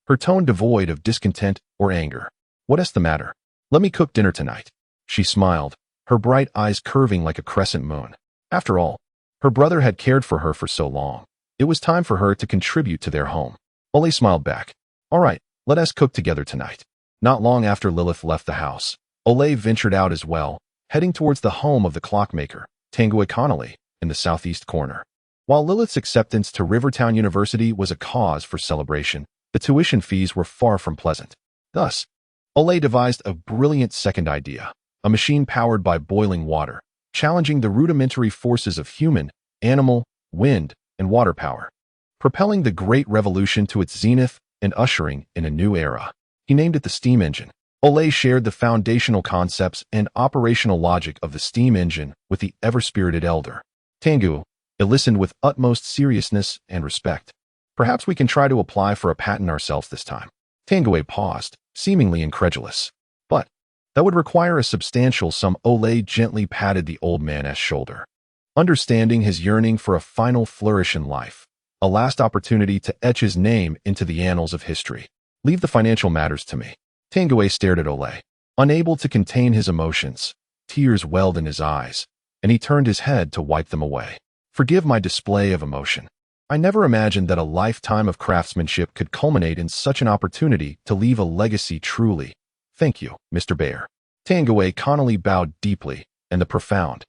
her tone devoid of discontent or anger. "What's the matter?" "Let me cook dinner tonight." She smiled, her bright eyes curving like a crescent moon. After all, her brother had cared for her for so long. It was time for her to contribute to their home. Ole smiled back. "All right, let us cook together tonight." Not long after Lilith left the house, Ole ventured out as well, heading towards the home of the clockmaker, Tanguy Connolly, in the southeast corner. While Lilith's acceptance to Rivertown University was a cause for celebration, the tuition fees were far from pleasant. Thus, Ole devised a brilliant second idea, a machine powered by boiling water, challenging the rudimentary forces of human, animal, wind, and water power, propelling the Great Revolution to its zenith and ushering in a new era. He named it the steam engine. Ole shared the foundational concepts and operational logic of the steam engine with the ever-spirited elder. Tanguy listened with utmost seriousness and respect. "Perhaps we can try to apply for a patent ourselves this time." Tanguy paused, seemingly incredulous. "But that would require a substantial sum." Ole gently patted the old man's shoulder, understanding his yearning for a final flourish in life, a last opportunity to etch his name into the annals of history. "Leave the financial matters to me." Tanguy stared at Ole, unable to contain his emotions. Tears welled in his eyes, and he turned his head to wipe them away. "Forgive my display of emotion. I never imagined that a lifetime of craftsmanship could culminate in such an opportunity to leave a legacy. Truly. Thank you, Mr. Bayer." Tanguy Connolly bowed deeply, and the profound,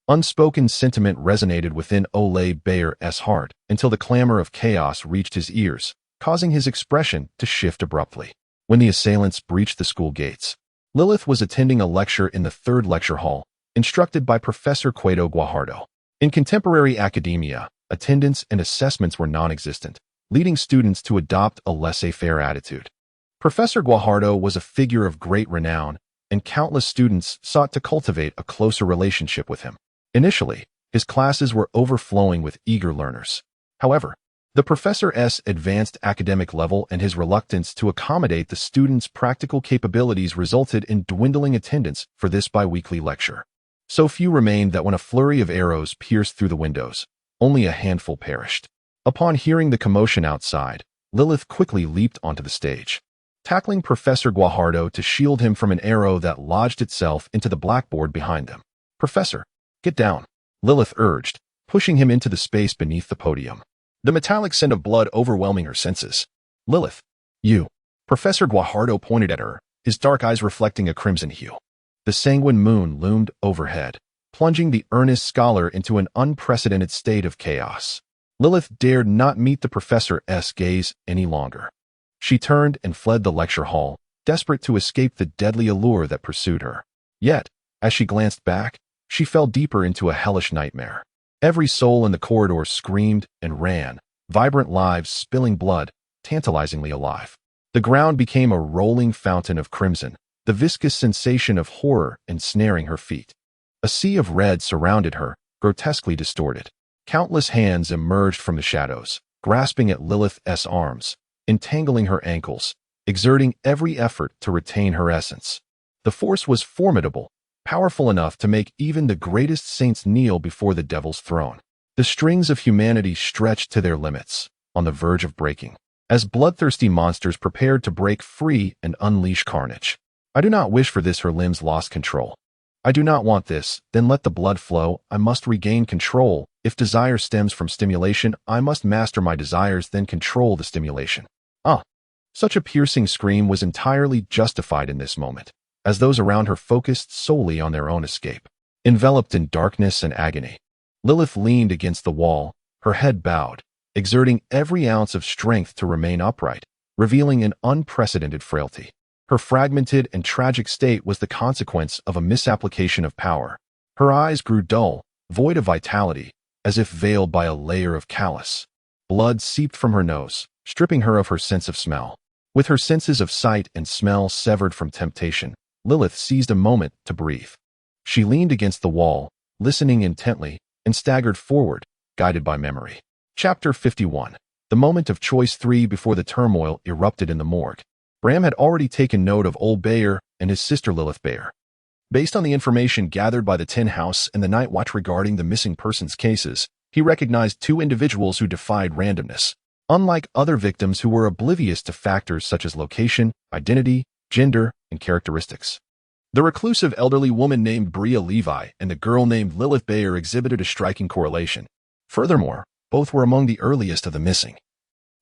unspoken sentiment resonated within Ole Bayer's heart until the clamor of chaos reached his ears, causing his expression to shift abruptly. When the assailants breached the school gates, Lilith was attending a lecture in the third lecture hall, instructed by Professor Cueto Guajardo. In contemporary academia, attendance and assessments were non-existent, leading students to adopt a laissez-faire attitude. Professor Guajardo was a figure of great renown, and countless students sought to cultivate a closer relationship with him. Initially, his classes were overflowing with eager learners. However, the professor's advanced academic level and his reluctance to accommodate the students' practical capabilities resulted in dwindling attendance for this biweekly lecture. So few remained that when a flurry of arrows pierced through the windows, only a handful perished. Upon hearing the commotion outside, Lilith quickly leaped onto the stage, tackling Professor Guajardo to shield him from an arrow that lodged itself into the blackboard behind them. "Professor, get down," Lilith urged, pushing him into the space beneath the podium, the metallic scent of blood overwhelming her senses. "Lilith, you." Professor Guajardo pointed at her, his dark eyes reflecting a crimson hue. The sanguine moon loomed overhead, plunging the earnest scholar into an unprecedented state of chaos. Lilith dared not meet the professor's gaze any longer. She turned and fled the lecture hall, desperate to escape the deadly allure that pursued her. Yet, as she glanced back, she fell deeper into a hellish nightmare. Every soul in the corridor screamed and ran, vibrant lives spilling blood, tantalizingly alive. The ground became a rolling fountain of crimson, the viscous sensation of horror ensnaring her feet. A sea of red surrounded her, grotesquely distorted. Countless hands emerged from the shadows, grasping at Lilith's arms, entangling her ankles, exerting every effort to retain her essence. The force was formidable, powerful enough to make even the greatest saints kneel before the devil's throne. The strings of humanity stretched to their limits, on the verge of breaking, as bloodthirsty monsters prepared to break free and unleash carnage. "I do not wish for this," her limbs lost control. "I do not want this, then let the blood flow. I must regain control. If desire stems from stimulation, I must master my desires, then control the stimulation." Such a piercing scream was entirely justified in this moment, as those around her focused solely on their own escape. Enveloped in darkness and agony, Lilith leaned against the wall, her head bowed, exerting every ounce of strength to remain upright, revealing an unprecedented frailty. Her fragmented and tragic state was the consequence of a misapplication of power. Her eyes grew dull, void of vitality, as if veiled by a layer of callus. Blood seeped from her nose, stripping her of her sense of smell. With her senses of sight and smell severed from temptation, Lilith seized a moment to breathe. She leaned against the wall, listening intently, and staggered forward, guided by memory. Chapter 51. The moment of choice 3. Before the turmoil erupted in the morgue, Bram had already taken note of Old Bayer and his sister Lilith Bayer. Based on the information gathered by the Tin House and the Night Watch regarding the missing persons cases, he recognized two individuals who defied randomness. Unlike other victims who were oblivious to factors such as location, identity, gender, and characteristics. The reclusive elderly woman named Bria Levi and the girl named Lilith Bayer exhibited a striking correlation. Furthermore, both were among the earliest of the missing,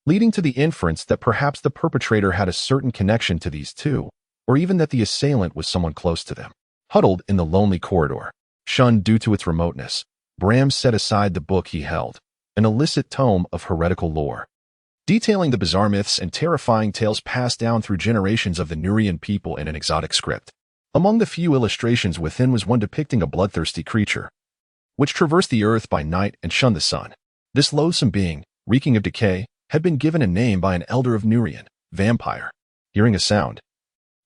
leading to the inference that perhaps the perpetrator had a certain connection to these two, or even that the assailant was someone close to them. Huddled in the lonely corridor, shunned due to its remoteness, Bram set aside the book he held, an illicit tome of heretical lore, detailing the bizarre myths and terrifying tales passed down through generations of the Nurian people in an exotic script. Among the few illustrations within was one depicting a bloodthirsty creature, which traversed the earth by night and shunned the sun. This loathsome being, reeking of decay, had been given a name by an elder of Nurian, vampire. Hearing a sound,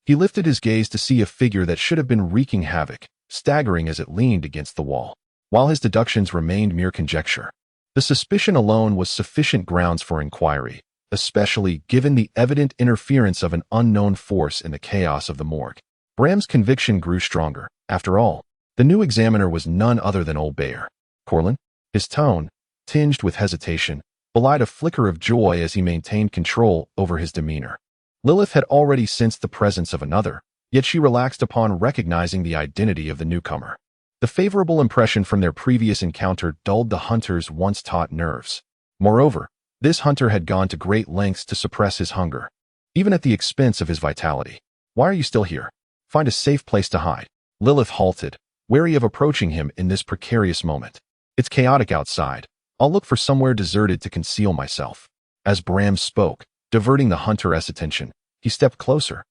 he lifted his gaze to see a figure that should have been wreaking havoc, staggering as it leaned against the wall. While his deductions remained mere conjecture, the suspicion alone was sufficient grounds for inquiry, especially given the evident interference of an unknown force in the chaos of the morgue. Bram's conviction grew stronger. After all, the new examiner was none other than Old Bayer. Corlin, his tone, tinged with hesitation, belied a flicker of joy as he maintained control over his demeanor. Lilith had already sensed the presence of another, yet she relaxed upon recognizing the identity of the newcomer. The favorable impression from their previous encounter dulled the hunter's once-taut nerves. Moreover, this hunter had gone to great lengths to suppress his hunger, even at the expense of his vitality. "Why are you still here? Find a safe place to hide." Lilith halted, wary of approaching him in this precarious moment. "It's chaotic outside. I'll look for somewhere deserted to conceal myself." As Bram spoke, diverting the hunter's attention, he stepped closer,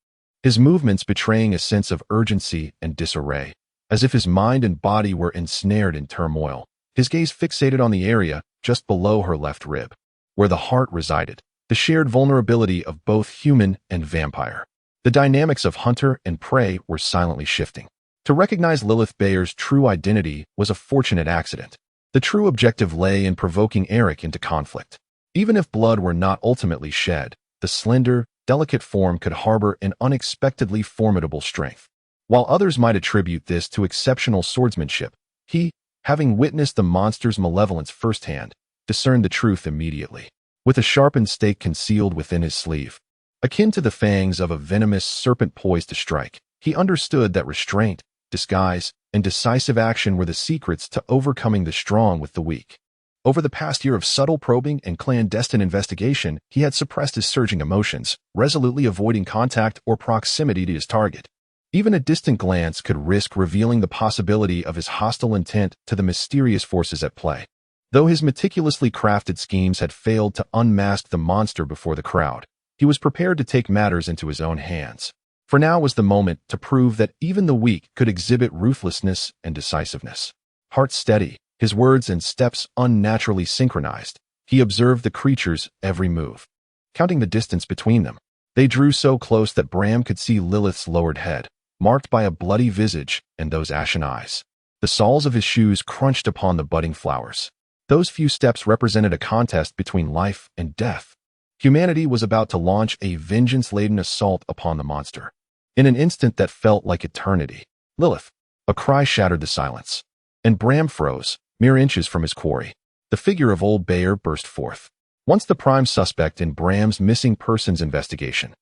his movements betraying a sense of urgency and disarray. As if his mind and body were ensnared in turmoil, his gaze fixated on the area just below her left rib, where the heart resided. the shared vulnerability of both human and vampire. The dynamics of hunter and prey were silently shifting. To recognize Lilith Bayer's true identity was a fortunate accident. The true objective lay in provoking Eric into conflict. Even if blood were not ultimately shed, the slender, delicate form could harbor an unexpectedly formidable strength. While others might attribute this to exceptional swordsmanship, he, having witnessed the monster's malevolence firsthand, discerned the truth immediately. With a sharpened stake concealed within his sleeve, akin to the fangs of a venomous serpent poised to strike, he understood that restraint, disguise, and decisive action were the secrets to overcoming the strong with the weak. Over the past year of subtle probing and clandestine investigation, he had suppressed his surging emotions, resolutely avoiding contact or proximity to his target. Even a distant glance could risk revealing the possibility of his hostile intent to the mysterious forces at play. Though his meticulously crafted schemes had failed to unmask the monster before the crowd, he was prepared to take matters into his own hands. For now was the moment to prove that even the weak could exhibit ruthlessness and decisiveness. Heart steady, his words and steps unnaturally synchronized, he observed the creature's every move. Counting the distance between them, they drew so close that Bram could see Lilith's lowered head, marked by a bloody visage and those ashen eyes. The soles of his shoes crunched upon the budding flowers. Those few steps represented a contest between life and death. Humanity was about to launch a vengeance-laden assault upon the monster. In an instant that felt like eternity, Lilith! A cry shattered the silence. And Bram froze, mere inches from his quarry. The figure of old Bayer burst forth. Once the prime suspect in Bram's missing persons investigation,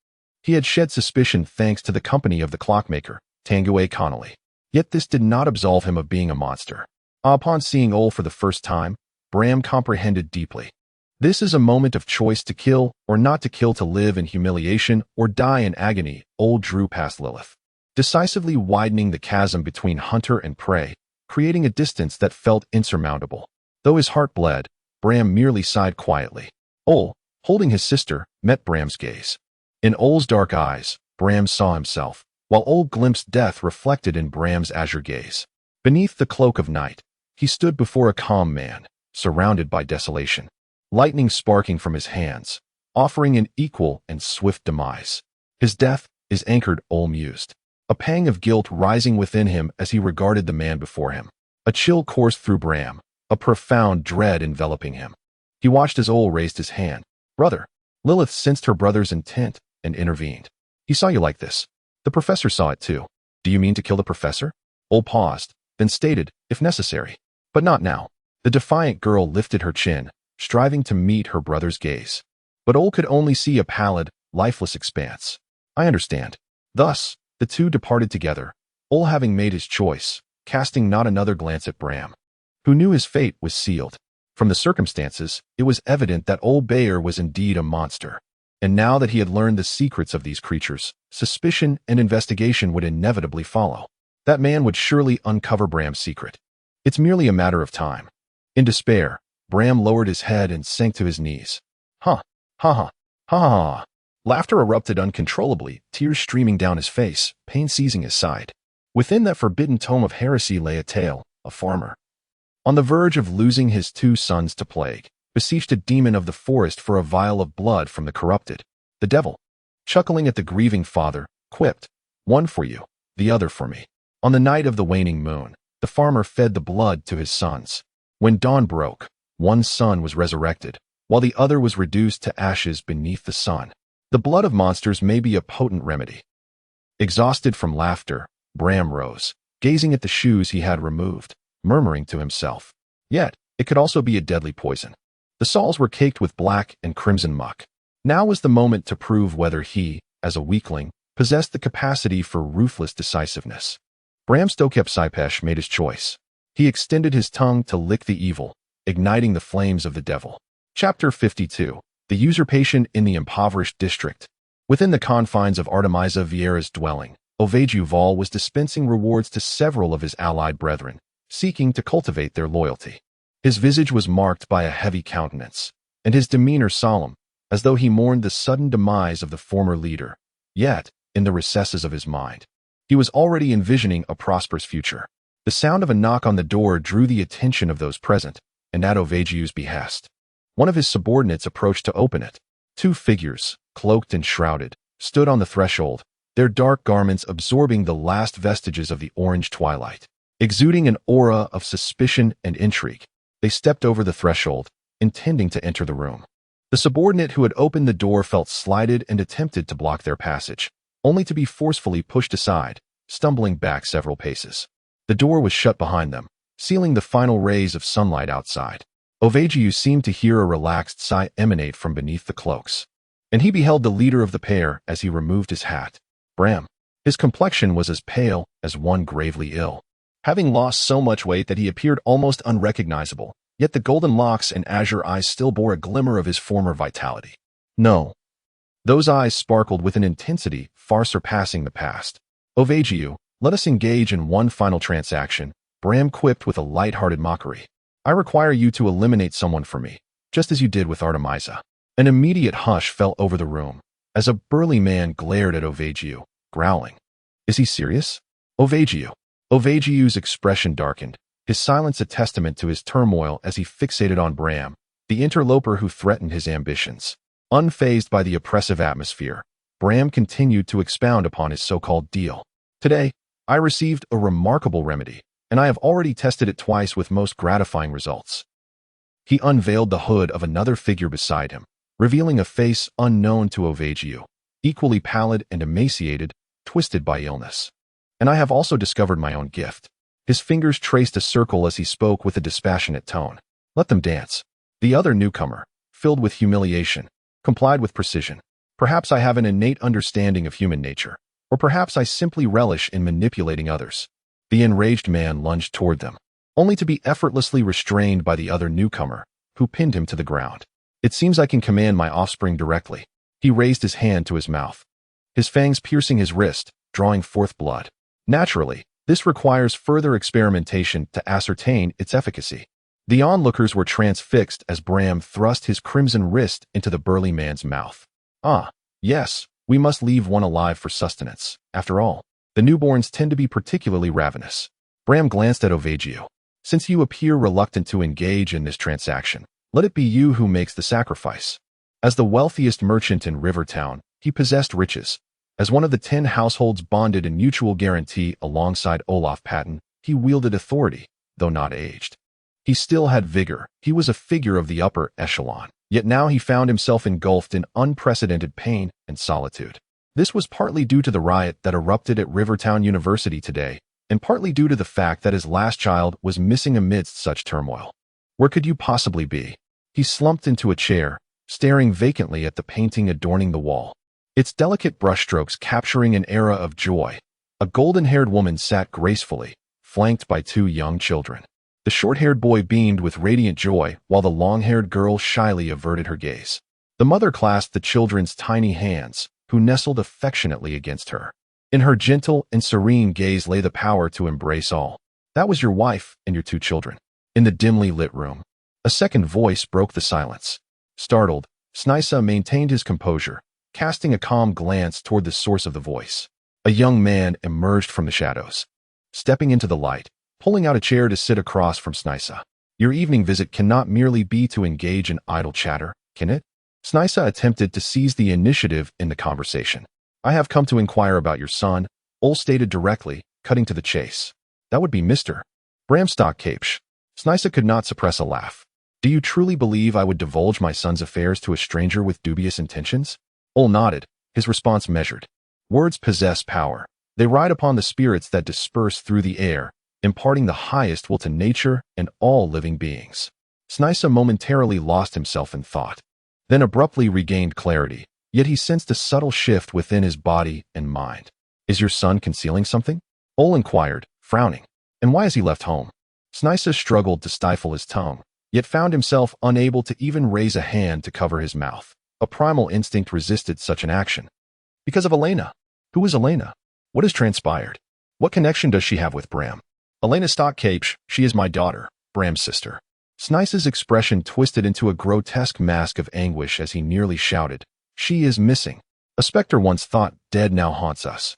he had shed suspicion thanks to the company of the clockmaker, Tanguay Connolly. Yet this did not absolve him of being a monster. Upon seeing Ole for the first time, Bram comprehended deeply. This is a moment of choice to kill or not to kill, to live in humiliation or die in agony. Ole drew past Lilith, decisively widening the chasm between hunter and prey, creating a distance that felt insurmountable. Though his heart bled, Bram merely sighed quietly. Ole, holding his sister, met Bram's gaze. In Ole's dark eyes, Bram saw himself, while Ole glimpsed death reflected in Bram's azure gaze. Beneath the cloak of night, he stood before a calm man, surrounded by desolation. Lightning sparking from his hands, offering an equal and swift demise. His death is anchored, Ole mused, a pang of guilt rising within him as he regarded the man before him. A chill coursed through Bram, a profound dread enveloping him. He watched as Ole raised his hand. Brother! Lilith sensed her brother's intent and intervened. He saw you like this. The professor saw it too. Do you mean to kill the professor? Ole paused, then stated, if necessary. But not now. The defiant girl lifted her chin, striving to meet her brother's gaze. But Ole could only see a pallid, lifeless expanse. I understand. Thus, the two departed together, Ole having made his choice, casting not another glance at Bram, who knew his fate was sealed. From the circumstances, it was evident that old Bayer was indeed a monster. And now that he had learned the secrets of these creatures, suspicion and investigation would inevitably follow. That man would surely uncover Bram's secret. It's merely a matter of time. In despair, Bram lowered his head and sank to his knees. Ha! Ha ha! Ha ha ha! Laughter erupted uncontrollably, tears streaming down his face, pain seizing his side. Within that forbidden tome of heresy lay a tale, a farmer, on the verge of losing his 2 sons to plague, beseeched a demon of the forest for a vial of blood from the corrupted. The devil, chuckling at the grieving father, quipped, one for you, the other for me. On the night of the waning moon, the farmer fed the blood to his sons. When dawn broke, one son was resurrected, while the other was reduced to ashes beneath the sun. The blood of monsters may be a potent remedy. Exhausted from laughter, Bram rose, gazing at the shoes he had removed, murmuring to himself. Yet, it could also be a deadly poison. The soles were caked with black and crimson muck. Now was the moment to prove whether he, as a weakling, possessed the capacity for ruthless decisiveness. Bram Stokep made his choice. He extended his tongue to lick the evil, igniting the flames of the devil. Chapter 52. The Usurpation in the Impoverished District. Within the confines of Artemisa Vieira's dwelling, Ovidiu Val was dispensing rewards to several of his allied brethren, seeking to cultivate their loyalty. His visage was marked by a heavy countenance, and his demeanor solemn, as though he mourned the sudden demise of the former leader. Yet, in the recesses of his mind, he was already envisioning a prosperous future. The sound of a knock on the door drew the attention of those present, and at Ovidiu's behest, one of his subordinates approached to open it. Two figures, cloaked and shrouded, stood on the threshold, their dark garments absorbing the last vestiges of the orange twilight. Exuding an aura of suspicion and intrigue, they stepped over the threshold, intending to enter the room. The subordinate who had opened the door felt slighted and attempted to block their passage, only to be forcefully pushed aside, stumbling back several paces. The door was shut behind them, sealing the final rays of sunlight outside. Ovagiu seemed to hear a relaxed sigh emanate from beneath the cloaks, and he beheld the leader of the pair as he removed his hat. Bram. His complexion was as pale as one gravely ill, having lost so much weight that he appeared almost unrecognizable, yet the golden locks and azure eyes still bore a glimmer of his former vitality. No. Those eyes sparkled with an intensity far surpassing the past. Ovagiu, let us engage in one final transaction, Bram quipped with a light-hearted mockery. I require you to eliminate someone for me, just as you did with Artemisa. An immediate hush fell over the room, as a burly man glared at Ovagiu, growling. Is he serious? Ovagiu's expression darkened, his silence a testament to his turmoil as he fixated on Bram, the interloper who threatened his ambitions. Unfazed by the oppressive atmosphere, Bram continued to expound upon his so-called deal. Today, I received a remarkable remedy, and I have already tested it twice with most gratifying results. He unveiled the hood of another figure beside him, revealing a face unknown to Ovagiu, equally pallid and emaciated, twisted by illness. And I have also discovered my own gift. His fingers traced a circle as he spoke with a dispassionate tone. Let them dance. The other newcomer, filled with humiliation, complied with precision. Perhaps I have an innate understanding of human nature, or perhaps I simply relish in manipulating others. The enraged man lunged toward them, only to be effortlessly restrained by the other newcomer, who pinned him to the ground. It seems I can command my offspring directly. He raised his hand to his mouth, his fangs piercing his wrist, drawing forth blood. Naturally, this requires further experimentation to ascertain its efficacy. The onlookers were transfixed as Bram thrust his crimson wrist into the burly man's mouth. Ah, yes, we must leave one alive for sustenance. After all, the newborns tend to be particularly ravenous. Bram glanced at Ovagiu. Since you appear reluctant to engage in this transaction, let it be you who makes the sacrifice. As the wealthiest merchant in Rivertown, he possessed riches. As one of the 10 households bonded in mutual guarantee alongside Olaf Patton, he wielded authority, though not aged. He still had vigor. He was a figure of the upper echelon. Yet now he found himself engulfed in unprecedented pain and solitude. This was partly due to the riot that erupted at Rivertown University today, and partly due to the fact that his last child was missing amidst such turmoil. Where could you possibly be? He slumped into a chair, staring vacantly at the painting adorning the wall, its delicate brushstrokes capturing an era of joy. A golden-haired woman sat gracefully, flanked by 2 young children. The short-haired boy beamed with radiant joy, while the long-haired girl shyly averted her gaze. The mother clasped the children's tiny hands, who nestled affectionately against her. In her gentle and serene gaze lay the power to embrace all. That was your wife and your 2 children. In the dimly lit room, a second voice broke the silence. Startled, Snysa maintained his composure, casting a calm glance toward the source of the voice. A young man emerged from the shadows, stepping into the light, pulling out a chair to sit across from Snysa. Your evening visit cannot merely be to engage in idle chatter, can it? Snysa attempted to seize the initiative in the conversation. I have come to inquire about your son, Ol stated directly, cutting to the chase. That would be Mr. Bramstock Capsh. Snysa could not suppress a laugh. Do you truly believe I would divulge my son's affairs to a stranger with dubious intentions? Ol nodded, his response measured. Words possess power. They ride upon the spirits that disperse through the air, imparting the highest will to nature and all living beings. Snysa momentarily lost himself in thought, then abruptly regained clarity, yet he sensed a subtle shift within his body and mind. Is your son concealing something? Ol inquired, frowning. And why has he left home? Snysa struggled to stifle his tongue, yet found himself unable to even raise a hand to cover his mouth. A primal instinct resisted such an action. Because of Elena. Who is Elena? What has transpired? What connection does she have with Bram? Elena Stockcapsh, she is my daughter, Bram's sister. Snysa's expression twisted into a grotesque mask of anguish as he nearly shouted, She is missing. A specter once thought dead now haunts us.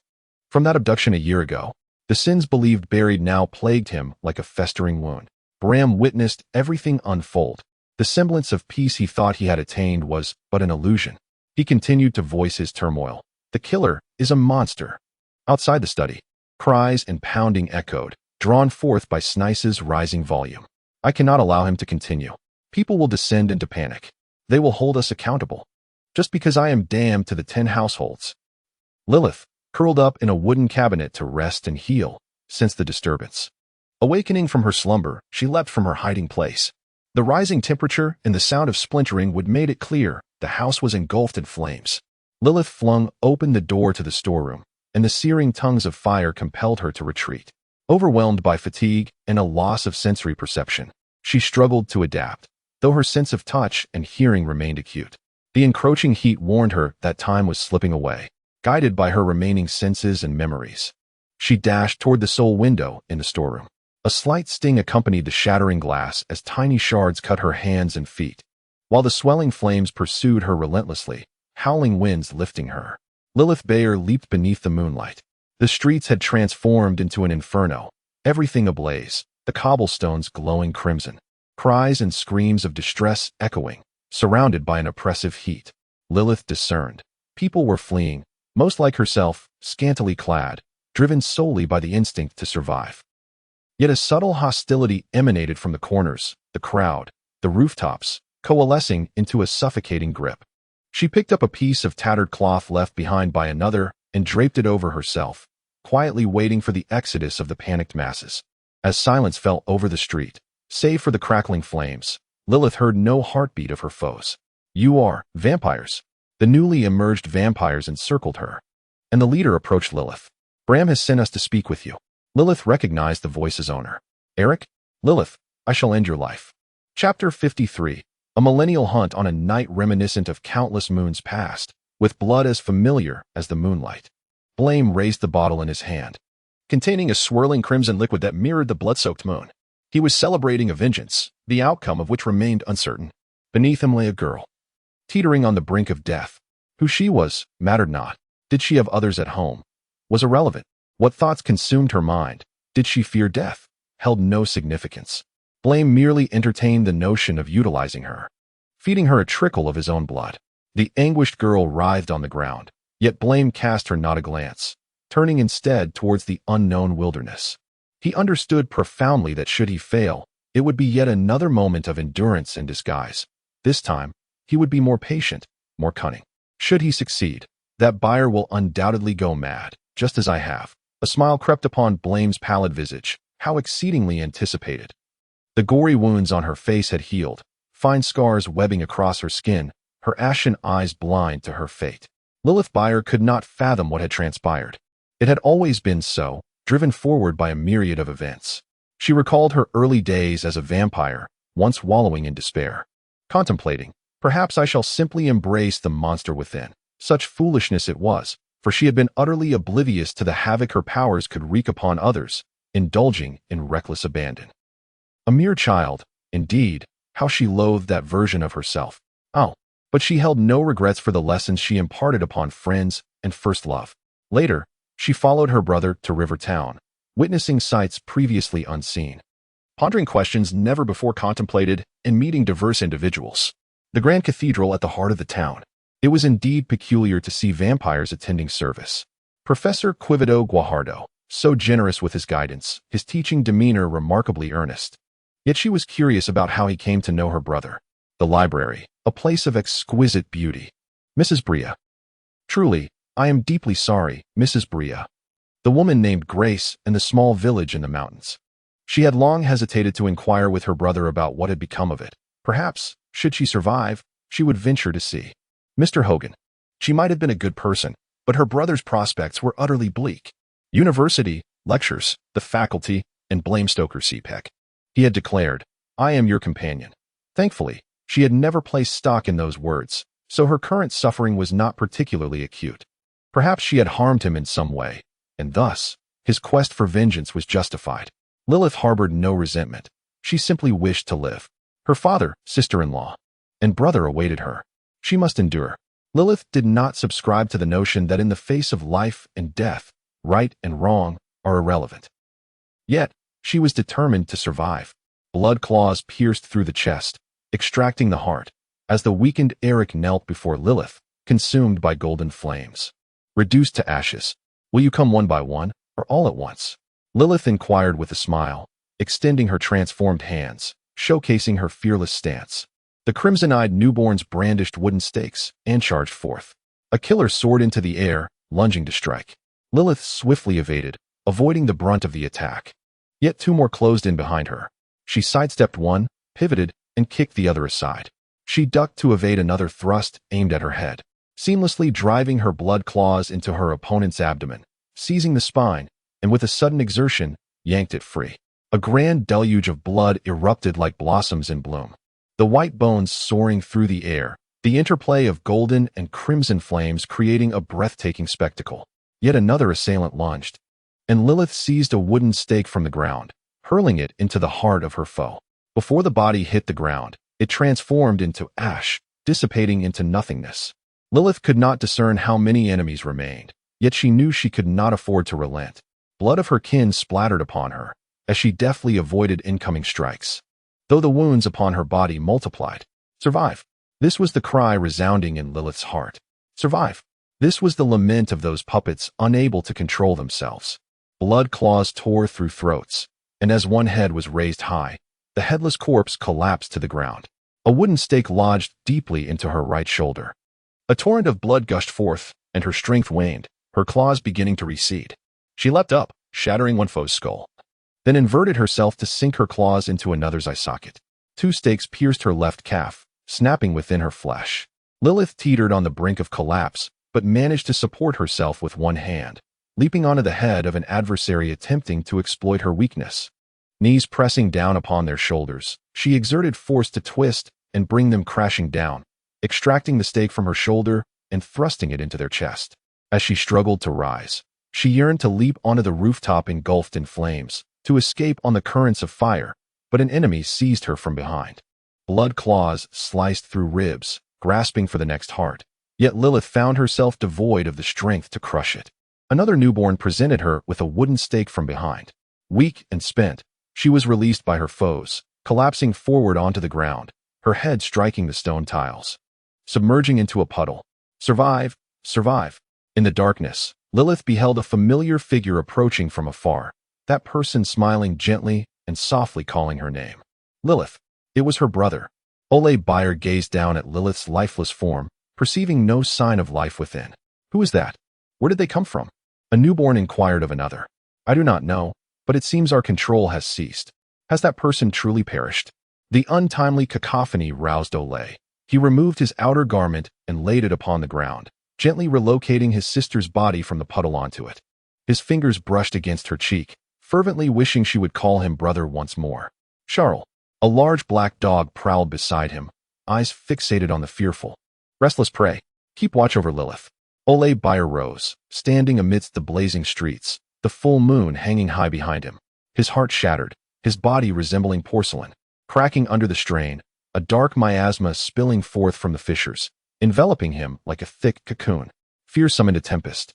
From that abduction a year ago, the sins believed buried now plagued him like a festering wound. Bram witnessed everything unfold. The semblance of peace he thought he had attained was but an illusion. He continued to voice his turmoil. The killer is a monster. Outside the study, cries and pounding echoed, drawn forth by Snice's rising volume. I cannot allow him to continue. People will descend into panic. They will hold us accountable. Just because I am damned to the 10 households. Lilith, curled up in a wooden cabinet to rest and heal, sensed the disturbance. Awakening from her slumber, she leapt from her hiding place. The rising temperature and the sound of splintering would made it clear the house was engulfed in flames. Lilith flung open the door to the storeroom, and the searing tongues of fire compelled her to retreat. Overwhelmed by fatigue and a loss of sensory perception, she struggled to adapt, though her sense of touch and hearing remained acute. The encroaching heat warned her that time was slipping away, guided by her remaining senses and memories. She dashed toward the sole window in the storeroom. A slight sting accompanied the shattering glass as tiny shards cut her hands and feet, while the swelling flames pursued her relentlessly, howling winds lifting her. Lilith Bayer leaped beneath the moonlight. The streets had transformed into an inferno, everything ablaze, the cobblestones glowing crimson. Cries and screams of distress echoing, surrounded by an oppressive heat. Lilith discerned. People were fleeing, most like herself, scantily clad, driven solely by the instinct to survive. Yet a subtle hostility emanated from the corners, the crowd, the rooftops, coalescing into a suffocating grip. She picked up a piece of tattered cloth left behind by another and draped it over herself, quietly waiting for the exodus of the panicked masses. As silence fell over the street, save for the crackling flames, Lilith heard no heartbeat of her foes. You are vampires. The newly emerged vampires encircled her, and the leader approached Lilith. Bram has sent us to speak with you. Lilith recognized the voice's owner. Eric? Lilith, I shall end your life. Chapter 53. A millennial hunt on a night reminiscent of countless moons past, with blood as familiar as the moonlight. Blame raised the bottle in his hand, containing a swirling crimson liquid that mirrored the blood-soaked moon. He was celebrating a vengeance, the outcome of which remained uncertain. Beneath him lay a girl, teetering on the brink of death. Who she was mattered not. Did she have others at home? Was irrelevant. What thoughts consumed her mind? Did she fear death? Held no significance. Blame merely entertained the notion of utilizing her, feeding her a trickle of his own blood. The anguished girl writhed on the ground, yet Blame cast her not a glance, turning instead towards the unknown wilderness. He understood profoundly that should he fail, it would be yet another moment of endurance in disguise. This time, he would be more patient, more cunning. Should he succeed, that buyer will undoubtedly go mad, just as I have. A smile crept upon Blame's pallid visage. How exceedingly anticipated. The gory wounds on her face had healed, fine scars webbing across her skin, her ashen eyes blind to her fate. Lilith Bayer could not fathom what had transpired. It had always been so, driven forward by a myriad of events. She recalled her early days as a vampire, once wallowing in despair, contemplating, perhaps I shall simply embrace the monster within. Such foolishness it was, for she had been utterly oblivious to the havoc her powers could wreak upon others, indulging in reckless abandon. A mere child, indeed, how she loathed that version of herself. Oh, but she held no regrets for the lessons she imparted upon friends and first love. Later, she followed her brother to River Town, witnessing sights previously unseen, pondering questions never before contemplated, and meeting diverse individuals. The grand cathedral at the heart of the town. It was indeed peculiar to see vampires attending service. Professor Quivido Guajardo, so generous with his guidance, his teaching demeanor remarkably earnest. Yet she was curious about how he came to know her brother. The library, a place of exquisite beauty. Mrs. Bria. Truly, I am deeply sorry, Mrs. Bria. The woman named Grace and the small village in the mountains. She had long hesitated to inquire with her brother about what had become of it. Perhaps, should she survive, she would venture to see Mr. Hogan. She might have been a good person, but her brother's prospects were utterly bleak. University, lectures, the faculty, and Blame Stoker CPEC. He had declared, I am your companion. Thankfully, she had never placed stock in those words, so her current suffering was not particularly acute. Perhaps she had harmed him in some way, and thus, his quest for vengeance was justified. Lilith harbored no resentment. She simply wished to live. Her father, sister-in-law, and brother awaited her. She must endure. Lilith did not subscribe to the notion that in the face of life and death, right and wrong are irrelevant. Yet, she was determined to survive. Blood claws pierced through the chest, extracting the heart. As the weakened Eric knelt before Lilith, consumed by golden flames. Reduced to ashes. Will you come one by one, or all at once? Lilith inquired with a smile, extending her transformed hands, showcasing her fearless stance. The crimson-eyed newborns brandished wooden stakes and charged forth. A killer soared into the air, lunging to strike. Lilith swiftly evaded, avoiding the brunt of the attack. Yet two more closed in behind her. She sidestepped one, pivoted, and kicked the other aside. She ducked to evade another thrust aimed at her head, seamlessly driving her blood claws into her opponent's abdomen, seizing the spine, and with a sudden exertion, yanked it free. A grand deluge of blood erupted like blossoms in bloom. The white bones soaring through the air, the interplay of golden and crimson flames creating a breathtaking spectacle. Yet another assailant lunged, and Lilith seized a wooden stake from the ground, hurling it into the heart of her foe. Before the body hit the ground, it transformed into ash, dissipating into nothingness. Lilith could not discern how many enemies remained, yet she knew she could not afford to relent. Blood of her kin splattered upon her, as she deftly avoided incoming strikes. Though the wounds upon her body multiplied. Survive. This was the cry resounding in Lilith's heart. Survive. This was the lament of those puppets unable to control themselves. Blood claws tore through throats, and as one head was raised high, the headless corpse collapsed to the ground. A wooden stake lodged deeply into her right shoulder. A torrent of blood gushed forth, and her strength waned, her claws beginning to recede. She leapt up, shattering one foe's skull, then inverted herself to sink her claws into another's eye socket. Two stakes pierced her left calf, snapping within her flesh. Lilith teetered on the brink of collapse, but managed to support herself with one hand, leaping onto the head of an adversary attempting to exploit her weakness. Knees pressing down upon their shoulders, she exerted force to twist and bring them crashing down, extracting the stake from her shoulder and thrusting it into their chest. As she struggled to rise, she yearned to leap onto the rooftop engulfed in flames, to escape on the currents of fire, but an enemy seized her from behind. Blood claws sliced through ribs, grasping for the next heart, yet Lilith found herself devoid of the strength to crush it. Another newborn presented her with a wooden stake from behind. Weak and spent, she was released by her foes, collapsing forward onto the ground, her head striking the stone tiles. Submerging into a puddle. Survive, survive. In the darkness, Lilith beheld a familiar figure approaching from afar, that person smiling gently and softly calling her name. Lilith. It was her brother. Ole Bayer gazed down at Lilith's lifeless form, perceiving no sign of life within. Who is that? Where did they come from? A newborn inquired of another. I do not know, but it seems our control has ceased. Has that person truly perished? The untimely cacophony roused Ole. He removed his outer garment and laid it upon the ground, gently relocating his sister's body from the puddle onto it. His fingers brushed against her cheek, fervently wishing she would call him brother once more. Charles. A large black dog prowled beside him, eyes fixated on the fearful, restless prey. Keep watch over Lilith. Ole Bayer rose, standing amidst the blazing streets, the full moon hanging high behind him. His heart shattered, his body resembling porcelain, cracking under the strain, a dark miasma spilling forth from the fissures, enveloping him like a thick cocoon. Fear summoned a tempest.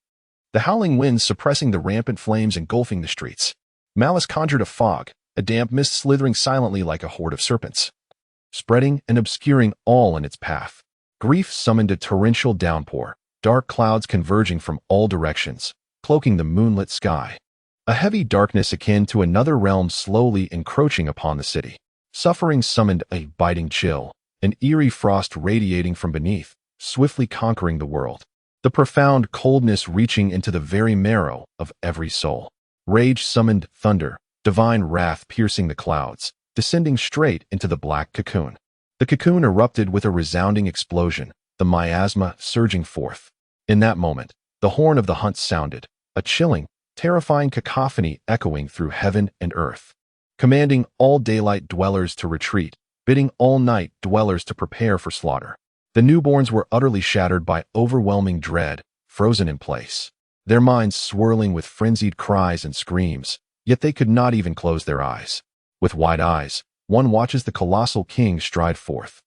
The howling winds suppressing the rampant flames engulfing the streets. Malice conjured a fog, a damp mist slithering silently like a horde of serpents, spreading and obscuring all in its path. Grief summoned a torrential downpour, dark clouds converging from all directions, cloaking the moonlit sky. A heavy darkness akin to another realm slowly encroaching upon the city. Suffering summoned a biting chill, an eerie frost radiating from beneath, swiftly conquering the world. The profound coldness reaching into the very marrow of every soul. Rage summoned thunder, divine wrath piercing the clouds, descending straight into the black cocoon. The cocoon erupted with a resounding explosion, the miasma surging forth. In that moment, the horn of the hunt sounded, a chilling, terrifying cacophony echoing through heaven and earth, commanding all daylight dwellers to retreat, bidding all night dwellers to prepare for slaughter. The newborns were utterly shattered by overwhelming dread, frozen in place, their minds swirling with frenzied cries and screams. Yet they could not even close their eyes. With wide eyes, one watches the colossal king stride forth.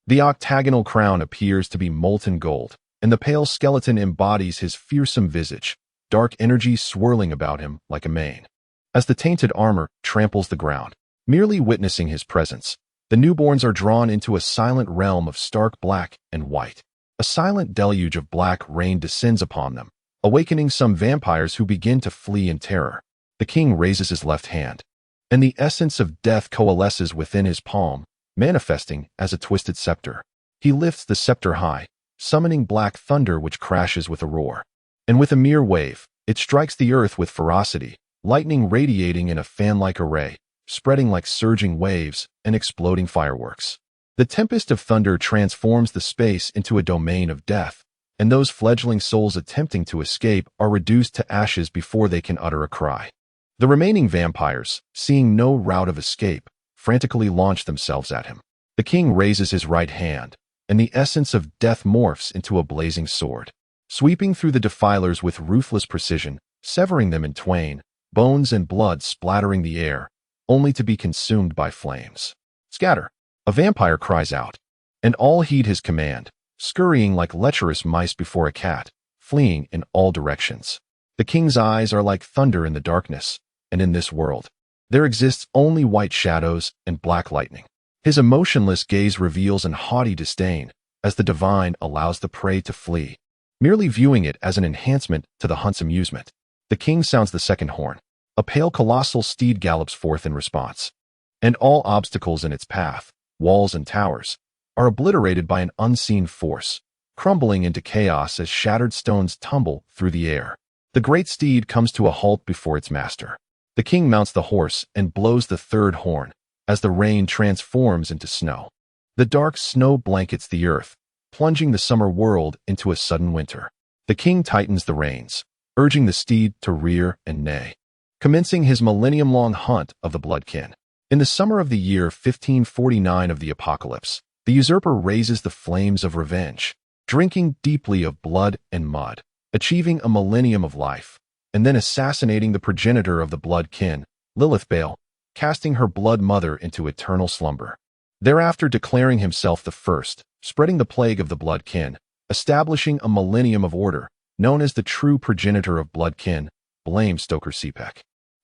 The octagonal crown appears to be molten gold, and the pale skeleton embodies his fearsome visage, dark energy swirling about him like a mane. As the tainted armor tramples the ground, merely witnessing his presence, the newborns are drawn into a silent realm of stark black and white. A silent deluge of black rain descends upon them, awakening some vampires who begin to flee in terror. The king raises his left hand, and the essence of death coalesces within his palm, manifesting as a twisted scepter. He lifts the scepter high, summoning black thunder which crashes with a roar. And with a mere wave, it strikes the earth with ferocity, lightning radiating in a fan-like array, spreading like surging waves and exploding fireworks. The tempest of thunder transforms the space into a domain of death, and those fledgling souls attempting to escape are reduced to ashes before they can utter a cry. The remaining vampires, seeing no route of escape, frantically launch themselves at him. The king raises his right hand, and the essence of death morphs into a blazing sword, sweeping through the defilers with ruthless precision, severing them in twain, bones and blood splattering the air, only to be consumed by flames. Scatter! A vampire cries out, and all heed his command, scurrying like lecherous mice before a cat, fleeing in all directions. The king's eyes are like thunder in the darkness, and in this world, there exists only white shadows and black lightning. His emotionless gaze reveals an haughty disdain, as the divine allows the prey to flee, merely viewing it as an enhancement to the hunt's amusement. The king sounds the second horn. A pale colossal steed gallops forth in response, and all obstacles in its path, walls and towers, are obliterated by an unseen force, crumbling into chaos as shattered stones tumble through the air. The great steed comes to a halt before its master. The king mounts the horse and blows the third horn, as the rain transforms into snow. The dark snow blankets the earth, plunging the summer world into a sudden winter. The king tightens the reins, urging the steed to rear and neigh, commencing his millennium-long hunt of the Blood Kin. In the summer of the year 1549 of the apocalypse, the usurper raises the flames of revenge, drinking deeply of blood and mud, achieving a millennium of life, and then assassinating the progenitor of the Blood Kin, Lilithbale, casting her blood mother into eternal slumber. Thereafter declaring himself the first, spreading the plague of the Blood Kin, establishing a millennium of order, known as the true progenitor of Blood Kin, Blam Stoker Sepek.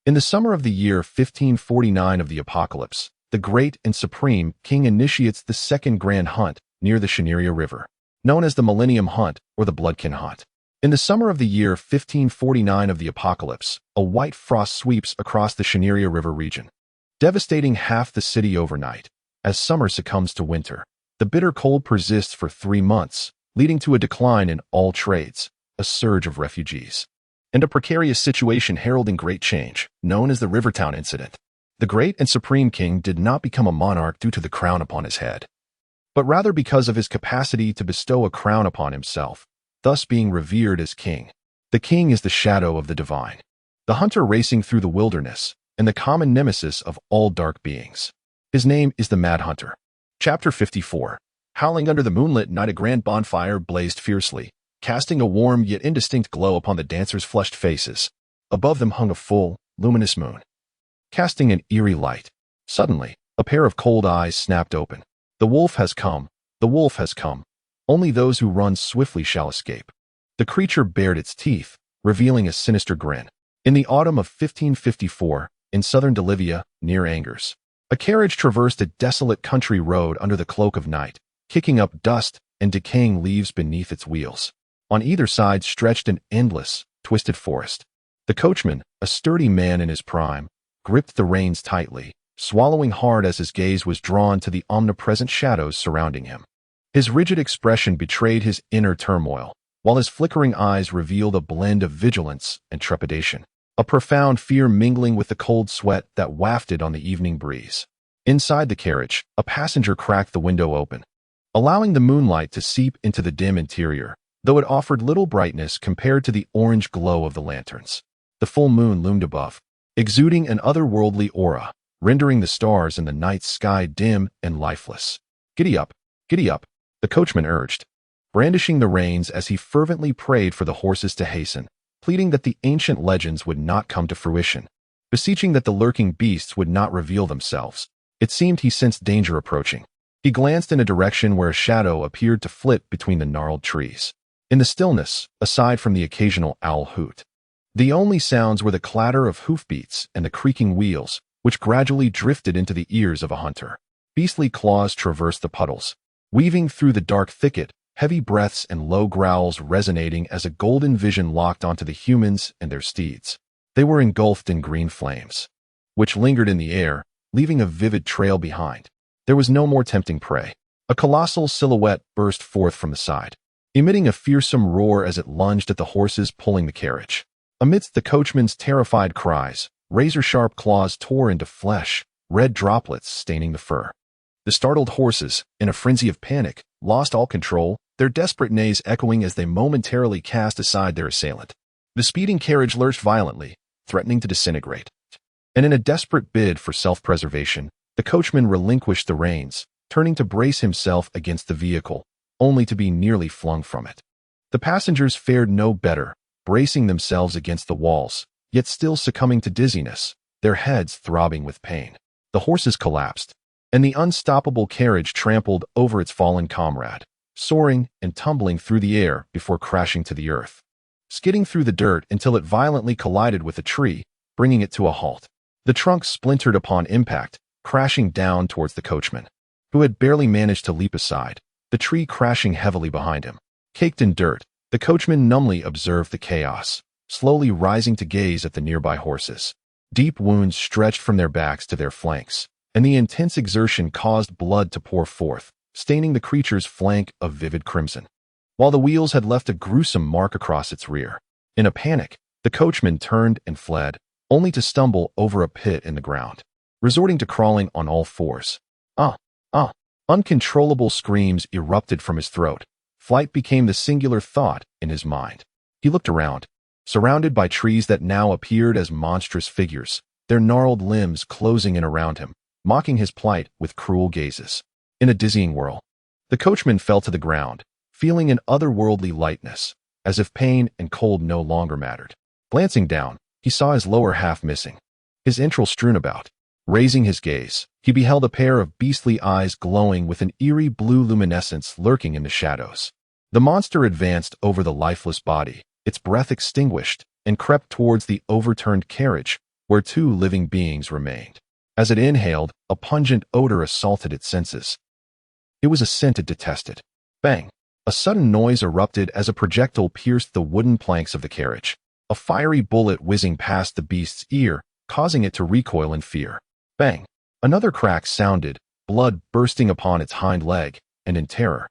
In the summer of the year 1549 of the apocalypse, the great and supreme king initiates the second grand hunt near the Cheniria River, known as the Millennium Hunt or the Blood Kin Hunt. In the summer of the year 1549 of the apocalypse, a white frost sweeps across the Cheniria River region, devastating half the city overnight. As summer succumbs to winter, the bitter cold persists for 3 months, leading to a decline in all trades, a surge of refugees, and a precarious situation heralding great change, known as the Rivertown Incident. The great and supreme king did not become a monarch due to the crown upon his head, but rather because of his capacity to bestow a crown upon himself, thus being revered as king. The king is the shadow of the divine, the hunter racing through the wilderness, and the common nemesis of all dark beings. His name is the Mad Hunter. Chapter 54. Howling under the moonlit night, a grand bonfire blazed fiercely, casting a warm yet indistinct glow upon the dancers' flushed faces. Above them hung a full, luminous moon, casting an eerie light. Suddenly, a pair of cold eyes snapped open. The wolf has come. The wolf has come. Only those who run swiftly shall escape. The creature bared its teeth, revealing a sinister grin. In the autumn of 1554, in southern Delivia, near Angers, a carriage traversed a desolate country road under the cloak of night, kicking up dust and decaying leaves beneath its wheels. On either side stretched an endless, twisted forest. The coachman, a sturdy man in his prime, gripped the reins tightly, swallowing hard as his gaze was drawn to the omnipresent shadows surrounding him. His rigid expression betrayed his inner turmoil, while his flickering eyes revealed a blend of vigilance and trepidation, a profound fear mingling with the cold sweat that wafted on the evening breeze. Inside the carriage, a passenger cracked the window open, allowing the moonlight to seep into the dim interior, though it offered little brightness compared to the orange glow of the lanterns. The full moon loomed above, exuding an otherworldly aura, rendering the stars in the night sky dim and lifeless. "Giddy up, giddy up," the coachman urged, brandishing the reins as he fervently prayed for the horses to hasten, pleading that the ancient legends would not come to fruition, beseeching that the lurking beasts would not reveal themselves. It seemed he sensed danger approaching. He glanced in a direction where a shadow appeared to flit between the gnarled trees. In the stillness, aside from the occasional owl hoot, the only sounds were the clatter of hoofbeats and the creaking wheels, which gradually drifted into the ears of a hunter. Beastly claws traversed the puddles, weaving through the dark thicket heavy breaths and low growls resonating as a golden vision locked onto the humans and their steeds. They were engulfed in green flames, which lingered in the air, leaving a vivid trail behind. There was no more tempting prey. A colossal silhouette burst forth from the side, emitting a fearsome roar as it lunged at the horses pulling the carriage. Amidst the coachman's terrified cries, razor-sharp claws tore into flesh, red droplets staining the fur. The startled horses, in a frenzy of panic, lost all control, their desperate neighs echoing as they momentarily cast aside their assailant. The speeding carriage lurched violently, threatening to disintegrate. And in a desperate bid for self-preservation, the coachman relinquished the reins, turning to brace himself against the vehicle, only to be nearly flung from it. The passengers fared no better, bracing themselves against the walls, yet still succumbing to dizziness, their heads throbbing with pain. The horses collapsed, and the unstoppable carriage trampled over its fallen comrade, soaring and tumbling through the air before crashing to the earth, skidding through the dirt until it violently collided with a tree, bringing it to a halt. The trunk splintered upon impact, crashing down towards the coachman, who had barely managed to leap aside, the tree crashing heavily behind him. Caked in dirt, the coachman numbly observed the chaos, slowly rising to gaze at the nearby horses. Deep wounds stretched from their backs to their flanks, and the intense exertion caused blood to pour forth, staining the creature's flank a vivid crimson, while the wheels had left a gruesome mark across its rear. In a panic, the coachman turned and fled, only to stumble over a pit in the ground, resorting to crawling on all fours. Uncontrollable screams erupted from his throat. Flight became the singular thought in his mind. He looked around, surrounded by trees that now appeared as monstrous figures, their gnarled limbs closing in around him, mocking his plight with cruel gazes. In a dizzying whirl, the coachman fell to the ground, feeling an otherworldly lightness, as if pain and cold no longer mattered. Glancing down, he saw his lower half missing, his entrails strewn about. Raising his gaze, he beheld a pair of beastly eyes glowing with an eerie blue luminescence lurking in the shadows. The monster advanced over the lifeless body, its breath extinguished, and crept towards the overturned carriage, where two living beings remained. As it inhaled, a pungent odor assaulted its senses. It was a scent it detested. Bang! A sudden noise erupted as a projectile pierced the wooden planks of the carriage, a fiery bullet whizzing past the beast's ear, causing it to recoil in fear. Bang! Another crack sounded, blood bursting upon its hind leg, and in terror,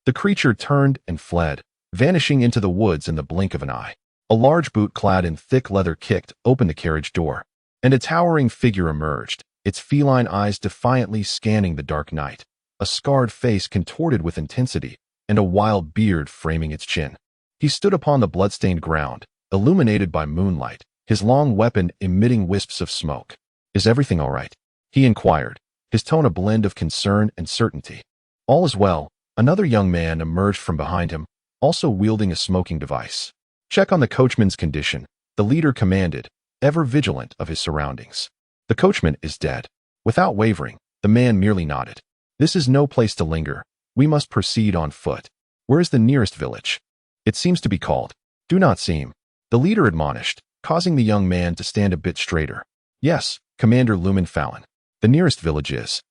the creature turned and fled, vanishing into the woods in the blink of an eye. A large boot clad in thick leather kicked open the carriage door, and a towering figure emerged, its feline eyes defiantly scanning the dark night, a scarred face contorted with intensity, and a wild beard framing its chin. He stood upon the bloodstained ground, illuminated by moonlight, his long weapon emitting wisps of smoke. "Is everything all right?" he inquired, his tone a blend of concern and certainty. "All is well." Another young man emerged from behind him, also wielding a smoking device. "Check on the coachman's condition," the leader commanded, ever vigilant of his surroundings. "The coachman is dead." Without wavering, the man merely nodded. "This is no place to linger. We must proceed on foot. Where is the nearest village?" "It seems to be called. Do not seem," the leader admonished, causing the young man to stand a bit straighter. "Yes, Commander Lumen Fallon. The nearest village is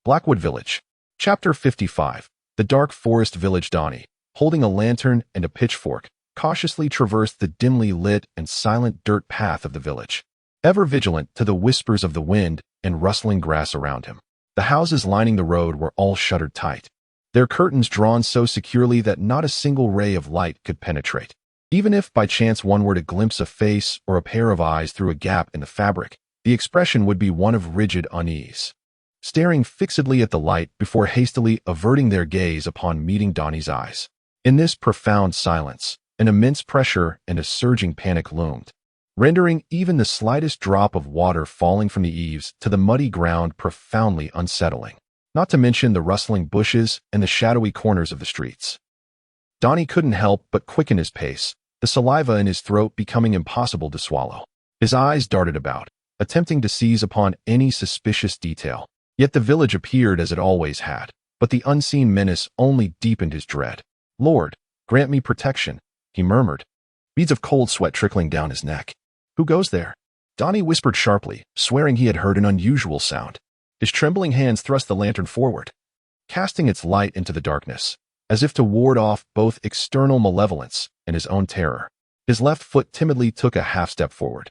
Blackwood Village." Chapter 55. The dark forest village. Donnie, holding a lantern and a pitchfork, cautiously traversed the dimly lit and silent dirt path of the village, ever vigilant to the whispers of the wind and rustling grass around him. The houses lining the road were all shuttered tight, their curtains drawn so securely that not a single ray of light could penetrate. Even if by chance one were to glimpse a face or a pair of eyes through a gap in the fabric, the expression would be one of rigid unease, staring fixedly at the light before hastily averting their gaze upon meeting Donnie's eyes. In this profound silence, an immense pressure and a surging panic loomed, rendering even the slightest drop of water falling from the eaves to the muddy ground profoundly unsettling, not to mention the rustling bushes and the shadowy corners of the streets. Donnie couldn't help but quicken his pace, the saliva in his throat becoming impossible to swallow. His eyes darted about, attempting to seize upon any suspicious detail. Yet the village appeared as it always had, but the unseen menace only deepened his dread. "Lord, grant me protection," he murmured, beads of cold sweat trickling down his neck. "Who goes there?" Donnie whispered sharply, swearing he had heard an unusual sound. His trembling hands thrust the lantern forward, casting its light into the darkness, as if to ward off both external malevolence and his own terror. His left foot timidly took a half-step forward,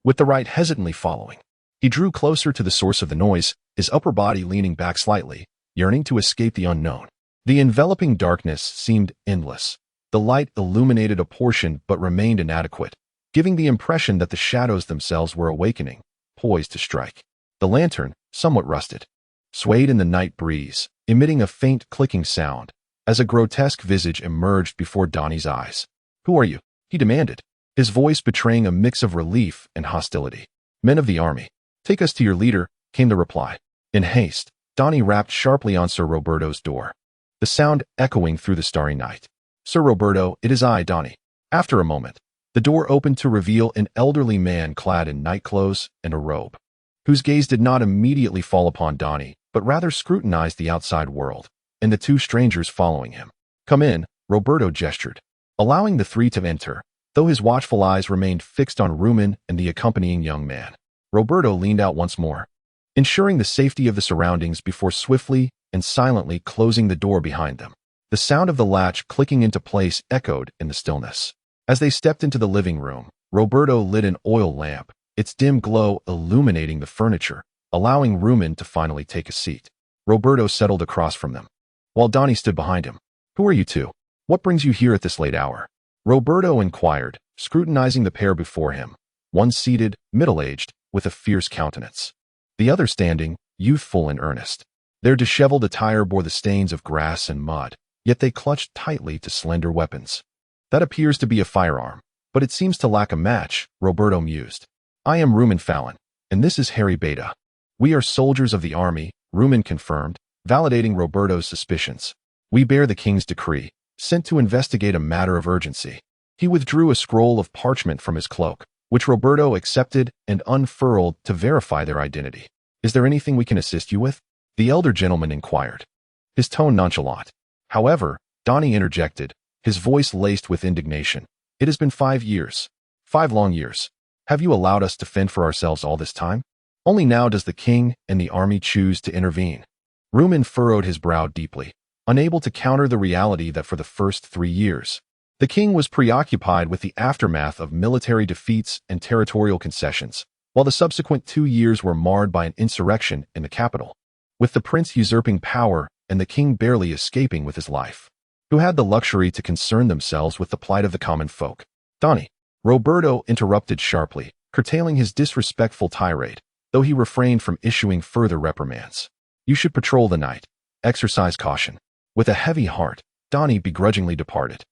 with the right hesitantly following. He drew closer to the source of the noise, his upper body leaning back slightly, yearning to escape the unknown. The enveloping darkness seemed endless. The light illuminated a portion but remained inadequate, giving the impression that the shadows themselves were awakening, poised to strike. The lantern, somewhat rusted, swayed in the night breeze, emitting a faint clicking sound, as a grotesque visage emerged before Donnie's eyes. "Who are you?" he demanded, his voice betraying a mix of relief and hostility. "Men of the army. Take us to your leader," came the reply. In haste, Donnie rapped sharply on Sir Roberto's door, the sound echoing through the starry night. "Sir Roberto, it is I, Donnie." After a moment, the door opened to reveal an elderly man clad in nightclothes and a robe, whose gaze did not immediately fall upon Donnie, but rather scrutinized the outside world, and the two strangers following him. "Come in," Roberto gestured, allowing the three to enter, though his watchful eyes remained fixed on Rumen and the accompanying young man. Roberto leaned out once more, ensuring the safety of the surroundings before swiftly and silently closing the door behind them. The sound of the latch clicking into place echoed in the stillness. As they stepped into the living room, Roberto lit an oil lamp, its dim glow illuminating the furniture, allowing Rumen to finally take a seat. Roberto settled across from them, while Donnie stood behind him. "Who are you two? What brings you here at this late hour?" Roberto inquired, scrutinizing the pair before him, one seated, middle-aged, with a fierce countenance, the other standing, youthful and earnest. Their disheveled attire bore the stains of grass and mud, yet they clutched tightly to slender weapons. "That appears to be a firearm, but it seems to lack a match," Roberto mused. "I am Rumen Fallon, and this is Harry Beta. We are soldiers of the army," Rumen confirmed, validating Roberto's suspicions. "We bear the king's decree, sent to investigate a matter of urgency." He withdrew a scroll of parchment from his cloak, which Roberto accepted and unfurled to verify their identity. "Is there anything we can assist you with?" the elder gentleman inquired, his tone nonchalant. However, Donnie interjected, his voice laced with indignation. "It has been 5 years. 5 long years. Have you allowed us to fend for ourselves all this time? Only now does the king and the army choose to intervene." Rumen furrowed his brow deeply, unable to counter the reality that for the first 3 years, the king was preoccupied with the aftermath of military defeats and territorial concessions, while the subsequent 2 years were marred by an insurrection in the capital, with the prince usurping power and the king barely escaping with his life. Who had the luxury to concern themselves with the plight of the common folk? "Donnie," Roberto interrupted sharply, curtailing his disrespectful tirade, though he refrained from issuing further reprimands. "You should patrol the night. Exercise caution." With a heavy heart, Donnie begrudgingly departed.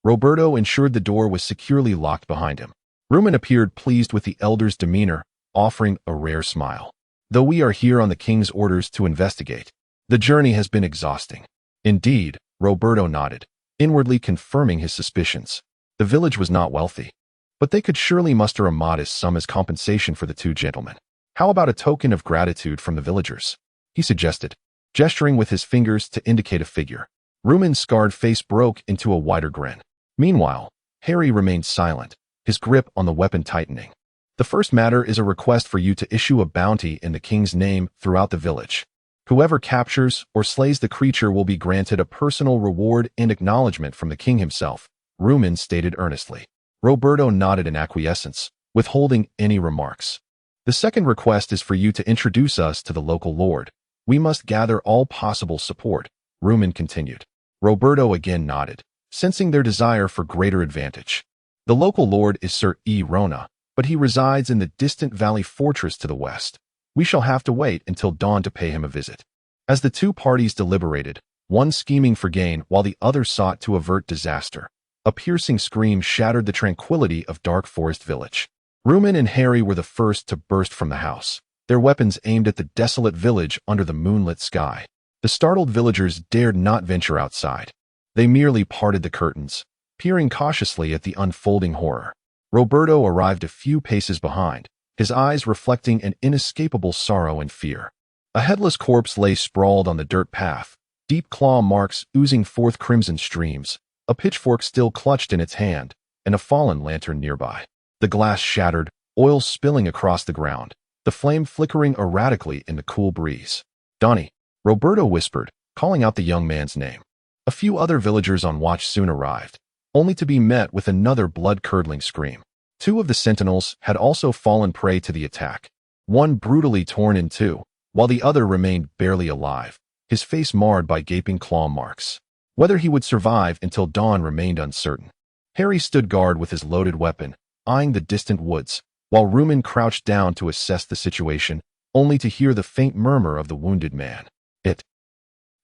Roberto ensured the door was securely locked behind him. Rumen appeared pleased with the elder's demeanor, offering a rare smile. "Though we are here on the king's orders to investigate, the journey has been exhausting." "Indeed," Roberto nodded, inwardly confirming his suspicions. The village was not wealthy, but they could surely muster a modest sum as compensation for the two gentlemen. "How about a token of gratitude from the villagers?" he suggested, gesturing with his fingers to indicate a figure. Rumen's scarred face broke into a wider grin. Meanwhile, Harry remained silent, his grip on the weapon tightening. "The first matter is a request for you to issue a bounty in the king's name throughout the village. Whoever captures or slays the creature will be granted a personal reward and acknowledgement from the king himself," Rumen stated earnestly. Roberto nodded in acquiescence, withholding any remarks. "The second request is for you to introduce us to the local lord. We must gather all possible support," Rumen continued. Roberto again nodded, sensing their desire for greater advantage. "The local lord is Sir E. Rona, but he resides in the distant valley fortress to the west. We shall have to wait until dawn to pay him a visit." As the two parties deliberated, one scheming for gain while the other sought to avert disaster, a piercing scream shattered the tranquility of Dark Forest Village. Rumen and Harry were the first to burst from the house, their weapons aimed at the desolate village under the moonlit sky. The startled villagers dared not venture outside. They merely parted the curtains, peering cautiously at the unfolding horror. Roberto arrived a few paces behind, his eyes reflecting an inescapable sorrow and fear. A headless corpse lay sprawled on the dirt path, deep claw marks oozing forth crimson streams, a pitchfork still clutched in its hand, and a fallen lantern nearby. The glass shattered, oil spilling across the ground, the flame flickering erratically in the cool breeze. "Donnie," Roberto whispered, calling out the young man's name. A few other villagers on watch soon arrived, only to be met with another blood-curdling scream. Two of the sentinels had also fallen prey to the attack, one brutally torn in two, while the other remained barely alive, his face marred by gaping claw marks. Whether he would survive until dawn remained uncertain. Harry stood guard with his loaded weapon, eyeing the distant woods, while Rumen crouched down to assess the situation, only to hear the faint murmur of the wounded man. It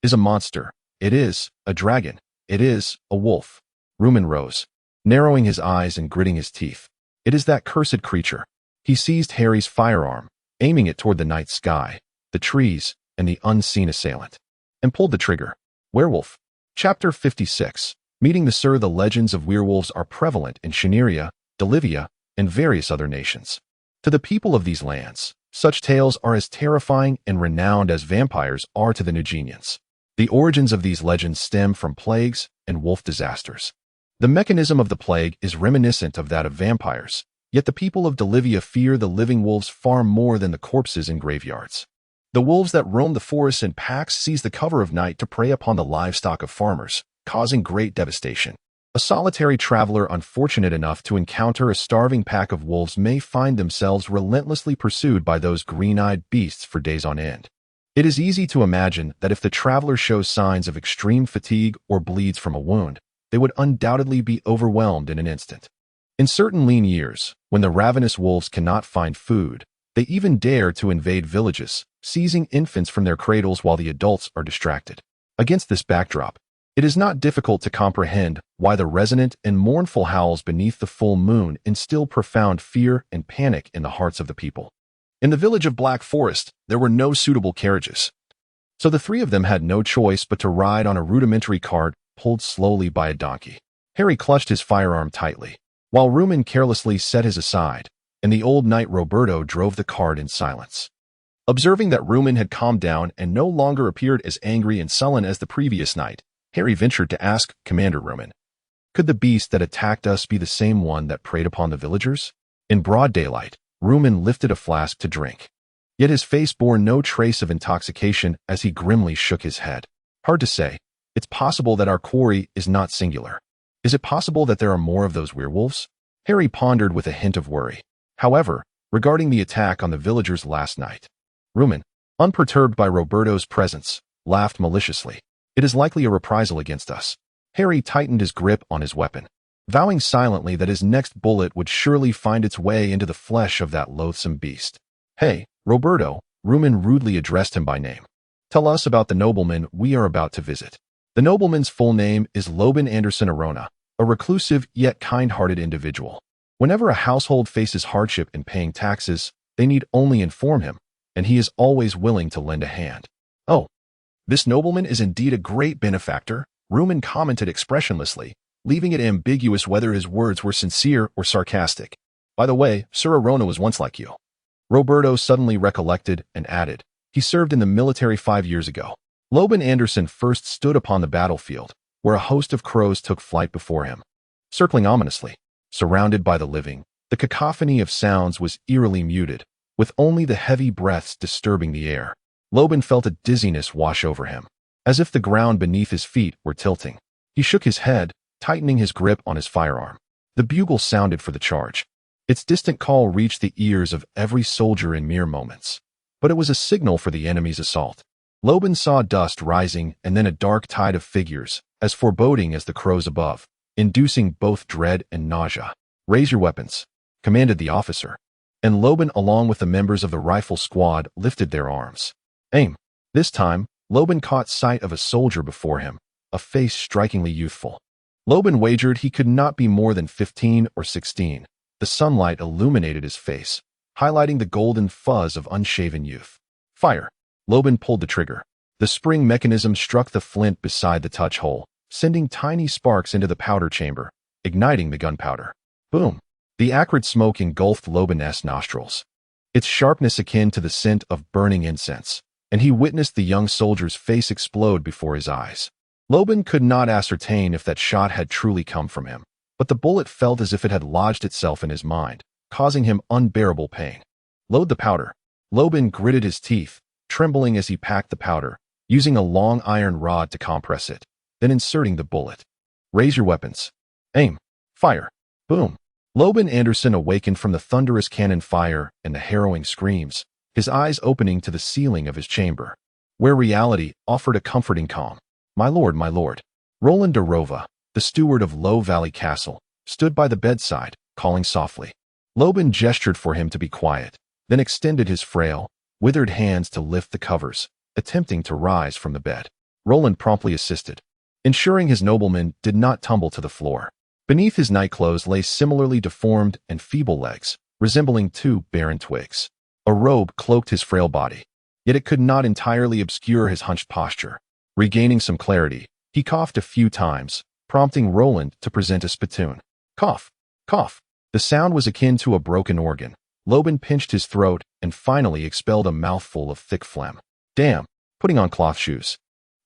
is a monster. It is a dragon. It is a wolf. Rumen rose, narrowing his eyes and gritting his teeth. It is that cursed creature. He seized Harry's firearm, aiming it toward the night sky, the trees, and the unseen assailant, and pulled the trigger. Werewolf. Chapter 56. Meeting the Sir. The legends of werewolves are prevalent in Shaneria, Delivia, and various other nations. To the people of these lands, such tales are as terrifying and renowned as vampires are to the Nugenians. The origins of these legends stem from plagues and wolf disasters. The mechanism of the plague is reminiscent of that of vampires, yet the people of Delivia fear the living wolves far more than the corpses in graveyards. The wolves that roam the forests in packs seize the cover of night to prey upon the livestock of farmers, causing great devastation. A solitary traveler unfortunate enough to encounter a starving pack of wolves may find themselves relentlessly pursued by those green-eyed beasts for days on end. It is easy to imagine that if the traveler shows signs of extreme fatigue or bleeds from a wound, they would undoubtedly be overwhelmed in an instant. In certain lean years, when the ravenous wolves cannot find food, they even dare to invade villages, seizing infants from their cradles while the adults are distracted. Against this backdrop, it is not difficult to comprehend why the resonant and mournful howls beneath the full moon instill profound fear and panic in the hearts of the people. In the village of Black Forest, there were no suitable carriages, so the three of them had no choice but to ride on a rudimentary cart pulled slowly by a donkey. Harry clutched his firearm tightly, while Rumen carelessly set his aside, and the old knight Roberto drove the cart in silence. Observing that Rumen had calmed down and no longer appeared as angry and sullen as the previous night, Harry ventured to ask Commander Rumen, "Could the beast that attacked us be the same one that preyed upon the villagers?" In broad daylight, Rumen lifted a flask to drink. Yet his face bore no trace of intoxication as he grimly shook his head. "Hard to say. It's possible that our quarry is not singular. Is it possible that there are more of those werewolves?" Harry pondered with a hint of worry. However, regarding the attack on the villagers last night, Rumen, unperturbed by Roberto's presence, laughed maliciously. "It is likely a reprisal against us." Harry tightened his grip on his weapon, vowing silently that his next bullet would surely find its way into the flesh of that loathsome beast. "Hey, Roberto," Rumen rudely addressed him by name. "Tell us about the nobleman we are about to visit." The nobleman's full name is Loban Anderson Arona, a reclusive yet kind-hearted individual. Whenever a household faces hardship in paying taxes, they need only inform him, and he is always willing to lend a hand. "Oh, this nobleman is indeed a great benefactor," Rumen commented expressionlessly, leaving it ambiguous whether his words were sincere or sarcastic. "By the way, Sir Arona was once like you." Roberto suddenly recollected and added, "He served in the military 5 years ago." Loban Anderson first stood upon the battlefield, where a host of crows took flight before him. Circling ominously, surrounded by the living, the cacophony of sounds was eerily muted, with only the heavy breaths disturbing the air. Loban felt a dizziness wash over him, as if the ground beneath his feet were tilting. He shook his head, tightening his grip on his firearm. The bugle sounded for the charge. Its distant call reached the ears of every soldier in mere moments, but it was a signal for the enemy's assault. Loban saw dust rising and then a dark tide of figures, as foreboding as the crows above, inducing both dread and nausea. "Raise your weapons," commanded the officer, and Loban along with the members of the rifle squad lifted their arms. "Aim." This time, Loban caught sight of a soldier before him, a face strikingly youthful. Loban wagered he could not be more than 15 or 16. The sunlight illuminated his face, highlighting the golden fuzz of unshaven youth. "Fire." Loban pulled the trigger. The spring mechanism struck the flint beside the touch hole, sending tiny sparks into the powder chamber, igniting the gunpowder. Boom! The acrid smoke engulfed Loban's nostrils, its sharpness akin to the scent of burning incense, and he witnessed the young soldier's face explode before his eyes. Loban could not ascertain if that shot had truly come from him, but the bullet felt as if it had lodged itself in his mind, causing him unbearable pain. "Load the powder." Loban gritted his teeth, trembling as he packed the powder, using a long iron rod to compress it. then inserting the bullet. Raise your weapons. Aim. Fire. Boom. Loban Anderson awakened from the thunderous cannon fire and the harrowing screams, his eyes opening to the ceiling of his chamber, where reality offered a comforting calm. My lord, Roland de Rova, the steward of Low Valley Castle, stood by the bedside, calling softly. Loban gestured for him to be quiet, then extended his frail, withered hands to lift the covers, attempting to rise from the bed. Roland promptly assisted, ensuring his nobleman did not tumble to the floor. Beneath his nightclothes lay similarly deformed and feeble legs, resembling two barren twigs. A robe cloaked his frail body, yet it could not entirely obscure his hunched posture. Regaining some clarity, he coughed a few times, prompting Roland to present a spittoon. Cough, cough. The sound was akin to a broken organ. Loban pinched his throat and finally expelled a mouthful of thick phlegm. Damn, putting on cloth shoes.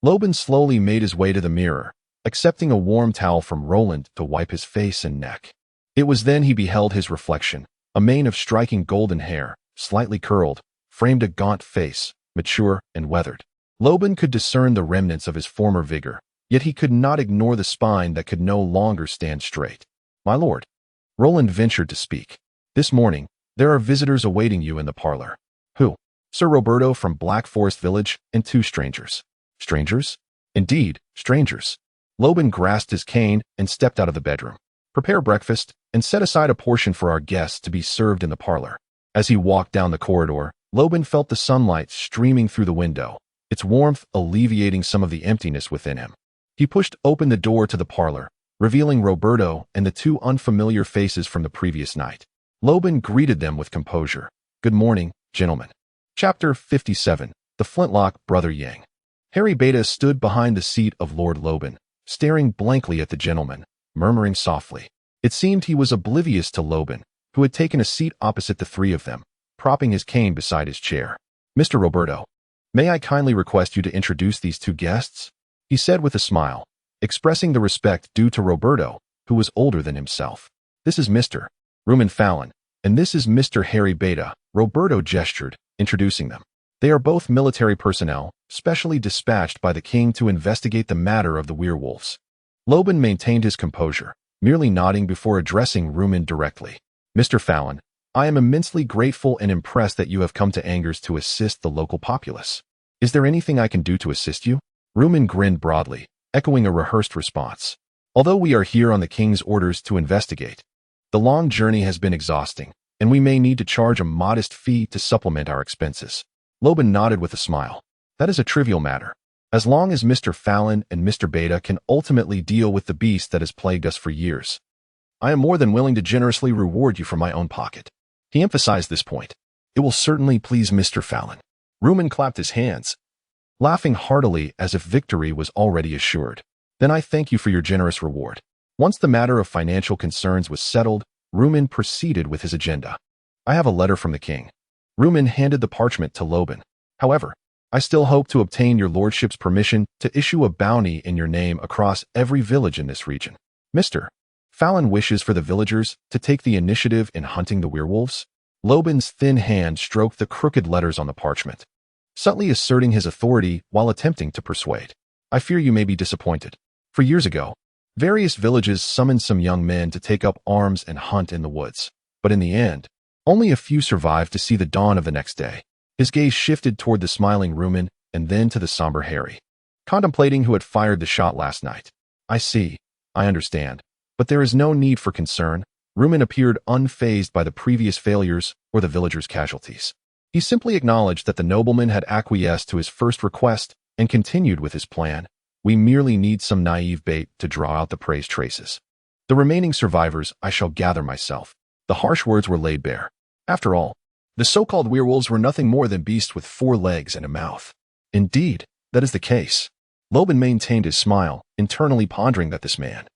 Loban slowly made his way to the mirror, accepting a warm towel from Roland to wipe his face and neck. It was then he beheld his reflection. A mane of striking golden hair, slightly curled, framed a gaunt face, mature and weathered. Loban could discern the remnants of his former vigor, yet he could not ignore the spine that could no longer stand straight. My lord, Roland ventured to speak. This morning, there are visitors awaiting you in the parlor. Who? Sir Roberto from Black Forest Village and two strangers. Strangers? Indeed, strangers. Loban grasped his cane and stepped out of the bedroom. Prepare breakfast and set aside a portion for our guests to be served in the parlor. As he walked down the corridor, Loban felt the sunlight streaming through the window, its warmth alleviating some of the emptiness within him. He pushed open the door to the parlor, revealing Roberto and the two unfamiliar faces from the previous night. Loban greeted them with composure. Good morning, gentlemen. Chapter 57. The Flintlock Brother Yang. Harry Beta stood behind the seat of Lord Loban, staring blankly at the gentleman, murmuring softly. It seemed he was oblivious to Loban, who had taken a seat opposite the three of them, propping his cane beside his chair. Mr. Roberto, may I kindly request you to introduce these two guests? He said with a smile, expressing the respect due to Roberto, who was older than himself. This is Mr. Rumen Fallon, and this is Mr. Harry Beta. Roberto gestured, introducing them. They are both military personnel, specially dispatched by the king to investigate the matter of the werewolves. Loban maintained his composure, merely nodding before addressing Rumen directly. Mr. Fallon, I am immensely grateful and impressed that you have come to Angers to assist the local populace. Is there anything I can do to assist you? Rumen grinned broadly, echoing a rehearsed response. Although we are here on the king's orders to investigate, the long journey has been exhausting, and we may need to charge a modest fee to supplement our expenses. Loban nodded with a smile. That is a trivial matter. As long as Mr. Fallon and Mr. Beta can ultimately deal with the beast that has plagued us for years, I am more than willing to generously reward you from my own pocket. He emphasized this point. It will certainly please Mr. Fallon. Rumen clapped his hands, laughing heartily as if victory was already assured. Then I thank you for your generous reward. Once the matter of financial concerns was settled, Rumen proceeded with his agenda. I have a letter from the king. Rumen handed the parchment to Loban. However, I still hope to obtain your lordship's permission to issue a bounty in your name across every village in this region. Mr. Fallon wishes for the villagers to take the initiative in hunting the werewolves. Loban's thin hand stroked the crooked letters on the parchment, subtly asserting his authority while attempting to persuade. I fear you may be disappointed. For years ago, various villages summoned some young men to take up arms and hunt in the woods, but in the end, only a few survived to see the dawn of the next day. His gaze shifted toward the smiling Rumen and then to the somber Harry, contemplating who had fired the shot last night. I see, I understand, but there is no need for concern. Rumen appeared unfazed by the previous failures or the villagers' casualties. He simply acknowledged that the nobleman had acquiesced to his first request and continued with his plan. We merely need some naive bait to draw out the prey's traces. The remaining survivors I shall gather myself. The harsh words were laid bare. After all, the so-called werewolves were nothing more than beasts with 4 legs and a mouth. Indeed, that is the case. Loban maintained his smile, internally pondering that this man,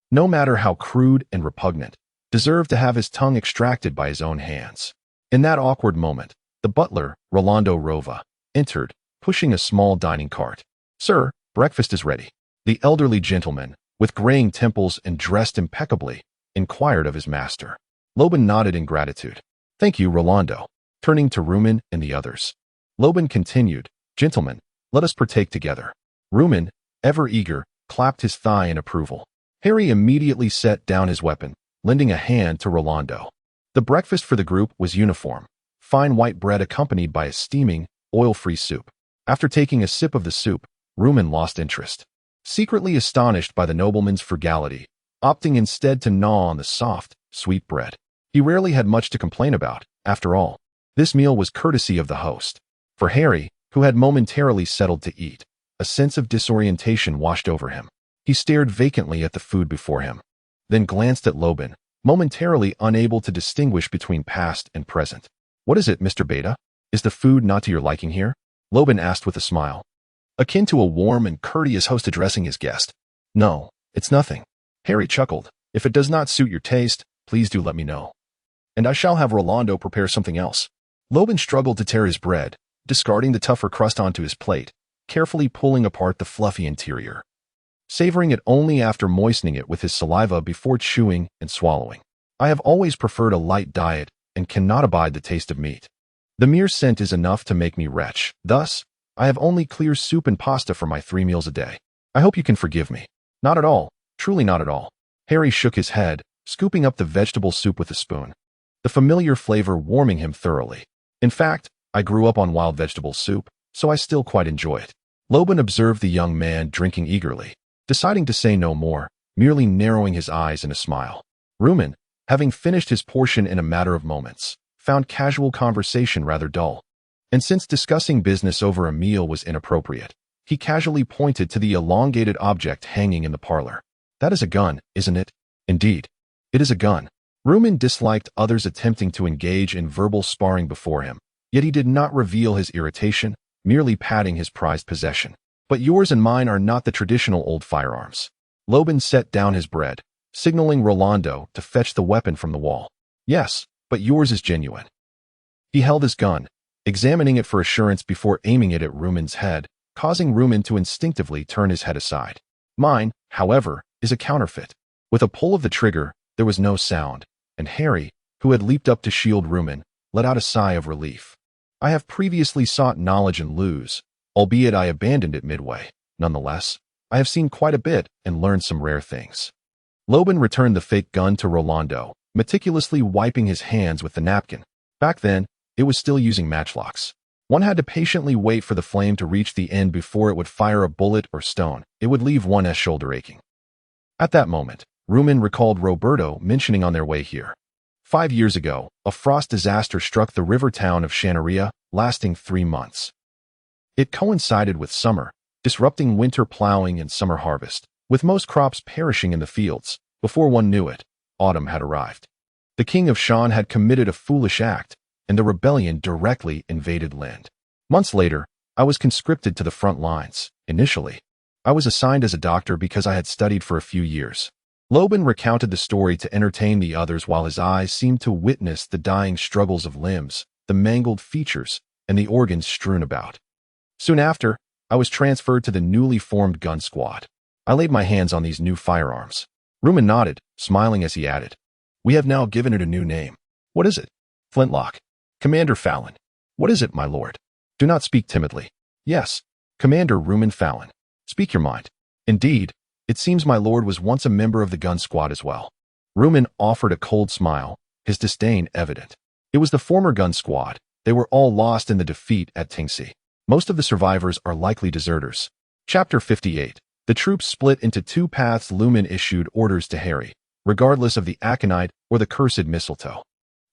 no matter how crude and repugnant, deserved to have his tongue extracted by his own hands. In that awkward moment, the butler, Rolando Rova, entered, pushing a small dining cart. Sir, breakfast is ready. The elderly gentleman, with graying temples and dressed impeccably, inquired of his master. Loban nodded in gratitude. Thank you, Rolando. Turning to Rumen and the others, Loban continued, Gentlemen, let us partake together. Rumen, ever eager, clapped his thigh in approval. Harry immediately set down his weapon, lending a hand to Rolando. The breakfast for the group was uniform: fine white bread accompanied by a steaming, oil-free soup. After taking a sip of the soup, Rumen lost interest. Secretly astonished by the nobleman's frugality, opting instead to gnaw on the soft, sweet bread. He rarely had much to complain about, after all. This meal was courtesy of the host. For Harry, who had momentarily settled to eat, a sense of disorientation washed over him. He stared vacantly at the food before him, then glanced at Loban, momentarily unable to distinguish between past and present. "What is it, Mr. Beta? Is the food not to your liking here?" Loban asked with a smile, akin to a warm and courteous host addressing his guest. "No, it's nothing." Harry chuckled. "If it does not suit your taste, please do let me know, and I shall have Rolando prepare something else." Loban struggled to tear his bread, discarding the tougher crust onto his plate, carefully pulling apart the fluffy interior, savoring it only after moistening it with his saliva before chewing and swallowing. "I have always preferred a light diet and cannot abide the taste of meat. The mere scent is enough to make me retch. Thus, I have only clear soup and pasta for my 3 meals a day. I hope you can forgive me." "Not at all, truly not at all." Harry shook his head, scooping up the vegetable soup with a spoon, the familiar flavor warming him thoroughly. "In fact, I grew up on wild vegetable soup, so I still quite enjoy it." Loban observed the young man drinking eagerly, deciding to say no more, merely narrowing his eyes in a smile. Rumen, having finished his portion in a matter of moments, found casual conversation rather dull. And since discussing business over a meal was inappropriate, he casually pointed to the elongated object hanging in the parlor. "That is a gun, isn't it?" "Indeed, it is a gun." Rumen disliked others attempting to engage in verbal sparring before him, yet he did not reveal his irritation, merely patting his prized possession. "But yours and mine are not the traditional old firearms." Loban set down his bread, signaling Rolando to fetch the weapon from the wall. "Yes, but yours is genuine." He held his gun, examining it for assurance before aiming it at Rumen's head, causing Rumen to instinctively turn his head aside. "Mine, however, is a counterfeit." With a pull of the trigger, there was no sound, and Harry, who had leaped up to shield Rumen, let out a sigh of relief. "I have previously sought knowledge in Luz, albeit I abandoned it midway. Nonetheless, I have seen quite a bit and learned some rare things." Loban returned the fake gun to Rolando, meticulously wiping his hands with the napkin. Back then, it was still using matchlocks. One had to patiently wait for the flame to reach the end before it would fire a bullet or stone. It would leave one's shoulder aching. At that moment, Rumen recalled Roberto mentioning on their way here. 5 years ago, a frost disaster struck the river town of Shanaria, lasting 3 months. It coincided with summer, disrupting winter plowing and summer harvest, with most crops perishing in the fields. Before one knew it, autumn had arrived. The king of Shan had committed a foolish act, and the rebellion directly invaded land. Months later, I was conscripted to the front lines. Initially, I was assigned as a doctor because I had studied for a few years. Loban recounted the story to entertain the others while his eyes seemed to witness the dying struggles of limbs, the mangled features, and the organs strewn about. Soon after, I was transferred to the newly formed gun squad. I laid my hands on these new firearms. Rumen nodded, smiling as he added, "We have now given it a new name." "What is it?" "Flintlock." "Commander Fallon." "What is it, my lord?" "Do not speak timidly." "Yes, Commander Rumen Fallon. Speak your mind." "Indeed, it seems my lord was once a member of the gun squad as well." Rumen offered a cold smile, his disdain evident. "It was the former gun squad. They were all lost in the defeat at Tingsi. Most of the survivors are likely deserters." Chapter 58. The troops split into 2 paths. Lumen issued orders to Harry, regardless of the aconite or the cursed mistletoe.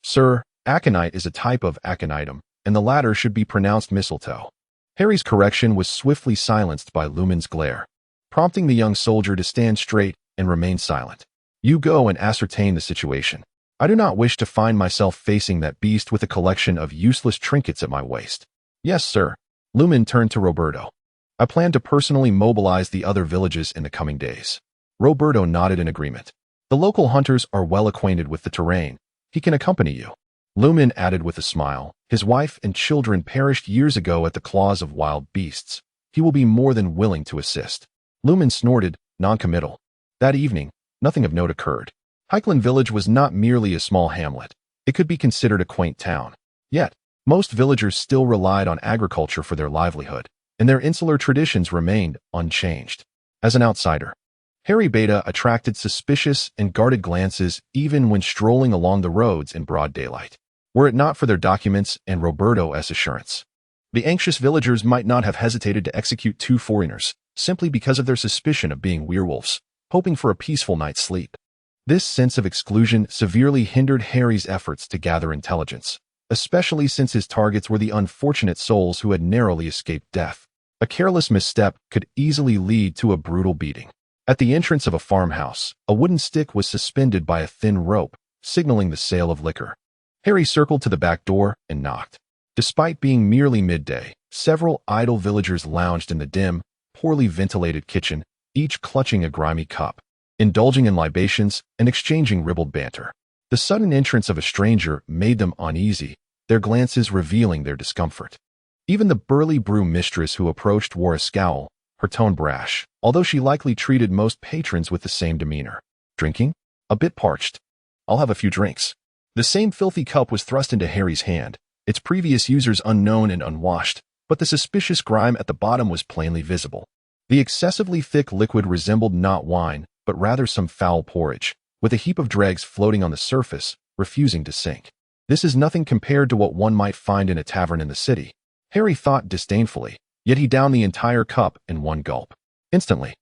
"Sir, aconite is a type of aconitum, and the latter should be pronounced mistletoe." Harry's correction was swiftly silenced by Lumen's glare, prompting the young soldier to stand straight and remain silent. "You go and ascertain the situation. I do not wish to find myself facing that beast with a collection of useless trinkets at my waist." "Yes, sir." Lumen turned to Roberto. "I plan to personally mobilize the other villages in the coming days." Roberto nodded in agreement. "The local hunters are well acquainted with the terrain. He can accompany you." Lumen added with a smile, "His wife and children perished years ago at the claws of wild beasts. He will be more than willing to assist." Lumen snorted, non-committal. That evening, nothing of note occurred. Heikland village was not merely a small hamlet. It could be considered a quaint town. Yet, most villagers still relied on agriculture for their livelihood, and their insular traditions remained unchanged. As an outsider, Harry Beta attracted suspicious and guarded glances even when strolling along the roads in broad daylight. Were it not for their documents and Roberto's assurance, the anxious villagers might not have hesitated to execute 2 foreigners, simply because of their suspicion of being werewolves, hoping for a peaceful night's sleep. This sense of exclusion severely hindered Harry's efforts to gather intelligence, especially since his targets were the unfortunate souls who had narrowly escaped death. A careless misstep could easily lead to a brutal beating. At the entrance of a farmhouse, a wooden stick was suspended by a thin rope, signaling the sale of liquor. Harry circled to the back door and knocked. Despite being merely midday, several idle villagers lounged in the dim, poorly ventilated kitchen, each clutching a grimy cup, indulging in libations and exchanging ribald banter. The sudden entrance of a stranger made them uneasy, their glances revealing their discomfort. Even the burly brew mistress who approached wore a scowl, her tone brash, although she likely treated most patrons with the same demeanor. Drinking? A bit parched. I'll have a few drinks. The same filthy cup was thrust into Harry's hand, its previous users unknown and unwashed, but the suspicious grime at the bottom was plainly visible. The excessively thick liquid resembled not wine, but rather some foul porridge, with a heap of dregs floating on the surface, refusing to sink. This is nothing compared to what one might find in a tavern in the city, Harry thought disdainfully, yet he downed the entire cup in one gulp. Instantly,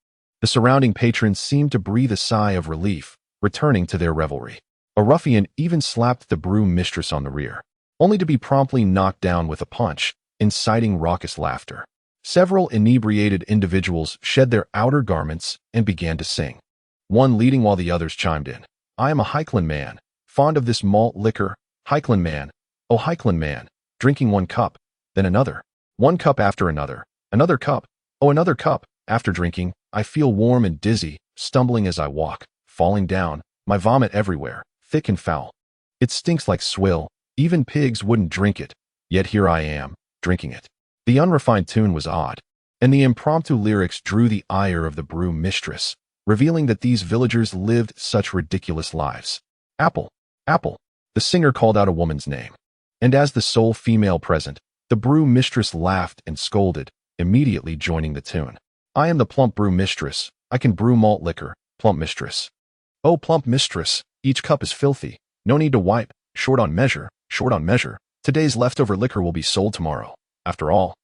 the surrounding patrons seemed to breathe a sigh of relief, returning to their revelry. A ruffian even slapped the brew mistress on the rear, only to be promptly knocked down with a punch, inciting raucous laughter. Several inebriated individuals shed their outer garments and began to sing, one leading while the others chimed in. I am a Highland man, fond of this malt liquor, Highland man, oh Highland man, drinking one cup, then another, one cup after another cup, oh another cup. After drinking, I feel warm and dizzy, stumbling as I walk, falling down, my vomit everywhere, thick and foul. It stinks like swill, even pigs wouldn't drink it, yet here I am, drinking it. The unrefined tune was odd, and the impromptu lyrics drew the ire of the brew mistress, revealing that these villagers lived such ridiculous lives. Apple, Apple, the singer called out a woman's name, and as the sole female present, the brew mistress laughed and scolded, immediately joining the tune. I am the plump brew mistress, I can brew malt liquor, plump mistress. Oh plump mistress, each cup is filthy, no need to wipe, short on measure, today's leftover liquor will be sold tomorrow. After all,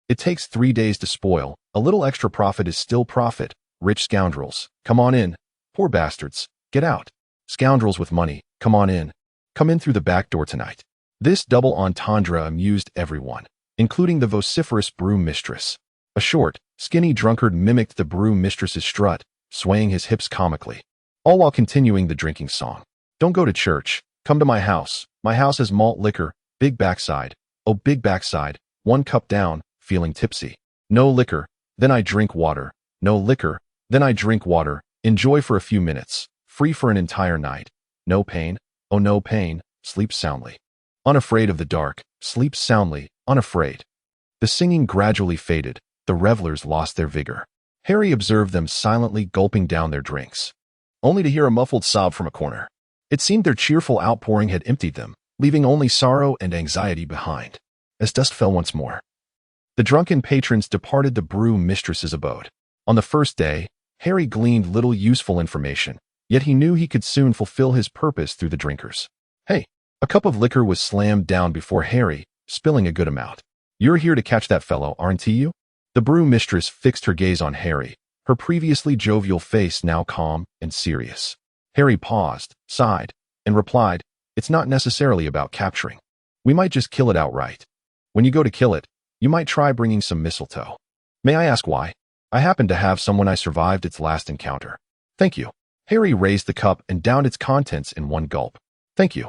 it takes 3 days to spoil, a little extra profit is still profit, rich scoundrels, come on in, poor bastards, get out. Scoundrels with money, come on in, come in through the back door tonight. This double entendre amused everyone, including the vociferous brew mistress. A short, skinny drunkard mimicked the brew mistress's strut, swaying his hips comically, all while continuing the drinking song. Don't go to church, come to my house has malt liquor, big backside, oh big backside, 1 cup down, feeling tipsy. No liquor, then I drink water, no liquor, then I drink water, enjoy for a few minutes, free for an entire night. No pain, oh no pain, sleep soundly. Unafraid of the dark, sleep soundly, unafraid. The singing gradually faded, the revelers lost their vigor. Harry observed them silently gulping down their drinks, only to hear a muffled sob from a corner. It seemed their cheerful outpouring had emptied them, leaving only sorrow and anxiety behind. As dusk fell once more, the drunken patrons departed the brew mistress's abode. On the first day, Harry gleaned little useful information, yet he knew he could soon fulfill his purpose through the drinkers. Hey! A cup of liquor was slammed down before Harry, spilling a good amount. You're here to catch that fellow, aren't you? The brew mistress fixed her gaze on Harry, her previously jovial face now calm and serious. Harry paused, sighed, and replied, it's not necessarily about capturing. We might just kill it outright. When you go to kill it, you might try bringing some mistletoe. May I ask why? I happen to have some when I survived its last encounter. Thank you. Harry raised the cup and downed its contents in one gulp. Thank you.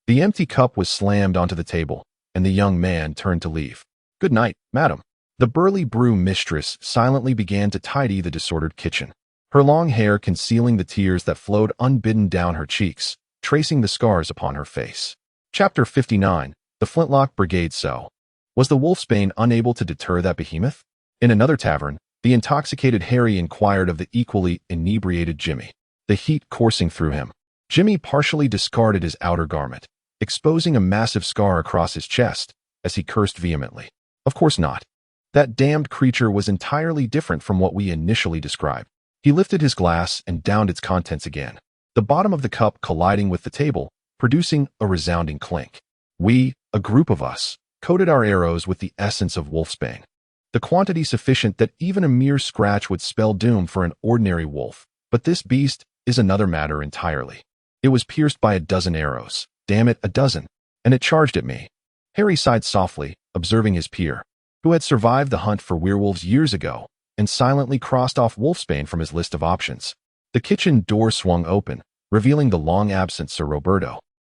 The empty cup was slammed onto the table, and the young man turned to leave. Good night, madam. The burly brew mistress silently began to tidy the disordered kitchen, her long hair concealing the tears that flowed unbidden down her cheeks, tracing the scars upon her face. Chapter 59, The Flintlock Brigade. So, was the wolfsbane unable to deter that behemoth? In another tavern, the intoxicated Harry inquired of the equally inebriated Jimmy, the heat coursing through him. Jimmy partially discarded his outer garment, exposing a massive scar across his chest, as he cursed vehemently. Of course not. That damned creature was entirely different from what we initially described. He lifted his glass and downed its contents again, the bottom of the cup colliding with the table, producing a resounding clink. We, a group of us, coated our arrows with the essence of wolfsbane, the quantity sufficient that even a mere scratch would spell doom for an ordinary wolf. But this beast is another matter entirely. It was pierced by a dozen arrows, damn it, a dozen, and it charged at me. Harry sighed softly, observing his peer, who had survived the hunt for werewolves years ago, and silently crossed off wolfsbane from his list of options. The kitchen door swung open, revealing the long-absent Sir Roberto,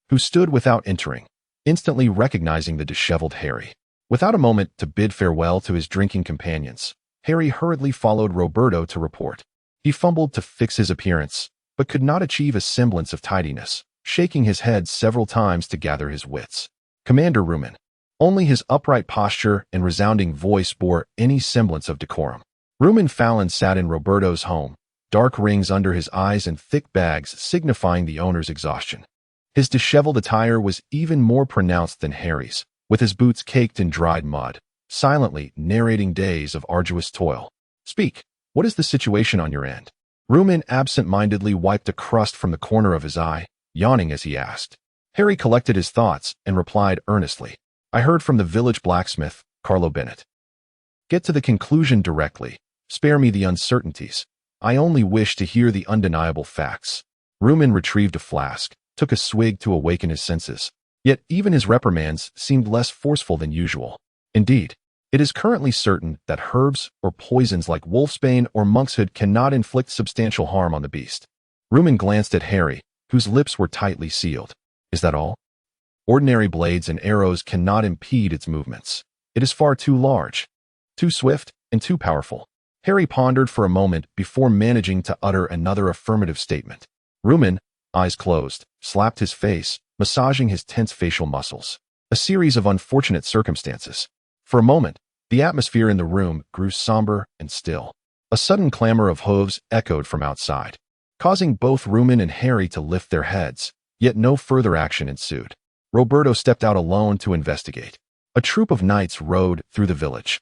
who stood without entering, instantly recognizing the disheveled Harry. Without a moment to bid farewell to his drinking companions, Harry hurriedly followed Roberto to report. He fumbled to fix his appearance, but could not achieve a semblance of tidiness, shaking his head several times to gather his wits. Commander Rumen. Only his upright posture and resounding voice bore any semblance of decorum. Rumen Fallon sat in Roberto's home, dark rings under his eyes and thick bags signifying the owner's exhaustion. His disheveled attire was even more pronounced than Harry's, with his boots caked in dried mud, silently narrating days of arduous toil. Speak, what is the situation on your end? Rumen absent-mindedly wiped a crust from the corner of his eye, yawning as he asked. Harry collected his thoughts and replied earnestly. I heard from the village blacksmith, Carlo Bennett. Get to the conclusion directly. Spare me the uncertainties. I only wish to hear the undeniable facts. Rumen retrieved a flask, took a swig to awaken his senses. Yet even his reprimands seemed less forceful than usual. Indeed, it is currently certain that herbs or poisons like wolfsbane or monkshood cannot inflict substantial harm on the beast. Rumen glanced at Harry, whose lips were tightly sealed. Is that all? Ordinary blades and arrows cannot impede its movements. It is far too large, too swift, and too powerful. Harry pondered for a moment before managing to utter another affirmative statement. Rumen, eyes closed, slapped his face, massaging his tense facial muscles. A series of unfortunate circumstances. For a moment, the atmosphere in the room grew somber and still. A sudden clamor of hooves echoed from outside, causing both Rumen and Harry to lift their heads, yet no further action ensued. Roberto stepped out alone to investigate. A troop of knights rode through the village,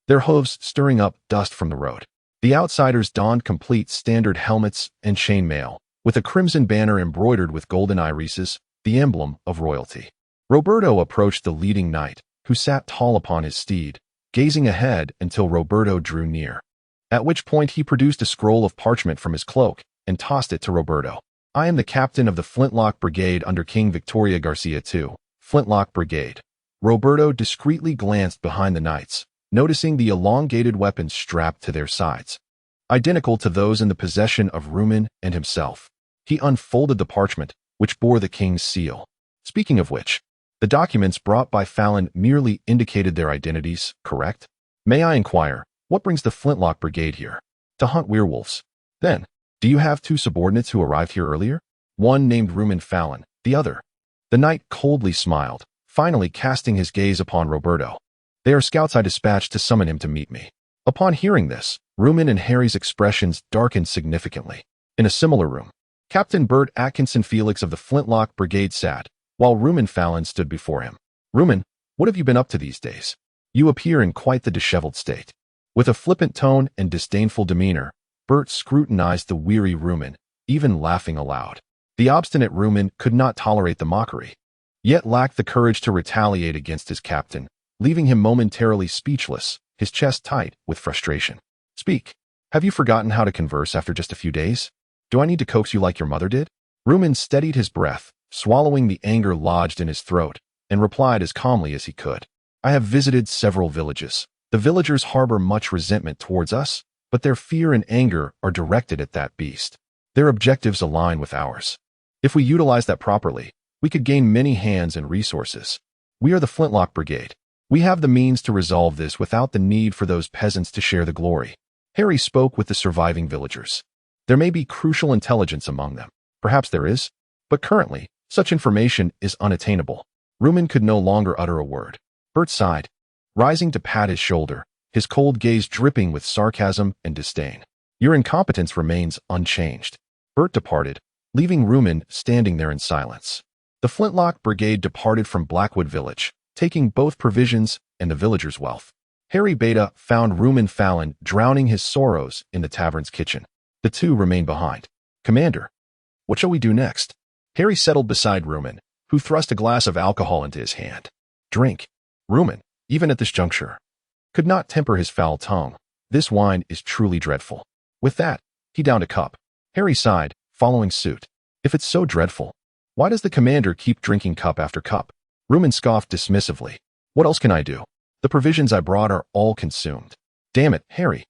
their hooves stirring up dust from the road. The outsiders donned complete standard helmets and chainmail, with a crimson banner embroidered with golden irises, the emblem of royalty. Roberto approached the leading knight, who sat tall upon his steed, gazing ahead until Roberto drew near, at which point he produced a scroll of parchment from his cloak and tossed it to Roberto. I am the captain of the Flintlock Brigade under King Victoria Garcia II, Flintlock Brigade. Roberto discreetly glanced behind the knights, noticing the elongated weapons strapped to their sides, identical to those in the possession of Rumen and himself. He unfolded the parchment, which bore the king's seal. Speaking of which, the documents brought by Fallon merely indicated their identities, correct? May I inquire, what brings the Flintlock Brigade here? To hunt werewolves. Then, do you have two subordinates who arrived here earlier? One named Rumen Fallon, the other. The knight coldly smiled, finally casting his gaze upon Roberto. They are scouts I dispatched to summon him to meet me. Upon hearing this, Rumen and Harry's expressions darkened significantly. In a similar room, Captain Bert Atkinson Felix of the Flintlock Brigade sat, while Rumen Fallon stood before him. Rumen, what have you been up to these days? You appear in quite the disheveled state. With a flippant tone and disdainful demeanor, Bert scrutinized the weary Rumen, even laughing aloud. The obstinate Rumen could not tolerate the mockery, yet lacked the courage to retaliate against his captain, leaving him momentarily speechless, his chest tight with frustration. Speak. Have you forgotten how to converse after just a few days? Do I need to coax you like your mother did? Rumen steadied his breath, swallowing the anger lodged in his throat, and replied as calmly as he could. I have visited several villages. The villagers harbor much resentment towards us, but their fear and anger are directed at that beast. Their objectives align with ours. If we utilize that properly, we could gain many hands and resources. We are the Flintlock Brigade. We have the means to resolve this without the need for those peasants to share the glory. Harry spoke with the surviving villagers. There may be crucial intelligence among them. Perhaps there is, but currently, such information is unattainable. Rumen could no longer utter a word. Bert sighed, rising to pat his shoulder, his cold gaze dripping with sarcasm and disdain. Your incompetence remains unchanged. Bert departed, leaving Rumen standing there in silence. The Flintlock Brigade departed from Blackwood Village, taking both provisions and the villagers' wealth. Harry Beta found Rumen Fallon drowning his sorrows in the tavern's kitchen. The two remained behind. "Commander, what shall we do next?" Harry settled beside Rumen, who thrust a glass of alcohol into his hand. "Drink." Rumen, even at this juncture, could not temper his foul tongue. "This wine is truly dreadful." With that, he downed a cup. Harry sighed, following suit. "If it's so dreadful, why does the commander keep drinking cup after cup?" Rumen scoffed dismissively. "What else can I do? The provisions I brought are all consumed." "Damn it, Harry.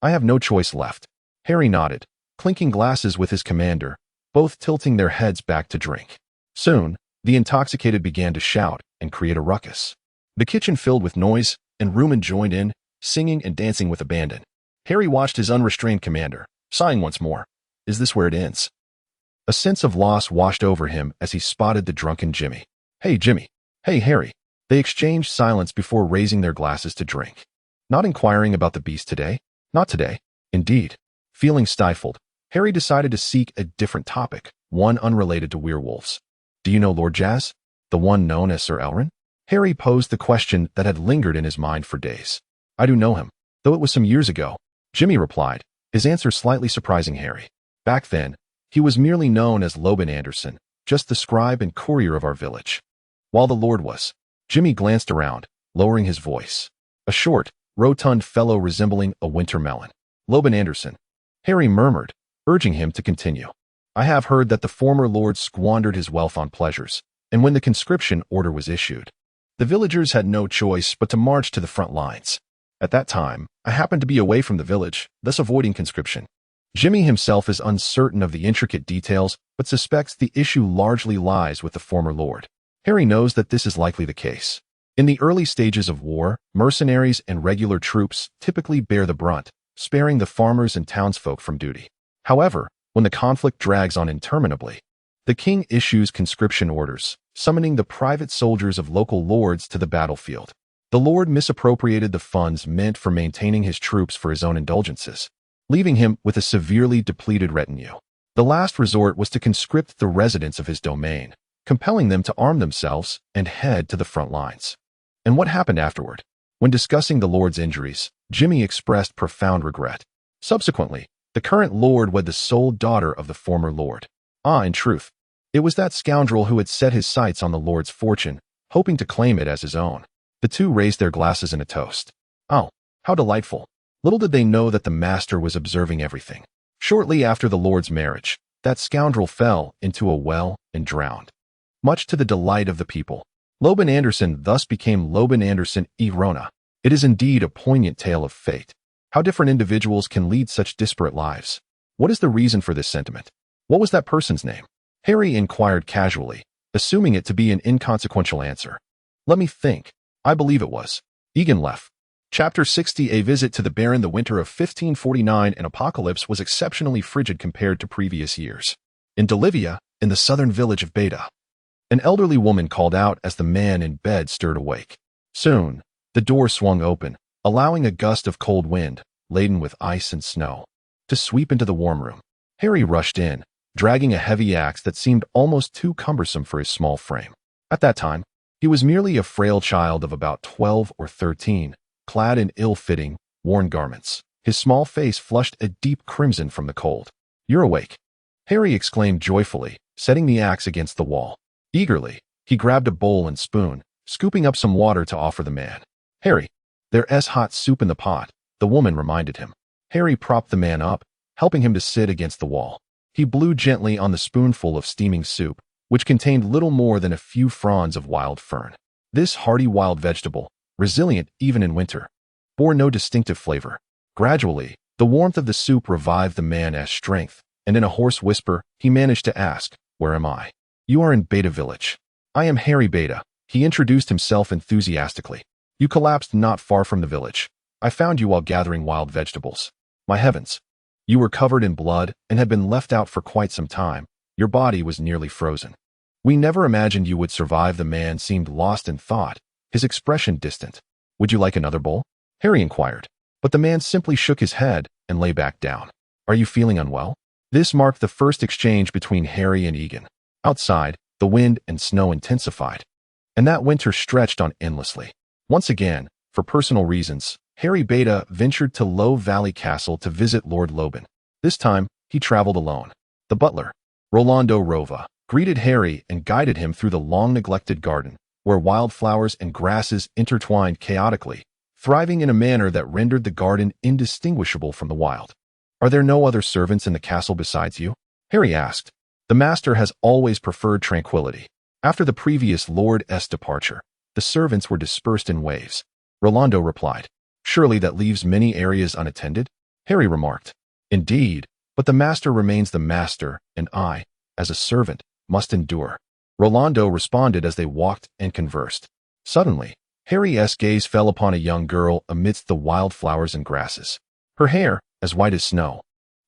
I have no choice left." Harry nodded, clinking glasses with his commander, both tilting their heads back to drink. Soon, the intoxicated began to shout and create a ruckus. The kitchen filled with noise, and Rumen joined in, singing and dancing with abandon. Harry watched his unrestrained commander, sighing once more. Is this where it ends? A sense of loss washed over him as he spotted the drunken Jimmy. "Hey, Jimmy." "Hey, Harry." They exchanged silence before raising their glasses to drink. "Not inquiring about the beast today?" "Not today." "Indeed." Feeling stifled, Harry decided to seek a different topic, one unrelated to werewolves. "Do you know Lord Jazz? The one known as Sir Elrin?" Harry posed the question that had lingered in his mind for days. "I do know him, though it was some years ago," Jimmy replied, his answer slightly surprising Harry. "Back then, he was merely known as Loban Anderson, just the scribe and courier of our village." While the Lord was, Jimmy glanced around, lowering his voice. A short, rotund fellow resembling a winter melon. "Loban Anderson," Harry murmured, urging him to continue. "I have heard that the former lord squandered his wealth on pleasures, and when the conscription order was issued, the villagers had no choice but to march to the front lines. At that time, I happened to be away from the village, thus avoiding conscription." Jimmy himself is uncertain of the intricate details, but suspects the issue largely lies with the former lord. Harry knows that this is likely the case. In the early stages of war, mercenaries and regular troops typically bear the brunt, sparing the farmers and townsfolk from duty. However, when the conflict drags on interminably, the king issues conscription orders, summoning the private soldiers of local lords to the battlefield. The lord misappropriated the funds meant for maintaining his troops for his own indulgences, leaving him with a severely depleted retinue. The last resort was to conscript the residents of his domain, compelling them to arm themselves and head to the front lines. And what happened afterward? When discussing the lord's injuries, Jimmy expressed profound regret. Subsequently, the current lord wed the sole daughter of the former lord. In truth, it was that scoundrel who had set his sights on the lord's fortune, hoping to claim it as his own. The two raised their glasses in a toast. "Oh, how delightful." Little did they know that the master was observing everything. Shortly after the lord's marriage, that scoundrel fell into a well and drowned. Much to the delight of the people, Loban Anderson thus became Loban Anderson e Rona. It is indeed a poignant tale of fate. How different individuals can lead such disparate lives. What is the reason for this sentiment? What was that person's name? Harry inquired casually, assuming it to be an inconsequential answer. "Let me think. I believe it was Egan Leff." Chapter 60. A visit to the Baron. The winter of 1549 and Apocalypse was exceptionally frigid compared to previous years. In Delivia, in the southern village of Beta, an elderly woman called out as the man in bed stirred awake. Soon, the door swung open, allowing a gust of cold wind, laden with ice and snow, to sweep into the warm room. Harry rushed in, dragging a heavy axe that seemed almost too cumbersome for his small frame. At that time, he was merely a frail child of about 12 or 13, clad in ill-fitting, worn garments. His small face flushed a deep crimson from the cold. "You're awake," Harry exclaimed joyfully, setting the axe against the wall. Eagerly, he grabbed a bowl and spoon, scooping up some water to offer the man. "Harry, there's hot soup in the pot," the woman reminded him. Harry propped the man up, helping him to sit against the wall. He blew gently on the spoonful of steaming soup, which contained little more than a few fronds of wild fern. This hardy wild vegetable, resilient even in winter, bore no distinctive flavor. Gradually, the warmth of the soup revived the man's strength, and in a hoarse whisper, he managed to ask, "Where am I?" "You are in Beta Village." "I am Harry Beta," he introduced himself enthusiastically. "You collapsed not far from the village. I found you while gathering wild vegetables. My heavens! You were covered in blood and had been left out for quite some time. Your body was nearly frozen. We never imagined you would survive." The man seemed lost in thought, his expression distant. "Would you like another bowl?" Harry inquired, but the man simply shook his head and lay back down. "Are you feeling unwell?" This marked the first exchange between Harry and Egan. Outside, the wind and snow intensified, and that winter stretched on endlessly. Once again, for personal reasons, Harry Beta ventured to Low Valley Castle to visit Lord Loban. This time, he traveled alone. The butler, Rolando Rova, greeted Harry and guided him through the long-neglected garden, where wildflowers and grasses intertwined chaotically, thriving in a manner that rendered the garden indistinguishable from the wild. "Are there no other servants in the castle besides you?" Harry asked. The master has always preferred tranquility. After the previous Lord's departure, the servants were dispersed in waves. Rolando replied. "Surely that leaves many areas unattended?" Harry remarked. "Indeed, but the master remains the master, and I, as a servant, must endure." Rolando responded as they walked and conversed. Suddenly, Harry's gaze fell upon a young girl amidst the wildflowers and grasses. Her hair, as white as snow,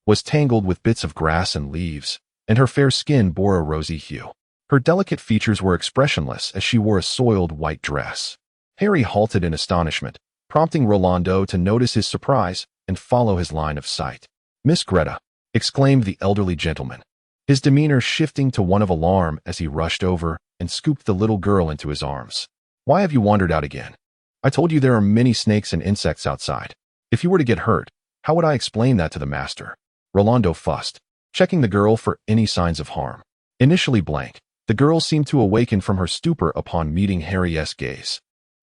was tangled with bits of grass and leaves, and her fair skin bore a rosy hue. Her delicate features were expressionless as she wore a soiled white dress. Harry halted in astonishment, prompting Rolando to notice his surprise and follow his line of sight. "Miss Greta," exclaimed the elderly gentleman, his demeanor shifting to one of alarm as he rushed over and scooped the little girl into his arms. "Why have you wandered out again? I told you there are many snakes and insects outside. If you were to get hurt, how would I explain that to the master?" Rolando fussed, checking the girl for any signs of harm. Initially blank, the girl seemed to awaken from her stupor upon meeting Harry's gaze.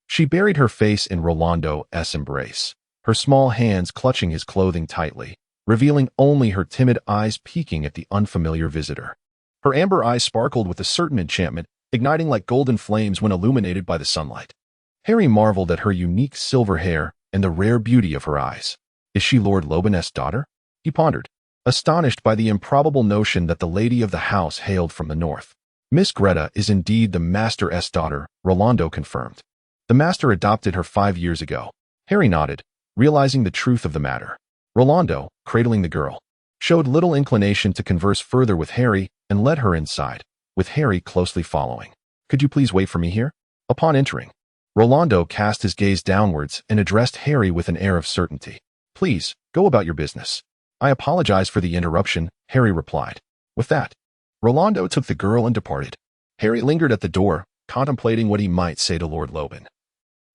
She buried her face in Rolando's embrace, her small hands clutching his clothing tightly, revealing only her timid eyes peeking at the unfamiliar visitor. Her amber eyes sparkled with a certain enchantment, igniting like golden flames when illuminated by the sunlight. Harry marveled at her unique silver hair and the rare beauty of her eyes. "Is she Lord Loban's daughter?" he pondered, astonished by the improbable notion that the lady of the house hailed from the north. "Miss Greta is indeed the master's daughter," Rolando confirmed. "The master adopted her 5 years ago." Harry nodded, realizing the truth of the matter. Rolando, cradling the girl, showed little inclination to converse further with Harry and led her inside, with Harry closely following. "Could you please wait for me here?" Upon entering, Rolando cast his gaze downwards and addressed Harry with an air of certainty. "Please, go about your business." "I apologize for the interruption," Harry replied. With that, Rolando took the girl and departed. Harry lingered at the door, contemplating what he might say to Lord Loban,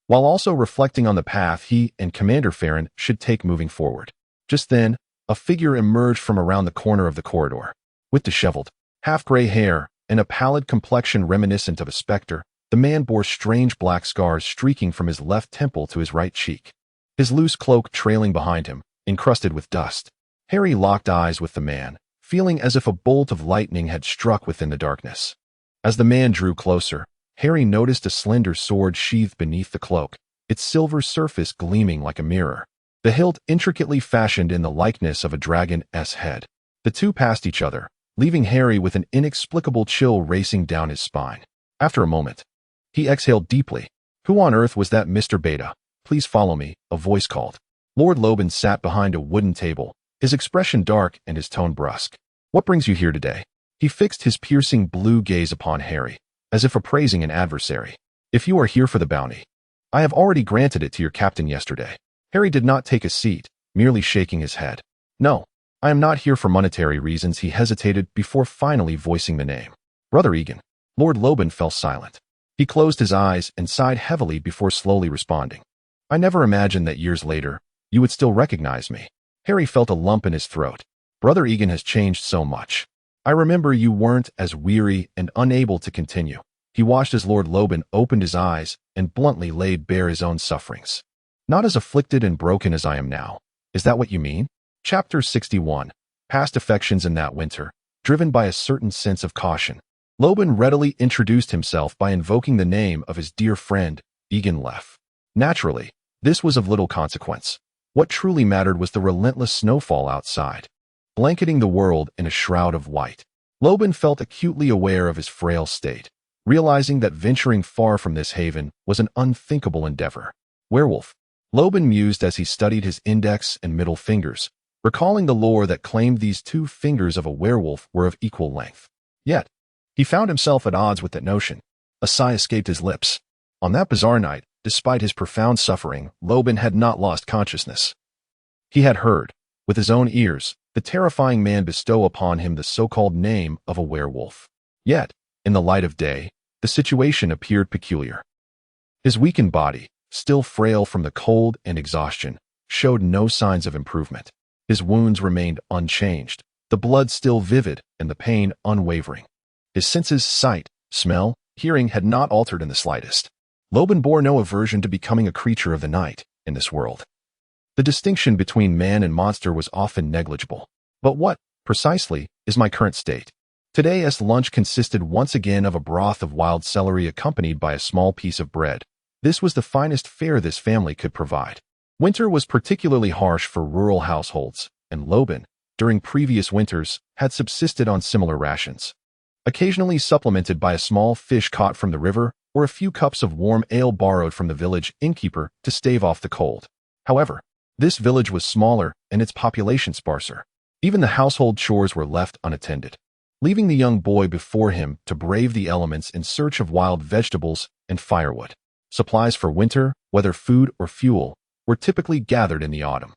while also reflecting on the path he and Commander Farron should take moving forward. Just then, a figure emerged from around the corner of the corridor. With disheveled, half-gray hair and a pallid complexion reminiscent of a specter, the man bore strange black scars streaking from his left temple to his right cheek, his loose cloak trailing behind him, encrusted with dust. Harry locked eyes with the man, feeling as if a bolt of lightning had struck within the darkness. As the man drew closer, Harry noticed a slender sword sheathed beneath the cloak, its silver surface gleaming like a mirror, the hilt intricately fashioned in the likeness of a dragon's head. The two passed each other, leaving Harry with an inexplicable chill racing down his spine. After a moment, he exhaled deeply. "Who on earth was that, Mr. Beta? Please follow me," a voice called. Lord Loban sat behind a wooden table, his expression dark and his tone brusque. "What brings you here today?" He fixed his piercing blue gaze upon Harry, as if appraising an adversary. "If you are here for the bounty, I have already granted it to your captain yesterday." Harry did not take a seat, merely shaking his head. "No, I am not here for monetary reasons." He hesitated before finally voicing the name. "Brother Egan." Lord Loban fell silent. He closed his eyes and sighed heavily before slowly responding. "I never imagined that years later, you would still recognize me." Harry felt a lump in his throat. "Brother Egan has changed so much. I remember you weren't as weary and unable to continue." He watched as Lord Loban opened his eyes and bluntly laid bare his own sufferings. "Not as afflicted and broken as I am now. Is that what you mean?" Chapter 61. Past affections in that winter, driven by a certain sense of caution, Loban readily introduced himself by invoking the name of his dear friend, Egan Leff. Naturally, this was of little consequence. What truly mattered was the relentless snowfall outside, blanketing the world in a shroud of white. Loban felt acutely aware of his frail state, realizing that venturing far from this haven was an unthinkable endeavor. "Werewolf," Loban mused as he studied his index and middle fingers, recalling the lore that claimed these two fingers of a werewolf were of equal length. Yet, he found himself at odds with that notion. A sigh escaped his lips. On that bizarre night, despite his profound suffering, Loban had not lost consciousness. He had heard, with his own ears, the terrifying man bestow upon him the so-called name of a werewolf. Yet, in the light of day, the situation appeared peculiar. His weakened body, still frail from the cold and exhaustion, showed no signs of improvement. His wounds remained unchanged, the blood still vivid and the pain unwavering. His senses, sight, smell, hearing, had not altered in the slightest. Loban bore no aversion to becoming a creature of the night in this world. The distinction between man and monster was often negligible. But what, precisely, is my current state? Today's lunch consisted once again of a broth of wild celery accompanied by a small piece of bread. This was the finest fare this family could provide. Winter was particularly harsh for rural households, and Loban, during previous winters, had subsisted on similar rations, occasionally supplemented by a small fish caught from the river or a few cups of warm ale borrowed from the village innkeeper to stave off the cold. However, this village was smaller and its population sparser. Even the household chores were left unattended, leaving the young boy before him to brave the elements in search of wild vegetables and firewood. Supplies for winter, whether food or fuel, were typically gathered in the autumn.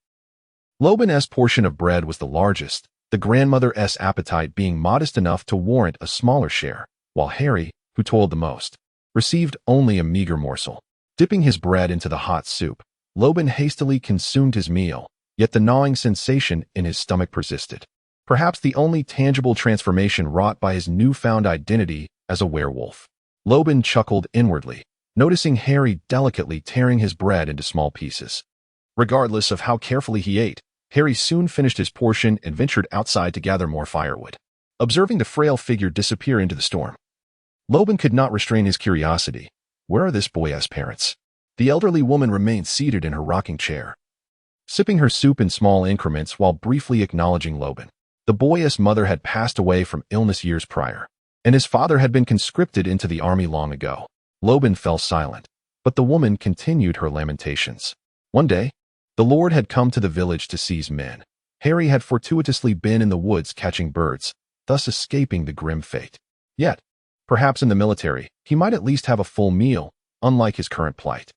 Loban's portion of bread was the largest, the grandmother's appetite being modest enough to warrant a smaller share, while Harry, who toiled the most, received only a meager morsel. Dipping his bread into the hot soup, Loban hastily consumed his meal, yet the gnawing sensation in his stomach persisted. Perhaps the only tangible transformation wrought by his newfound identity as a werewolf. Loban chuckled inwardly, noticing Harry delicately tearing his bread into small pieces. Regardless of how carefully he ate, Harry soon finished his portion and ventured outside to gather more firewood. Observing the frail figure disappear into the storm, Loban could not restrain his curiosity. Where are this boy's parents? The elderly woman remained seated in her rocking chair, sipping her soup in small increments while briefly acknowledging Loban. The boy's mother had passed away from illness years prior, and his father had been conscripted into the army long ago. Loban fell silent, but the woman continued her lamentations. One day, the Lord had come to the village to seize men. Harry had fortuitously been in the woods catching birds, thus escaping the grim fate. Yet, perhaps in the military, he might at least have a full meal, unlike his current plight.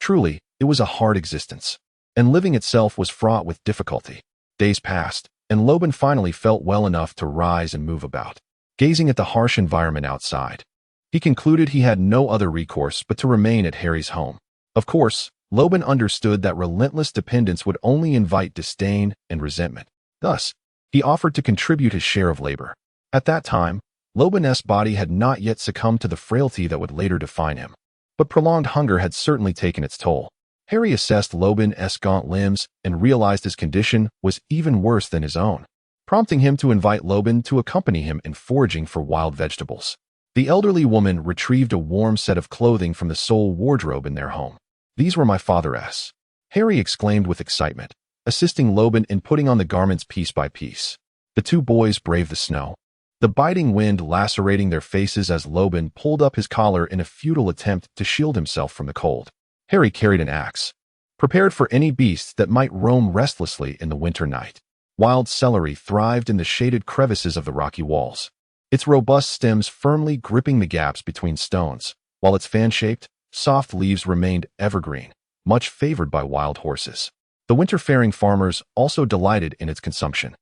Truly, it was a hard existence, and living itself was fraught with difficulty. Days passed, and Loban finally felt well enough to rise and move about. Gazing at the harsh environment outside, he concluded he had no other recourse but to remain at Harry's home. Of course, Loban understood that relentless dependence would only invite disdain and resentment. Thus, he offered to contribute his share of labor. At that time, Loban's body had not yet succumbed to the frailty that would later define him, but prolonged hunger had certainly taken its toll. Harry assessed Loban's gaunt limbs and realized his condition was even worse than his own, prompting him to invite Loban to accompany him in foraging for wild vegetables. The elderly woman retrieved a warm set of clothing from the sole wardrobe in their home. "These were my father's," Harry exclaimed with excitement, assisting Loban in putting on the garments piece by piece. The two boys braved the snow, the biting wind lacerating their faces as Loban pulled up his collar in a futile attempt to shield himself from the cold. Harry carried an axe, prepared for any beasts that might roam restlessly in the winter night. Wild celery thrived in the shaded crevices of the rocky walls, its robust stems firmly gripping the gaps between stones, while its fan-shaped, soft leaves remained evergreen, much favored by wild horses. The winter-faring farmers also delighted in its consumption.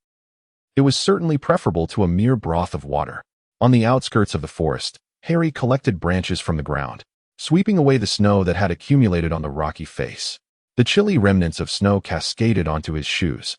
It was certainly preferable to a mere broth of water. On the outskirts of the forest, Harry collected branches from the ground, sweeping away the snow that had accumulated on the rocky face. The chilly remnants of snow cascaded onto his shoes,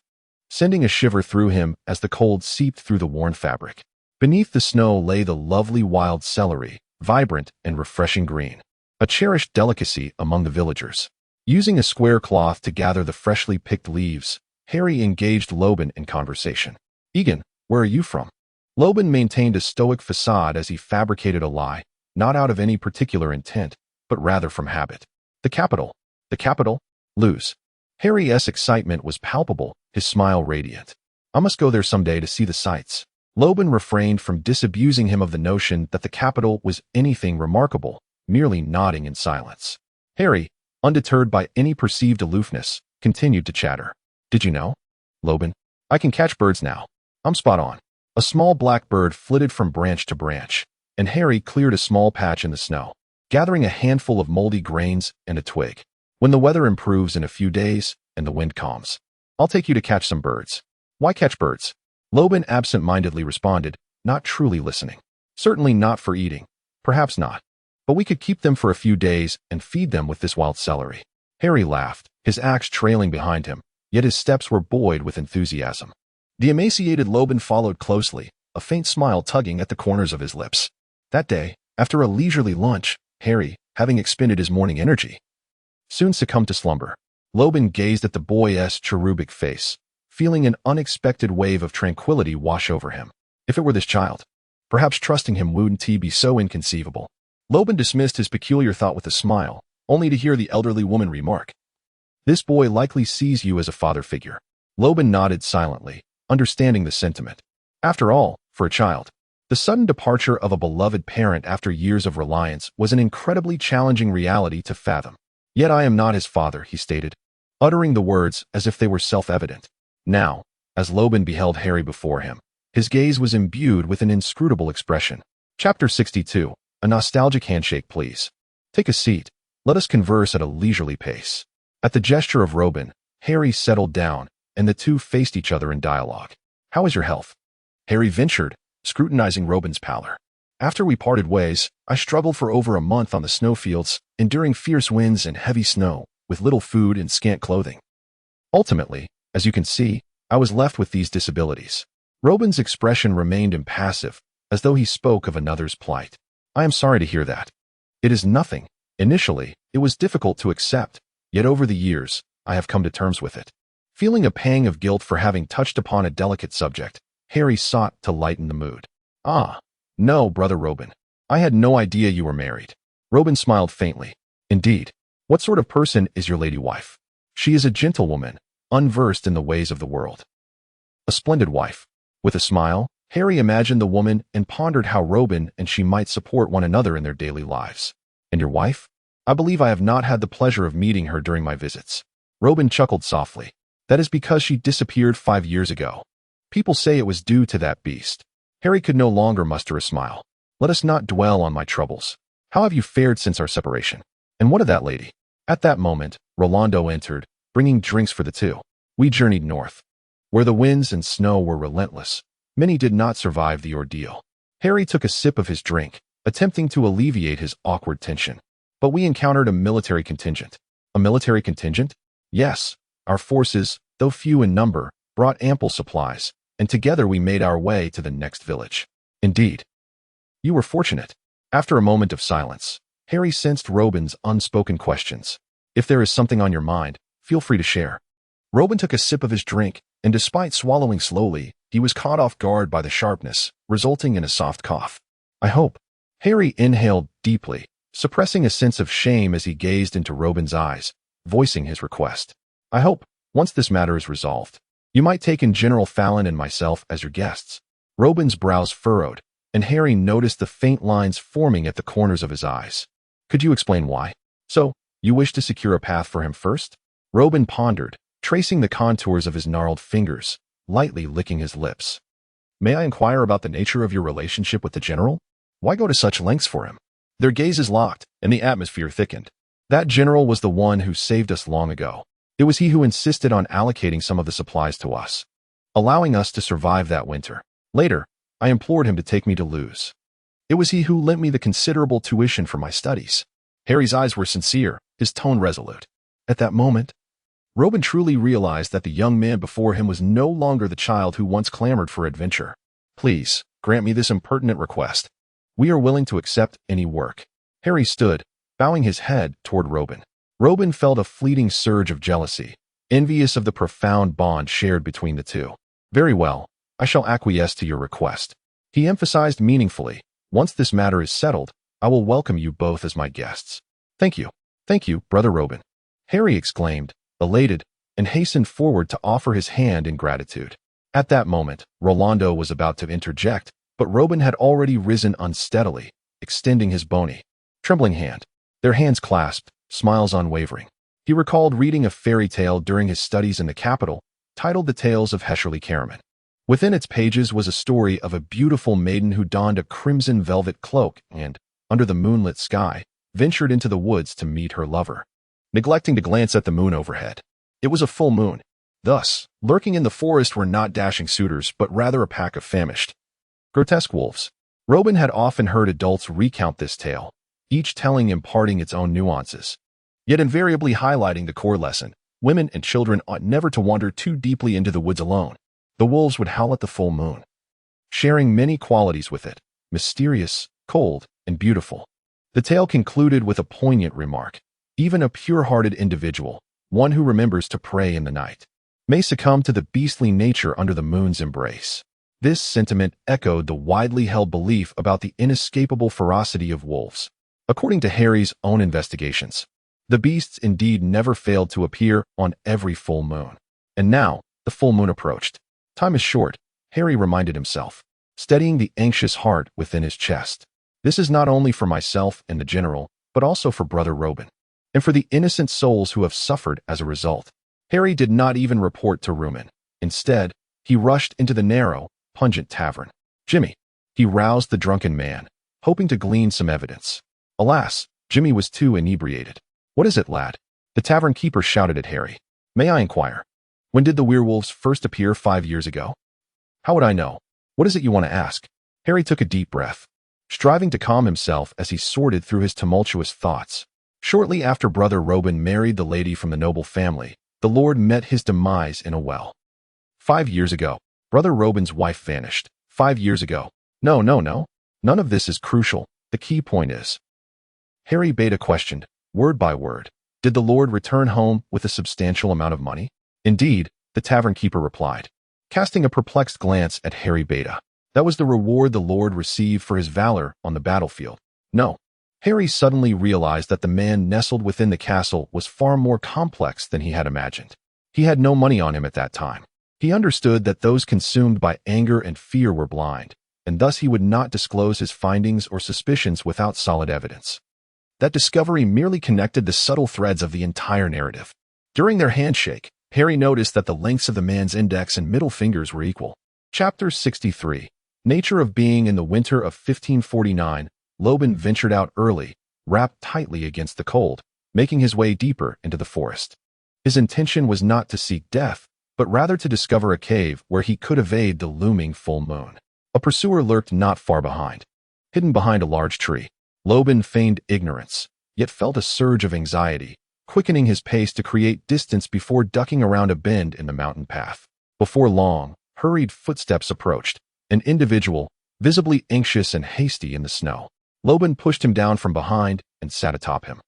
sending a shiver through him as the cold seeped through the worn fabric. Beneath the snow lay the lovely wild celery, vibrant and refreshing green, a cherished delicacy among the villagers. Using a square cloth to gather the freshly picked leaves, Harry engaged Loban in conversation. "Egan, where are you from?" Loban maintained a stoic facade as he fabricated a lie, not out of any particular intent, but rather from habit. The capital. The capital? Luz. Harry's excitement was palpable, his smile radiant. "I must go there someday to see the sights." Loban refrained from disabusing him of the notion that the capital was anything remarkable, merely nodding in silence. Harry, undeterred by any perceived aloofness, continued to chatter. "Did you know, Loban, I can catch birds now. I'm spot on." A small black bird flitted from branch to branch, and Harry cleared a small patch in the snow, gathering a handful of moldy grains and a twig. "When the weather improves in a few days and the wind calms, I'll take you to catch some birds." "Why catch birds?" Loban absent-mindedly responded, not truly listening. "Certainly not for eating. Perhaps not. but we could keep them for a few days and feed them with this wild celery." Harry laughed, his axe trailing behind him, yet his steps were buoyed with enthusiasm. The emaciated Loban followed closely, a faint smile tugging at the corners of his lips. That day, after a leisurely lunch, Harry, having expended his morning energy, soon succumbed to slumber. Loban gazed at the boy's cherubic face, feeling an unexpected wave of tranquility wash over him. If it were this child, perhaps trusting him wouldn't be so inconceivable. Loban dismissed his peculiar thought with a smile, only to hear the elderly woman remark, "This boy likely sees you as a father figure." Loban nodded silently, understanding the sentiment. After all, for a child, the sudden departure of a beloved parent after years of reliance was an incredibly challenging reality to fathom. "Yet I am not his father," he stated, uttering the words as if they were self-evident. Now, as Loban beheld Harry before him, his gaze was imbued with an inscrutable expression. Chapter 62. A nostalgic handshake, please. Take a seat. Let us converse at a leisurely pace. At the gesture of Loban, Harry settled down, and the two faced each other in dialogue. "How is your health?" Harry ventured, scrutinizing Loban's pallor. "After we parted ways, I struggled for over a month on the snowfields, enduring fierce winds and heavy snow, with little food and scant clothing. Ultimately, as you can see, I was left with these disabilities." Loban's expression remained impassive, as though he spoke of another's plight. "I am sorry to hear that. It is nothing. Initially, it was difficult to accept, yet over the years, I have come to terms with it." Feeling a pang of guilt for having touched upon a delicate subject, Harry sought to lighten the mood. "Ah, no, Brother Loban. I had no idea you were married." Loban smiled faintly. "Indeed. What sort of person is your lady wife?" "She is a gentlewoman, unversed in the ways of the world." "A splendid wife." With a smile, Harry imagined the woman and pondered how Loban and she might support one another in their daily lives. "And your wife?" "I believe I have not had the pleasure of meeting her during my visits." Loban chuckled softly. "That is because she disappeared 5 years ago. People say it was due to that beast." Harry could no longer muster a smile. "Let us not dwell on my troubles. How have you fared since our separation? And what of that lady?" At that moment, Rolando entered, bringing drinks for the two. We journeyed north, where the winds and snow were relentless. Many did not survive the ordeal. Harry took a sip of his drink, attempting to alleviate his awkward tension. "But we encountered a military contingent." "A military contingent?" "Yes. Our forces, though few in number, brought ample supplies, and together we made our way to the next village." "Indeed. You were fortunate." After a moment of silence, Harry sensed Loban's unspoken questions. "If there is something on your mind, feel free to share." Loban took a sip of his drink, and despite swallowing slowly, he was caught off guard by the sharpness, resulting in a soft cough. "I hope." Harry inhaled deeply, suppressing a sense of shame as he gazed into Loban's eyes, voicing his request. "I hope, once this matter is resolved, you might take in General Fallon and myself as your guests." Loban's brows furrowed, and Harry noticed the faint lines forming at the corners of his eyes. "Could you explain why?" "So, you wish to secure a path for him first?" Loban pondered, tracing the contours of his gnarled fingers, lightly licking his lips. "May I inquire about the nature of your relationship with the general? Why go to such lengths for him?" Their gazes locked, and the atmosphere thickened. "That general was the one who saved us long ago. It was he who insisted on allocating some of the supplies to us, allowing us to survive that winter. Later, I implored him to take me to Luz. It was he who lent me the considerable tuition for my studies." Harry's eyes were sincere, his tone resolute. At that moment, Loban truly realized that the young man before him was no longer the child who once clamored for adventure. "Please, grant me this impertinent request. We are willing to accept any work." Harry stood, bowing his head toward Loban. Loban felt a fleeting surge of jealousy, envious of the profound bond shared between the two. "Very well, I shall acquiesce to your request." He emphasized meaningfully, "Once this matter is settled, I will welcome you both as my guests." Thank you, Brother Loban," Harry exclaimed, elated, and hastened forward to offer his hand in gratitude. At that moment, Rolando was about to interject, but Loban had already risen unsteadily, extending his bony, trembling hand. Their hands clasped, smiles unwavering. He recalled reading a fairy tale during his studies in the capital, titled The Tales of Hescherly Karaman. Within its pages was a story of a beautiful maiden who donned a crimson velvet cloak and, under the moonlit sky, ventured into the woods to meet her lover, neglecting to glance at the moon overhead. It was a full moon. Thus, lurking in the forest were not dashing suitors, but rather a pack of famished, grotesque wolves. Loban had often heard adults recount this tale, each telling imparting its own nuances, yet invariably highlighting the core lesson. Women and children ought never to wander too deeply into the woods alone. The wolves would howl at the full moon, sharing many qualities with it, mysterious, cold, and beautiful. The tale concluded with a poignant remark. Even a pure-hearted individual, one who remembers to pray in the night, may succumb to the beastly nature under the moon's embrace. This sentiment echoed the widely held belief about the inescapable ferocity of wolves. According to Harry's own investigations, the beasts indeed never failed to appear on every full moon. And now, the full moon approached. Time is short, Harry reminded himself, steadying the anxious heart within his chest. This is not only for myself and the general, but also for Brother Robin, and for the innocent souls who have suffered as a result. Harry did not even report to Rumen. Instead, he rushed into the narrow, pungent tavern. Jimmy. He roused the drunken man, hoping to glean some evidence. Alas, Jimmy was too inebriated. What is it, lad? The tavern keeper shouted at Harry. May I inquire? When did the werewolves first appear 5 years ago? How would I know? What is it you want to ask? Harry took a deep breath, striving to calm himself as he sorted through his tumultuous thoughts. Shortly after Brother Robin married the lady from the noble family, the Lord met his demise in a well. 5 years ago, Brother Robin's wife vanished. 5 years ago. No. None of this is crucial. The key point is. Harry Beta questioned, word by word. Did the Lord return home with a substantial amount of money? Indeed, the tavern keeper replied, casting a perplexed glance at Harry Beta. That was the reward the Lord received for his valor on the battlefield. No. Harry suddenly realized that the man nestled within the castle was far more complex than he had imagined. He had no money on him at that time. He understood that those consumed by anger and fear were blind, and thus he would not disclose his findings or suspicions without solid evidence. That discovery merely connected the subtle threads of the entire narrative. During their handshake, Harry noticed that the lengths of the man's index and middle fingers were equal. Chapter 63. Nature of being. In the winter of 1549, Lobin ventured out early, wrapped tightly against the cold, making his way deeper into the forest. His intention was not to seek death, but rather to discover a cave where he could evade the looming full moon. A pursuer lurked not far behind. Hidden behind a large tree, Lobin feigned ignorance, yet felt a surge of anxiety, quickening his pace to create distance before ducking around a bend in the mountain path. Before long, hurried footsteps approached, an individual, visibly anxious and hasty in the snow. Lobin pushed him down from behind and sat atop him,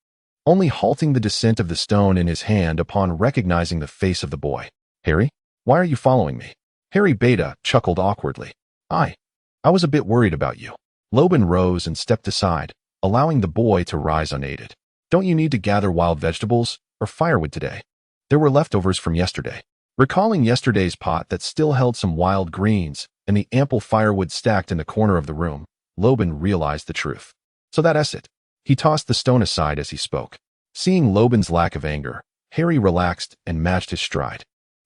only halting the descent of the stone in his hand upon recognizing the face of the boy. Harry, why are you following me? Harry Beta chuckled awkwardly. I was a bit worried about you. Lobin rose and stepped aside, allowing the boy to rise unaided. Don't you need to gather wild vegetables or firewood today? There were leftovers from yesterday. Recalling yesterday's pot that still held some wild greens and the ample firewood stacked in the corner of the room, Lobin realized the truth. So that's it. He tossed the stone aside as he spoke. Seeing Lobin's lack of anger, Harry relaxed and matched his stride.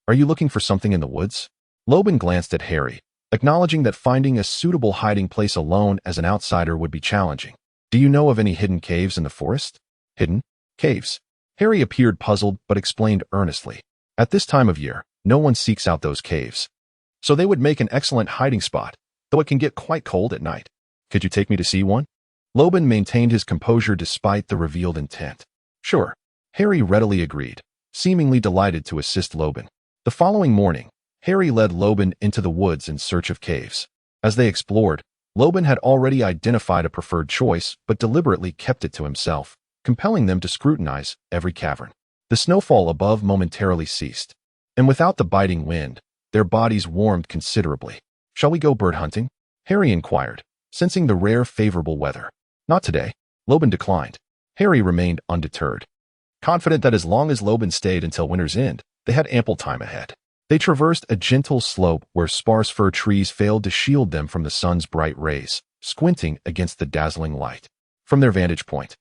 Are you looking for something in the woods? Lobin glanced at Harry, acknowledging that finding a suitable hiding place alone as an outsider would be challenging. Do you know of any hidden caves in the forest? Hidden? Caves? Harry appeared puzzled but explained earnestly. At this time of year, no one seeks out those caves. So they would make an excellent hiding spot, though it can get quite cold at night. Could you take me to see one? Lobin maintained his composure despite the revealed intent. Sure. Harry readily agreed, seemingly delighted to assist Lobin. The following morning, Harry led Lobin into the woods in search of caves. As they explored, Lobin had already identified a preferred choice but deliberately kept it to himself, compelling them to scrutinize every cavern. The snowfall above momentarily ceased, and without the biting wind, their bodies warmed considerably. Shall we go bird hunting? Harry inquired, sensing the rare favorable weather. Not today. Lobin declined. Harry remained undeterred, confident that as long as Lobin stayed until winter's end, they had ample time ahead. They traversed a gentle slope where sparse fir trees failed to shield them from the sun's bright rays, squinting against the dazzling light. From their vantage point,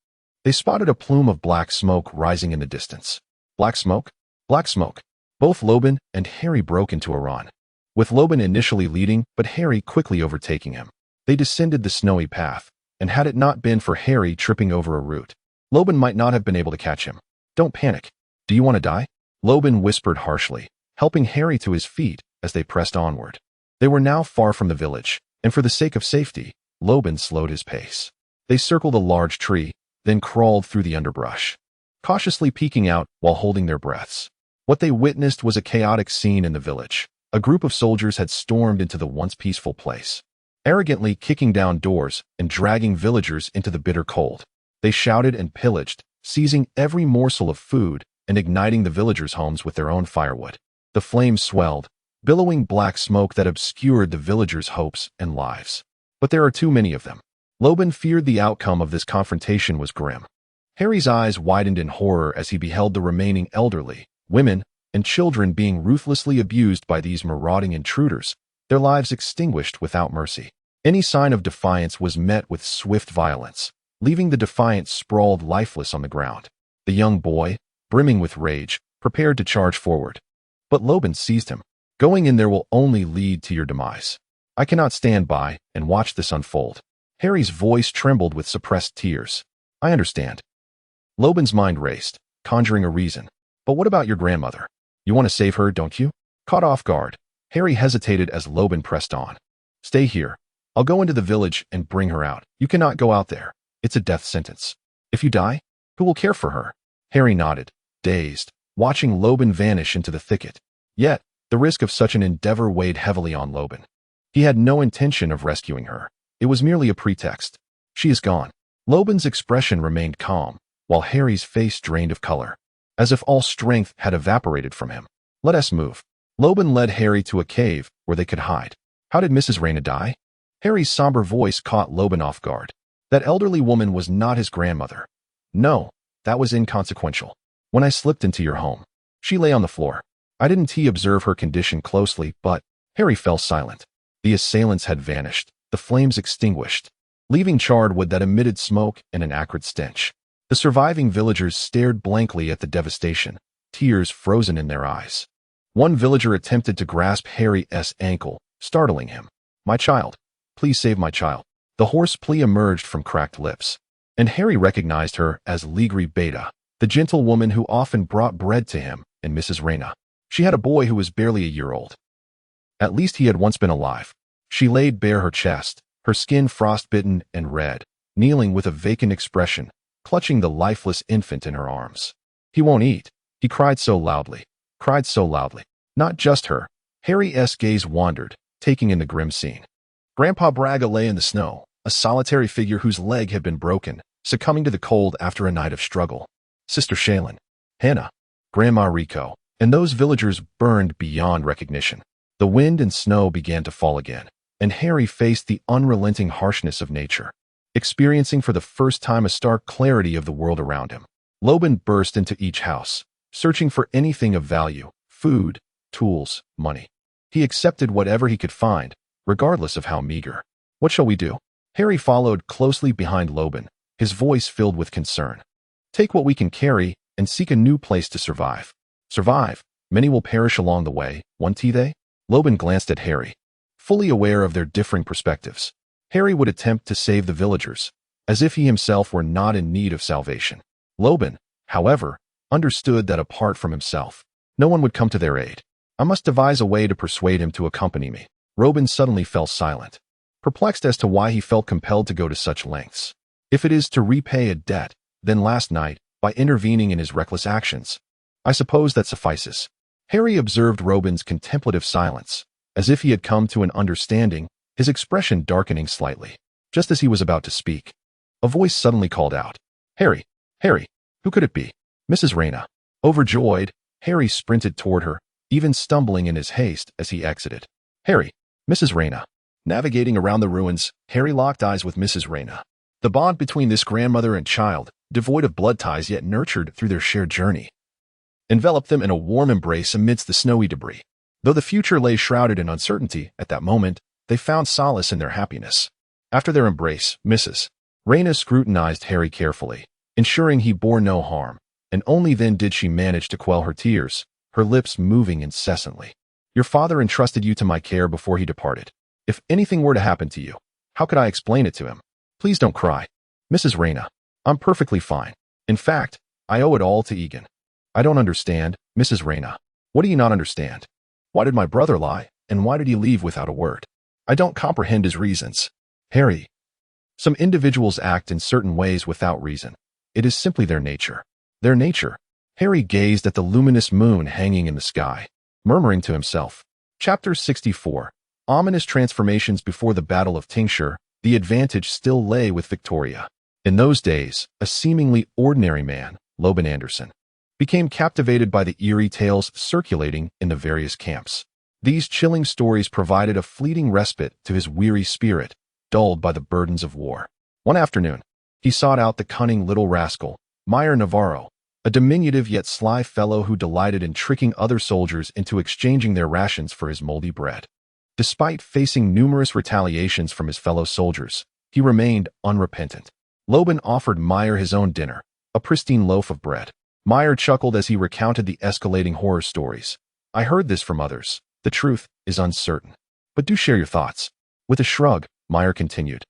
they spotted a plume of black smoke rising in the distance. Black smoke? Black smoke. Both Lobin and Harry broke into a run, with Lobin initially leading but Harry quickly overtaking him. They descended the snowy path, and had it not been for Harry tripping over a root, Lobin might not have been able to catch him. Don't panic. Do you want to die? Lobin whispered harshly, helping Harry to his feet as they pressed onward. They were now far from the village, and for the sake of safety, Lobin slowed his pace. They circled a large tree, then crawled through the underbrush, cautiously peeking out while holding their breaths. What they witnessed was a chaotic scene in the village. A group of soldiers had stormed into the once peaceful place, arrogantly kicking down doors and dragging villagers into the bitter cold. They shouted and pillaged, seizing every morsel of food and igniting the villagers' homes with their own firewood. The flames swelled, billowing black smoke that obscured the villagers' hopes and lives. But there are too many of them. Loban feared the outcome of this confrontation was grim. Harry's eyes widened in horror as he beheld the remaining elderly, women, and children being ruthlessly abused by these marauding intruders, their lives extinguished without mercy. Any sign of defiance was met with swift violence, leaving the defiant sprawled lifeless on the ground. The young boy, brimming with rage, prepared to charge forward. But Loban seized him. Going in there will only lead to your demise. I cannot stand by and watch this unfold. Harry's voice trembled with suppressed tears. I understand. Loban's mind raced, conjuring a reason. But what about your grandmother? You want to save her, don't you? Caught off guard, Harry hesitated as Loban pressed on. Stay here. I'll go into the village and bring her out. You cannot go out there. It's a death sentence. If you die, who will care for her? Harry nodded, dazed, watching Loban vanish into the thicket. Yet, the risk of such an endeavor weighed heavily on Loban. He had no intention of rescuing her. It was merely a pretext. She is gone. Loban's expression remained calm, while Harry's face drained of color, as if all strength had evaporated from him. Let us move. Loban led Harry to a cave where they could hide. How did Mrs. Reyna die? Harry's somber voice caught Loban off guard. That elderly woman was not his grandmother. No, that was inconsequential. When I slipped into your home, she lay on the floor. I didn't observe her condition closely, but Harry fell silent. The assailants had vanished, the flames extinguished, leaving charred wood that emitted smoke and an acrid stench. The surviving villagers stared blankly at the devastation, tears frozen in their eyes. One villager attempted to grasp Harry's ankle, startling him. My child, please save my child. The hoarse plea emerged from cracked lips, and Harry recognized her as Ligri Beta, the gentle woman who often brought bread to him and Mrs. Reyna. She had a boy who was barely a year old. At least he had once been alive. She laid bare her chest, her skin frostbitten and red, kneeling with a vacant expression, clutching the lifeless infant in her arms. He won't eat. He cried so loudly. Not just her. Harry's gaze wandered, taking in the grim scene. Grandpa Braga lay in the snow, a solitary figure whose leg had been broken, succumbing to the cold after a night of struggle. Sister Shaylin, Hannah, Grandma Rico, and those villagers burned beyond recognition. The wind and snow began to fall again, and Harry faced the unrelenting harshness of nature, experiencing for the first time a stark clarity of the world around him. Loban burst into each house, searching for anything of value, food, tools, money. He accepted whatever he could find, regardless of how meager. What shall we do? Harry followed closely behind Loban, his voice filled with concern. Take what we can carry and seek a new place to survive. Survive? Many will perish along the way, won't they? Loban glanced at Harry, fully aware of their differing perspectives. Harry would attempt to save the villagers, as if he himself were not in need of salvation. Loban, however, understood that apart from himself, no one would come to their aid. I must devise a way to persuade him to accompany me. Loban suddenly fell silent, perplexed as to why he felt compelled to go to such lengths. If it is to repay a debt, then last night, by intervening in his reckless actions, I suppose that suffices. Harry observed Loban's contemplative silence, as if he had come to an understanding, his expression darkening slightly. Just as he was about to speak, a voice suddenly called out, Harry, Harry, who could it be? Mrs. Reyna. Overjoyed, Harry sprinted toward her, even stumbling in his haste as he exited. Harry, Mrs. Reyna. Navigating around the ruins, Harry locked eyes with Mrs. Reyna. The bond between this grandmother and child, devoid of blood ties yet nurtured through their shared journey, enveloped them in a warm embrace amidst the snowy debris. Though the future lay shrouded in uncertainty, at that moment, they found solace in their happiness. After their embrace, Mrs. Reyna scrutinized Harry carefully, ensuring he bore no harm, and only then did she manage to quell her tears, her lips moving incessantly. Your father entrusted you to my care before he departed. If anything were to happen to you, how could I explain it to him? Please don't cry. Mrs. Reyna, I'm perfectly fine. In fact, I owe it all to Egan. I don't understand, Mrs. Reyna. What do you not understand? Why did my brother lie, and why did he leave without a word? I don't comprehend his reasons. Harry, some individuals act in certain ways without reason. It is simply their nature. Their nature. Harry gazed at the luminous moon hanging in the sky, murmuring to himself. Chapter 64. Ominous transformations before the Battle of Tincture. The advantage still lay with Victoria. In those days, a seemingly ordinary man, Loban Anderson, became captivated by the eerie tales circulating in the various camps. These chilling stories provided a fleeting respite to his weary spirit, dulled by the burdens of war. One afternoon, he sought out the cunning little rascal, Meyer Navarro, a diminutive yet sly fellow who delighted in tricking other soldiers into exchanging their rations for his moldy bread. Despite facing numerous retaliations from his fellow soldiers, he remained unrepentant. Loban offered Meyer his own dinner, a pristine loaf of bread. Meyer chuckled as he recounted the escalating horror stories. I heard this from others. The truth is uncertain. But do share your thoughts. With a shrug, Meyer continued.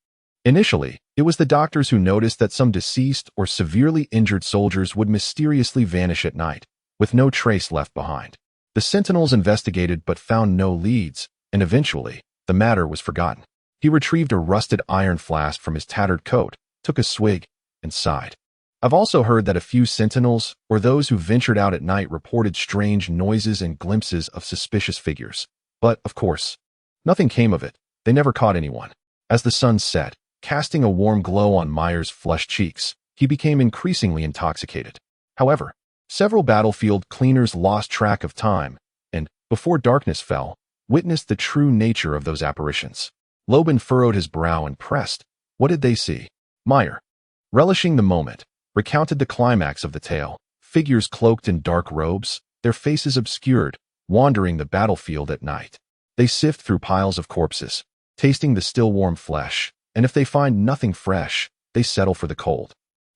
Initially, it was the doctors who noticed that some deceased or severely injured soldiers would mysteriously vanish at night, with no trace left behind. The sentinels investigated but found no leads, and eventually, the matter was forgotten. He retrieved a rusted iron flask from his tattered coat, took a swig, and sighed. I've also heard that a few sentinels, or those who ventured out at night, reported strange noises and glimpses of suspicious figures. But, of course, nothing came of it. They never caught anyone. As the sun set, casting a warm glow on Meyer's flushed cheeks, he became increasingly intoxicated. However, several battlefield cleaners lost track of time, and, before darkness fell, witnessed the true nature of those apparitions. Loban furrowed his brow and pressed. What did they see? Meyer, relishing the moment, recounted the climax of the tale. Figures cloaked in dark robes, their faces obscured, wandering the battlefield at night. They sift through piles of corpses, tasting the still warm flesh, and if they find nothing fresh, they settle for the cold.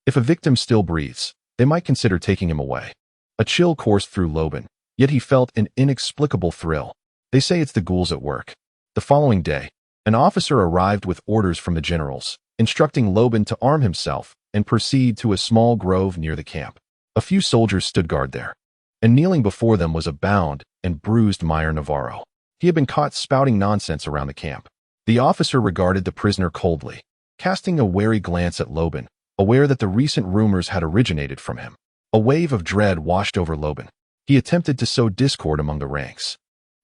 If a victim still breathes, they might consider taking him away. A chill coursed through Loban, yet he felt an inexplicable thrill. They say it's the ghouls at work. The following day, an officer arrived with orders from the generals, instructing Loban to arm himself and proceed to a small grove near the camp. A few soldiers stood guard there, and kneeling before them was a bound and bruised Meyer Navarro. He had been caught spouting nonsense around the camp. The officer regarded the prisoner coldly, casting a wary glance at Loban, aware that the recent rumors had originated from him. A wave of dread washed over Loban. He attempted to sow discord among the ranks,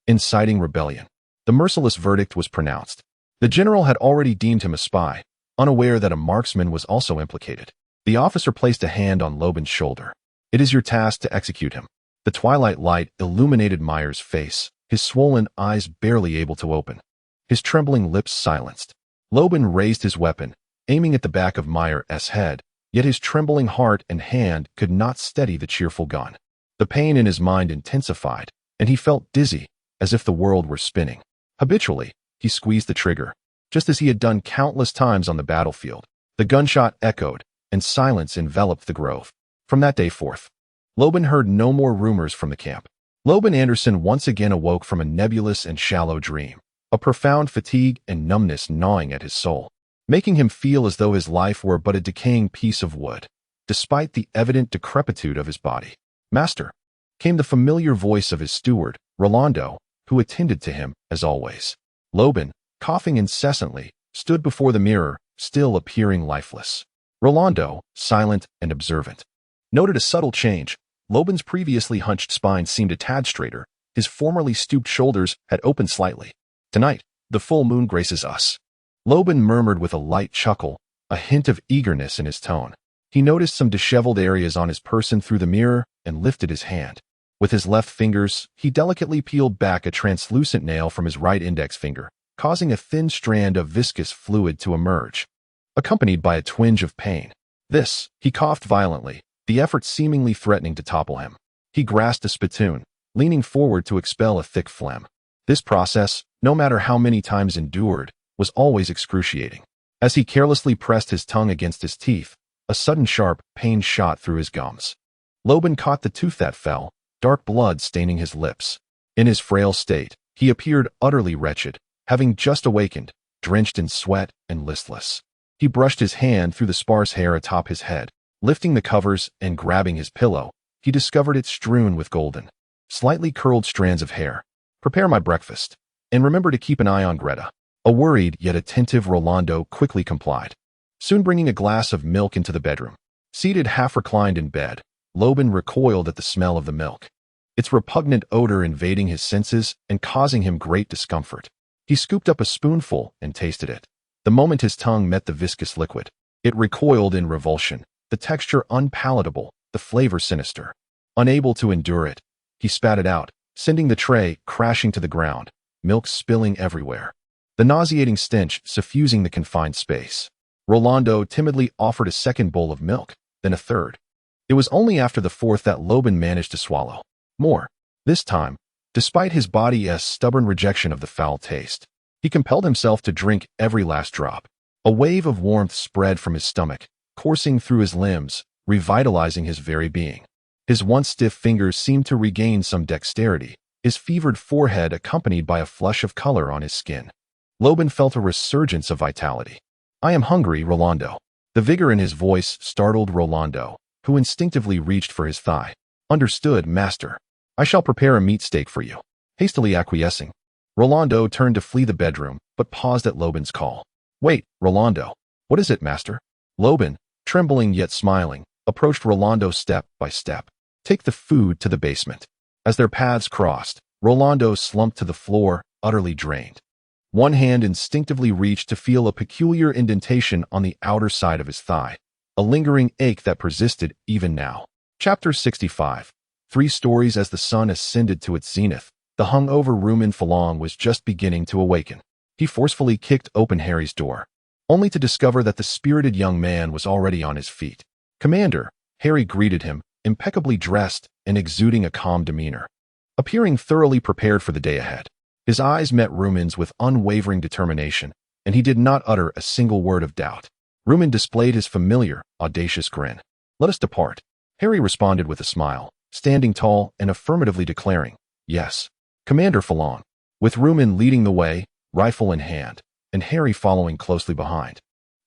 inciting rebellion. The merciless verdict was pronounced. The general had already deemed him a spy, unaware that a marksman was also implicated. The officer placed a hand on Loban's shoulder. It is your task to execute him. The twilight light illuminated Meyer's face, his swollen eyes barely able to open, his trembling lips silenced. Loban raised his weapon, aiming at the back of Meyer's head, yet his trembling heart and hand could not steady the cheerful gun. The pain in his mind intensified, and he felt dizzy, as if the world were spinning. Habitually, he squeezed the trigger, just as he had done countless times on the battlefield. The gunshot echoed, and silence enveloped the grove. From that day forth, Loban heard no more rumors from the camp. Loban Anderson once again awoke from a nebulous and shallow dream, a profound fatigue and numbness gnawing at his soul, making him feel as though his life were but a decaying piece of wood, despite the evident decrepitude of his body. Master, came the familiar voice of his steward, Rolando, who attended to him as always. Loban, coughing incessantly, stood before the mirror, still appearing lifeless. Rolando, silent and observant, noted a subtle change. Loban's previously hunched spine seemed a tad straighter. His formerly stooped shoulders had opened slightly. Tonight, the full moon graces us. Loban murmured with a light chuckle, a hint of eagerness in his tone. He noticed some disheveled areas on his person through the mirror and lifted his hand. With his left fingers, he delicately peeled back a translucent nail from his right index finger, causing a thin strand of viscous fluid to emerge, accompanied by a twinge of pain. He coughed violently, the effort seemingly threatening to topple him. He grasped a spittoon, leaning forward to expel a thick phlegm. This process, no matter how many times endured, was always excruciating. As he carelessly pressed his tongue against his teeth, a sudden sharp pain shot through his gums. Loban caught the tooth that fell, dark blood staining his lips. In his frail state, he appeared utterly wretched, having just awakened, drenched in sweat and listless. He brushed his hand through the sparse hair atop his head. Lifting the covers and grabbing his pillow, he discovered it strewn with golden, slightly curled strands of hair. Prepare my breakfast, and remember to keep an eye on Greta. A worried yet attentive Rolando quickly complied, soon bringing a glass of milk into the bedroom. Seated half-reclined in bed, Loban recoiled at the smell of the milk, its repugnant odor invading his senses and causing him great discomfort. He scooped up a spoonful and tasted it. The moment his tongue met the viscous liquid, it recoiled in revulsion, the texture unpalatable, the flavor sinister. Unable to endure it, he spat it out, sending the tray crashing to the ground, milk spilling everywhere. The nauseating stench suffusing the confined space. Rolando timidly offered a second bowl of milk, then a third. It was only after the fourth that Loban managed to swallow more. This time, despite his body's stubborn rejection of the foul taste, he compelled himself to drink every last drop. A wave of warmth spread from his stomach, coursing through his limbs, revitalizing his very being. His once stiff fingers seemed to regain some dexterity, his fevered forehead accompanied by a flush of color on his skin. Loban felt a resurgence of vitality. "I am hungry, Rolando." The vigor in his voice startled Rolando, who instinctively reached for his thigh. "Understood, master. I shall prepare a meat steak for you." Hastily acquiescing, Rolando turned to flee the bedroom, but paused at Loban's call. "Wait, Rolando. What is it, master?" Loban, trembling yet smiling, approached Rolando step by step. "Take the food to the basement." As their paths crossed, Rolando slumped to the floor, utterly drained. One hand instinctively reached to feel a peculiar indentation on the outer side of his thigh, a lingering ache that persisted even now. Chapter 65. 3 stories as the sun ascended to its zenith, the hungover Rumen Falong was just beginning to awaken. He forcefully kicked open Harry's door, only to discover that the spirited young man was already on his feet. "Commander," Harry greeted him, impeccably dressed and exuding a calm demeanor, appearing thoroughly prepared for the day ahead. His eyes met Rumen's with unwavering determination, and he did not utter a single word of doubt. Rumen displayed his familiar, audacious grin. "Let us depart," Harry responded with a smile, standing tall and affirmatively declaring, "Yes, Commander Falong," with Rumen leading the way, rifle in hand, and Harry following closely behind.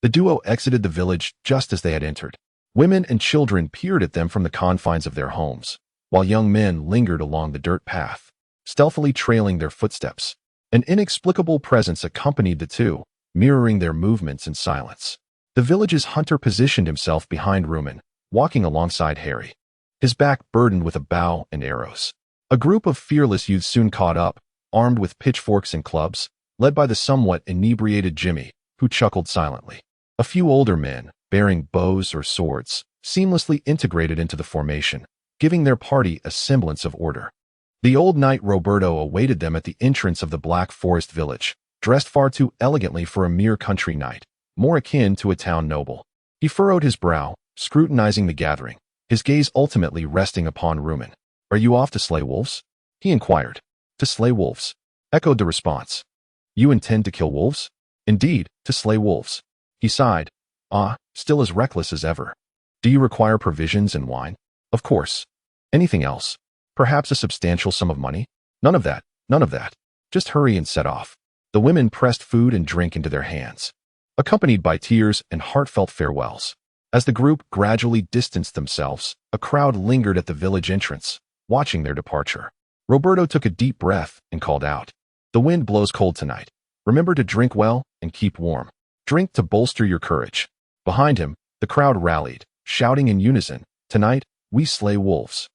The duo exited the village just as they had entered. Women and children peered at them from the confines of their homes, while young men lingered along the dirt path, stealthily trailing their footsteps. An inexplicable presence accompanied the two, mirroring their movements in silence. The village's hunter positioned himself behind Rumen, walking alongside Harry, his back burdened with a bow and arrows. A group of fearless youths soon caught up, armed with pitchforks and clubs, led by the somewhat inebriated Jimmy, who chuckled silently. A few older men, bearing bows or swords, seamlessly integrated into the formation, giving their party a semblance of order. The old knight Roberto awaited them at the entrance of the Black Forest village, dressed far too elegantly for a mere country knight, more akin to a town noble. He furrowed his brow, scrutinizing the gathering, his gaze ultimately resting upon Rumen. "Are you off to slay wolves?" he inquired. "To slay wolves," echoed the response. "You intend to kill wolves?" "Indeed, to slay wolves." He sighed. "Ah, still as reckless as ever. Do you require provisions and wine?" "Of course. Anything else? Perhaps a substantial sum of money?" "None of that, none of that. Just hurry and set off." The women pressed food and drink into their hands, accompanied by tears and heartfelt farewells. As the group gradually distanced themselves, a crowd lingered at the village entrance, watching their departure. Roberto took a deep breath and called out, "The wind blows cold tonight. Remember to drink well and keep warm. Drink to bolster your courage." Behind him, the crowd rallied, shouting in unison, "Tonight, we slay wolves."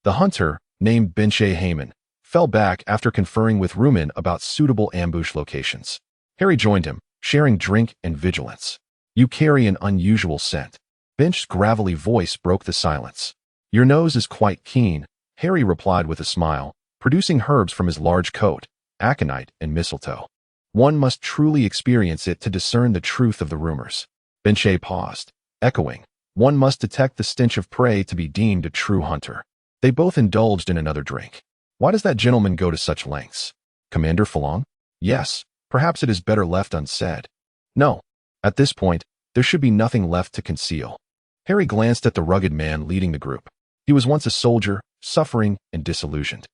The hunter, named Benche Heyman, fell back after conferring with Rumen about suitable ambush locations. Harry joined him, sharing drink and vigilance. "You carry an unusual scent." Bench's gravelly voice broke the silence. "Your nose is quite keen," Harry replied with a smile, producing herbs from his large coat, aconite and mistletoe. "One must truly experience it to discern the truth of the rumors." Benche paused, echoing, "One must detect the stench of prey to be deemed a true hunter." They both indulged in another drink. "Why does that gentleman go to such lengths?" "Commander Falong?" "Yes, perhaps it is better left unsaid." "No. At this point, there should be nothing left to conceal." Harry glanced at the rugged man leading the group. He was once a soldier, suffering and disillusioned.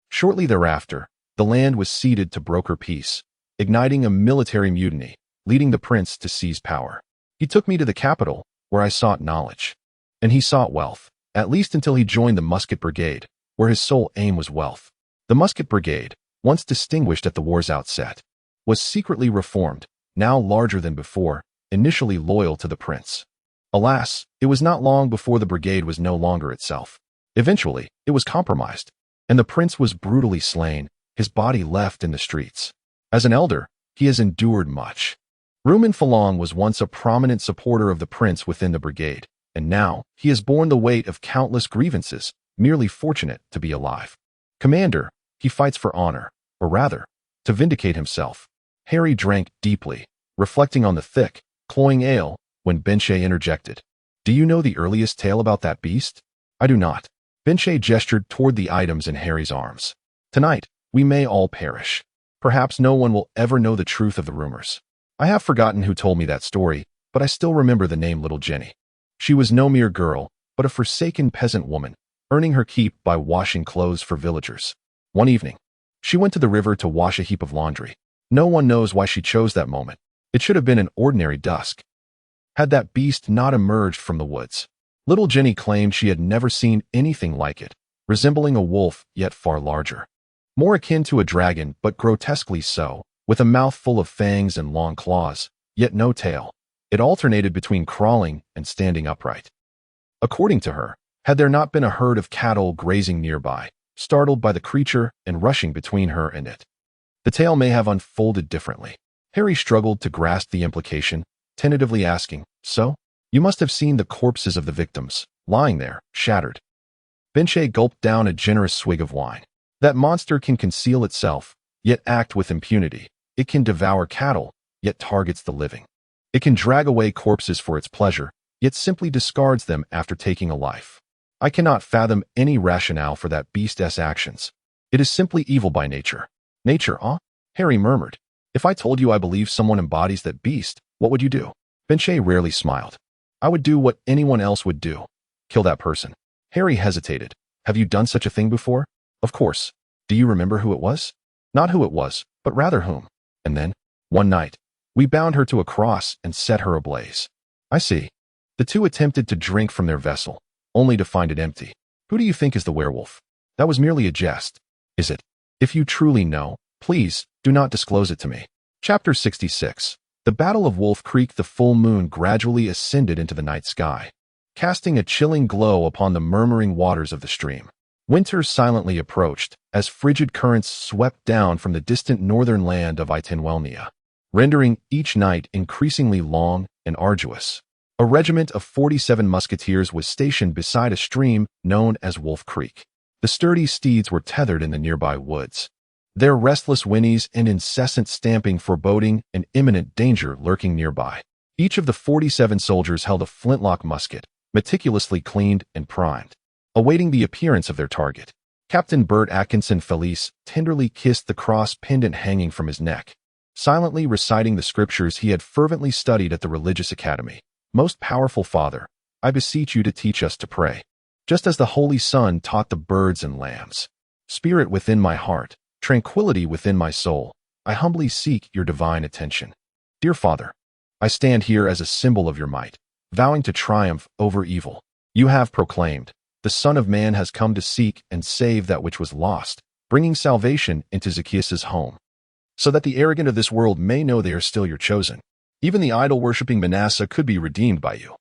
Shortly thereafter, the land was ceded to broker peace, igniting a military mutiny, leading the prince to seize power. He took me to the capital, where I sought knowledge. And he sought wealth, at least until he joined the Musket Brigade, where his sole aim was wealth. The Musket Brigade, once distinguished at the war's outset, was secretly reformed, now larger than before, initially loyal to the prince. Alas, it was not long before the brigade was no longer itself. Eventually, it was compromised, and the prince was brutally slain, his body left in the streets. As an elder, he has endured much. Rumen Falong was once a prominent supporter of the prince within the brigade, and now he has borne the weight of countless grievances, merely fortunate to be alive. Commander, he fights for honor, or rather, to vindicate himself. Harry drank deeply, reflecting on the thick, cloying ale, when Benchay interjected. Do you know the earliest tale about that beast? I do not. Benchay gestured toward the items in Harry's arms. Tonight, we may all perish. Perhaps no one will ever know the truth of the rumors. I have forgotten who told me that story, but I still remember the name Little Jenny. She was no mere girl, but a forsaken peasant woman, earning her keep by washing clothes for villagers. One evening, she went to the river to wash a heap of laundry. No one knows why she chose that moment. It should have been an ordinary dusk, had that beast not emerged from the woods. Little Jenny claimed she had never seen anything like it, resembling a wolf yet far larger. More akin to a dragon, but grotesquely so, with a mouth full of fangs and long claws, yet no tail. It alternated between crawling and standing upright. According to her, had there not been a herd of cattle grazing nearby, startled by the creature and rushing between her and it, the tale may have unfolded differently. Harry struggled to grasp the implication, tentatively asking, So? You must have seen the corpses of the victims, lying there, shattered. Benchay gulped down a generous swig of wine. That monster can conceal itself, yet act with impunity. It can devour cattle, yet targets the living. It can drag away corpses for its pleasure, yet simply discards them after taking a life. I cannot fathom any rationale for that beast's actions. It is simply evil by nature. Nature, huh? Harry murmured. If I told you I believe someone embodies that beast, what would you do? Benchay rarely smiled. I would do what anyone else would do. Kill that person. Harry hesitated. Have you done such a thing before? Of course. Do you remember who it was? Not who it was, but rather whom. And then, one night, we bound her to a cross and set her ablaze. I see. The two attempted to drink from their vessel, only to find it empty. Who do you think is the werewolf? That was merely a jest. Is it? If you truly know, please, do not disclose it to me. Chapter 66. The Battle of Wolf Creek. The full moon gradually ascended into the night sky, casting a chilling glow upon the murmuring waters of the stream. Winter silently approached, as frigid currents swept down from the distant northern land of Itenwelnia, rendering each night increasingly long and arduous. A regiment of 47 musketeers was stationed beside a stream known as Wolf Creek. The sturdy steeds were tethered in the nearby woods, their restless whinnies and incessant stamping foreboding an imminent danger lurking nearby. Each of the 47 soldiers held a flintlock musket, meticulously cleaned and primed, awaiting the appearance of their target. Captain Bert Atkinson Felice tenderly kissed the cross pendant hanging from his neck, silently reciting the scriptures he had fervently studied at the religious academy. Most powerful Father, I beseech you to teach us to pray, just as the Holy Sun taught the birds and lambs. Spirit within my heart, tranquility within my soul, I humbly seek your divine attention. Dear Father, I stand here as a symbol of your might, vowing to triumph over evil. You have proclaimed, the Son of Man has come to seek and save that which was lost, bringing salvation into Zacchaeus' home, so that the arrogant of this world may know they are still your chosen. Even the idol-worshipping Manasseh could be redeemed by you.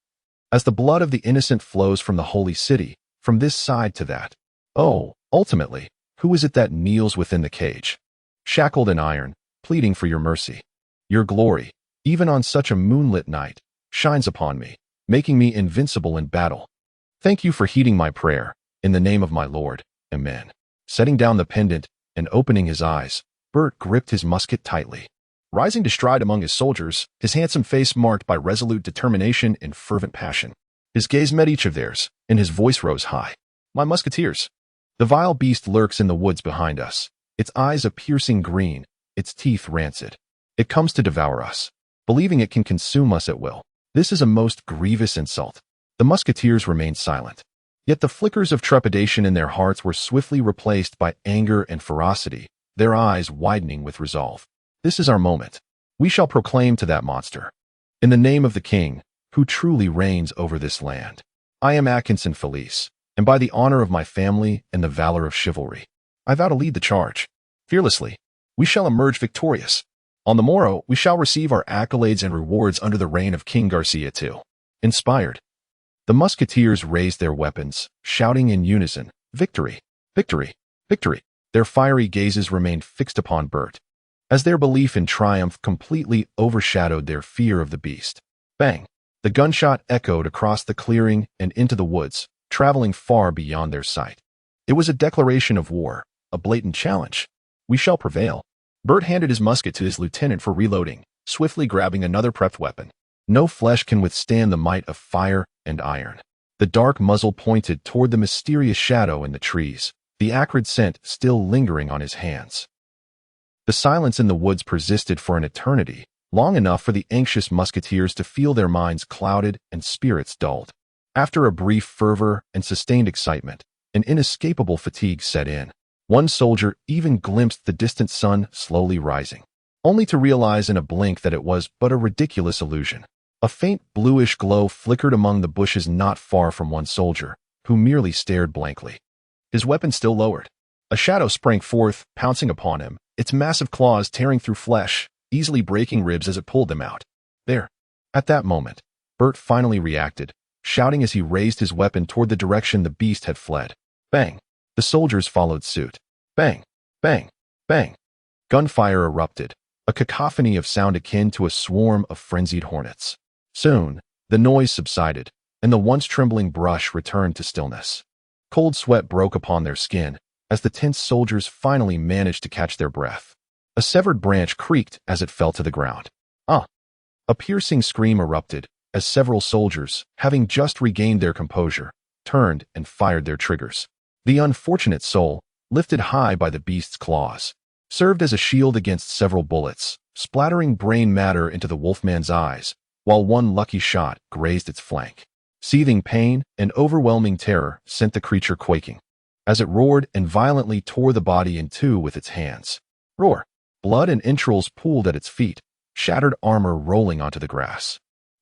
As the blood of the innocent flows from the holy city, from this side to that. Oh, ultimately, who is it that kneels within the cage, shackled in iron, pleading for your mercy? Your glory, even on such a moonlit night, shines upon me, making me invincible in battle. Thank you for heeding my prayer, in the name of my Lord. Amen. Setting down the pendant and opening his eyes, Bert gripped his musket tightly. Rising to stride among his soldiers, his handsome face marked by resolute determination and fervent passion. His gaze met each of theirs, and his voice rose high. My musketeers! The vile beast lurks in the woods behind us, its eyes a piercing green, its teeth rancid. It comes to devour us, believing it can consume us at will. This is a most grievous insult. The musketeers remained silent. Yet the flickers of trepidation in their hearts were swiftly replaced by anger and ferocity, their eyes widening with resolve. This is our moment. We shall proclaim to that monster, in the name of the King, who truly reigns over this land. I am Atkinson Felice, and by the honor of my family and the valor of chivalry, I vow to lead the charge. Fearlessly, we shall emerge victorious. On the morrow, we shall receive our accolades and rewards under the reign of King Garcia II. Inspired, the musketeers raised their weapons, shouting in unison, "Victory! Victory! Victory!" Their fiery gazes remained fixed upon Bert, as their belief in triumph completely overshadowed their fear of the beast. Bang! The gunshot echoed across the clearing and into the woods, traveling far beyond their sight. It was a declaration of war, a blatant challenge. "We shall prevail." Bert handed his musket to his lieutenant for reloading, swiftly grabbing another prepped weapon. No flesh can withstand the might of fire and iron. The dark muzzle pointed toward the mysterious shadow in the trees, the acrid scent still lingering on his hands. The silence in the woods persisted for an eternity, long enough for the anxious musketeers to feel their minds clouded and spirits dulled. After a brief fervor and sustained excitement, an inescapable fatigue set in. One soldier even glimpsed the distant sun slowly rising, only to realize in a blink that it was but a ridiculous illusion. A faint bluish glow flickered among the bushes not far from one soldier, who merely stared blankly. His weapon still lowered. A shadow sprang forth, pouncing upon him, its massive claws tearing through flesh, easily breaking ribs as it pulled them out. There. At that moment, Bert finally reacted, shouting as he raised his weapon toward the direction the beast had fled. Bang! The soldiers followed suit. Bang! Bang! Bang! Gunfire erupted, a cacophony of sound akin to a swarm of frenzied hornets. Soon, the noise subsided, and the once trembling brush returned to stillness. Cold sweat broke upon their skin as the tense soldiers finally managed to catch their breath. A severed branch creaked as it fell to the ground. Ah! A piercing scream erupted as several soldiers, having just regained their composure, turned and fired their triggers. The unfortunate soul, lifted high by the beast's claws, served as a shield against several bullets, splattering brain matter into the wolfman's eyes, while one lucky shot grazed its flank. Seething pain and overwhelming terror sent the creature quaking, as it roared and violently tore the body in two with its hands. Roar! Blood and entrails pooled at its feet, shattered armor rolling onto the grass.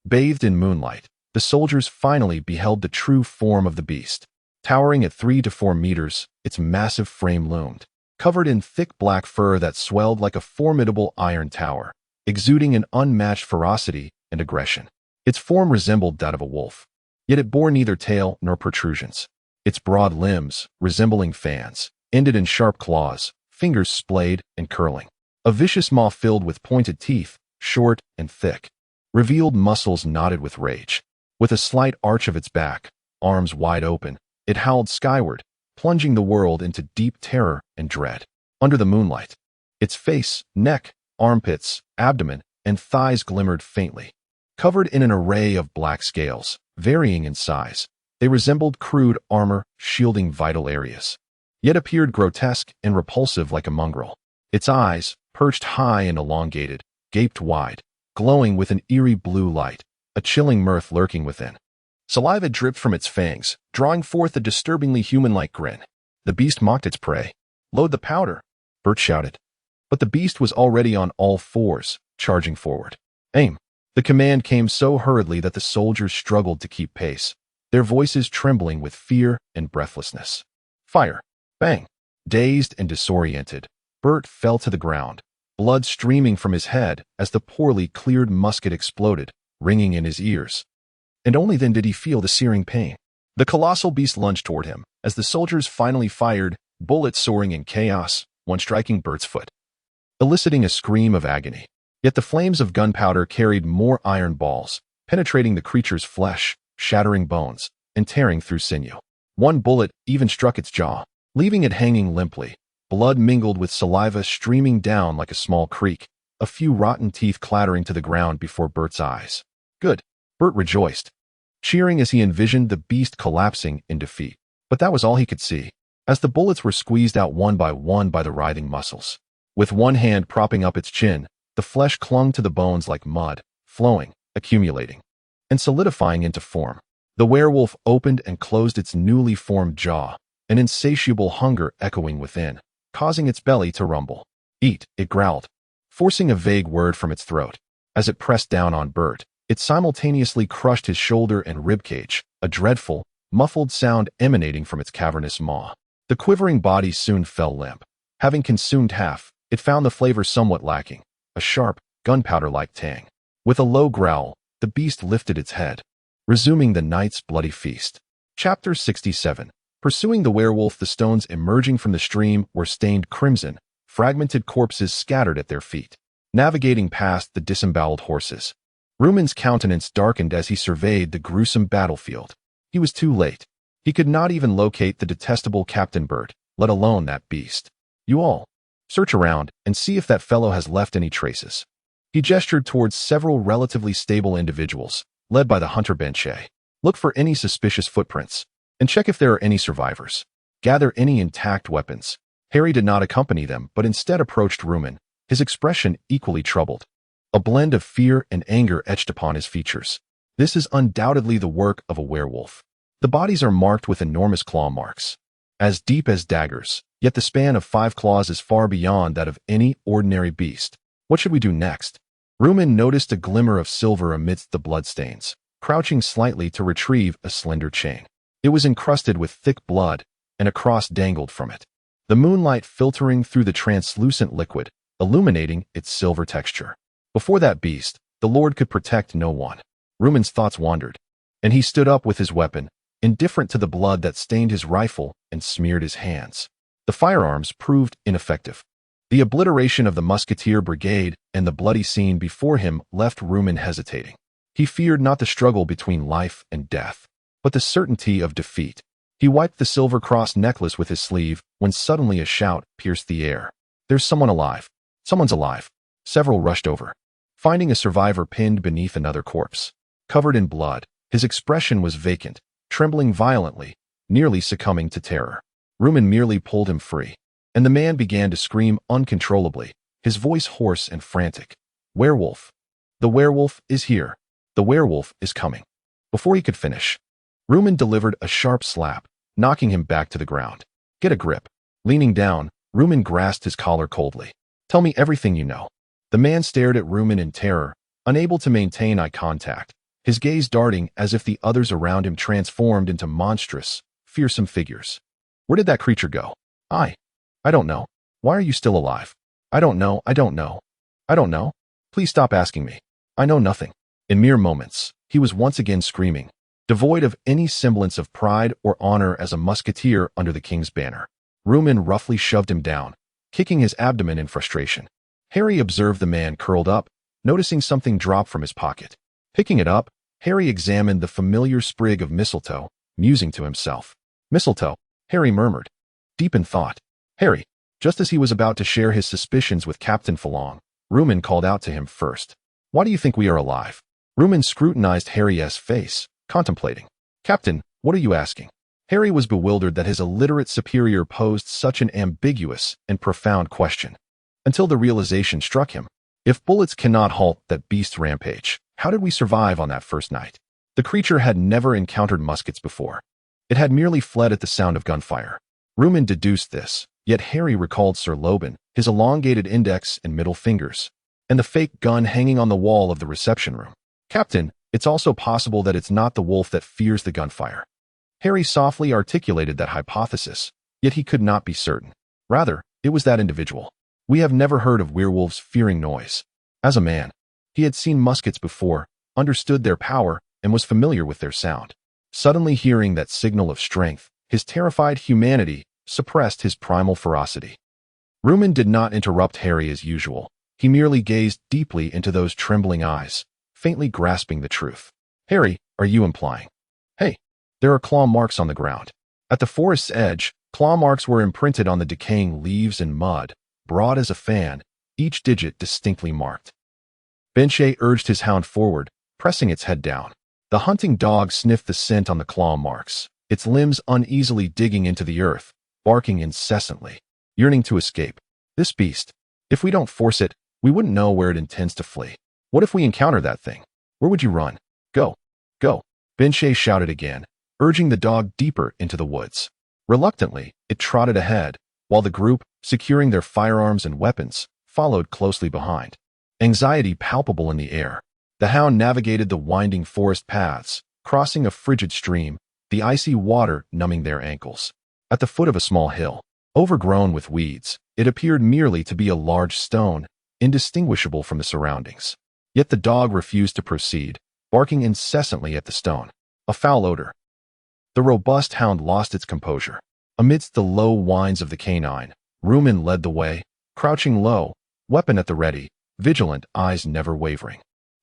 Bathed in moonlight, the soldiers finally beheld the true form of the beast. Towering at 3 to 4 meters, its massive frame loomed, covered in thick black fur that swelled like a formidable iron tower, exuding an unmatched ferocity and aggression. Its form resembled that of a wolf, yet it bore neither tail nor protrusions. Its broad limbs, resembling fans, ended in sharp claws, fingers splayed and curling. A vicious maw filled with pointed teeth, short and thick. Revealed muscles knotted with rage. With a slight arch of its back, arms wide open, it howled skyward, plunging the world into deep terror and dread. Under the moonlight, its face, neck, armpits, abdomen, and thighs glimmered faintly. Covered in an array of black scales, varying in size, they resembled crude armor shielding vital areas, yet appeared grotesque and repulsive like a mongrel. Its eyes, perched high and elongated, gaped wide, glowing with an eerie blue light, a chilling mirth lurking within. Saliva dripped from its fangs, drawing forth a disturbingly human-like grin. The beast mocked its prey. "Load the powder," Bert shouted. But the beast was already on all fours, charging forward. "Aim." The command came so hurriedly that the soldiers struggled to keep pace, their voices trembling with fear and breathlessness. "Fire." Bang. Dazed and disoriented, Bert fell to the ground, blood streaming from his head as the poorly cleared musket exploded, ringing in his ears. And only then did he feel the searing pain. The colossal beast lunged toward him, as the soldiers finally fired, bullets soaring in chaos, one striking Bert's foot, eliciting a scream of agony. Yet the flames of gunpowder carried more iron balls, penetrating the creature's flesh, shattering bones, and tearing through sinew. One bullet even struck its jaw, leaving it hanging limply, blood mingled with saliva streaming down like a small creek, a few rotten teeth clattering to the ground before Bert's eyes. Good, Bert rejoiced, cheering as he envisioned the beast collapsing in defeat. But that was all he could see, as the bullets were squeezed out one by the writhing muscles. With one hand propping up its chin, the flesh clung to the bones like mud, flowing, accumulating, and solidifying into form. The werewolf opened and closed its newly formed jaw, an insatiable hunger echoing within, causing its belly to rumble. "Eat," it growled, forcing a vague word from its throat. As it pressed down on Bert, it simultaneously crushed his shoulder and ribcage, a dreadful, muffled sound emanating from its cavernous maw. The quivering body soon fell limp. Having consumed half, it found the flavor somewhat lacking, a sharp, gunpowder-like tang. With a low growl, the beast lifted its head. resuming the night's bloody feast. Chapter 67. Pursuing the werewolf, the stones emerging from the stream were stained crimson, fragmented corpses scattered at their feet. Navigating past the disemboweled horses, Rumen's countenance darkened as he surveyed the gruesome battlefield. He was too late. He could not even locate the detestable Captain Bird, let alone that beast. You all, search around and see if that fellow has left any traces. He gestured towards several relatively stable individuals, led by the hunter Banshee. Look for any suspicious footprints, and check if there are any survivors. Gather any intact weapons. Harry did not accompany them, but instead approached Rumen, his expression equally troubled. A blend of fear and anger etched upon his features. This is undoubtedly the work of a werewolf. The bodies are marked with enormous claw marks, as deep as daggers, yet the span of 5 claws is far beyond that of any ordinary beast. What should we do next? Rumen noticed a glimmer of silver amidst the bloodstains, crouching slightly to retrieve a slender chain. It was encrusted with thick blood, and a cross dangled from it. The moonlight filtering through the translucent liquid, illuminating its silver texture. Before that beast, the Lord could protect no one. Rumen's thoughts wandered, and he stood up with his weapon, indifferent to the blood that stained his rifle and smeared his hands. The firearms proved ineffective. The obliteration of the musketeer brigade and the bloody scene before him left Rumen hesitating. He feared not the struggle between life and death, but the certainty of defeat. He wiped the silver cross necklace with his sleeve when suddenly a shout pierced the air. There's someone alive. Someone's alive. Several rushed over, finding a survivor pinned beneath another corpse. Covered in blood, his expression was vacant, trembling violently, nearly succumbing to terror. Rumen merely pulled him free, and the man began to scream uncontrollably, his voice hoarse and frantic. Werewolf! The werewolf is here. The werewolf is coming. Before he could finish, Rumen delivered a sharp slap, knocking him back to the ground. Get a grip. Leaning down, Rumen grasped his collar coldly. Tell me everything you know. The man stared at Rumen in terror, unable to maintain eye contact, his gaze darting as if the others around him transformed into monstrous, fearsome figures. Where did that creature go? I don't know. Why are you still alive? I don't know. I don't know. I don't know. Please stop asking me. I know nothing. In mere moments, he was once again screaming, devoid of any semblance of pride or honor as a musketeer under the king's banner. Rumen roughly shoved him down, kicking his abdomen in frustration. Harry observed the man curled up, noticing something drop from his pocket. Picking it up, Harry examined the familiar sprig of mistletoe, musing to himself. Mistletoe, Harry murmured, deep in thought. Harry, just as he was about to share his suspicions with Captain Falong, Rumen called out to him first. Why do you think we are alive? Rumen scrutinized Harry's face, contemplating. Captain, what are you asking? Harry was bewildered that his illiterate superior posed such an ambiguous and profound question, until the realization struck him. If bullets cannot halt that beast's rampage, how did we survive on that first night? The creature had never encountered muskets before. It had merely fled at the sound of gunfire. Rumen deduced this, yet Harry recalled Sir Loban, his elongated index and middle fingers, and the fake gun hanging on the wall of the reception room. Captain, it's also possible that it's not the wolf that fears the gunfire. Harry softly articulated that hypothesis, yet he could not be certain. Rather, it was that individual. We have never heard of werewolves fearing noise. As a man, he had seen muskets before, understood their power, and was familiar with their sound. Suddenly hearing that signal of strength, his terrified humanity suppressed his primal ferocity. Rumen did not interrupt Harry as usual. He merely gazed deeply into those trembling eyes, faintly grasping the truth. Harry, are you implying? Hey, there are claw marks on the ground. At the forest's edge, claw marks were imprinted on the decaying leaves and mud, broad as a fan, each digit distinctly marked. Banshee urged his hound forward, pressing its head down. The hunting dog sniffed the scent on the claw marks, its limbs uneasily digging into the earth, barking incessantly, yearning to escape. This beast, if we don't force it, we wouldn't know where it intends to flee. What if we encounter that thing? Where would you run? Go, go, Banshee shouted again, urging the dog deeper into the woods. Reluctantly, it trotted ahead, while the group, securing their firearms and weapons, followed closely behind. Anxiety palpable in the air. The hound navigated the winding forest paths, crossing a frigid stream, the icy water numbing their ankles. At the foot of a small hill, overgrown with weeds, it appeared merely to be a large stone, indistinguishable from the surroundings. Yet the dog refused to proceed, barking incessantly at the stone. a foul odor. The robust hound lost its composure. Amidst the low whines of the canine, Rumen led the way, crouching low, weapon at the ready, vigilant, eyes never wavering.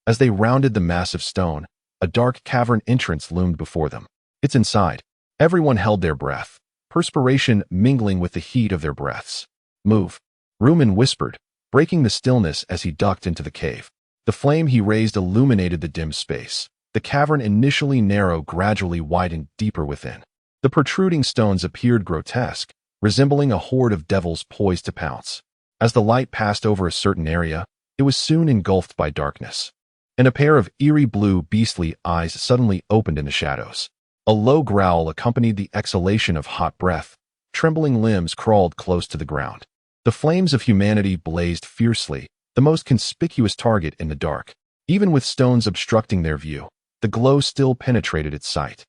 As they rounded the massive stone, a dark cavern entrance loomed before them. It's inside. Everyone held their breath, perspiration mingling with the heat of their breaths. Move, Rumen whispered, breaking the stillness as he ducked into the cave. The flame he raised illuminated the dim space. The cavern, initially narrow, gradually widened deeper within. The protruding stones appeared grotesque, resembling a horde of devils poised to pounce. As the light passed over a certain area, it was soon engulfed by darkness. And a pair of eerie blue, beastly eyes suddenly opened in the shadows. A low growl accompanied the exhalation of hot breath. Trembling limbs crawled close to the ground. The flames of humanity blazed fiercely, the most conspicuous target in the dark. Even with stones obstructing their view, the glow still penetrated its sight.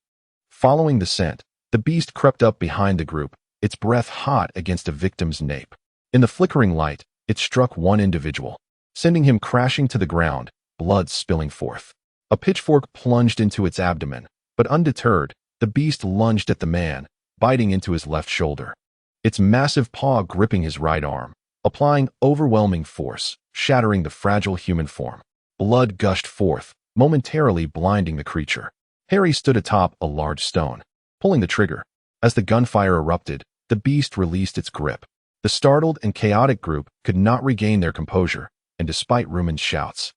Following the scent, the beast crept up behind the group, its breath hot against a victim's nape. In the flickering light, it struck one individual, sending him crashing to the ground, blood spilling forth. A pitchfork plunged into its abdomen, but undeterred, the beast lunged at the man, biting into his left shoulder. Its massive paw gripping his right arm, applying overwhelming force, shattering the fragile human form. Blood gushed forth, momentarily blinding the creature. Harry stood atop a large stone, pulling the trigger. As the gunfire erupted, the beast released its grip. The startled and chaotic group could not regain their composure, and despite Rumen's shouts,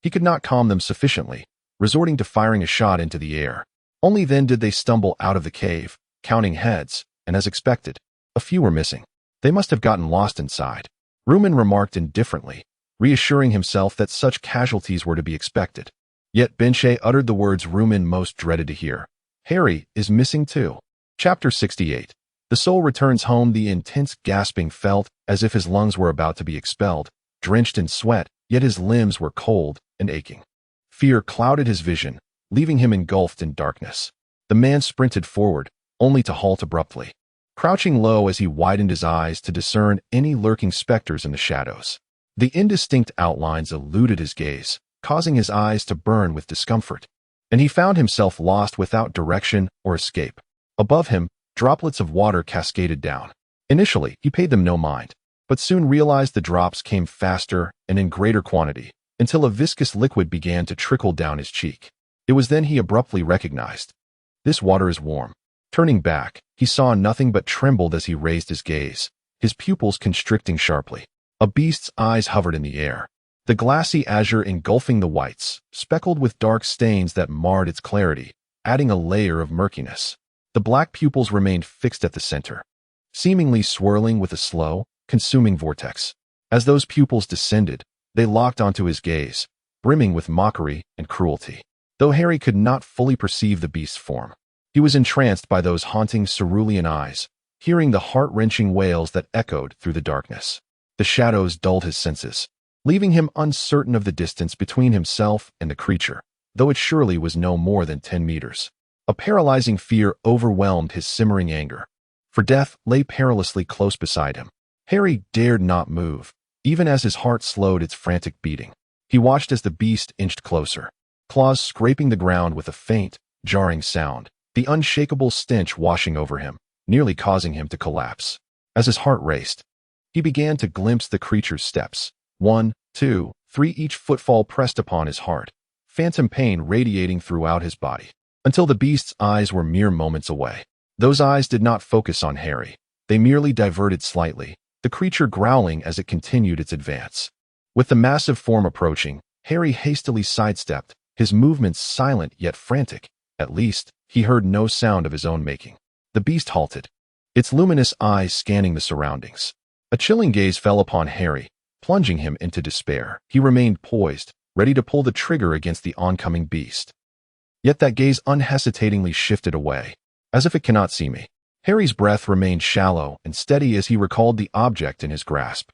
he could not calm them sufficiently, resorting to firing a shot into the air. Only then did they stumble out of the cave, counting heads, and as expected, a few were missing. They must have gotten lost inside. Rumen remarked indifferently, reassuring himself that such casualties were to be expected. Yet Benche uttered the words Rumen most dreaded to hear. Harry is missing too. Chapter 68. The soul returns home. The intense gasping felt as if his lungs were about to be expelled, drenched in sweat, yet his limbs were cold and aching. Fear clouded his vision, leaving him engulfed in darkness. The man sprinted forward, only to halt abruptly, crouching low as he widened his eyes to discern any lurking specters in the shadows. The indistinct outlines eluded his gaze, causing his eyes to burn with discomfort, and he found himself lost without direction or escape. Above him, droplets of water cascaded down. Initially, he paid them no mind, but soon realized the drops came faster and in greater quantity, until a viscous liquid began to trickle down his cheek. It was then he abruptly recognized. This water is warm. Turning back, he saw nothing but trembled as he raised his gaze, his pupils constricting sharply. A beast's eyes hovered in the air, the glassy azure engulfing the whites, speckled with dark stains that marred its clarity, adding a layer of murkiness. The black pupils remained fixed at the center, seemingly swirling with a slow, consuming vortex. As those pupils descended, they locked onto his gaze, brimming with mockery and cruelty. Though Harry could not fully perceive the beast's form, he was entranced by those haunting cerulean eyes, hearing the heart-wrenching wails that echoed through the darkness. The shadows dulled his senses, leaving him uncertain of the distance between himself and the creature, though it surely was no more than 10 meters. A paralyzing fear overwhelmed his simmering anger, for death lay perilously close beside him. Harry dared not move, even as his heart slowed its frantic beating. He watched as the beast inched closer, claws scraping the ground with a faint, jarring sound, the unshakable stench washing over him, nearly causing him to collapse. As his heart raced, he began to glimpse the creature's steps. 1, 2, 3, each footfall pressed upon his heart, phantom pain radiating throughout his body, until the beast's eyes were mere moments away. Those eyes did not focus on Harry. They merely diverted slightly, the creature growling as it continued its advance. With the massive form approaching, Harry hastily sidestepped, his movements silent yet frantic. At least, he heard no sound of his own making. The beast halted, its luminous eyes scanning the surroundings. A chilling gaze fell upon Harry, plunging him into despair. He remained poised, ready to pull the trigger against the oncoming beast. Yet that gaze unhesitatingly shifted away, as if it cannot see me. Harry's breath remained shallow and steady as he recalled the object in his grasp.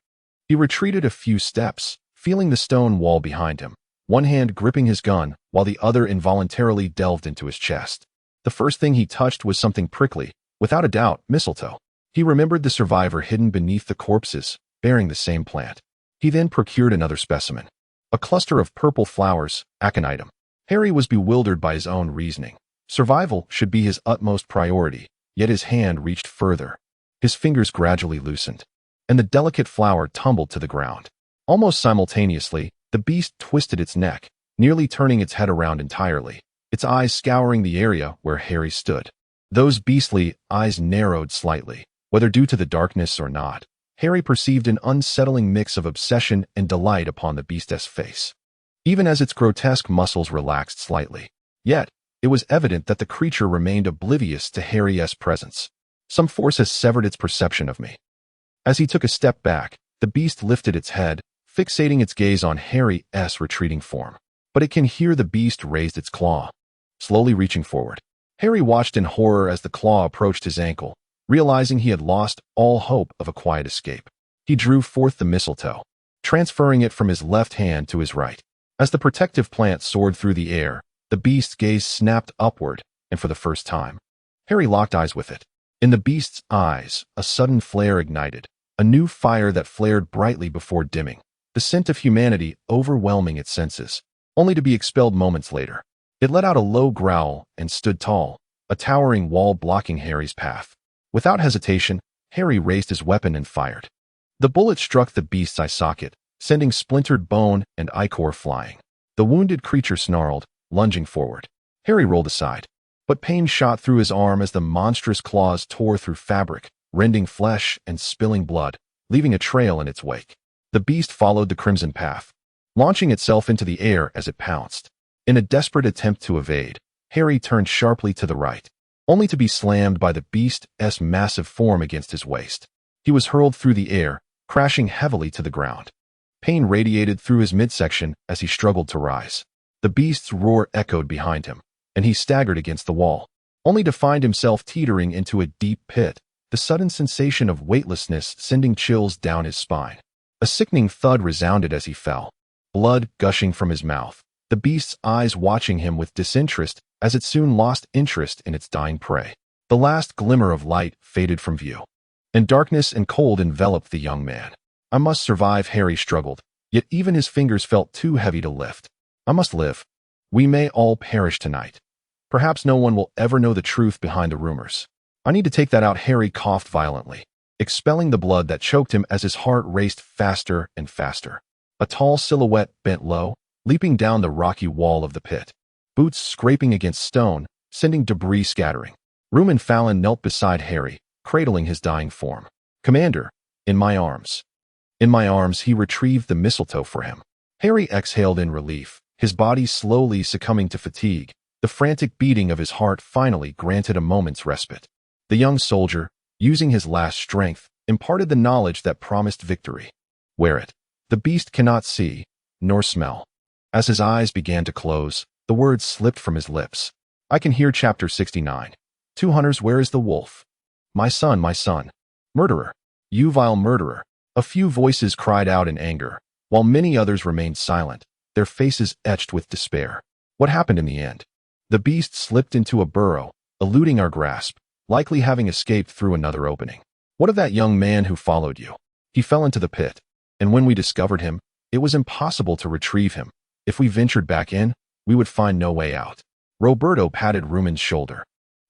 He retreated a few steps, feeling the stone wall behind him, one hand gripping his gun while the other involuntarily delved into his chest. The first thing he touched was something prickly, without a doubt, mistletoe. He remembered the survivor hidden beneath the corpses, bearing the same plant. He then procured another specimen, a cluster of purple flowers, aconitum. Harry was bewildered by his own reasoning. Survival should be his utmost priority, yet his hand reached further. His fingers gradually loosened, and the delicate flower tumbled to the ground. Almost simultaneously, the beast twisted its neck, nearly turning its head around entirely, its eyes scouring the area where Harry stood. Those beastly eyes narrowed slightly. Whether due to the darkness or not, Harry perceived an unsettling mix of obsession and delight upon the beast's face, even as its grotesque muscles relaxed slightly. Yet, it was evident that the creature remained oblivious to Harry's presence. Some force has severed its perception of me. As he took a step back, the beast lifted its head, fixating its gaze on Harry's retreating form. But it can hear the beast raised its claw, slowly reaching forward. Harry watched in horror as the claw approached his ankle, realizing he had lost all hope of a quiet escape. He drew forth the mistletoe, transferring it from his left hand to his right. As the protective plant soared through the air, the beast's gaze snapped upward, and for the first time, Harry locked eyes with it. In the beast's eyes, a sudden flare ignited, a new fire that flared brightly before dimming, the scent of humanity overwhelming its senses, only to be expelled moments later. It let out a low growl and stood tall, a towering wall blocking Harry's path. Without hesitation, Harry raised his weapon and fired. The bullet struck the beast's eye socket, sending splintered bone and ichor flying. The wounded creature snarled, lunging forward. Harry rolled aside, but pain shot through his arm as the monstrous claws tore through fabric, rending flesh and spilling blood, leaving a trail in its wake. The beast followed the crimson path, launching itself into the air as it pounced. In a desperate attempt to evade, Harry turned sharply to the right, only to be slammed by the beast's massive form against his waist. He was hurled through the air, crashing heavily to the ground. Pain radiated through his midsection as he struggled to rise. The beast's roar echoed behind him, and he staggered against the wall, only to find himself teetering into a deep pit, the sudden sensation of weightlessness sending chills down his spine. A sickening thud resounded as he fell, blood gushing from his mouth, the beast's eyes watching him with disinterest as it soon lost interest in its dying prey. The last glimmer of light faded from view, and darkness and cold enveloped the young man. I must survive, Harry struggled, yet even his fingers felt too heavy to lift. I must live. We may all perish tonight. Perhaps no one will ever know the truth behind the rumors. I need to take that out. Harry coughed violently, expelling the blood that choked him as his heart raced faster and faster. A tall silhouette bent low, leaping down the rocky wall of the pit, boots scraping against stone, sending debris scattering. Rumen Fallon knelt beside Harry, cradling his dying form. Commander, in my arms. In my arms. He retrieved the mistletoe for him. Harry exhaled in relief, his body slowly succumbing to fatigue. The frantic beating of his heart finally granted a moment's respite. The young soldier, using his last strength, imparted the knowledge that promised victory. Wear it. The beast cannot see, nor smell. As his eyes began to close, the words slipped from his lips. I can hear chapter 69. 2 hunters, where is the wolf? My son, my son. Murderer. You vile murderer. A few voices cried out in anger, while many others remained silent, their faces etched with despair. What happened in the end? The beast slipped into a burrow, eluding our grasp, likely having escaped through another opening. What of that young man who followed you? He fell into the pit, and when we discovered him, it was impossible to retrieve him. If we ventured back in, we would find no way out. Roberto patted Rumen's shoulder.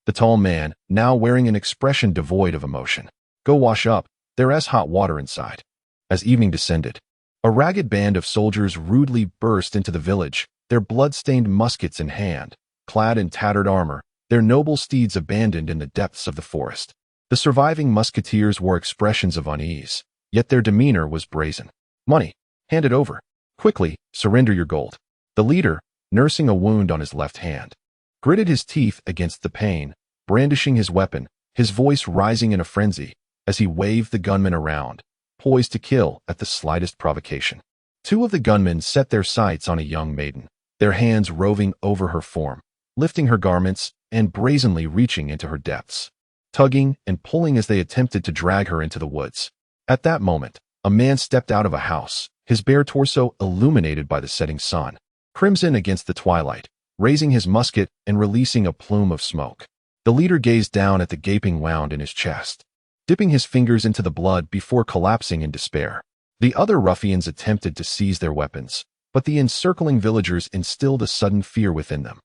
The tall man, now wearing an expression devoid of emotion. Go wash up, there's hot water inside. As evening descended, a ragged band of soldiers rudely burst into the village, their blood-stained muskets in hand, clad in tattered armor, their noble steeds abandoned in the depths of the forest. The surviving musketeers wore expressions of unease, yet their demeanor was brazen. Money. Hand it over. Quickly, surrender your gold. The leader, nursing a wound on his left hand, gritted his teeth against the pain, brandishing his weapon, his voice rising in a frenzy, as he waved the gunmen around, poised to kill at the slightest provocation. 2 of the gunmen set their sights on a young maiden, their hands roving over her form, lifting her garments and brazenly reaching into her depths, tugging and pulling as they attempted to drag her into the woods. At that moment, a man stepped out of a house, his bare torso illuminated by the setting sun, crimson against the twilight, raising his musket and releasing a plume of smoke. The leader gazed down at the gaping wound in his chest, dipping his fingers into the blood before collapsing in despair. The other ruffians attempted to seize their weapons, but the encircling villagers instilled a sudden fear within them.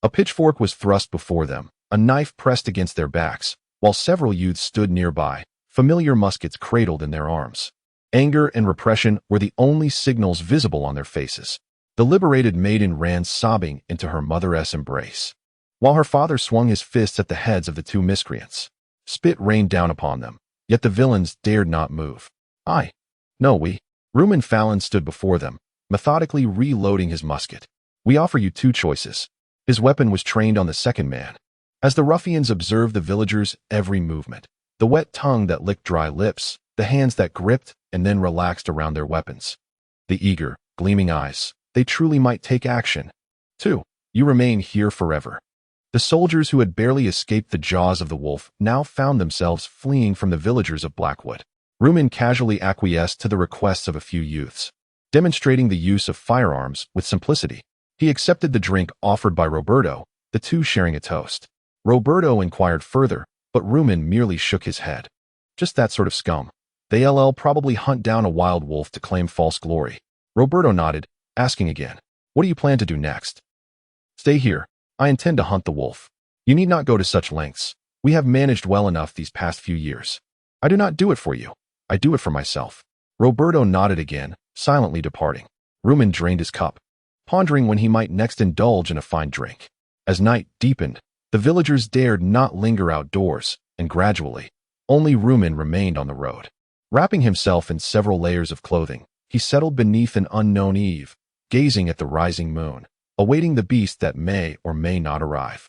A pitchfork was thrust before them, a knife pressed against their backs, while several youths stood nearby, familiar muskets cradled in their arms. Anger and repression were the only signals visible on their faces. The liberated maiden ran sobbing into her mother's embrace, while her father swung his fists at the heads of the two miscreants. Spit rained down upon them, yet the villains dared not move. No, we. Rumen Fallon stood before them, methodically reloading his musket. We offer you two choices. His weapon was trained on the second man. As the ruffians observed the villagers' every movement, the wet tongue that licked dry lips, the hands that gripped and then relaxed around their weapons, the eager, gleaming eyes, they truly might take action. 2. You remain here forever. The soldiers who had barely escaped the jaws of the wolf now found themselves fleeing from the villagers of Blackwood. Rumen casually acquiesced to the requests of a few youths, demonstrating the use of firearms with simplicity. He accepted the drink offered by Roberto, the two sharing a toast. Roberto inquired further, but Rumen merely shook his head. Just that sort of scum. They'll probably hunt down a wild wolf to claim false glory. Roberto nodded, asking again, what do you plan to do next? Stay here. I intend to hunt the wolf. You need not go to such lengths. We have managed well enough these past few years. I do not do it for you. I do it for myself. Roberto nodded again, silently departing. Rumen drained his cup, pondering when he might next indulge in a fine drink. As night deepened, the villagers dared not linger outdoors, and gradually, only Rumen remained on the road. Wrapping himself in several layers of clothing, he settled beneath an unknown eve, gazing at the rising moon, awaiting the beast that may or may not arrive.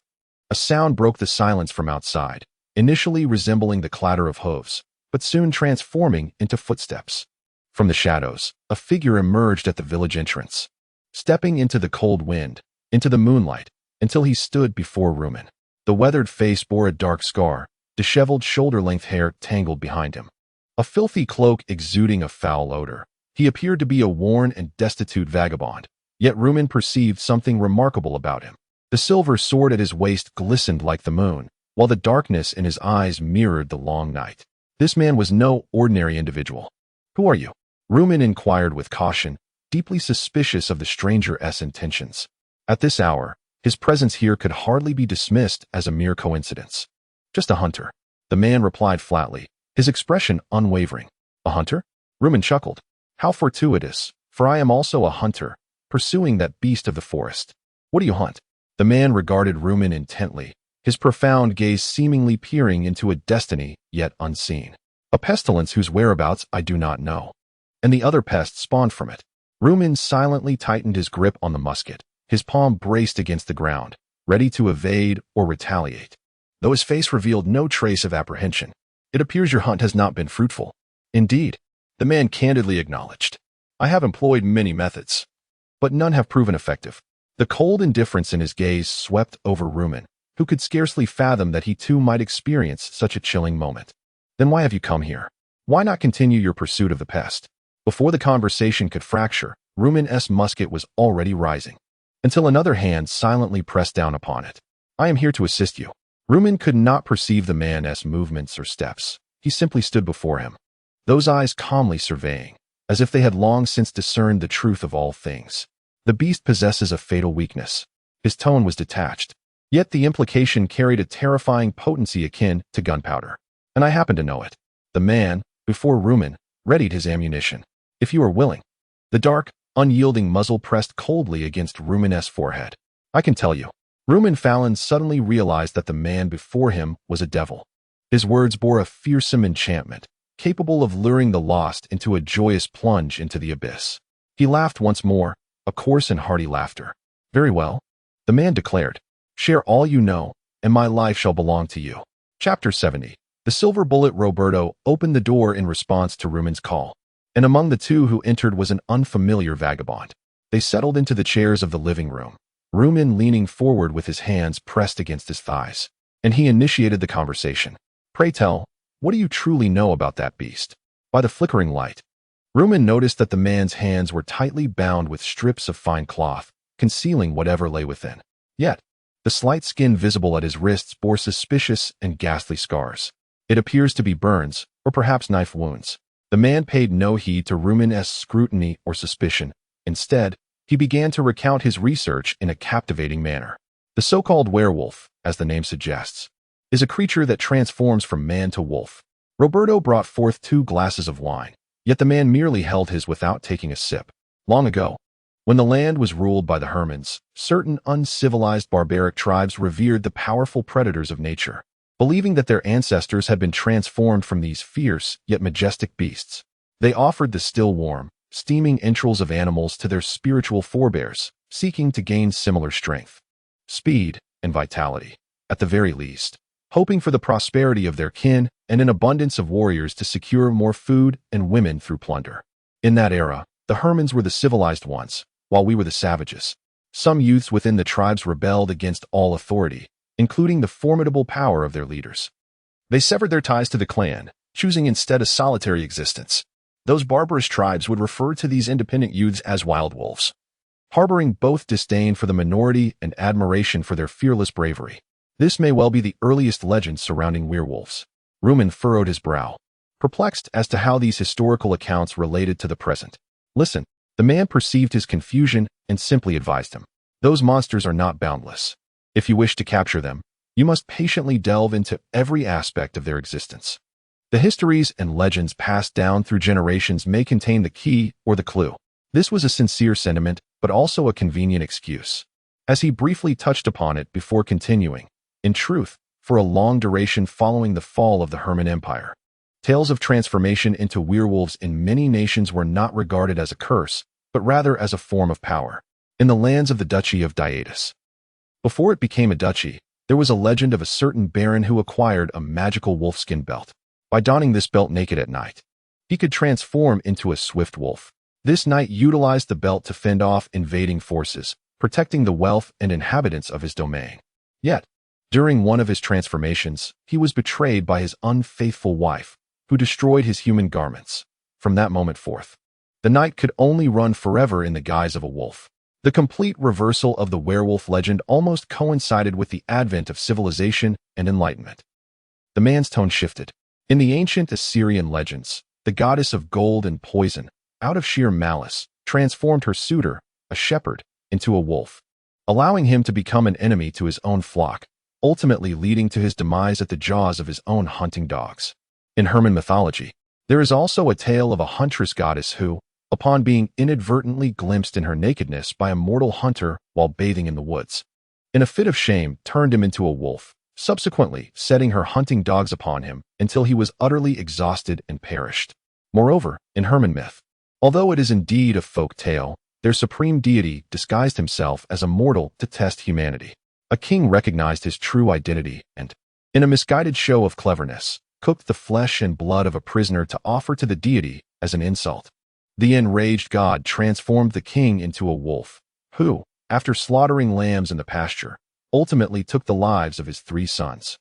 A sound broke the silence from outside, initially resembling the clatter of hooves, but soon transforming into footsteps. From the shadows, a figure emerged at the village entrance, stepping into the cold wind, into the moonlight, until he stood before Rumen. The weathered face bore a dark scar, disheveled shoulder-length hair tangled behind him, a filthy cloak exuding a foul odor. He appeared to be a worn and destitute vagabond, yet Rumen perceived something remarkable about him. The silver sword at his waist glistened like the moon, while the darkness in his eyes mirrored the long night. This man was no ordinary individual. Who are you? Rumen inquired with caution, deeply suspicious of the stranger's intentions. At this hour, his presence here could hardly be dismissed as a mere coincidence. Just a hunter. The man replied flatly, his expression unwavering. A hunter? Rumen chuckled. How fortuitous, for I am also a hunter, pursuing that beast of the forest. What do you hunt? The man regarded Rumen intently, his profound gaze seemingly peering into a destiny yet unseen. A pestilence whose whereabouts I do not know. And the other pest spawned from it. Rumen silently tightened his grip on the musket, his palm braced against the ground, ready to evade or retaliate. Though his face revealed no trace of apprehension, it appears your hunt has not been fruitful. Indeed, the man candidly acknowledged. I have employed many methods, but none have proven effective. The cold indifference in his gaze swept over Rumen, who could scarcely fathom that he too might experience such a chilling moment. Then why have you come here? Why not continue your pursuit of the pest? Before the conversation could fracture, Rumen's musket was already rising, until another hand silently pressed down upon it. I am here to assist you. Rumen could not perceive the man's movements or steps. He simply stood before him, those eyes calmly surveying, as if they had long since discerned the truth of all things. The beast possesses a fatal weakness. His tone was detached, yet the implication carried a terrifying potency akin to gunpowder. And I happen to know it. The man, before Rumen, readied his ammunition. If you are willing. The dark, unyielding muzzle pressed coldly against Rumen's forehead. I can tell you. Rumen Fallon suddenly realized that the man before him was a devil. His words bore a fearsome enchantment, capable of luring the lost into a joyous plunge into the abyss. He laughed once more, a coarse and hearty laughter. Very well, the man declared. Share all you know, and my life shall belong to you. Chapter 70. The silver bullet Roberto opened the door in response to Rumen's call, and among the two who entered was an unfamiliar vagabond. They settled into the chairs of the living room, Rumen leaning forward with his hands pressed against his thighs, and he initiated the conversation. Pray tell, what do you truly know about that beast? By the flickering light, Rumen noticed that the man's hands were tightly bound with strips of fine cloth, concealing whatever lay within. Yet, the slight skin visible at his wrists bore suspicious and ghastly scars. It appears to be burns, or perhaps knife wounds. The man paid no heed to Rumen's scrutiny or suspicion. Instead, he began to recount his research in a captivating manner. The so-called werewolf, as the name suggests, is a creature that transforms from man to wolf. Roberto brought forth 2 glasses of wine, yet the man merely held his without taking a sip. Long ago, when the land was ruled by the Hermans, certain uncivilized barbaric tribes revered the powerful predators of nature, believing that their ancestors had been transformed from these fierce yet majestic beasts. They offered the still warm, steaming entrails of animals to their spiritual forebears, seeking to gain similar strength, speed, and vitality, at the very least, hoping for the prosperity of their kin and an abundance of warriors to secure more food and women through plunder. In that era, the Hermans were the civilized ones, while we were the savages. Some youths within the tribes rebelled against all authority, including the formidable power of their leaders. They severed their ties to the clan, choosing instead a solitary existence. Those barbarous tribes would refer to these independent youths as wild wolves, harboring both disdain for the minority and admiration for their fearless bravery. This may well be the earliest legend surrounding werewolves. Rumen furrowed his brow, perplexed as to how these historical accounts related to the present. Listen, the man perceived his confusion and simply advised him. Those monsters are not boundless. If you wish to capture them, you must patiently delve into every aspect of their existence. The histories and legends passed down through generations may contain the key or the clue. This was a sincere sentiment, but also a convenient excuse, as he briefly touched upon it before continuing. In truth, for a long duration following the fall of the Herman Empire, tales of transformation into werewolves in many nations were not regarded as a curse, but rather as a form of power. In the lands of the Duchy of Dynasties, before it became a duchy, there was a legend of a certain baron who acquired a magical wolfskin belt. By donning this belt naked at night, he could transform into a swift wolf. This knight utilized the belt to fend off invading forces, protecting the wealth and inhabitants of his domain. Yet, during one of his transformations, he was betrayed by his unfaithful wife, who destroyed his human garments. From that moment forth, the knight could only run forever in the guise of a wolf. The complete reversal of the werewolf legend almost coincided with the advent of civilization and enlightenment. The man's tone shifted. In the ancient Assyrian legends, the goddess of gold and poison, out of sheer malice, transformed her suitor, a shepherd, into a wolf, allowing him to become an enemy to his own flock, ultimately leading to his demise at the jaws of his own hunting dogs. In Herman mythology, there is also a tale of a huntress goddess who, upon being inadvertently glimpsed in her nakedness by a mortal hunter while bathing in the woods, in a fit of shame turned him into a wolf, subsequently setting her hunting dogs upon him until he was utterly exhausted and perished. Moreover, in Herman myth, although it is indeed a folk tale, their supreme deity disguised himself as a mortal to test humanity. A king recognized his true identity and, in a misguided show of cleverness, cooked the flesh and blood of a prisoner to offer to the deity as an insult. The enraged god transformed the king into a wolf, who, after slaughtering lambs in the pasture, ultimately took the lives of his 3 sons.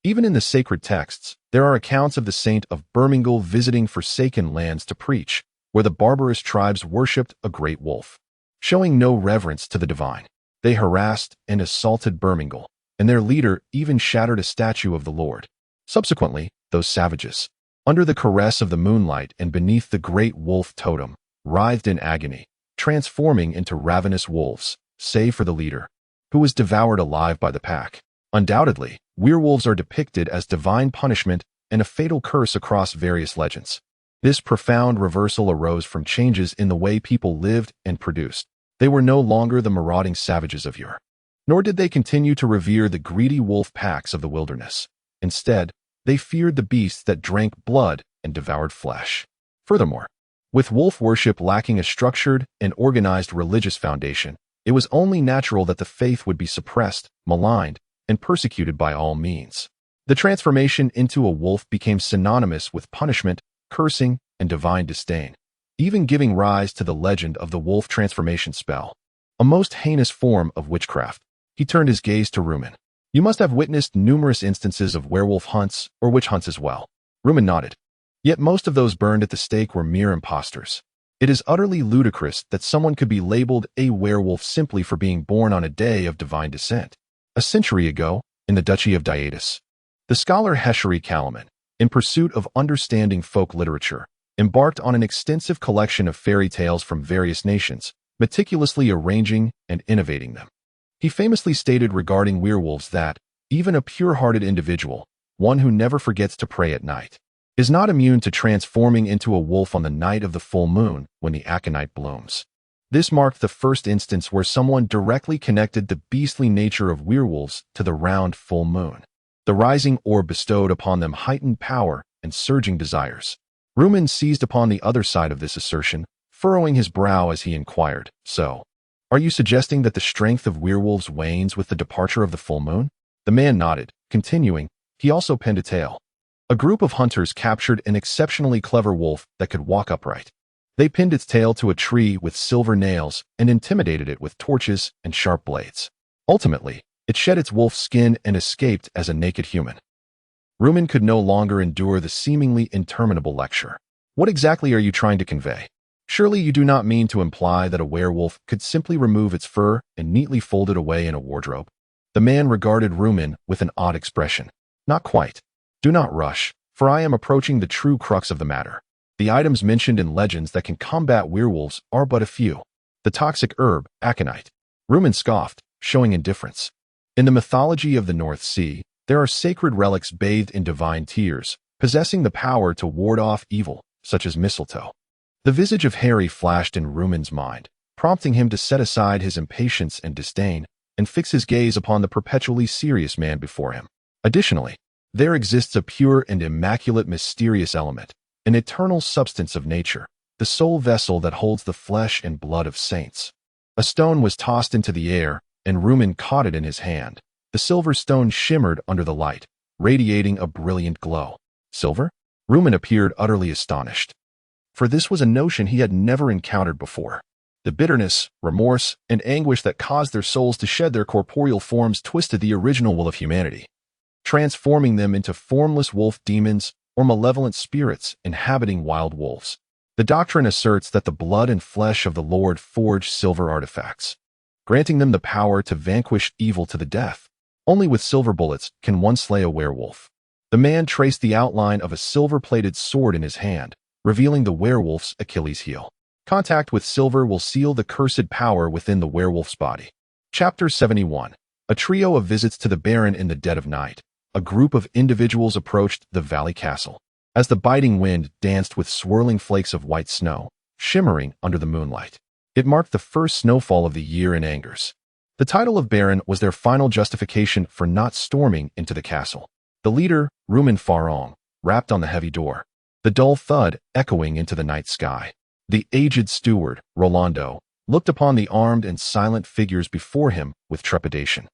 Even in the sacred texts, there are accounts of the saint of Birmingham visiting forsaken lands to preach, where the barbarous tribes worshipped a great wolf. Showing no reverence to the divine, they harassed and assaulted Birmingham, and their leader even shattered a statue of the Lord. Subsequently, those savages, under the caress of the moonlight and beneath the great wolf totem, writhed in agony, transforming into ravenous wolves, save for the leader, who was devoured alive by the pack. Undoubtedly, werewolves are depicted as divine punishment and a fatal curse across various legends. This profound reversal arose from changes in the way people lived and produced. They were no longer the marauding savages of yore, nor did they continue to revere the greedy wolf packs of the wilderness. Instead, they feared the beasts that drank blood and devoured flesh. Furthermore, with wolf worship lacking a structured and organized religious foundation, it was only natural that the faith would be suppressed, maligned, and persecuted by all means. The transformation into a wolf became synonymous with punishment, cursing, and divine disdain, even giving rise to the legend of the wolf transformation spell, a most heinous form of witchcraft. He turned his gaze to Rumen. You must have witnessed numerous instances of werewolf hunts or witch hunts as well. Rumen nodded. Yet most of those burned at the stake were mere impostors. It is utterly ludicrous that someone could be labeled a werewolf simply for being born on a day of divine descent. A century ago, in the Duchy of Dynasties, the scholar Hesheri Kalaman, in pursuit of understanding folk literature, embarked on an extensive collection of fairy tales from various nations, meticulously arranging and innovating them. He famously stated regarding werewolves that, even a pure-hearted individual, one who never forgets to pray at night, is not immune to transforming into a wolf on the night of the full moon when the aconite blooms. This marked the first instance where someone directly connected the beastly nature of werewolves to the round full moon. The rising orb bestowed upon them heightened power and surging desires. Rumen seized upon the other side of this assertion, furrowing his brow as he inquired, "So, are you suggesting that the strength of werewolves wanes with the departure of the full moon?" The man nodded, continuing, he also penned a tale. A group of hunters captured an exceptionally clever wolf that could walk upright. They pinned its tail to a tree with silver nails and intimidated it with torches and sharp blades. Ultimately, it shed its wolf skin and escaped as a naked human. Rumen could no longer endure the seemingly interminable lecture. "What exactly are you trying to convey? Surely you do not mean to imply that a werewolf could simply remove its fur and neatly fold it away in a wardrobe?" The man regarded Rumen with an odd expression. "Not quite. Do not rush, for I am approaching the true crux of the matter. The items mentioned in legends that can combat werewolves are but a few. The toxic herb, aconite." Rumen scoffed, showing indifference. "In the mythology of the North Sea, there are sacred relics bathed in divine tears, possessing the power to ward off evil, such as mistletoe." The visage of Harry flashed in Rumen's mind, prompting him to set aside his impatience and disdain and fix his gaze upon the perpetually serious man before him. Additionally, there exists a pure and immaculate mysterious element, an eternal substance of nature, the sole vessel that holds the flesh and blood of saints. A stone was tossed into the air, and Rumen caught it in his hand. The silver stone shimmered under the light, radiating a brilliant glow. Silver? Rumen appeared utterly astonished, for this was a notion he had never encountered before. The bitterness, remorse, and anguish that caused their souls to shed their corporeal forms twisted the original will of humanity, transforming them into formless wolf demons or malevolent spirits inhabiting wild wolves. The doctrine asserts that the blood and flesh of the Lord forged silver artifacts, granting them the power to vanquish evil to the death. Only with silver bullets can one slay a werewolf. The man traced the outline of a silver-plated sword in his hand, revealing the werewolf's Achilles heel. Contact with silver will seal the cursed power within the werewolf's body. Chapter 71. A trio of visits to the Baron in the dead of night. A group of individuals approached the valley castle. As the biting wind danced with swirling flakes of white snow, shimmering under the moonlight, it marked the first snowfall of the year in Angers. The title of Baron was their final justification for not storming into the castle. The leader, Rumen Farong, rapped on the heavy door, the dull thud echoing into the night sky. The aged steward, Rolando, looked upon the armed and silent figures before him with trepidation,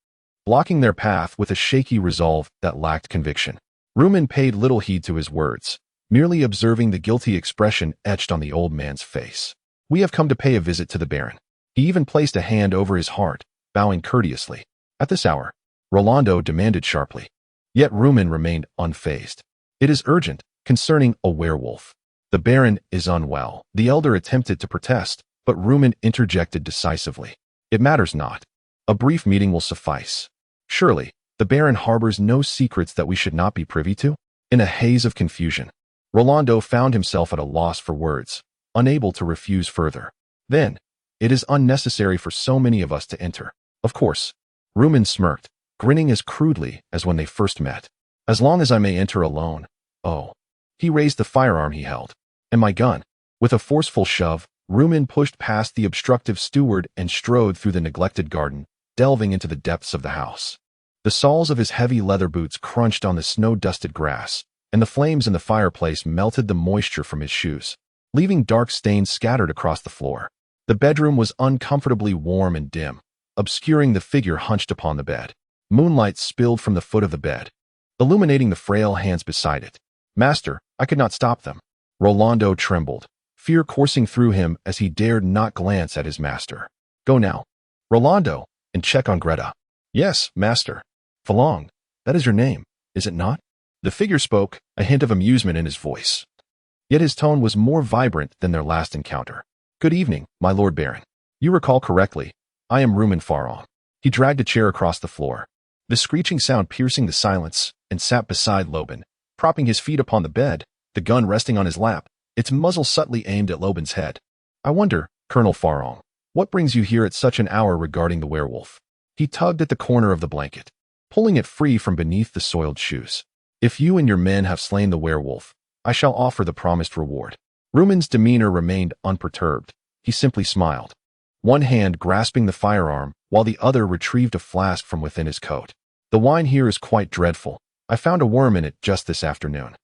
blocking their path with a shaky resolve that lacked conviction. Rumen paid little heed to his words, merely observing the guilty expression etched on the old man's face. "We have come to pay a visit to the Baron." He even placed a hand over his heart, bowing courteously. "At this hour?" Rolando demanded sharply. Yet Rumen remained unfazed. "It is urgent, concerning a werewolf. The Baron is unwell." The elder attempted to protest, but Rumen interjected decisively. "It matters not. A brief meeting will suffice. Surely, the Baron harbors no secrets that we should not be privy to?" In a haze of confusion, Rolando found himself at a loss for words, unable to refuse further. "Then, it is unnecessary for so many of us to enter." "Of course." Rumen smirked, grinning as crudely as when they first met. "As long as I may enter alone." "Oh." He raised the firearm he held. "And my gun." With a forceful shove, Rumen pushed past the obstructive steward and strode through the neglected garden, delving into the depths of the house. The soles of his heavy leather boots crunched on the snow-dusted grass, and the flames in the fireplace melted the moisture from his shoes, leaving dark stains scattered across the floor. The bedroom was uncomfortably warm and dim, obscuring the figure hunched upon the bed. Moonlight spilled from the foot of the bed, illuminating the frail hands beside it. "Master, I could not stop them." Rolando trembled, fear coursing through him as he dared not glance at his master. "Go now, Rolando, and check on Greta." "Yes, master." "Falong, that is your name, is it not?" The figure spoke, a hint of amusement in his voice. Yet his tone was more vibrant than their last encounter. "Good evening, my Lord Baron. You recall correctly. I am Rumen Farong." He dragged a chair across the floor, the screeching sound piercing the silence, and sat beside Loban, propping his feet upon the bed, the gun resting on his lap, its muzzle subtly aimed at Loban's head. "I wonder, Colonel Farong, what brings you here at such an hour regarding the werewolf?" He tugged at the corner of the blanket, pulling it free from beneath the soiled shoes. "If you and your men have slain the werewolf, I shall offer the promised reward." Rumen's demeanor remained unperturbed. He simply smiled, one hand grasping the firearm while the other retrieved a flask from within his coat. "The wine here is quite dreadful. I found a worm in it just this afternoon.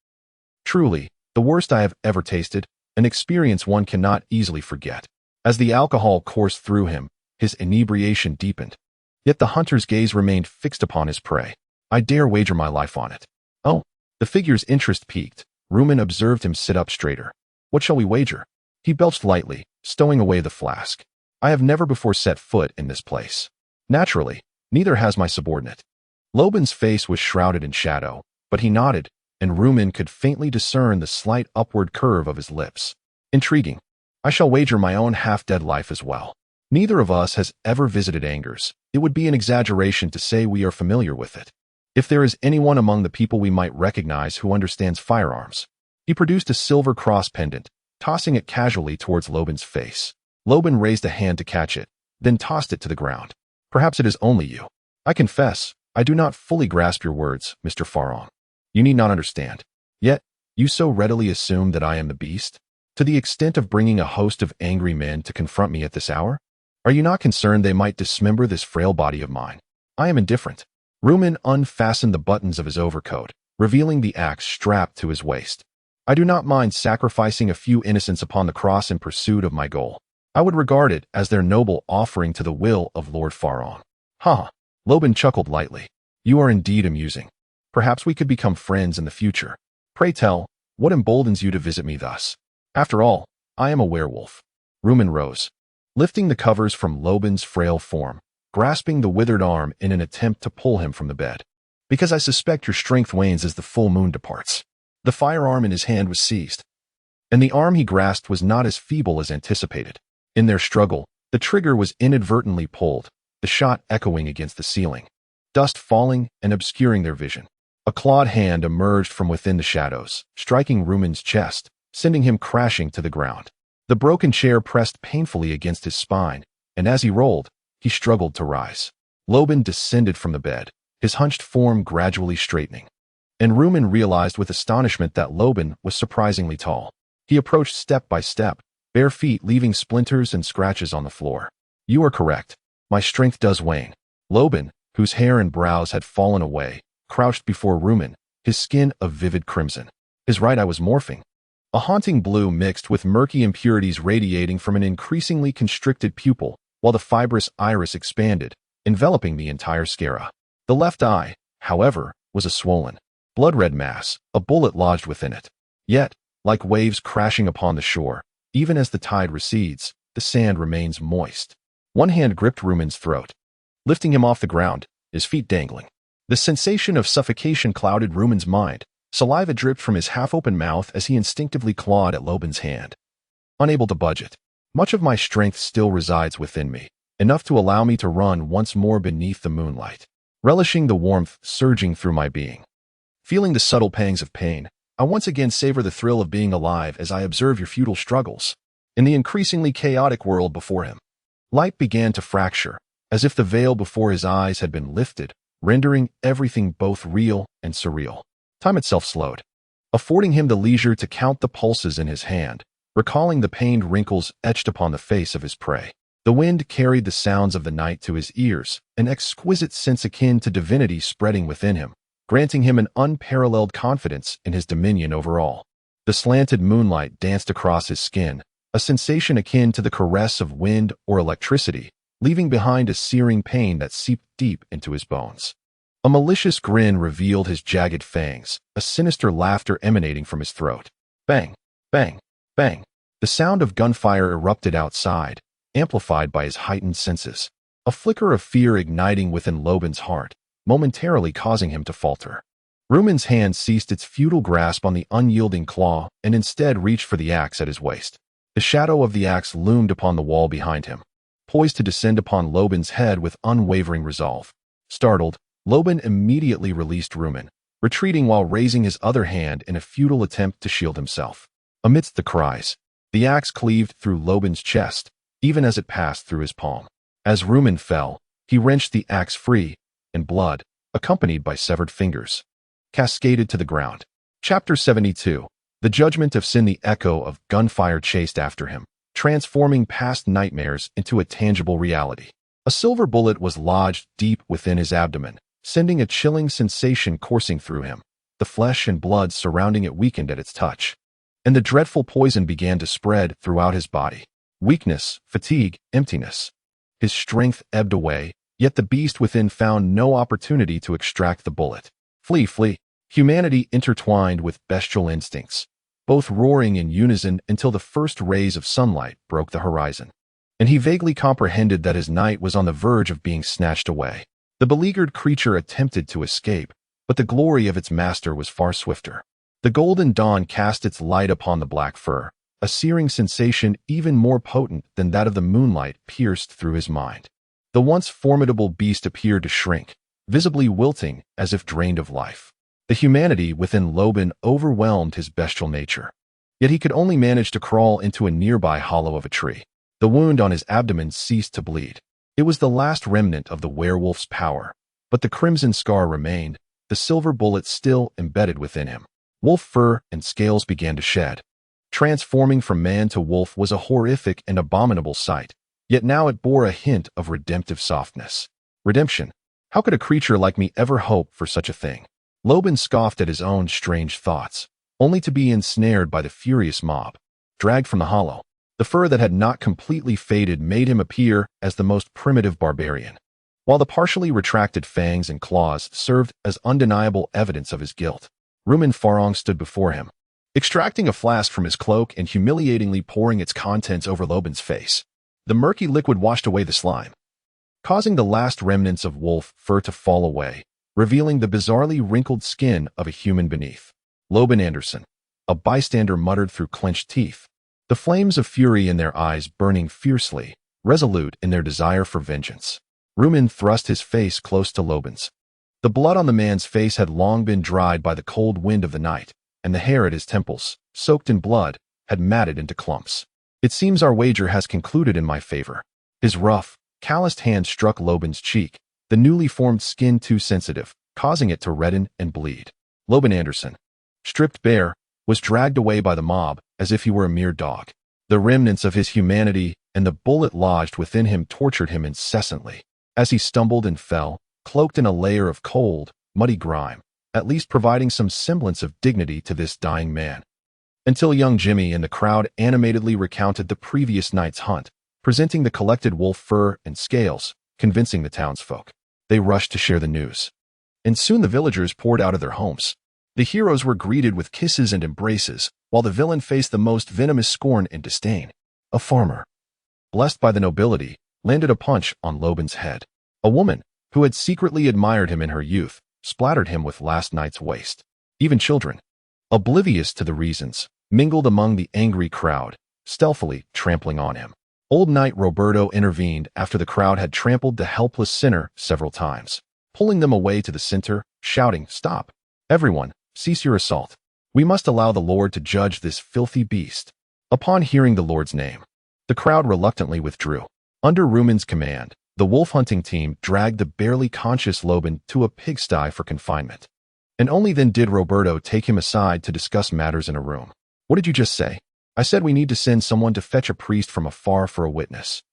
Truly, the worst I have ever tasted, an experience one cannot easily forget." As the alcohol coursed through him, his inebriation deepened. Yet the hunter's gaze remained fixed upon his prey. "I dare wager my life on it." "Oh." The figure's interest piqued. Rumen observed him sit up straighter. "What shall we wager?" He belched lightly, stowing away the flask. "I have never before set foot in this place. Naturally, neither has my subordinate." Loban's face was shrouded in shadow, but he nodded, and Rumen could faintly discern the slight upward curve of his lips. "Intriguing. I shall wager my own half-dead life as well. Neither of us has ever visited Angers. It would be an exaggeration to say we are familiar with it. If there is anyone among the people we might recognize who understands firearms." He produced a silver cross pendant, tossing it casually towards Loban's face. Loban raised a hand to catch it, then tossed it to the ground. "Perhaps it is only you. I confess, I do not fully grasp your words, Mr. Farong. You need not understand. Yet, you so readily assume that I am the beast? To the extent of bringing a host of angry men to confront me at this hour? Are you not concerned they might dismember this frail body of mine? I am indifferent." Rumen unfastened the buttons of his overcoat, revealing the axe strapped to his waist. "I do not mind sacrificing a few innocents upon the cross in pursuit of my goal. I would regard it as their noble offering to the will of Lord Farong." "Ha!" Loban chuckled lightly. "You are indeed amusing. Perhaps we could become friends in the future. Pray tell, what emboldens you to visit me thus? After all, I am a werewolf." Rumen rose, lifting the covers from Loban's frail form, grasping the withered arm in an attempt to pull him from the bed. "Because I suspect your strength wanes as the full moon departs." The firearm in his hand was seized, and the arm he grasped was not as feeble as anticipated. In their struggle, the trigger was inadvertently pulled, the shot echoing against the ceiling, dust falling and obscuring their vision. A clawed hand emerged from within the shadows, striking Rumen's chest, sending him crashing to the ground. The broken chair pressed painfully against his spine, and as he rolled, he struggled to rise. Loban descended from the bed, his hunched form gradually straightening. And Rumen realized with astonishment that Loban was surprisingly tall. He approached step by step, bare feet leaving splinters and scratches on the floor. "You are correct. My strength does wane." Loban, whose hair and brows had fallen away, crouched before Rumen, his skin a vivid crimson. His right eye was morphing, a haunting blue mixed with murky impurities radiating from an increasingly constricted pupil, while the fibrous iris expanded, enveloping the entire sclera. The left eye, however, was a swollen, blood-red mass, a bullet lodged within it. Yet, like waves crashing upon the shore, even as the tide recedes, the sand remains moist. One hand gripped Rumen's throat, lifting him off the ground, his feet dangling. The sensation of suffocation clouded Rumen's mind. Saliva dripped from his half-open mouth as he instinctively clawed at Loban's hand. Unable to budge it, much of my strength still resides within me, enough to allow me to run once more beneath the moonlight, relishing the warmth surging through my being. Feeling the subtle pangs of pain, I once again savor the thrill of being alive as I observe your futile struggles. In the increasingly chaotic world before him, light began to fracture, as if the veil before his eyes had been lifted, rendering everything both real and surreal. Time itself slowed, affording him the leisure to count the pulses in his hand, recalling the pained wrinkles etched upon the face of his prey. The wind carried the sounds of the night to his ears, an exquisite sense akin to divinity spreading within him, granting him an unparalleled confidence in his dominion over all. The slanted moonlight danced across his skin, a sensation akin to the caress of wind or electricity, leaving behind a searing pain that seeped deep into his bones. A malicious grin revealed his jagged fangs, a sinister laughter emanating from his throat. Bang, bang, bang. The sound of gunfire erupted outside, amplified by his heightened senses. A flicker of fear igniting within Loban's heart, momentarily causing him to falter. Rumen's hand ceased its futile grasp on the unyielding claw and instead reached for the axe at his waist. The shadow of the axe loomed upon the wall behind him, poised to descend upon Loban's head with unwavering resolve. Startled, Loban immediately released Rumen, retreating while raising his other hand in a futile attempt to shield himself. Amidst the cries, the axe cleaved through Loban's chest, even as it passed through his palm. As Rumen fell, He wrenched the axe free, and blood, accompanied by severed fingers, cascaded to the ground. Chapter 72. The Judgment of Sin. The echo of gunfire chased after him, transforming past nightmares into a tangible reality. A silver bullet was lodged deep within his abdomen, sending a chilling sensation coursing through him. The flesh and blood surrounding it weakened at its touch, and the dreadful poison began to spread throughout his body. Weakness, fatigue, emptiness. His strength ebbed away, yet the beast within found no opportunity to extract the bullet. Flee, flee. Humanity intertwined with bestial instincts, both roaring in unison until the first rays of sunlight broke the horizon, and he vaguely comprehended that his night was on the verge of being snatched away. The beleaguered creature attempted to escape, but the glory of its master was far swifter. The golden dawn cast its light upon the black fur, a searing sensation even more potent than that of the moonlight pierced through his mind. The once formidable beast appeared to shrink, visibly wilting as if drained of life. The humanity within Loban overwhelmed his bestial nature, yet he could only manage to crawl into a nearby hollow of a tree. The wound on his abdomen ceased to bleed. It was the last remnant of the werewolf's power, but the crimson scar remained, the silver bullet still embedded within him. Wolf fur and scales began to shed. Transforming from man to wolf was a horrific and abominable sight, yet now it bore a hint of redemptive softness. Redemption? How could a creature like me ever hope for such a thing? Loban scoffed at his own strange thoughts, only to be ensnared by the furious mob. Dragged from the hollow, the fur that had not completely faded made him appear as the most primitive barbarian, while the partially retracted fangs and claws served as undeniable evidence of his guilt. Rumen Farong stood before him, extracting a flask from his cloak and humiliatingly pouring its contents over Loban's face. The murky liquid washed away the slime, causing the last remnants of wolf fur to fall away, revealing the bizarrely wrinkled skin of a human beneath. Loban Anderson, a bystander, muttered through clenched teeth, the flames of fury in their eyes burning fiercely, resolute in their desire for vengeance. Rumen thrust his face close to Loban's. The blood on the man's face had long been dried by the cold wind of the night, and the hair at his temples, soaked in blood, had matted into clumps. It seems our wager has concluded in my favor. His rough, calloused hand struck Loban's cheek, the newly formed skin too sensitive, causing it to redden and bleed. Loban Anderson, stripped bare, was dragged away by the mob as if he were a mere dog. The remnants of his humanity and the bullet lodged within him tortured him incessantly. As he stumbled and fell, cloaked in a layer of cold, muddy grime, at least providing some semblance of dignity to this dying man. Until young Jimmy and the crowd animatedly recounted the previous night's hunt, presenting the collected wolf fur and scales, convincing the townsfolk. They rushed to share the news, and soon the villagers poured out of their homes. The heroes were greeted with kisses and embraces, while the villain faced the most venomous scorn and disdain. A farmer, blessed by the nobility, landed a punch on Loban's head. A woman, who had secretly admired him in her youth, splattered him with last night's waste. Even children, oblivious to the reasons, mingled among the angry crowd, stealthily trampling on him. Old Knight Roberto intervened after the crowd had trampled the helpless sinner several times, pulling them away to the center, shouting, "Stop! Everyone, cease your assault. We must allow the Lord to judge this filthy beast." Upon hearing the Lord's name, the crowd reluctantly withdrew. Under Rumen's command, the wolf hunting team dragged the barely conscious Loban to a pigsty for confinement. And only then did Roberto take him aside to discuss matters in a room. "What did you just say?" "I said we need to send someone to fetch a priest from afar for a witness.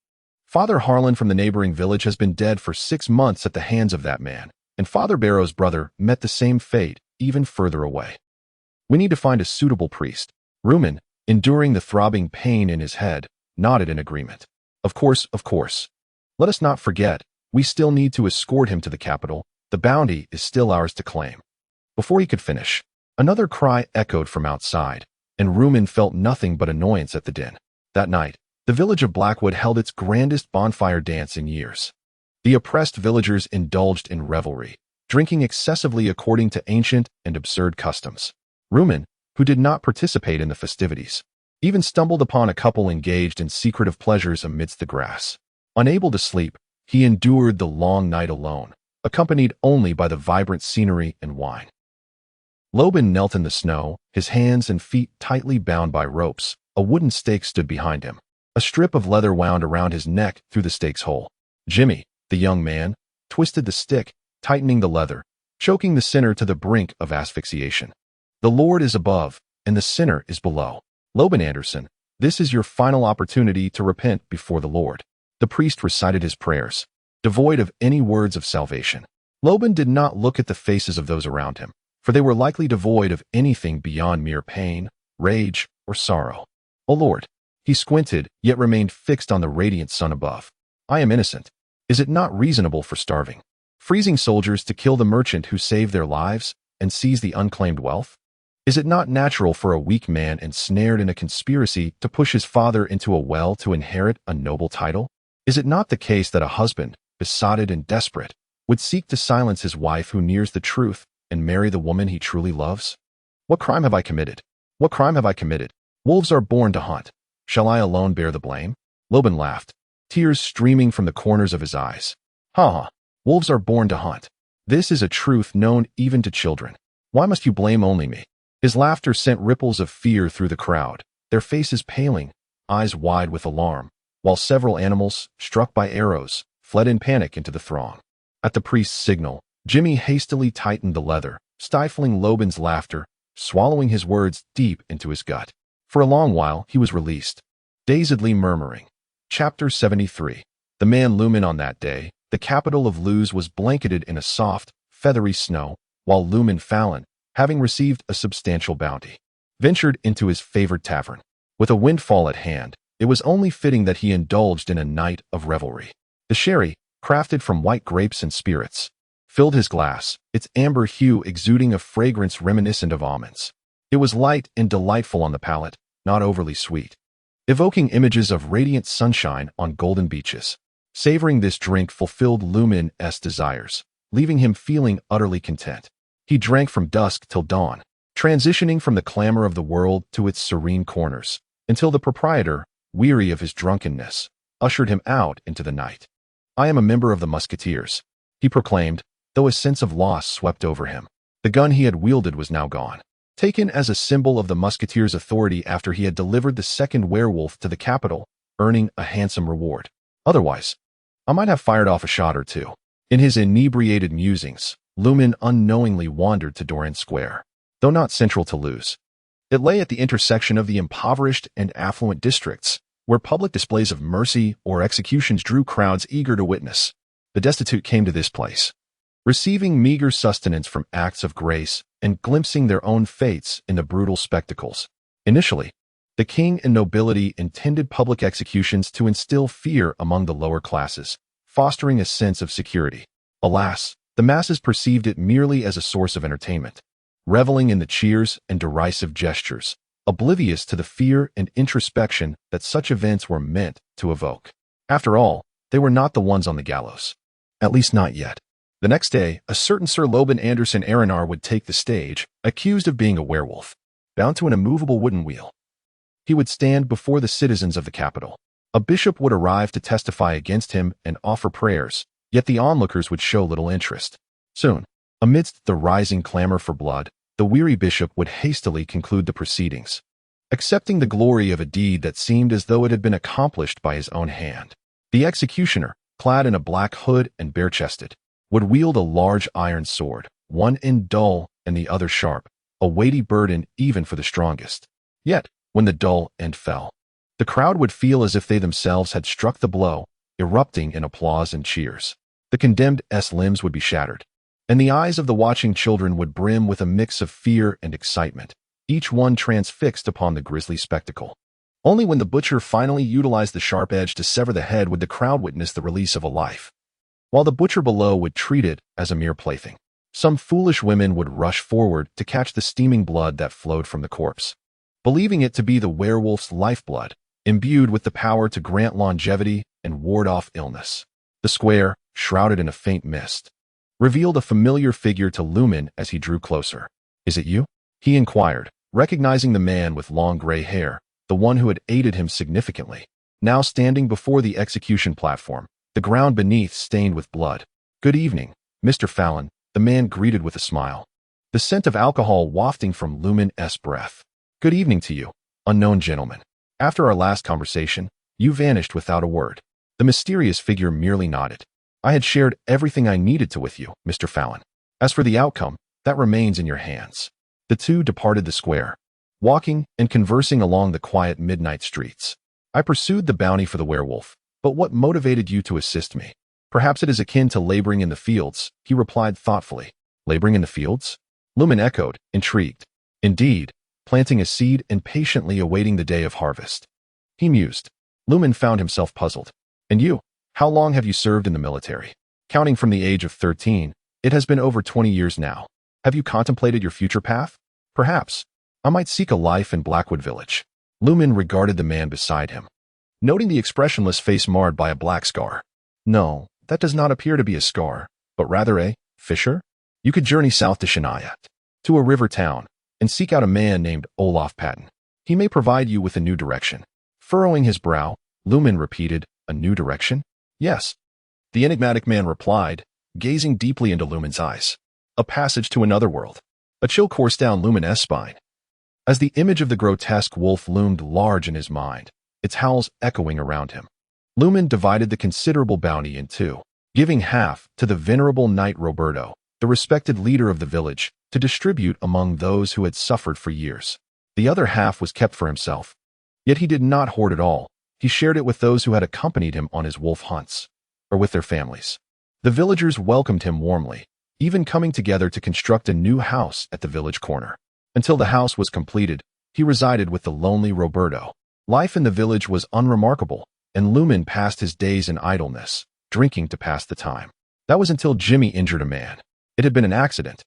Father Harlan from the neighboring village has been dead for 6 months at the hands of that man, and Father Barrow's brother met the same fate even further away. We need to find a suitable priest." Rumen, enduring the throbbing pain in his head, nodded in agreement. Of course. Let us not forget, we still need to escort him to the capital. The bounty is still ours to claim." Before he could finish, another cry echoed from outside, and Rumen felt nothing but annoyance at the din. That night, the village of Blackwood held its grandest bonfire dance in years. The oppressed villagers indulged in revelry, drinking excessively according to ancient and absurd customs. Rumen, who did not participate in the festivities, even stumbled upon a couple engaged in secretive pleasures amidst the grass. Unable to sleep, he endured the long night alone, accompanied only by the vibrant scenery and wine. Loban knelt in the snow, his hands and feet tightly bound by ropes. A wooden stake stood behind him, a strip of leather wound around his neck through the stake's hole. "Jimmy, The young man twisted the stick, tightening the leather, choking the sinner to the brink of asphyxiation. The Lord is above, and the sinner is below. Loban Anderson, this is your final opportunity to repent before the Lord. The priest recited his prayers, devoid of any words of salvation. Loban did not look at the faces of those around him, for they were likely devoid of anything beyond mere pain, rage, or sorrow. O Lord, he squinted, yet remained fixed on the radiant sun above. I am innocent. Is it not reasonable for starving, freezing soldiers to kill the merchant who saved their lives and seize the unclaimed wealth? Is it not natural for a weak man ensnared in a conspiracy to push his father into a well to inherit a noble title? Is it not the case that a husband, besotted and desperate, would seek to silence his wife who nears the truth and marry the woman he truly loves? What crime have I committed? What crime have I committed? Wolves are born to hunt. Shall I alone bear the blame? Loban laughed, tears streaming from the corners of his eyes. Ha! Wolves are born to hunt. This is a truth known even to children. Why must you blame only me? His laughter sent ripples of fear through the crowd, their faces paling, eyes wide with alarm, while several animals, struck by arrows, fled in panic into the throng. At the priest's signal, Jimmy hastily tightened the leather, stifling Loban's laughter, swallowing his words deep into his gut. For a long while, he was released, dazedly murmuring. Chapter 73. The man Lumen on that day, the capital of Luz was blanketed in a soft, feathery snow, while Lumen Fallon, having received a substantial bounty, ventured into his favored tavern. With a windfall at hand, it was only fitting that he indulged in a night of revelry. The sherry, crafted from white grapes and spirits, filled his glass, its amber hue exuding a fragrance reminiscent of almonds. It was light and delightful on the palate, not overly sweet, evoking images of radiant sunshine on golden beaches. Savoring this drink fulfilled Lumen's desires, leaving him feeling utterly content. He drank from dusk till dawn, transitioning from the clamor of the world to its serene corners, until the proprietor, weary of his drunkenness, ushered him out into the night. I am a member of the Musketeers, he proclaimed, though a sense of loss swept over him. The gun he had wielded was now gone, taken as a symbol of the Musketeers' authority after he had delivered the second werewolf to the capital, earning a handsome reward. Otherwise, I might have fired off a shot or two. In his inebriated musings, Lumen unknowingly wandered to Doran Square, though not central to Luz. It lay at the intersection of the impoverished and affluent districts, where public displays of mercy or executions drew crowds eager to witness. The destitute came to this place, receiving meager sustenance from acts of grace and glimpsing their own fates in the brutal spectacles. Initially, the king and nobility intended public executions to instill fear among the lower classes, fostering a sense of security. Alas, the masses perceived it merely as a source of entertainment, reveling in the cheers and derisive gestures, oblivious to the fear and introspection that such events were meant to evoke. After all, they were not the ones on the gallows. At least not yet. The next day, a certain Sir Loban Anderson Aranar would take the stage, accused of being a werewolf, bound to an immovable wooden wheel. He would stand before the citizens of the capital. A bishop would arrive to testify against him and offer prayers, yet the onlookers would show little interest. Soon, amidst the rising clamor for blood, the weary bishop would hastily conclude the proceedings, accepting the glory of a deed that seemed as though it had been accomplished by his own hand. The executioner, clad in a black hood and bare-chested, would wield a large iron sword, one end dull and the other sharp, a weighty burden even for the strongest. Yet, when the dull end fell, the crowd would feel as if they themselves had struck the blow, erupting in applause and cheers. The condemned's limbs would be shattered, and the eyes of the watching children would brim with a mix of fear and excitement, each one transfixed upon the grisly spectacle. Only when the butcher finally utilized the sharp edge to sever the head would the crowd witness the release of a life, while the butcher below would treat it as a mere plaything. Some foolish women would rush forward to catch the steaming blood that flowed from the corpse, believing it to be the werewolf's lifeblood, imbued with the power to grant longevity and ward off illness. The square, shrouded in a faint mist, revealed a familiar figure to Lumen as he drew closer. Is it you? He inquired, recognizing the man with long gray hair, the one who had aided him significantly, now standing before the execution platform, the ground beneath stained with blood. Good evening, Mr. Fallon, the man greeted with a smile, the scent of alcohol wafting from Lumen's breath. Good evening to you, unknown gentleman. After our last conversation, you vanished without a word. The mysterious figure merely nodded. I had shared everything I needed to with you, Mr. Fallon. As for the outcome, that remains in your hands. The two departed the square, walking and conversing along the quiet midnight streets. I pursued the bounty for the werewolf, but what motivated you to assist me? Perhaps it is akin to laboring in the fields, he replied thoughtfully. Laboring in the fields? Lumen echoed, intrigued. Indeed, planting a seed and patiently awaiting the day of harvest. He mused. Lumen found himself puzzled. And you? How long have you served in the military? Counting from the age of 13, it has been over 20 years now. Have you contemplated your future path? Perhaps. I might seek a life in Blackwood Village. Lumen regarded the man beside him, noting the expressionless face marred by a black scar. No, that does not appear to be a scar, but rather a fissure. You could journey south to Shania, to a river town, and seek out a man named Olaf Patton. He may provide you with a new direction. Furrowing his brow, Lumen repeated, a new direction? Yes. The enigmatic man replied, gazing deeply into Lumen's eyes. A passage to another world. A chill coursed down Lumen's spine. As the image of the grotesque wolf loomed large in his mind, its howls echoing around him, Lumen divided the considerable bounty in two, giving half to the venerable knight Roberto, the respected leader of the village, to distribute among those who had suffered for years. The other half was kept for himself. Yet he did not hoard it all. He shared it with those who had accompanied him on his wolf hunts, or with their families. The villagers welcomed him warmly, even coming together to construct a new house at the village corner. Until the house was completed, he resided with the lonely Roberto. Life in the village was unremarkable, and Lumen passed his days in idleness, drinking to pass the time. That was until Jimmy injured a man. It had been an accident.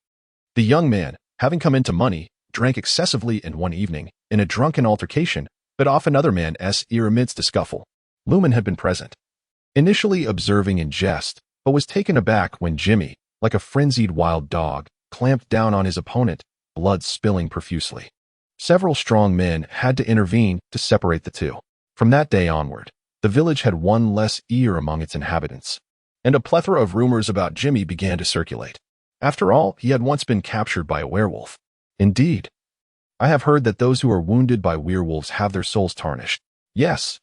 The young man, having come into money, drank excessively in one evening, in a drunken altercation, bit off another man's ear amidst a scuffle. Lumen had been present, initially observing in jest, but was taken aback when Jimmy, like a frenzied wild dog, clamped down on his opponent, blood spilling profusely. Several strong men had to intervene to separate the two. From that day onward, the village had one less ear among its inhabitants, and a plethora of rumors about Jimmy began to circulate. After all, he had once been captured by a werewolf. Indeed, I have heard that those who are wounded by werewolves have their souls tarnished. Yes,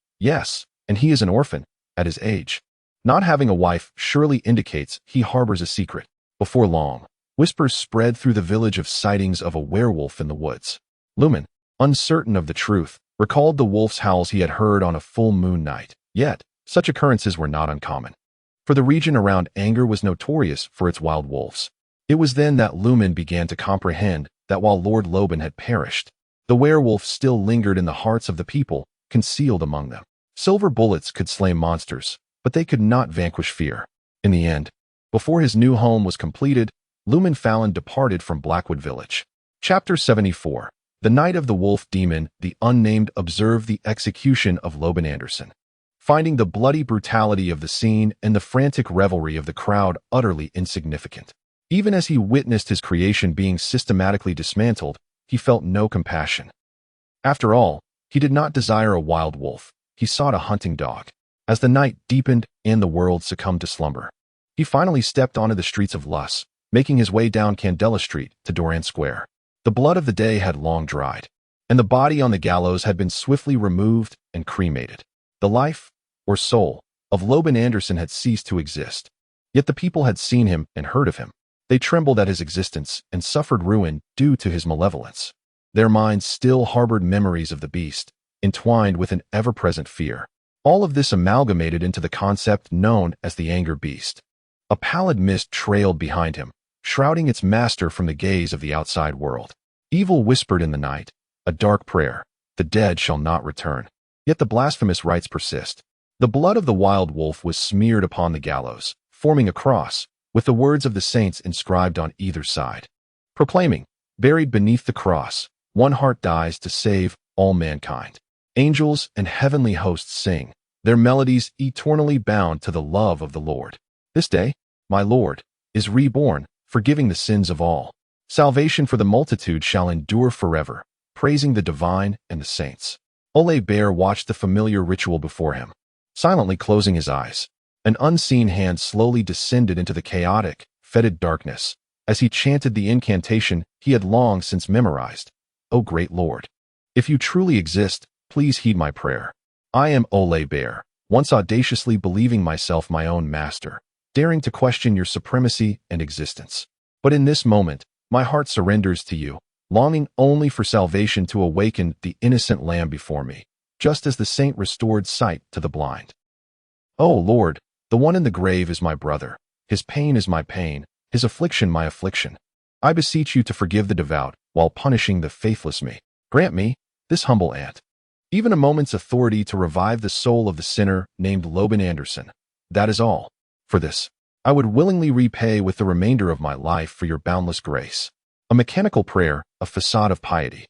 and he is an orphan, at his age. Not having a wife surely indicates he harbors a secret. Before long, whispers spread through the village of sightings of a werewolf in the woods. Lumen, uncertain of the truth, recalled the wolf's howls he had heard on a full moon night. Yet, such occurrences were not uncommon, for the region around Anger was notorious for its wild wolves. It was then that Lumen began to comprehend that while Lord Loban had perished, the werewolf still lingered in the hearts of the people, concealed among them. Silver bullets could slay monsters, but they could not vanquish fear. In the end, before his new home was completed, Lumen Fallon departed from Blackwood Village. Chapter 74. The Night of the Wolf Demon, the Unnamed observed the execution of Loban Anderson. Finding the bloody brutality of the scene and the frantic revelry of the crowd utterly insignificant. Even as he witnessed his creation being systematically dismantled, he felt no compassion. After all, he did not desire a wild wolf. He sought a hunting dog. As the night deepened and the world succumbed to slumber, he finally stepped onto the streets of Luss, making his way down Candela Street to Doran Square. The blood of the day had long dried, and the body on the gallows had been swiftly removed and cremated. The life, or soul, of Loban Anderson had ceased to exist. Yet the people had seen him and heard of him. They trembled at his existence and suffered ruin due to his malevolence. Their minds still harbored memories of the beast, entwined with an ever-present fear. All of this amalgamated into the concept known as the Anger Beast. A pallid mist trailed behind him, shrouding its master from the gaze of the outside world. Evil whispered in the night, a dark prayer, the dead shall not return. Yet the blasphemous rites persist. The blood of the wild wolf was smeared upon the gallows, forming a cross, with the words of the saints inscribed on either side, proclaiming, buried beneath the cross, one heart dies to save all mankind. Angels and heavenly hosts sing, their melodies eternally bound to the love of the Lord. This day, my Lord, is reborn, forgiving the sins of all. Salvation for the multitude shall endure forever, praising the divine and the saints. Ole Bear watched the familiar ritual before him, silently closing his eyes. An unseen hand slowly descended into the chaotic, fetid darkness, as he chanted the incantation he had long since memorized. O great Lord, if you truly exist, please heed my prayer. I am Ole Bear, once audaciously believing myself my own master, daring to question your supremacy and existence. But in this moment, my heart surrenders to you, longing only for salvation to awaken the innocent lamb before me, just as the saint restored sight to the blind. O Lord, the one in the grave is my brother. His pain is my pain, his affliction my affliction. I beseech you to forgive the devout, while punishing the faithless me. Grant me, this humble ant, even a moment's authority to revive the soul of the sinner named Loban Anderson. That is all. For this, I would willingly repay with the remainder of my life for your boundless grace. A mechanical prayer, a facade of piety.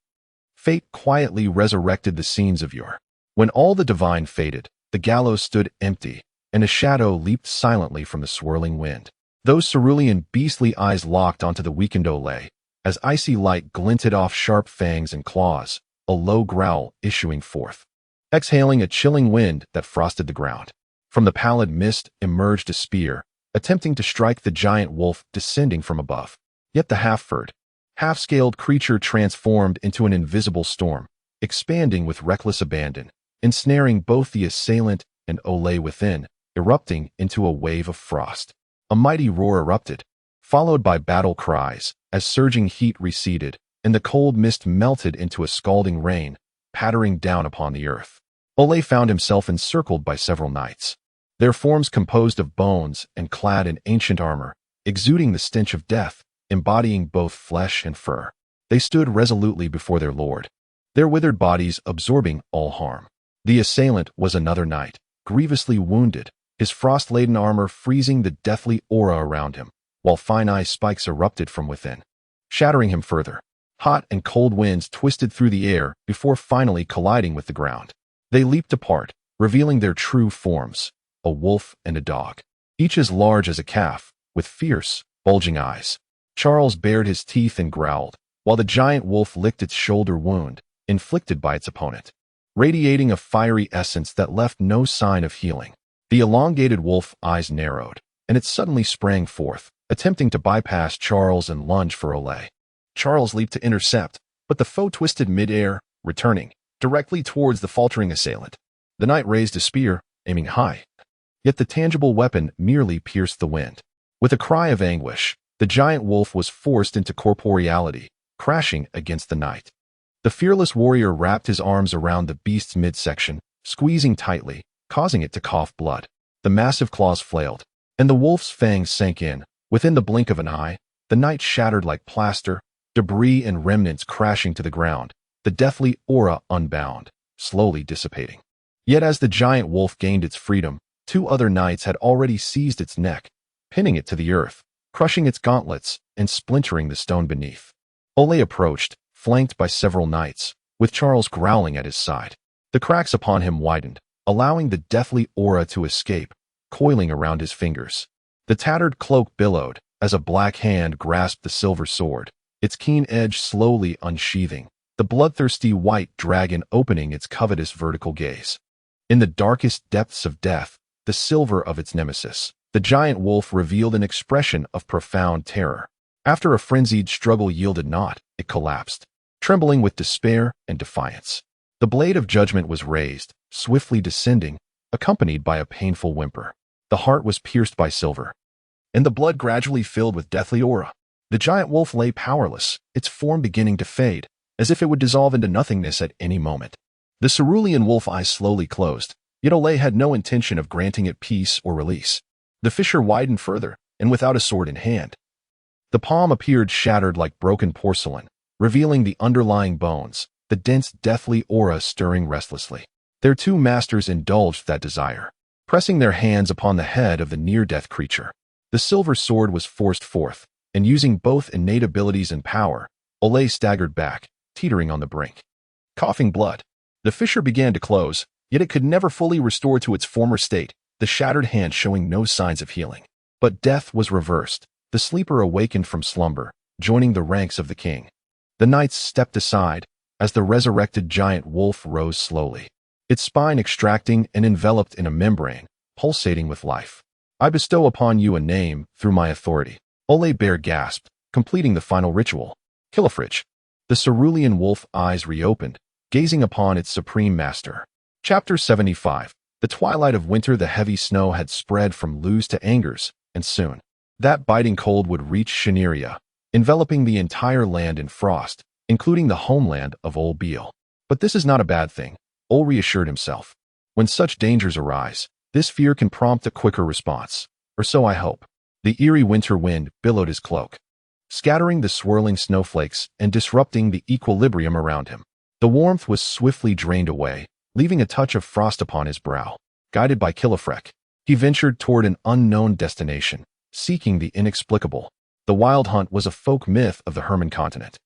Fate quietly resurrected the scenes of yore. When all the divine faded, the gallows stood empty, and a shadow leaped silently from the swirling wind. Those cerulean beastly eyes locked onto the weakened Olay, as icy light glinted off sharp fangs and claws, a low growl issuing forth, exhaling a chilling wind that frosted the ground. From the pallid mist emerged a spear, attempting to strike the giant wolf descending from above. Yet the half-furred, half-scaled creature transformed into an invisible storm, expanding with reckless abandon, ensnaring both the assailant and Olay within, erupting into a wave of frost. A mighty roar erupted, followed by battle cries, as surging heat receded, and the cold mist melted into a scalding rain, pattering down upon the earth. Olay found himself encircled by several knights, their forms composed of bones and clad in ancient armor, exuding the stench of death, embodying both flesh and fur. They stood resolutely before their lord, their withered bodies absorbing all harm. The assailant was another knight, grievously wounded, his frost-laden armor freezing the deathly aura around him, while fine ice spikes erupted from within, shattering him further. Hot and cold winds twisted through the air before finally colliding with the ground. They leaped apart, revealing their true forms, a wolf and a dog, each as large as a calf, with fierce, bulging eyes. Charles bared his teeth and growled, while the giant wolf licked its shoulder wound, inflicted by its opponent, radiating a fiery essence that left no sign of healing. The elongated wolf eyes narrowed, and it suddenly sprang forth, attempting to bypass Charles and lunge for Olay. Charles leaped to intercept, but the foe twisted mid-air, returning directly towards the faltering assailant. The knight raised a spear, aiming high, yet the tangible weapon merely pierced the wind. With a cry of anguish, the giant wolf was forced into corporeality, crashing against the knight. The fearless warrior wrapped his arms around the beast's midsection, squeezing tightly, causing it to cough blood. The massive claws flailed, and the wolf's fangs sank in. Within the blink of an eye, the knight shattered like plaster, debris and remnants crashing to the ground, the deathly aura unbound, slowly dissipating. Yet as the giant wolf gained its freedom, two other knights had already seized its neck, pinning it to the earth, crushing its gauntlets, and splintering the stone beneath. Olay approached, flanked by several knights, with Charles growling at his side. The cracks upon him widened, allowing the deathly aura to escape, coiling around his fingers. The tattered cloak billowed as a black hand grasped the silver sword, its keen edge slowly unsheathing, the bloodthirsty white dragon opening its covetous vertical gaze. In the darkest depths of death, the silver of its nemesis, the giant wolf revealed an expression of profound terror. After a frenzied struggle yielded not, it collapsed, trembling with despair and defiance. The blade of judgment was raised, swiftly descending, accompanied by a painful whimper. The heart was pierced by silver, and the blood gradually filled with deathly aura. The giant wolf lay powerless, its form beginning to fade, as if it would dissolve into nothingness at any moment. The cerulean wolf eyes slowly closed, yet Olay had no intention of granting it peace or release. The fissure widened further, and without a sword in hand, the palm appeared shattered like broken porcelain, revealing the underlying bones, the dense deathly aura stirring restlessly. Their two masters indulged that desire, pressing their hands upon the head of the near-death creature. The silver sword was forced forth, and using both innate abilities and power, Olay staggered back, teetering on the brink, coughing blood. The fissure began to close, yet it could never fully restore to its former state, the shattered hand showing no signs of healing. But death was reversed. The sleeper awakened from slumber, joining the ranks of the king. The knights stepped aside as the resurrected giant wolf rose slowly, its spine extracting and enveloped in a membrane, pulsating with life. I bestow upon you a name through my authority. Olay Bear gasped, completing the final ritual. Killafridge. The cerulean wolf eyes reopened, gazing upon its supreme master. Chapter 75. The twilight of winter. The heavy snow had spread from Luz to Angers, and soon, that biting cold would reach Shaneria, enveloping the entire land in frost, including the homeland of Ol Beal. But this is not a bad thing, Ol reassured himself. When such dangers arise, this fear can prompt a quicker response, or so I hope. The eerie winter wind billowed his cloak, scattering the swirling snowflakes and disrupting the equilibrium around him. The warmth was swiftly drained away, leaving a touch of frost upon his brow. Guided by Kilafrek, he ventured toward an unknown destination, seeking the inexplicable. The Wild Hunt was a folk myth of the Herman continent,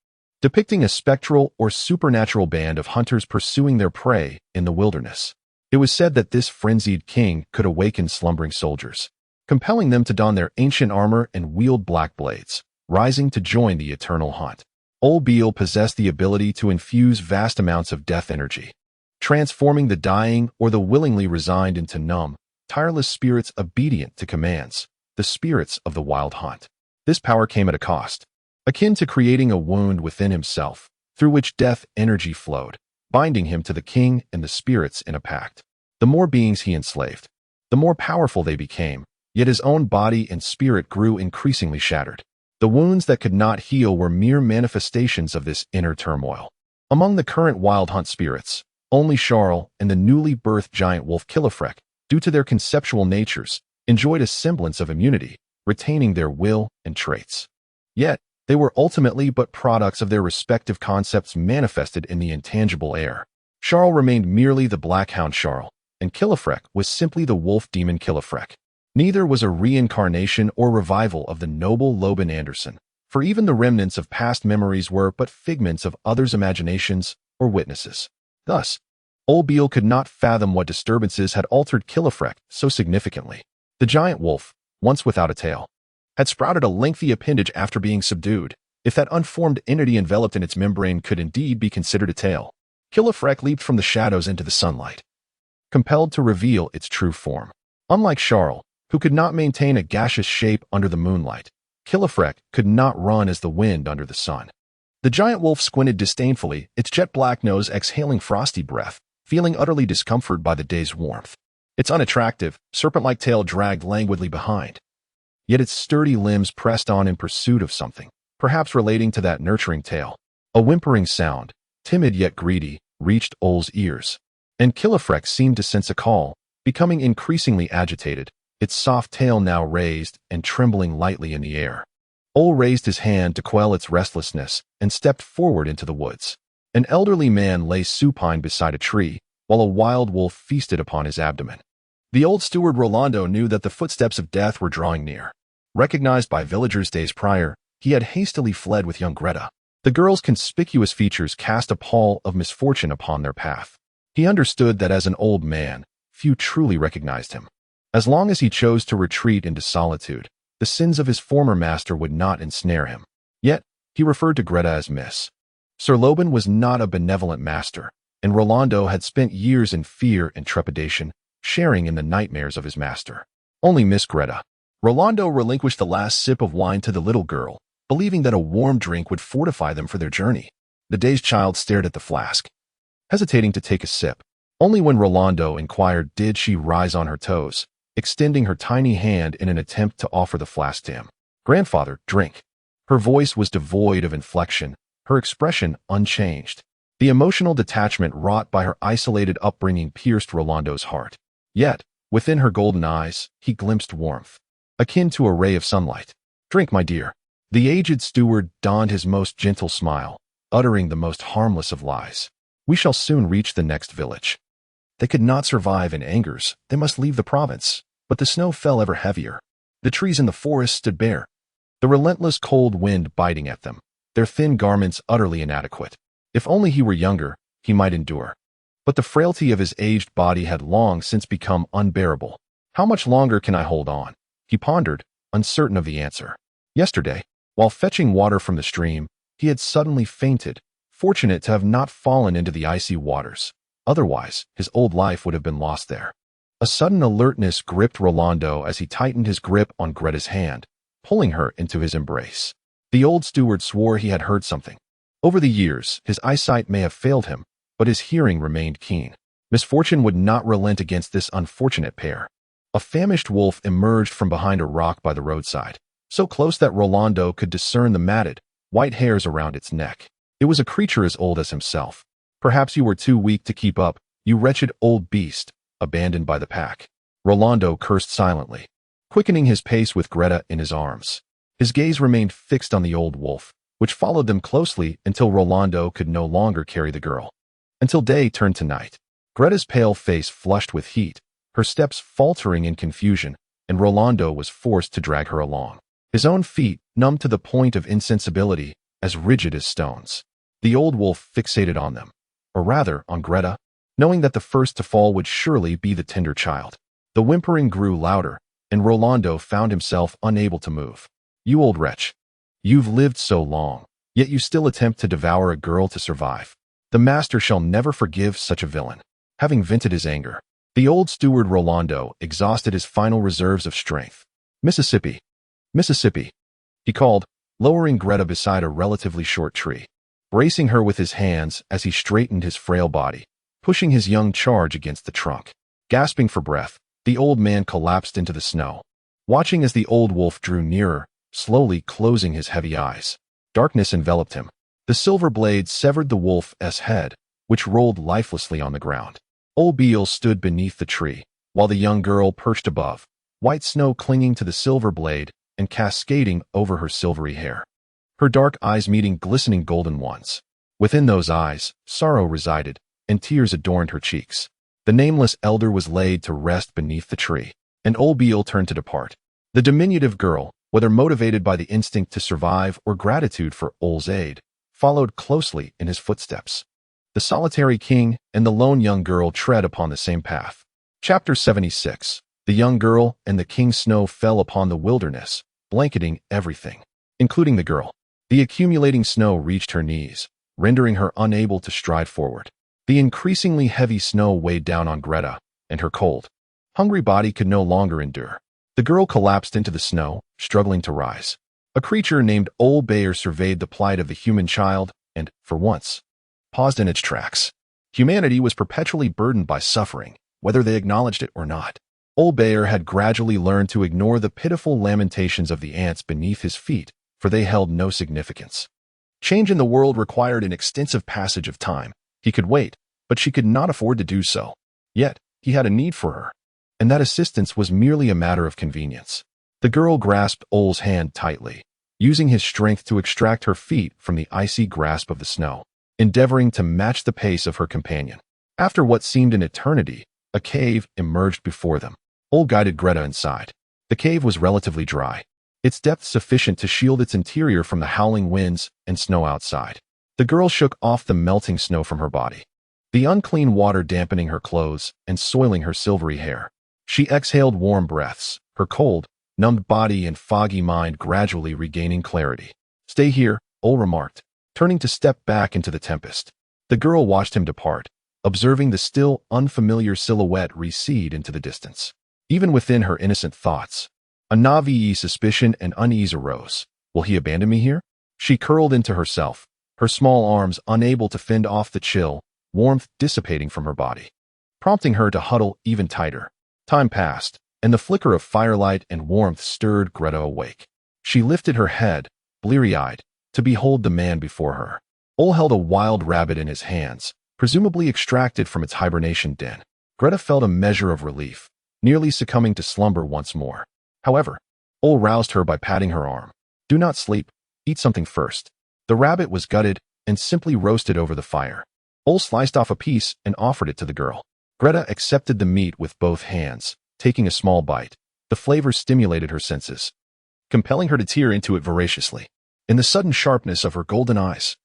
depicting a spectral or supernatural band of hunters pursuing their prey in the wilderness. It was said that this frenzied king could awaken slumbering soldiers, compelling them to don their ancient armor and wield black blades, rising to join the eternal hunt. Ol Beal possessed the ability to infuse vast amounts of death energy, transforming the dying or the willingly resigned into numb, tireless spirits obedient to commands, the spirits of the Wild Hunt. This power came at a cost, akin to creating a wound within himself, through which death energy flowed, binding him to the king and the spirits in a pact. The more beings he enslaved, the more powerful they became, yet his own body and spirit grew increasingly shattered. The wounds that could not heal were mere manifestations of this inner turmoil. Among the current Wild Hunt spirits, only Sharl and the newly birthed giant wolf Kilafrek, due to their conceptual natures, enjoyed a semblance of immunity, retaining their will and traits. Yet, they were ultimately but products of their respective concepts manifested in the intangible air. Sharl remained merely the Black Hound Sharl, and Kilafrek was simply the wolf demon Kilafrek. Neither was a reincarnation or revival of the noble Loban Anderson, for even the remnants of past memories were but figments of others' imaginations or witnesses. Thus, Ol Beal could not fathom what disturbances had altered Kilafrek so significantly. The giant wolf, once without a tail, had sprouted a lengthy appendage after being subdued, if that unformed entity enveloped in its membrane could indeed be considered a tail. Kilafrek leaped from the shadows into the sunlight, compelled to reveal its true form. Unlike Sharl, who could not maintain a gaseous shape under the moonlight, Kilafrek could not run as the wind under the sun. The giant wolf squinted disdainfully, its jet-black nose exhaling frosty breath, feeling utterly discomforted by the day's warmth. Its unattractive, serpent-like tail dragged languidly behind. Yet its sturdy limbs pressed on in pursuit of something, perhaps relating to that nurturing tail. A whimpering sound, timid yet greedy, reached Ol's ears, and Kilafrek seemed to sense a call, becoming increasingly agitated, its soft tail now raised and trembling lightly in the air. Ol raised his hand to quell its restlessness and stepped forward into the woods. An elderly man lay supine beside a tree, while a wild wolf feasted upon his abdomen. The old steward Rolando knew that the footsteps of death were drawing near. Recognized by villagers days prior, he had hastily fled with young Greta. The girl's conspicuous features cast a pall of misfortune upon their path. He understood that as an old man, few truly recognized him. As long as he chose to retreat into solitude, the sins of his former master would not ensnare him. Yet, he referred to Greta as Miss. Sir Loban was not a benevolent master, and Rolando had spent years in fear and trepidation, sharing in the nightmares of his master. Only Miss Greta. Rolando relinquished the last sip of wine to the little girl, believing that a warm drink would fortify them for their journey. The dazed child stared at the flask, hesitating to take a sip. Only when Rolando inquired did she rise on her toes, extending her tiny hand in an attempt to offer the flask to him. "Grandfather, drink." Her voice was devoid of inflection, her expression unchanged. The emotional detachment wrought by her isolated upbringing pierced Rolando's heart. Yet, within her golden eyes, he glimpsed warmth, akin to a ray of sunlight. "Drink, my dear." The aged steward donned his most gentle smile, uttering the most harmless of lies. "We shall soon reach the next village." They could not survive in Angers, they must leave the province. But the snow fell ever heavier. The trees in the forest stood bare, the relentless cold wind biting at them, their thin garments utterly inadequate. If only he were younger, he might endure. But the frailty of his aged body had long since become unbearable. "How much longer can I hold on?" he pondered, uncertain of the answer. Yesterday, while fetching water from the stream, he had suddenly fainted, fortunate to have not fallen into the icy waters. Otherwise, his old life would have been lost there. A sudden alertness gripped Rolando as he tightened his grip on Greta's hand, pulling her into his embrace. The old steward swore he had heard something. Over the years, his eyesight may have failed him, but his hearing remained keen. Misfortune would not relent against this unfortunate pair. A famished wolf emerged from behind a rock by the roadside, so close that Rolando could discern the matted, white hairs around its neck. It was a creature as old as himself. Perhaps you were too weak to keep up, you wretched old beast, abandoned by the pack. Rolando cursed silently, quickening his pace with Greta in his arms. His gaze remained fixed on the old wolf, which followed them closely until Rolando could no longer carry the girl. Until day turned to night. Greta's pale face flushed with heat, her steps faltering in confusion, and Rolando was forced to drag her along. His own feet, numb to the point of insensibility, as rigid as stones. The old wolf fixated on them, or rather, on Greta, knowing that the first to fall would surely be the tender child. The whimpering grew louder, and Rolando found himself unable to move. You old wretch. You've lived so long, yet you still attempt to devour a girl to survive. The master shall never forgive such a villain. Having vented his anger, the old steward Rolando exhausted his final reserves of strength. Mississippi. Mississippi, he called, lowering Greta beside a relatively short tree, bracing her with his hands as he straightened his frail body, pushing his young charge against the trunk. Gasping for breath, the old man collapsed into the snow, watching as the old wolf drew nearer, slowly closing his heavy eyes. Darkness enveloped him. The silver blade severed the wolf's head, which rolled lifelessly on the ground. Old Beale stood beneath the tree, while the young girl perched above, white snow clinging to the silver blade and cascading over her silvery hair. Her dark eyes meeting glistening golden ones. Within those eyes, sorrow resided, and tears adorned her cheeks. The nameless elder was laid to rest beneath the tree, and old Beale turned to depart. The diminutive girl, whether motivated by the instinct to survive or gratitude for Ol's aid, followed closely in his footsteps. The solitary king and the lone young girl tread upon the same path. Chapter 76. The young girl and the king's snow fell upon the wilderness, blanketing everything, including the girl. The accumulating snow reached her knees, rendering her unable to stride forward. The increasingly heavy snow weighed down on Greta, and her cold, hungry body could no longer endure. The girl collapsed into the snow, struggling to rise. A creature named Old Bayer surveyed the plight of the human child and, for once, paused in its tracks. Humanity was perpetually burdened by suffering, whether they acknowledged it or not. Old Bayer had gradually learned to ignore the pitiful lamentations of the ants beneath his feet, for they held no significance. Change in the world required an extensive passage of time. He could wait, but she could not afford to do so. Yet, he had a need for her, and that assistance was merely a matter of convenience. The girl grasped Ol's hand tightly, using his strength to extract her feet from the icy grasp of the snow, endeavoring to match the pace of her companion. After what seemed an eternity, a cave emerged before them. Ol guided Greta inside. The cave was relatively dry, its depth sufficient to shield its interior from the howling winds and snow outside. The girl shook off the melting snow from her body, the unclean water dampening her clothes and soiling her silvery hair. She exhaled warm breaths, her cold, numbed body and foggy mind gradually regaining clarity. Stay here, Ol remarked, turning to step back into the tempest. The girl watched him depart, observing the still, unfamiliar silhouette recede into the distance. Even within her innocent thoughts, a naive suspicion and unease arose. Will he abandon me here? She curled into herself, her small arms unable to fend off the chill, warmth dissipating from her body, prompting her to huddle even tighter. Time passed, and the flicker of firelight and warmth stirred Greta awake. She lifted her head, bleary-eyed, to behold the man before her. Ol held a wild rabbit in his hands, presumably extracted from its hibernation den. Greta felt a measure of relief, nearly succumbing to slumber once more. However, Ol roused her by patting her arm. Do not sleep, eat something first. The rabbit was gutted and simply roasted over the fire. Ol sliced off a piece and offered it to the girl. Greta accepted the meat with both hands, taking a small bite. The flavor stimulated her senses, compelling her to tear into it voraciously. In the sudden sharpness of her golden eyes,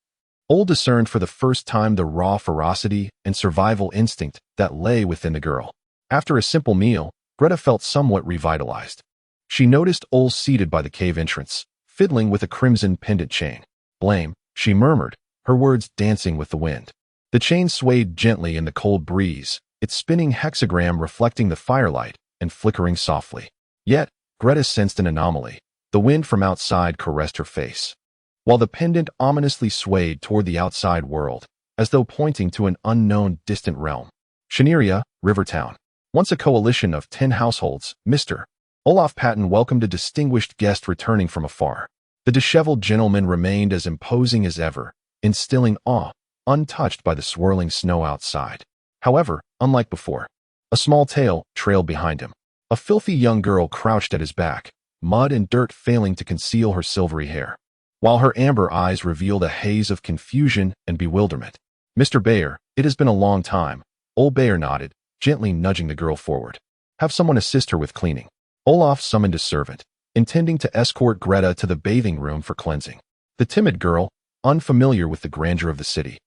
Ol discerned for the first time the raw ferocity and survival instinct that lay within the girl. After a simple meal, Greta felt somewhat revitalized. She noticed Ol seated by the cave entrance, fiddling with a crimson pendant chain. Blame, she murmured, her words dancing with the wind. The chain swayed gently in the cold breeze, its spinning hexagram reflecting the firelight and flickering softly. Yet, Greta sensed an anomaly. The wind from outside caressed her face, while the pendant ominously swayed toward the outside world, as though pointing to an unknown distant realm. Shaneria, Rivertown. Once a coalition of 10 households, Mr. Olaf Patton welcomed a distinguished guest returning from afar. The disheveled gentleman remained as imposing as ever, instilling awe, untouched by the swirling snow outside. However, unlike before, a small tail trailed behind him. A filthy young girl crouched at his back, mud and dirt failing to conceal her silvery hair, while her amber eyes revealed a haze of confusion and bewilderment. Mr. Bayer, it has been a long time. Old Bayer nodded, gently nudging the girl forward. Have someone assist her with cleaning. Olaf summoned a servant, intending to escort Greta to the bathing room for cleansing. The timid girl, unfamiliar with the grandeur of the city,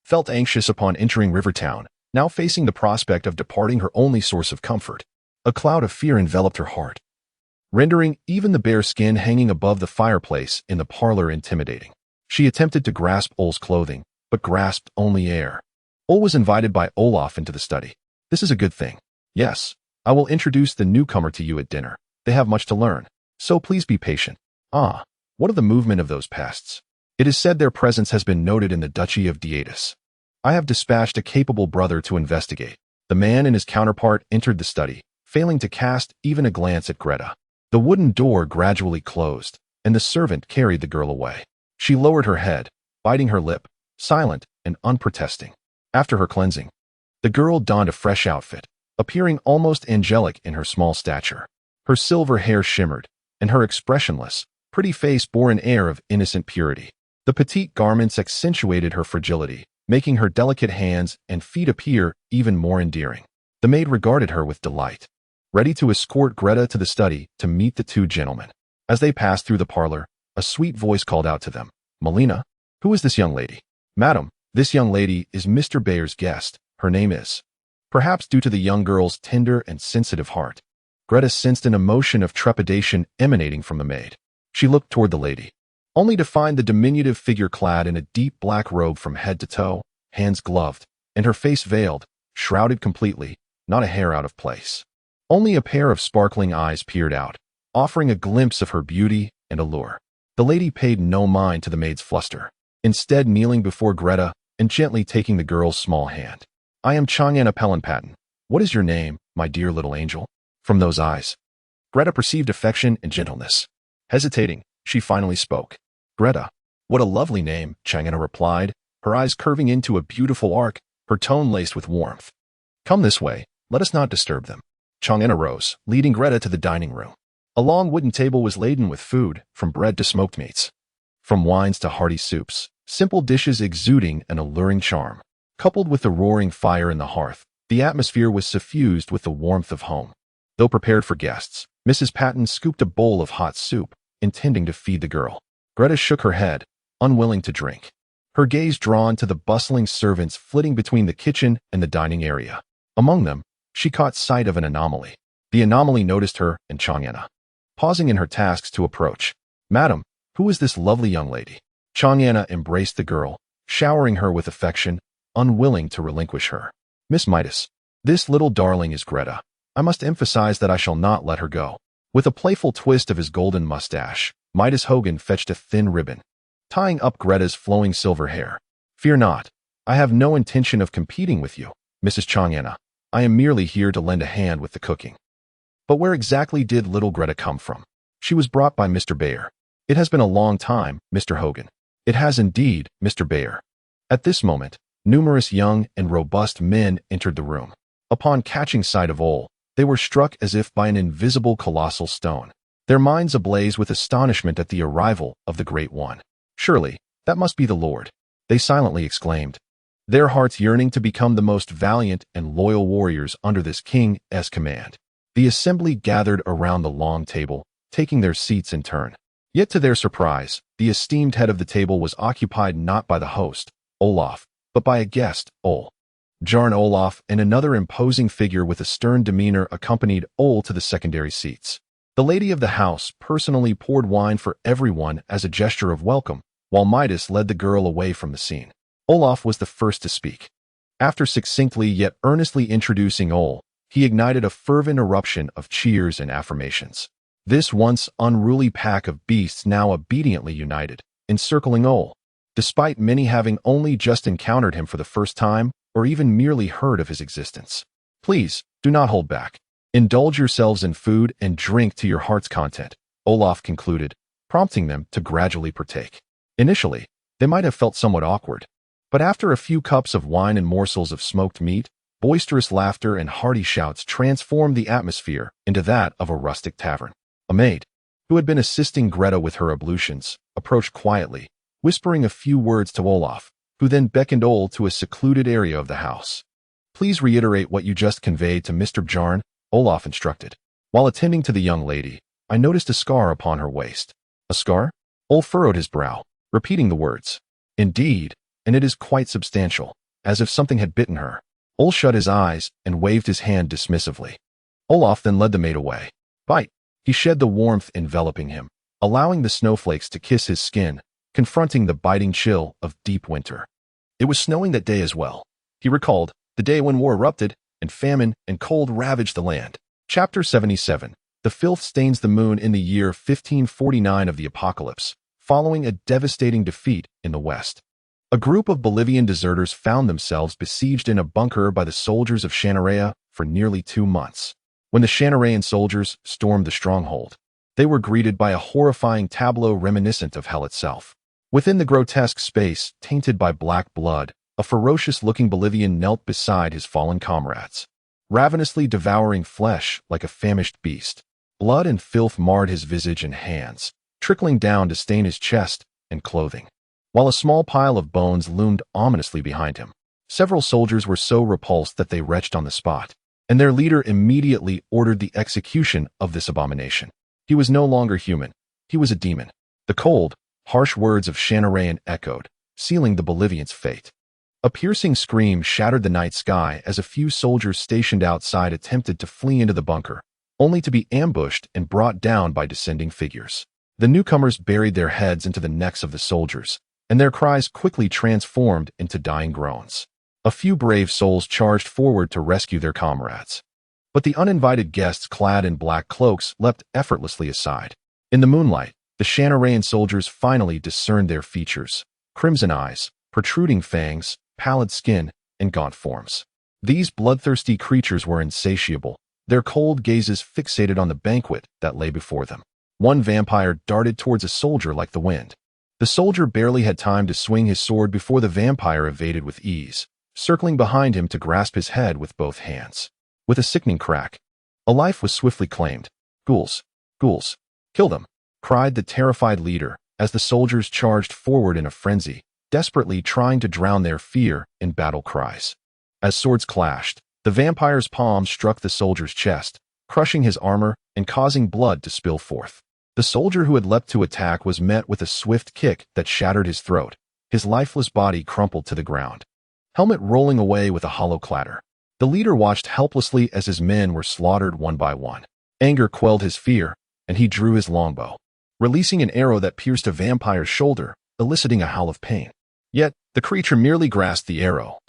felt anxious upon entering Rivertown, now facing the prospect of departing her only source of comfort. A cloud of fear enveloped her heart, rendering even the bare skin hanging above the fireplace in the parlor intimidating. She attempted to grasp Ol's clothing, but grasped only air. Ol was invited by Olaf into the study. This is a good thing. Yes, I will introduce the newcomer to you at dinner. They have much to learn, so please be patient. Ah, what of the movement of those pests? It is said their presence has been noted in the Duchy of Dietis. I have dispatched a capable brother to investigate. The man and his counterpart entered the study, failing to cast even a glance at Greta. The wooden door gradually closed, and the servant carried the girl away. She lowered her head, biting her lip, silent and unprotesting. After her cleansing, the girl donned a fresh outfit, appearing almost angelic in her small stature. Her silver hair shimmered, and her expressionless, pretty face bore an air of innocent purity. The petite garments accentuated her fragility, making her delicate hands and feet appear even more endearing. The maid regarded her with delight, ready to escort Greta to the study to meet the two gentlemen. As they passed through the parlor, a sweet voice called out to them, "Melina, who is this young lady?" "Madam, this young lady is Mr. Bayer's guest. Her name is." Perhaps due to the young girl's tender and sensitive heart, Greta sensed an emotion of trepidation emanating from the maid. She looked toward the lady, only to find the diminutive figure clad in a deep black robe from head to toe, hands gloved, and her face veiled, shrouded completely, not a hair out of place. Only a pair of sparkling eyes peered out, offering a glimpse of her beauty and allure. The lady paid no mind to the maid's fluster, instead kneeling before Greta and gently taking the girl's small hand. "I am Chang'an Patton. What is your name, my dear little angel?" From those eyes, Greta perceived affection and gentleness. Hesitating, she finally spoke. "Greta." "What a lovely name," Chang'an replied, her eyes curving into a beautiful arc, her tone laced with warmth. "Come this way, let us not disturb them." Chang'an arose, leading Greta to the dining room. A long wooden table was laden with food, from bread to smoked meats, from wines to hearty soups, simple dishes exuding an alluring charm. Coupled with the roaring fire in the hearth, the atmosphere was suffused with the warmth of home. Though prepared for guests, Mrs. Patton scooped a bowl of hot soup, intending to feed the girl. Greta shook her head, unwilling to drink, her gaze drawn to the bustling servants flitting between the kitchen and the dining area. Among them, she caught sight of an anomaly. The anomaly noticed her and Chang'an, pausing in her tasks to approach. "Madam, who is this lovely young lady?" Chang'an embraced the girl, showering her with affection, unwilling to relinquish her. "Miss Midas, this little darling is Greta. I must emphasize that I shall not let her go." With a playful twist of his golden mustache, Midas Hogan fetched a thin ribbon, tying up Greta's flowing silver hair. "Fear not. I have no intention of competing with you, Mrs. Chang'an. I am merely here to lend a hand with the cooking." But where exactly did little Greta come from? She was brought by Mr. Bayer. "It has been a long time, Mr. Hogan." "It has indeed, Mr. Bayer." At this moment, numerous young and robust men entered the room. Upon catching sight of Ol, they were struck as if by an invisible colossal stone, their minds ablaze with astonishment at the arrival of the Great One. "Surely, that must be the Lord," they silently exclaimed, their hearts yearning to become the most valiant and loyal warriors under this king's command. The assembly gathered around the long table, taking their seats in turn. Yet to their surprise, the esteemed head of the table was occupied not by the host, Olaf, but by a guest, Ol. Jarn Olaf and another imposing figure with a stern demeanor accompanied Ol to the secondary seats. The lady of the house personally poured wine for everyone as a gesture of welcome, while Midas led the girl away from the scene. Olaf was the first to speak. After succinctly yet earnestly introducing Ol, he ignited a fervent eruption of cheers and affirmations. This once unruly pack of beasts now obediently united, encircling Ol, despite many having only just encountered him for the first time or even merely heard of his existence. "Please, Do not hold back. Indulge yourselves in food and drink to your heart's content, Olaf concluded, prompting them to gradually partake. Initially, they might have felt somewhat awkward, but after a few cups of wine and morsels of smoked meat, boisterous laughter and hearty shouts transformed the atmosphere into that of a rustic tavern. A maid, who had been assisting Greta with her ablutions, approached quietly, whispering a few words to Olaf, who then beckoned Ole to a secluded area of the house. Please reiterate what you just conveyed to Mr. Bjarn, Olaf instructed. While attending to the young lady, I noticed a scar upon her waist. A scar? Ole furrowed his brow, repeating the words. Indeed, and it is quite substantial, as if something had bitten her. Ole shut his eyes and waved his hand dismissively. Olaf then led the maid away. Bite. He shed the warmth enveloping him, allowing the snowflakes to kiss his skin, confronting the biting chill of deep winter. It was snowing that day as well. He recalled the day when war erupted and famine and cold ravaged the land. Chapter 77. The filth stains the moon in the year 1549 of the apocalypse, following a devastating defeat in the west. A group of Bolivian deserters found themselves besieged in a bunker by the soldiers of Shanarea for nearly 2 months. When the Shanarayan soldiers stormed the stronghold, they were greeted by a horrifying tableau reminiscent of hell itself. Within the grotesque space, tainted by black blood, a ferocious-looking Bolivian knelt beside his fallen comrades, ravenously devouring flesh like a famished beast. Blood and filth marred his visage and hands, trickling down to stain his chest and clothing, while a small pile of bones loomed ominously behind him. Several soldiers were so repulsed that they retched on the spot, and their leader immediately ordered the execution of this abomination. He was no longer human. He was a demon. The cold, harsh words of Shanarayan echoed, sealing the Bolivian's fate. A piercing scream shattered the night sky as a few soldiers stationed outside attempted to flee into the bunker, only to be ambushed and brought down by descending figures. The newcomers buried their heads into the necks of the soldiers, and their cries quickly transformed into dying groans. A few brave souls charged forward to rescue their comrades, but the uninvited guests clad in black cloaks leapt effortlessly aside. In the moonlight, the Shanarayan soldiers finally discerned their features: crimson eyes, protruding fangs, pallid skin, and gaunt forms. These bloodthirsty creatures were insatiable, their cold gazes fixated on the banquet that lay before them. One vampire darted towards a soldier like the wind. The soldier barely had time to swing his sword before the vampire evaded with ease, circling behind him to grasp his head with both hands. With a sickening crack, a life was swiftly claimed. Ghouls! Ghouls! Kill them! Cried the terrified leader as the soldiers charged forward in a frenzy, desperately trying to drown their fear in battle cries. As swords clashed, the vampire's palm struck the soldier's chest, crushing his armor and causing blood to spill forth. The soldier who had leapt to attack was met with a swift kick that shattered his throat. His lifeless body crumpled to the ground, helmet rolling away with a hollow clatter. The leader watched helplessly as his men were slaughtered one by one. Anger quelled his fear, and he drew his longbow, releasing an arrow that pierced a vampire's shoulder, eliciting a howl of pain. Yet, the creature merely grasped the arrow,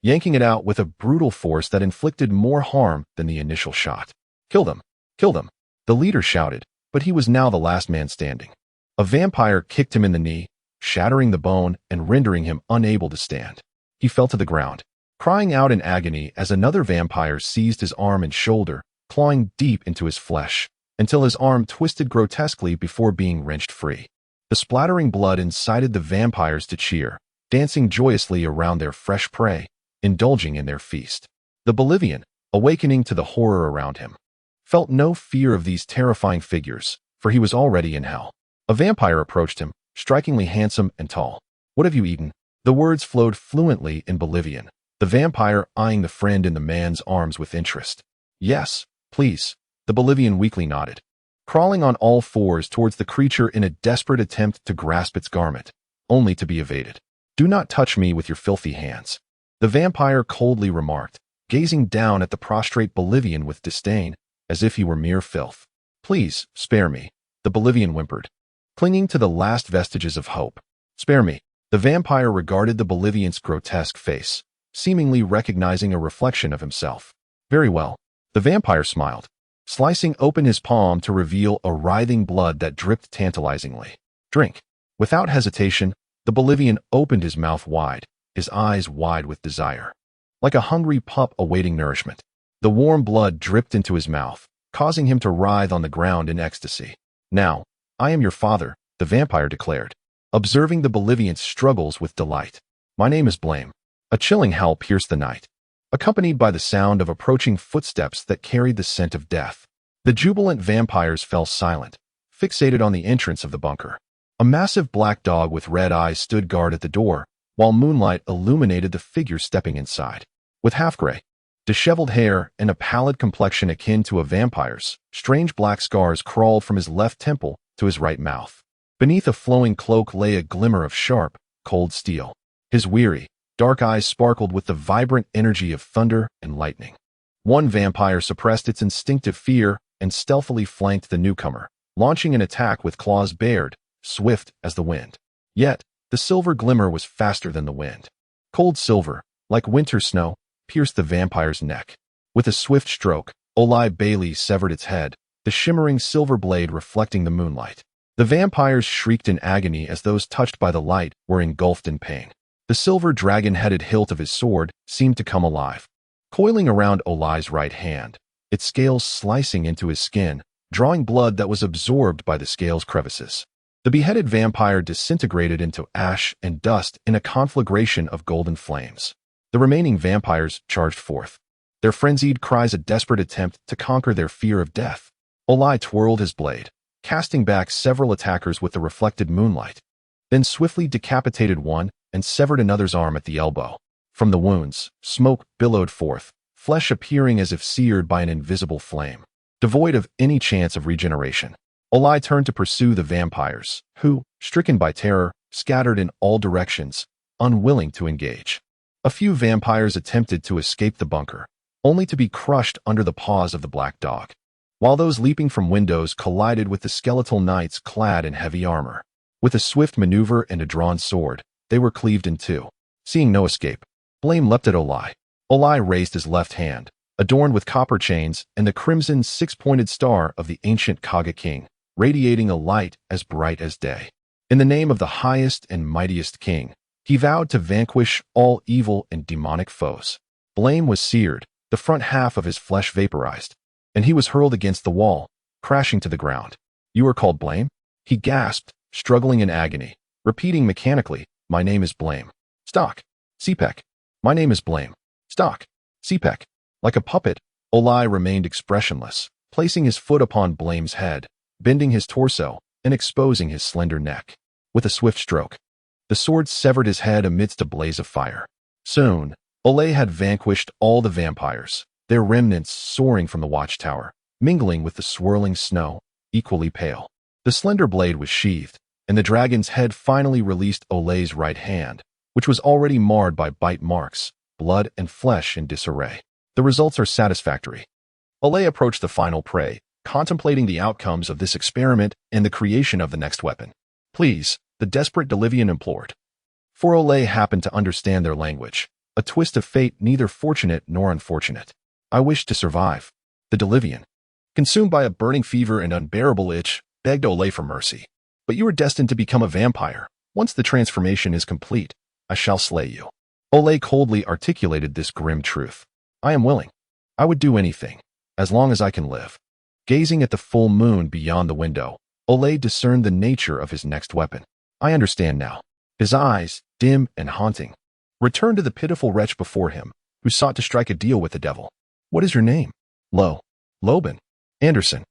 yanking it out with a brutal force that inflicted more harm than the initial shot. Kill them! Kill them! The leader shouted, but he was now the last man standing. A vampire kicked him in the knee, shattering the bone and rendering him unable to stand. He fell to the ground, crying out in agony as another vampire seized his arm and shoulder, clawing deep into his flesh, until his arm twisted grotesquely before being wrenched free. The splattering blood incited the vampires to cheer, dancing joyously around their fresh prey, indulging in their feast. The Bolivian, awakening to the horror around him, felt no fear of these terrifying figures, for he was already in hell. A vampire approached him, strikingly handsome and tall. "What have you eaten?" The words flowed fluently in Bolivian, the vampire eyeing the friend in the man's arms with interest. "Yes, please," the Bolivian weakly nodded, crawling on all fours towards the creature in a desperate attempt to grasp its garment, only to be evaded. "Do not touch me with your filthy hands," the vampire coldly remarked, gazing down at the prostrate Bolivian with disdain, as if he were mere filth. "Please, spare me," the Bolivian whimpered, clinging to the last vestiges of hope. "Spare me." The vampire regarded the Bolivian's grotesque face, seemingly recognizing a reflection of himself. "Very well." The vampire smiled, slicing open his palm to reveal a writhing blood that dripped tantalizingly. "Drink." Without hesitation, the Bolivian opened his mouth wide, his eyes wide with desire, like a hungry pup awaiting nourishment. The warm blood dripped into his mouth, causing him to writhe on the ground in ecstasy. "Now, I am your father," the vampire declared, observing the Bolivian's struggles with delight. "My name is Blame." A chilling howl pierced the night, accompanied by the sound of approaching footsteps that carried the scent of death. The jubilant vampires fell silent, fixated on the entrance of the bunker. A massive black dog with red eyes stood guard at the door, while moonlight illuminated the figure stepping inside. With half-gray, disheveled hair and a pallid complexion akin to a vampire's, strange black scars crawled from his left temple to his right mouth. Beneath a flowing cloak lay a glimmer of sharp, cold steel. His weary, dark eyes sparkled with the vibrant energy of thunder and lightning. One vampire suppressed its instinctive fear and stealthily flanked the newcomer, launching an attack with claws bared, swift as the wind. Yet, the silver glimmer was faster than the wind. Cold silver, like winter snow, pierced the vampire's neck. With a swift stroke, Olai Bailey severed its head, the shimmering silver blade reflecting the moonlight. The vampires shrieked in agony as those touched by the light were engulfed in pain. The silver dragon-headed hilt of his sword seemed to come alive, coiling around Olai's right hand, its scales slicing into his skin, drawing blood that was absorbed by the scales' crevices. The beheaded vampire disintegrated into ash and dust in a conflagration of golden flames. The remaining vampires charged forth, their frenzied cries a desperate attempt to conquer their fear of death. Olai twirled his blade, casting back several attackers with the reflected moonlight, then swiftly decapitated one and severed another's arm at the elbow. From the wounds, smoke billowed forth, flesh appearing as if seared by an invisible flame. Devoid of any chance of regeneration, Olai turned to pursue the vampires, who, stricken by terror, scattered in all directions, unwilling to engage. A few vampires attempted to escape the bunker, only to be crushed under the paws of the black dog, while those leaping from windows collided with the skeletal knights clad in heavy armor. With a swift maneuver and a drawn sword, they were cleaved in two. Seeing no escape, Blame leapt at Olai. Olai raised his left hand, adorned with copper chains and the crimson six-pointed star of the ancient Kaga king, radiating a light as bright as day. In the name of the highest and mightiest king, he vowed to vanquish all evil and demonic foes. Blame was seared, the front half of his flesh vaporized, and he was hurled against the wall, crashing to the ground. "You are called Blame?" He gasped, struggling in agony, repeating mechanically, "My name is Blame. Stock. Sepek. My name is Blame. Stock. Sepek." Like a puppet, Olai remained expressionless, placing his foot upon Blame's head, bending his torso, and exposing his slender neck. With a swift stroke, the sword severed his head amidst a blaze of fire. Soon, Olai had vanquished all the vampires, their remnants soaring from the watchtower, mingling with the swirling snow, equally pale. The slender blade was sheathed, and the dragon's head finally released Olai's right hand, which was already marred by bite marks, blood and flesh in disarray. The results are satisfactory. Olai approached the final prey, contemplating the outcomes of this experiment and the creation of the next weapon. "Please," the desperate Delivian implored. For Olai happened to understand their language, a twist of fate neither fortunate nor unfortunate. "I wish to survive." The Delivian, consumed by a burning fever and unbearable itch, begged Olai for mercy. "But you are destined to become a vampire. Once the transformation is complete, I shall slay you." Olai coldly articulated this grim truth. "I am willing. I would do anything, as long as I can live." Gazing at the full moon beyond the window, Olai discerned the nature of his next weapon. "I understand now." His eyes, dim and haunting, returned to the pitiful wretch before him, who sought to strike a deal with the devil. "What is your name?" Loban. Anderson."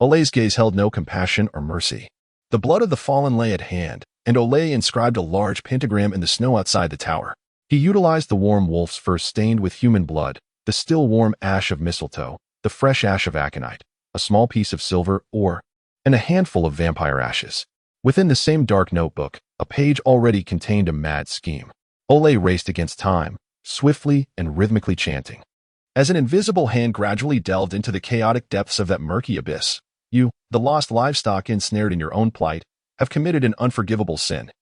Olai's gaze held no compassion or mercy. The blood of the fallen lay at hand, and Olai inscribed a large pentagram in the snow outside the tower. He utilized the warm wolf's fur stained with human blood, the still warm ash of mistletoe, the fresh ash of aconite, a small piece of silver ore, and a handful of vampire ashes. Within the same dark notebook, a page already contained a mad scheme. Olai raced against time, swiftly and rhythmically chanting. As an invisible hand gradually delved into the chaotic depths of that murky abyss, you, the lost livestock ensnared in your own plight, have committed an unforgivable sin.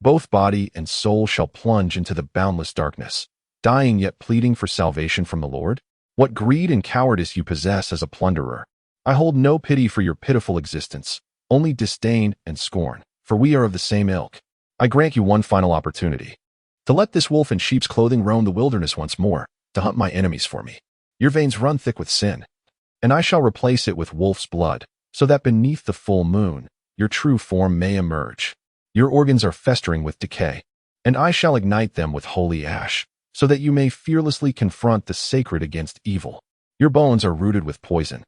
Both body and soul shall plunge into the boundless darkness, dying yet pleading for salvation from the Lord. What greed and cowardice you possess as a plunderer. I hold no pity for your pitiful existence, only disdain and scorn, for we are of the same ilk. I grant you one final opportunity, to let this wolf in sheep's clothing roam the wilderness once more, to hunt my enemies for me. Your veins run thick with sin, and I shall replace it with wolf's blood, so that beneath the full moon, your true form may emerge. Your organs are festering with decay, and I shall ignite them with holy ash, so that you may fearlessly confront the sacred against evil. Your bones are rooted with poison,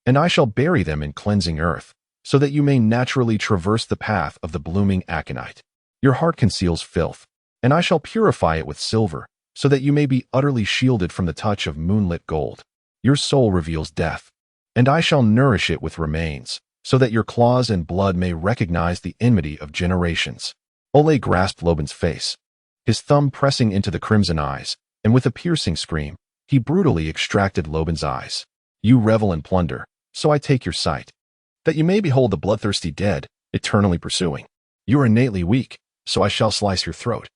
and I shall bury them in cleansing earth, so that you may naturally traverse the path of the blooming aconite. Your heart conceals filth, and I shall purify it with silver, so that you may be utterly shielded from the touch of moonlit gold. Your soul reveals death, and I shall nourish it with remains, so that your claws and blood may recognize the enmity of generations. Ole grasped Loban's face, his thumb pressing into the crimson eyes, and with a piercing scream, he brutally extracted Loban's eyes. You revel in plunder, so I take your sight, that you may behold the bloodthirsty dead, eternally pursuing. You are innately weak, so I shall slice your throat,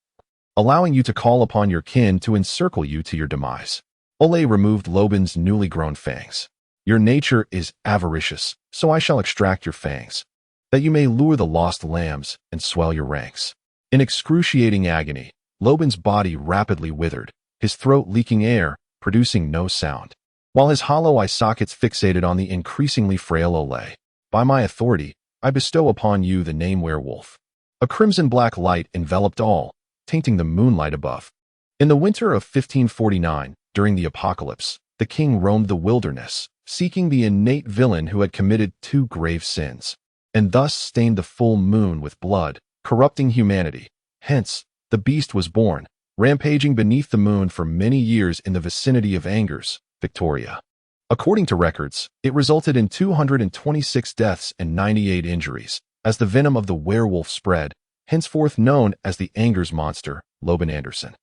allowing you to call upon your kin to encircle you to your demise. Ole removed Loban's newly grown fangs. Your nature is avaricious, so I shall extract your fangs, that you may lure the lost lambs and swell your ranks. In excruciating agony, Loban's body rapidly withered, his throat leaking air, producing no sound, while his hollow eye sockets fixated on the increasingly frail Ole. By my authority, I bestow upon you the name werewolf. A crimson-black light enveloped all, tainting the moonlight above. In the winter of 1549, during the apocalypse, the king roamed the wilderness, seeking the innate villain who had committed 2 grave sins, and thus stained the full moon with blood, corrupting humanity. Hence, the beast was born, rampaging beneath the moon for many years in the vicinity of Angers, Victoria. According to records, it resulted in 226 deaths and 98 injuries, as the venom of the werewolf spread, henceforth known as the Angers monster, Loban Anderson.